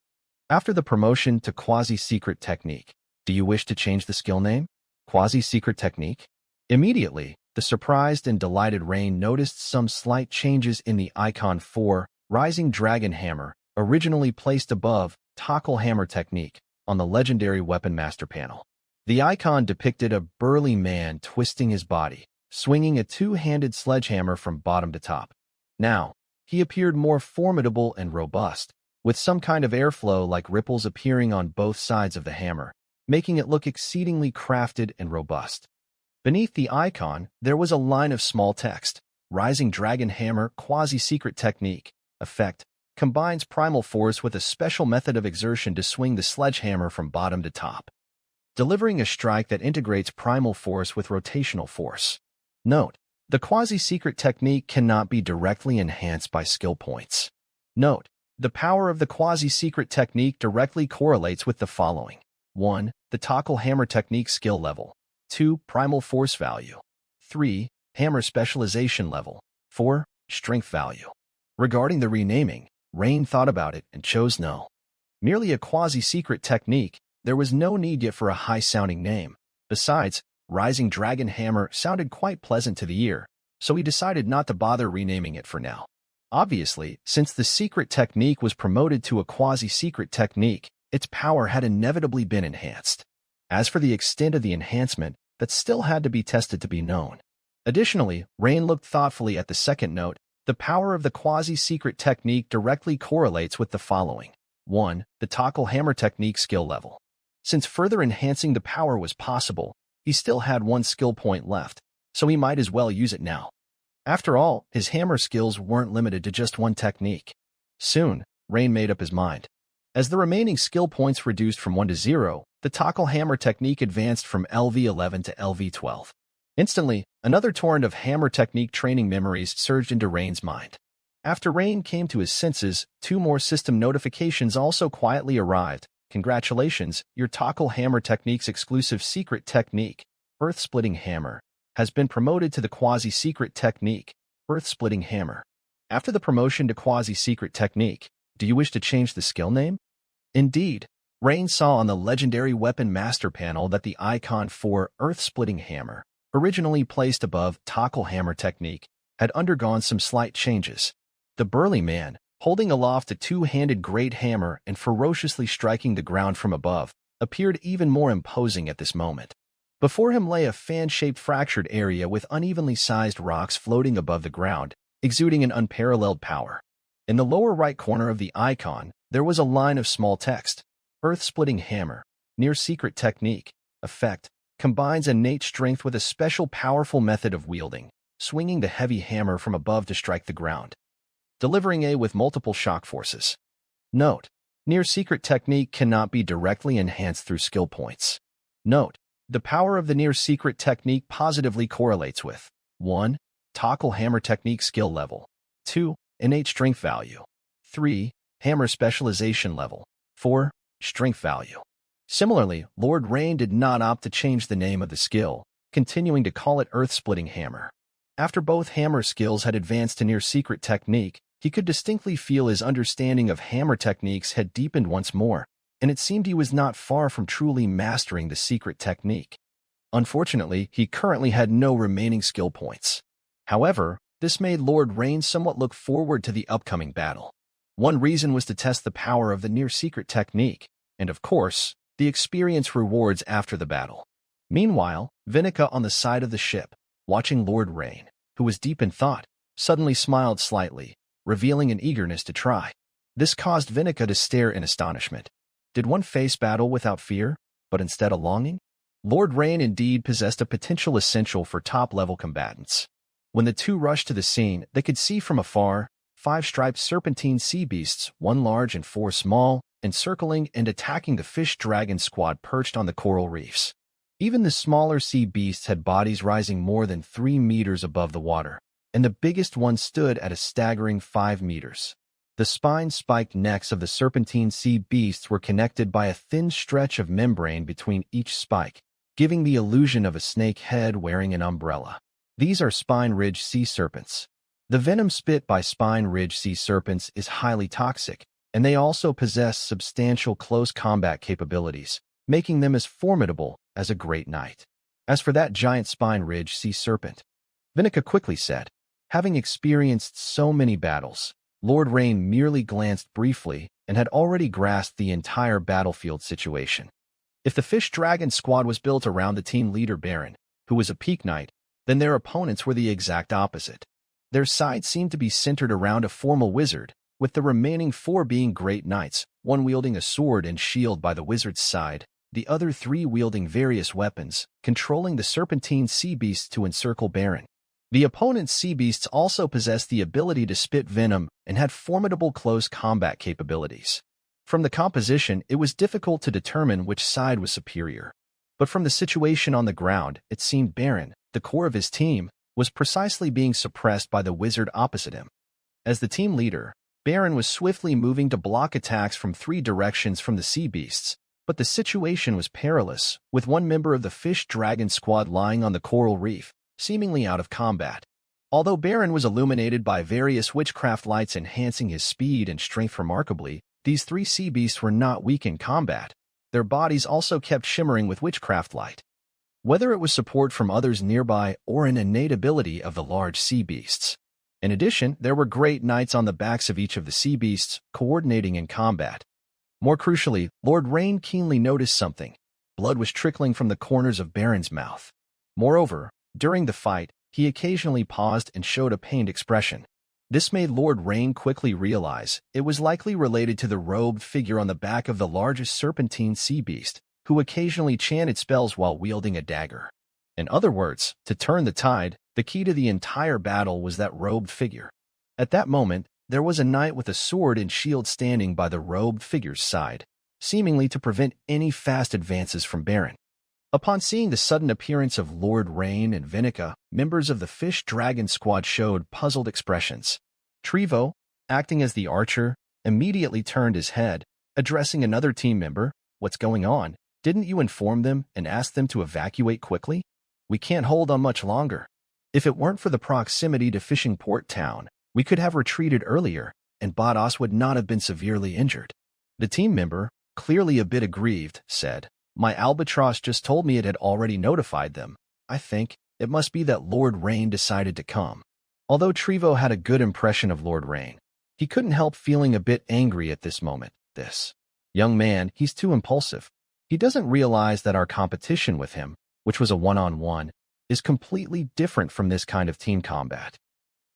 After the promotion to quasi-secret technique, do you wish to change the skill name? Quasi-secret technique? Immediately, the surprised and delighted Rain noticed some slight changes in the icon for Rising Dragon Hammer, originally placed above Tackle Hammer Technique on the legendary Weapon Master panel. The icon depicted a burly man twisting his body, swinging a two-handed sledgehammer from bottom to top. Now, he appeared more formidable and robust, with some kind of airflow like ripples appearing on both sides of the hammer, making it look exceedingly crafted and robust. Beneath the icon, there was a line of small text. Rising Dragon Hammer Quasi-Secret Technique Effect combines primal force with a special method of exertion to swing the sledgehammer from bottom to top, delivering a strike that integrates primal force with rotational force. Note: the quasi-secret technique cannot be directly enhanced by skill points. Note: the power of the quasi-secret technique directly correlates with the following. 1. The Tackle Hammer Technique skill level. 2. Primal force value. 3. Hammer specialization level. 4. Strength value. Regarding the renaming, Rain thought about it and chose no. Merely a quasi-secret technique, there was no need yet for a high-sounding name. Besides, Rising Dragon Hammer sounded quite pleasant to the ear, so he decided not to bother renaming it for now. Obviously, since the secret technique was promoted to a quasi-secret technique, its power had inevitably been enhanced. As for the extent of the enhancement, that still had to be tested to be known. Additionally, Rain looked thoughtfully at the second note. The power of the quasi-secret technique directly correlates with the following. 1. The Tackle Hammer Technique skill level. Since further enhancing the power was possible, he still had one skill point left, so he might as well use it now. After all, his hammer skills weren't limited to just one technique. Soon, Rain made up his mind. As the remaining skill points reduced from 1 to 0, the Tackle Hammer Technique advanced from LV11 to LV12. Instantly, another torrent of hammer technique training memories surged into Rain's mind. After Rain came to his senses, 2 more system notifications also quietly arrived. Congratulations, your Tackle Hammer Technique's exclusive secret technique, Earth-Splitting Hammer, has been promoted to the quasi-secret technique, Earth-Splitting Hammer. After the promotion to quasi-secret technique, do you wish to change the skill name? Indeed, Rain saw on the legendary Weapon Master panel that the icon for Earth-Splitting Hammer, originally placed above Tackle Hammer Technique, had undergone some slight changes. The burly man, holding aloft a two-handed great hammer and ferociously striking the ground from above, appeared even more imposing at this moment. Before him lay a fan-shaped fractured area with unevenly sized rocks floating above the ground, exuding an unparalleled power. In the lower right corner of the icon, there was a line of small text. Earth-Splitting Hammer, Near Secret Technique, Effect, combines innate strength with a special powerful method of wielding, swinging the heavy hammer from above to strike the ground, delivering a with multiple shock forces. Note: Near Secret Technique cannot be directly enhanced through skill points. Note: the power of the Near Secret Technique positively correlates with 1. Tackle Hammer Technique skill level. 2. Innate strength value. 3. Hammer specialization level. 4. Strength value. Similarly, Lord Rain did not opt to change the name of the skill, continuing to call it Earth-Splitting Hammer. After both hammer skills had advanced to Near Secret Technique, he could distinctly feel his understanding of hammer techniques had deepened once more, and it seemed he was not far from truly mastering the secret technique. Unfortunately, he currently had no remaining skill points. However, this made Lord Rain somewhat look forward to the upcoming battle. One reason was to test the power of the Near Secret Technique, and of course, the experience rewards after the battle. Meanwhile, Vinica on the side of the ship, watching Lord Rain, who was deep in thought, suddenly smiled slightly, revealing an eagerness to try. This caused Vinica to stare in astonishment. Did one face battle without fear, but instead a longing? Lord Rain indeed possessed a potential essential for top-level combatants. When the two rushed to the scene, they could see from afar 5 striped serpentine sea beasts, 1 large and 4 small, encircling and attacking the fish dragon squad perched on the coral reefs. Even the smaller sea beasts had bodies rising more than 3 meters above the water, and the biggest one stood at a staggering 5 meters. The spine-spiked necks of the serpentine sea beasts were connected by a thin stretch of membrane between each spike, giving the illusion of a snake head wearing an umbrella. These are spine-ridged sea serpents. The venom spit by spine-ridged sea serpents is highly toxic, and they also possess substantial close combat capabilities, making them as formidable as a great knight. As for that giant spine-ridged sea serpent, Vinica quickly said, having experienced so many battles, Lord Rain merely glanced briefly and had already grasped the entire battlefield situation. If the Fish Dragon squad was built around the team leader Baron, who was a peak knight, then their opponents were the exact opposite. Their side seemed to be centered around a formal wizard, with the remaining 4 being great knights, one wielding a sword and shield by the wizard's side, the other 3 wielding various weapons, controlling the serpentine sea beasts to encircle Baron. The opponent's sea beasts also possessed the ability to spit venom and had formidable close combat capabilities. From the composition, it was difficult to determine which side was superior. But from the situation on the ground, it seemed Baron, the core of his team, was precisely being suppressed by the wizard opposite him. As the team leader, Baron was swiftly moving to block attacks from 3 directions from the sea beasts, but the situation was perilous, with one member of the Fish Dragon squad lying on the coral reef, seemingly out of combat. Although Baron was illuminated by various witchcraft lights enhancing his speed and strength remarkably, these 3 sea beasts were not weak in combat. Their bodies also kept shimmering with witchcraft light. Whether it was support from others nearby or an innate ability of the large sea beasts. In addition, there were great knights on the backs of each of the sea beasts, coordinating in combat. More crucially, Lord Rain keenly noticed something. Blood was trickling from the corners of Baron's mouth. Moreover, during the fight, he occasionally paused and showed a pained expression. This made Lord Rain quickly realize it was likely related to the robed figure on the back of the largest serpentine sea beast, who occasionally chanted spells while wielding a dagger. In other words, to turn the tide, the key to the entire battle was that robed figure. At that moment, there was a knight with a sword and shield standing by the robed figure's side, seemingly to prevent any fast advances from Baron. Upon seeing the sudden appearance of Lord Rain and Vinica, members of the Fish Dragon squad showed puzzled expressions. Trevo, acting as the archer, immediately turned his head, addressing another team member. "What's going on? Didn't you inform them and ask them to evacuate quickly? We can't hold on much longer. If it weren't for the proximity to fishing port town, we could have retreated earlier, and Badass would not have been severely injured." The team member, clearly a bit aggrieved, said, "My albatross just told me it had already notified them. I think it must be that Lord Rain decided to come." Although Trevo had a good impression of Lord Rain, he couldn't help feeling a bit angry at this moment. This young man, he's too impulsive. He doesn't realize that our competition with him, which was a one-on-one, is completely different from this kind of team combat.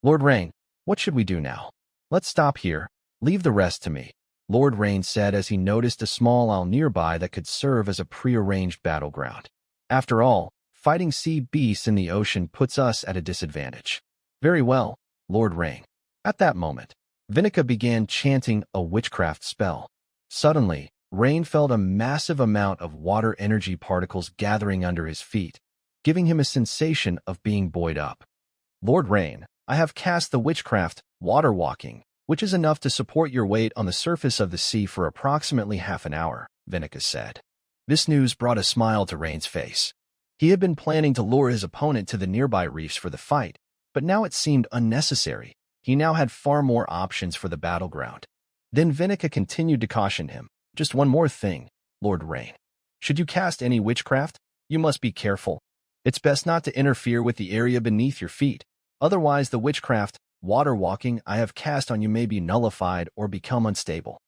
"Lord Rain, what should we do now?" "Let's stop here. Leave the rest to me," Lord Rain said as he noticed a small isle nearby that could serve as a prearranged battleground. "After all, fighting sea beasts in the ocean puts us at a disadvantage." "Very well, Lord Rain." At that moment, Vinica began chanting a witchcraft spell. Suddenly, Rain felt a massive amount of water energy particles gathering under his feet, giving him a sensation of being buoyed up. "Lord Rain, I have cast the witchcraft, water walking, which is enough to support your weight on the surface of the sea for approximately half an hour," Vinica said. This news brought a smile to Rain's face. He had been planning to lure his opponent to the nearby reefs for the fight, but now it seemed unnecessary. He now had far more options for the battleground. Then Vinica continued to caution him. "Just one more thing, Lord Rain. Should you cast any witchcraft, you must be careful. It's best not to interfere with the area beneath your feet. Otherwise, the witchcraft, water walking I have cast on you may be nullified or become unstable."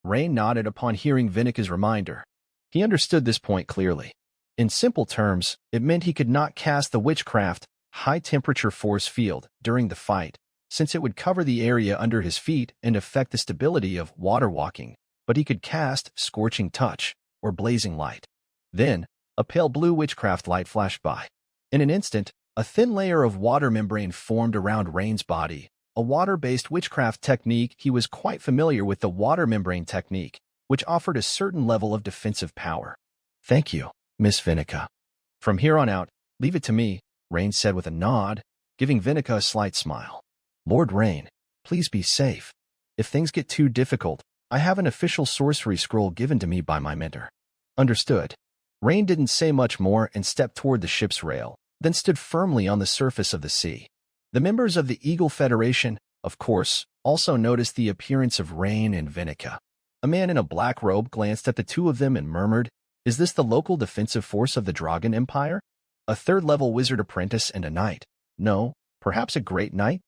Rain nodded upon hearing Vinica's reminder. He understood this point clearly. In simple terms, it meant he could not cast the witchcraft, high-temperature force field during the fight, since it would cover the area under his feet and affect the stability of water walking, but he could cast Scorching Touch, or Blazing Light. Then, a pale blue witchcraft light flashed by. In an instant, a thin layer of water membrane formed around Rain's body, a water-based witchcraft technique. He was quite familiar with the water membrane technique, which offered a certain level of defensive power. "Thank you, Miss Vinica." From here on out, leave it to me, Rain said with a nod, giving Vinica a slight smile. Lord Rain, please be safe. If things get too difficult, I have an official sorcery scroll given to me by my mentor. Understood. Rain didn't say much more and stepped toward the ship's rail, then stood firmly on the surface of the sea. The members of the Eagle Federation, of course, also noticed the appearance of Rain and Vinica. A man in a black robe glanced at the two of them and murmured, "Is this the local defensive force of the Dragon Empire? A third-level wizard apprentice and a knight? No, perhaps a great knight?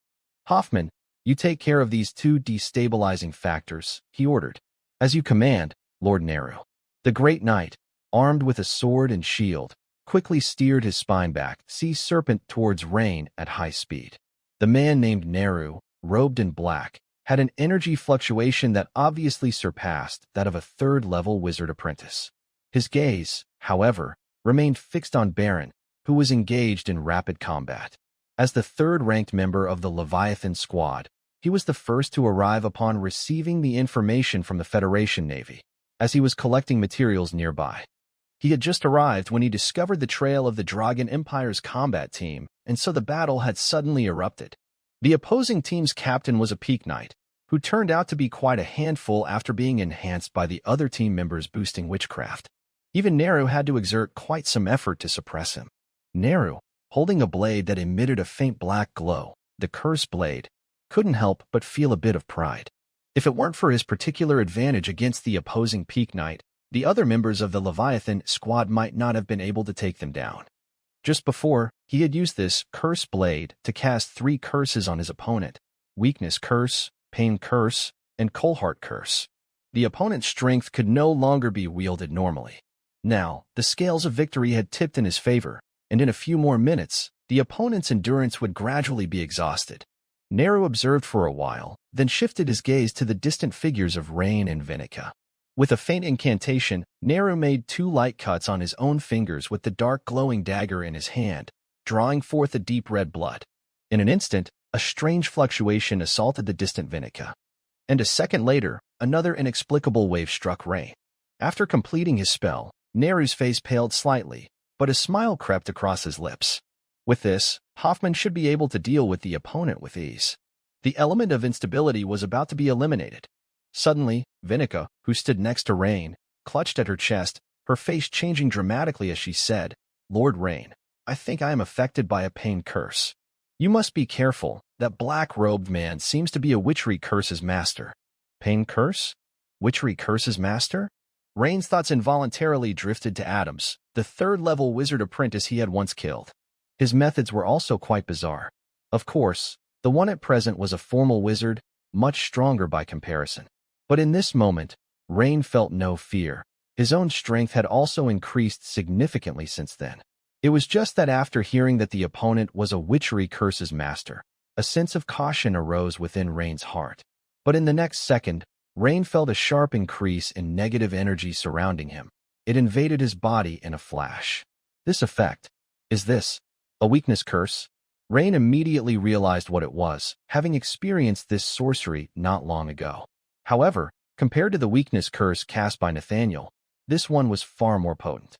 Hoffman, you take care of these two destabilizing factors," he ordered. "As you command, Lord Neru." The great knight, armed with a sword and shield, quickly steered his spine-back sea serpent towards Rain at high speed. The man named Neru, robed in black, had an energy fluctuation that obviously surpassed that of a third-level wizard apprentice. His gaze, however, remained fixed on Baron, who was engaged in rapid combat. As the third-ranked member of the Leviathan squad, he was the first to arrive upon receiving the information from the Federation Navy, as he was collecting materials nearby. He had just arrived when he discovered the trail of the Dragon Empire's combat team, and so the battle had suddenly erupted. The opposing team's captain was a Peak Knight, who turned out to be quite a handful after being enhanced by the other team members boosting witchcraft. Even Neru had to exert quite some effort to suppress him. Neru, holding a blade that emitted a faint black glow, the Curse Blade, couldn't help but feel a bit of pride. If it weren't for his particular advantage against the opposing Peak Knight, the other members of the Leviathan squad might not have been able to take them down. Just before, he had used this Curse Blade to cast 3 curses on his opponent: Weakness Curse, Pain Curse, and Coldheart Curse. The opponent's strength could no longer be wielded normally. Now, the scales of victory had tipped in his favor, and in a few more minutes, the opponent's endurance would gradually be exhausted. Neru observed for a while, then shifted his gaze to the distant figures of Rain and Vinica. With a faint incantation, Neru made 2 light cuts on his own fingers with the dark glowing dagger in his hand, drawing forth a deep red blood. In an instant, a strange fluctuation assaulted the distant Vinica. And a second later, another inexplicable wave struck Rain. After completing his spell, Neru's face paled slightly, but a smile crept across his lips. With this, Hoffman should be able to deal with the opponent with ease. The element of instability was about to be eliminated. Suddenly, Vinica, who stood next to Rain, clutched at her chest, her face changing dramatically as she said, "Lord Rain, I think I am affected by a pain curse. You must be careful. That black-robed man seems to be a witchery curse's master." Pain curse? Witchery curse's master? Rain's thoughts involuntarily drifted to Adams, the third-level wizard apprentice he had once killed. His methods were also quite bizarre. Of course, the one at present was a formal wizard, much stronger by comparison. But in this moment, Rain felt no fear. His own strength had also increased significantly since then. It was just that after hearing that the opponent was a witchery curse's master, a sense of caution arose within Rain's heart. But in the next second, Rain felt a sharp increase in negative energy surrounding him. It invaded his body in a flash. This effect, is this a weakness curse? Rain immediately realized what it was, having experienced this sorcery not long ago. However, compared to the weakness curse cast by Nathaniel, this one was far more potent.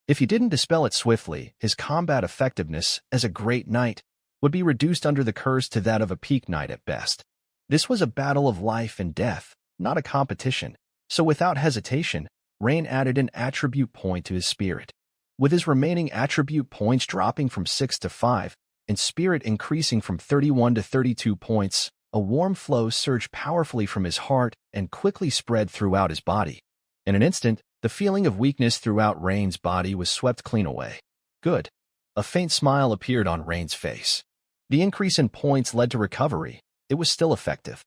If he didn't dispel it swiftly, his combat effectiveness as a great knight would be reduced under the curse to that of a Peak Knight at best. This was a battle of life and death, not a competition, so without hesitation, Rain added an attribute point to his spirit. With his remaining attribute points dropping from 6 to 5, and spirit increasing from 31 to 32 points, a warm flow surged powerfully from his heart and quickly spread throughout his body. In an instant, the feeling of weakness throughout Rain's body was swept clean away. Good. A faint smile appeared on Rain's face. The increase in points led to recovery. It was still effective.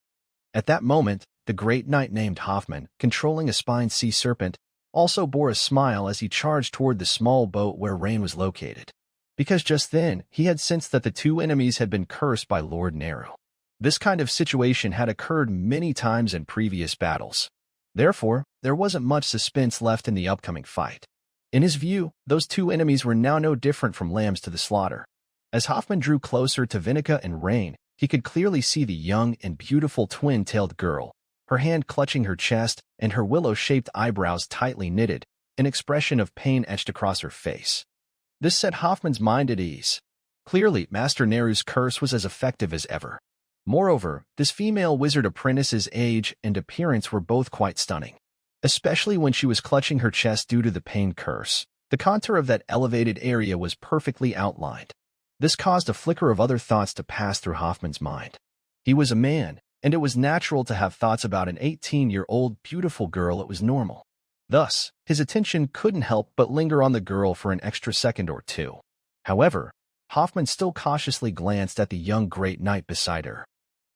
At that moment, the great knight named Hoffman, controlling a spined sea serpent, also bore a smile as he charged toward the small boat where Rain was located. Because just then, he had sensed that the two enemies had been cursed by Lord Neru. This kind of situation had occurred many times in previous battles. Therefore, there wasn't much suspense left in the upcoming fight. In his view, those two enemies were now no different from lambs to the slaughter. As Hoffman drew closer to Vinica and Rain, he could clearly see the young and beautiful twin-tailed girl, her hand clutching her chest and her willow-shaped eyebrows tightly knitted, an expression of pain etched across her face. This set Hoffman's mind at ease. Clearly, Master Neru's curse was as effective as ever. Moreover, this female wizard apprentice's age and appearance were both quite stunning, especially when she was clutching her chest due to the pain curse. The contour of that elevated area was perfectly outlined. This caused a flicker of other thoughts to pass through Hoffman's mind. He was a man, and it was natural to have thoughts about an 18-year-old beautiful girl. It was normal. Thus, his attention couldn't help but linger on the girl for an extra second or two. However, Hoffman still cautiously glanced at the young great knight beside her.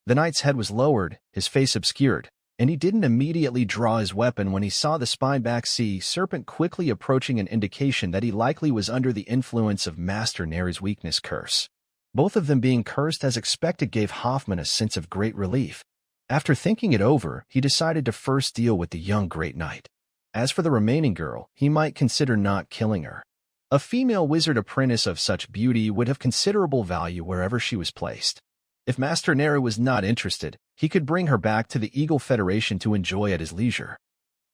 The knight's head was lowered, his face obscured, and he didn't immediately draw his weapon when he saw the spine-back sea serpent quickly approaching, an indication that he likely was under the influence of Master Neru's weakness curse. Both of them being cursed as expected gave Hoffman a sense of great relief. After thinking it over, he decided to first deal with the young great knight. As for the remaining girl, he might consider not killing her. A female wizard apprentice of such beauty would have considerable value wherever she was placed. If Master Neru was not interested, he could bring her back to the Eagle Federation to enjoy at his leisure.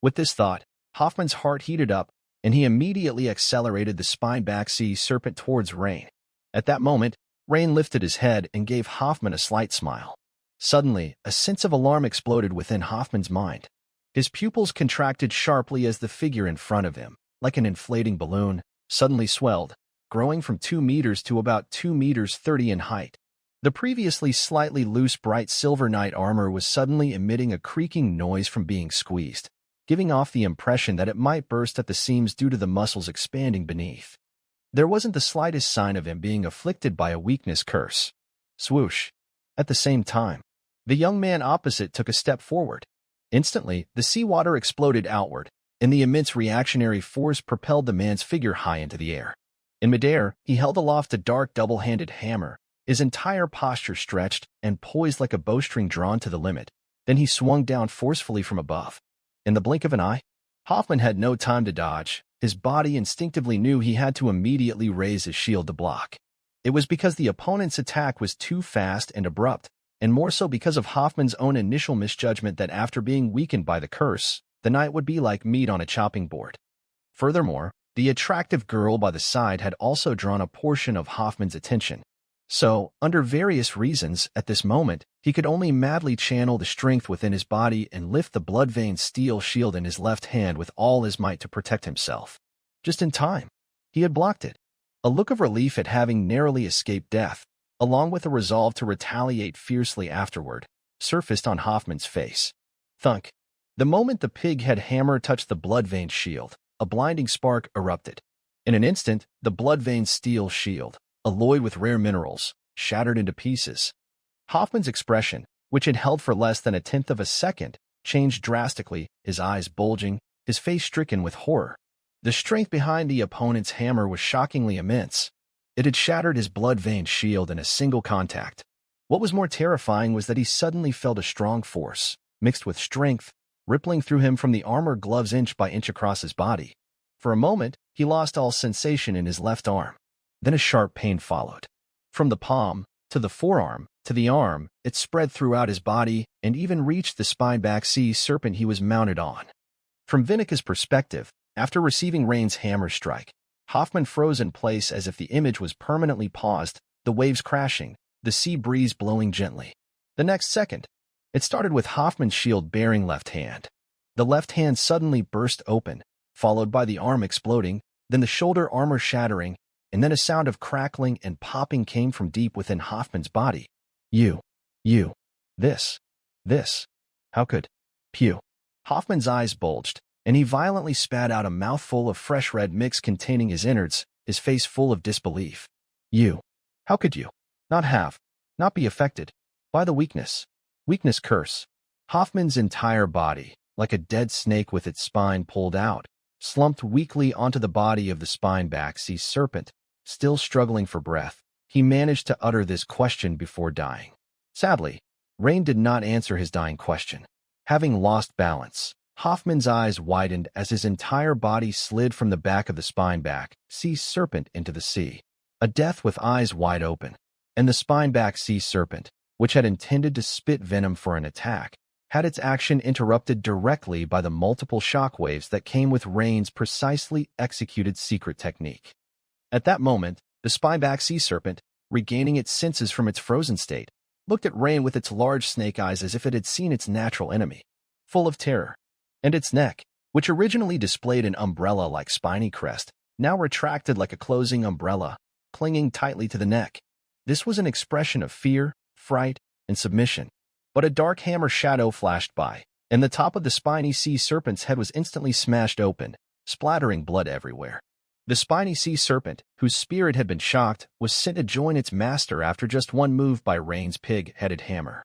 With this thought, Hoffman's heart heated up, and he immediately accelerated the spine-back sea serpent towards Rain. At that moment, Rain lifted his head and gave Hoffman a slight smile. Suddenly, a sense of alarm exploded within Hoffman's mind. His pupils contracted sharply as the figure in front of him, like an inflating balloon, suddenly swelled, growing from 2 meters to about 2 meters 30 in height. The previously slightly loose bright silver knight armor was suddenly emitting a creaking noise from being squeezed, giving off the impression that it might burst at the seams due to the muscles expanding beneath. There wasn't the slightest sign of him being afflicted by a weakness curse. Swoosh! At the same time, the young man opposite took a step forward. Instantly, the seawater exploded outward, and the immense reactionary force propelled the man's figure high into the air. In midair, he held aloft a dark double-handed hammer, his entire posture stretched and poised like a bowstring drawn to the limit. Then he swung down forcefully from above. In the blink of an eye, Hoffman had no time to dodge. His body instinctively knew he had to immediately raise his shield to block. It was because the opponent's attack was too fast and abrupt, and more so because of Hoffman's own initial misjudgment that after being weakened by the curse, the knight would be like meat on a chopping board. Furthermore, the attractive girl by the side had also drawn a portion of Hoffman's attention. So, under various reasons, at this moment, he could only madly channel the strength within his body and lift the blood-veined steel shield in his left hand with all his might to protect himself. Just in time. He had blocked it. A look of relief at having narrowly escaped death, along with a resolve to retaliate fiercely afterward, surfaced on Hoffman's face. Thunk. The moment the pig-head hammer touched the blood-veined shield, a blinding spark erupted. In an instant, the blood-veined steel shield, alloyed with rare minerals, shattered into pieces. Hoffman's expression, which had held for less than 1/10 of a second, changed drastically, his eyes bulging, his face stricken with horror. The strength behind the opponent's hammer was shockingly immense. It had shattered his blood-veined shield in a single contact. What was more terrifying was that he suddenly felt a strong force, mixed with strength, rippling through him from the armor gloves inch by inch across his body. For a moment, he lost all sensation in his left arm. Then a sharp pain followed. From the palm, to the forearm, to the arm, it spread throughout his body and even reached the spine-back sea serpent he was mounted on. From Vinika's perspective, after receiving Rain's hammer strike, Hoffman froze in place as if the image was permanently paused, the waves crashing, the sea breeze blowing gently. The next second, it started with Hoffman's shield-bearing left hand. The left hand suddenly burst open, followed by the arm exploding, then the shoulder armor shattering, and then a sound of crackling and popping came from deep within Hoffman's body. This. How could? Pew. Hoffman's eyes bulged, and he violently spat out a mouthful of fresh red mix containing his innards, his face full of disbelief. How could you? Not be affected by the weakness curse. Hoffman's entire body, like a dead snake with its spine pulled out, slumped weakly onto the body of the spine-back sea serpent. Still struggling for breath, he managed to utter this question before dying. Sadly, Rain did not answer his dying question. Having lost balance, Hoffman's eyes widened as his entire body slid from the back of the spine-back sea serpent into the sea. A death with eyes wide open. And the spine-back sea serpent, which had intended to spit venom for an attack, had its action interrupted directly by the multiple shockwaves that came with Rain's precisely executed secret technique. At that moment, the spyback sea serpent, regaining its senses from its frozen state, looked at Rain with its large snake eyes as if it had seen its natural enemy, full of terror. And its neck, which originally displayed an umbrella-like spiny crest, now retracted like a closing umbrella, clinging tightly to the neck. This was an expression of fear, fright, and submission. But a dark hammer shadow flashed by, and the top of the spiny sea serpent's head was instantly smashed open, splattering blood everywhere. The spiny sea serpent, whose spirit had been shocked, was sent to join its master after just one move by Rain's pig-headed hammer.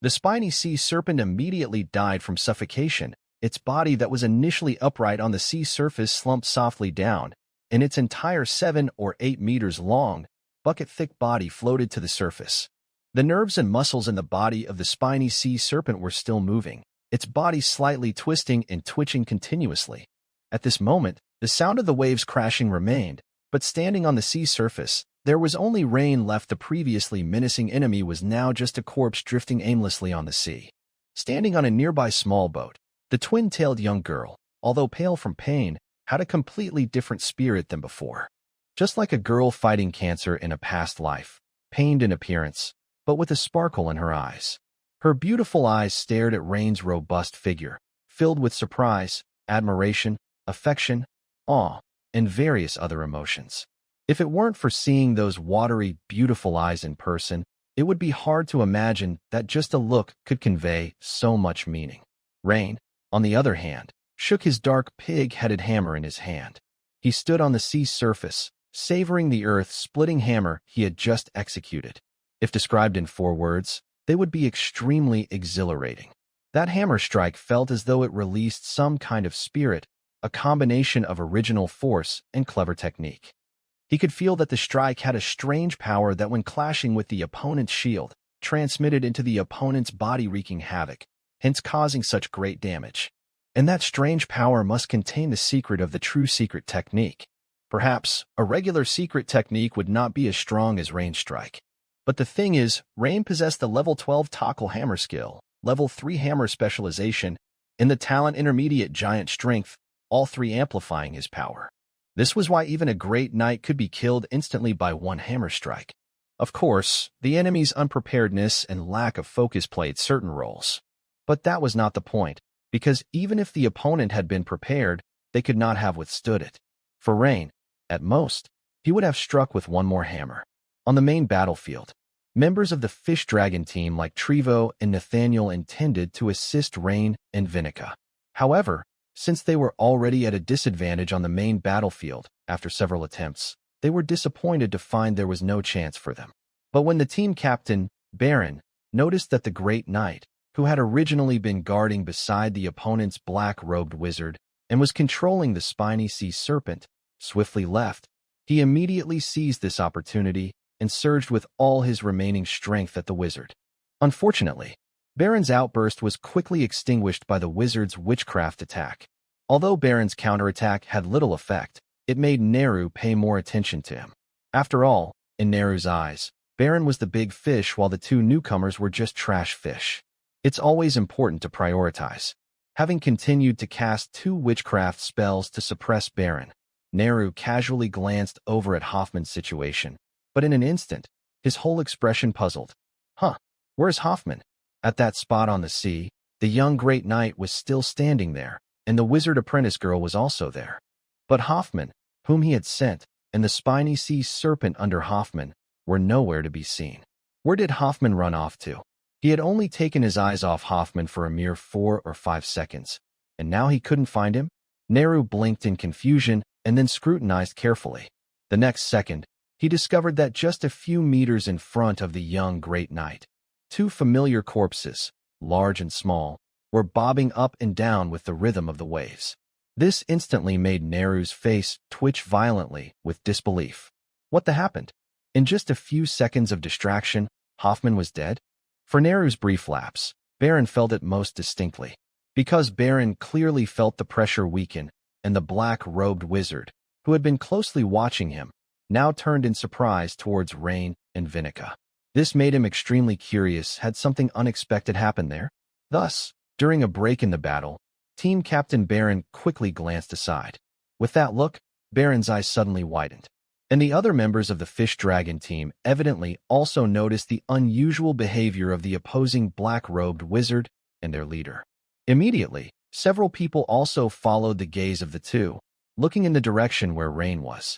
The spiny sea serpent immediately died from suffocation. Its body that was initially upright on the sea surface slumped softly down, and its entire 7 or 8 meters long, bucket-thick body floated to the surface. The nerves and muscles in the body of the spiny sea serpent were still moving, its body slightly twisting and twitching continuously. At this moment, the sound of the waves crashing remained, but standing on the sea surface, there was only Rain left. The previously menacing enemy was now just a corpse drifting aimlessly on the sea. Standing on a nearby small boat, the twin-tailed young girl, although pale from pain, had a completely different spirit than before. Just like a girl fighting cancer in a past life, pained in appearance, but with a sparkle in her eyes. Her beautiful eyes stared at Rain's robust figure, filled with surprise, admiration, affection, awe, and various other emotions. If it weren't for seeing those watery, beautiful eyes in person, it would be hard to imagine that just a look could convey so much meaning. Rain, on the other hand, shook his dark pig-headed hammer in his hand. He stood on the sea surface, savoring the earth-splitting hammer he had just executed. If described in 4 words, they would be extremely exhilarating. That hammer strike felt as though it released some kind of spirit, a combination of original force and clever technique. He could feel that the strike had a strange power that, when clashing with the opponent's shield, transmitted into the opponent's body, wreaking havoc, hence causing such great damage. And that strange power must contain the secret of the true secret technique. Perhaps a regular secret technique would not be as strong as Rain's strike. But the thing is, Rain possessed the level 12 tackle hammer skill, level 3 hammer specialization, and the talent intermediate giant strength, all 3 amplifying his power. This was why even a great knight could be killed instantly by one hammer strike. Of course, the enemy's unpreparedness and lack of focus played certain roles. But that was not the point, because even if the opponent had been prepared, they could not have withstood it. For Rain, at most, he would have struck with one more hammer. On the main battlefield, members of the Fish Dragon team like Trevo and Nathaniel intended to assist Rain and Vinica. However, since they were already at a disadvantage on the main battlefield after several attempts, they were disappointed to find there was no chance for them. But when the team captain, Baron, noticed that the Great Knight, who had originally been guarding beside the opponent's black-robed wizard and was controlling the spiny sea serpent, swiftly left, he immediately seized this opportunity and surged with all his remaining strength at the wizard. Unfortunately, Baron's outburst was quickly extinguished by the wizard's witchcraft attack. Although Baron's counterattack had little effect, it made Neru pay more attention to him. After all, in Neru's eyes, Baron was the big fish while the 2 newcomers were just trash fish. It's always important to prioritize. Having continued to cast 2 witchcraft spells to suppress Baron, Neru casually glanced over at Hoffman's situation, but in an instant, his whole expression puzzled. Where's Hoffman? At that spot on the sea, the young Great Knight was still standing there, and the wizard apprentice girl was also there. But Hoffman, whom he had sent, and the spiny sea serpent under Hoffman, were nowhere to be seen. Where did Hoffman run off to? He had only taken his eyes off Hoffman for a mere 4 or 5 seconds, and now he couldn't find him? Neru blinked in confusion and then scrutinized carefully. The next second, he discovered that just a few meters in front of the young Great Knight, 2 familiar corpses, large and small, were bobbing up and down with the rhythm of the waves. This instantly made Neru's face twitch violently with disbelief. What happened? In just a few seconds of distraction, Hoffman was dead? For Neru's brief lapse, Baron felt it most distinctly. Because Baron clearly felt the pressure weaken, and the black-robed wizard, who had been closely watching him, now turned in surprise towards Rain and Vinica. This made him extremely curious. Had something unexpected happened there? Thus, during a break in the battle, Team Captain Baron quickly glanced aside. With that look, Baron's eyes suddenly widened. And the other members of the Fish Dragon team evidently also noticed the unusual behavior of the opposing black-robed wizard and their leader. Immediately, several people also followed the gaze of the two, looking in the direction where Rain was.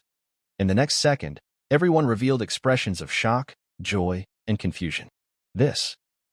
In the next second, everyone revealed expressions of shock, joy, and confusion.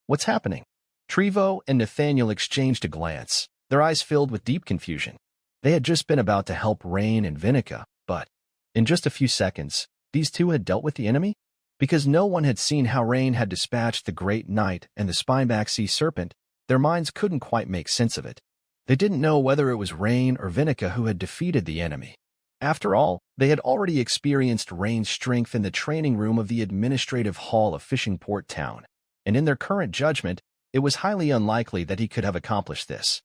What's happening? Trevo and Nathaniel exchanged a glance, their eyes filled with deep confusion. They had just been about to help Rain and Vinica, but in just a few seconds, these two had dealt with the enemy? Because no one had seen how Rain had dispatched the Great Knight and the Spineback Sea Serpent, their minds couldn't quite make sense of it. They didn't know whether it was Rain or Vinica who had defeated the enemy. After all, they had already experienced Rain's strength in the training room of the administrative hall of Fishing Port Town, and in their current judgment, it was highly unlikely that he could have accomplished this.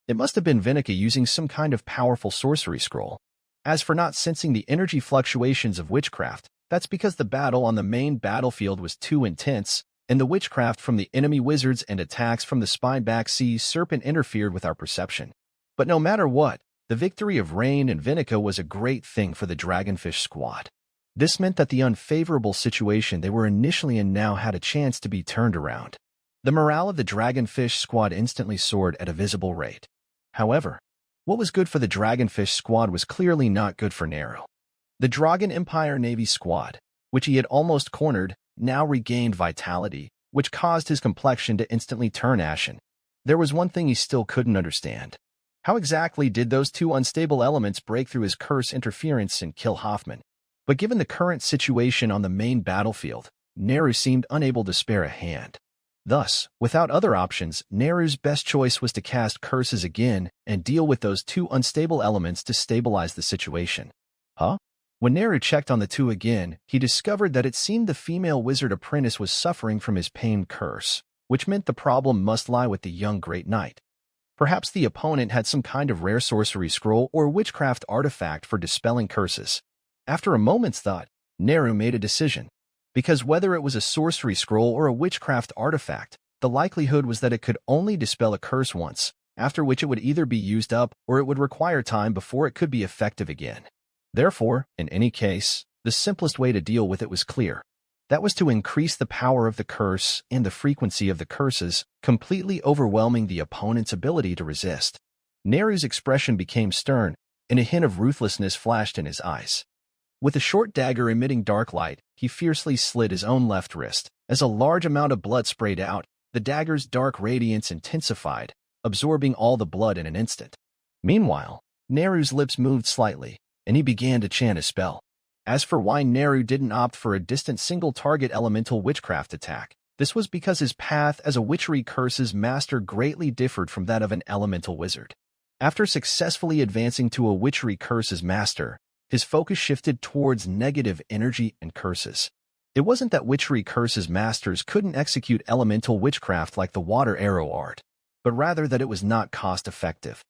It must have been Vinica using some kind of powerful sorcery scroll. As for not sensing the energy fluctuations of witchcraft, that's because the battle on the main battlefield was too intense, and the witchcraft from the enemy wizards and attacks from the Spineback Sea Serpent interfered with our perception. But no matter what, the victory of Rain and Vinica was a great thing for the Dragonfish squad. This meant that the unfavorable situation they were initially in now had a chance to be turned around. The morale of the Dragonfish squad instantly soared at a visible rate. However, what was good for the Dragonfish squad was clearly not good for Neru. The Dragon Empire Navy squad, which he had almost cornered, now regained vitality, which caused his complexion to instantly turn ashen. There was one thing he still couldn't understand. How exactly did those two unstable elements break through his curse interference and kill Hoffman? But given the current situation on the main battlefield, Neru seemed unable to spare a hand. Thus, without other options, Neru's best choice was to cast curses again and deal with those two unstable elements to stabilize the situation. When Neru checked on the two again, he discovered that it seemed the female wizard apprentice was suffering from his pain curse, which meant the problem must lie with the young Great Knight. Perhaps the opponent had some kind of rare sorcery scroll or witchcraft artifact for dispelling curses. After a moment's thought, Neru made a decision. Because whether it was a sorcery scroll or a witchcraft artifact, the likelihood was that it could only dispel a curse once, after which it would either be used up or it would require time before it could be effective again. Therefore, in any case, the simplest way to deal with it was clear. That was to increase the power of the curse and the frequency of the curses, completely overwhelming the opponent's ability to resist. Neru's expression became stern, and a hint of ruthlessness flashed in his eyes. With a short dagger emitting dark light, he fiercely slit his own left wrist. As a large amount of blood sprayed out, the dagger's dark radiance intensified, absorbing all the blood in an instant. Meanwhile, Neru's lips moved slightly, and he began to chant a spell. As for why Neru didn't opt for a distant single-target elemental witchcraft attack, this was because his path as a witchery curses master greatly differed from that of an elemental wizard. After successfully advancing to a witchery curses master, his focus shifted towards negative energy and curses. It wasn't that witchery curses masters couldn't execute elemental witchcraft like the water arrow art, but rather that it was not cost-effective.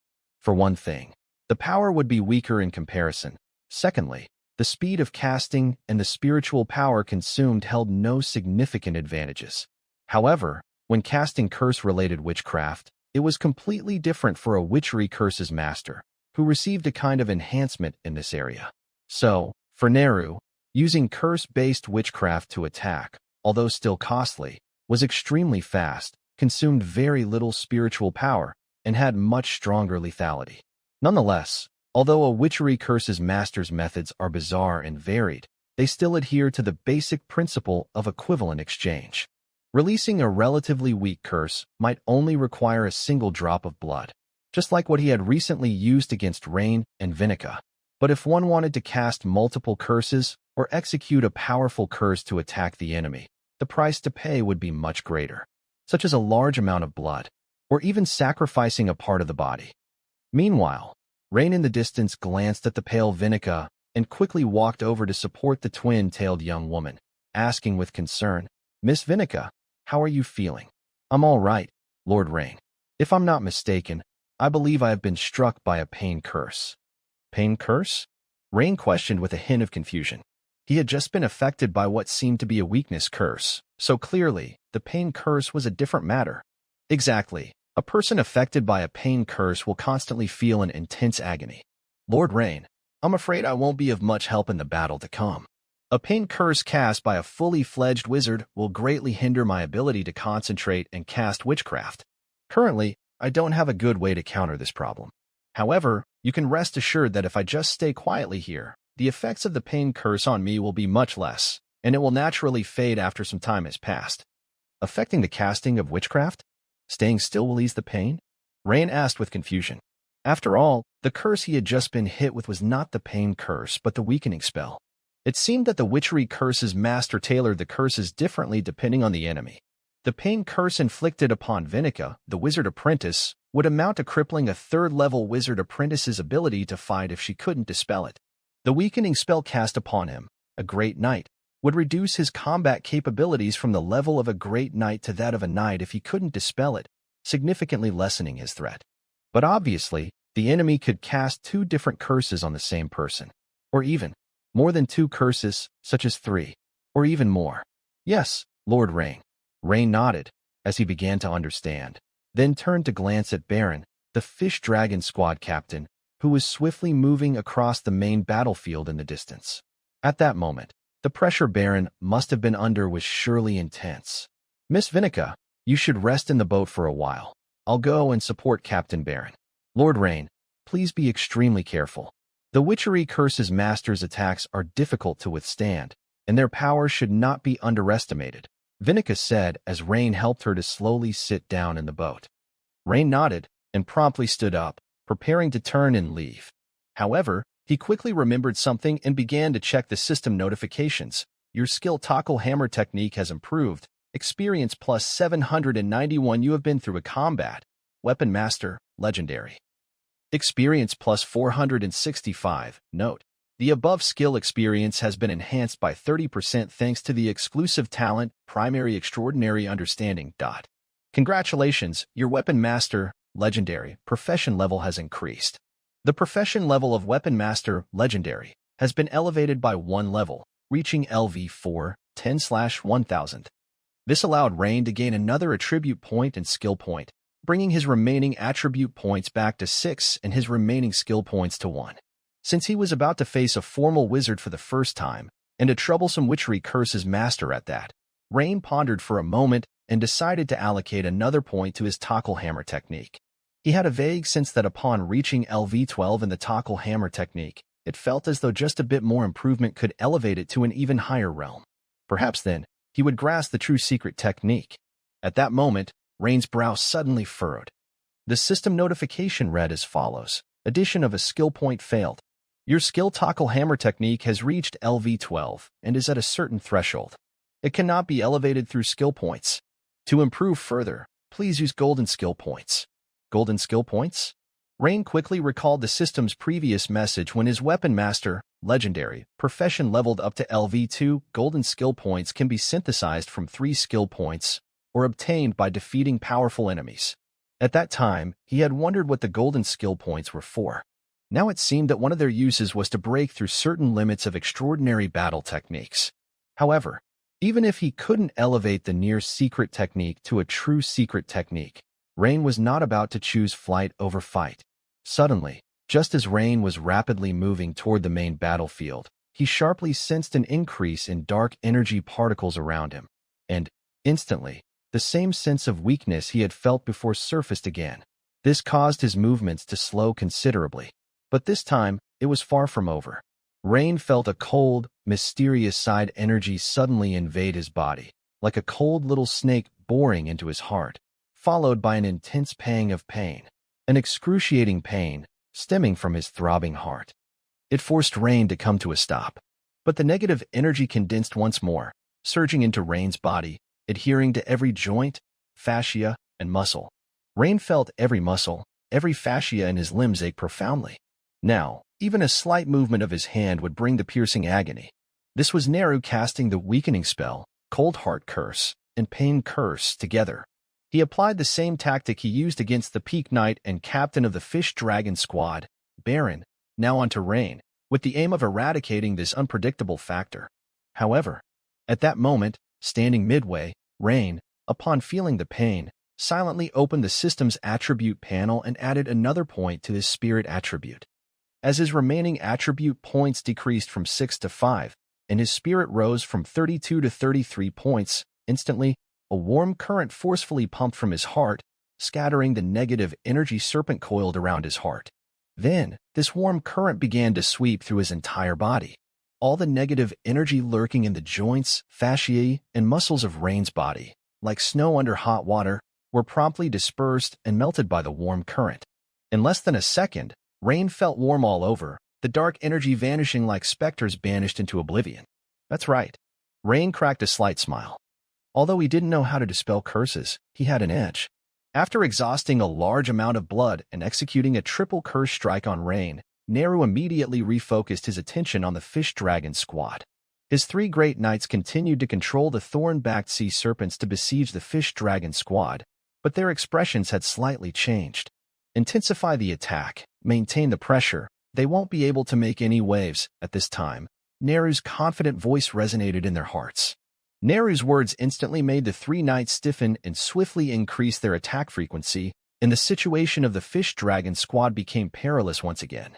For one thing, the power would be weaker in comparison. Secondly, the speed of casting and the spiritual power consumed held no significant advantages. However, when casting curse-related witchcraft, it was completely different for a witchery curses master, who received a kind of enhancement in this area. So, for Neru, using curse-based witchcraft to attack, although still costly, was extremely fast, consumed very little spiritual power, and had much stronger lethality. Nonetheless, although a witchery curses master's methods are bizarre and varied, they still adhere to the basic principle of equivalent exchange. Releasing a relatively weak curse might only require a single drop of blood, just like what he had recently used against Rain and Vinica. But if one wanted to cast multiple curses or execute a powerful curse to attack the enemy, the price to pay would be much greater, such as a large amount of blood, or even sacrificing a part of the body. Meanwhile, Rain in the distance glanced at the pale Vinica and quickly walked over to support the twin-tailed young woman, asking with concern, "Miss Vinica, how are you feeling?" "I'm all right, Lord Rain. If I'm not mistaken, I believe I have been struck by a pain curse." "Pain curse?" Rain questioned with a hint of confusion. He had just been affected by what seemed to be a weakness curse, so clearly, the pain curse was a different matter. Exactly. A person affected by a pain curse will constantly feel an intense agony. "Lord Rain, I'm afraid I won't be of much help in the battle to come. A pain curse cast by a fully fledged wizard will greatly hinder my ability to concentrate and cast witchcraft. Currently, I don't have a good way to counter this problem. However, you can rest assured that if I just stay quietly here, the effects of the pain curse on me will be much less, and it will naturally fade after some time has passed. Affecting the casting of witchcraft? Staying still will ease the pain? Rain asked with confusion. After all, the curse he had just been hit with was not the pain curse, but the weakening spell. It seemed that the witchery curse's master tailored the curses differently depending on the enemy. The pain curse inflicted upon Vinica, the wizard apprentice, would amount to crippling a third-level wizard apprentice's ability to fight if she couldn't dispel it. The weakening spell cast upon him, a great knight, would reduce his combat capabilities from the level of a great knight to that of a knight if he couldn't dispel it, significantly lessening his threat. But obviously, the enemy could cast two different curses on the same person, or even more than two curses, such as three, or even more. Yes, Lord Rain. Rain nodded, as he began to understand, then turned to glance at Baron, the Fish Dragon Squad captain, who was swiftly moving across the main battlefield in the distance. At that moment, the pressure Baron must have been under was surely intense. Miss Vinica, you should rest in the boat for a while. I'll go and support Captain Baron. Lord Rain, please be extremely careful. The witchery curse's master's attacks are difficult to withstand, and their power should not be underestimated, Vinica said as Rain helped her to slowly sit down in the boat. Rain nodded and promptly stood up, preparing to turn and leave. However, he quickly remembered something and began to check the system notifications. Your skill tackle hammer technique has improved. Experience plus 791. You have been through a combat. Weapon Master, Legendary. Experience plus 465. Note: the above skill experience has been enhanced by 30% thanks to the exclusive talent, Primary Extraordinary Understanding. Congratulations, your Weapon Master, Legendary, profession level has increased. The profession level of Weapon Master, Legendary, has been elevated by 1 level, reaching LV4, 10/1000. This allowed Rain to gain another attribute point and skill point, bringing his remaining attribute points back to 6 and his remaining skill points to 1. Since he was about to face a formal wizard for the first time, and a troublesome witchery curse's master at that, Rain pondered for a moment and decided to allocate another point to his tackle hammer technique. He had a vague sense that upon reaching LV12 in the tackle hammer technique, it felt as though just a bit more improvement could elevate it to an even higher realm. Perhaps then, he would grasp the true secret technique. At that moment, Rain's brow suddenly furrowed. The system notification read as follows: addition of a skill point failed. Your skill tackle hammer technique has reached LV12 and is at a certain threshold. It cannot be elevated through skill points. To improve further, please use golden skill points. Golden skill points? Rain quickly recalled the system's previous message when his Weapon Master, Legendary, profession leveled up to LV2. Golden skill points can be synthesized from 3 skill points or obtained by defeating powerful enemies. At that time, he had wondered what the golden skill points were for. Now it seemed that one of their uses was to break through certain limits of extraordinary battle techniques. However, even if he couldn't elevate the near-secret technique to a true secret technique, Rain was not about to choose flight over fight. Suddenly, just as Rain was rapidly moving toward the main battlefield, he sharply sensed an increase in dark energy particles around him, and, instantly, the same sense of weakness he had felt before surfaced again. This caused his movements to slow considerably. But this time, it was far from over. Rain felt a cold, mysterious side energy suddenly invade his body, like a cold little snake boring into his heart, followed by an intense pang of pain, an excruciating pain stemming from his throbbing heart. It forced Rain to come to a stop. But the negative energy condensed once more, surging into Rain's body, adhering to every joint, fascia, and muscle. Rain felt every muscle, every fascia in his limbs ache profoundly. Now, even a slight movement of his hand would bring the piercing agony. This was Neru casting the weakening spell, Cold Heart Curse, and Pain Curse together. He applied the same tactic he used against the Peak Knight and captain of the Fish Dragon Squad, Baron, now onto Rain, with the aim of eradicating this unpredictable factor. However, at that moment, standing midway, Rain, upon feeling the pain, silently opened the system's attribute panel and added another point to his spirit attribute. As his remaining attribute points decreased from 6 to 5, and his spirit rose from 32 to 33 points, instantly, a warm current forcefully pumped from his heart, scattering the negative energy serpent coiled around his heart. Then, this warm current began to sweep through his entire body. All the negative energy lurking in the joints, fasciae, and muscles of Rain's body, like snow under hot water, were promptly dispersed and melted by the warm current. In less than a second, Rain felt warm all over, the dark energy vanishing like specters banished into oblivion. That's right. Rain cracked a slight smile. Although he didn't know how to dispel curses, he had an edge. After exhausting a large amount of blood and executing a triple curse strike on Rain, Neru immediately refocused his attention on the fish dragon squad. His 3 great knights continued to control the thorn-backed sea serpents to besiege the fish dragon squad, but their expressions had slightly changed. Intensify the attack, maintain the pressure, they won't be able to make any waves at this time. Neru's confident voice resonated in their hearts. Neru's words instantly made the 3 knights stiffen and swiftly increase their attack frequency, and the situation of the fish dragon squad became perilous once again.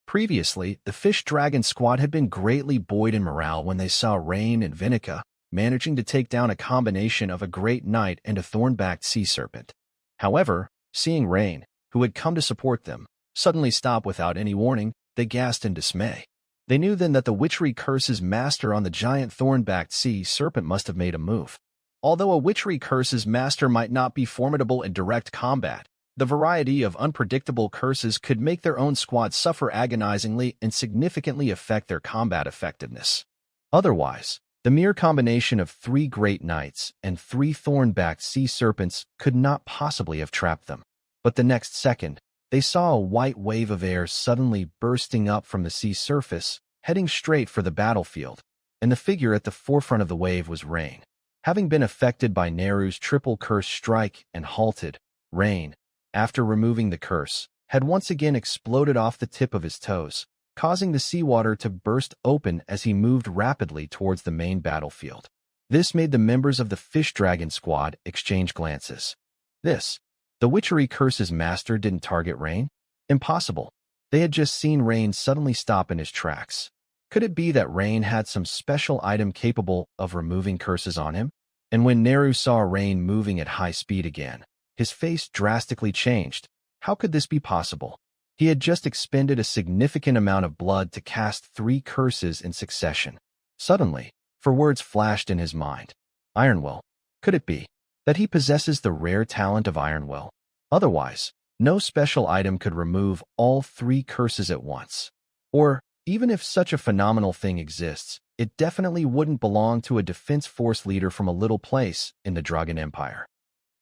Previously, the fish dragon squad had been greatly buoyed in morale when they saw Rain and Vinica managing to take down a combination of a great knight and a thorn-backed sea serpent. However, seeing Rain, who had come to support them, suddenly stop without any warning, they gasped in dismay. They knew then that the witchery curse's master on the giant thorn-backed sea serpent must have made a move. Although a witchery curse's master might not be formidable in direct combat, the variety of unpredictable curses could make their own squad suffer agonizingly and significantly affect their combat effectiveness. Otherwise, the mere combination of 3 great knights and 3 thorn-backed sea serpents could not possibly have trapped them. But the next second, they saw a white wave of air suddenly bursting up from the sea surface, heading straight for the battlefield, and the figure at the forefront of the wave was Rain. Having been affected by Neru's triple curse strike and halted, Rain, after removing the curse, had once again exploded off the tip of his toes, causing the seawater to burst open as he moved rapidly towards the main battlefield. This made the members of the fish dragon squad exchange glances. The witchery curse's master didn't target Rain? Impossible. They had just seen Rain suddenly stop in his tracks. Could it be that Rain had some special item capable of removing curses on him? And when Neru saw Rain moving at high speed again, his face drastically changed. How could this be possible? He had just expended a significant amount of blood to cast 3 curses in succession. Suddenly, words flashed in his mind. Ironwell. Could it be that he possesses the rare talent of Ironwell? Otherwise, no special item could remove all 3 curses at once. Or, even if such a phenomenal thing exists, it definitely wouldn't belong to a defense force leader from a little place in the Dragon Empire.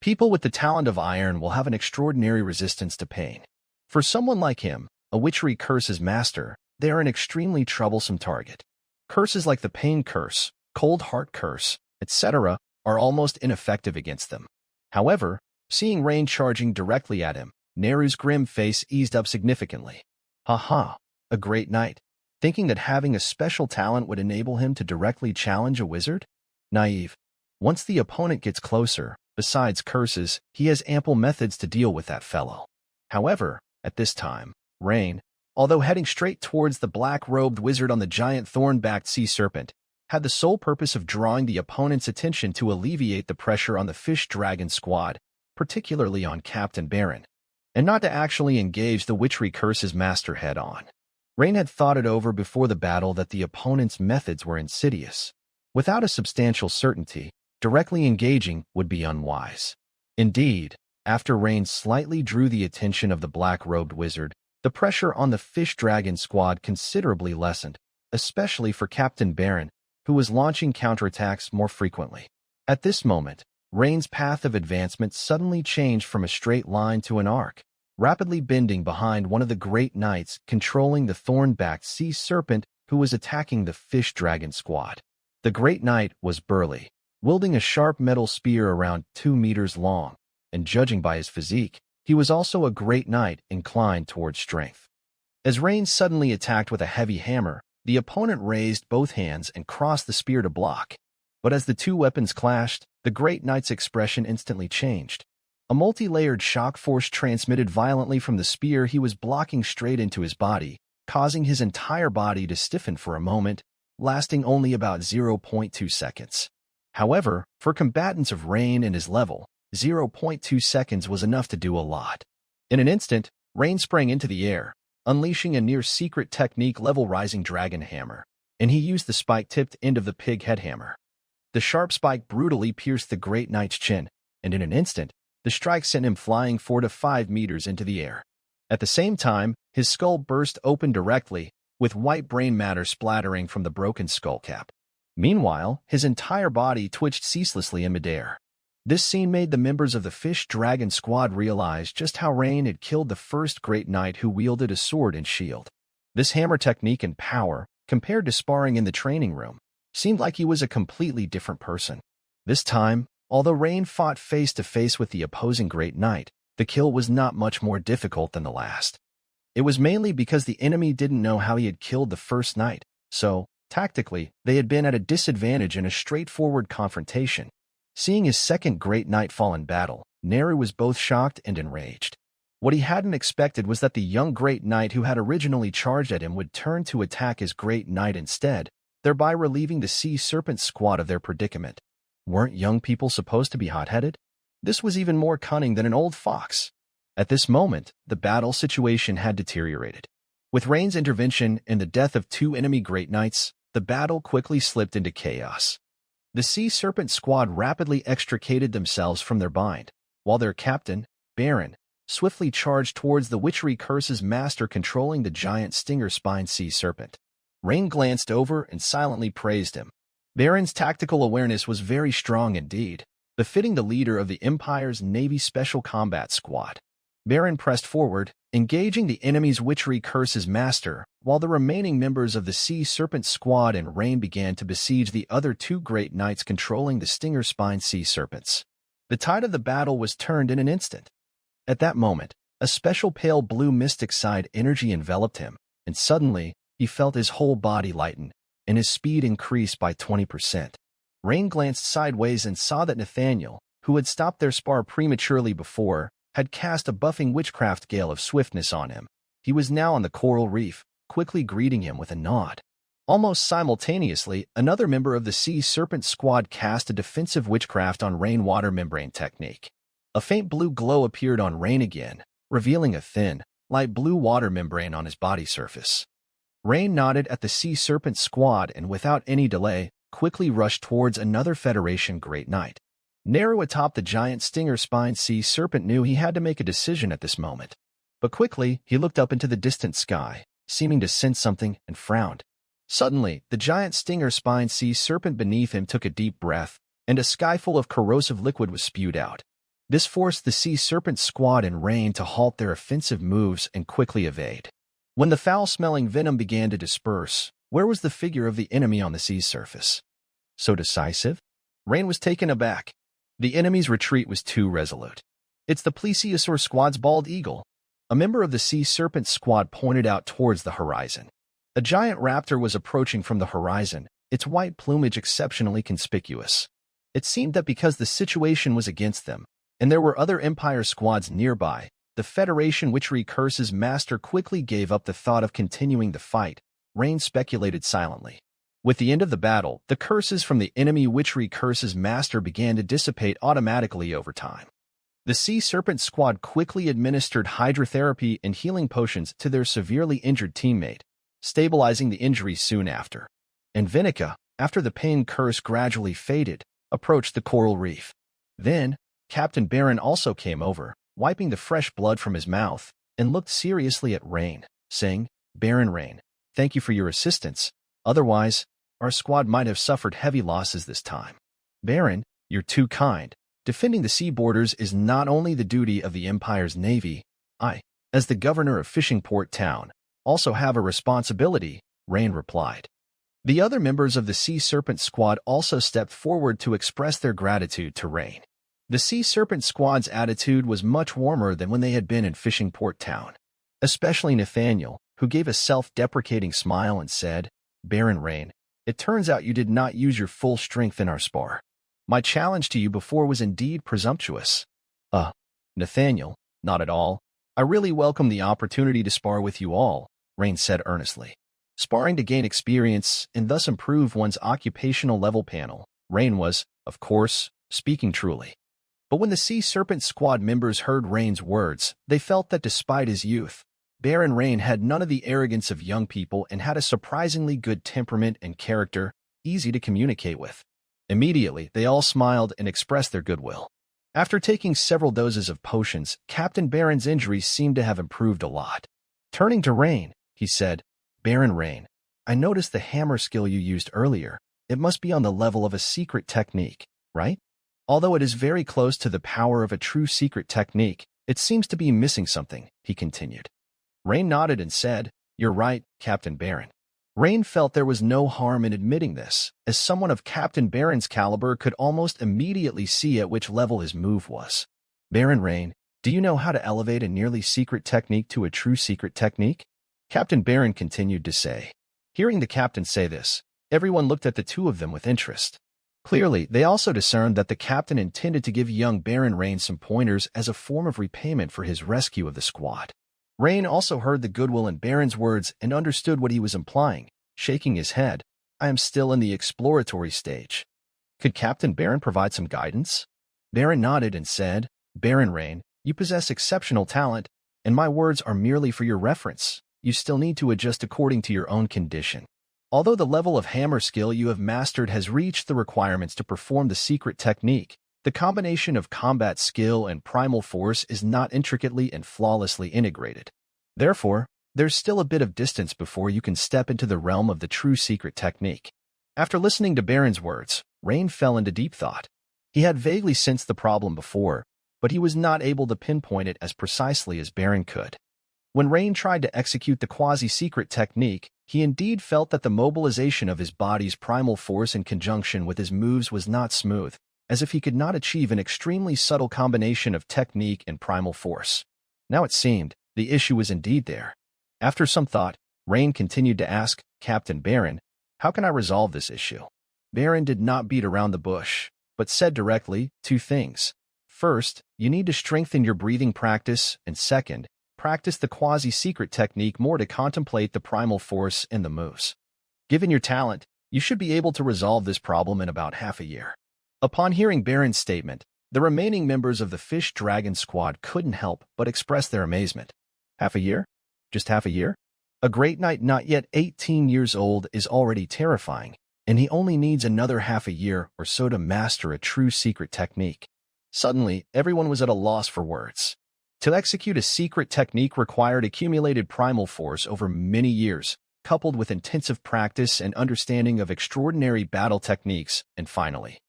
People with the talent of iron will have an extraordinary resistance to pain. For someone like him, a witchery curse's master, they are an extremely troublesome target. Curses like the pain curse, cold heart curse, etc., are almost ineffective against them. However, seeing Rain charging directly at him, Neru's grim face eased up significantly. Ha, a great knight, thinking that having a special talent would enable him to directly challenge a wizard? Naive. Once the opponent gets closer, besides curses, he has ample methods to deal with that fellow. However, at this time, Rain, although heading straight towards the black-robed wizard on the giant thorn-backed sea serpent, had the sole purpose of drawing the opponent's attention to alleviate the pressure on the fish dragon squad, particularly on Captain Baron, and not to actually engage the witchery curse's master head-on. Rain had thought it over before the battle that the opponent's methods were insidious. Without a substantial certainty, directly engaging would be unwise. Indeed, after Rain slightly drew the attention of the black-robed wizard, the pressure on the fish dragon squad considerably lessened, especially for Captain Baron, who was launching counterattacks more frequently. At this moment, Rain's path of advancement suddenly changed from a straight line to an arc, rapidly bending behind one of the great knights controlling the thorn-backed sea serpent who was attacking the fish dragon squad. The great knight was burly, wielding a sharp metal spear around 2 meters long, and judging by his physique, he was also a great knight inclined towards strength. As Rain suddenly attacked with a heavy hammer, the opponent raised both hands and crossed the spear to block. But as the 2 weapons clashed, the great knight's expression instantly changed. A multi-layered shock force transmitted violently from the spear he was blocking straight into his body, causing his entire body to stiffen for a moment, lasting only about 0.2 seconds. However, for combatants of Rain and his level, 0.2 seconds was enough to do a lot. In an instant, Rain sprang into the air, unleashing a near-secret technique level-rising dragon hammer, and he used the spike-tipped end of the pig head hammer. The sharp spike brutally pierced the Great Knight's chin, and in an instant, the strike sent him flying 4 to 5 meters into the air. At the same time, his skull burst open directly, with white brain matter splattering from the broken skull cap. Meanwhile, his entire body twitched ceaselessly in midair. This scene made the members of the Fish Dragon Squad realize just how Rain had killed the first Great Knight who wielded a sword and shield. This hammer technique and power, compared to sparring in the training room, seemed like he was a completely different person. This time, although Rain fought face-to-face with the opposing Great Knight, the kill was not much more difficult than the last. It was mainly because the enemy didn't know how he had killed the first knight, so, tactically, they had been at a disadvantage in a straightforward confrontation. Seeing his second Great Knight fall in battle, Neru was both shocked and enraged. What he hadn't expected was that the young Great Knight who had originally charged at him would turn to attack his Great Knight instead, thereby relieving the Sea Serpent Squad of their predicament. Weren't young people supposed to be hot-headed? This was even more cunning than an old fox. At this moment, the battle situation had deteriorated. With Rain's intervention and the death of 2 enemy Great Knights, the battle quickly slipped into chaos. The Sea Serpent Squad rapidly extricated themselves from their bind, while their captain, Baron, swiftly charged towards the Witchery Curse's master controlling the giant stinger-spined sea serpent. Rain glanced over and silently praised him. Baron's tactical awareness was very strong indeed, befitting the leader of the Empire's Navy Special Combat Squad. Baron pressed forward, engaging the enemy's Witchery Curse's master, while the remaining members of the Sea Serpent Squad and Rain began to besiege the other 2 Great Knights controlling the stinger-spined sea serpents. The tide of the battle was turned in an instant. At that moment, a special pale blue mystic side energy enveloped him, and suddenly, he felt his whole body lighten, and his speed increased by 20%. Rain glanced sideways and saw that Nathaniel, who had stopped their spar prematurely before, had cast a buffing witchcraft gale of swiftness on him. He was now on the coral reef, quickly greeting him with a nod. Almost simultaneously, another member of the Sea Serpent Squad cast a defensive witchcraft on Rain water membrane technique. A faint blue glow appeared on Rain again, revealing a thin, light blue water membrane on his body surface. Rain nodded at the Sea Serpent Squad and without any delay, quickly rushed towards another Federation Great Knight. Neru atop the giant stinger-spined sea serpent knew he had to make a decision at this moment. But quickly, he looked up into the distant sky, seeming to sense something, and frowned. Suddenly, the giant stinger-spined sea serpent beneath him took a deep breath, and a skyful of corrosive liquid was spewed out. This forced the Sea Serpent Squad and Rain to halt their offensive moves and quickly evade. When the foul-smelling venom began to disperse, where was the figure of the enemy on the sea's surface? So decisive? Rain was taken aback. The enemy's retreat was too resolute. It's the Plesiosaur Squad's bald eagle. A member of the Sea Serpent Squad pointed out towards the horizon. A giant raptor was approaching from the horizon, its white plumage exceptionally conspicuous. It seemed that because the situation was against them, and there were other Empire squads nearby, the Federation Witchery Curse's master quickly gave up the thought of continuing the fight. Rain speculated silently. With the end of the battle, the curses from the enemy Witchery Curse's master began to dissipate automatically over time. The Sea Serpent Squad quickly administered hydrotherapy and healing potions to their severely injured teammate, stabilizing the injury soon after. And Vinica, after the pain curse gradually faded, approached the coral reef. Then, Captain Baron also came over, wiping the fresh blood from his mouth, and looked seriously at Rain, saying, "Baron Rain, thank you for your assistance. Otherwise, our squad might have suffered heavy losses this time. Baron, you're too kind. Defending the sea borders is not only the duty of the Empire's Navy. I, as the governor of Fishing Port Town, also have a responsibility," Rain replied. The other members of the Sea Serpent Squad also stepped forward to express their gratitude to Rain. The Sea Serpent Squad's attitude was much warmer than when they had been in Fishing Port Town, especially Nathaniel, who gave a self-deprecating smile and said, "Baron Rain, it turns out you did not use your full strength in our spar. My challenge to you before was indeed presumptuous." Nathaniel, not at all. I really welcome the opportunity to spar with you all," Rain said earnestly. Sparring to gain experience and thus improve one's occupational level panel. Rain was, of course, speaking truly. But when the Sea Serpent Squad members heard Rain's words, they felt that despite his youth, Baron Rain had none of the arrogance of young people and had a surprisingly good temperament and character, easy to communicate with. Immediately, they all smiled and expressed their goodwill. After taking several doses of potions, Captain Baron's injuries seemed to have improved a lot. Turning to Rain, he said, Baron Rain, I noticed the hammer skill you used earlier. It must be on the level of a secret technique, right? Although it is very close to the power of a true secret technique, it seems to be missing something, he continued. Rain nodded and said, You're right, Captain Baron. Rain felt there was no harm in admitting this, as someone of Captain Baron's caliber could almost immediately see at which level his move was. Baron Rain, do you know how to elevate a nearly secret technique to a true secret technique? Captain Baron continued to say. Hearing the captain say this, everyone looked at the two of them with interest. Clearly, they also discerned that the captain intended to give young Baron Rain some pointers as a form of repayment for his rescue of the squad. Rain also heard the goodwill in Baron's words and understood what he was implying, shaking his head. I am still in the exploratory stage. Could Captain Baron provide some guidance? Baron nodded and said, Baron Rain, you possess exceptional talent, and my words are merely for your reference. You still need to adjust according to your own condition. Although the level of hammer skill you have mastered has reached the requirements to perform the secret technique, the combination of combat skill and primal force is not intricately and flawlessly integrated. Therefore, there's still a bit of distance before you can step into the realm of the true secret technique. After listening to Baron's words, Rain fell into deep thought. He had vaguely sensed the problem before, but he was not able to pinpoint it as precisely as Baron could. When Rain tried to execute the quasi-secret technique, he indeed felt that the mobilization of his body's primal force in conjunction with his moves was not smooth, as if he could not achieve an extremely subtle combination of technique and primal force. Now it seemed, the issue was indeed there. After some thought, Rain continued to ask, Captain Baron, how can I resolve this issue? Baron did not beat around the bush, but said directly, two things. First, you need to strengthen your breathing practice, and second, practice the quasi-secret technique more to contemplate the primal force in the moves. Given your talent, you should be able to resolve this problem in about half a year. Upon hearing Baron's statement, the remaining members of the Fish Dragon Squad couldn't help but express their amazement. Half a year? Just half a year? A great knight not yet 18 years old is already terrifying, and he only needs another half a year or so to master a true secret technique. Suddenly, everyone was at a loss for words. To execute a secret technique required accumulated primal force over many years, coupled with intensive practice and understanding of extraordinary battle techniques, and finally,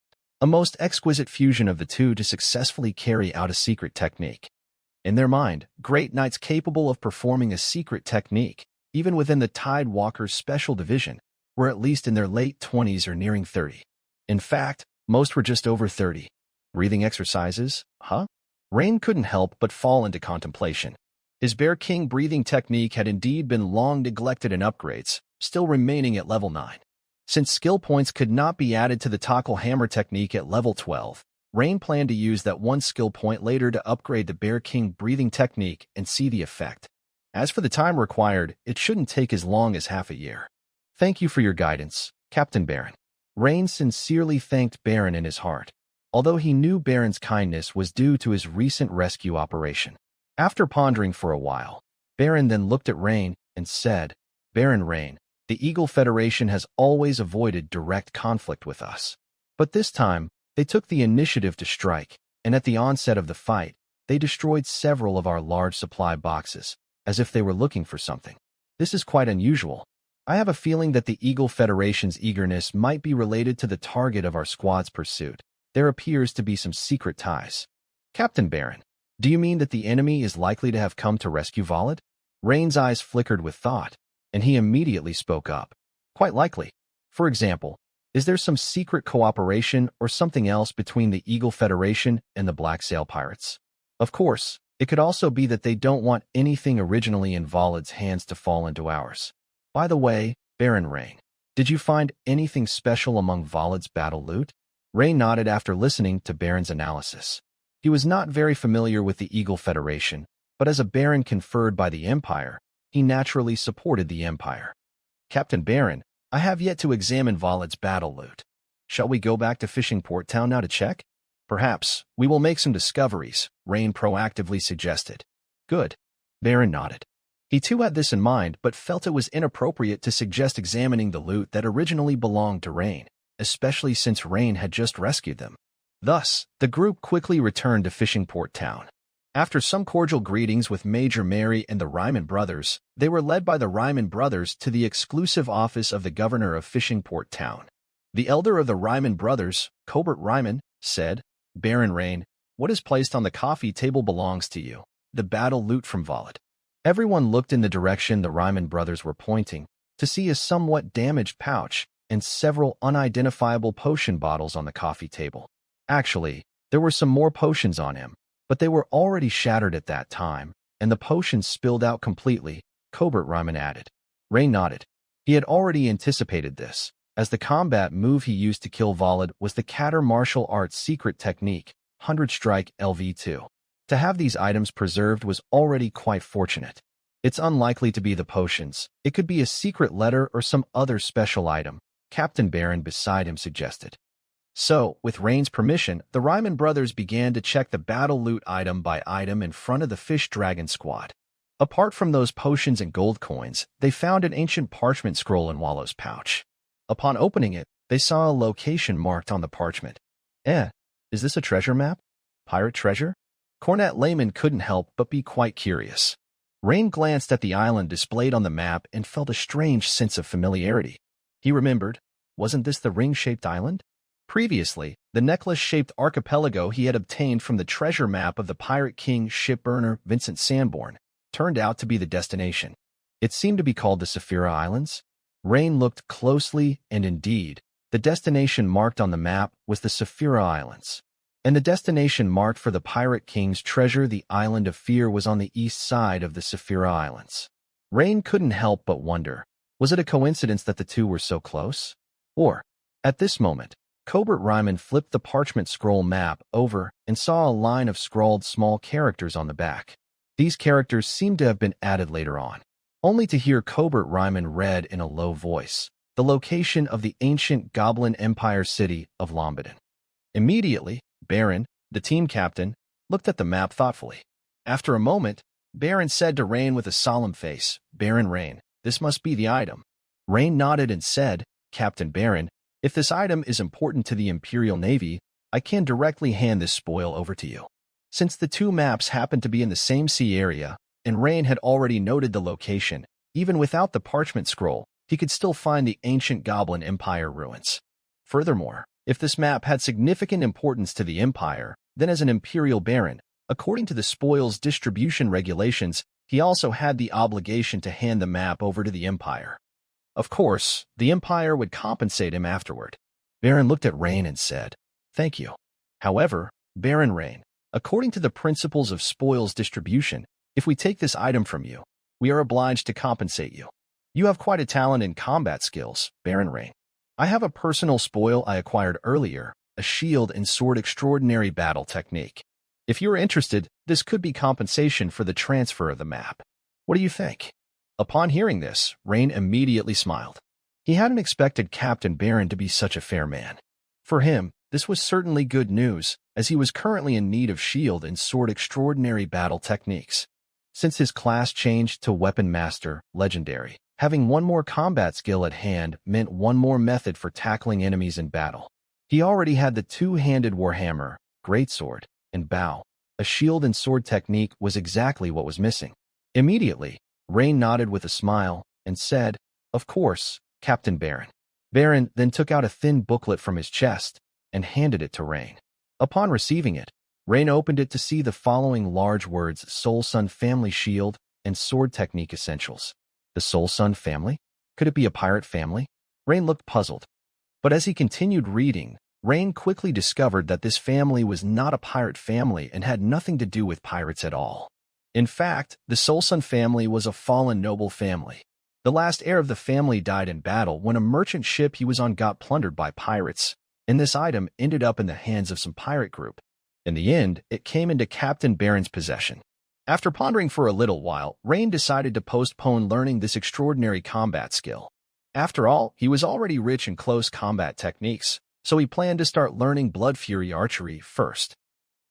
a most exquisite fusion of the two to successfully carry out a secret technique. In their mind, great knights capable of performing a secret technique, even within the Tide Walkers Special Division, were at least in their late 20s or nearing 30. In fact, most were just over 30. Breathing exercises, huh? Rain couldn't help but fall into contemplation. His Bear King breathing technique had indeed been long neglected in upgrades, still remaining at level 9. Since skill points could not be added to the Tackle Hammer technique at level 12, Rain planned to use that one skill point later to upgrade the Bear King breathing technique and see the effect. As for the time required, it shouldn't take as long as half a year. Thank you for your guidance, Captain Baron. Rain sincerely thanked Baron in his heart, although he knew Baron's kindness was due to his recent rescue operation. After pondering for a while, Baron then looked at Rain and said, Baron Rain, the Eagle Federation has always avoided direct conflict with us. But this time, they took the initiative to strike, and at the onset of the fight, they destroyed several of our large supply boxes, as if they were looking for something. This is quite unusual. I have a feeling that the Eagle Federation's eagerness might be related to the target of our squad's pursuit. There appears to be some secret ties. Captain Baron, do you mean that the enemy is likely to have come to rescue Volod? Rain's eyes flickered with thought, and he immediately spoke up. Quite likely. For example, is there some secret cooperation or something else between the Eagle Federation and the Black Sail Pirates? Of course, it could also be that they don't want anything originally in Volod's hands to fall into ours. By the way, Baron Rain, did you find anything special among Volod's battle loot? Rain nodded after listening to Baron's analysis. He was not very familiar with the Eagle Federation, but as a baron conferred by the Empire, he naturally supported the Empire. Captain Baron, I have yet to examine Volad's battle loot. Shall we go back to Fishing Port Town now to check? Perhaps we will make some discoveries, Rain proactively suggested. Good. Baron nodded. He too had this in mind, but felt it was inappropriate to suggest examining the loot that originally belonged to Rain, especially since Rain had just rescued them. Thus, the group quickly returned to Fishing Port Town. After some cordial greetings with Major Mary and the Ryman brothers, they were led by the Ryman brothers to the exclusive office of the governor of Fishing Port Town. The elder of the Ryman brothers, Cobert Ryman, said, Baron Rain, what is placed on the coffee table belongs to you, the battle loot from Volod. Everyone looked in the direction the Ryman brothers were pointing to see a somewhat damaged pouch and several unidentifiable potion bottles on the coffee table. Actually, there were some more potions on him, but they were already shattered at that time, and the potions spilled out completely, Cobert Ryman added. Rain nodded. He had already anticipated this, as the combat move he used to kill Volod was the Katter martial arts secret technique, 100 Strike LV2. To have these items preserved was already quite fortunate. It's unlikely to be the potions. It could be a secret letter or some other special item, Captain Baron beside him suggested. So, with Rain's permission, the Ryman brothers began to check the battle loot item by item in front of the Fish Dragon squad. Apart from those potions and gold coins, they found an ancient parchment scroll in Wallow's pouch. Upon opening it, they saw a location marked on the parchment. Is this a treasure map? Pirate treasure? Cornet Layman couldn't help but be quite curious. Rain glanced at the island displayed on the map and felt a strange sense of familiarity. He remembered, wasn't this the ring-shaped island? Previously, the necklace-shaped archipelago he had obtained from the treasure map of the Pirate King shipburner Vincent Sanborn turned out to be the destination. It seemed to be called the Saphira Islands. Rain looked closely, and indeed, the destination marked on the map was the Saphira Islands. And the destination marked for the Pirate King's treasure, the Island of Fear, was on the east side of the Saphira Islands. Rain couldn't help but wonder, was it a coincidence that the two were so close? Or, at this moment, Cobert Ryman flipped the parchment scroll map over and saw a line of scrawled small characters on the back. These characters seemed to have been added later on, only to hear Cobert Ryman read in a low voice the location of the ancient Goblin Empire city of Lombadon. Immediately, Baron, the team captain, looked at the map thoughtfully. After a moment, Baron said to Rain with a solemn face, Baron Rain, this must be the item. Rain nodded and said, Captain Baron, if this item is important to the Imperial Navy, I can directly hand this spoil over to you. Since the two maps happened to be in the same sea area, and Rain had already noted the location, even without the parchment scroll, he could still find the ancient Goblin Empire ruins. Furthermore, if this map had significant importance to the Empire, then as an Imperial Baron, according to the spoils distribution regulations, he also had the obligation to hand the map over to the Empire. Of course, the Empire would compensate him afterward. Baron looked at Rain and said, Thank you. However, Baron Rain, according to the principles of spoils distribution, if we take this item from you, we are obliged to compensate you. You have quite a talent in combat skills, Baron Rain. I have a personal spoil I acquired earlier, a shield and sword extraordinary battle technique. If you are interested, this could be compensation for the transfer of the map. What do you think? Upon hearing this, Rain immediately smiled. He hadn't expected Captain Baron to be such a fair man. For him, this was certainly good news, as he was currently in need of shield and sword extraordinary battle techniques. Since his class changed to Weapon Master, Legendary, having one more combat skill at hand meant one more method for tackling enemies in battle. He already had the two-handed warhammer, greatsword, and bow. A shield and sword technique was exactly what was missing. Immediately, Rain nodded with a smile and said, Of course, Captain Baron. Baron then took out a thin booklet from his chest and handed it to Rain. Upon receiving it, Rain opened it to see the following large words: Soul Sun Family Shield and Sword Technique Essentials. The Soul Sun family? Could it be a pirate family? Rain looked puzzled. But as he continued reading, Rain quickly discovered that this family was not a pirate family and had nothing to do with pirates at all. In fact, the Soul Sun family was a fallen noble family. The last heir of the family died in battle when a merchant ship he was on got plundered by pirates, and this item ended up in the hands of some pirate group. In the end, it came into Captain Baron's possession. After pondering for a little while, Rain decided to postpone learning this extraordinary combat skill. After all, he was already rich in close combat techniques, so he planned to start learning Blood Fury archery first.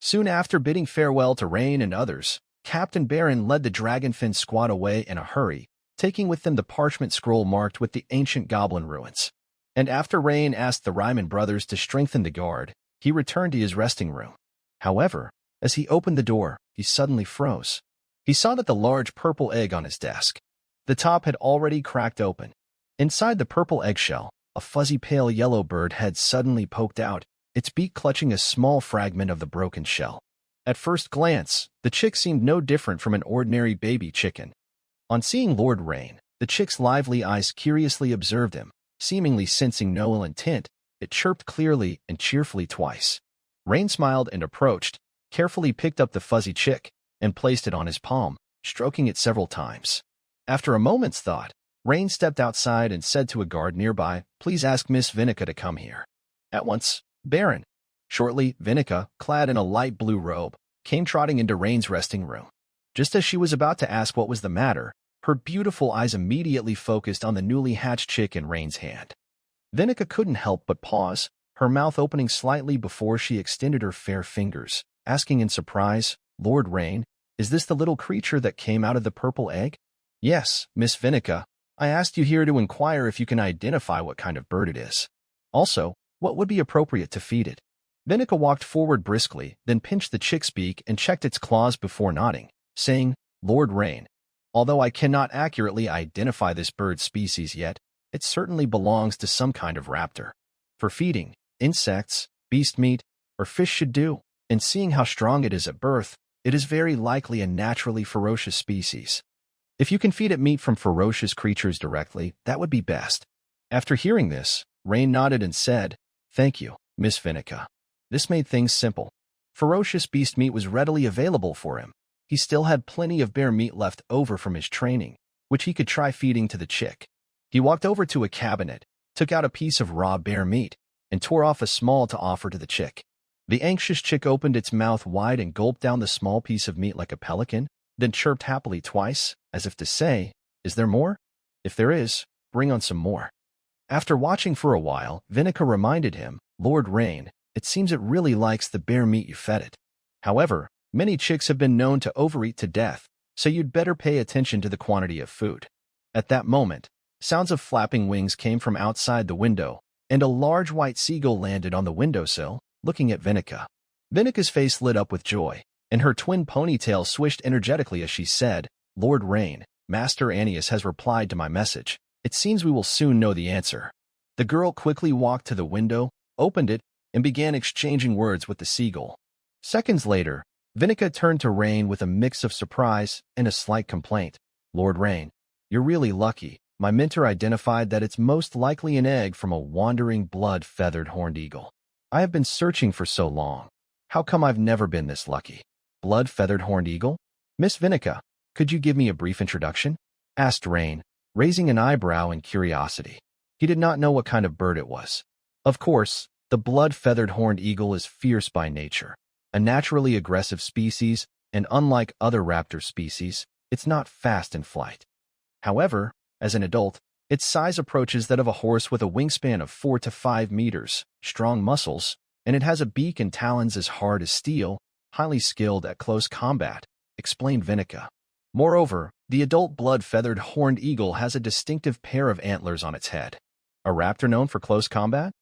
Soon after bidding farewell to Rain and others, Captain Baron led the Dragonfin squad away in a hurry, taking with them the parchment scroll marked with the ancient goblin ruins. And after Rain asked the Ryman brothers to strengthen the guard, he returned to his resting room. However, as he opened the door, he suddenly froze. He saw that the large purple egg on his desk. The top had already cracked open. Inside the purple eggshell, a fuzzy pale yellow bird had suddenly poked out, its beak clutching a small fragment of the broken shell. At first glance, the chick seemed no different from an ordinary baby chicken. On seeing Lord Rain, the chick's lively eyes curiously observed him. Seemingly sensing no ill intent, it chirped clearly and cheerfully twice. Rain smiled and approached, carefully picked up the fuzzy chick, and placed it on his palm, stroking it several times. After a moment's thought, Rain stepped outside and said to a guard nearby, "Please ask Miss Vinica to come here." At once, Baron. Shortly, Vinica, clad in a light blue robe, came trotting into Rain's resting room. Just as she was about to ask what was the matter, her beautiful eyes immediately focused on the newly hatched chick in Rain's hand. Vinica couldn't help but pause, her mouth opening slightly before she extended her fair fingers, asking in surprise, "Lord Rain, is this the little creature that came out of the purple egg?" "Yes, Miss Vinica. I asked you here to inquire if you can identify what kind of bird it is. Also, what would be appropriate to feed it?" Vinica walked forward briskly, then pinched the chick's beak and checked its claws before nodding, saying, "Lord Rain, although I cannot accurately identify this bird species yet, it certainly belongs to some kind of raptor. For feeding, insects, beast meat, or fish should do, and seeing how strong it is at birth, it is very likely a naturally ferocious species. If you can feed it meat from ferocious creatures directly, that would be best." After hearing this, Rain nodded and said, "Thank you, Miss Vinica." This made things simple. Ferocious beast meat was readily available for him. He still had plenty of bear meat left over from his training, which he could try feeding to the chick. He walked over to a cabinet, took out a piece of raw bear meat, and tore off a small to offer to the chick. The anxious chick opened its mouth wide and gulped down the small piece of meat like a pelican, then chirped happily twice, as if to say, "Is there more? If there is, bring on some more." After watching for a while, Vinica reminded him, "Lord Rain, it seems it really likes the bear meat you fed it. However, many chicks have been known to overeat to death, so you'd better pay attention to the quantity of food." At that moment, sounds of flapping wings came from outside the window, and a large white seagull landed on the windowsill, looking at Vinica. Vinica's face lit up with joy, and her twin ponytail swished energetically as she said, "Lord Rain, Master Annius has replied to my message. It seems we will soon know the answer." The girl quickly walked to the window, opened it, and began exchanging words with the seagull. Seconds later, Vinica turned to Rain with a mix of surprise and a slight complaint. "Lord Rain, you're really lucky. My mentor identified that it's most likely an egg from a wandering blood-feathered horned eagle. I have been searching for so long. How come I've never been this lucky?" "Blood-feathered horned eagle? Miss Vinica, could you give me a brief introduction?" asked Rain, raising an eyebrow in curiosity. He did not know what kind of bird it was. Of course, the blood-feathered horned eagle is fierce by nature, a naturally aggressive species, and unlike other raptor species, it's not fast in flight. However, as an adult, its size approaches that of a horse with a wingspan of 4 to 5 meters, strong muscles, and it has a beak and talons as hard as steel, highly skilled at close combat, explained Vinica. Moreover, the adult blood-feathered horned eagle has a distinctive pair of antlers on its head. A raptor known for close combat?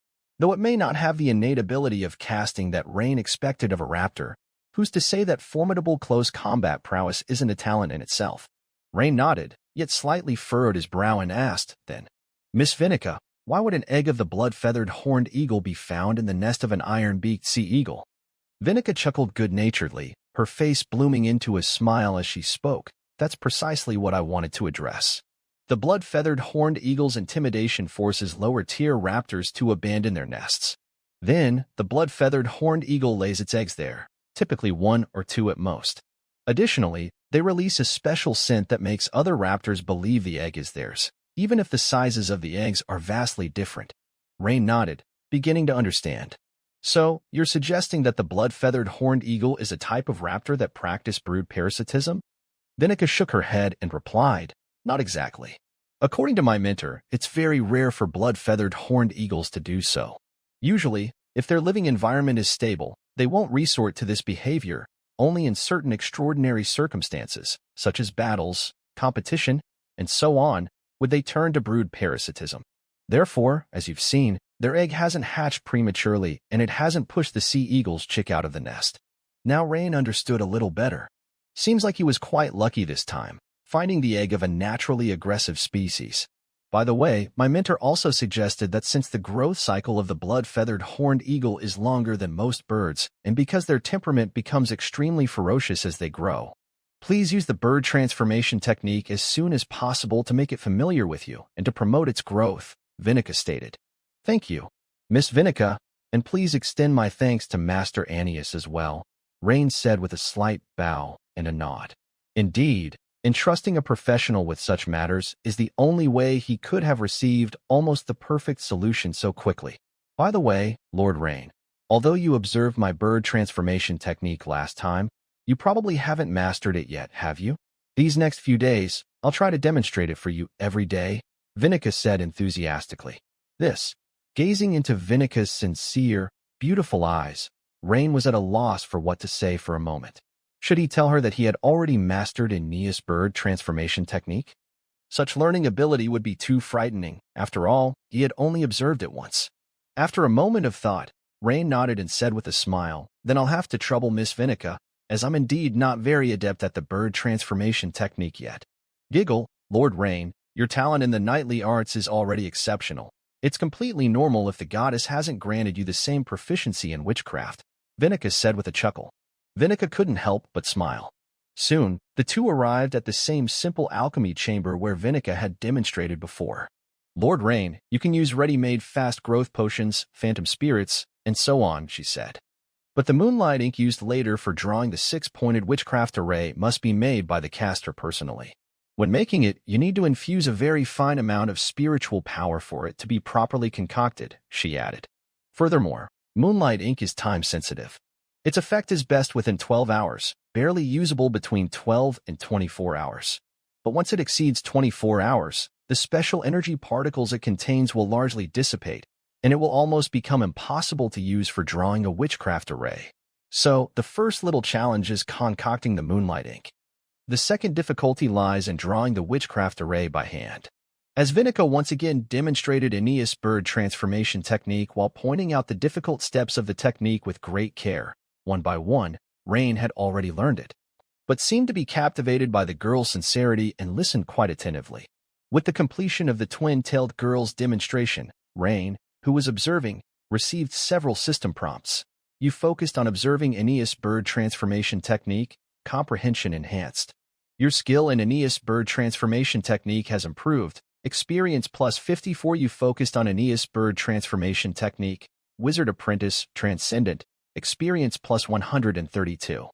Though it may not have the innate ability of casting that Rain expected of a raptor, who's to say that formidable close combat prowess isn't a talent in itself? Rain nodded, yet slightly furrowed his brow and asked, then, "Miss Vinica, why would an egg of the blood-feathered horned eagle be found in the nest of an iron-beaked sea eagle?" Vinica chuckled good-naturedly, her face blooming into a smile as she spoke. "That's precisely what I wanted to address. The blood-feathered horned eagle's intimidation forces lower-tier raptors to abandon their nests. Then, the blood-feathered horned eagle lays its eggs there, typically 1 or 2 at most. Additionally, they release a special scent that makes other raptors believe the egg is theirs, even if the sizes of the eggs are vastly different." Rain nodded, beginning to understand. So, you're suggesting that the blood-feathered horned eagle is a type of raptor that practice brood parasitism? Vinica shook her head and replied, not exactly. According to my mentor, it's very rare for blood-feathered horned eagles to do so. Usually, if their living environment is stable, they won't resort to this behavior. Only in certain extraordinary circumstances, such as battles, competition, and so on, would they turn to brood parasitism. Therefore, as you've seen, their egg hasn't hatched prematurely and it hasn't pushed the sea eagle's chick out of the nest. Now Rain understood a little better. Seems like he was quite lucky this time, finding the egg of a naturally aggressive species. By the way, my mentor also suggested that since the growth cycle of the blood-feathered horned eagle is longer than most birds, and because their temperament becomes extremely ferocious as they grow, please use the bird transformation technique as soon as possible to make it familiar with you and to promote its growth, Vinica stated. Thank you, Miss Vinica, and please extend my thanks to Master Annius as well, Rain said with a slight bow and a nod. Indeed, entrusting a professional with such matters is the only way he could have received almost the perfect solution so quickly. By the way, Lord Rain, although you observed my bird transformation technique last time, you probably haven't mastered it yet, have you? These next few days, I'll try to demonstrate it for you every day, Vinica said enthusiastically. Gazing into Vinica's sincere, beautiful eyes, Rain was at a loss for what to say for a moment. Should he tell her that he had already mastered Aeneas' bird transformation technique? Such learning ability would be too frightening. After all, he had only observed it once. After a moment of thought, Rain nodded and said with a smile, "Then I'll have to trouble Miss Vinica, as I'm indeed not very adept at the bird transformation technique yet." Giggle, Lord Rain, your talent in the knightly arts is already exceptional. It's completely normal if the goddess hasn't granted you the same proficiency in witchcraft, Vinica said with a chuckle. Vinica couldn't help but smile. Soon, the two arrived at the same simple alchemy chamber where Vinica had demonstrated before. Lord Rain, you can use ready-made fast growth potions, phantom spirits, and so on, she said. But the moonlight ink used later for drawing the six-pointed witchcraft array must be made by the caster personally. When making it, you need to infuse a very fine amount of spiritual power for it to be properly concocted, she added. Furthermore, moonlight ink is time-sensitive. Its effect is best within 12 hours, barely usable between 12 and 24 hours. But once it exceeds 24 hours, the special energy particles it contains will largely dissipate, and it will almost become impossible to use for drawing a witchcraft array. So, the first little challenge is concocting the moonlight ink. The second difficulty lies in drawing the witchcraft array by hand. As Vinica once again demonstrated Aeneas' bird transformation technique while pointing out the difficult steps of the technique with great care, one by one, Rain had already learned it, but seemed to be captivated by the girl's sincerity and listened quite attentively. With the completion of the twin-tailed girl's demonstration, Rain, who was observing, received several system prompts. You focused on observing Aeneas' bird transformation technique, comprehension enhanced. Your skill in Aeneas' bird transformation technique has improved. Experience plus 54. You focused on Aeneas' bird transformation technique, Wizard Apprentice, Transcendent. Experience plus 132.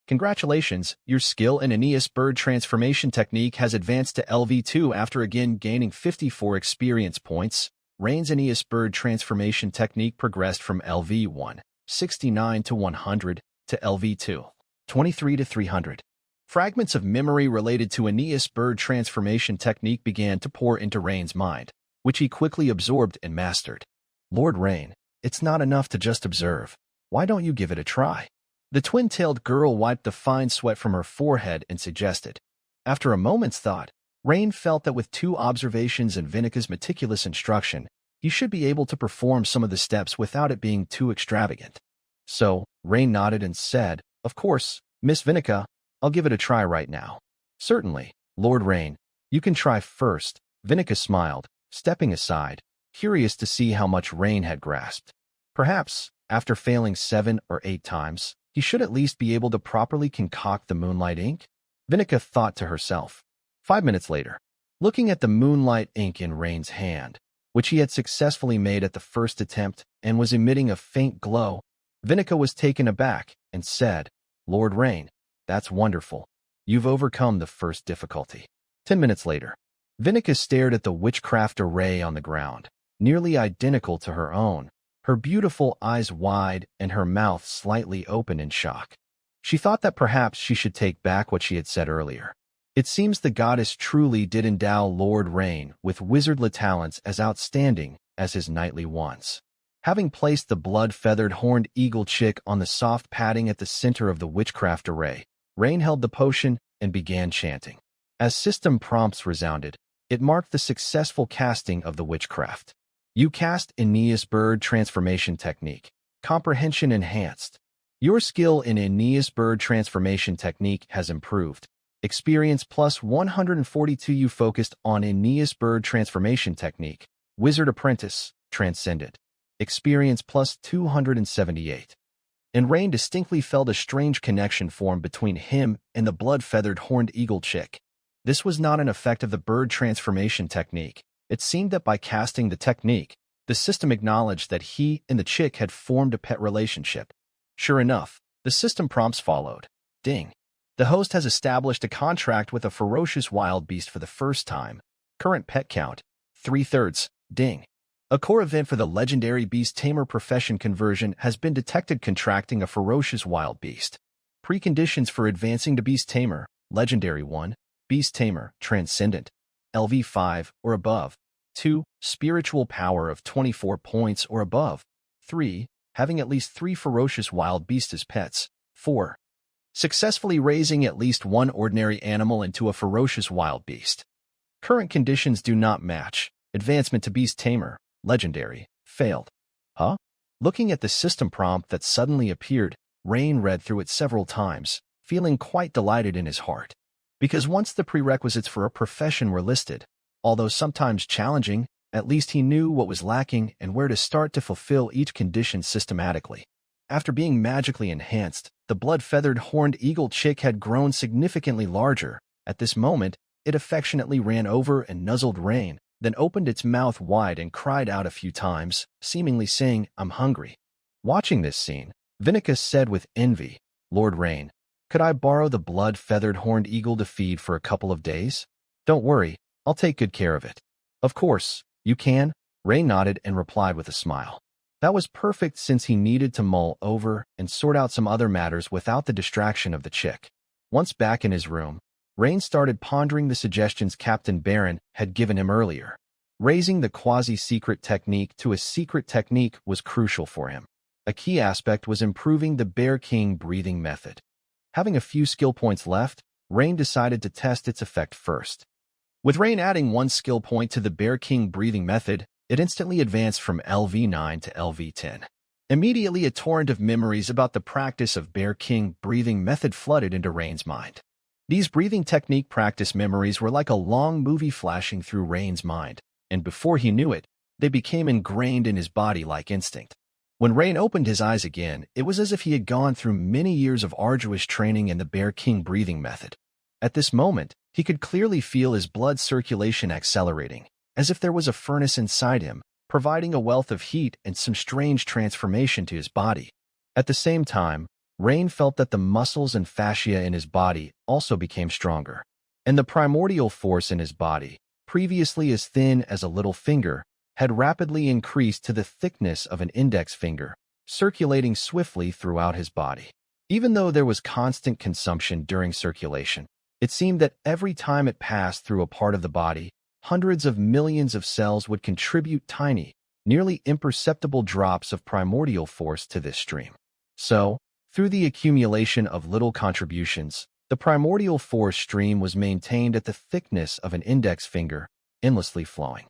Congratulations, your skill in Aeneas' bird transformation technique has advanced to LV2 after again gaining 54 experience points. Rain's Aeneas' bird transformation technique progressed from LV1, 69 to 100, to LV2, 23 to 300. Fragments of memory related to Aeneas' bird transformation technique began to pour into Rain's mind, which he quickly absorbed and mastered. Lord Rain, it's not enough to just observe. Why don't you give it a try? The twin-tailed girl wiped the fine sweat from her forehead and suggested. After a moment's thought, Rain felt that with 2 observations and Vinica's meticulous instruction, he should be able to perform some of the steps without it being too extravagant. So, Rain nodded and said, "Of course, Miss Vinica, I'll give it a try right now." "Certainly, Lord Rain, you can try first," Vinica smiled, stepping aside, curious to see how much Rain had grasped. Perhaps, after failing 7 or 8 times, he should at least be able to properly concoct the moonlight ink, Vinica thought to herself. 5 minutes later, looking at the moonlight ink in Rain's hand, which he had successfully made at the first attempt and was emitting a faint glow, Vinica was taken aback and said, "Lord Rain, that's wonderful. You've overcome the first difficulty." 10 minutes later, Vinica stared at the witchcraft array on the ground, nearly identical to her own. her beautiful eyes wide and her mouth slightly open in shock. She thought that perhaps she should take back what she had said earlier. It seems the goddess truly did endow Lord Rain with wizardly talents as outstanding as his knightly wants. Having placed the blood-feathered horned eagle chick on the soft padding at the center of the witchcraft array, Rain held the potion and began chanting. As system prompts resounded, it marked the successful casting of the witchcraft. You cast Aeneas Bird Transformation Technique. Comprehension enhanced. Your skill in Aeneas Bird Transformation Technique has improved. Experience plus 142. You focused on Aeneas Bird Transformation Technique. Wizard Apprentice, Transcendent. Experience plus 278. And Rain distinctly felt a strange connection form between him and the blood-feathered horned eagle chick. This was not an effect of the bird transformation technique. It seemed that by casting the technique, the system acknowledged that he and the chick had formed a pet relationship. Sure enough, the system prompts followed. Ding. The host has established a contract with a ferocious wild beast for the first time. Current pet count, 3/3. Ding. A core event for the legendary beast tamer profession conversion has been detected contracting a ferocious wild beast. Preconditions for advancing to beast tamer, legendary 1, beast tamer, transcendent, LV5 or above. 2, spiritual power of 24 points or above. 3, having at least 3 ferocious wild beasts as pets. 4, successfully raising at least 1 ordinary animal into a ferocious wild beast. Current conditions do not match. Advancement to beast tamer, legendary, failed. Huh? Looking at the system prompt that suddenly appeared, Rain read through it several times, feeling quite delighted in his heart. Because once the prerequisites for a profession were listed, although sometimes challenging, at least he knew what was lacking and where to start to fulfill each condition systematically. After being magically enhanced, the blood-feathered horned eagle chick had grown significantly larger. At this moment, it affectionately ran over and nuzzled Rain, then opened its mouth wide and cried out a few times, seemingly saying, "I'm hungry." Watching this scene, Vinicus said with envy, "Lord Rain, could I borrow the blood-feathered horned eagle to feed for a couple of days? Don't worry, I'll take good care of it." "Of course, you can," Rain nodded and replied with a smile. That was perfect since he needed to mull over and sort out some other matters without the distraction of the chick. Once back in his room, Rain started pondering the suggestions Captain Baron had given him earlier. Raising the quasi-secret technique to a secret technique was crucial for him. A key aspect was improving the Bear King breathing method. Having a few skill points left, Rain decided to test its effect first. With Rain adding 1 skill point to the Bear King breathing method, it instantly advanced from LV9 to LV10. Immediately, a torrent of memories about the practice of Bear King breathing method flooded into Rain's mind. These breathing technique practice memories were like a long movie flashing through Rain's mind, and before he knew it, they became ingrained in his body like instinct. When Rain opened his eyes again, it was as if he had gone through many years of arduous training in the Bear King breathing method. At this moment, he could clearly feel his blood circulation accelerating, as if there was a furnace inside him, providing a wealth of heat and some strange transformation to his body. At the same time, Rain felt that the muscles and fascia in his body also became stronger, and the primordial force in his body, previously as thin as a little finger, had rapidly increased to the thickness of an index finger, circulating swiftly throughout his body. Even though there was constant consumption during circulation, it seemed that every time it passed through a part of the body, hundreds of millions of cells would contribute tiny, nearly imperceptible drops of primordial force to this stream. So, through the accumulation of little contributions, the primordial force stream was maintained at the thickness of an index finger, endlessly flowing.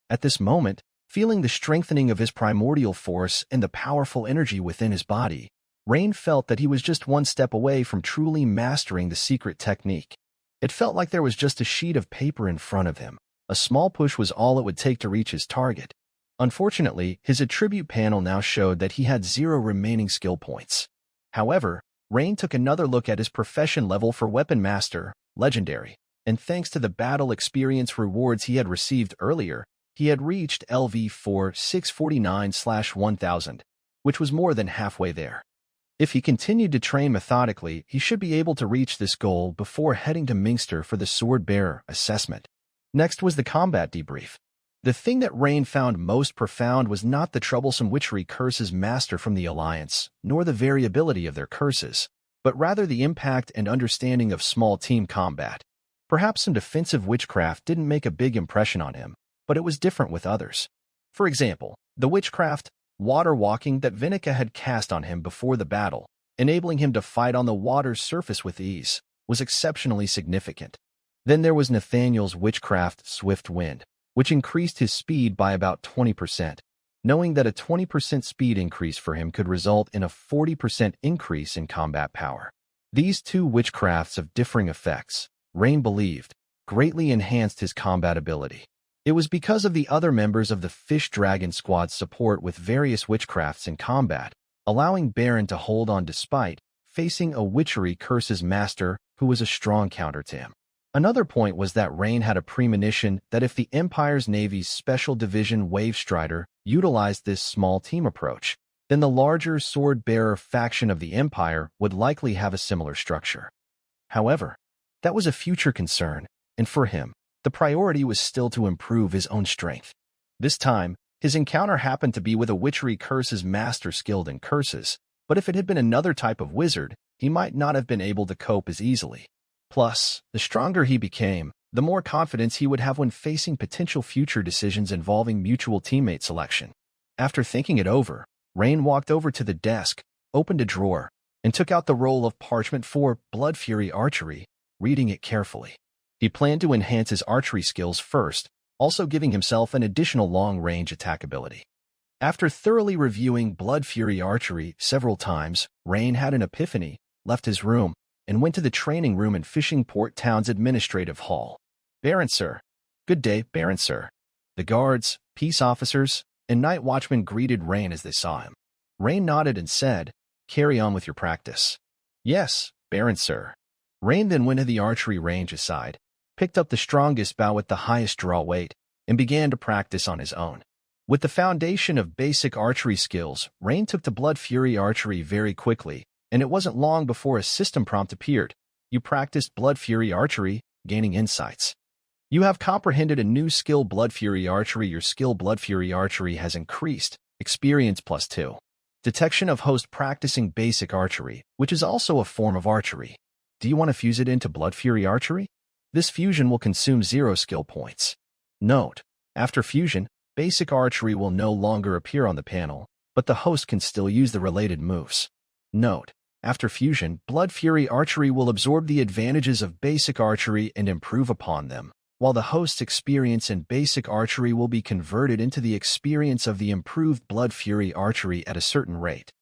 At this moment, feeling the strengthening of his primordial force and the powerful energy within his body, Rain felt that he was just one step away from truly mastering the secret technique. It felt like there was just a sheet of paper in front of him. A small push was all it would take to reach his target. Unfortunately, his attribute panel now showed that he had 0 remaining skill points. However, Rain took another look at his profession level for Weapon Master, Legendary, and thanks to the battle experience rewards he had received earlier, he had reached LV4 649/1000, which was more than halfway there. If he continued to train methodically, he should be able to reach this goal before heading to Minster for the Sword Bearer assessment. Next was the combat debrief. The thing that Rain found most profound was not the troublesome witchery curses master from the Alliance, nor the variability of their curses, but rather the impact and understanding of small team combat. Perhaps some defensive witchcraft didn't make a big impression on him, but it was different with others. For example, the witchcraft, water walking that Vinica had cast on him before the battle, enabling him to fight on the water's surface with ease, was exceptionally significant. Then there was Nathaniel's witchcraft Swift Wind, which increased his speed by about 20%. Knowing that a 20% speed increase for him could result in a 40% increase in combat power. These two witchcrafts of differing effects, Rain believed, greatly enhanced his combat ability. It was because of the other members of the Fish Dragon Squad's support with various witchcrafts in combat, allowing Baron to hold on despite facing a witchery curses master who was a strong counter to him. Another point was that Rain had a premonition that if the Empire's Navy's Special Division Wave Strider utilized this small team approach, then the larger sword-bearer faction of the Empire would likely have a similar structure. However, that was a future concern, and for him, the priority was still to improve his own strength. This time, his encounter happened to be with a witchery curses master skilled in curses, but if it had been another type of wizard, he might not have been able to cope as easily. Plus, the stronger he became, the more confidence he would have when facing potential future decisions involving mutual teammate selection. After thinking it over, Rain walked over to the desk, opened a drawer, and took out the roll of parchment for Blood Fury Archery, reading it carefully. He planned to enhance his archery skills first, also giving himself an additional long-range attack ability. After thoroughly reviewing Blood Fury Archery several times, Rain had an epiphany, left his room, and went to the training room in Fishing Port Town's administrative hall. "Baron, sir." "Good day, Baron, sir." The guards, peace officers, and night watchmen greeted Rain as they saw him. Rain nodded and said, "Carry on with your practice." "Yes, Baron, sir." Rain then went to the archery range aside, picked up the strongest bow with the highest draw weight, and began to practice on his own. With the foundation of basic archery skills, Rain took to Blood Fury Archery very quickly, and it wasn't long before a system prompt appeared. "You practiced Blood Fury Archery, gaining insights. You have comprehended a new skill Blood Fury Archery. Your skill Blood Fury Archery has increased. Experience +2. Detection of host practicing basic archery, which is also a form of archery. Do you want to fuse it into Blood Fury Archery? This fusion will consume 0 skill points. Note: after fusion, basic archery will no longer appear on the panel, but the host can still use the related moves. Note: after fusion, Blood Fury Archery will absorb the advantages of basic archery and improve upon them, while the host's experience in basic archery will be converted into the experience of the improved Blood Fury Archery at a certain rate.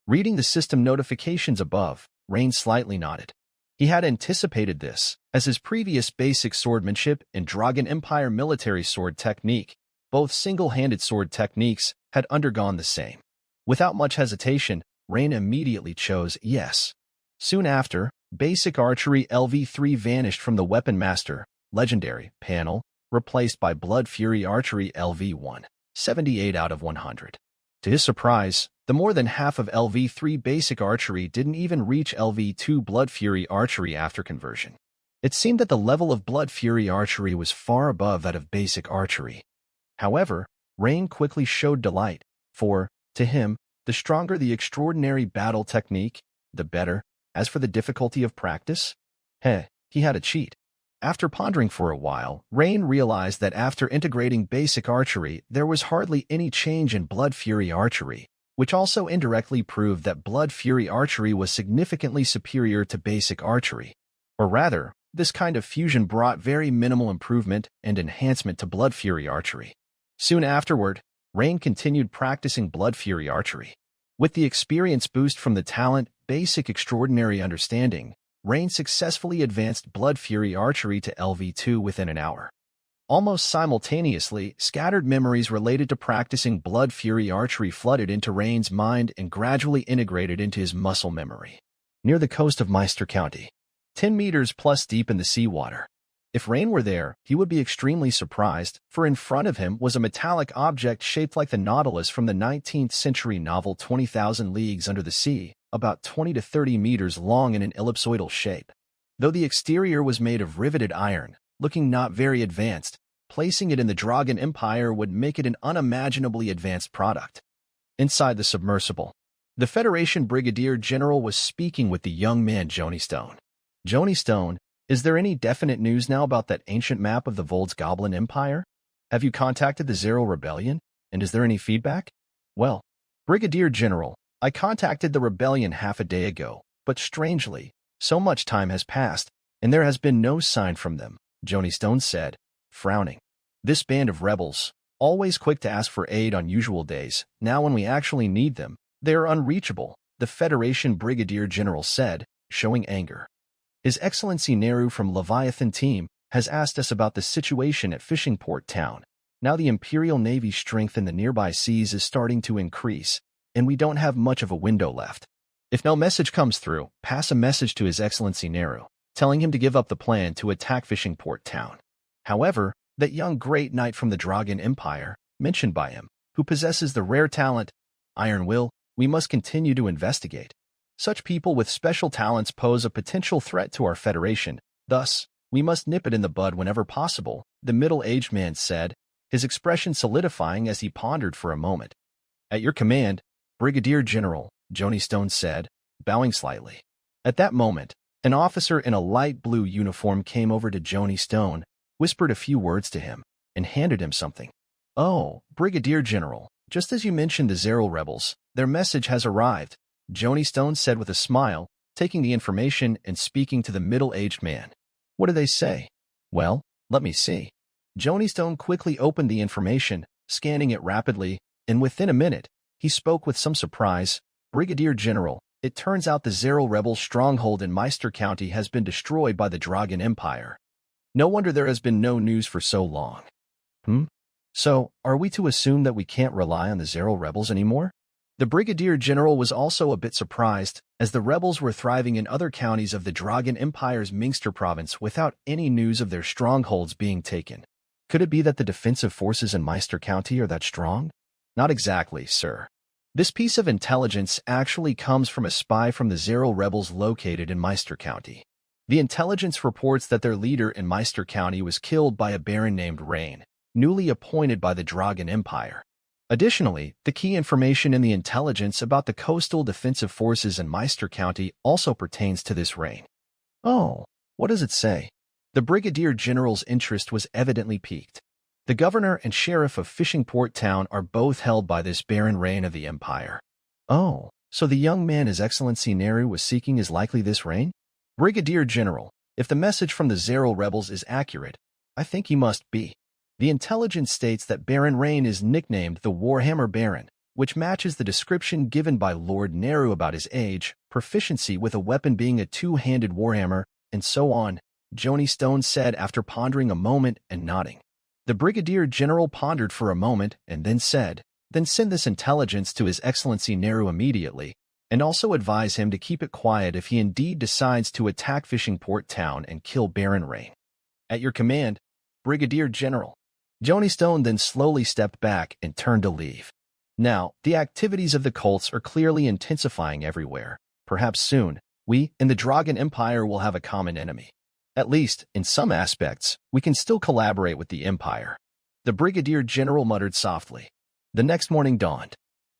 Reading the system notifications above, Rain slightly nodded. He had anticipated this, as his previous basic swordsmanship and Dragon Empire military sword technique, both single-handed sword techniques, had undergone the same. Without much hesitation, Rain immediately chose yes. Soon after, basic archery LV3 vanished from the Weapon Master, Legendary, panel, replaced by Blood Fury Archery LV1, 78 out of 100. To his surprise, the more than half of LV3 basic archery didn't even reach LV2 Blood Fury Archery after conversion. It seemed that the level of Blood Fury Archery was far above that of basic archery. However, Rain quickly showed delight, for, to him, the stronger the extraordinary battle technique, the better. As for the difficulty of practice, he had a cheat. After pondering for a while, Rain realized that after integrating basic archery, there was hardly any change in Blood Fury Archery, which also indirectly proved that Blood Fury Archery was significantly superior to basic archery. Or rather, this kind of fusion brought very minimal improvement and enhancement to Blood Fury Archery. Soon afterward, Rain continued practicing Blood Fury Archery. With the experience boost from the talent Basic Extraordinary Understanding, Rain successfully advanced Blood Fury Archery to LV2 within an hour. Almost simultaneously, scattered memories related to practicing Blood Fury Archery flooded into Rain's mind and gradually integrated into his muscle memory. Near the coast of Meister County, 10 meters plus deep in the seawater. If Rain were there, he would be extremely surprised, for in front of him was a metallic object shaped like the Nautilus from the 19th century novel 20,000 Leagues Under the Sea, about 20 to 30 meters long in an ellipsoidal shape. Though the exterior was made of riveted iron, looking not very advanced, placing it in the Dragon Empire would make it an unimaginably advanced product. Inside the submersible, the Federation Brigadier General was speaking with the young man Joni Stone. Joni Stone, is there any definite news now about that ancient map of the Vold's Goblin Empire? Have you contacted the Zero Rebellion, and is there any feedback? Well, Brigadier General, I contacted the rebellion half a day ago, but strangely, so much time has passed, and there has been no sign from them, Joni Stone said, frowning. This band of rebels, always quick to ask for aid on usual days, now when we actually need them, they are unreachable, the Federation Brigadier General said, showing anger. His Excellency Nehru from Leviathan team has asked us about the situation at Fishing Port Town. Now the Imperial Navy's strength in the nearby seas is starting to increase, and we don't have much of a window left. If no message comes through, pass a message to His Excellency Nehru, telling him to give up the plan to attack Fishing Port Town. However, that young great knight from the Dragon Empire, mentioned by him, who possesses the rare talent, Iron Will, we must continue to investigate. Such people with special talents pose a potential threat to our Federation, thus, we must nip it in the bud whenever possible, the middle-aged man said, his expression solidifying as he pondered for a moment. At your command, Brigadier General, Joni Stone said, bowing slightly. At that moment, an officer in a light blue uniform came over to Joni Stone, whispered a few words to him, and handed him something. Oh, Brigadier General, just as you mentioned the Zero rebels, their message has arrived, Joni Stone said with a smile, taking the information and speaking to the middle-aged man. What do they say? Well, let me see. Joni Stone quickly opened the information, scanning it rapidly, and within a minute, he spoke with some surprise. Brigadier General, it turns out the Zero rebel stronghold in Meister County has been destroyed by the Dragon Empire. No wonder there has been no news for so long. So, are we to assume that we can't rely on the Zero rebels anymore? The Brigadier General was also a bit surprised, as the rebels were thriving in other counties of the Dragon Empire's Mingster province without any news of their strongholds being taken. Could it be that the defensive forces in Meister County are that strong? Not exactly, sir. This piece of intelligence actually comes from a spy from the Zero rebels located in Meister County. The intelligence reports that their leader in Meister County was killed by a baron named Rain, newly appointed by the Dragon Empire. Additionally, the key information in the intelligence about the coastal defensive forces in Meister County also pertains to this Rain. Oh, what does it say? The Brigadier General's interest was evidently piqued. The governor and sheriff of Fishing Port Town are both held by this Baron Rain of the Empire. Oh, so the young man His Excellency Nehru was seeking is likely this Rain? Brigadier General, if the message from the Zero rebels is accurate, I think he must be. The intelligence states that Baron Rain is nicknamed the Warhammer Baron, which matches the description given by Lord Nehru about his age, proficiency with a weapon being a two-handed warhammer, and so on, Joni Stone said after pondering a moment and nodding. The Brigadier General pondered for a moment and then said, then send this intelligence to His Excellency Nehru immediately, and also advise him to keep it quiet if he indeed decides to attack Fishing Port Town and kill Baron Rain. At your command, Brigadier General. Joni Stone then slowly stepped back and turned to leave. Now, the activities of the cults are clearly intensifying everywhere. Perhaps soon, we, in the Dragon Empire, will have a common enemy. At least, in some aspects, we can still collaborate with the Empire. The Brigadier General muttered softly. The next morning dawned.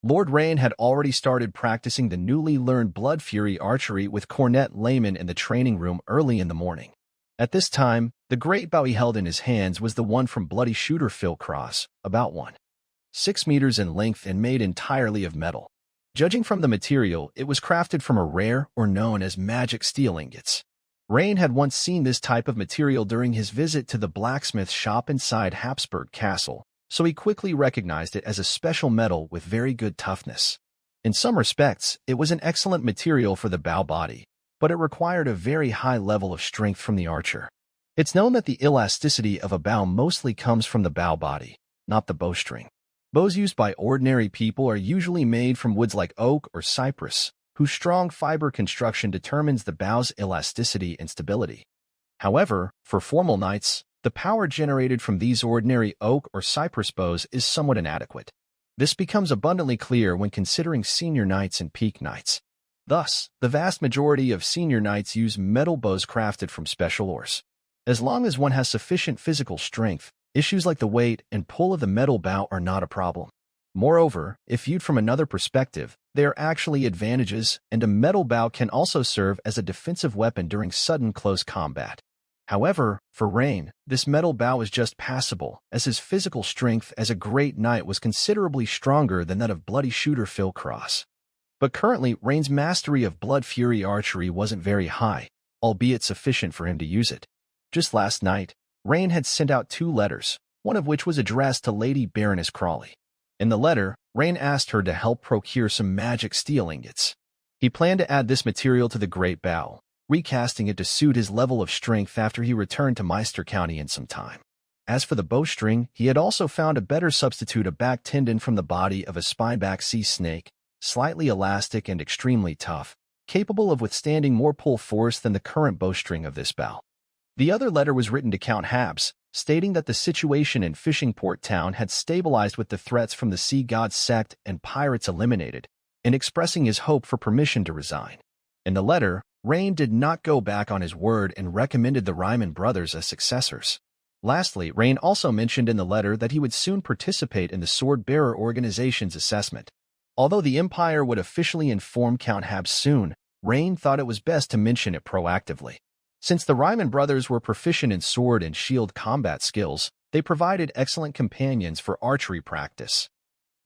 Lord Rain had already started practicing the newly learned Blood Fury archery with Cornet Layman in the training room early in the morning. At this time, the great bow he held in his hands was the one from Bloody Shooter Phil Cross, about 1.6 meters in length and made entirely of metal. Judging from the material, it was crafted from a rare or known as magic steel ingots. Rain had once seen this type of material during his visit to the blacksmith shop inside Habsburg Castle, so he quickly recognized it as a special metal with very good toughness. In some respects, it was an excellent material for the bow body, but it required a very high level of strength from the archer. It's known that the elasticity of a bow mostly comes from the bow body, not the bowstring. Bows used by ordinary people are usually made from woods like oak or cypress, whose strong fiber construction determines the bow's elasticity and stability. However, for formal knights, the power generated from these ordinary oak or cypress bows is somewhat inadequate. This becomes abundantly clear when considering senior knights and peak knights. Thus, the vast majority of senior knights use metal bows crafted from special ores. As long as one has sufficient physical strength, Issues like the weight and pull of the metal bow are not a problem. Moreover, if viewed from another perspective, they are actually advantages, and a metal bow can also serve as a defensive weapon during sudden close combat. However, for Rain, this metal bow was just passable, as his physical strength as a great knight was considerably stronger than that of bloody shooter Phil Cross. But currently, Rain's mastery of Blood Fury archery wasn't very high, albeit sufficient for him to use it. Just last night, Rain had sent out 2 letters, one of which was addressed to Lady Baroness Crawley. In the letter, Rain asked her to help procure some magic steel ingots. He planned to add this material to the Great Bow, recasting it to suit his level of strength after he returned to Meister County in some time. As for the bowstring, he had also found a better substitute, a back tendon from the body of a spyback sea snake, slightly elastic and extremely tough, capable of withstanding more pull force than the current bowstring of this bow. The other letter was written to Count Habs, stating that the situation in Fishing Port Town had stabilized with the threats from the Sea God sect and pirates eliminated, and expressing his hope for permission to resign. In the letter, Rain did not go back on his word and recommended the Ryman brothers as successors. Lastly, Rain also mentioned in the letter that he would soon participate in the Sword-Bearer organization's assessment. Although the Empire would officially inform Count Habs soon, Rain thought it was best to mention it proactively. Since the Ryman brothers were proficient in sword and shield combat skills, they provided excellent companions for archery practice.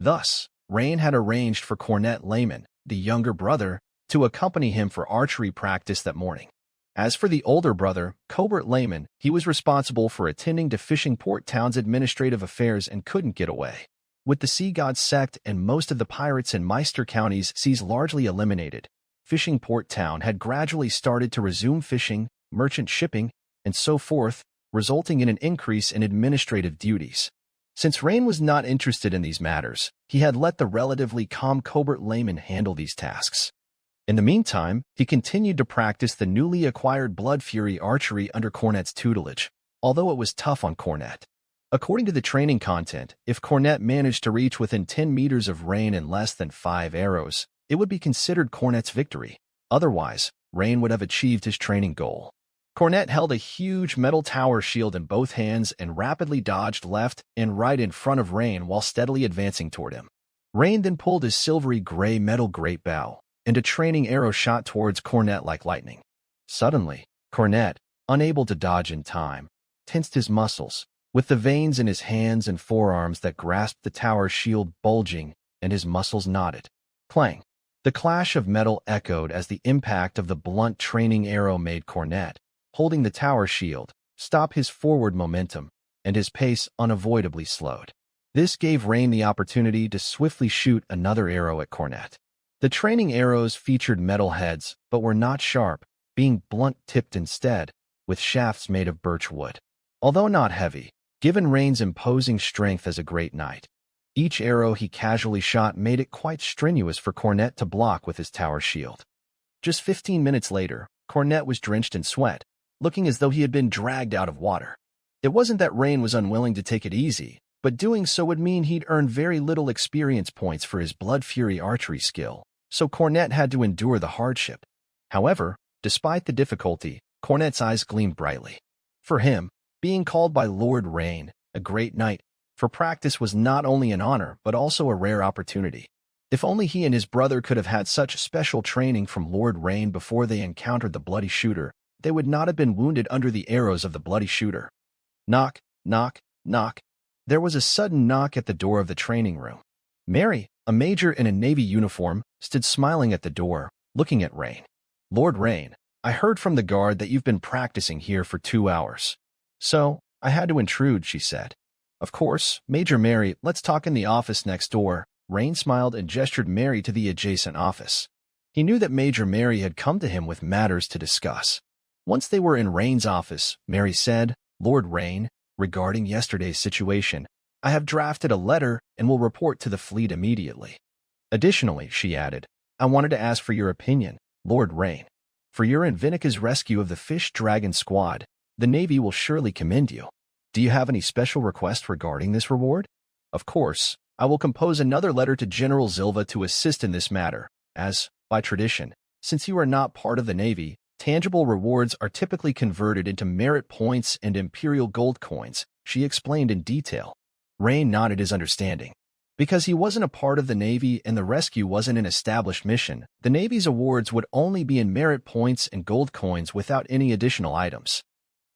Thus, Rain had arranged for Cornet Layman, the younger brother, to accompany him for archery practice that morning. As for the older brother, Cobert Layman, he was responsible for attending to Fishing Port Town's administrative affairs and couldn't get away. With the Sea God sect and most of the pirates in Meister County's seas largely eliminated, Fishing Port Town had gradually started to resume fishing, merchant shipping, and so forth, resulting in an increase in administrative duties. Since Rain was not interested in these matters, he had let the relatively calm Cobert Layman handle these tasks. In the meantime, he continued to practice the newly acquired Blood Fury archery under Cornet's tutelage, although it was tough on Cornet. According to the training content, if Cornet managed to reach within 10 meters of Rain in less than 5 arrows, it would be considered Cornet's victory. Otherwise, Rain would have achieved his training goal. Cornet held a huge metal tower shield in both hands and rapidly dodged left and right in front of Rain while steadily advancing toward him. Rain then pulled his silvery gray metal great bow, and a training arrow shot towards Cornet like lightning. Suddenly, Cornet, unable to dodge in time, tensed his muscles, with the veins in his hands and forearms that grasped the tower shield bulging, and his muscles knotted. Clang! The clash of metal echoed as the impact of the blunt training arrow made Cornet, holding the tower shield, stop his forward momentum, and his pace unavoidably slowed. This gave Rain the opportunity to swiftly shoot another arrow at Cornet. The training arrows featured metal heads, but were not sharp, being blunt-tipped instead, with shafts made of birch wood. Although not heavy, given Rain's imposing strength as a great knight, each arrow he casually shot made it quite strenuous for Cornet to block with his tower shield. Just 15 minutes later, Cornet was drenched in sweat, looking as though he had been dragged out of water. It wasn't that Rain was unwilling to take it easy, but doing so would mean he'd earn very little experience points for his Blood Fury archery skill, so Cornet had to endure the hardship. However, despite the difficulty, Cornet's eyes gleamed brightly. For him, being called by Lord Rain, a great knight, for practice was not only an honor but also a rare opportunity. If only he and his brother could have had such special training from Lord Rain before they encountered the Bloody Shooter, they would not have been wounded under the arrows of the Bloody Shooter. Knock, knock, knock. There was a sudden knock at the door of the training room. Mary, a major in a Navy uniform, stood smiling at the door, looking at Rain. Lord Rain, I heard from the guard that you've been practicing here for 2 hours. So, I had to intrude, she said. Of course, Major Mary, let's talk in the office next door. Rain smiled and gestured Mary to the adjacent office. He knew that Major Mary had come to him with matters to discuss. Once they were in Rain's office, Mary said, Lord Rain, regarding yesterday's situation, I have drafted a letter and will report to the fleet immediately. Additionally, she added, I wanted to ask for your opinion, Lord Rain. For your and Vinica's rescue of the Fish Dragon Squad, the Navy will surely commend you. Do you have any special request regarding this reward? Of course, I will compose another letter to General Zilva to assist in this matter, as, by tradition, since you are not part of the Navy, tangible rewards are typically converted into merit points and imperial gold coins, she explained in detail. Rain nodded his understanding. Because he wasn't a part of the Navy and the rescue wasn't an established mission, the Navy's awards would only be in merit points and gold coins without any additional items.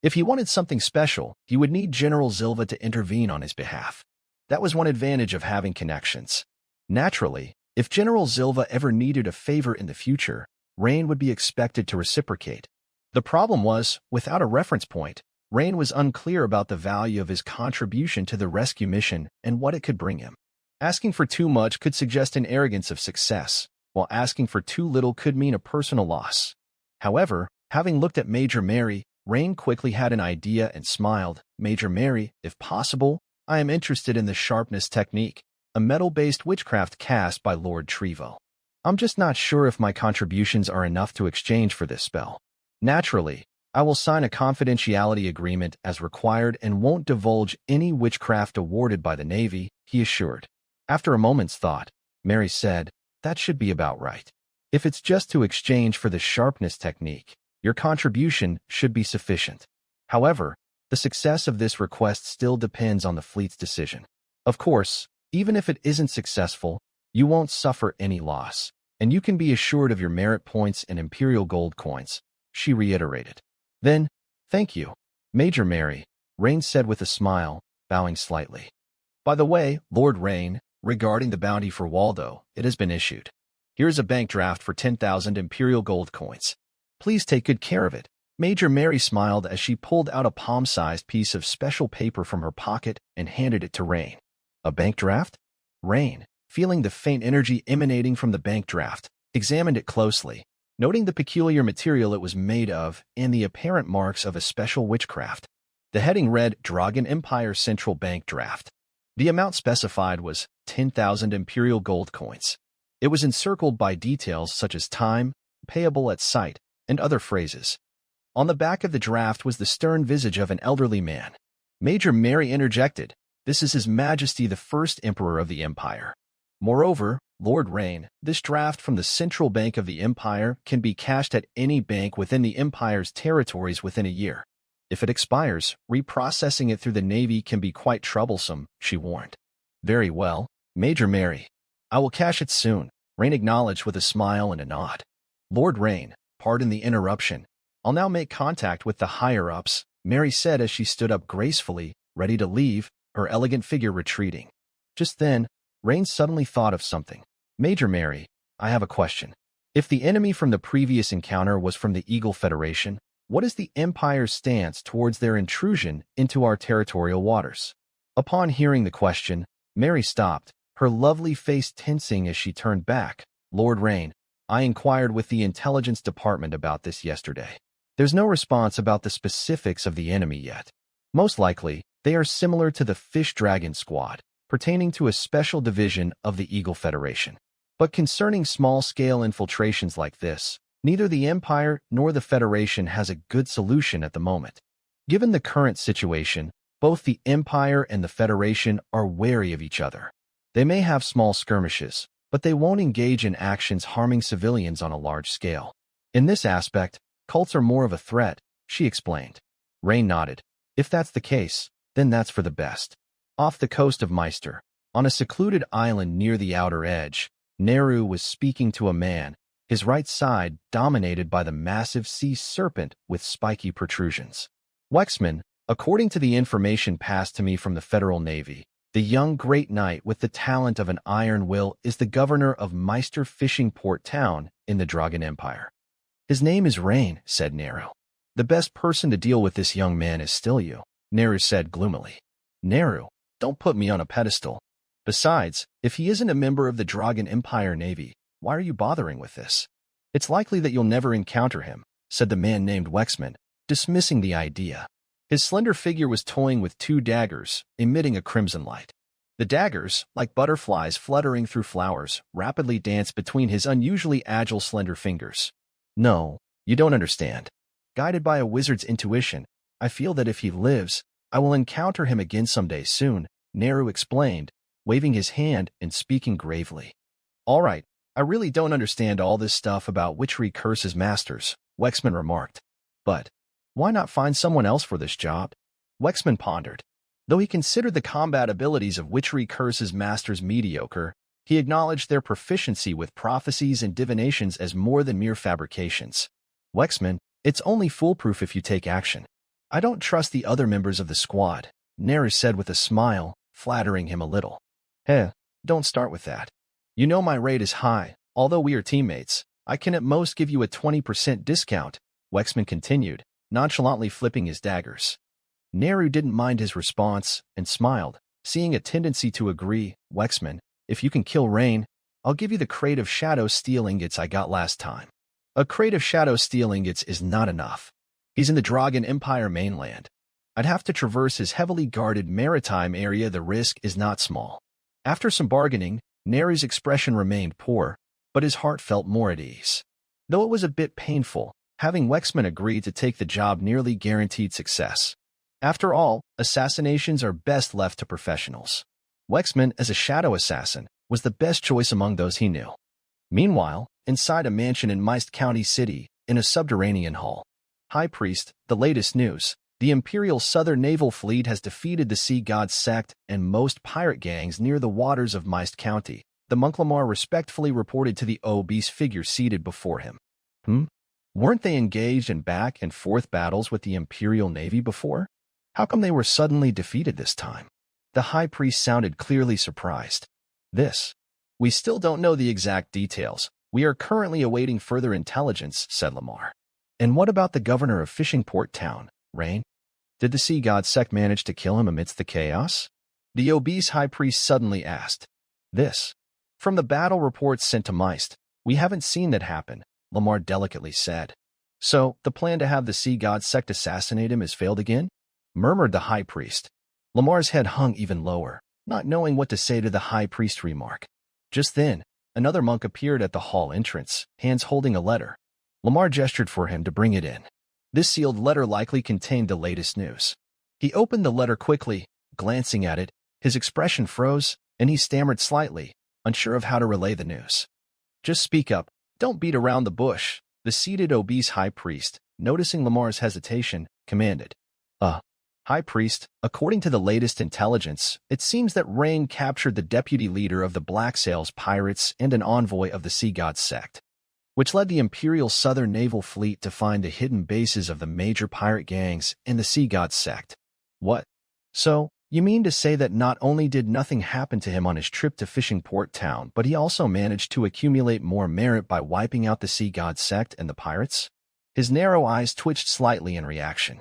If he wanted something special, he would need General Zilva to intervene on his behalf. That was one advantage of having connections. Naturally, if General Zilva ever needed a favor in the future, Rain would be expected to reciprocate. The problem was, without a reference point, Rain was unclear about the value of his contribution to the rescue mission and what it could bring him. Asking for too much could suggest an arrogance of success, while asking for too little could mean a personal loss. However, having looked at Major Mary, Rain quickly had an idea and smiled. Major Mary, if possible, I am interested in the sharpness technique, a metal-based witchcraft cast by Lord Trevo. I'm just not sure if my contributions are enough to exchange for this spell. Naturally, I will sign a confidentiality agreement as required and won't divulge any witchcraft awarded by the Navy, he assured. After a moment's thought, Mary said, that should be about right. If it's just to exchange for the sharpness technique, your contribution should be sufficient. However, the success of this request still depends on the fleet's decision. Of course, even if it isn't successful, you won't suffer any loss, and you can be assured of your merit points and Imperial gold coins, she reiterated. Then, thank you, Major Mary, Rain said with a smile, bowing slightly. By the way, Lord Rain, regarding the bounty for Waldo, it has been issued. Here's a bank draft for 10,000 Imperial gold coins. Please take good care of it. Major Mary smiled as she pulled out a palm-sized piece of special paper from her pocket and handed it to Rain. A bank draft? Rain, feeling the faint energy emanating from the bank draft, examined it closely, noting the peculiar material it was made of and the apparent marks of a special witchcraft. The heading read Dragon Empire Central Bank Draft. The amount specified was 10,000 Imperial gold coins. It was encircled by details such as time, payable at sight, and other phrases. On the back of the draft was the stern visage of an elderly man. Major Mary interjected, "This is His Majesty the First Emperor of the Empire. Moreover, Lord Rain, this draft from the Central Bank of the Empire can be cashed at any bank within the Empire's territories within a year. If it expires, reprocessing it through the Navy can be quite troublesome," she warned. "Very well, Major Mary. I will cash it soon," Rain acknowledged with a smile and a nod. "Lord Rain, pardon the interruption. I'll now make contact with the higher-ups," Mary said as she stood up gracefully, ready to leave, her elegant figure retreating. Just then, Rain suddenly thought of something. "Major Mary, I have a question. If the enemy from the previous encounter was from the Eagle Federation, what is the Empire's stance towards their intrusion into our territorial waters?" Upon hearing the question, Mary stopped, her lovely face tensing as she turned back. "Lord Rain, I inquired with the Intelligence Department about this yesterday. There's no response about the specifics of the enemy yet. Most likely, they are similar to the Fish Dragon Squad, pertaining to a special division of the Eagle Federation. But concerning small-scale infiltrations like this, neither the Empire nor the Federation has a good solution at the moment. Given the current situation, both the Empire and the Federation are wary of each other. They may have small skirmishes, but they won't engage in actions harming civilians on a large scale. In this aspect, cults are more of a threat, she explained. Rain nodded. If that's the case, then that's for the best. Off the coast of Meister, on a secluded island near the outer edge, Neru was speaking to a man, his right side dominated by the massive sea serpent with spiky protrusions. "Wexman, according to the information passed to me from the Federal Navy, the young great knight with the talent of an iron will is the governor of Meister fishing port town in the Dragon Empire." "His name is Rain," said Neru. "The best person to deal with this young man is still you," Neru said gloomily. "Neru, don't put me on a pedestal. Besides, if he isn't a member of the Dragon Empire Navy, why are you bothering with this? It's likely that you'll never encounter him," said the man named Wexman, dismissing the idea. His slender figure was toying with two daggers, emitting a crimson light. The daggers, like butterflies fluttering through flowers, rapidly danced between his unusually agile slender fingers. "No, you don't understand. Guided by a wizard's intuition, I feel that if he lives, I will encounter him again someday soon," Neru explained, waving his hand and speaking gravely. "All right, I really don't understand all this stuff about witchery curses masters," Wexman remarked. "But why not find someone else for this job?" Wexman pondered. Though he considered the combat abilities of Witchery Curse's masters mediocre, he acknowledged their proficiency with prophecies and divinations as more than mere fabrications. Wexman, it's only foolproof if you take action. I don't trust the other members of the squad, Neri said with a smile, flattering him a little. Don't start with that. You know my rate is high. Although we are teammates, I can at most give you a 20% discount, Wexman continued, nonchalantly flipping his daggers. Neru didn't mind his response and smiled, seeing a tendency to agree. Wexman, if you can kill Rain, I'll give you the crate of shadow steel ingots I got last time. A crate of shadow steel ingots is not enough. He's in the Dragon Empire mainland. I'd have to traverse his heavily guarded maritime area. The risk is not small. After some bargaining, Neru's expression remained poor, but his heart felt more at ease. Though it was a bit painful, having Wexman agree to take the job nearly guaranteed success. After all, assassinations are best left to professionals. Wexman, as a shadow assassin, was the best choice among those he knew. Meanwhile, inside a mansion in Meist County City, in a subterranean hall. High Priest, the latest news. The Imperial Southern Naval Fleet has defeated the Sea God sect and most pirate gangs near the waters of Meist County, the monk Lamar respectfully reported to the obese figure seated before him. Weren't they engaged in back and forth battles with the Imperial Navy before? How come they were suddenly defeated this time? The High Priest sounded clearly surprised. We still don't know the exact details. We are currently awaiting further intelligence, said Lamar. And what about the governor of Fishing Port Town, Rain? Did the Sea God sect manage to kill him amidst the chaos? The obese High Priest suddenly asked. From the battle reports sent to Meist, we haven't seen that happen, Lamar delicately said. So, the plan to have the Sea God sect assassinate him has failed again? Murmured the High Priest. Lamar's head hung even lower, not knowing what to say to the High Priest remark. Just then, another monk appeared at the hall entrance, hands holding a letter. Lamar gestured for him to bring it in. This sealed letter likely contained the latest news. He opened the letter quickly, glancing at it. His expression froze, and he stammered slightly, unsure of how to relay the news. Just speak up. Don't beat around the bush, the seated obese High Priest, noticing Lamar's hesitation, commanded. High Priest, according to the latest intelligence, it seems that Rain captured the deputy leader of the Black Sails pirates and an envoy of the Sea God sect, which led the Imperial Southern Naval Fleet to find the hidden bases of the major pirate gangs in the Sea God sect. What? So, you mean to say that not only did nothing happen to him on his trip to Fishing Port Town, but he also managed to accumulate more merit by wiping out the Sea God sect and the pirates? His narrow eyes twitched slightly in reaction.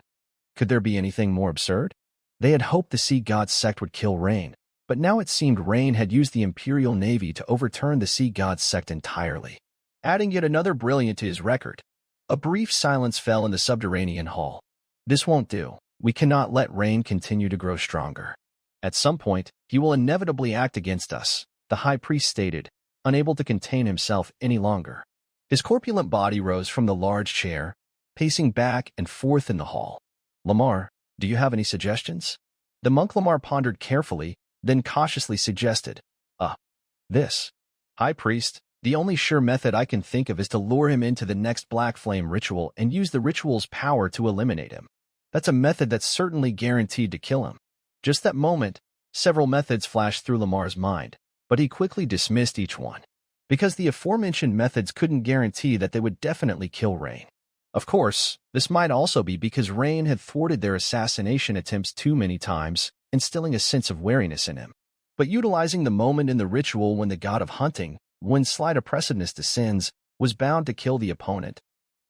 Could there be anything more absurd? They had hoped the Sea God sect would kill Rain, but now it seemed Rain had used the Imperial Navy to overturn the Sea God sect entirely, adding yet another brilliant to his record. A brief silence fell in the subterranean hall. This won't do. We cannot let Rain continue to grow stronger. At some point, he will inevitably act against us, the High Priest stated, unable to contain himself any longer. His corpulent body rose from the large chair, pacing back and forth in the hall. Lamar, do you have any suggestions? The monk Lamar pondered carefully, then cautiously suggested. High Priest, the only sure method I can think of is to lure him into the next Black Flame ritual and use the ritual's power to eliminate him. That's a method that's certainly guaranteed to kill him. Just that moment, several methods flashed through Lamar's mind, but he quickly dismissed each one, because the aforementioned methods couldn't guarantee that they would definitely kill Rain. Of course, this might also be because Rain had thwarted their assassination attempts too many times, instilling a sense of wariness in him. But utilizing the moment in the ritual when the god of hunting, when slight oppressiveness descends, was bound to kill the opponent.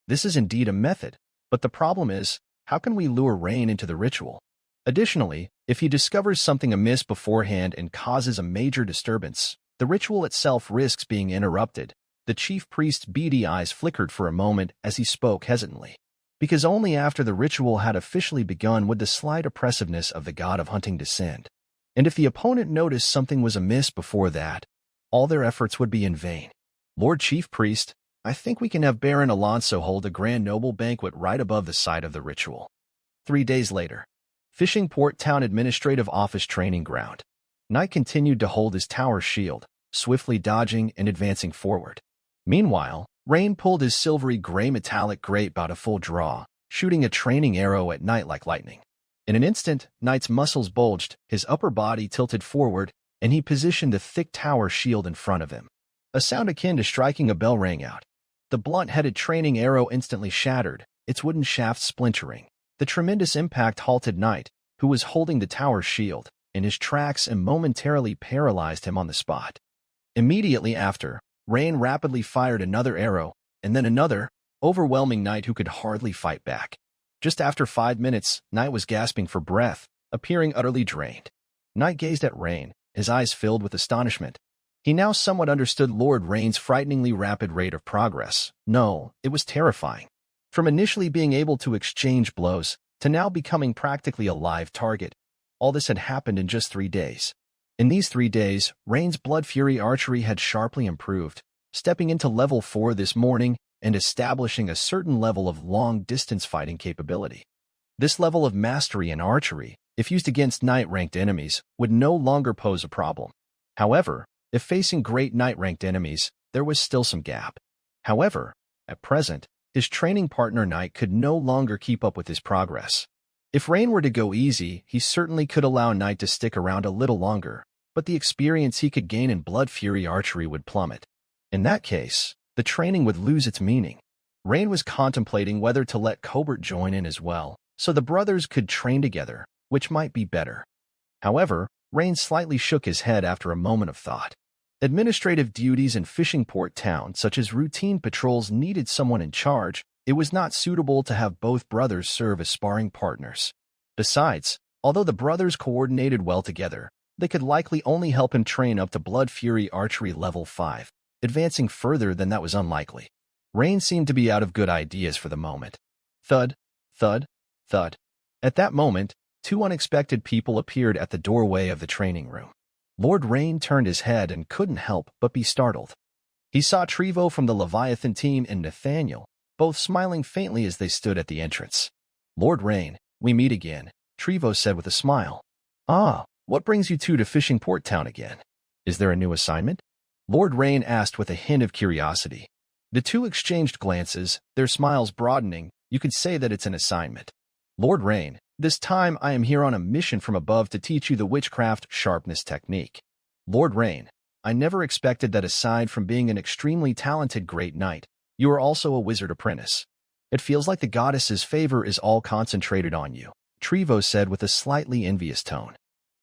This is indeed a method, but the problem is, how can we lure Rain into the ritual? Additionally, if he discovers something amiss beforehand and causes a major disturbance, the ritual itself risks being interrupted. The chief priest's beady eyes flickered for a moment as he spoke hesitantly, because only after the ritual had officially begun would the slight oppressiveness of the god of hunting descend. And if the opponent noticed something was amiss before that, all their efforts would be in vain. Lord Chief Priest, I think we can have Baron Alonso hold a grand noble banquet right above the site of the ritual. 3 days later, Fishing Port Town Administrative Office Training Ground. Knight continued to hold his tower shield, swiftly dodging and advancing forward. Meanwhile, Rain pulled his silvery gray metallic grape out a full draw, shooting a training arrow at Knight like lightning. In an instant, Knight's muscles bulged, his upper body tilted forward, and he positioned a thick tower shield in front of him. A sound akin to striking a bell rang out. The blunt-headed training arrow instantly shattered, its wooden shaft splintering. The tremendous impact halted Knight, who was holding the tower's shield, in his tracks and momentarily paralyzed him on the spot. Immediately after, Rain rapidly fired another arrow, and then another, overwhelming Knight, who could hardly fight back. Just after 5 minutes, Knight was gasping for breath, appearing utterly drained. Knight gazed at Rain, his eyes filled with astonishment. He now somewhat understood Lord Rain's frighteningly rapid rate of progress. No, it was terrifying. From initially being able to exchange blows, to now becoming practically a live target. All this had happened in just 3 days. In these 3 days, Rain's Blood Fury archery had sharply improved, stepping into level 4 this morning and establishing a certain level of long-distance fighting capability. This level of mastery in archery, if used against Knight-ranked enemies, would no longer pose a problem. However, if facing great Knight-ranked enemies, there was still some gap. However, at present, his training partner Knight could no longer keep up with his progress. If Rain were to go easy, he certainly could allow Knight to stick around a little longer, but the experience he could gain in Blood Fury archery would plummet. In that case, the training would lose its meaning. Rain was contemplating whether to let Cobert join in as well, so the brothers could train together, which might be better. However, Rain slightly shook his head after a moment of thought. Administrative duties in Fishing Port Town, such as routine patrols, needed someone in charge. It was not suitable to have both brothers serve as sparring partners. Besides, although the brothers coordinated well together, they could likely only help him train up to Blood Fury archery level 5. Advancing further than that was unlikely. Rain seemed to be out of good ideas for the moment. Thud, thud, thud. At that moment, 2 unexpected people appeared at the doorway of the training room. Lord Rain turned his head and couldn't help but be startled. He saw Trevo from the Leviathan team and Nathaniel, both smiling faintly as they stood at the entrance. "Lord Rain, we meet again," Trevo said with a smile. "Ah, what brings you two to Fishing Port Town again? Is there a new assignment?" Lord Rain asked with a hint of curiosity. The two exchanged glances, their smiles broadening. "You could say that it's an assignment. Lord Rain, this time I am here on a mission from above to teach you the witchcraft sharpness technique." "Lord Rain, I never expected that aside from being an extremely talented great knight, you are also a wizard apprentice. It feels like the goddess's favor is all concentrated on you," Trevo said with a slightly envious tone.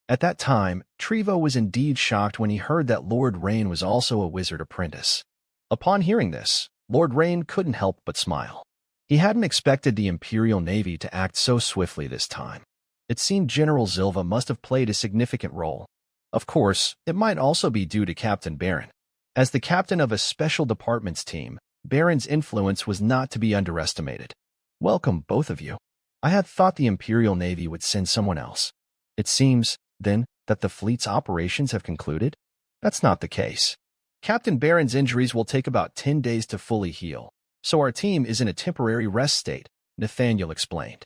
At that time, Trevo was indeed shocked when he heard that Lord Rain was also a wizard apprentice. Upon hearing this, Lord Rain couldn't help but smile. He hadn't expected the Imperial Navy to act so swiftly this time. It seemed General Zilva must have played a significant role. Of course, it might also be due to Captain Baron. As the captain of a special departments team, Baron's influence was not to be underestimated. "Welcome, both of you. I had thought the Imperial Navy would send someone else. It seems, then, that the fleet's operations have concluded?" "That's not the case. Captain Baron's injuries will take about 10 days to fully heal, so our team is in a temporary rest state," Nathaniel explained.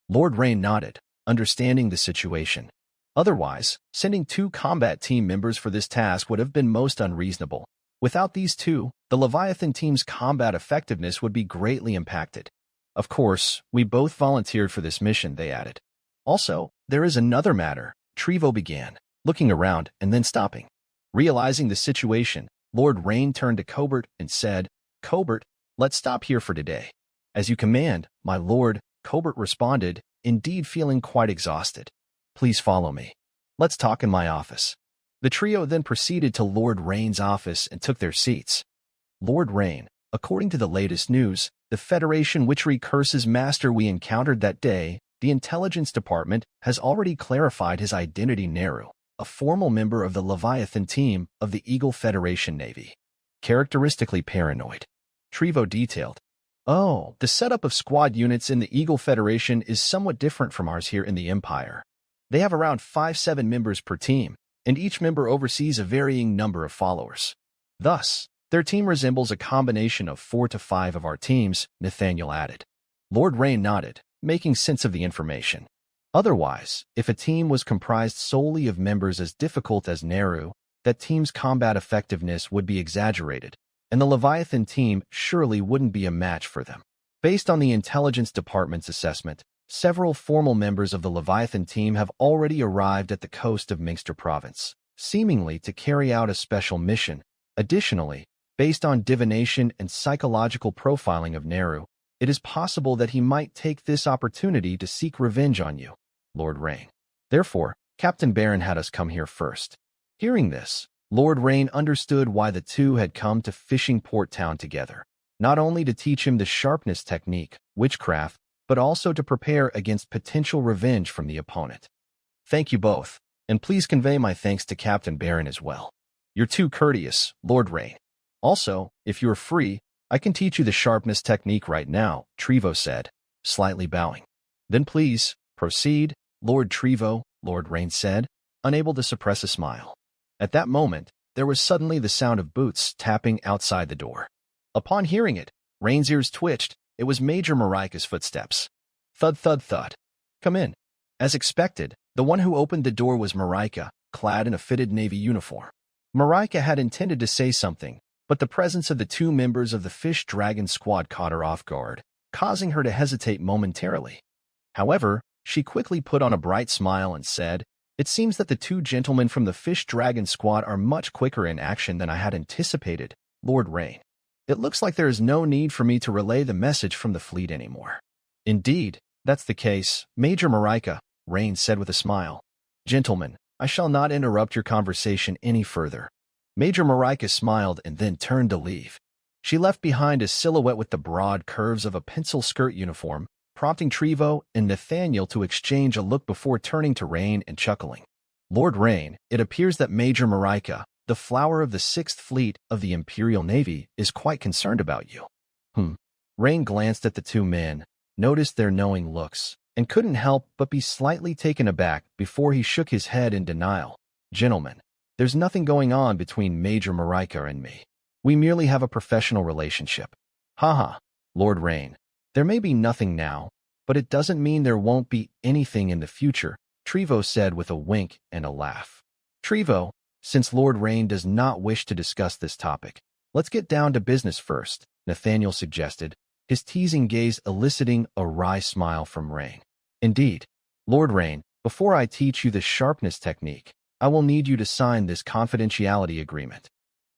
Lord Rain nodded, understanding the situation. Otherwise, sending 2 combat team members for this task would have been most unreasonable. Without these 2, the Leviathan team's combat effectiveness would be greatly impacted. "Of course, we both volunteered for this mission," they added. "Also, there is another matter," Trevo began, looking around and then stopping. Realizing the situation, Lord Rain turned to Cobert and said, "Cobert, let's stop here for today." "As you command, my lord," Cobert responded, indeed feeling quite exhausted. "Please follow me. Let's talk in my office." The trio then proceeded to Lord Rain's office and took their seats. Lord Rain, according to the latest news, the Federation witchery curses master we encountered that day, the Intelligence Department has already clarified his identity. Neru, a formal member of the Leviathan team of the Eagle Federation Navy. Characteristically paranoid. Trevo detailed. "Oh, the setup of squad units in the Eagle Federation is somewhat different from ours here in the Empire. They have around 5-7 members per team, and each member oversees a varying number of followers. Thus, their team resembles a combination of 4 to 5 of our teams," Nathaniel added. Lord Rain nodded, making sense of the information. Otherwise, if a team was comprised solely of members as difficult as Neru, that team's combat effectiveness would be exaggerated, and the Leviathan team surely wouldn't be a match for them. Based on the Intelligence Department's assessment, several formal members of the Leviathan team have already arrived at the coast of Minster Province, seemingly to carry out a special mission. Additionally, based on divination and psychological profiling of Neru, it is possible that he might take this opportunity to seek revenge on you, Lord Rain. Therefore, Captain Baron had us come here first. Hearing this, Lord Rain understood why the two had come to Fishing Port Town together, not only to teach him the sharpness technique, witchcraft, but also to prepare against potential revenge from the opponent. Thank you both, and please convey my thanks to Captain Baron as well. You're too courteous, Lord Rain. Also, if you're free, I can teach you the sharpness technique right now, Trevo said, slightly bowing. Then please, proceed, Lord Trevo, Lord Rain said, unable to suppress a smile. At that moment, there was suddenly the sound of boots tapping outside the door. Upon hearing it, Rain's ears twitched. It was Major Marika's footsteps. Thud, thud, thud. Come in. As expected, the one who opened the door was Marika, clad in a fitted navy uniform. Marika had intended to say something, but the presence of the two members of the Fish Dragon squad caught her off guard, causing her to hesitate momentarily. However, she quickly put on a bright smile and said, "It seems that the two gentlemen from the Fish Dragon squad are much quicker in action than I had anticipated, Lord Rain. It looks like there is no need for me to relay the message from the fleet anymore." "Indeed, that's the case, Major Marika," Rain said with a smile. "Gentlemen, I shall not interrupt your conversation any further." Major Marika smiled and then turned to leave. She left behind a silhouette with the broad curves of a pencil skirt uniform, prompting Trevo and Nathaniel to exchange a look before turning to Rain and chuckling. "Lord Rain, it appears that Major Marika, the flower of the 6th Fleet of the Imperial Navy, is quite concerned about you." Rain glanced at the two men, noticed their knowing looks, and couldn't help but be slightly taken aback before he shook his head in denial. "Gentlemen, there's nothing going on between Major Marika and me. We merely have a professional relationship." "Haha, Lord Rain, there may be nothing now, but it doesn't mean there won't be anything in the future," Trevo said with a wink and a laugh. "Trevo, since Lord Rain does not wish to discuss this topic, let's get down to business first," Nathaniel suggested, his teasing gaze eliciting a wry smile from Rain. "Indeed. Lord Rain, before I teach you the sharpness technique, I will need you to sign this confidentiality agreement."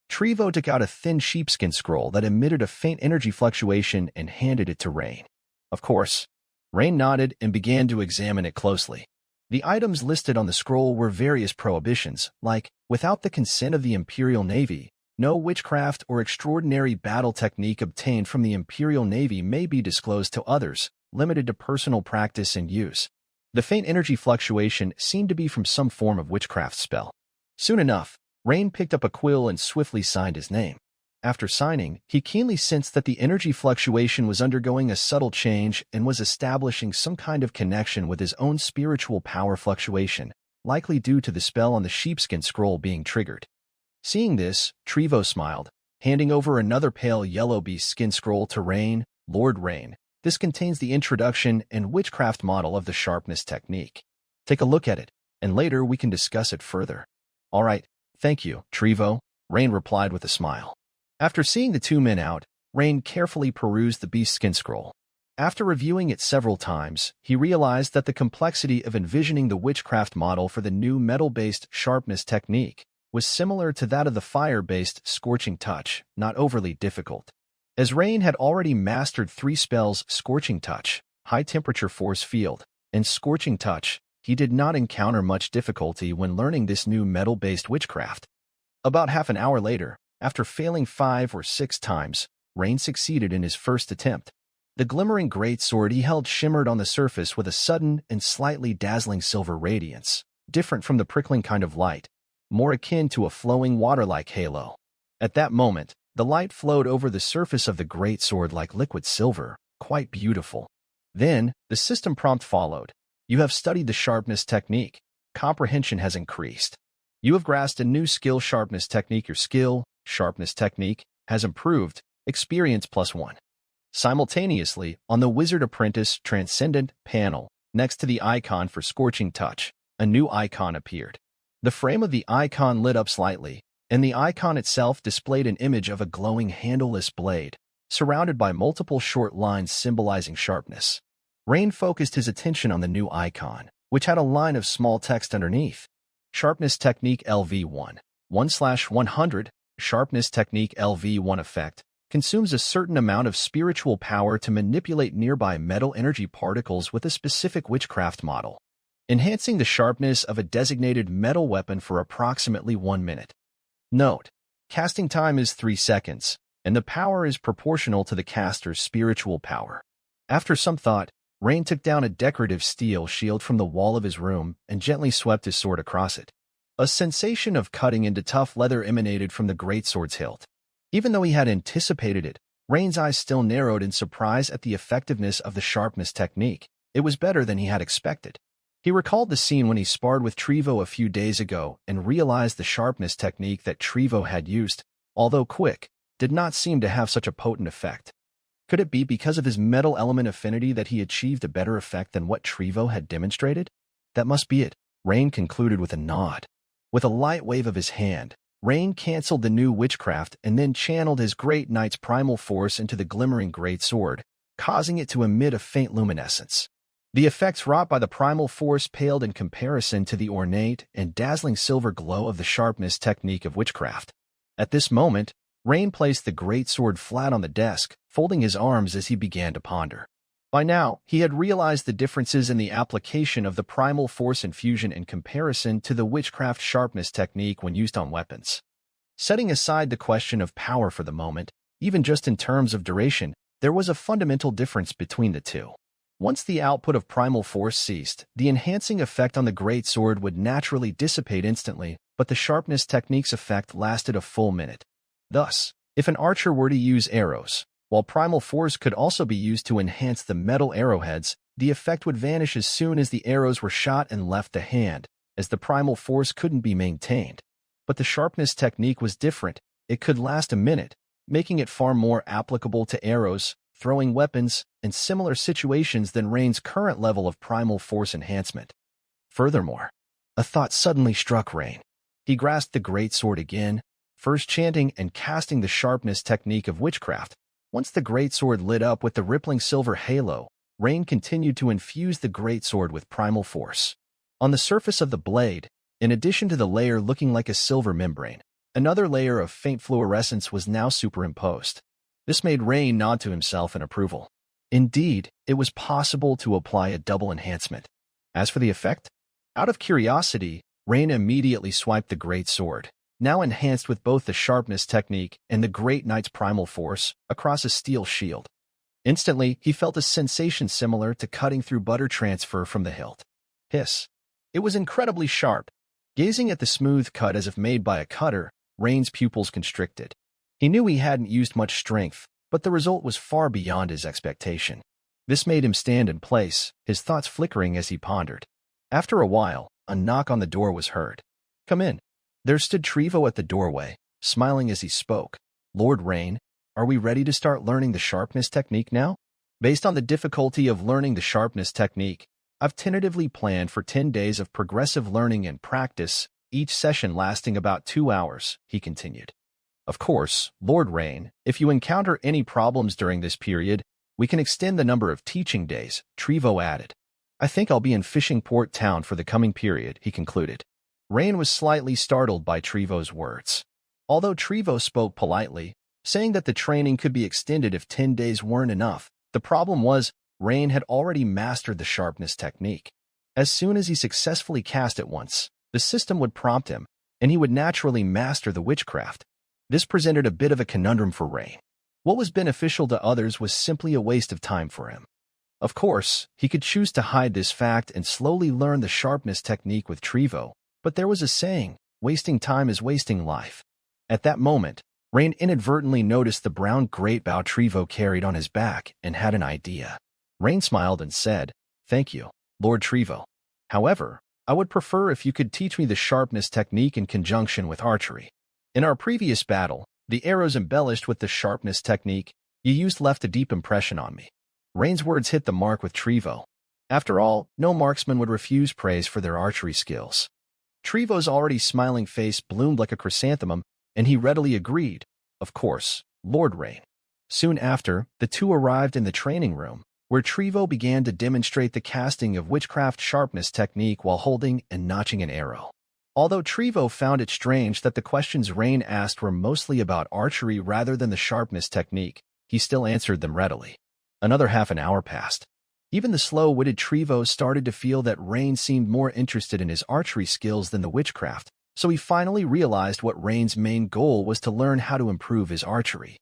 Trevo took out a thin sheepskin scroll that emitted a faint energy fluctuation and handed it to Rain. "Of course." Rain nodded and began to examine it closely. The items listed on the scroll were various prohibitions, like, without the consent of the Imperial Navy, no witchcraft or extraordinary battle technique obtained from the Imperial Navy may be disclosed to others, limited to personal practice and use. The faint energy fluctuation seemed to be from some form of witchcraft spell. Soon enough, Rain picked up a quill and swiftly signed his name. After signing, he keenly sensed that the energy fluctuation was undergoing a subtle change and was establishing some kind of connection with his own spiritual power fluctuation, likely due to the spell on the sheepskin scroll being triggered. Seeing this, Trevo smiled, handing over another pale yellow beast skin scroll to Rain. "Lord Rain, this contains the introduction and witchcraft model of the sharpness technique. Take a look at it, and later we can discuss it further." "All right, thank you, Trevo," Rain replied with a smile. After seeing the two men out, Rain carefully perused the beast skin scroll. After reviewing it several times, he realized that the complexity of envisioning the witchcraft model for the new metal-based sharpness technique was similar to that of the fire-based Scorching Touch, not overly difficult. As Rain had already mastered 3 spells: Scorching Touch, High Temperature Force Field, and Scorching Touch, he did not encounter much difficulty when learning this new metal-based witchcraft. About half an hour later, after failing 5 or 6 times, Rain succeeded in his first attempt. The glimmering greatsword he held shimmered on the surface with a sudden and slightly dazzling silver radiance, different from the prickling kind of light, more akin to a flowing water-like halo. At that moment, the light flowed over the surface of the greatsword like liquid silver, quite beautiful. Then, the system prompt followed. "You have studied the sharpness technique. Comprehension has increased. You have grasped a new skill sharpness technique. Your skill, sharpness technique, has improved. Experience +1. Simultaneously, on the Wizard Apprentice Transcendent panel, next to the icon for Scorching Touch, a new icon appeared. The frame of the icon lit up slightly, and the icon itself displayed an image of a glowing handleless blade, surrounded by multiple short lines symbolizing sharpness. Rain focused his attention on the new icon, which had a line of small text underneath. Sharpness Technique LV1. 1/100. Sharpness Technique LV1 effect consumes a certain amount of spiritual power to manipulate nearby metal energy particles with a specific witchcraft model, enhancing the sharpness of a designated metal weapon for approximately 1 minute. Note: casting time is 3 seconds, and the power is proportional to the caster's spiritual power. After some thought, Rain took down a decorative steel shield from the wall of his room and gently swept his sword across it. A sensation of cutting into tough leather emanated from the greatsword's hilt. Even though he had anticipated it, Rain's eyes still narrowed in surprise at the effectiveness of the sharpness technique. It was better than he had expected. He recalled the scene when he sparred with Trevo a few days ago and realized the sharpness technique that Trevo had used, although quick, did not seem to have such a potent effect. Could it be because of his metal element affinity that he achieved a better effect than what Trevo had demonstrated? That must be it, Rain concluded with a nod. With a light wave of his hand, Rain canceled the new witchcraft and then channeled his great knight's primal force into the glimmering greatsword, causing it to emit a faint luminescence. The effects wrought by the primal force paled in comparison to the ornate and dazzling silver glow of the sharpness technique of witchcraft. At this moment, Rain placed the greatsword flat on the desk, folding his arms as he began to ponder. By now, he had realized the differences in the application of the primal force infusion in comparison to the witchcraft sharpness technique when used on weapons. Setting aside the question of power for the moment, even just in terms of duration, there was a fundamental difference between the two. Once the output of primal force ceased, the enhancing effect on the greatsword would naturally dissipate instantly, but the sharpness technique's effect lasted a full minute. Thus, if an archer were to use arrows, while primal force could also be used to enhance the metal arrowheads, the effect would vanish as soon as the arrows were shot and left the hand, as the primal force couldn't be maintained. But the sharpness technique was different. It could last a minute, making it far more applicable to arrows, throwing weapons, and similar situations than Rain's current level of primal force enhancement. Furthermore, a thought suddenly struck Rain. He grasped the greatsword again, first chanting and casting the sharpness technique of witchcraft. Once the greatsword lit up with the rippling silver halo, Rain continued to infuse the greatsword with primal force. On the surface of the blade, in addition to the layer looking like a silver membrane, another layer of faint fluorescence was now superimposed. This made Rain nod to himself in approval. Indeed, it was possible to apply a double enhancement. As for the effect, out of curiosity, Rain immediately swiped the greatsword, now enhanced with both the sharpness technique and the great knight's primal force, across a steel shield. Instantly, he felt a sensation similar to cutting through butter transfer from the hilt. Hiss. It was incredibly sharp. Gazing at the smooth cut as if made by a cutter, Rain's pupils constricted. He knew he hadn't used much strength, but the result was far beyond his expectation. This made him stand in place, his thoughts flickering as he pondered. After a while, a knock on the door was heard. "Come in." There stood Trevo at the doorway, smiling as he spoke. "Lord Rain, are we ready to start learning the sharpness technique now? Based on the difficulty of learning the sharpness technique, I've tentatively planned for 10 days of progressive learning and practice, each session lasting about 2 hours," he continued. "Of course, Lord Rain, if you encounter any problems during this period, we can extend the number of teaching days," Trevo added. "I think I'll be in Fishing Port Town for the coming period," he concluded. Rain was slightly startled by Trevo's words. Although Trevo spoke politely, saying that the training could be extended if 10 days weren't enough, the problem was Rain had already mastered the sharpness technique. As soon as he successfully cast it once, the system would prompt him, and he would naturally master the witchcraft. This presented a bit of a conundrum for Rain. What was beneficial to others was simply a waste of time for him. Of course, he could choose to hide this fact and slowly learn the sharpness technique with Trevo, but there was a saying, wasting time is wasting life. At that moment, Rain inadvertently noticed the brown greatbow Trevo carried on his back and had an idea. Rain smiled and said, "Thank you, Lord Trevo. However, I would prefer if you could teach me the sharpness technique in conjunction with archery. In our previous battle, the arrows embellished with the sharpness technique you used left a deep impression on me." Rain's words hit the mark with Trevo. After all, no marksman would refuse praise for their archery skills. Trevo's already smiling face bloomed like a chrysanthemum, and he readily agreed. "Of course, Lord Rain." Soon after, the two arrived in the training room, where Trevo began to demonstrate the casting of witchcraft sharpness technique while holding and notching an arrow. Although Trevo found it strange that the questions Rain asked were mostly about archery rather than the sharpness technique, he still answered them readily. Another half an hour passed. Even the slow-witted Trevo started to feel that Rain seemed more interested in his archery skills than the witchcraft, so he finally realized what Rain's main goal was to learn how to improve his archery.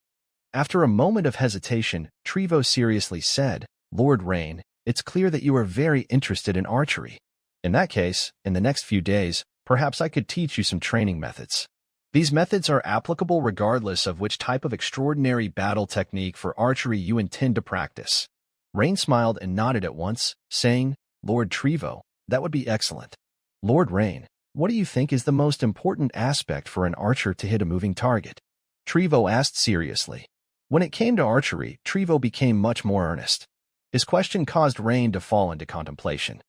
After a moment of hesitation, Trevo seriously said, "Lord Rain, it's clear that you are very interested in archery. In that case, in the next few days, perhaps I could teach you some training methods. These methods are applicable regardless of which type of extraordinary battle technique for archery you intend to practice." Rain smiled and nodded at once, saying, "Lord Trevo, that would be excellent. Lord Rain, what do you think is the most important aspect for an archer to hit a moving target?" Trevo asked seriously. When it came to archery, Trevo became much more earnest. His question caused Rain to fall into contemplation.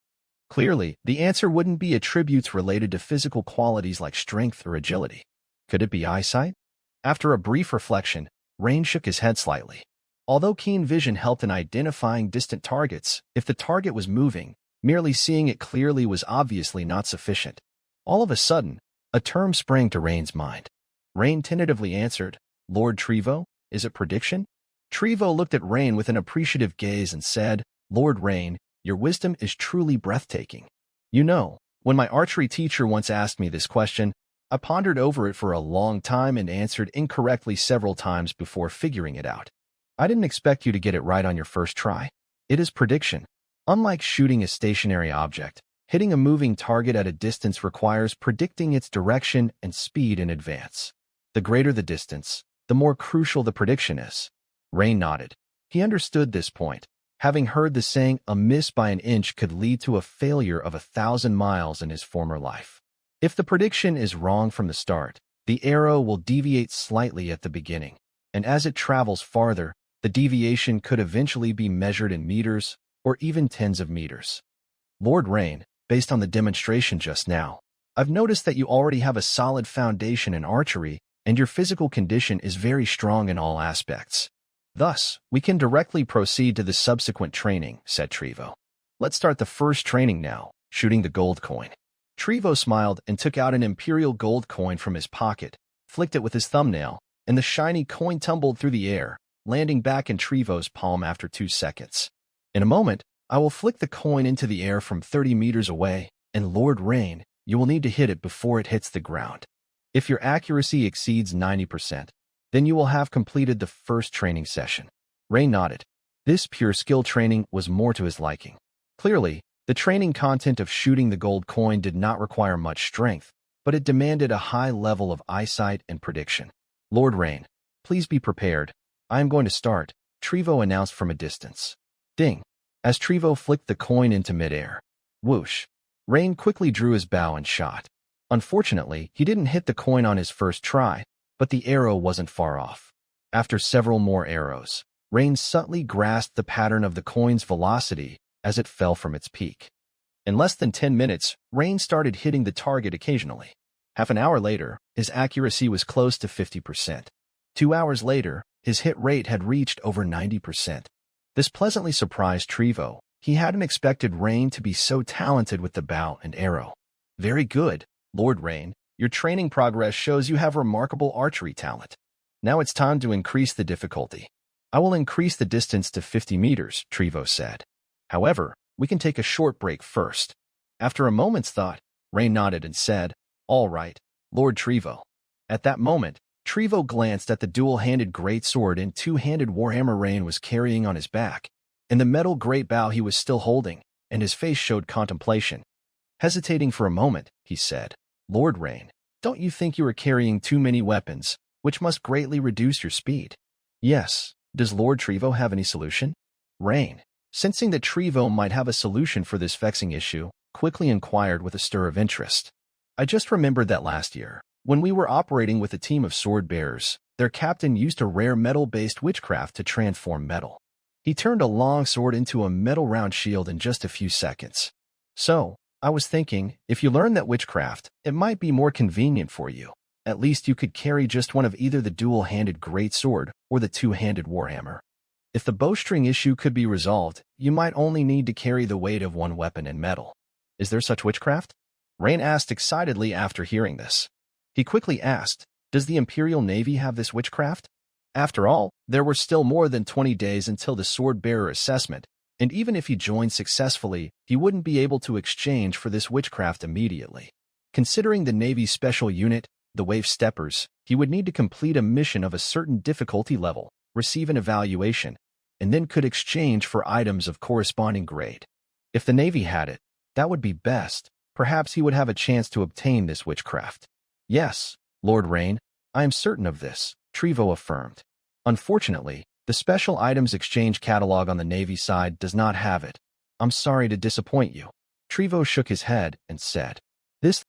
Clearly, the answer wouldn't be attributes related to physical qualities like strength or agility. Could it be eyesight? After a brief reflection, Rain shook his head slightly. Although keen vision helped in identifying distant targets, if the target was moving, merely seeing it clearly was obviously not sufficient. All of a sudden, a term sprang to Rain's mind. Rain tentatively answered, "Lord Trevo, is it prediction?" Trevo looked at Rain with an appreciative gaze and said, "Lord Rain, your wisdom is truly breathtaking. You know, when my archery teacher once asked me this question, I pondered over it for a long time and answered incorrectly several times before figuring it out. I didn't expect you to get it right on your first try. It is prediction. Unlike shooting a stationary object, hitting a moving target at a distance requires predicting its direction and speed in advance. The greater the distance, the more crucial the prediction is." Rain nodded. He understood this point, having heard the saying, "A miss by an inch could lead to a failure of 1,000 miles" in his former life. If the prediction is wrong from the start, the arrow will deviate slightly at the beginning, and as it travels farther, the deviation could eventually be measured in meters or even tens of meters. Lord Rain, based on the demonstration just now, I've noticed that you already have a solid foundation in archery and your physical condition is very strong in all aspects. Thus, we can directly proceed to the subsequent training, said Trevo. Let's start the first training now, shooting the gold coin. Trevo smiled and took out an imperial gold coin from his pocket, flicked it with his thumbnail, and the shiny coin tumbled through the air, landing back in Trevo's palm after 2 seconds. In a moment, I will flick the coin into the air from 30 meters away, and Lord Rain, you will need to hit it before it hits the ground. If your accuracy exceeds 90%, then you will have completed the first training session. Rain nodded. This pure skill training was more to his liking. Clearly, the training content of shooting the gold coin did not require much strength, but it demanded a high level of eyesight and prediction. Lord Rain, please be prepared. I am going to start, Trevo announced from a distance. Ding! As Trevo flicked the coin into midair. Whoosh! Rain quickly drew his bow and shot. Unfortunately, he didn't hit the coin on his first try, but the arrow wasn't far off. After several more arrows, Rain subtly grasped the pattern of the coin's velocity as it fell from its peak. In less than 10 minutes, Rain started hitting the target occasionally. Half an hour later, his accuracy was close to 50%. 2 hours later, his hit rate had reached over 90%. This pleasantly surprised Trevo. He hadn't expected Rain to be so talented with the bow and arrow. Very good, Lord Rain. Your training progress shows you have remarkable archery talent. Now it's time to increase the difficulty. I will increase the distance to 50 meters, Trevo said. However, we can take a short break first. After a moment's thought, Rain nodded and said, All right, Lord Trevo. At that moment, Trevo glanced at the dual-handed greatsword and two-handed warhammer Rain was carrying on his back, and the metal great bow he was still holding, and his face showed contemplation. Hesitating for a moment, he said, Lord Rain, don't you think you are carrying too many weapons, which must greatly reduce your speed? Yes. Does Lord Trevo have any solution? Rain, sensing that Trevo might have a solution for this vexing issue, quickly inquired with a stir of interest. I just remembered that last year, when we were operating with a team of sword-bearers, their captain used a rare metal-based witchcraft to transform metal. He turned a long sword into a metal-round shield in just a few seconds. So, I was thinking, if you learn that witchcraft, it might be more convenient for you. At least you could carry just one of either the dual-handed greatsword or the two-handed warhammer. If the bowstring issue could be resolved, you might only need to carry the weight of one weapon in metal. Is there such witchcraft? Rain asked excitedly after hearing this. He quickly asked, does the Imperial Navy have this witchcraft? After all, there were still more than 20 days until the sword-bearer assessment, and even if he joined successfully, he wouldn't be able to exchange for this witchcraft immediately. Considering the Navy's special unit, the Wave Steppers, he would need to complete a mission of a certain difficulty level, receive an evaluation, and then could exchange for items of corresponding grade. If the Navy had it, that would be best. Perhaps he would have a chance to obtain this witchcraft. Yes, Lord Rain, I am certain of this, Trevo affirmed. Unfortunately, the Special Items Exchange catalog on the Navy side does not have it. I'm sorry to disappoint you. Trevo shook his head and said, this